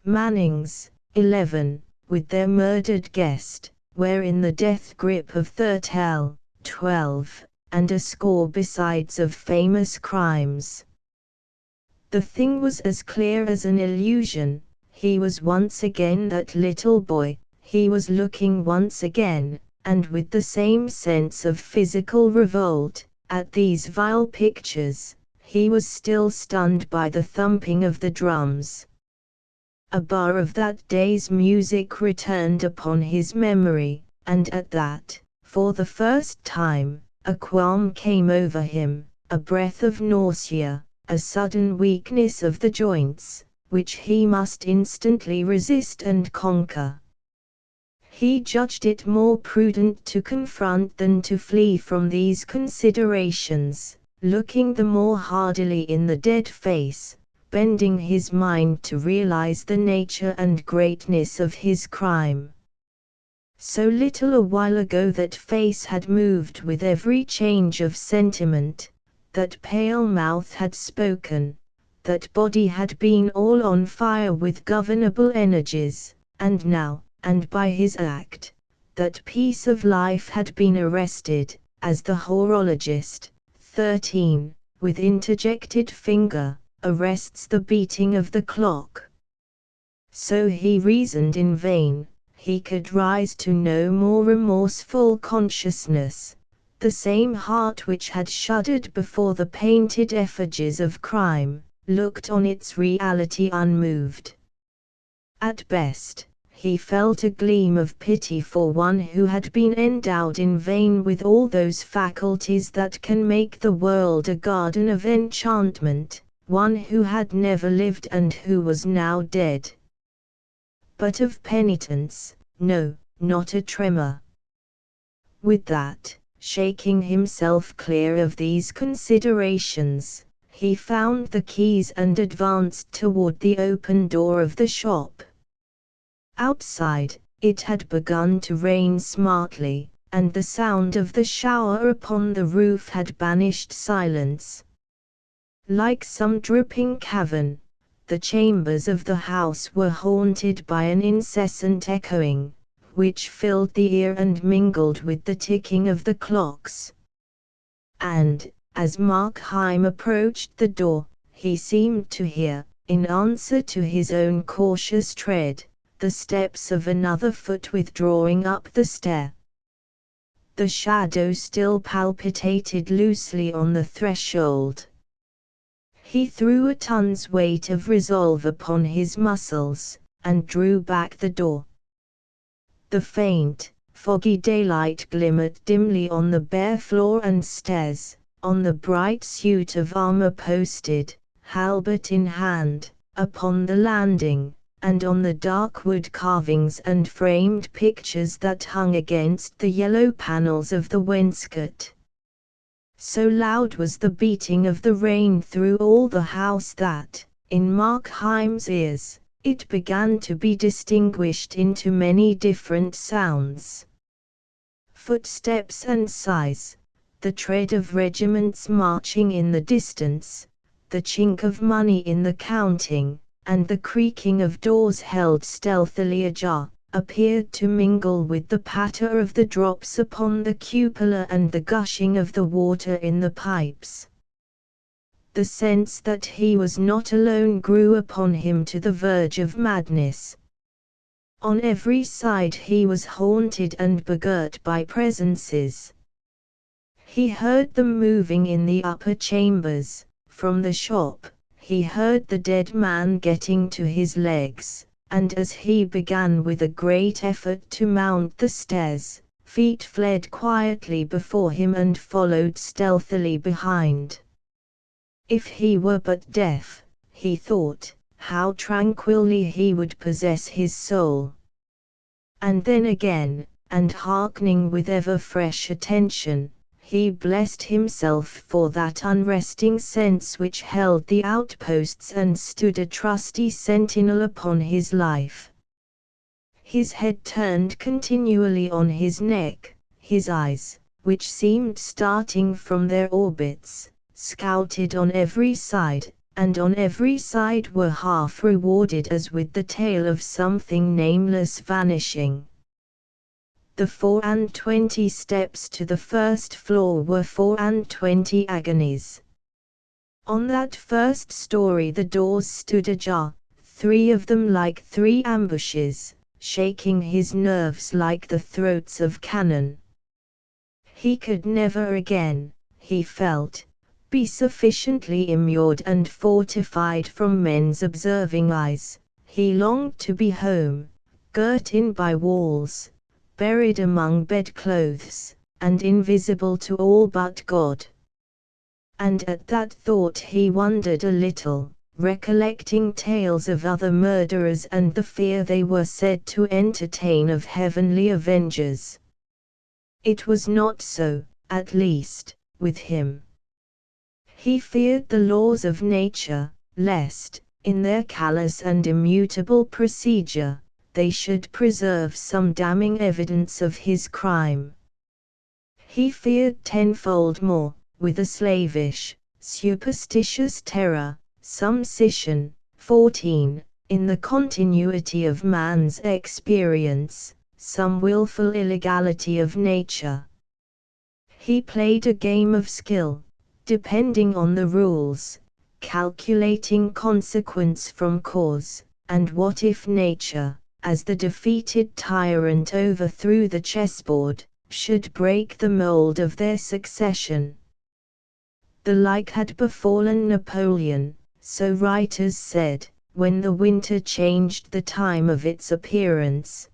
Mannings, 11, with their murdered guest, wherein the death grip of Thurtell, 12, and a score besides of famous crimes. The thing was as clear as an illusion. He was once again that little boy, he was looking once again, and with the same sense of physical revolt, at these vile pictures. He was still stunned by the thumping of the drums. A bar of that day's music returned upon his memory, and at that, for the first time, a qualm came over him, a breath of nausea, a sudden weakness of the joints, which he must instantly resist and conquer. He judged it more prudent to confront than to flee from these considerations, looking the more hardily in the dead face, bending his mind to realize the nature and greatness of his crime. So little a while ago that face had moved with every change of sentiment, that pale mouth had spoken, that body had been all on fire with governable energies, and now, and by his act, that piece of life had been arrested, as the horologist, 13, with interjected finger, arrests the beating of the clock. So he reasoned in vain. He could rise to no more remorseful consciousness. The same heart which had shuddered before the painted effigies of crime, looked on its reality unmoved. At best, he felt a gleam of pity for one who had been endowed in vain with all those faculties that can make the world a garden of enchantment, one who had never lived and who was now dead. but of penitence, no, not a tremor. With that, shaking himself clear of these considerations, he found the keys and advanced toward the open door of the shop. Outside, it had begun to rain smartly, and the sound of the shower upon the roof had banished silence. Like some dripping cavern, the chambers of the house were haunted by an incessant echoing, which filled the ear and mingled with the ticking of the clocks. And, as Markheim approached the door, he seemed to hear, in answer to his own cautious tread, the steps of another foot withdrawing up the stair. The shadow still palpitated loosely on the threshold. He threw a ton's weight of resolve upon his muscles, and drew back the door. The faint, foggy daylight glimmered dimly on the bare floor and stairs, on the bright suit of armor posted, halbert in hand, upon the landing, and on the dark wood carvings and framed pictures that hung against the yellow panels of the wainscot. So loud was the beating of the rain through all the house that, in Markheim's ears, it began to be distinguished into many different sounds. Footsteps and sighs, the tread of regiments marching in the distance, the chink of money in the counting, and the creaking of doors held stealthily ajar, appeared to mingle with the patter of the drops upon the cupola and the gushing of the water in the pipes. The sense that he was not alone grew upon him to the verge of madness. On every side he was haunted and begirt by presences. He heard them moving in the upper chambers. From the shop, he heard the dead man getting to his legs, and as he began with a great effort to mount the stairs, feet fled quietly before him and followed stealthily behind. If he were but deaf, he thought, how tranquilly he would possess his soul. And then again, and hearkening with ever fresh attention, he blessed himself for that unresting sense which held the outposts and stood a trusty sentinel upon his life. His head turned continually on his neck, his eyes, which seemed starting from their orbits, scouted on every side, and on every side were half rewarded as with the tale of something nameless vanishing. The 24 steps to the first floor were 24 agonies. On that first story the doors stood ajar, 3 of them like 3 ambushes, shaking his nerves like the throats of cannon. He could never again, he felt, be sufficiently immured and fortified from men's observing eyes. He longed to be home, girt in by walls, buried among bedclothes, and invisible to all but God. And at that thought he wondered a little, recollecting tales of other murderers and the fear they were said to entertain of heavenly avengers. It was not so, at least, with him. He feared the laws of nature, lest, in their callous and immutable procedure, they should preserve some damning evidence of his crime. He feared tenfold more, with a slavish, superstitious terror, some scission, 14, in the continuity of man's experience, some wilful illegality of nature. He played a game of skill, depending on the rules, calculating consequence from cause, and what if nature, as the defeated tyrant overthrew the chessboard, should break the mold of their succession. The like had befallen Napoleon, so writers said, when the winter changed the time of its appearance.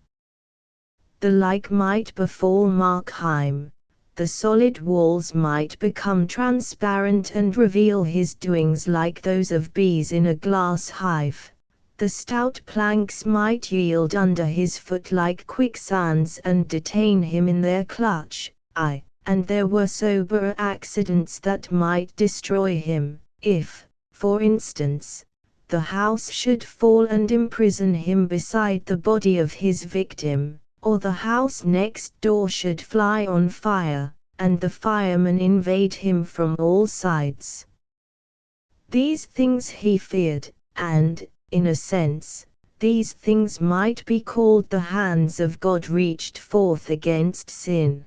The like might befall Markheim. The solid walls might become transparent and reveal his doings like those of bees in a glass hive, The stout planks might yield under his foot like quicksands and detain him in their clutch, aye, and there were sober accidents that might destroy him, if, for instance, the house should fall and imprison him beside the body of his victim, or the house next door should fly on fire, and the firemen invade him from all sides. These things he feared, and, in a sense, these things might be called the hands of God reached forth against sin.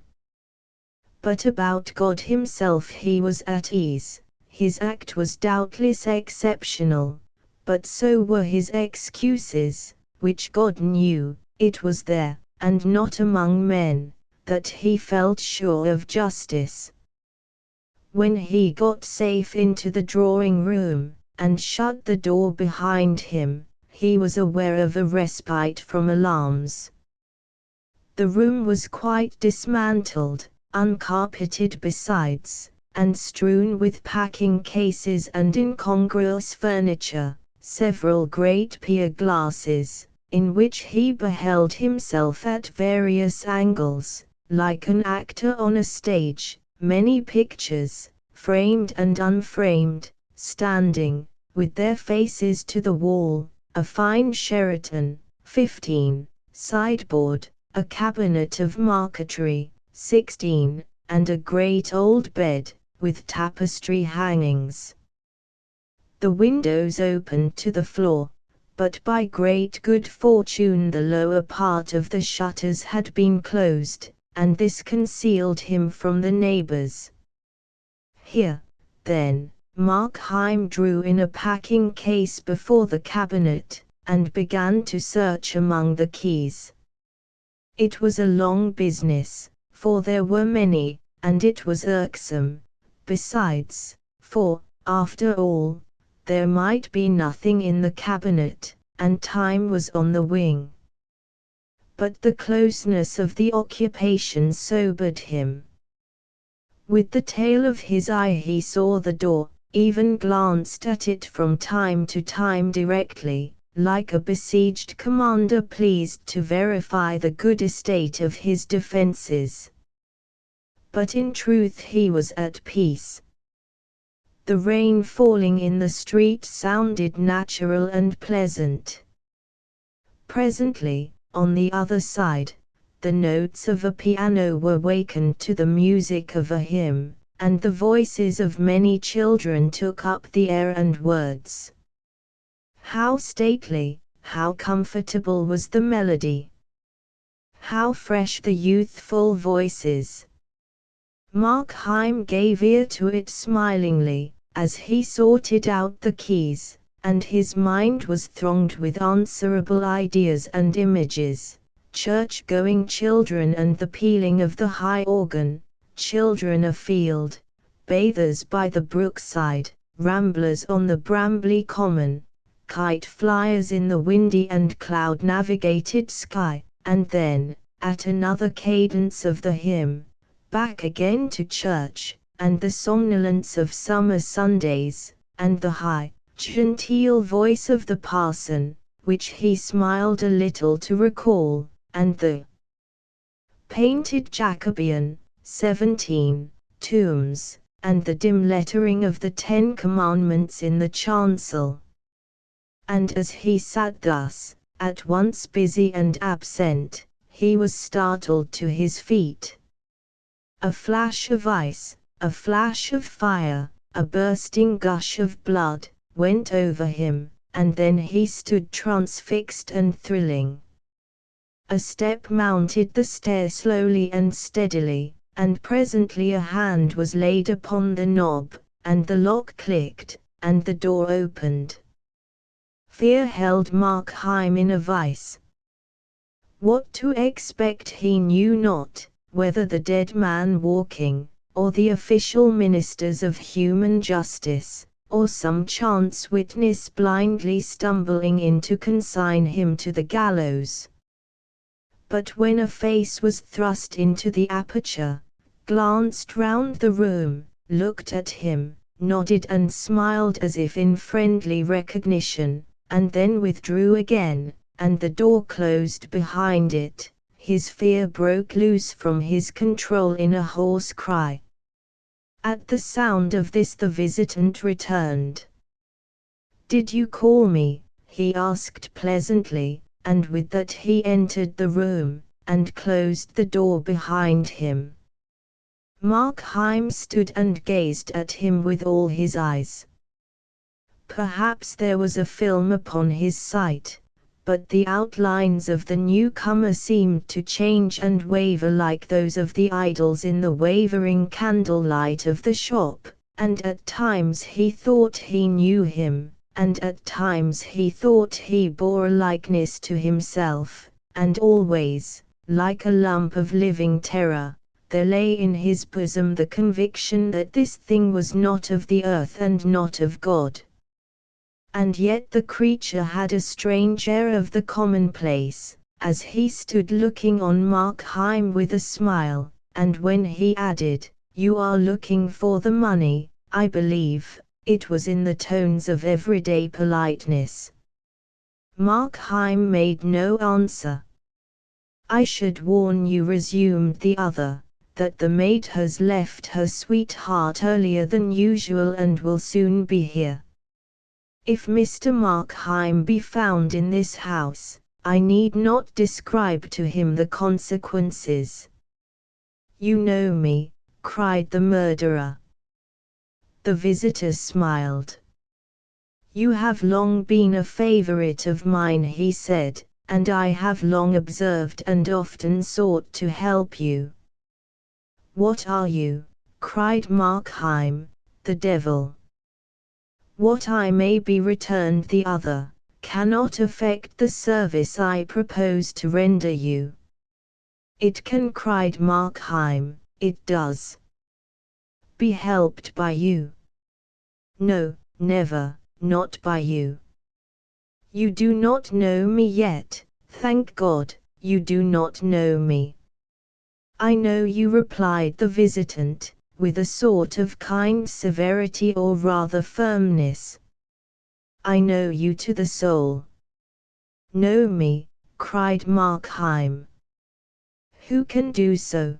But about God himself he was at ease. His act was doubtless exceptional, but so were his excuses, which God knew. It was there, and not among men, that he felt sure of justice. When he got safe into the drawing-room, and shut the door behind him, he was aware of a respite from alarms. The room was quite dismantled, uncarpeted besides, and strewn with packing cases and incongruous furniture, several great pier glasses, in which he beheld himself at various angles, like an actor on a stage, many pictures, framed and unframed, standing, with their faces to the wall, a fine Sheraton, 15, sideboard, a cabinet of marquetry, 16, and a great old bed, with tapestry hangings. The windows opened to the floor, but by great good fortune the lower part of the shutters had been closed, and this concealed him from the neighbors. Here, then, Markheim drew in a packing case before the cabinet, and began to search among the keys. It was a long business, for there were many, and it was irksome, besides, for, after all, there might be nothing in the cabinet, and time was on the wing. But the closeness of the occupation sobered him. With the tail of his eye he saw the door, even glanced at it from time to time directly, like a besieged commander pleased to verify the good estate of his defenses. But in truth he was at peace. The rain falling in the street sounded natural and pleasant. Presently, on the other side, the notes of a piano were wakened to the music of a hymn, and the voices of many children took up the air and words. How stately, how comfortable was the melody! How fresh the youthful voices! Markheim gave ear to it smilingly, as he sorted out the keys, and his mind was thronged with answerable ideas and images. Church-going children and the pealing of the high organ, children afield, bathers by the brookside, ramblers on the brambly common, kite-flyers in the windy and cloud-navigated sky, and then, at another cadence of the hymn, back again to church, and the somnolence of summer Sundays, and the high, genteel voice of the parson, which he smiled a little to recall, and the painted Jacobean, 17, tombs, and the dim lettering of the 10 Commandments in the chancel. And as he sat thus, at once busy and absent, he was startled to his feet. A flash of ice, a flash of fire, a bursting gush of blood, went over him, and then he stood transfixed and thrilling. A step mounted the stair slowly and steadily, and presently a hand was laid upon the knob, and the lock clicked, and the door opened. Fear held Markheim in a vice. What to expect he knew not, whether the dead man walking, or the official ministers of human justice, or some chance witness blindly stumbling in to consign him to the gallows. But when a face was thrust into the aperture, glanced round the room, looked at him, nodded and smiled as if in friendly recognition, and then withdrew again, and the door closed behind it. His fear broke loose from his control in a hoarse cry. At the sound of this the visitant returned. "Did you call me?" he asked pleasantly, and with that he entered the room, and closed the door behind him. Markheim stood and gazed at him with all his eyes. Perhaps there was a film upon his sight, but the outlines of the newcomer seemed to change and waver like those of the idols in the wavering candlelight of the shop, and at times he thought he knew him, and at times he thought he bore a likeness to himself, and always, like a lump of living terror, there lay in his bosom the conviction that this thing was not of the earth and not of God. And yet the creature had a strange air of the commonplace, as he stood looking on Markheim with a smile, and when he added, "You are looking for the money, I believe," it was in the tones of everyday politeness. Markheim made no answer. "I should warn you," resumed the other, "that the maid has left her sweetheart earlier than usual and will soon be here. If Mr. Markheim be found in this house, I need not describe to him the consequences." "You know me," cried the murderer. The visitor smiled. "You have long been a favorite of mine," he said, "and I have long observed and often sought to help you." "What are you?" cried Markheim. "The devil." "What I may be," returned the other, "cannot affect the service I propose to render you." "It can," cried Markheim, "it does." "Be helped by you?" "No, never, not by you." "You do not know me yet, thank God, you do not know me." "I know you," replied the visitant, with a sort of kind severity or rather firmness. "I know you to the soul." "Know me?" cried Markheim. "Who can do so?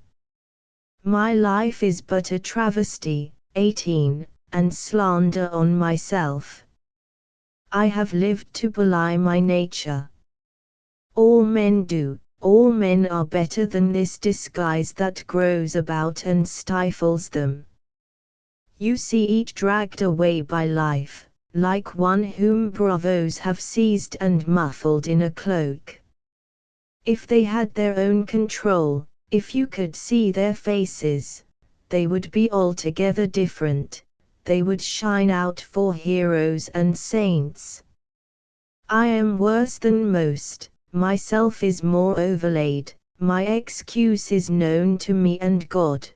My life is but a travesty, 18, and slander on myself. I have lived to belie my nature. All men do. All men are better than this disguise that grows about and stifles them. You see each dragged away by life, like one whom bravos have seized and muffled in a cloak. If they had their own control, if you could see their faces, they would be altogether different, they would shine out for heroes and saints. I am worse than most. Myself is more overlaid, my excuse is known to me and God.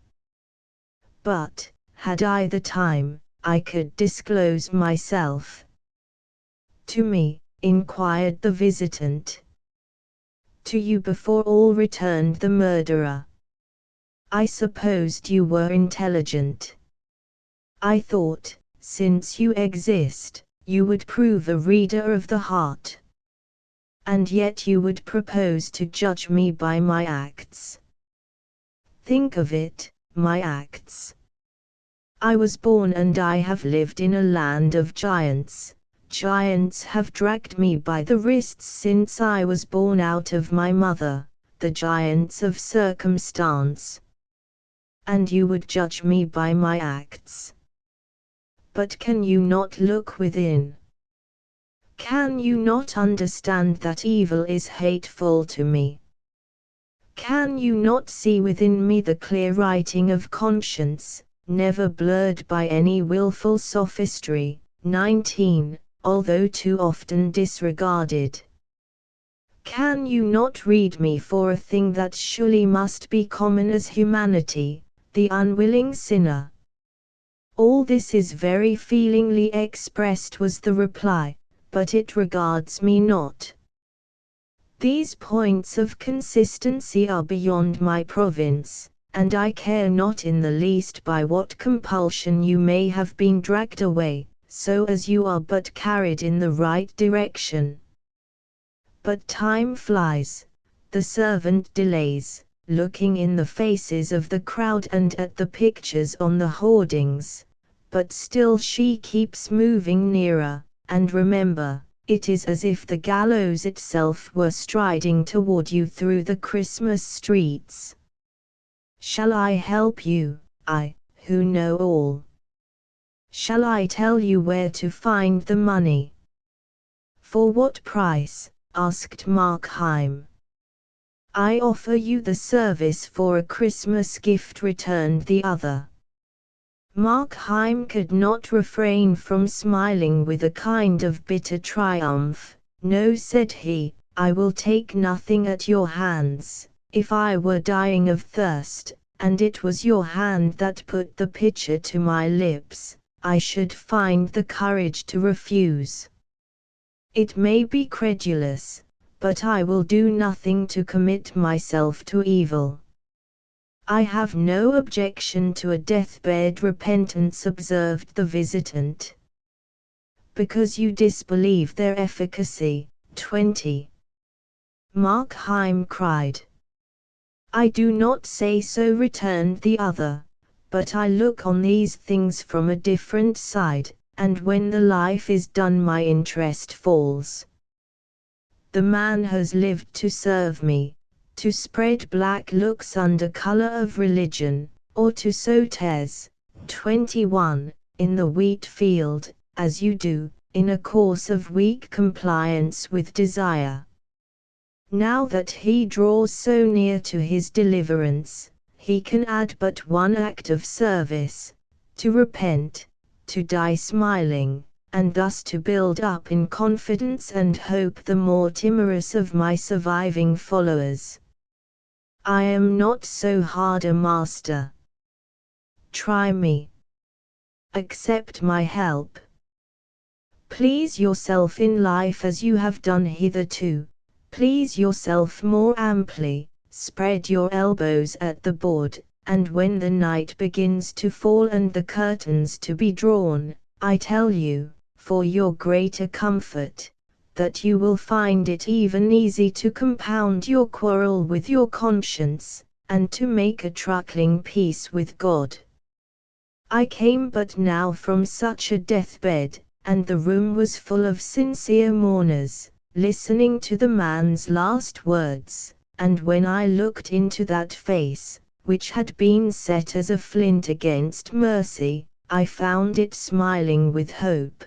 But, had I the time, I could disclose myself." "To me?" inquired the visitant. "To you before all," returned the murderer. "I supposed you were intelligent. I thought, since you exist, you would prove a reader of the heart. And yet you would propose to judge me by my acts. Think of it, my acts. I was born and I have lived in a land of giants. Giants have dragged me by the wrists since I was born out of my mother, the giants of circumstance. And you would judge me by my acts. But can you not look within? Can you not understand that evil is hateful to me? Can you not see within me the clear writing of conscience, never blurred by any willful sophistry? 19, although too often disregarded. Can you not read me for a thing that surely must be common as humanity, the unwilling sinner? All this is very feelingly expressed, was the reply, but it regards me not. These points of consistency are beyond my province, and I care not in the least by what compulsion you may have been dragged away, so as you are but carried in the right direction. But time flies, the servant delays, looking in the faces of the crowd and at the pictures on the hoardings, but still she keeps moving nearer, and remember, it is as if the gallows itself were striding toward you through the Christmas streets. Shall I help you, I, who know all? Shall I tell you where to find the money? For what price? Asked Markheim. I offer you the service for a Christmas gift, returned the other. Markheim could not refrain from smiling with a kind of bitter triumph. No, said he, I will take nothing at your hands. If I were dying of thirst, and it was your hand that put the pitcher to my lips, I should find the courage to refuse. It may be credulous, but I will do nothing to commit myself to evil. I have no objection to a deathbed repentance, observed the visitant. Because you disbelieve their efficacy. 20. Markheim cried. I do not say so, returned the other, but I look on these things from a different side, and when the life is done my interest falls. The man has lived to serve me, to spread black looks under color of religion, or to sow tares, 21, in the wheat field, as you do, in a course of weak compliance with desire. Now that he draws so near to his deliverance, he can add but one act of service, to repent, to die smiling, and thus to build up in confidence and hope the more timorous of my surviving followers. I am not so hard a master. Try me. Accept my help. Please yourself in life as you have done hitherto. Please yourself more amply, spread your elbows at the board, and when the night begins to fall and the curtains to be drawn, I tell you, for your greater comfort, that you will find it even easy to compound your quarrel with your conscience, and to make a truckling peace with God. I came but now from such a deathbed, and the room was full of sincere mourners, listening to the man's last words, and when I looked into that face, which had been set as a flint against mercy, I found it smiling with hope.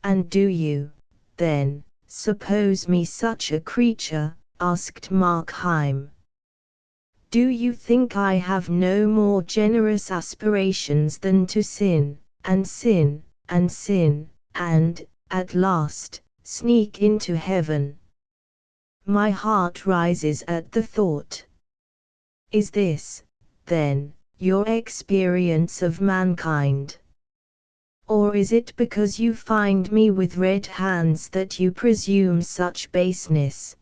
And do you, then, suppose me such a creature? Asked Markheim. Do you think I have no more generous aspirations than to sin, and sin, and sin, and, at last, sneak into heaven? My heart rises at the thought. Is this, then, your experience of mankind? Or is it because you find me with red hands that you presume such baseness?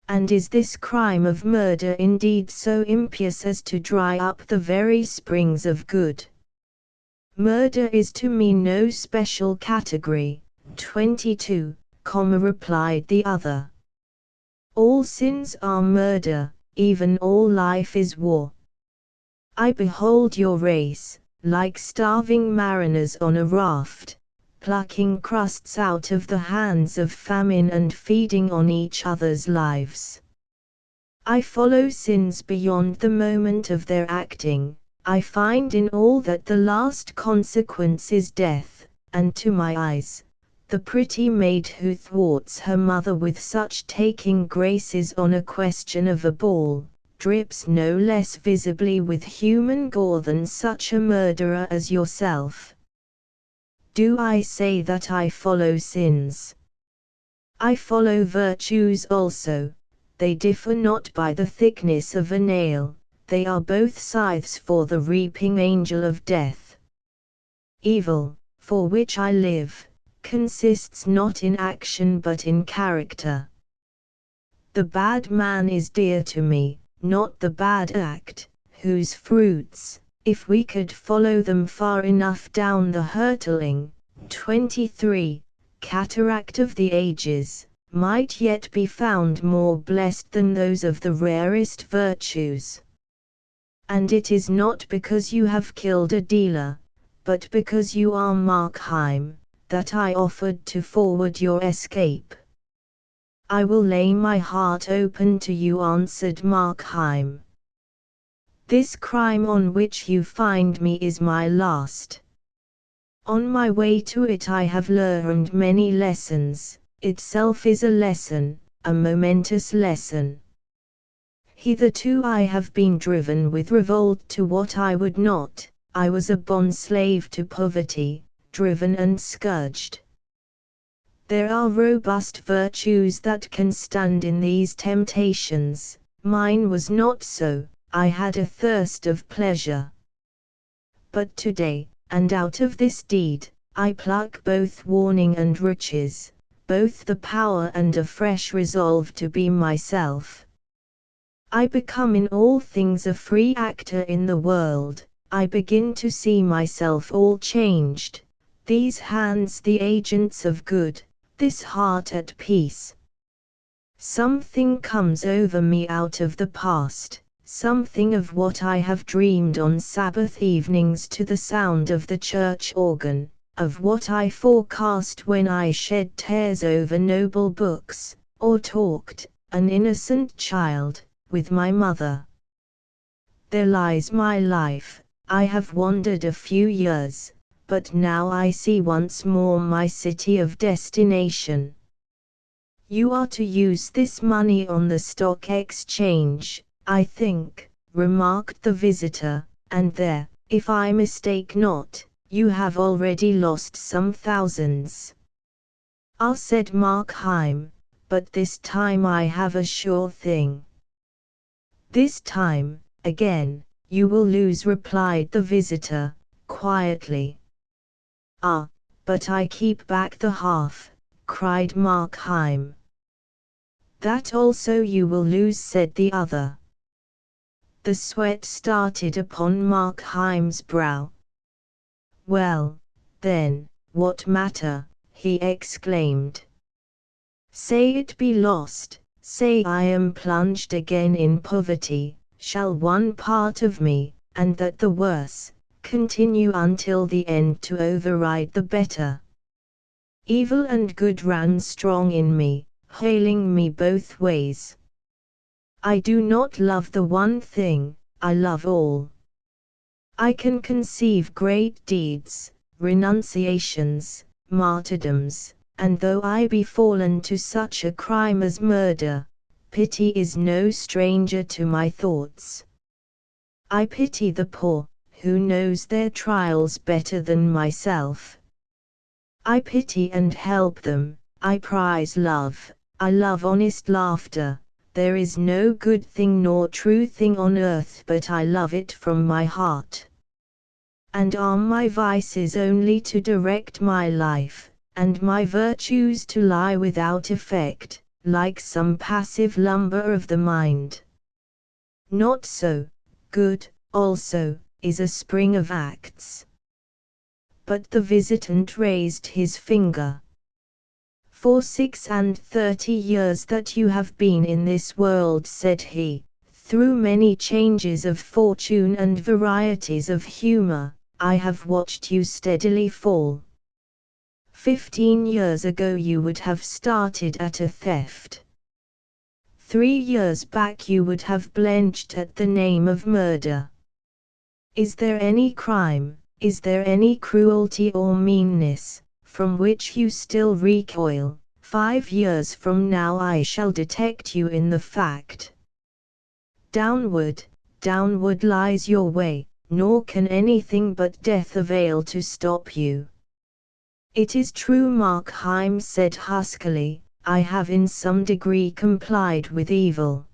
And is this crime of murder indeed so impious as to dry up the very springs of good? Murder is to me no special category. 22, replied the other. All sins are murder, even all life is war. I behold your race, like starving mariners on a raft, plucking crusts out of the hands of famine and feeding on each other's lives. I follow sins beyond the moment of their acting. I find in all that the last consequence is death, and to my eyes, the pretty maid who thwarts her mother with such taking graces on a question of a ball, drips no less visibly with human gore than such a murderer as yourself. Do I say that I follow sins? I follow virtues also. They differ not by the thickness of a nail, they are both scythes for the reaping angel of death. Evil, for which I live, consists not in action but in character. The bad man is dear to me, not the bad act, whose fruits, if we could follow them far enough down the hurtling, 23, cataract of the ages, might yet be found more blessed than those of the rarest virtues. And it is not because you have killed a dealer, but because you are Markheim, that I offered to forward your escape. I will lay my heart open to you, answered Markheim. This crime on which you find me is my last. On my way to it I have learned many lessons, itself is a lesson, a momentous lesson. Hitherto I have been driven with revolt to what I would not, I was a bond-slave to poverty, driven and scourged. There are robust virtues that can stand in these temptations, mine was not so. I had a thirst of pleasure. But today, and out of this deed, I pluck both warning and riches, both the power and a fresh resolve to be myself. I become in all things a free actor in the world, I begin to see myself all changed, these hands the agents of good, this heart at peace. Something comes over me out of the past. Something of what I have dreamed on Sabbath evenings to the sound of the church organ, of what I forecast when I shed tears over noble books, or talked, an innocent child, with my mother. There lies my life. I have wandered a few years, but now I see once more my city of destination. You are to use this money on the stock exchange, I think, remarked the visitor, and there, if I mistake not, you have already lost some thousands. Ah, said Markheim, but this time I have a sure thing. This time, again, you will lose, replied the visitor, quietly. Ah, but I keep back the half, cried Markheim. That also you will lose, said the other. The sweat started upon Markheim's brow. Well, then, what matter, he exclaimed. Say it be lost, say I am plunged again in poverty, shall one part of me, and that the worse, continue until the end to override the better. Evil and good ran strong in me, hailing me both ways. I do not love the one thing, I love all. I can conceive great deeds, renunciations, martyrdoms, and though I be fallen to such a crime as murder, pity is no stranger to my thoughts. I pity the poor, who knows their trials better than myself. I pity and help them, I prize love, I love honest laughter. There is no good thing nor true thing on earth but I love it from my heart. And are my vices only to direct my life, and my virtues to lie without effect, like some passive lumber of the mind? Not so, good, also, is a spring of acts. But the visitant raised his finger. For 36 years that you have been in this world, said he, through many changes of fortune and varieties of humor, I have watched you steadily fall. 15 years ago you would have started at a theft. 3 years back you would have blenched at the name of murder. Is there any crime, is there any cruelty or meanness, from which you still recoil? 5 years from now I shall detect you in the fact. Downward, downward lies your way, nor can anything but death avail to stop you. It is true, Markheim said huskily, I have in some degree complied with evil.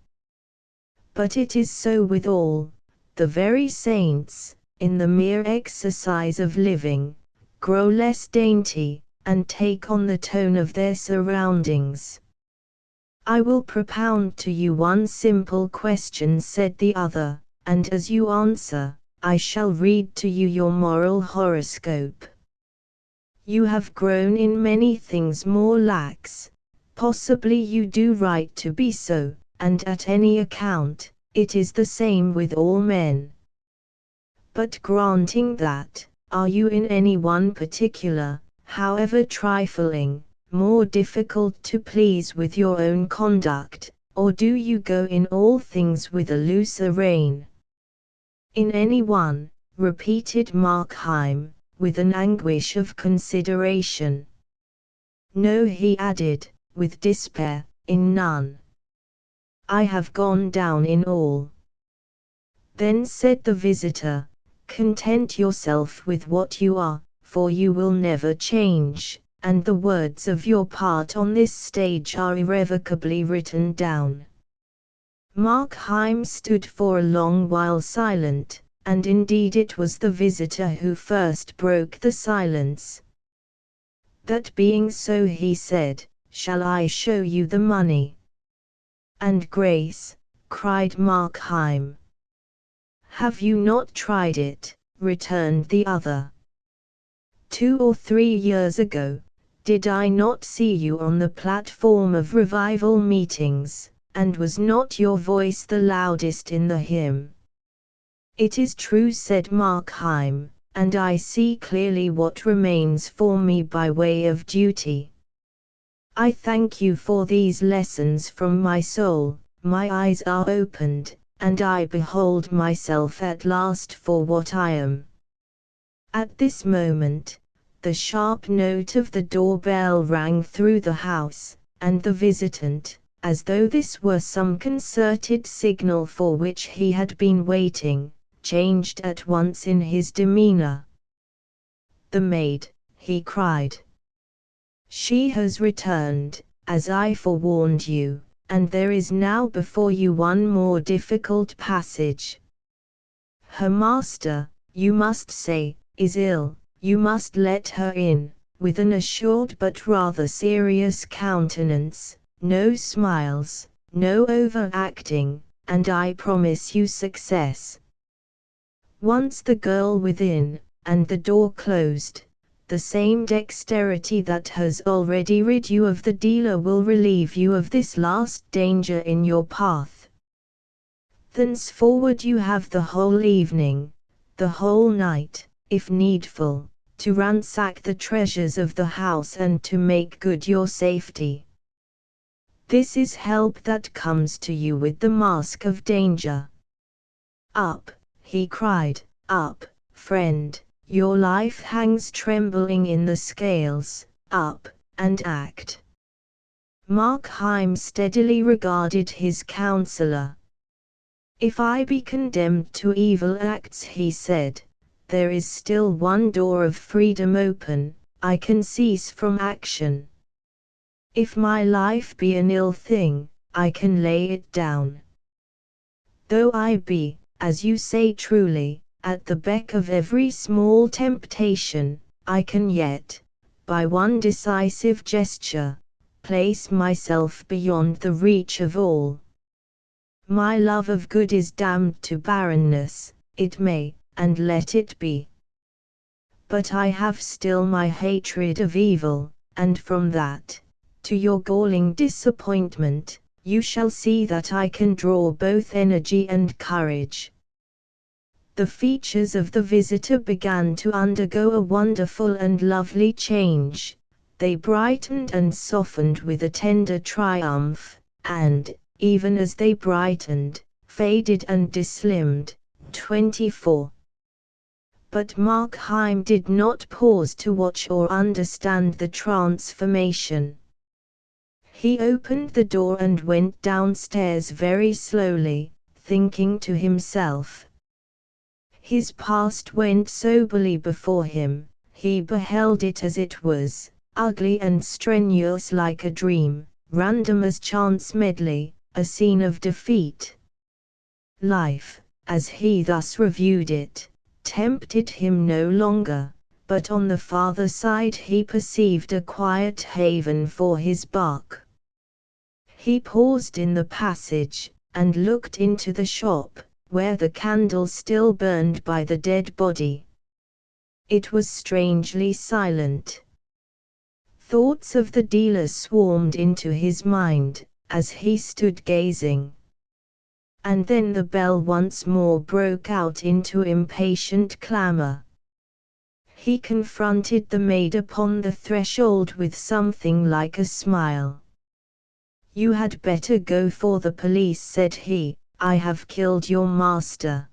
But it is so with all, the very saints, in the mere exercise of living, grow less dainty, and take on the tone of their surroundings. I will propound to you one simple question, said the other, and as you answer, I shall read to you your moral horoscope. You have grown in many things more lax, possibly you do right to be so, and at any account, it is the same with all men. But granting that, are you in any one particular, however trifling, more difficult to please with your own conduct, or do you go in all things with a looser rein? In any one, repeated Markheim, with an anguish of consideration. No, he added, with despair, in none. I have gone down in all. Then said the visitor, content yourself with what you are, for you will never change, and the words of your part on this stage are irrevocably written down. Markheim stood for a long while silent, and indeed it was the visitor who first broke the silence. That being so, he said, shall I show you the money? And grace, cried Markheim. Have you not tried it? Returned the other. 2 or 3 years ago, did I not see you on the platform of revival meetings, and was not your voice the loudest in the hymn? It is true, said Markheim, and I see clearly what remains for me by way of duty. I thank you for these lessons from my soul, my eyes are opened, and I behold myself at last for what I am. At this moment, the sharp note of the doorbell rang through the house, and the visitant, as though this were some concerted signal for which he had been waiting, changed at once in his demeanor. The maid, he cried. She has returned, as I forewarned you, and there is now before you one more difficult passage. Her master, you must say, is ill, you must let her in, with an assured but rather serious countenance, no smiles, no overacting, and I promise you success. Once the girl within, and the door closed, the same dexterity that has already rid you of the dealer will relieve you of this last danger in your path. Thenceforward you have the whole evening, the whole night, if needful, to ransack the treasures of the house and to make good your safety. This is help that comes to you with the mask of danger. Up, he cried, up, friend, your life hangs trembling in the scales, up, and act. Markheim steadily regarded his counselor. If I be condemned to evil acts, he said, there is still one door of freedom open, I can cease from action. If my life be an ill thing, I can lay it down. Though I be, as you say truly, at the beck of every small temptation, I can yet, by one decisive gesture, place myself beyond the reach of all. My love of good is damned to barrenness, it may, and let it be. But I have still my hatred of evil, and from that, to your galling disappointment, you shall see that I can draw both energy and courage. The features of the visitor began to undergo a wonderful and lovely change. They brightened and softened with a tender triumph, and, even as they brightened, faded and dislimned. 24. But Markheim did not pause to watch or understand the transformation. He opened the door and went downstairs very slowly, thinking to himself. His past went soberly before him, he beheld it as it was, ugly and strenuous like a dream, random as chance medley, a scene of defeat. Life, as he thus reviewed it, tempted him no longer, but on the farther side he perceived a quiet haven for his bark. He paused in the passage, and looked into the shop, where the candle still burned by the dead body. It was strangely silent. Thoughts of the dealer swarmed into his mind, as he stood gazing. And then the bell once more broke out into impatient clamor. He confronted the maid upon the threshold with something like a smile. "You had better go for the police," said he. "I have killed your master."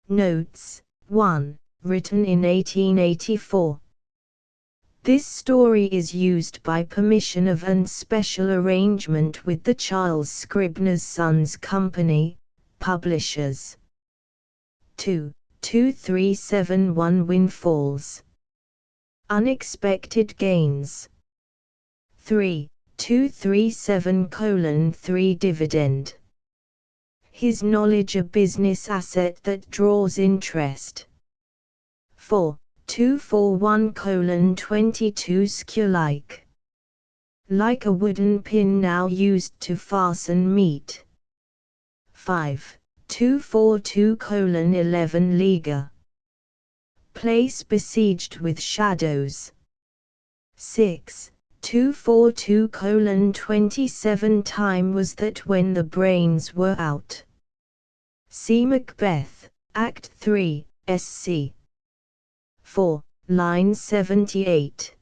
Notes: 1. Written in 1884. This story is used by permission of and special arrangement with the Charles Scribner's Sons Company, publishers. 2. 2371 Windfalls. Unexpected gains. 3. 237:3 Dividend. His knowledge a business asset that draws interest. 4. 241:22 Skew-like. Like a wooden pin now used to fasten meat. 5. 242:11 Liga. Place besieged with shadows. 6. 242:27 Time was that when the brains were out. See Macbeth, Act 3, SC. 4. Line 78.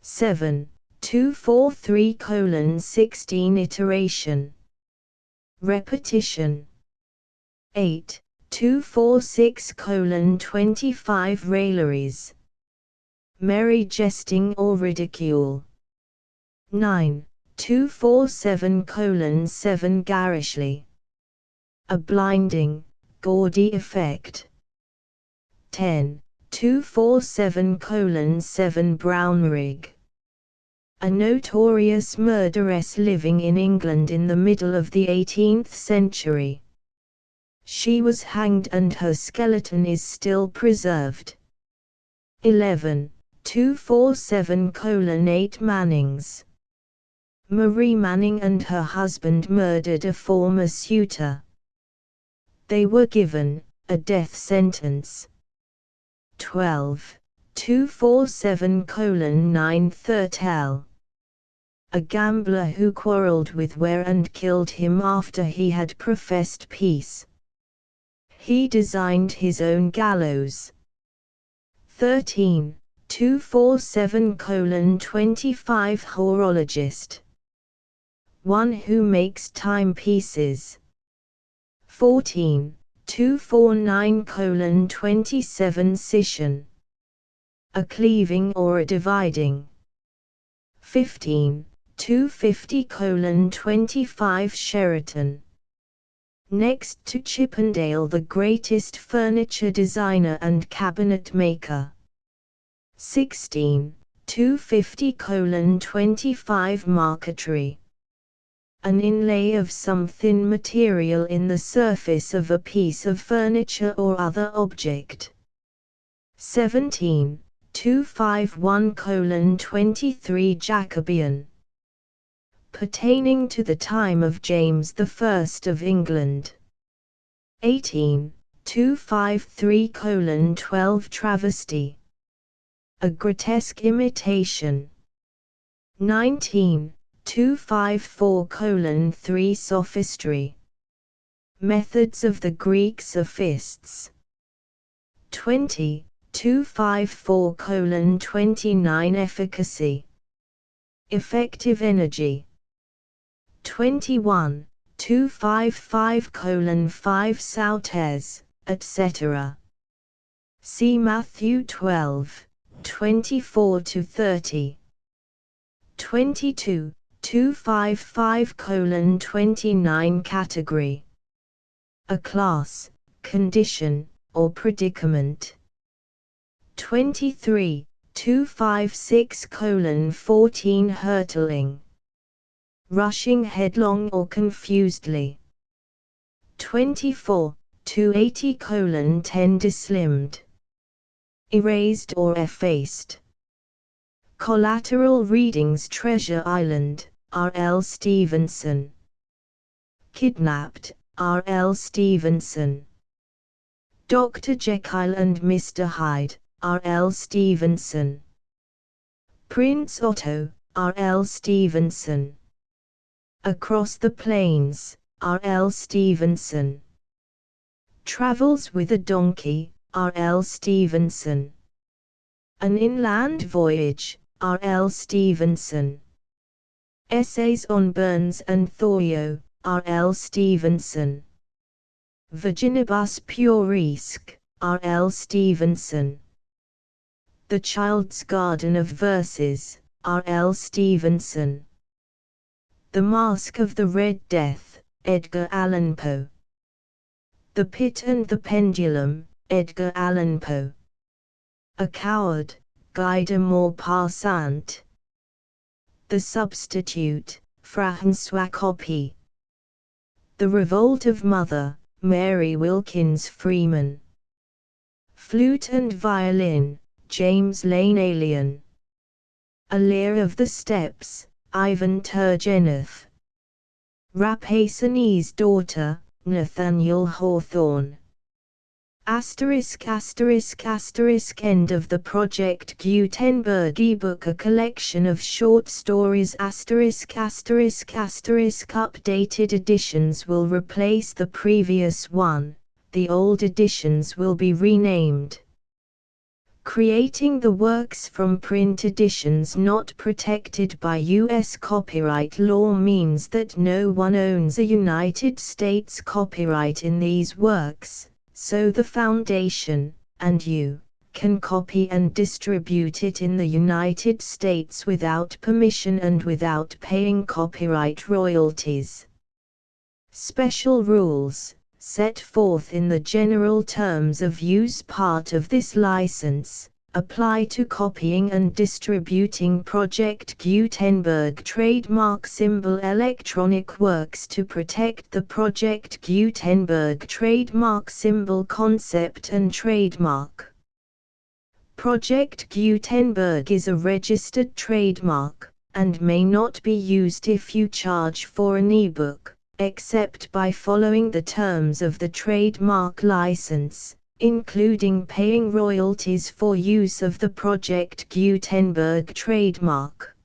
7. 243:16 Iteration. Repetition. 8. 246:25 Railleries. Merry jesting or ridicule. 9. 247:7 Garishly. A blinding, gaudy effect. 10. 247:7 Brownrigg. A notorious murderess living in England in the middle of the 18th century. She was hanged and her skeleton is still preserved. 11. 247:8 Mannings. Marie Manning and her husband murdered a former suitor. They were given a death sentence. 12. 247:9 Thurtell. A gambler who quarreled with Ware and killed him after he had professed peace. He designed his own gallows. 13. 247:25 Horologist. One who makes timepieces. 14. 249:27 Scission. A cleaving or a dividing. 15. 250:25 Sheraton. Next to Chippendale, the greatest furniture designer and cabinet maker. 16. 250:25 Marquetry. An inlay of some thin material in the surface of a piece of furniture or other object. 17. 251:23 Jacobean. Pertaining to the time of James I of England. 18. 253:12 Travesty. A grotesque imitation. 19. 254:3 Sophistry. Methods of the Greek sophists. 20. 254:29 Efficacy. Effective energy. 21. 255:5 Sautes, etc. See Matthew 12, 24-30. 22. 255:29 Category. A class, condition, or predicament. 23. 256:14 Hurtling. Rushing headlong or confusedly. 24. 280:10 Dislimned. Erased or effaced. Collateral Readings Treasure Island, R. L. Stevenson. Kidnapped, R. L. Stevenson. Dr. Jekyll and Mr. Hyde, R. L. Stevenson. Prince Otto, R. L. Stevenson. Across the Plains, R. L. Stevenson. Travels with a Donkey, R. L. Stevenson. An Inland Voyage, R. L. Stevenson. Essays on Burns and Thoreau, R. L. Stevenson. Virginibus Puerisque, R. L. Stevenson. The Child's Garden of Verses, R. L. Stevenson. The Masque of the Red Death, Edgar Allan Poe. The Pit and the Pendulum, Edgar Allan Poe. A Coward, Guy de Maupassant. The Substitute, François Coppée. The Revolt of Mother, Mary Wilkins Freeman. Flute and Violin, James Lane Alien. A Lear of the Steppes, Ivan Turgenev. Rappaccini's Daughter, Nathaniel Hawthorne. Asterisk asterisk asterisk End of the Project Gutenberg ebook. A collection of short stories. Asterisk asterisk asterisk Updated editions will replace the previous one, the old editions will be renamed. Creating the works from print editions not protected by U.S. copyright law means that no one owns a United States copyright in these works, so the Foundation, and you, can copy and distribute it in the United States without permission and without paying copyright royalties. Special rules, set forth in the general terms of use part of this license, apply to copying and distributing Project Gutenberg trademark symbol electronic works to protect the Project Gutenberg trademark symbol concept and trademark. Project Gutenberg is a registered trademark, and may not be used if you charge for an ebook, except by following the terms of the trademark license, including paying royalties for use of the Project Gutenberg trademark.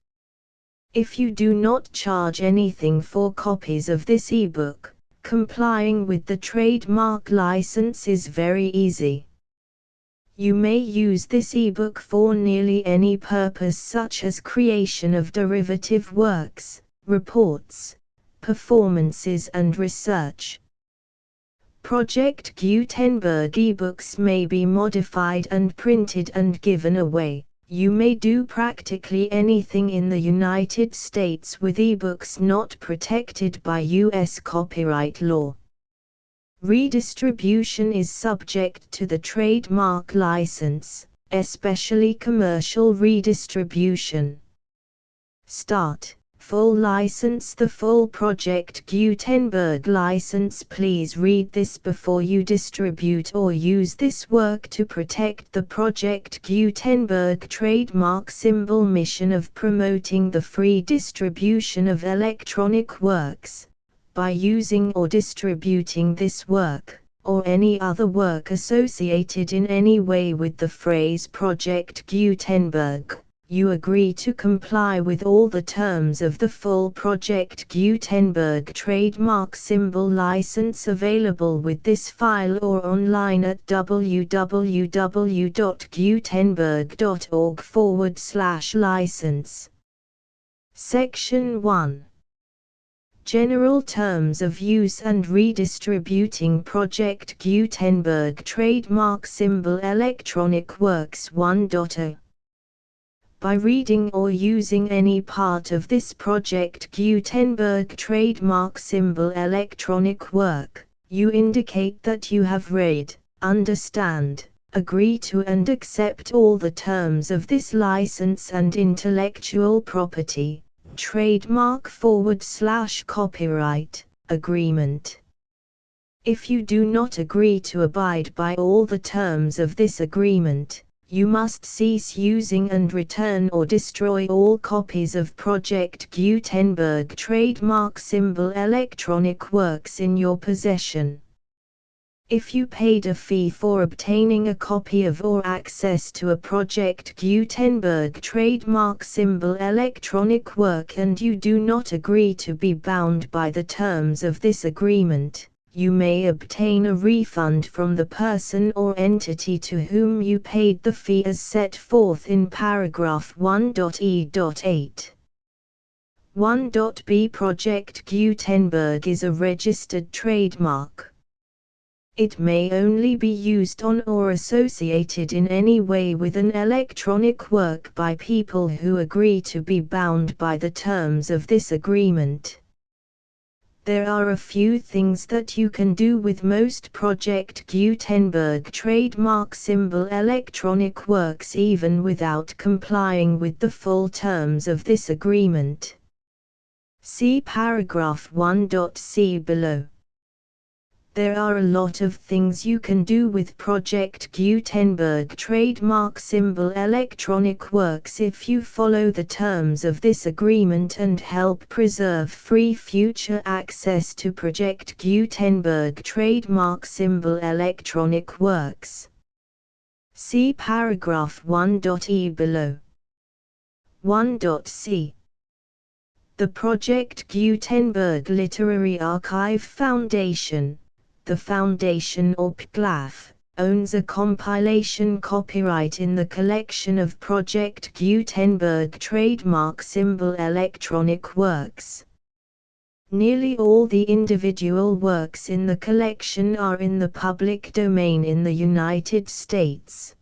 If you do not charge anything for copies of this ebook, complying with the trademark license is very easy. You may use this ebook for nearly any purpose, such as creation of derivative works, reports, performances and research. Project Gutenberg ebooks may be modified and printed and given away. You may do practically anything in the United States with ebooks not protected by U.S. copyright law. Redistribution is subject to the trademark license, especially commercial redistribution. Start. Full license. The full Project Gutenberg license. Please read this before you distribute or use this work to protect the Project Gutenberg trademark symbol mission of promoting the free distribution of electronic works, by using or distributing this work, or any other work associated in any way with the phrase Project Gutenberg. You agree to comply with all the terms of the full Project Gutenberg trademark symbol license available with this file or online at www.gutenberg.org/license. Section 1. General Terms of Use and Redistributing Project Gutenberg Trademark Symbol Electronic Works 1.0. By reading or using any part of this Project Gutenberg trademark symbol electronic work, you indicate that you have read, understand, agree to and accept all the terms of this license and intellectual property, trademark/copyright, agreement. If you do not agree to abide by all the terms of this agreement, You must cease using and return or destroy all copies of Project Gutenberg trademark symbol electronic works in your possession. If you paid a fee for obtaining a copy of or access to a Project Gutenberg trademark symbol electronic work and you do not agree to be bound by the terms of this agreement, you may obtain a refund from the person or entity to whom you paid the fee as set forth in paragraph 1.e.8. 1.b Project Gutenberg is a registered trademark. It may only be used on or associated in any way with an electronic work by people who agree to be bound by the terms of this agreement. There are a few things that you can do with most Project Gutenberg trademark symbol electronic works even without complying with the full terms of this agreement. See paragraph 1.c below. There are a lot of things you can do with Project Gutenberg trademark symbol electronic works if you follow the terms of this agreement and help preserve free future access to Project Gutenberg trademark symbol electronic works. See paragraph 1.e below. 1.c. The Project Gutenberg Literary Archive Foundation, the Foundation or PGLAF, owns a compilation copyright in the collection of Project Gutenberg trademark symbol electronic works. Nearly all the individual works in the collection are in the public domain in the United States.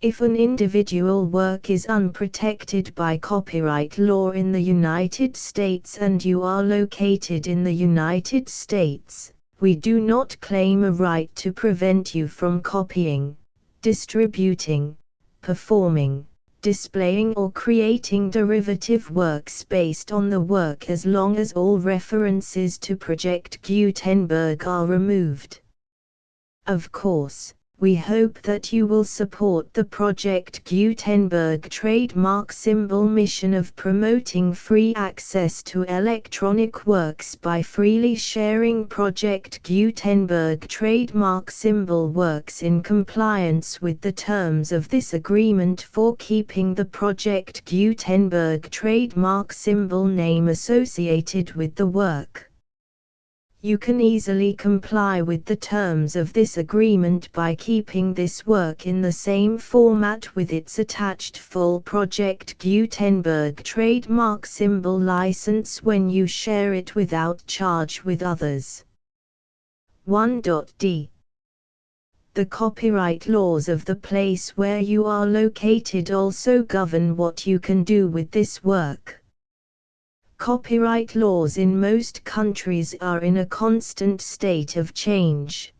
If an individual work is unprotected by copyright law in the United States and you are located in the United States, we do not claim a right to prevent you from copying, distributing, performing, displaying or creating derivative works based on the work as long as all references to Project Gutenberg are removed. Of course, we hope that you will support the Project Gutenberg trademark symbol mission of promoting free access to electronic works by freely sharing Project Gutenberg trademark symbol works in compliance with the terms of this agreement for keeping the Project Gutenberg trademark symbol name associated with the work. You can easily comply with the terms of this agreement by keeping this work in the same format with its attached full Project Gutenberg trademark symbol license when you share it without charge with others. 1.d. The copyright laws of the place where you are located also govern what you can do with this work. Copyright laws in most countries are in a constant state of change.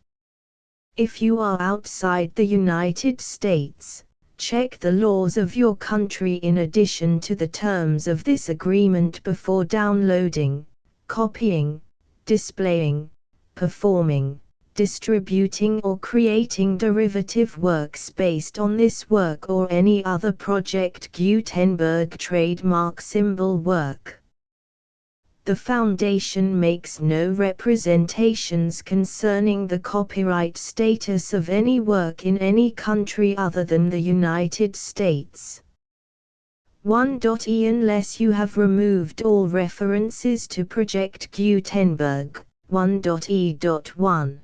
If you are outside the United States, check the laws of your country in addition to the terms of this agreement before downloading, copying, displaying, performing, distributing or creating derivative works based on this work or any other Project Gutenberg trademark symbol work. The Foundation makes no representations concerning the copyright status of any work in any country other than the United States. 1.e Unless you have removed all references to Project Gutenberg. 1.e.1.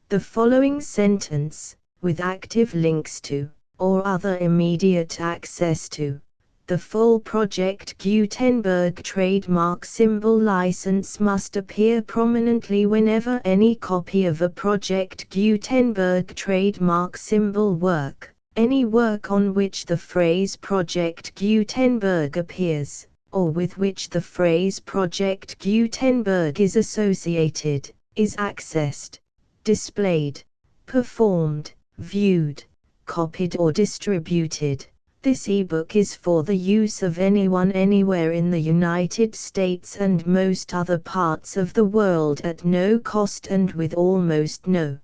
The following sentence, with active links to, or other immediate access to, the full Project Gutenberg trademark symbol license must appear prominently whenever any copy of a Project Gutenberg trademark symbol work, any work on which the phrase Project Gutenberg appears, or with which the phrase Project Gutenberg is associated, is accessed, displayed, performed, viewed, copied or distributed. This ebook is for the use of anyone anywhere in the United States and most other parts of the world at no cost and with almost no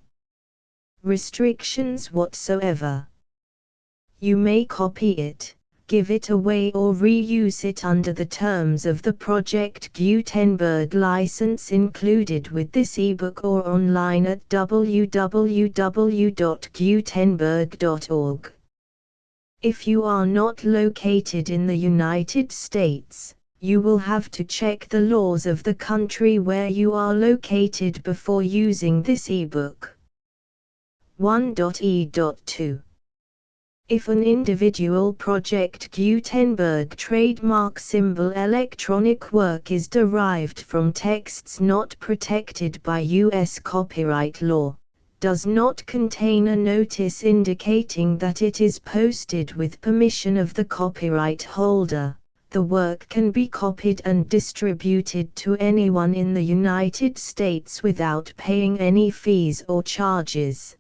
restrictions whatsoever. You may copy it, give it away or reuse it under the terms of the Project Gutenberg license included with this ebook or online at www.gutenberg.org. If you are not located in the United States, you will have to check the laws of the country where you are located before using this ebook. 1.e.2 If an individual Project Gutenberg trademark symbol electronic work is derived from texts not protected by U.S. copyright law, does not contain a notice indicating that it is posted with permission of the copyright holder, the work can be copied and distributed to anyone in the United States without paying any fees or charges.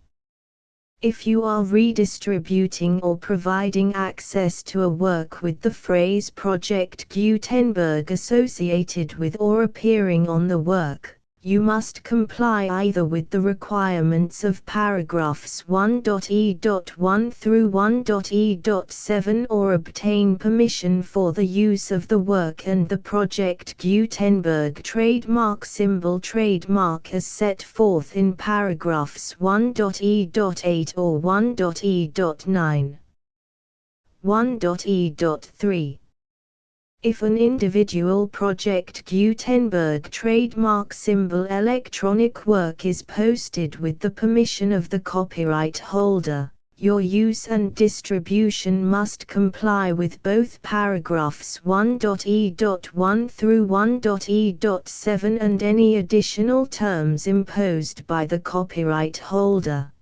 If you are redistributing or providing access to a work with the phrase Project Gutenberg associated with or appearing on the work, you must comply either with the requirements of paragraphs 1.e.1 through 1.e.7 or obtain permission for the use of the work and the Project Gutenberg trademark symbol trademark as set forth in paragraphs 1.e.8 or 1.e.9. 1.e.3 If an individual Project Gutenberg trademark symbol electronic work is posted with the permission of the copyright holder, your use and distribution must comply with both paragraphs 1.e.1 through 1.e.7 and any additional terms imposed by the copyright holder.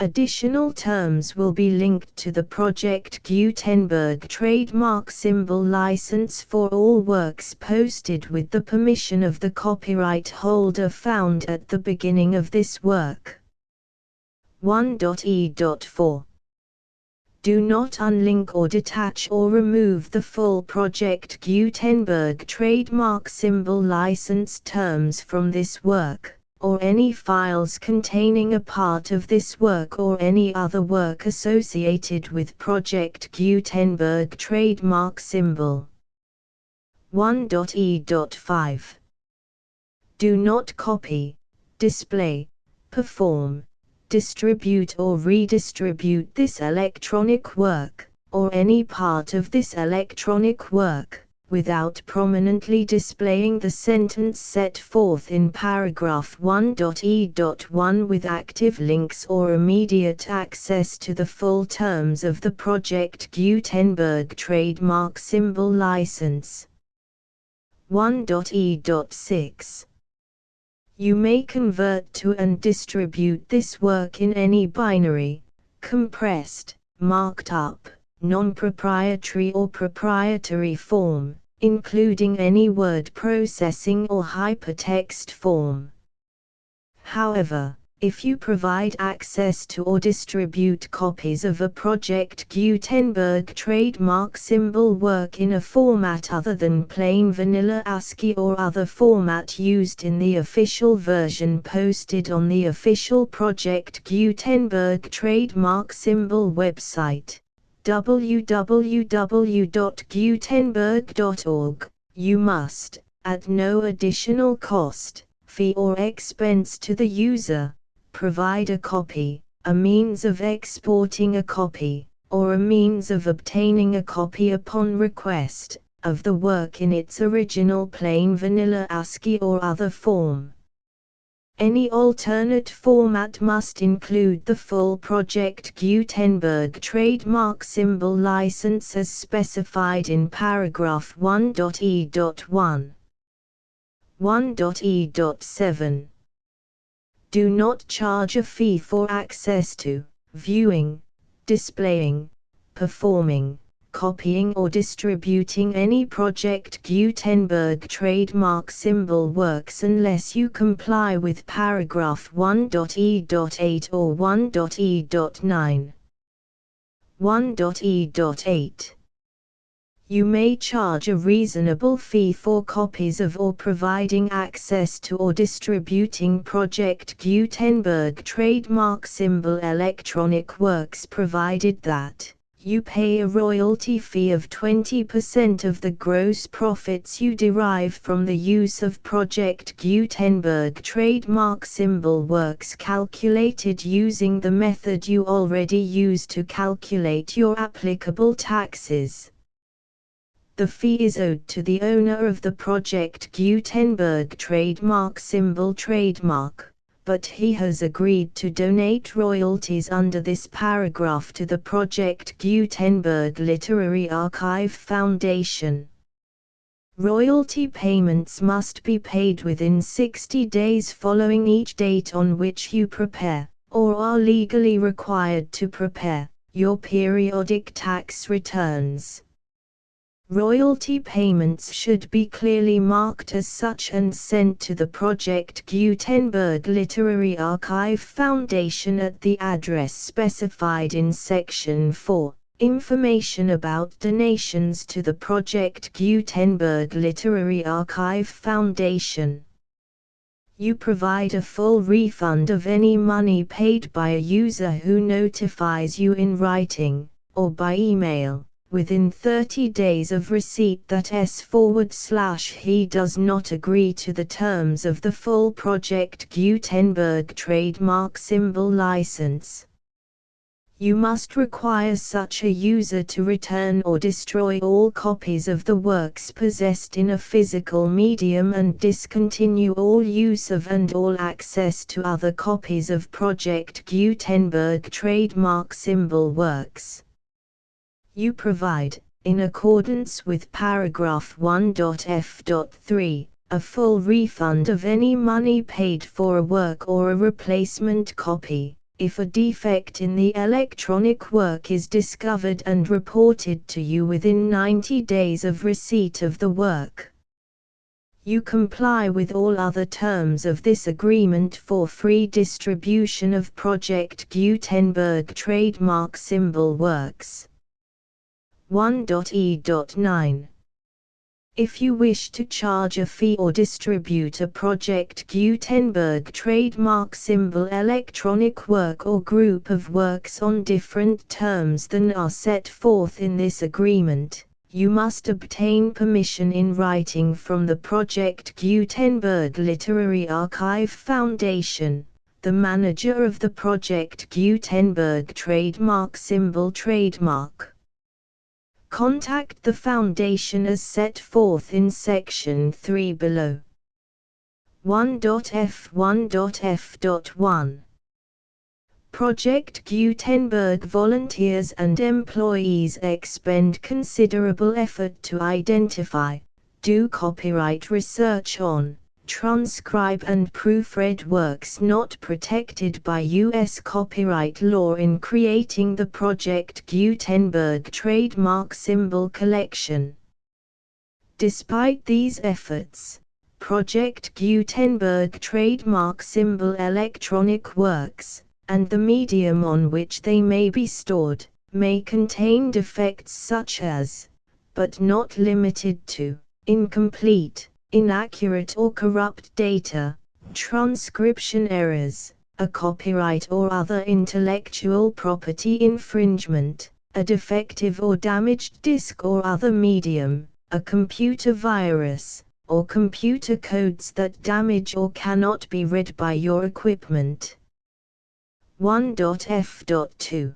Additional terms will be linked to the Project Gutenberg trademark symbol license for all works posted with the permission of the copyright holder found at the beginning of this work. 1.e.4 Do not unlink or detach or remove the full Project Gutenberg trademark symbol license terms from this work, or any files containing a part of this work or any other work associated with Project Gutenberg trademark symbol. 1.e.5 Do not copy, display, perform, distribute or redistribute this electronic work, or any part of this electronic work, without prominently displaying the sentence set forth in paragraph 1.e.1 with active links or immediate access to the full terms of the Project Gutenberg trademark symbol license. 1.e.6 You may convert to and distribute this work in any binary, compressed, marked up, non-proprietary or proprietary form, including any word processing or hypertext form. However, if you provide access to or distribute copies of a Project Gutenberg trademark symbol work in a format other than plain vanilla ASCII or other format used in the official version posted on the official Project Gutenberg trademark symbol website, www.gutenberg.org, you must, at no additional cost, fee or expense to the user, provide a copy, a means of exporting a copy, or a means of obtaining a copy upon request, of the work in its original plain vanilla ASCII or other form. Any alternate format must include the full Project Gutenberg trademark symbol license as specified in paragraph 1.e.1. 1.e.7 Do not charge a fee for access to, viewing, displaying, performing, copying or distributing any Project Gutenberg trademark symbol works unless you comply with paragraph 1.e.8 or 1.e.9. 1.e.8 You may charge a reasonable fee for copies of or providing access to or distributing Project Gutenberg trademark symbol electronic works, provided that you pay a royalty fee of 20% of the gross profits you derive from the use of Project Gutenberg trademark symbol works calculated using the method you already use to calculate your applicable taxes. The fee is owed to the owner of the Project Gutenberg trademark symbol trademark, but he has agreed to donate royalties under this paragraph to the Project Gutenberg Literary Archive Foundation. Royalty payments must be paid within 60 days following each date on which you prepare, or are legally required to prepare, your periodic tax returns. Royalty payments should be clearly marked as such and sent to the Project Gutenberg Literary Archive Foundation at the address specified in Section 4. Information about donations to the Project Gutenberg Literary Archive Foundation. You provide a full refund of any money paid by a user who notifies you in writing, or by email, within 30 days of receipt that he does not agree to the terms of the full Project Gutenberg trademark symbol license. You must require such a user to return or destroy all copies of the works possessed in a physical medium and discontinue all use of and all access to other copies of Project Gutenberg trademark symbol works. You provide, in accordance with paragraph 1.f.3, a full refund of any money paid for a work or a replacement copy, if a defect in the electronic work is discovered and reported to you within 90 days of receipt of the work. You comply with all other terms of this agreement for free distribution of Project Gutenberg trademark symbol works. 1.e.9. If you wish to charge a fee or distribute a Project Gutenberg trademark symbol electronic work or group of works on different terms than are set forth in this agreement, you must obtain permission in writing from the Project Gutenberg Literary Archive Foundation, the manager of the Project Gutenberg trademark symbol trademark. Contact the Foundation as set forth in Section 3 below. 1.f1.f.1. Project Gutenberg volunteers and employees expend considerable effort to identify, do copyright research on, transcribe and proofread works not protected by U.S. copyright law in creating the Project Gutenberg trademark symbol collection. Despite these efforts, Project Gutenberg trademark symbol electronic works, and the medium on which they may be stored, may contain defects such as, but not limited to, incomplete, inaccurate or corrupt data, transcription errors, a copyright or other intellectual property infringement, a defective or damaged disk or other medium, a computer virus, or computer codes that damage or cannot be read by your equipment. 1.f.2.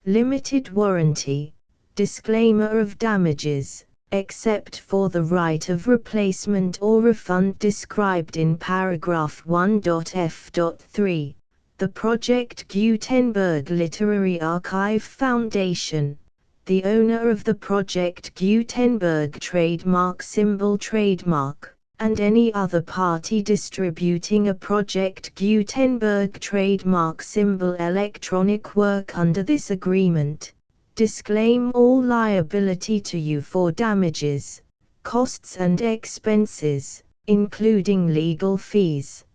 Limited warranty, disclaimer of damages, except for the right of replacement or refund described in paragraph 1.f.3, the Project Gutenberg Literary Archive Foundation, the owner of the Project Gutenberg trademark symbol trademark, and any other party distributing a Project Gutenberg trademark symbol electronic work under this agreement, disclaim all liability to you for damages, costs and expenses, including legal fees.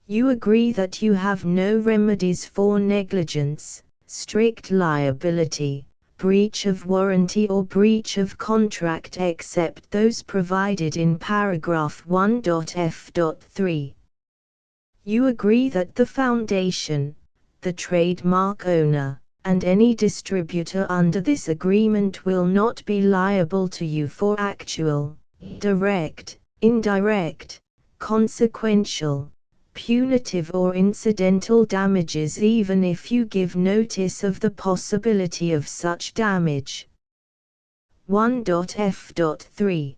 You agree that you have no remedies for negligence, strict liability, breach of warranty or breach of contract except those provided in paragraph 1.f.3. You agree that the foundation, the trademark owner, and any distributor under this agreement will not be liable to you for actual, direct, indirect, consequential, punitive or incidental damages even if you give notice of the possibility of such damage. 1.f.3.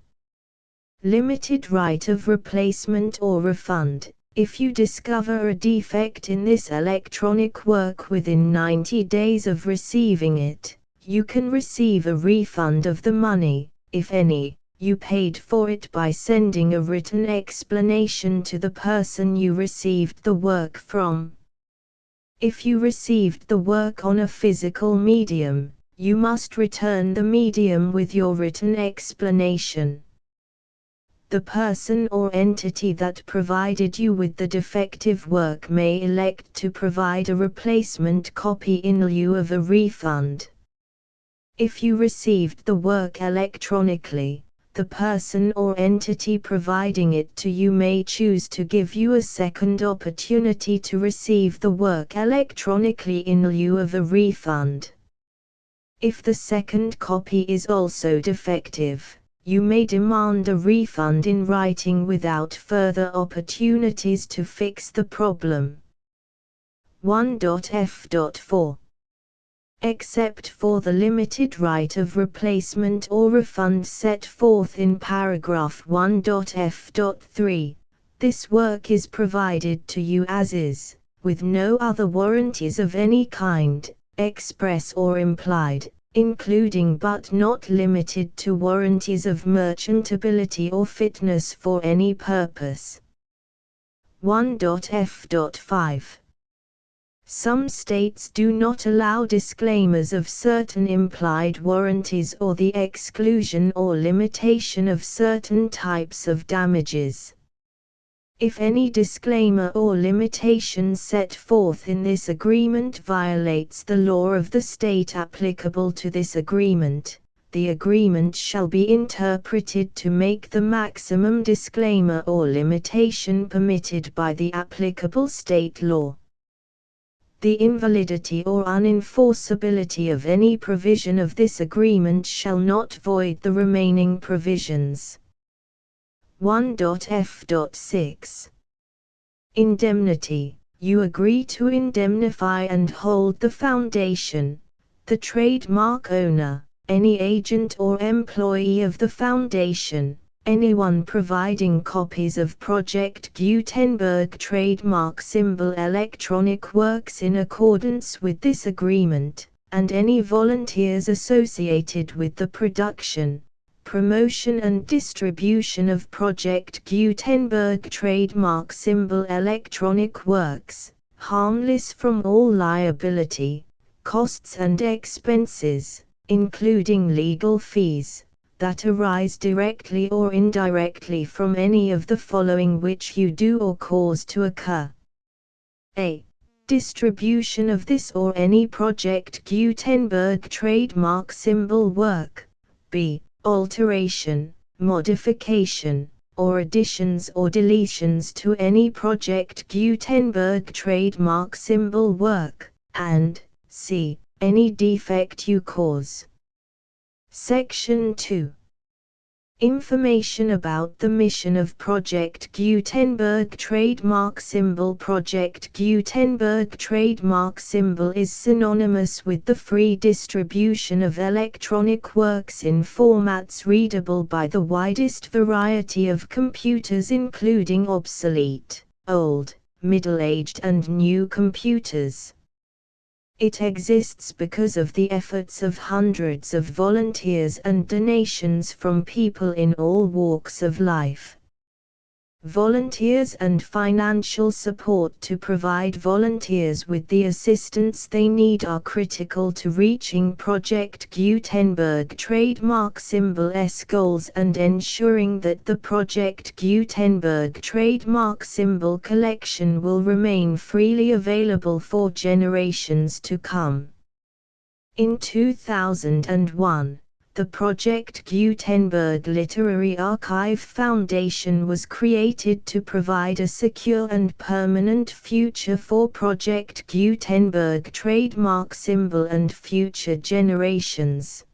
Limited right of replacement or refund. If you discover a defect in this electronic work within 90 days of receiving it, you can receive a refund of the money, if any, you paid for it by sending a written explanation to the person you received the work from. If you received the work on a physical medium, you must return the medium with your written explanation. The person or entity that provided you with the defective work may elect to provide a replacement copy in lieu of a refund. If you received the work electronically, the person or entity providing it to you may choose to give you a second opportunity to receive the work electronically in lieu of a refund. If the second copy is also defective, you may demand a refund in writing without further opportunities to fix the problem. 1.f.4. Except for the limited right of replacement or refund set forth in paragraph 1.f.3, this work is provided to you as is, with no other warranties of any kind, express or implied, including but not limited to warranties of merchantability or fitness for any purpose. 1.f.5. Some states do not allow disclaimers of certain implied warranties or the exclusion or limitation of certain types of damages. If any disclaimer or limitation set forth in this agreement violates the law of the state applicable to this agreement, the agreement shall be interpreted to make the maximum disclaimer or limitation permitted by the applicable state law. The invalidity or unenforceability of any provision of this agreement shall not void the remaining provisions. 1.f.6. Indemnity. You agree to indemnify and hold the foundation, the trademark owner, any agent or employee of the foundation, anyone providing copies of Project Gutenberg trademark symbol electronic works in accordance with this agreement, and any volunteers associated with the production, promotion and distribution of Project Gutenberg trademark symbol electronic works, harmless from all liability, costs and expenses, including legal fees, that arise directly or indirectly from any of the following which you do or cause to occur. A. Distribution of this or any Project Gutenberg trademark symbol work. B. Alteration, modification, or additions or deletions to any Project Gutenberg trademark symbol work, and C. Any defect you cause. Section 2. Information about the mission of Project Gutenberg trademark symbol. Project Gutenberg trademark symbol is synonymous with the free distribution of electronic works in formats readable by the widest variety of computers, including obsolete, old, middle-aged and new computers. It exists because of the efforts of hundreds of volunteers and donations from people in all walks of life. Volunteers and financial support to provide volunteers with the assistance they need are critical to reaching Project Gutenberg trademark symbol's goals and ensuring that the Project Gutenberg trademark symbol collection will remain freely available for generations to come. In 2001, the Project Gutenberg Literary Archive Foundation was created to provide a secure and permanent future for Project Gutenberg trademark symbol and future generations.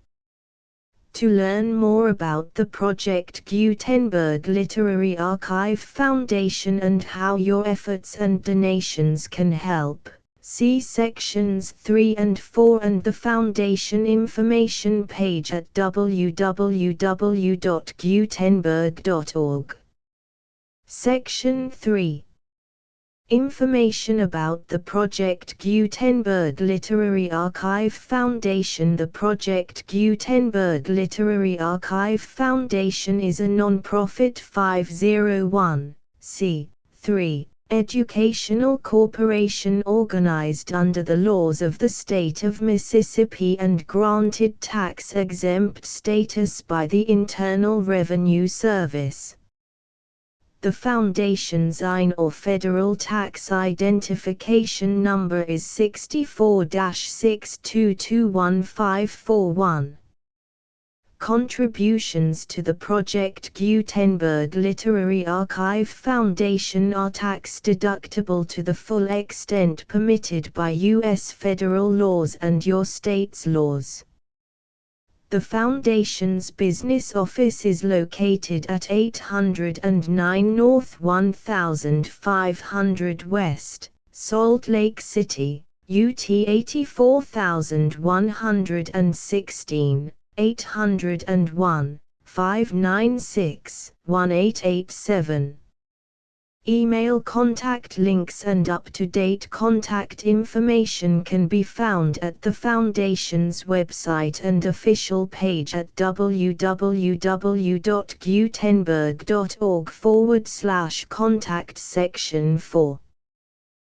To learn more about the Project Gutenberg Literary Archive Foundation and how your efforts and donations can help, see sections 3 and 4 and the Foundation information page at www.gutenberg.org. Section 3. Information about the Project Gutenberg Literary Archive Foundation. The Project Gutenberg Literary Archive Foundation is a non-profit 501(c)(3) educational corporation organized under the laws of the state of Mississippi and granted tax-exempt status by the Internal Revenue Service. The Foundation's IN or Federal Tax Identification Number is 64-6221541. Contributions to the Project Gutenberg Literary Archive Foundation are tax-deductible to the full extent permitted by U.S. federal laws and your state's laws. The Foundation's business office is located at 809 North 1500 West, Salt Lake City, UT 84116, 801-596-1887. Email contact links and up-to-date contact information can be found at the Foundation's website and official page at www.gutenberg.org/contact section 4.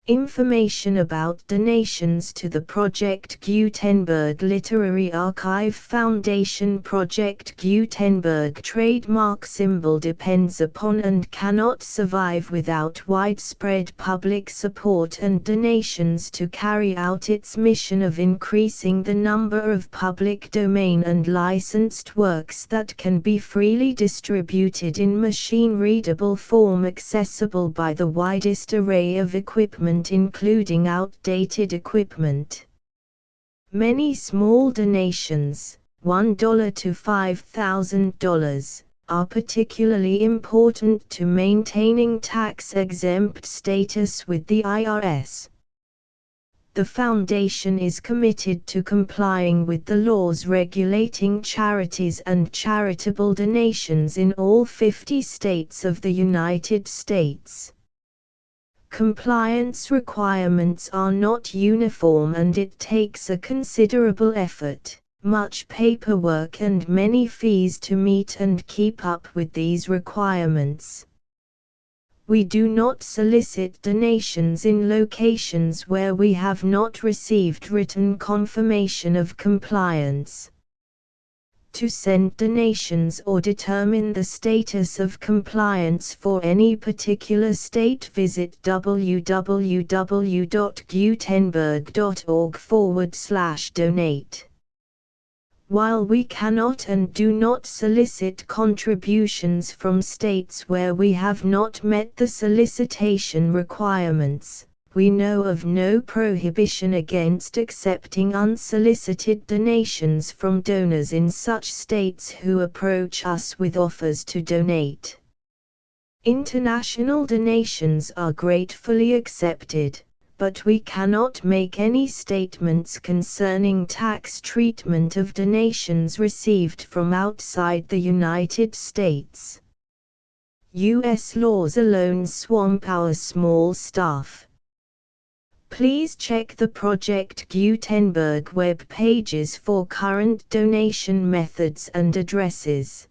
Information about donations to the Project Gutenberg Literary Archive Foundation. Project Gutenberg trademark symbol depends upon and cannot survive without widespread public support and donations to carry out its mission of increasing the number of public domain and licensed works that can be freely distributed in machine-readable form accessible by the widest array of equipment including outdated equipment. Many small donations, $1 to $5,000, are particularly important to maintaining tax-exempt status with the IRS. The Foundation is committed to complying with the laws regulating charities and charitable donations in all 50 states of the United States. Compliance requirements are not uniform and it takes a considerable effort, much paperwork and many fees to meet and keep up with these requirements. We do not solicit donations in locations where we have not received written confirmation of compliance. To send donations or determine the status of compliance for any particular state, visit www.gutenberg.org/donate. While we cannot and do not solicit contributions from states where we have not met the solicitation requirements, we know of no prohibition against accepting unsolicited donations from donors in such states who approach us with offers to donate. International donations are gratefully accepted, but we cannot make any statements concerning tax treatment of donations received from outside the United States. U.S. laws alone swamp our small staff. Please check the Project Gutenberg web pages for current donation methods and addresses.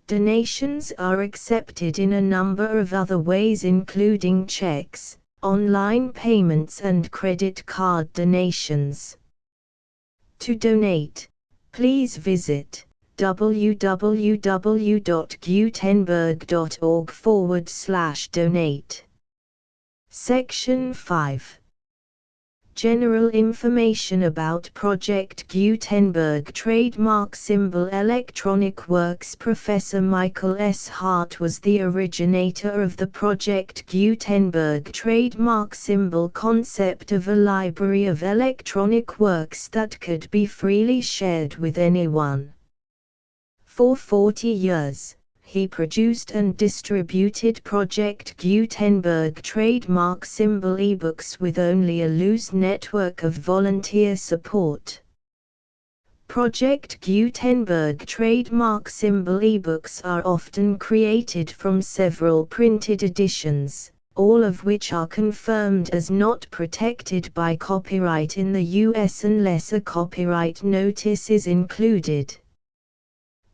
Donations are accepted in a number of other ways including checks, online payments and credit card donations. To donate, please visit www.gutenberg.org/donate. Section 5. General information about Project Gutenberg trademark symbol Electronic Works. Professor Michael S. Hart was the originator of the Project Gutenberg trademark symbol concept of a library of electronic works that could be freely shared with anyone. For 40 years, he produced and distributed Project Gutenberg trademark symbol ebooks with only a loose network of volunteer support. Project Gutenberg trademark symbol ebooks are often created from several printed editions, all of which are confirmed as not protected by copyright in the US unless a copyright notice is included.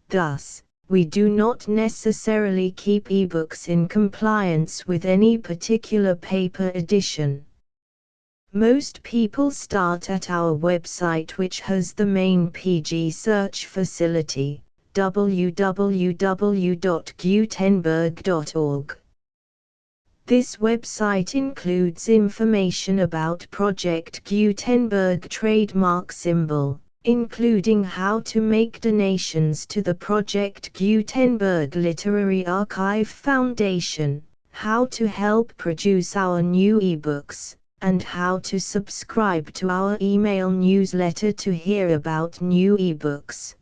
Thus, we do not necessarily keep ebooks in compliance with any particular paper edition. Most people start at our website, which has the main PG search facility, www.gutenberg.org. This website includes information about Project Gutenberg trademark symbol, including how to make donations to the Project Gutenberg Literary Archive Foundation, how to help produce our new ebooks, and how to subscribe to our email newsletter to hear about new ebooks.